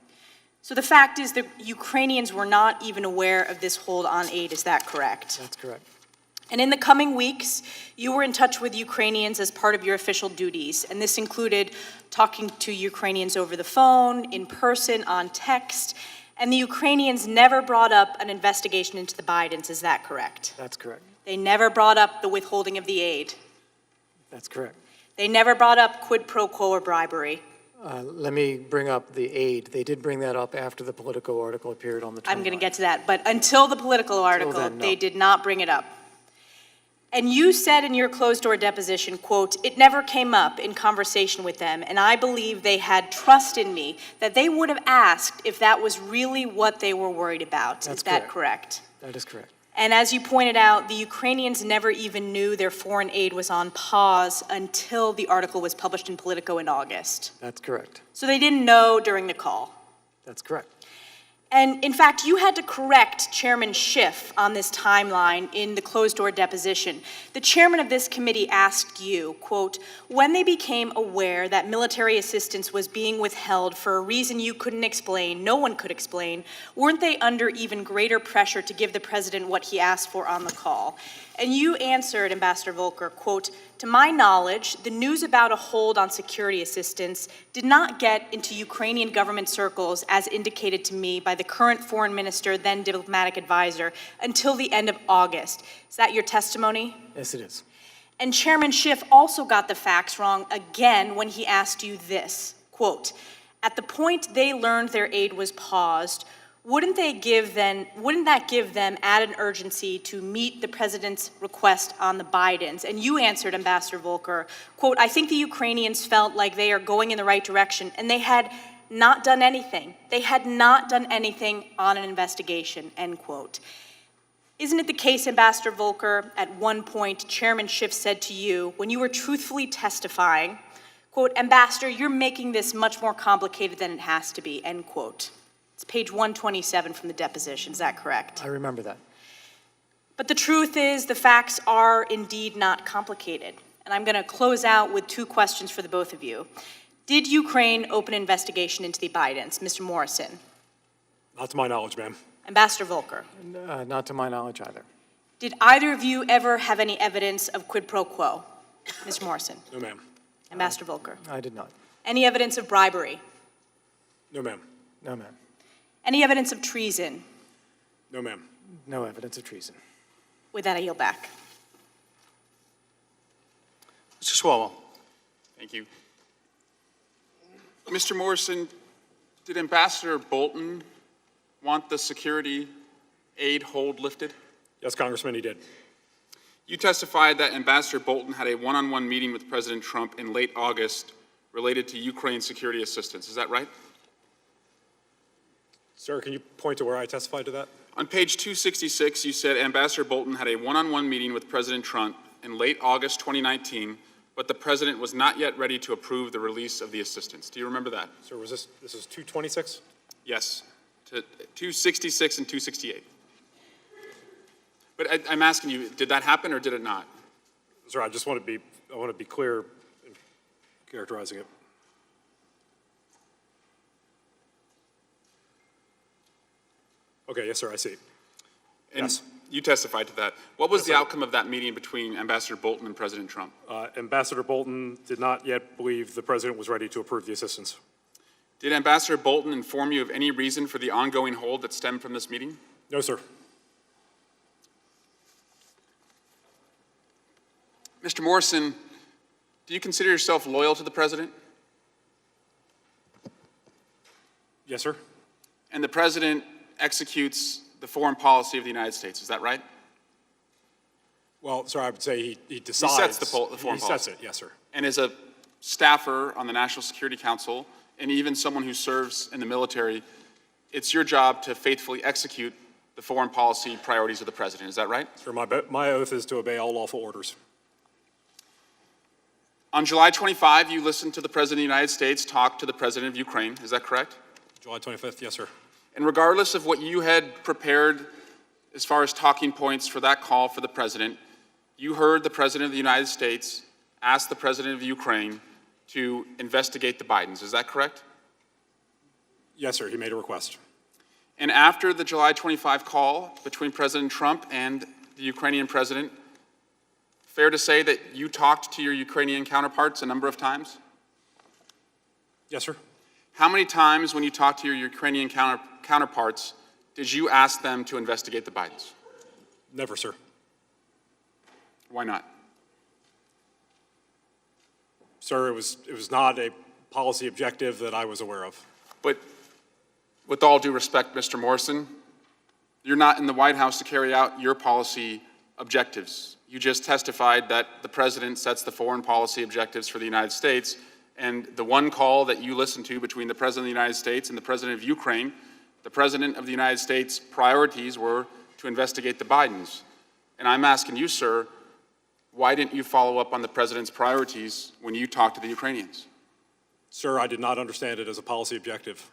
So the fact is that Ukrainians were not even aware of this hold on aid. Is that correct? That's correct. And in the coming weeks, you were in touch with Ukrainians as part of your official duties, and this included talking to Ukrainians over the phone, in person, on text, and the Ukrainians never brought up an investigation into the Bidens. Is that correct? That's correct. They never brought up the withholding of the aid. That's correct. They never brought up quid pro quo or bribery. Let me bring up the aid. They did bring that up after the Politico article appeared on the 29th. I'm going to get to that, but until the Politico article, then, no. They did not bring it up. And you said in your closed-door deposition, quote, "It never came up in conversation with them, and I believe they had trust in me that they would have asked if that was really what they were worried about." That's Is that correct? That is correct. And as you pointed out, the Ukrainians never even knew their foreign aid was on pause until the article was published in Politico in August. That's correct. So they didn't know during the call. That's correct. And in fact, you had to correct Chairman Schiff on this timeline in the closed-door deposition. The chairman of this committee asked you, quote, "When they became aware that military assistance was being withheld for a reason you couldn't explain, no one could explain, weren't they under even greater pressure to give the president what he asked for on the call?" And you answered, Ambassador Volker, quote, "To my knowledge, the news about a hold on security assistance did not get into Ukrainian government circles as indicated to me by the current foreign minister, then diplomatic advisor, until the end of August." Is that your testimony? Yes, it is. And Chairman Schiff also got the facts wrong again when he asked you this, quote, "At the point they learned their aid was paused, wouldn't that give them added urgency to meet the president's request on the Bidens?" And you answered, Ambassador Volker, quote, "I think the Ukrainians felt like they are going in the right direction, and they had not done anything. They had not done anything on an investigation," end quote. Isn't it the case, Ambassador Volker, at one point Chairman Schiff said to you, when you were truthfully testifying, quote, "Ambassador, you're making this much more complicated than it has to be," end quote. It's page 127 from the deposition, is that correct? I remember that. But the truth is, the facts are indeed not complicated. And I'm going to close out with two questions for the both of you. Did Ukraine open an investigation into the Bidens? Mr. Morrison. Not to my knowledge, ma'am. Ambassador Volker. Not to my knowledge either. Did either of you ever have any evidence of quid pro quo? Mr. Morrison. No, ma'am. Ambassador Volker. I did not. Any evidence of bribery? No, ma'am. No, ma'am. Any evidence of treason? No, ma'am. No evidence of treason. With that, I yield back. Mr. Swalwell. Thank you. Mr. Morrison, did Ambassador Bolton want the security aid hold lifted? Yes, Congressman, he did. You testified that Ambassador Bolton had a one-on-one meeting with President Trump in late August related to Ukraine security assistance. Is that right? Sir, can you point to where I testified to that? On page 266, you said Ambassador Bolton had a one-on-one meeting with President Trump in late August 2019, but the president was not yet ready to approve the release of the assistance. Do you remember that? Sir, this is 226? Yes, to 266 and 268. But I'm asking you, did that happen or did it not? Sir, I want to be clear in characterizing it. Okay, yes, sir, I see. And yes. You testified to that. What was Yes, the sir. outcome of that meeting between Ambassador Bolton and President Trump? Ambassador Bolton did not yet believe the president was ready to approve the assistance. Did Ambassador Bolton inform you of any reason for the ongoing hold that stemmed from this meeting? No, sir. Mr. Morrison, do you consider yourself loyal to the president? Yes, sir. And the president executes the foreign policy of the United States, is that right? Well, sir, I would say he decides. He sets the foreign policy. He sets it, yes, sir. And as a staffer on the National Security Council, and even someone who serves in the military, it's your job to faithfully execute the foreign policy priorities of the president, is that right? Sir, my oath is to obey all lawful orders. On July 25, you listened to the President of the United States talk to the President of Ukraine, is that correct? July 25th, yes, sir. And regardless of what you had prepared as far as talking points for that call for the President, you heard the President of the United States ask the President of Ukraine to investigate the Bidens, is that correct? Yes, sir, he made a request. And after the July 25 call between President Trump and the Ukrainian President, fair to say that you talked to your Ukrainian counterparts a number of times? Yes, sir. How many times when you talked to your Ukrainian counterparts did you ask them to investigate the Bidens? Never, sir. Why not? Sir, it was not a policy objective that I was aware of. But with all due respect, Mr. Morrison, you're not in the White House to carry out your policy objectives. You just testified that the president sets the foreign policy objectives for the United States, and the one call that you listened to between the President of the United States and the President of Ukraine, the President of the United States' priorities were to investigate the Bidens. And I'm asking you, sir, why didn't you follow up on the President's priorities when you talked to the Ukrainians? Sir, I did not understand it as a policy objective.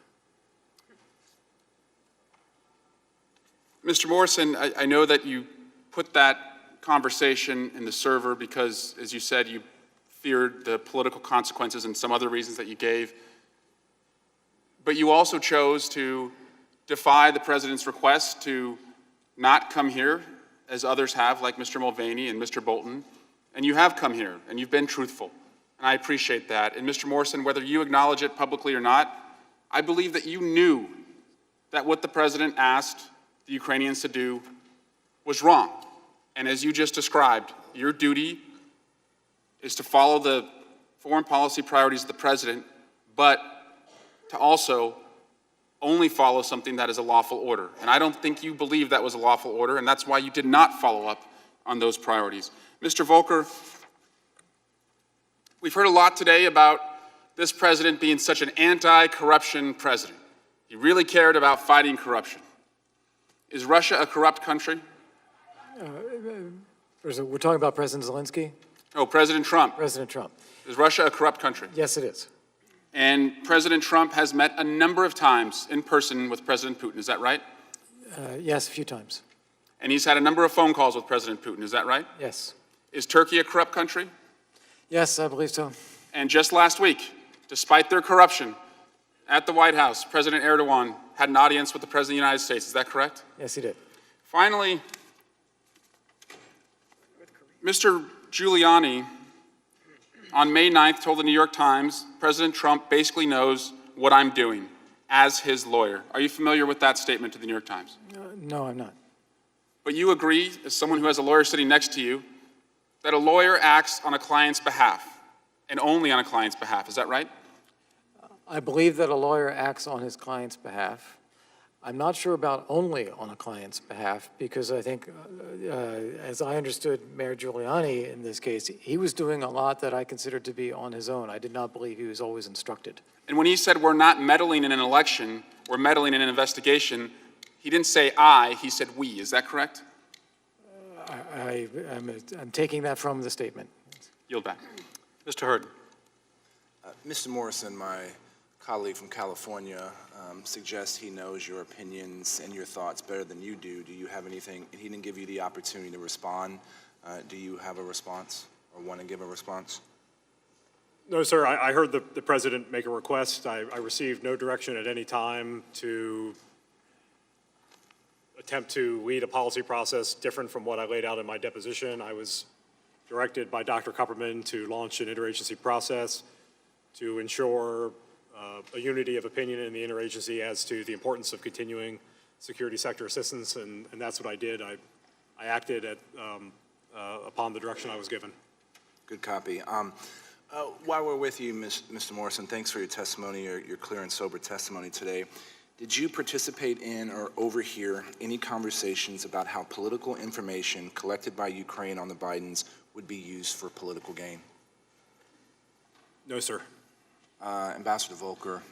Mr. Morrison, I know that you put that conversation in the server because, as you said, you feared the political consequences and some other reasons that you gave. But you also chose to defy the president's request to not come here as others have, like Mr. Mulvaney and Mr. Bolton, and you have come here, and you've been truthful, and I appreciate that. And Mr. Morrison, whether you acknowledge it publicly or not, I believe that you knew that what the president asked the Ukrainians to do was wrong. And as you just described, your duty is to follow the foreign policy priorities of the president, but to also only follow something that is a lawful order. And I don't think you believe that was a lawful order, and that's why you did not follow up on those priorities. Mr. Volker, we've heard a lot today about this president being such an anti-corruption president. He really cared about fighting corruption. Is Russia a corrupt country? We're talking about President Zelensky? Oh, President Trump. President Trump. Is Russia a corrupt country? Yes, it is. And President Trump has met a number of times in person with President Putin, is that right? Yes, a few times. And he's had a number of phone calls with President Putin, is that right? Yes. Is Turkey a corrupt country? Yes, I believe so. And just last week, despite their corruption, at the White House, President Erdogan had an audience with the President of the United States, is that correct? Yes, he did. Finally, Mr. Giuliani, on May 9th, told the New York Times, President Trump basically knows what I'm doing as his lawyer. Are you familiar with that statement to the New York Times? No, I'm not. But you agree, as someone who has a lawyer sitting next to you, that a lawyer acts on a client's behalf, and only on a client's behalf, is that right? I believe that a lawyer acts on his client's behalf. I'm not sure about only on a client's behalf, because I think, as I understood Mayor Giuliani in this case, he was doing a lot that I considered to be on his own. I did not believe he was always instructed. And when he said we're not meddling in an election, we're meddling in an investigation, he didn't say I, he said we. Is that correct? I'm taking that from the statement. Yield back. Mr. Hurd. Mr. Morrison, my colleague from California, suggests he knows your opinions and your thoughts better than you do. Do you have anything? He didn't give you the opportunity to respond. Do you have a response or want to give a response? No, sir. I heard the president make a request. I received no direction at any time to attempt to lead a policy process different from what I laid out in my deposition. I was directed by Dr. Kupperman to launch an interagency process to ensure a unity of opinion in the interagency as to the importance of continuing security sector assistance, and that's what I did. I acted upon the direction I was given. Good copy. While we're with you, Mr. Morrison, thanks for your testimony, your clear and sober testimony today. Did you participate in or overhear any conversations about how political information collected by Ukraine on the Bidens would be used for political gain? No, sir. Ambassador Volker,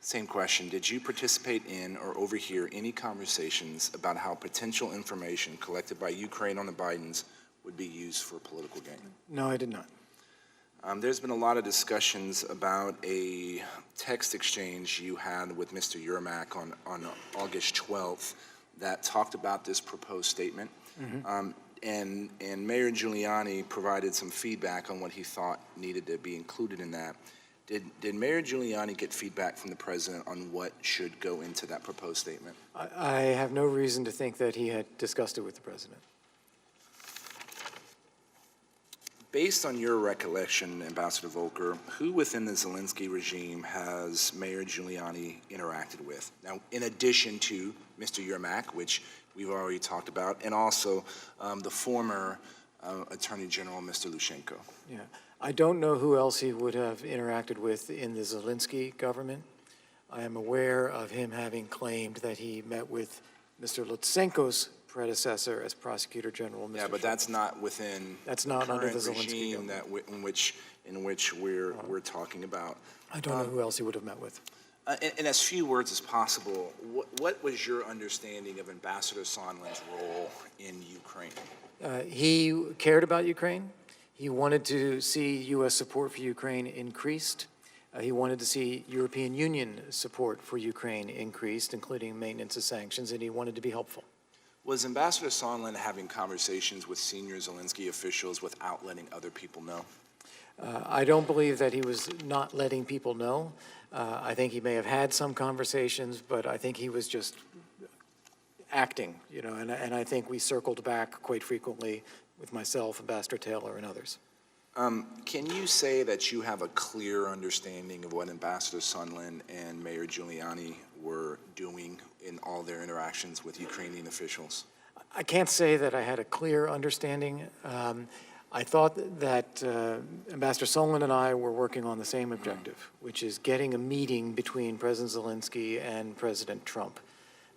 same question. Did you participate in or overhear any conversations about how potential information collected by Ukraine on the Bidens would be used for political gain? No, I did not. There's been a lot of discussions about a text exchange you had with Mr. Yermak on August 12th that talked about this proposed statement. Mm-hmm. And Mayor Giuliani provided some feedback on what he thought needed to be included in that. Did Mayor Giuliani get feedback from the president on what should go into that proposed statement? I have no reason to think that he had discussed it with the president. Based on your recollection, Ambassador Volker, who within the Zelensky regime has Mayor Giuliani interacted with? Now, in addition to Mr. Yermak, which we've already talked about, and also the former Attorney General, Mr. Lushenko. Yeah, I don't know who else he would have interacted with in the Zelensky government. I am aware of him having claimed that he met with Mr. Lutsenko's predecessor as Prosecutor General. Mr. Yeah, but that's not within That's not under the current Zelensky regime government. in which we're talking about. I don't know who else he would have met with. In as few words as possible, what was your understanding of Ambassador Sondland's role in Ukraine? He cared about Ukraine. He wanted to see U.S. support for Ukraine increased. He wanted to see European Union support for Ukraine increased, including maintenance of sanctions, and he wanted to be helpful. Was Ambassador Sondland having conversations with senior Zelensky officials without letting other people know? I don't believe that he was not letting people know. I think he may have had some conversations, but I think he was just acting, and I think we circled back quite frequently with myself, Ambassador Taylor, and others. Can you say that you have a clear understanding of what Ambassador Sondland and Mayor Giuliani were doing in all their interactions with Ukrainian officials? I can't say that I had a clear understanding. I thought that Ambassador Sondland and I were working on the same objective, which is getting a meeting between President Zelensky and President Trump.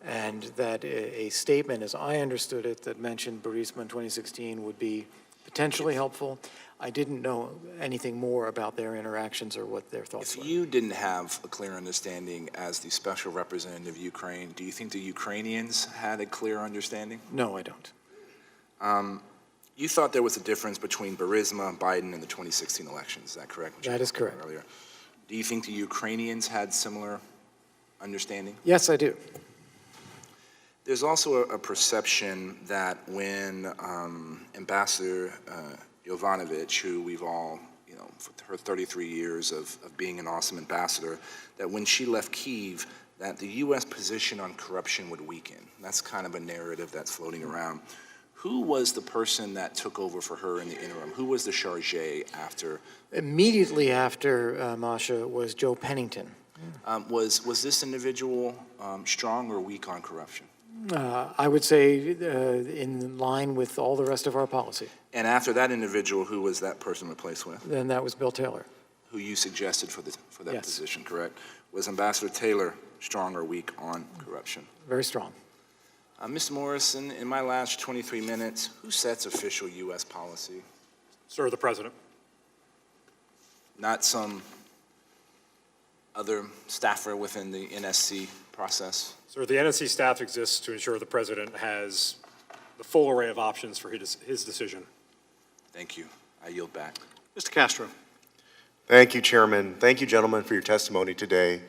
And that a statement, as I understood it, that mentioned Burisma in 2016 would be potentially helpful. I didn't know anything more about their interactions or what their thoughts were. If you didn't have a clear understanding as the special representative of Ukraine, do you think the Ukrainians had a clear understanding? No, I don't. You thought there was a difference between Burisma, Biden, and the 2016 elections. Is that correct? That is correct. Earlier. Do you think the Ukrainians had similar understanding? Yes, I do. There's also a perception that when Ambassador Yovanovitch, who we've all, for her 33 years of being an awesome ambassador, that when she left Kyiv, that the U.S. position on corruption would weaken. That's kind of a narrative that's floating around. Who was the person that took over for her in the interim? Who was the chargé after? Immediately after Masha was Joe Pennington. Was this individual strong or weak on corruption? I would say in line with all the rest of our policy. And after that individual, who was that person replaced with? Then that was Bill Taylor. Who you suggested for that Yes. position, correct? Was Ambassador Taylor strong or weak on corruption? Very strong. Mr. Morrison, in my last 23 minutes, who sets official U.S. policy? Sir, the President. Not some other staffer within the NSC process? Sir, the NSC staff exists to ensure the President has the full array of options for his decision. Thank you. I yield back. Mr. Castro. Thank you, Chairman. Thank you, gentlemen, for your testimony today.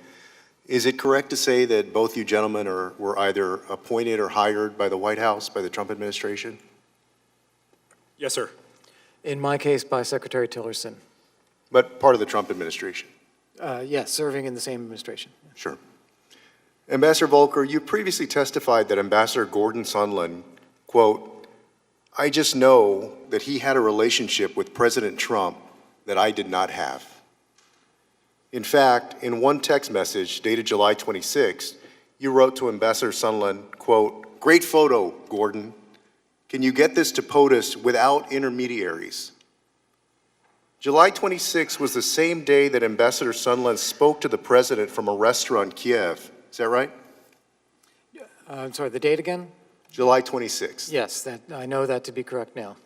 Is it correct to say that both you gentlemen were either appointed or hired by the White House, by the Trump administration? Yes, sir. In my case, by Secretary Tillerson. But part of the Trump administration? Yes, serving in the same administration. Sure. Ambassador Volker, you previously testified that Ambassador Gordon Sondland, quote, "I just know that he had a relationship with President Trump that I did not have." In fact, in one text message dated July 26, you wrote to Ambassador Sondland, quote, "Great photo, Gordon. Can you get this to POTUS without intermediaries?" July 26 was the same day that Ambassador Sondland spoke to the president from a restaurant in Kiev. Is that right? I'm sorry, the date again? July 26th. Yes, I know that to be correct now.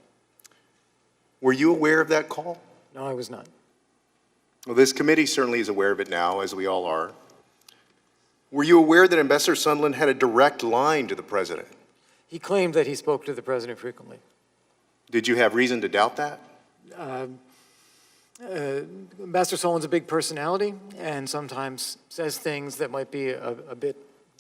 Were you aware of that call? No, I was not. Well, this committee certainly is aware of it now, as we all are. Were you aware that Ambassador Sondland had a direct line to the president? He claimed that he spoke to the president frequently. Did you have reason to doubt that? Ambassador Sondland's a big personality and sometimes says things that might be a bit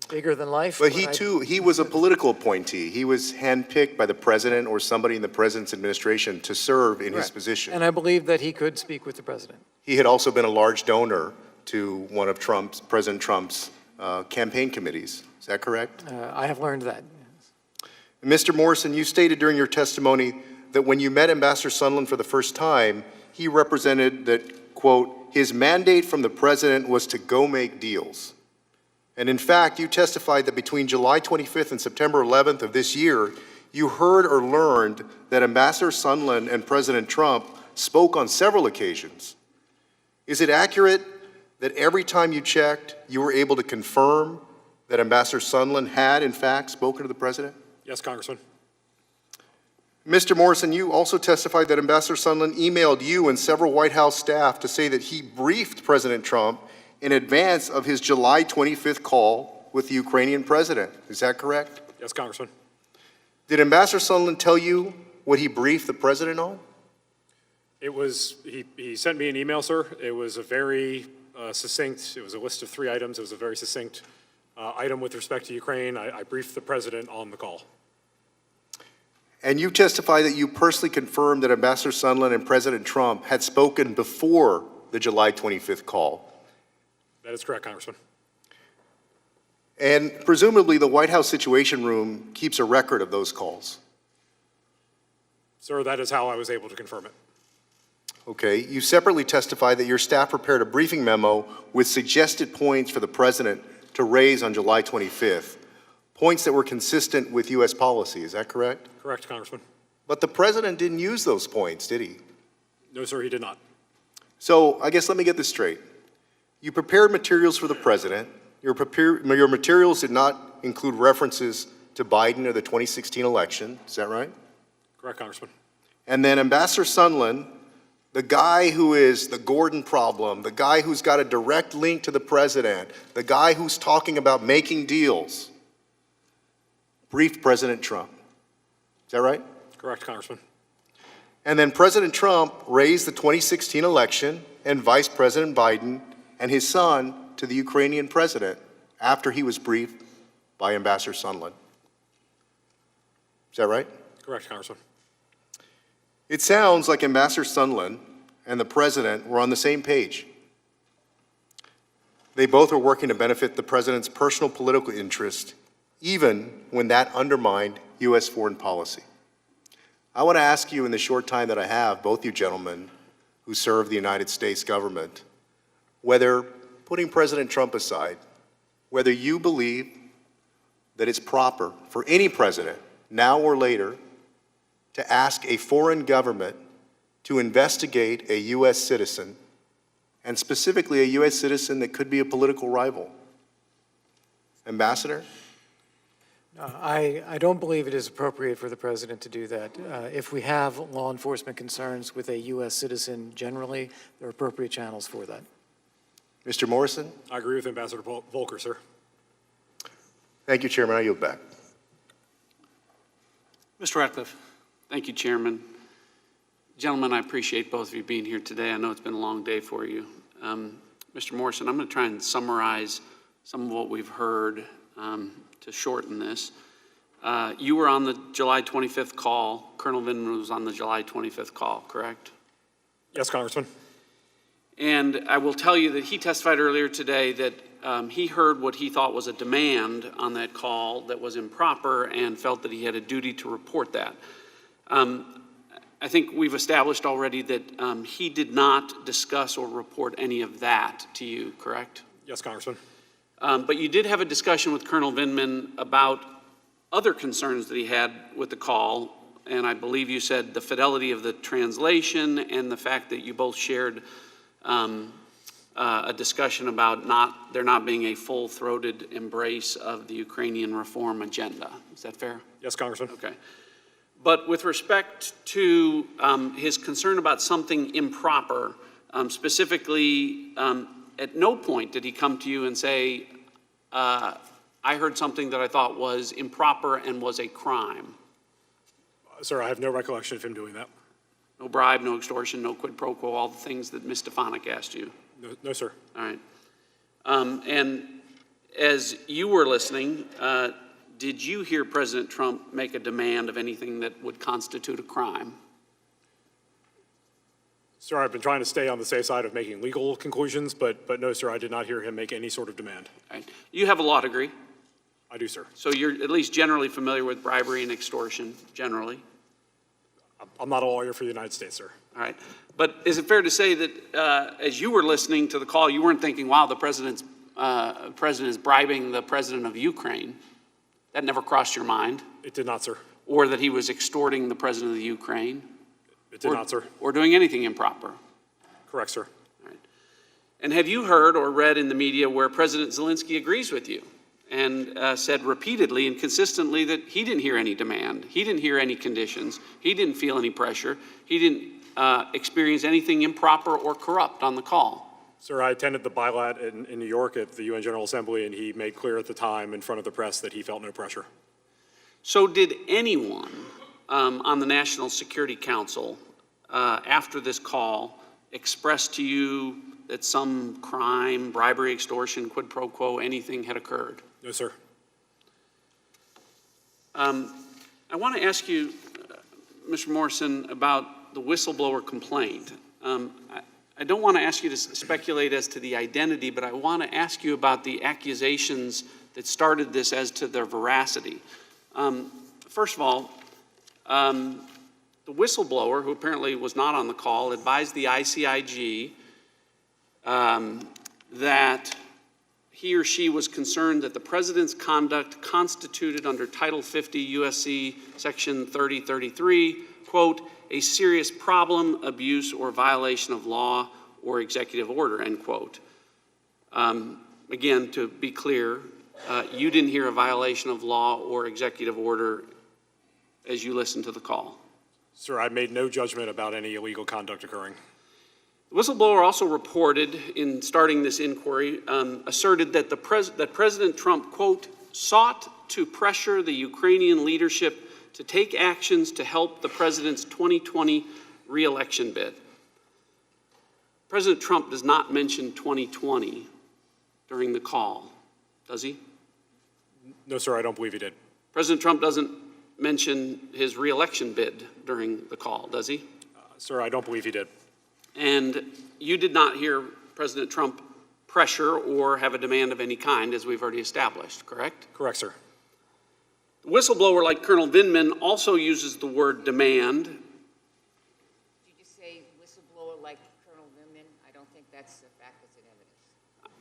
bigger than life. But he was a political appointee. He was handpicked by the president or somebody in the president's administration to serve in his position. And I believe that he could speak with the president. He had also been a large donor to one of President Trump's campaign committees. Is that correct? I have learned that. Mr. Morrison, you stated during your testimony that when you met Ambassador Sondland for the first time, he represented that, quote, his mandate from the president was to go make deals. And in fact, you testified that between July 25th and September 11th of this year, you heard or learned that Ambassador Sondland and President Trump spoke on several occasions. Is it accurate that every time you checked, you were able to confirm that Ambassador Sondland had, in fact, spoken to the president? Yes, Congressman. Mr. Morrison, you also testified that Ambassador Sondland emailed you and several White House staff to say that he briefed President Trump in advance of his July 25th call with the Ukrainian president. Is that correct? Yes, Congressman. Did Ambassador Sondland tell you what he briefed the president on? It was, he sent me an email, sir. It was a very succinct, it was a list of 3 items. It was a very succinct item with respect to Ukraine. I briefed the president on the call. And you testify that you personally confirmed that Ambassador Sondland and President Trump had spoken before the July 25th call. That is correct, Congressman. And presumably, the White House Situation Room keeps a record of those calls. Sir, that is how I was able to confirm it. Okay, you separately testified that your staff prepared a briefing memo with suggested points for the president to raise on July 25th, points that were consistent with U.S. policy. Is that correct? Correct, Congressman. But the president didn't use those points, did he? No, sir, he did not. So I guess let me get this straight. You prepared materials for the president. Your materials did not include references to Biden or the 2016 election. Is that right? Correct, Congressman. And then Ambassador Sondland, the guy who is the Gordon problem, the guy who's got a direct link to the president, the guy who's talking about making deals, briefed President Trump. Is that right? Correct, Congressman. And then President Trump raised the 2016 election and Vice President Biden and his son to the Ukrainian president after he was briefed by Ambassador Sondland. Is that right? Correct, Congressman. It sounds like Ambassador Sondland and the president were on the same page. They both were working to benefit the president's personal political interest, even when that undermined U.S. foreign policy. I want to ask you in the short time that I have, both you gentlemen who serve the United States government, whether, putting President Trump aside, whether you believe that it's proper for any president, now or later, to ask a foreign government to investigate a U.S. citizen, and specifically a U.S. citizen that could be a political rival. Ambassador? I don't believe it is appropriate for the president to do that. If we have law enforcement concerns with a U.S. citizen generally, there are appropriate channels for that. Mr. Morrison? I agree with Ambassador Volker, sir. Thank you, Chairman. I yield back. Mr. Ratcliffe. Thank you, Chairman. Gentlemen, I appreciate both of you being here today. I know it's been a long day for you. Mr. Morrison, I'm going to try and summarize some of what we've heard to shorten this. You were on the July 25th call. Colonel Vindman was on the July 25th call, correct? Yes, Congressman. And I will tell you that he testified earlier today that he heard what he thought was a demand on that call that was improper and felt that he had a duty to report that. I think we've established already that he did not discuss or report any of that to you, correct? Yes, Congressman. But you did have a discussion with Colonel Vindman about other concerns that he had with the call, and I believe you said the fidelity of the translation and the fact that you both shared a discussion about there not being a full-throated embrace of the Ukrainian reform agenda. Is that fair? Yes, Congressman. Okay. But with respect to his concern about something improper, specifically, at no point did he come to you and say, I heard something that I thought was improper and was a crime. Sir, I have no recollection of him doing that. No bribe, no extortion, no quid pro quo, all the things that Ms. Stefanik asked you. No, sir. All right. And as you were listening, did you hear President Trump make a demand of anything that would constitute a crime? Sir, I've been trying to stay on the safe side of making legal conclusions, but no, sir, I did not hear him make any sort of demand. All right. You have a law degree. I do, sir. So you're at least generally familiar with bribery and extortion, generally. I'm not a lawyer for the United States, sir. All right. But is it fair to say that as you were listening to the call, you weren't thinking, wow, the president is bribing the president of Ukraine? That never crossed your mind? It did not, sir. Or that he was extorting the president of the Ukraine? It did not, sir. Or doing anything improper? Correct, sir. All right. And have you heard or read in the media where President Zelensky agrees with you and said repeatedly and consistently that he didn't hear any demand, he didn't hear any conditions, he didn't feel any pressure, he didn't experience anything improper or corrupt on the call? Sir, I attended the bilat in New York at the UN General Assembly, and he made clear at the time in front of the press that he felt no pressure. So did anyone on the National Security Council after this call express to you that some crime, bribery, extortion, quid pro quo, anything had occurred? No, sir. I want to ask you, Mr. Morrison, about the whistleblower complaint. I don't want to ask you to speculate as to the identity, but I want to ask you about the accusations that started this as to their veracity. First of all, the whistleblower, who apparently was not on the call, advised the ICIG that he or she was concerned that the president's conduct constituted under Title 50 U.S.C. Section 3033, quote, a serious problem, abuse, or violation of law or executive order, end quote. Again, to be clear, you didn't hear a violation of law or executive order as you listened to the call. Sir, I made no judgment about any illegal conduct occurring. The whistleblower also reported, in starting this inquiry, asserted that that President Trump, quote, sought to pressure the Ukrainian leadership to take actions to help the president's 2020 re-election bid. President Trump does not mention 2020 during the call, does he? No, sir, I don't believe he did. President Trump doesn't mention his re-election bid during the call, does he? Sir, I don't believe he did. And you did not hear President Trump pressure or have a demand of any kind, as we've already established, correct? Correct, sir. The whistleblower, like Colonel Vindman, also uses the word demand. Did you just say whistleblower like Colonel Vindman? I don't think that's a fact that's in evidence.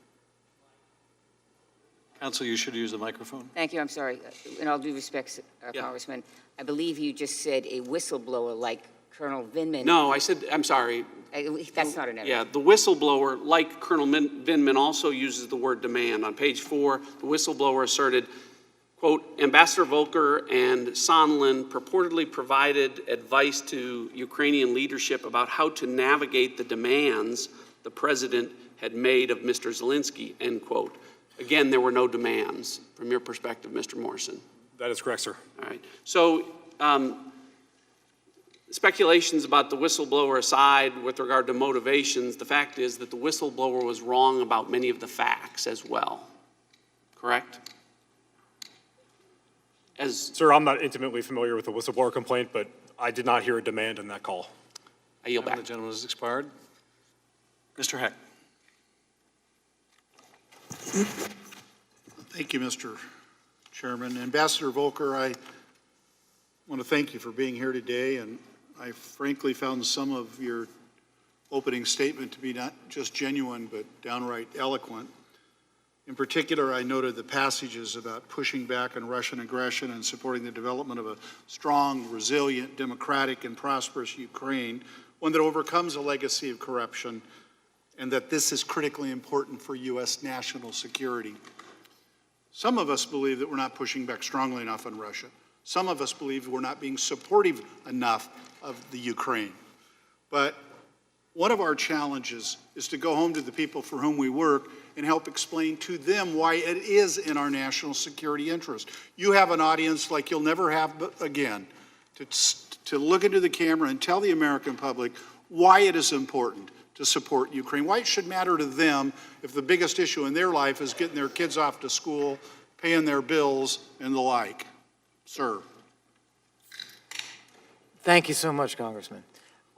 Counsel, you should use the microphone. Thank you, I'm sorry. In all due respect, Congressman, I believe you just said a whistleblower like Colonel Vindman. No, I said, I'm sorry. That's not an evidence. Yeah, the whistleblower, like Colonel Vindman, also uses the word demand. On page 4, the whistleblower asserted, quote, Ambassador Volker and Sondland purportedly provided advice to Ukrainian leadership about how to navigate the demands the president had made of Mr. Zelensky, end quote. Again, there were no demands from your perspective, Mr. Morrison. That is correct, sir. All right. So, speculations about the whistleblower aside with regard to motivations, the fact is that the whistleblower was wrong about many of the facts as well. Correct? Sir, I'm not intimately familiar with the whistleblower complaint, but I did not hear a demand in that call. I yield back. The gentleman has expired. Mr. Heck. Thank you, Mr. Chairman. Ambassador Volker, I want to thank you for being here today, and I frankly found some of your opening statement to be not just genuine, but downright eloquent. In particular, I noted the passages about pushing back on Russian aggression and supporting the development of a strong, resilient, democratic, and prosperous Ukraine, one that overcomes a legacy of corruption, and that this is critically important for U.S. national security. Some of us believe that we're not pushing back strongly enough on Russia. Some of us believe we're not being supportive enough of the Ukraine. But one of our challenges is to go home to the people for whom we work and help explain to them why it is in our national security interest. You have an audience like you'll never have again to look into the camera and tell the American public why it is important to support Ukraine, why it should matter to them if the biggest issue in their life is getting their kids off to school, paying their bills, and the like. Sir. Thank you so much, Congressman.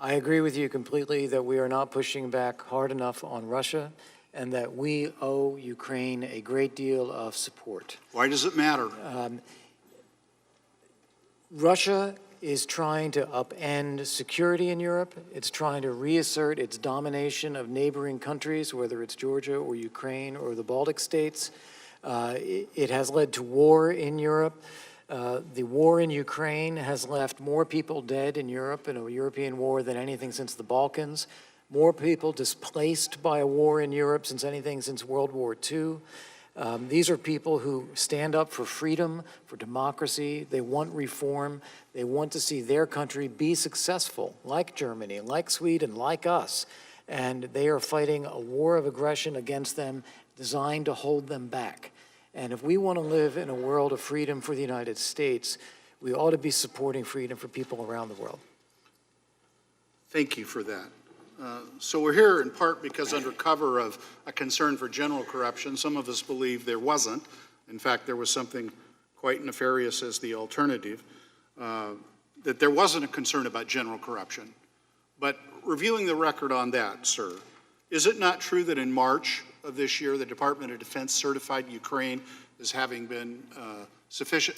I agree with you completely that we are not pushing back hard enough on Russia and that we owe Ukraine a great deal of support. Why does it matter? Russia is trying to upend security in Europe. It's trying to reassert its domination of neighboring countries, whether it's Georgia or Ukraine or the Baltic states. It has led to war in Europe. The war in Ukraine has left more people dead in Europe in a European war than anything since the Balkans, more people displaced by a war in Europe since World War II. These are people who stand up for freedom, for democracy. They want reform. They want to see their country be successful, like Germany, like Sweden, like us. And they are fighting a war of aggression against them designed to hold them back. And if we want to live in a world of freedom for the United States, we ought to be supporting freedom for people around the world. Thank you for that. So we're here in part because under cover of a concern for general corruption, some of us believe there wasn't. In fact, there was something quite nefarious as the alternative, that there wasn't a concern about general corruption. But reviewing the record on that, sir, is it not true that in March of this year, the Department of Defense certified Ukraine as having been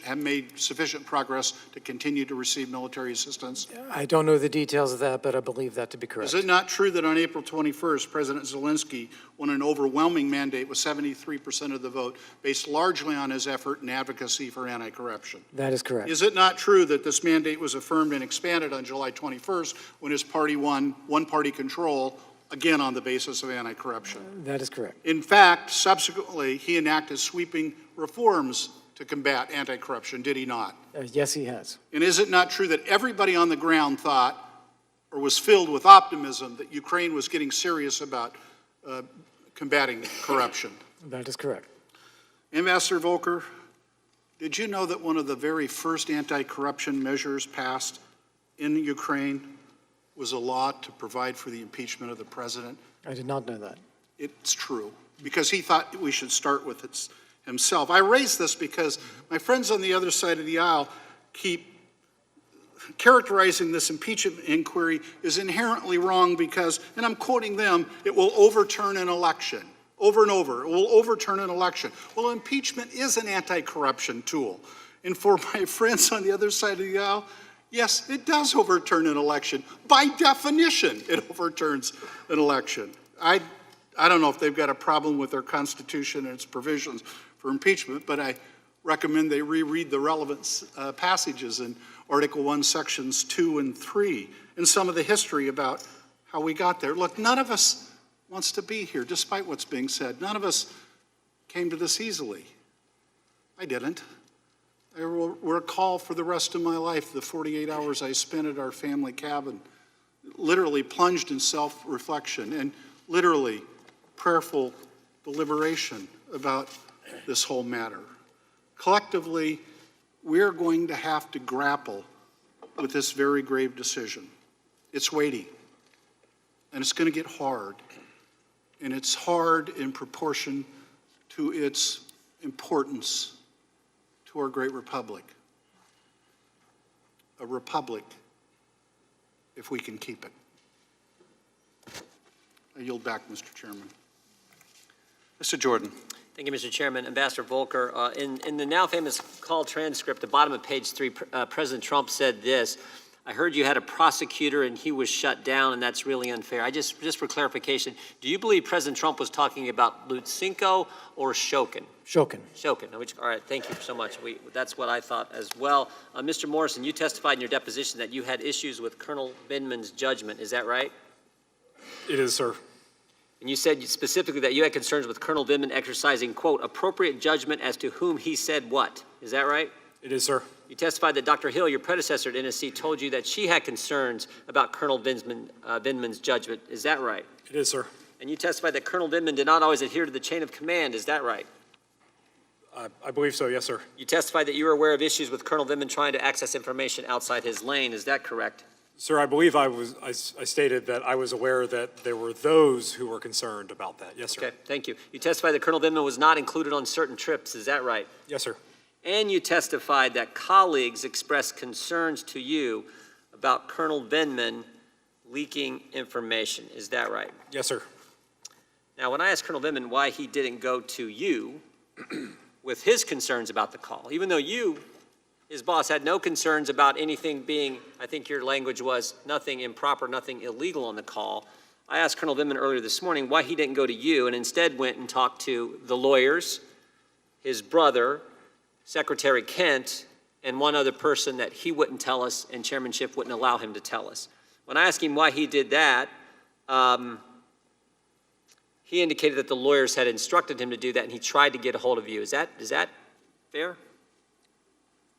have made sufficient progress to continue to receive military assistance? I don't know the details of that, but I believe that to be correct. Is it not true that on April 21st, President Zelensky won an overwhelming mandate with 73% of the vote, based largely on his effort and advocacy for anti-corruption? That is correct. Is it not true that this mandate was affirmed and expanded on July 21st when his party won one-party control, again on the basis of anti-corruption? That is correct. In fact, subsequently, he enacted sweeping reforms to combat anti-corruption, did he not? Yes, he has. And is it not true that everybody on the ground thought, or was filled with optimism, that Ukraine was getting serious about combating corruption? That is correct. Ambassador Volker, did you know that one of the very first anti-corruption measures passed in Ukraine was a law to provide for the impeachment of the president? I did not know that. It's true, because he thought we should start with it himself. I raise this because my friends on the other side of the aisle keep characterizing this impeachment inquiry is inherently wrong because, and I'm quoting them, it will overturn an election. Over and over, it will overturn an election. Well, impeachment is an anti-corruption tool. And for my friends on the other side of the aisle, yes, it does overturn an election. By definition, it overturns an election. I don't know if they've got a problem with their Constitution and its provisions for impeachment, but I recommend they reread the relevant passages in Article 1, Sections 2 and 3, and some of the history about how we got there. Look, none of us wants to be here, despite what's being said. None of us came to this easily. I didn't. I will recall for the rest of my life the 48 hours I spent at our family cabin, literally plunged in self-reflection and literally prayerful deliberation about this whole matter. Collectively, we're going to have to grapple with this very grave decision. It's weighty, and it's going to get hard, and it's hard in proportion to its importance to our great republic. A republic, if we can keep it. I yield back, Mr. Chairman. Mr. Jordan. Thank you, Mr. Chairman. Ambassador Volker, in the now famous call transcript, the bottom of page 3, President Trump said this: I heard you had a prosecutor and he was shut down, and that's really unfair. Just for clarification, do you believe President Trump was talking about Lutsenko or Shokin? Shokin. Shokin. All right, thank you so much. That's what I thought as well. Mr. Morrison, you testified in your deposition that you had issues with Colonel Vindman's judgment. Is that right? It is, sir. And you said specifically that you had concerns with Colonel Vindman exercising, quote, appropriate judgment as to whom he said what. Is that right? It is, sir. You testified that Dr. Hill, your predecessor at NSC, told you that she had concerns about Colonel Vindman's judgment. Is that right? It is, sir. And you testified that Colonel Vindman did not always adhere to the chain of command. Is that right? I believe so, yes, sir. You testified that you were aware of issues with Colonel Vindman trying to access information outside his lane. Is that correct? Sir, I believe I stated that I was aware that there were those who were concerned about that. Yes, sir. Okay, thank you. You testified that Colonel Vindman was not included on certain trips. Is that right? Yes, sir. And you testified that colleagues expressed concerns to you about Colonel Vindman leaking information. Is that right? Yes, sir. Now, when I asked Colonel Vindman why he didn't go to you with his concerns about the call, even though you, his boss, had no concerns about anything being, I think your language was, nothing improper, nothing illegal on the call, I asked Colonel Vindman earlier this morning why he didn't go to you and instead went and talked to the lawyers, his brother, Secretary Kent, and one other person that he wouldn't tell us and Chairman Schiff wouldn't allow him to tell us. When I asked him why he did that, he indicated that the lawyers had instructed him to do that and he tried to get a hold of you. Is that fair?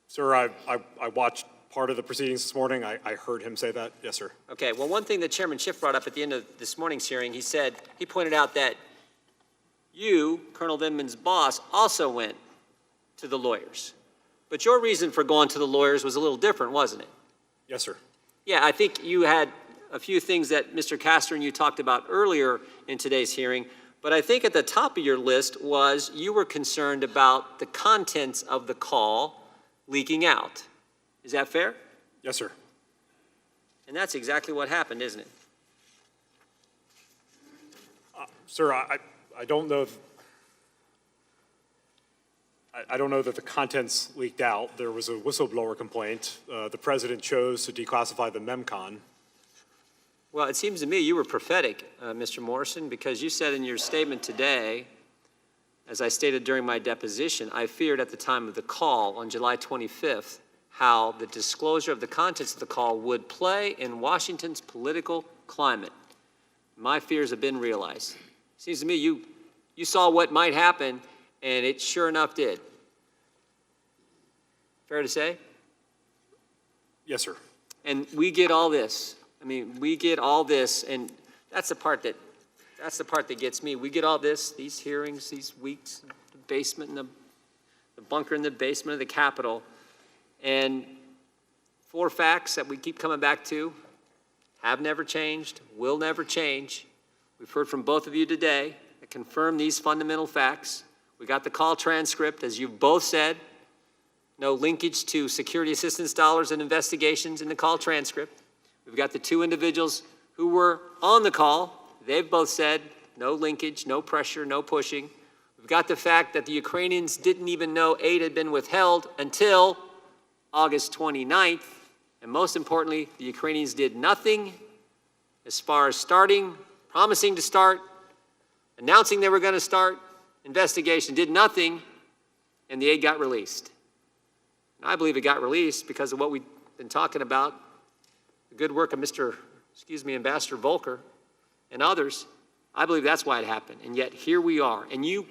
Sir, I watched part of the proceedings this morning. I heard him say that. Yes, sir. Okay, well, one thing that Chairman Schiff brought up at the end of this morning's hearing, he pointed out that you, Colonel Vindman's boss, also went to the lawyers. But your reason for going to the lawyers was a little different, wasn't it? Yes, sir. Yeah, I think you had a few things that Mr. Castor and you talked about earlier in today's hearing, but I think at the top of your list was you were concerned about the contents of the call leaking out. Is that fair? Yes, sir. And that's exactly what happened, isn't it? Sir, I don't know. I don't know that the contents leaked out. There was a whistleblower complaint. The president chose to declassify the MEMCON. Well, it seems to me you were prophetic, Mr. Morrison, because you said in your statement today, as I stated during my deposition, I feared at the time of the call on July 25th how the disclosure of the contents of the call would play in Washington's political climate. My fears have been realized. Seems to me you saw what might happen, and it sure enough did. Fair to say? Yes, sir. And we get all this. I mean, we get all this, and that's the part that gets me. We get all this, these hearings, these weeks, the basement and the bunker in the basement of the Capitol, and 4 facts that we keep coming back to have never changed, will never change. We've heard from both of you today that confirm these fundamental facts. We got the call transcript, as you've both said. No linkage to security assistance dollars and investigations in the call transcript. We've got the 2 individuals who were on the call. They've both said no linkage, no pressure, no pushing. We've got the fact that the Ukrainians didn't even know aid had been withheld until August 29th. And most importantly, the Ukrainians did nothing as far as starting, promising to start, announcing they were going to start, investigation, did nothing, and the aid got released. And I believe it got released because of what we've been talking about, the good work of Ambassador Volker and others. I believe that's why it happened. And yet here we are. And you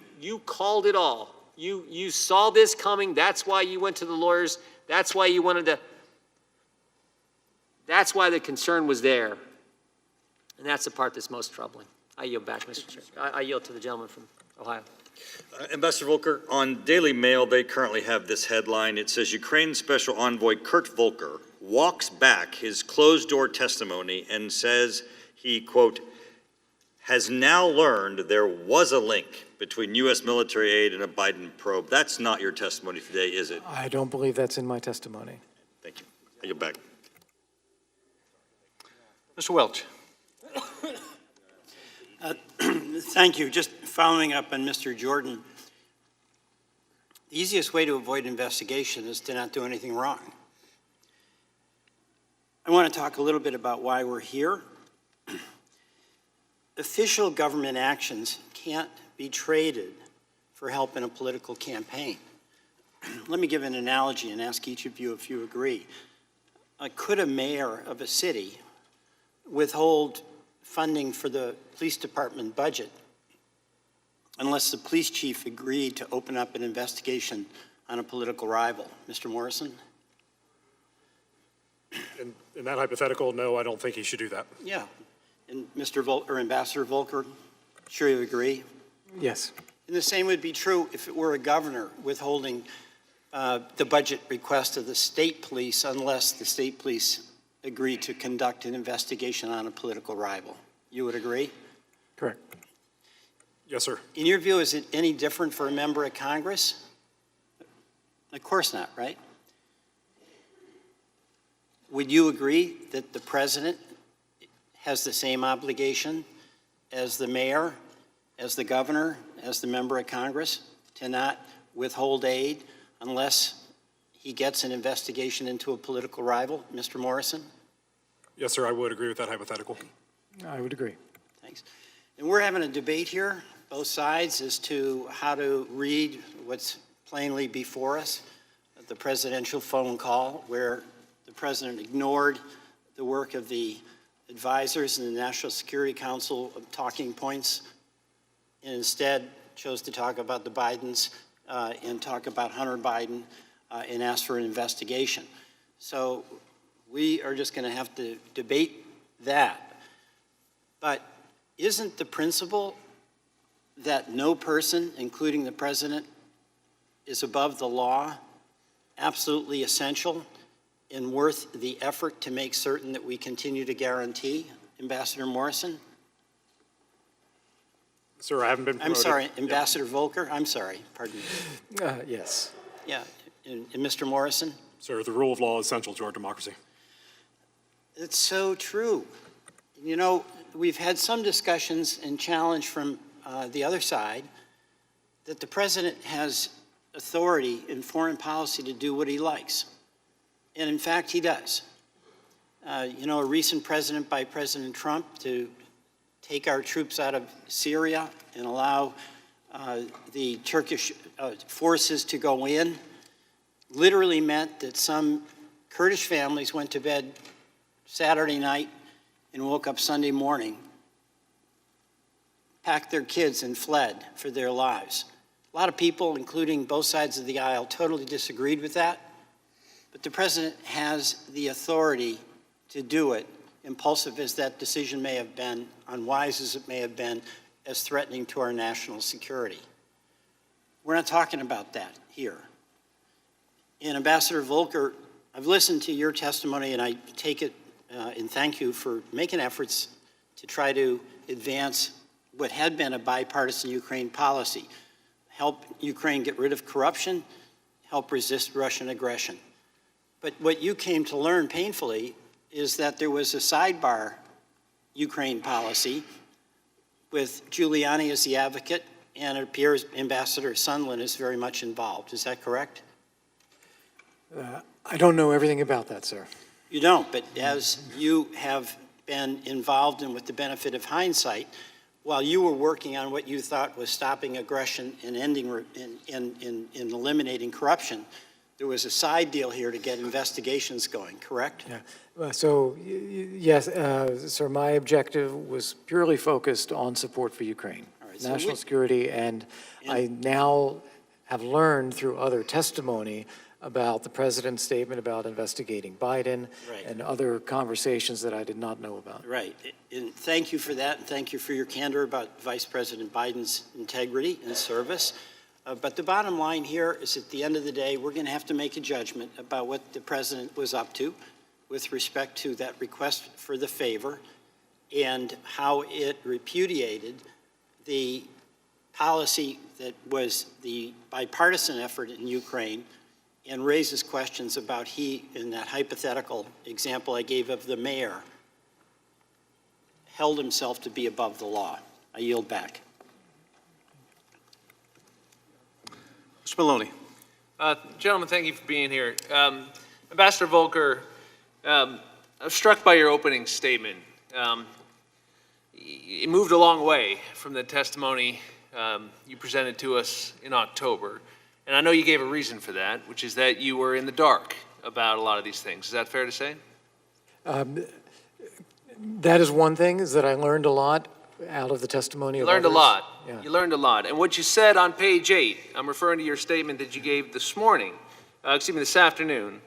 called it all. You saw this coming. That's why you went to the lawyers. That's why you wanted to. That's why the concern was there. And that's the part that's most troubling. I yield back, Mr. Chair. I yield to the gentleman from Ohio. Ambassador Volker, on Daily Mail, they currently have this headline. It says, Ukraine Special Envoy Kurt Volker walks back his closed-door testimony and says he, quote, has now learned there was a link between U.S. military aid and a Biden probe. That's not your testimony today, is it? I don't believe that's in my testimony. Thank you. I yield back. Mr. Welch. Thank you. Just following up on Mr. Jordan, the easiest way to avoid investigation is to not do anything wrong. I want to talk a little bit about why we're here. Official government actions can't be traded for help in a political campaign. Let me give an analogy and ask each of you if you agree. Could a mayor of a city withhold funding for the police department budget unless the police chief agreed to open up an investigation on a political rival? Mr. Morrison? In that hypothetical, no, I don't think he should do that. Yeah. And Ambassador Volker, sure you agree? Yes. And the same would be true if it were a governor withholding the budget request of the state police unless the state police agreed to conduct an investigation on a political rival. You would agree? Correct. Yes, sir. In your view, is it any different for a member of Congress? Of course not, right? Would you agree that the president has the same obligation as the mayor, as the governor, as the member of Congress to not withhold aid unless he gets an investigation into a political rival? Mr. Morrison? Yes, sir, I would agree with that hypothetical. I would agree. Thanks. And we're having a debate here, both sides, as to how to read what's plainly before us, the presidential phone call where the president ignored the work of the advisors in the National Security Council of talking points and instead chose to talk about the Bidens and talk about Hunter Biden and ask for an investigation. So we are just going to have to debate that. But isn't the principle that no person, including the president, is above the law absolutely essential and worth the effort to make certain that we continue to guarantee? Ambassador Morrison? Sir, I haven't been promoted. I'm sorry, Ambassador Volker? I'm sorry, pardon me. Yes. Yeah, and Mr. Morrison? Sir, the rule of law is essential to our democracy. It's so true. You know, we've had some discussions and challenge from the other side that the president has authority in foreign policy to do what he likes. And in fact, he does. You know, a recent president by President Trump to take our troops out of Syria and allow the Turkish forces to go in literally meant that some Kurdish families went to bed Saturday night and woke up Sunday morning, packed their kids and fled for their lives. A lot of people, including both sides of the aisle, totally disagreed with that. But the president has the authority to do it, impulsive as that decision may have been, unwise as it may have been, as threatening to our national security. We're not talking about that here. And Ambassador Volker, I've listened to your testimony, and I take it and thank you for making efforts to try to advance what had been a bipartisan Ukraine policy. Help Ukraine get rid of corruption, help resist Russian aggression. But what you came to learn painfully is that there was a sidebar Ukraine policy with Giuliani as the advocate, and it appears Ambassador Sondland is very much involved. Is that correct? I don't know everything about that, sir. You don't, but as you have been involved in, with the benefit of hindsight, while you were working on what you thought was stopping aggression and ending in eliminating corruption, there was a side deal here to get investigations going, correct? Yeah. So, yes, sir, my objective was purely focused on support for Ukraine, so national security, and I now have learned through other testimony about the president's statement about investigating Biden and other conversations that I did not know about. Right, and thank you for that, and thank you for your candor about Vice President Biden's integrity and service. But the bottom line here is, at the end of the day, we're going to have to make a judgment about what the president was up to with respect to that request for the favor and how it repudiated the policy that was the bipartisan effort in Ukraine, and raises questions about he, in that hypothetical example I gave of the mayor, held himself to be above the law. I yield back. Mr. Maloney. Gentlemen, thank you for being here. Ambassador Volker, I was struck by your opening statement. It moved a long way from the testimony you presented to us in October. And I know you gave a reason for that, which is that you were in the dark about a lot of these things. Is that fair to say? That is one thing, is that I learned a lot out of the testimony of You learned a others. lot. Yeah. You learned a lot. And what you said on page 8, I'm referring to your statement that you gave this morning, this afternoon,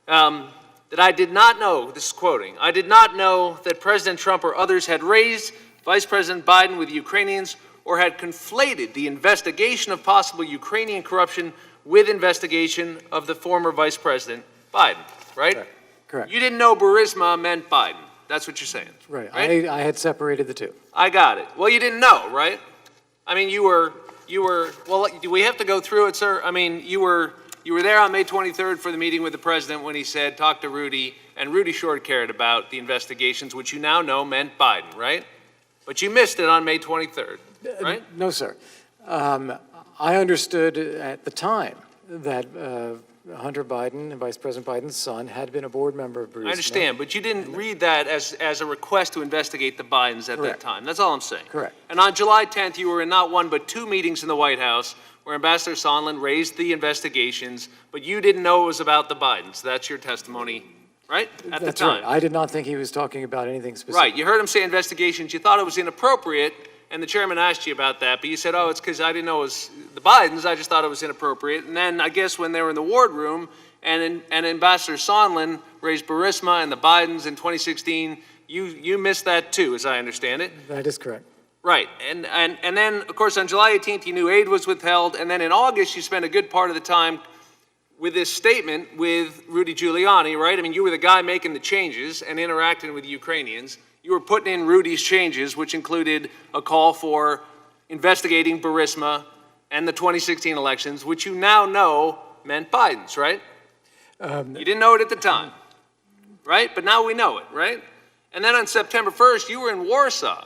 that I did not know, this is quoting, I did not know that President Trump or others had raised Vice President Biden with the Ukrainians or had conflated the investigation of possible Ukrainian corruption with investigation of the former Vice President Biden, right? Correct. You didn't know Burisma meant Biden. That's what you're saying. Right. Right? I had separated the two. I got it. Well, you didn't know, right? I mean, you were, well, do we have to go through it, sir? I mean, you were there on May 23rd for the meeting with the president when he said, talk to Rudy, and Rudy sure cared about the investigations, which you now know meant Biden, right? But you missed it on May 23rd, right? No, sir. I understood at the time that Hunter Biden, Vice President Biden's son, had been a board member of Burisma. I understand, but you didn't read that as a request to investigate the Bidens at that time. That's all I'm saying. Correct. And on July 10th, you were in not one but two meetings in the White House where Ambassador Sondland raised the investigations, but you didn't know it was about the Bidens. That's your testimony, right? At That's the time. right. I did not think he was talking about anything specific. Right. You heard him say investigations. You thought it was inappropriate, and the chairman asked you about that, but you said, oh, it's because I didn't know it was the Bidens. I just thought it was inappropriate. And then I guess when they were in the ward room and Ambassador Sondland raised Burisma and the Bidens in 2016, you missed that too, as I understand it. That is correct. Right. And then, of course, on July 18th, you knew aid was withheld. And then in August, you spent a good part of the time with this statement with Rudy Giuliani, right? I mean, you were the guy making the changes and interacting with the Ukrainians. You were putting in Rudy's changes, which included a call for investigating Burisma and the 2016 elections, which you now know meant Biden's, right? You didn't know it at the time, right? But now we know it, right? And then on September 1st, you were in Warsaw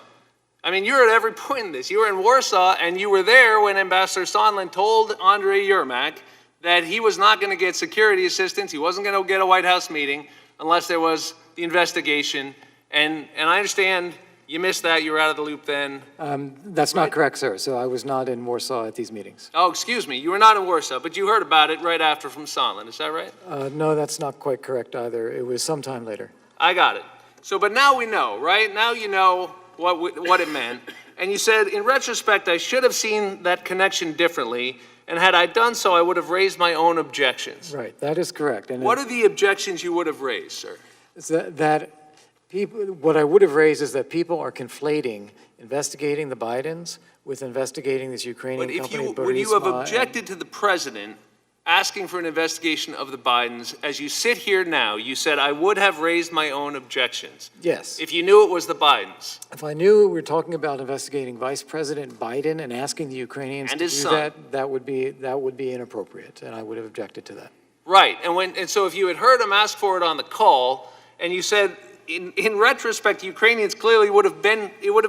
I mean, you were at every point in this. You were in Warsaw, and you were there when Ambassador Sondland told Andrei Yermak that he was not going to get security assistance, he wasn't going to get a White House meeting unless there was the investigation. And I understand you missed that, you were out of the loop then. That's not correct, sir. So I was not in Warsaw at these meetings. Oh, excuse me, you were not in Warsaw, but you heard about it right after from Sondland, is that right? No, that's not quite correct either. It was sometime later. I got it. So, but now we know, right? Now you know what it meant. And you said, in retrospect, I should have seen that connection differently, and had I done so, I would have raised my own objections. Right, that is correct. And What are the objections you would have raised, sir? it's that people, what I would have raised is that people are conflating investigating the Bidens with investigating this Ukrainian But if company, you, would you have Burisma, objected to the president asking for an investigation of the Bidens, as you sit here now, you said, I would have raised my own objections. Yes. If you knew it was the Bidens. If I knew we were talking about investigating Vice President Biden and asking the Ukrainians And to his do son. that, that would be inappropriate, and I would have objected to that. Right, and so if you had heard him ask for it on the call, and you said, in retrospect, Ukrainians clearly it would have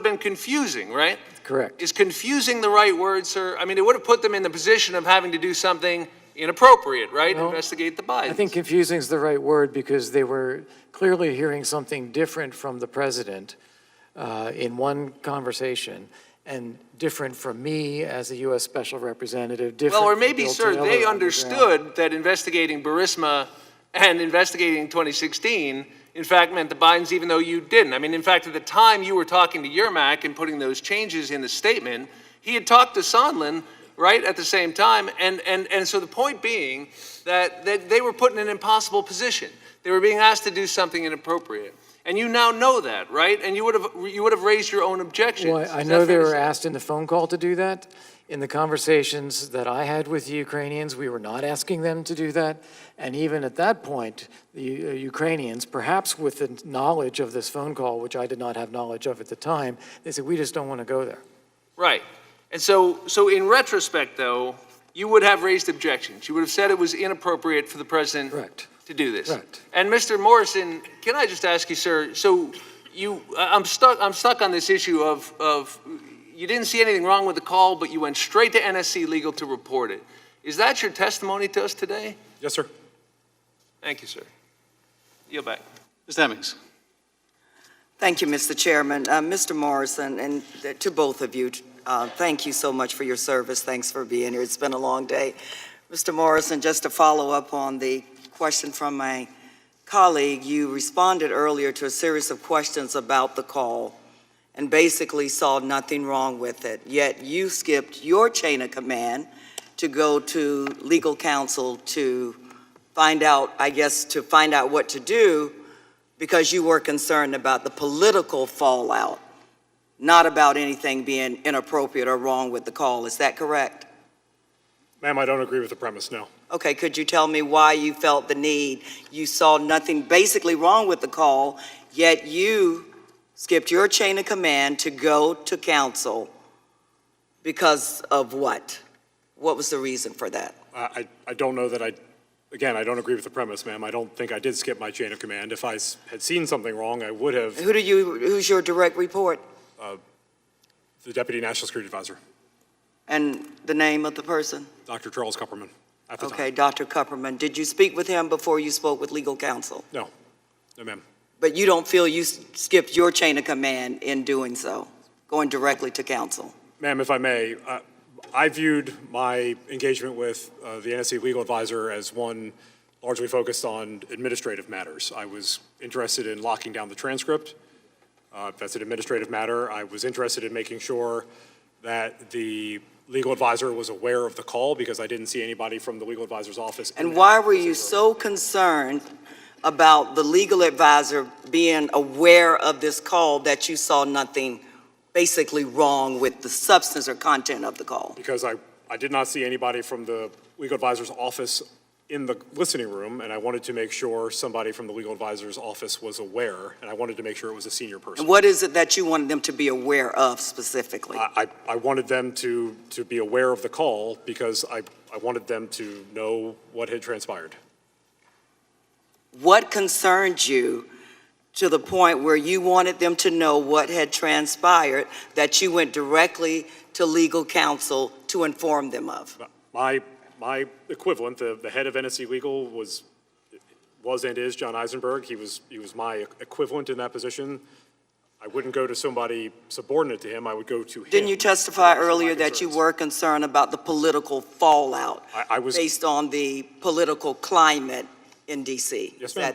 been confusing, right? Correct. Is confusing the right word, sir? I mean, it would have put them in the position of having to do something inappropriate, right? No, Investigate the Bidens. I think confusing is the right word because they were clearly hearing something different from the president in one conversation and different from me as a U.S. Special Representative. Well, or from maybe, Bill sir, Taylor they on the understood ground. that investigating Burisma and investigating 2016, in fact, meant the Bidens, even though you didn't. I mean, in fact, at the time you were talking to Yermak and putting those changes in the statement, he had talked to Sondland, right, at the same time. And so the point being that they were put in an impossible position. They were being asked to do something inappropriate. And you now know that, right? And you would have raised your own objections. Well, I Is know that they fair to were say? asked in the phone call to do that. In the conversations that I had with the Ukrainians, we were not asking them to do that. And even at that point, the Ukrainians, perhaps with the knowledge of this phone call, which I did not have knowledge of at the time, they said, we just don't want to go there. Right. And so in retrospect, though, you would have raised objections. You would have said it was inappropriate for the president to do this. Correct. And Mr. Morrison, can I just ask you, sir, so I'm stuck on this issue of you didn't see anything wrong with the call, but you went straight to NSC Legal to report it. Is that your testimony to us today? Yes, sir. Thank you, sir. Yield back. Ms. Hemmings. Thank you, Mr. Chairman. Mr. Morrison, and to both of you, thank you so much for your service. Thanks for being here. It's been a long day. Mr. Morrison, just to follow up on the question from my colleague, you responded earlier to a series of questions about the call and basically saw nothing wrong with it. Yet you skipped your chain of command to go to legal counsel to find out, what to do because you were concerned about the political fallout, not about anything being inappropriate or wrong with the call. Is that correct? Ma'am, I don't agree with the premise, no. Okay, could you tell me why you felt the need? You saw nothing basically wrong with the call, yet you skipped your chain of command to go to counsel because of what? What was the reason for that? I don't know that again, I don't agree with the premise, ma'am. I don't think I did skip my chain of command. If I had seen something wrong, I would have. Who's your direct report? The Deputy National Security Advisor, And the name of the person? Dr. Charles Kupperman, at the time. Okay, Dr. Kupperman. Did you speak with him before you spoke with legal counsel? No, ma'am. But you don't feel you skipped your chain of command in doing so, going directly to counsel? Ma'am, if I may, I viewed my engagement with the NSC legal advisor as one largely focused on administrative matters. I was interested in locking down the transcript. That's an administrative matter. I was interested in making sure that the legal advisor was aware of the call because I didn't see anybody from the legal advisor's office. And why were you so concerned about the legal advisor being aware of this call that you saw nothing basically wrong with the substance or content of the call? Because I did not see anybody from the legal advisor's office in the listening room, and I wanted to make sure somebody from the legal advisor's office was aware, and I wanted to make sure it was a senior person. And what is it that you wanted them to be aware of specifically? I wanted them to be aware of the call because I wanted them to know what had transpired. What concerned you to the point where you wanted them to know what had transpired that you went directly to legal counsel to inform them of? My equivalent, the head of NSC Legal was and is John Eisenberg. He was my equivalent in that position. I wouldn't go to somebody subordinate to him. I would go to him. Didn't you testify earlier that you were concerned about the political fallout I was. based on the political climate in D.C.? Yes, ma'am.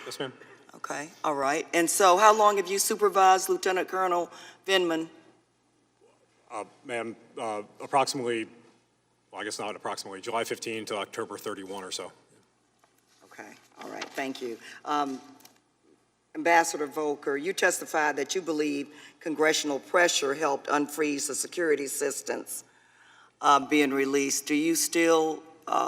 Yes, ma'am. Okay, all right. And so how long have you supervised Lieutenant Colonel Vindman? Ma'am, approximately, well, I guess not approximately, July 15 to October 31 or so. Okay, all right, thank you. Ambassador Volker, you testified that you believe congressional pressure helped unfreeze the security assistance being released. Do you still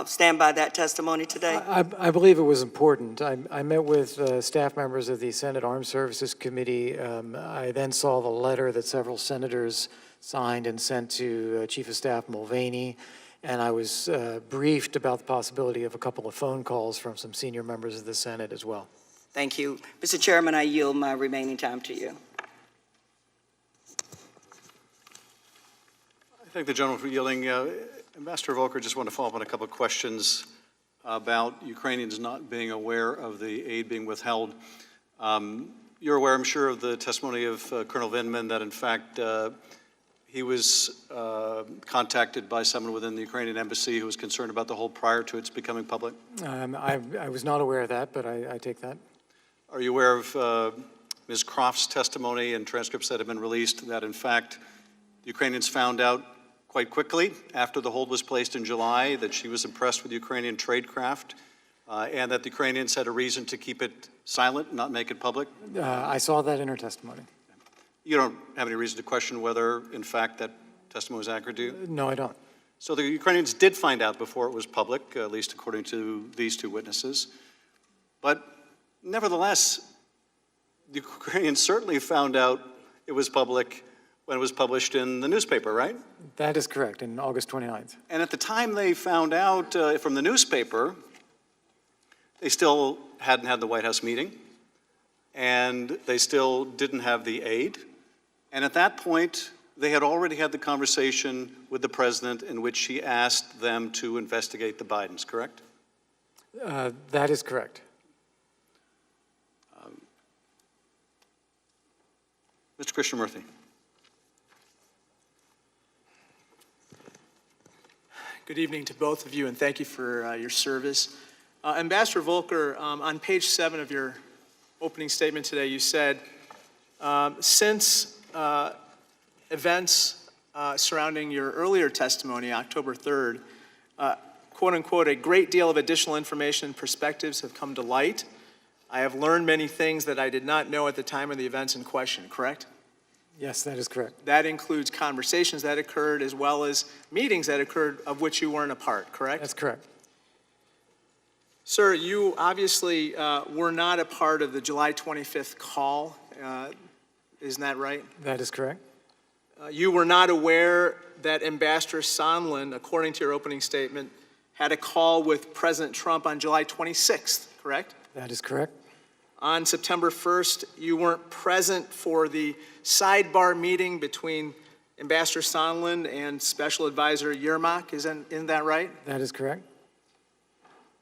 stand by that testimony today? I believe it was important. I met with staff members of the Senate Armed Services Committee. I then saw the letter that several senators signed and sent to Chief of Staff Mulvaney, and I was briefed about the possibility of a couple of phone calls from some senior members of the Senate as well. Thank you. Mr. Chairman, I yield my remaining time to you. I thank the gentleman for yielding. Ambassador Volker, just want to follow up on a couple of questions about Ukrainians not being aware of the aid being withheld. You're aware, I'm sure, of the testimony of Colonel Vindman that, in fact, he was contacted by someone within the Ukrainian embassy who was concerned about the hold prior to its becoming public? I was not aware of that, but I take that. Are you aware of Ms. Croft's testimony and transcripts that have been released that, in fact, the Ukrainians found out quite quickly after the hold was placed in July that she was impressed with Ukrainian tradecraft and that the Ukrainians had a reason to keep it silent, not make it public? I saw that in her testimony. You don't have any reason to question whether, in fact, that testimony was accurate, do you? No, I don't. So the Ukrainians did find out before it was public, at least according to these two witnesses. But nevertheless, the Ukrainians certainly found out it was public when it was published in the newspaper, right? That is correct, in August 29th. And at the time they found out from the newspaper, they still hadn't had the White House meeting, and they still didn't have the aid. And at that point, they had already had the conversation with the president in which she asked them to investigate the Bidens, correct? That is correct. Mr. Krishnamurthy. Good evening to both of you, and thank you for your service. Ambassador Volker, on page 7 of your opening statement today, you said, since events surrounding your earlier testimony, October 3rd, quote unquote, a great deal of additional information and perspectives have come to light. I have learned many things that I did not know at the time of the events in question, correct? Yes, that is correct. That includes conversations that occurred as well as meetings that occurred of which you weren't a part, correct? That's correct. Sir, you obviously were not a part of the July 25th call. Isn't that right? That is correct. You were not aware that Ambassador Sondland, according to your opening statement, had a call with President Trump on July 26th, correct? That is correct. On September 1st, you weren't present for the sidebar meeting between Ambassador Sondland and Special Advisor Yermak. Isn't that right? That is correct.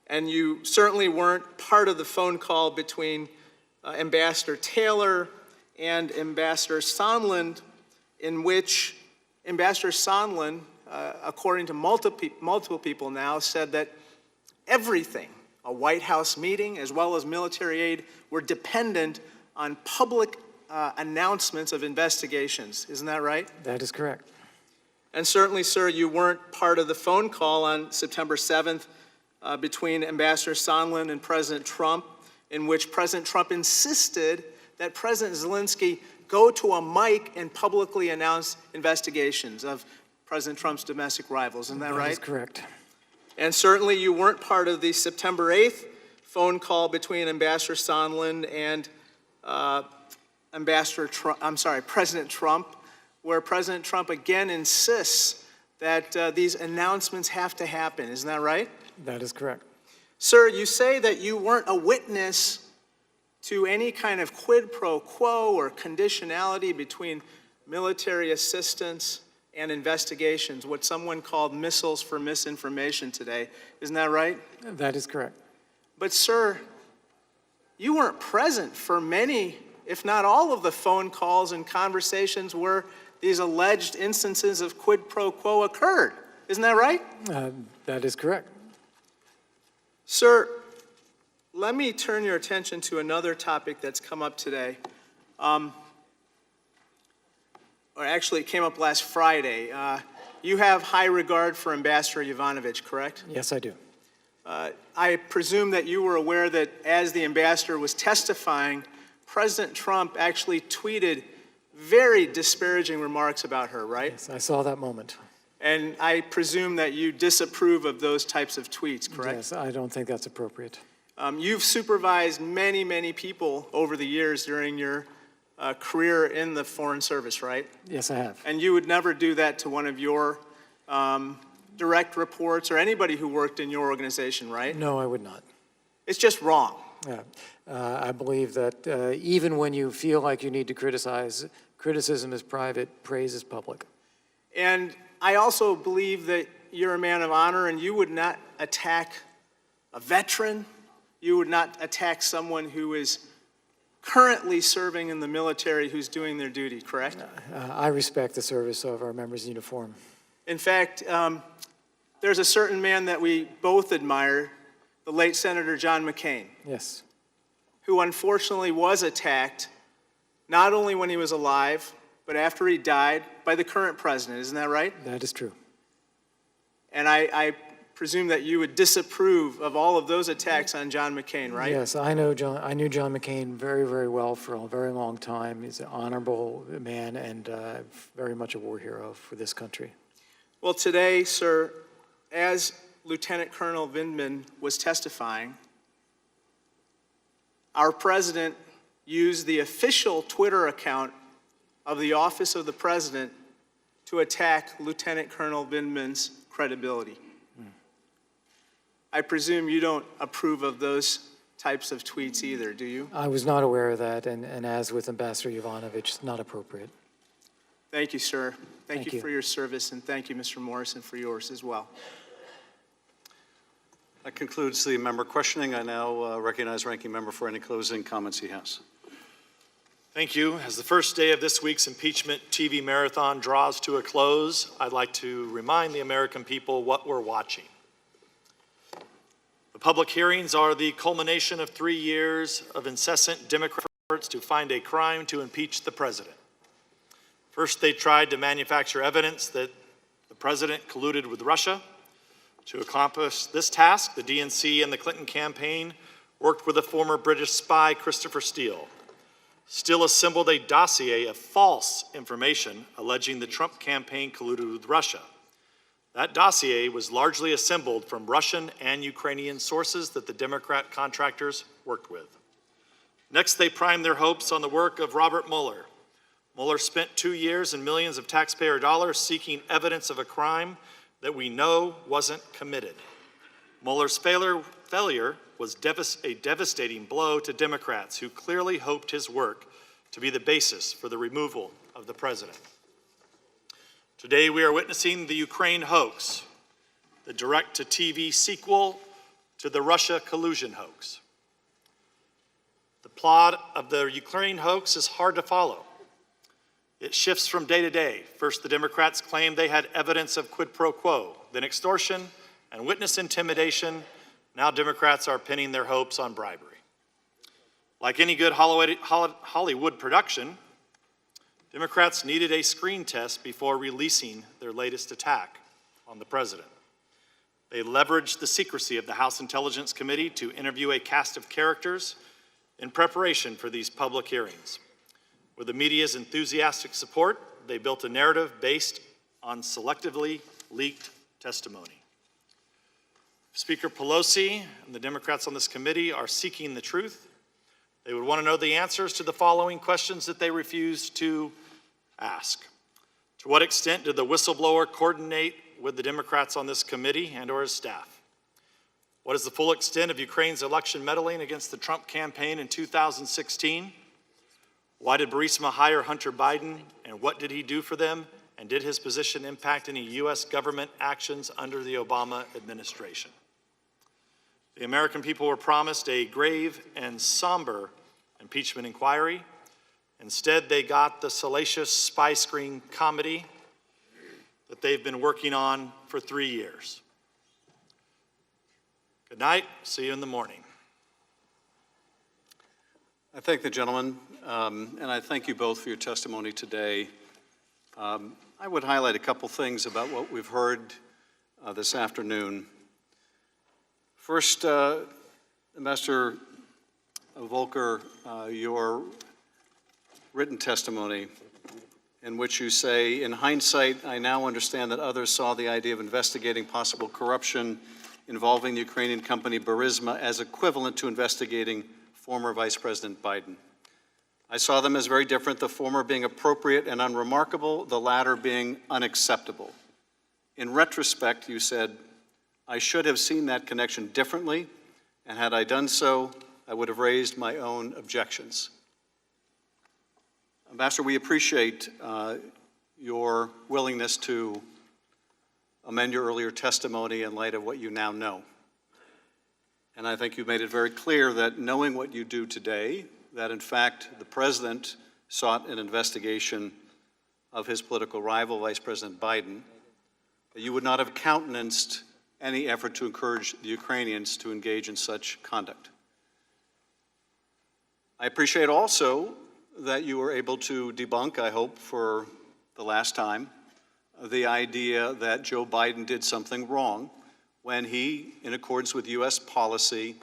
And you certainly weren't part of the phone call between Ambassador Taylor and Ambassador Sondland, in which Ambassador Sondland, according to multiple people now, said that everything, a White House meeting as well as military aid, were dependent on public announcements of investigations. Isn't that right? That is correct. And certainly, sir, you weren't part of the phone call on September 7th between Ambassador Sondland and President Trump, in which President Trump insisted that President Zelensky go to a mic and publicly announce investigations of President Trump's domestic rivals. Isn't that right? That is correct. And certainly you weren't part of the September 8th phone call between Ambassador Sondland and President Trump, where President Trump again insists that these announcements have to happen. Isn't that right? That is correct. Sir, you say that you weren't a witness to any kind of quid pro quo or conditionality between military assistance and investigations, what someone called missiles for misinformation today. Isn't that right? That is correct. But sir, you weren't present for many, if not all of the phone calls and conversations where these alleged instances of quid pro quo occurred. Isn't that right? That is correct. Sir, let me turn your attention to another topic that's come up today. Or actually, it came up last Friday. You have high regard for Ambassador Yovanovitch, correct? Yes, I do. I presume that you were aware that as the ambassador was testifying, President Trump actually tweeted very disparaging remarks about her, right? Yes, I saw that moment. And I presume that you disapprove of those types of tweets, correct? Yes, I don't think that's appropriate. You've supervised many, many people over the years during your career in the Foreign Service, right? Yes, I have. And you would never do that to one of your direct reports or anybody who worked in your organization, right? No, I would not. It's just wrong. Yeah. I believe that even when you feel like you need to criticize, criticism is private, praise is public. And I also believe that you're a man of honor and you would not attack a veteran. You would not attack someone who is currently serving in the military who's doing their duty, correct? I respect the service of our members in uniform. In fact, there's a certain man that we both admire, the late Senator John McCain, Yes. who unfortunately was attacked not only when he was alive, but after he died by the current president. Isn't that right? That is true. And I presume that you would disapprove of all of those attacks on John McCain, right? Yes, I knew John McCain very, very well for a very long time. He's an honorable man and very much a war hero for this country. Well, today, sir, as Lieutenant Colonel Vindman was testifying, our president used the official Twitter account of the Office of the President to attack Lieutenant Colonel Vindman's credibility. I presume you don't approve of those types of tweets either, do you? I was not aware of that, and as with Ambassador Yovanovitch, it's not appropriate. Thank you, sir. Thank Thank you you. for your service, and thank you, Mr. Morrison, for yours as well. That concludes the member questioning. I now recognize Ranking Member for any closing comments he has. Thank you. As the first day of this week's impeachment TV marathon draws to a close, I'd like to remind the American people what we're watching. The public hearings are the culmination of 3 years of incessant Democrat efforts to find a crime to impeach the president. First, they tried to manufacture evidence that the president colluded with Russia. To accomplish this task, the DNC and the Clinton campaign worked with a former British spy, Christopher Steele. Steele assembled a dossier of false information alleging the Trump campaign colluded with Russia. That dossier was largely assembled from Russian and Ukrainian sources that the Democrat contractors worked with. Next, they primed their hopes on the work of Robert Mueller. Mueller spent 2 years and millions of taxpayer dollars seeking evidence of a crime that we know wasn't committed. Mueller's failure was a devastating blow to Democrats who clearly hoped his work to be the basis for the removal of the president. Today we are witnessing the Ukraine hoax, the direct-to-TV sequel to the Russia collusion hoax. The plot of the Ukraine hoax is hard to follow. It shifts from day to day. First, the Democrats claimed they had evidence of quid pro quo, then extortion and witness intimidation. Now Democrats are pinning their hopes on bribery. Like any good Hollywood production, Democrats needed a screen test before releasing their latest attack on the president. They leveraged the secrecy of the House Intelligence Committee to interview a cast of characters in preparation for these public hearings. With the media's enthusiastic support, they built a narrative based on selectively leaked testimony. Speaker Pelosi and the Democrats on this committee are seeking the truth. They would want to know the answers to the following questions that they refused to ask. To what extent did the whistleblower coordinate with the Democrats on this committee and or his staff? What is the full extent of Ukraine's election meddling against the Trump campaign in 2016? Why did Burisma hire Hunter Biden, and what did he do for them? And did his position impact any U.S. government actions under the Obama administration? The American people were promised a grave and somber impeachment inquiry. Instead, they got the salacious spy screen comedy that they've been working on for 3 years. Good night. See you in the morning. I thank the gentleman, and I thank you both for your testimony today. I would highlight a couple things about what we've heard this afternoon. First, Ambassador Volker, your written testimony in which you say, in hindsight, I now understand that others saw the idea of investigating possible corruption involving the Ukrainian company Burisma as equivalent to investigating former Vice President Biden. I saw them as very different, the former being appropriate and unremarkable, the latter being unacceptable. In retrospect, you said, I should have seen that connection differently, and had I done so, I would have raised my own objections. Ambassador, we appreciate your willingness to amend your earlier testimony in light of what you now know. And I think you made it very clear that knowing what you do today, that in fact the President sought an investigation of his political rival, Vice President Biden, that you would not have countenanced any effort to encourage the Ukrainians to engage in such conduct. I appreciate also that you were able to debunk, I hope for the last time, the idea that Joe Biden did something wrong when he, in accordance with U.S. policy,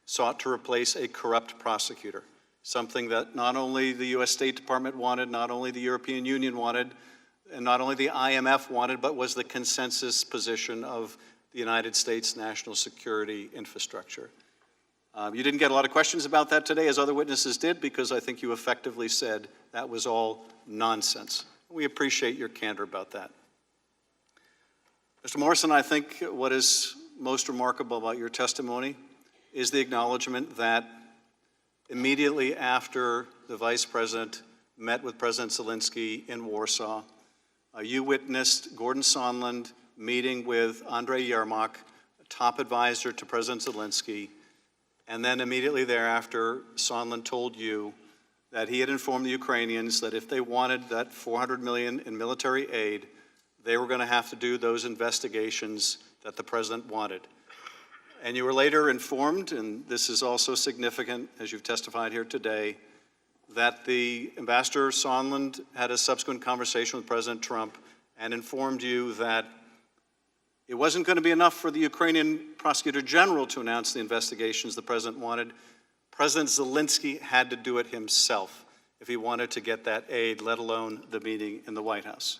sought to replace a corrupt prosecutor, something that not only the U.S. State Department wanted, not only the European Union wanted, and not only the IMF wanted, but was the consensus position of the United States national security infrastructure. You didn't get a lot of questions about that today, as other witnesses did, because I think you effectively said that was all nonsense. We appreciate your candor about that. Mr. Morrison, I think what is most remarkable about your testimony is the acknowledgement that immediately after the Vice President met with President Zelensky in Warsaw, you witnessed Gordon Sondland meeting with Andrei Yermak, a top advisor to President Zelensky, and then immediately thereafter, Sondland told you that he had informed the Ukrainians that if they wanted that $400 million in military aid, they were going to have to do those investigations that the President wanted. And you were later informed, and this is also significant as you've testified here today, that the Ambassador Sondland had a subsequent conversation with President Trump and informed you that it wasn't going to be enough for the Ukrainian Prosecutor General to announce the investigations the President wanted. President Zelensky had to do it himself if he wanted to get that aid, let alone the meeting in the White House.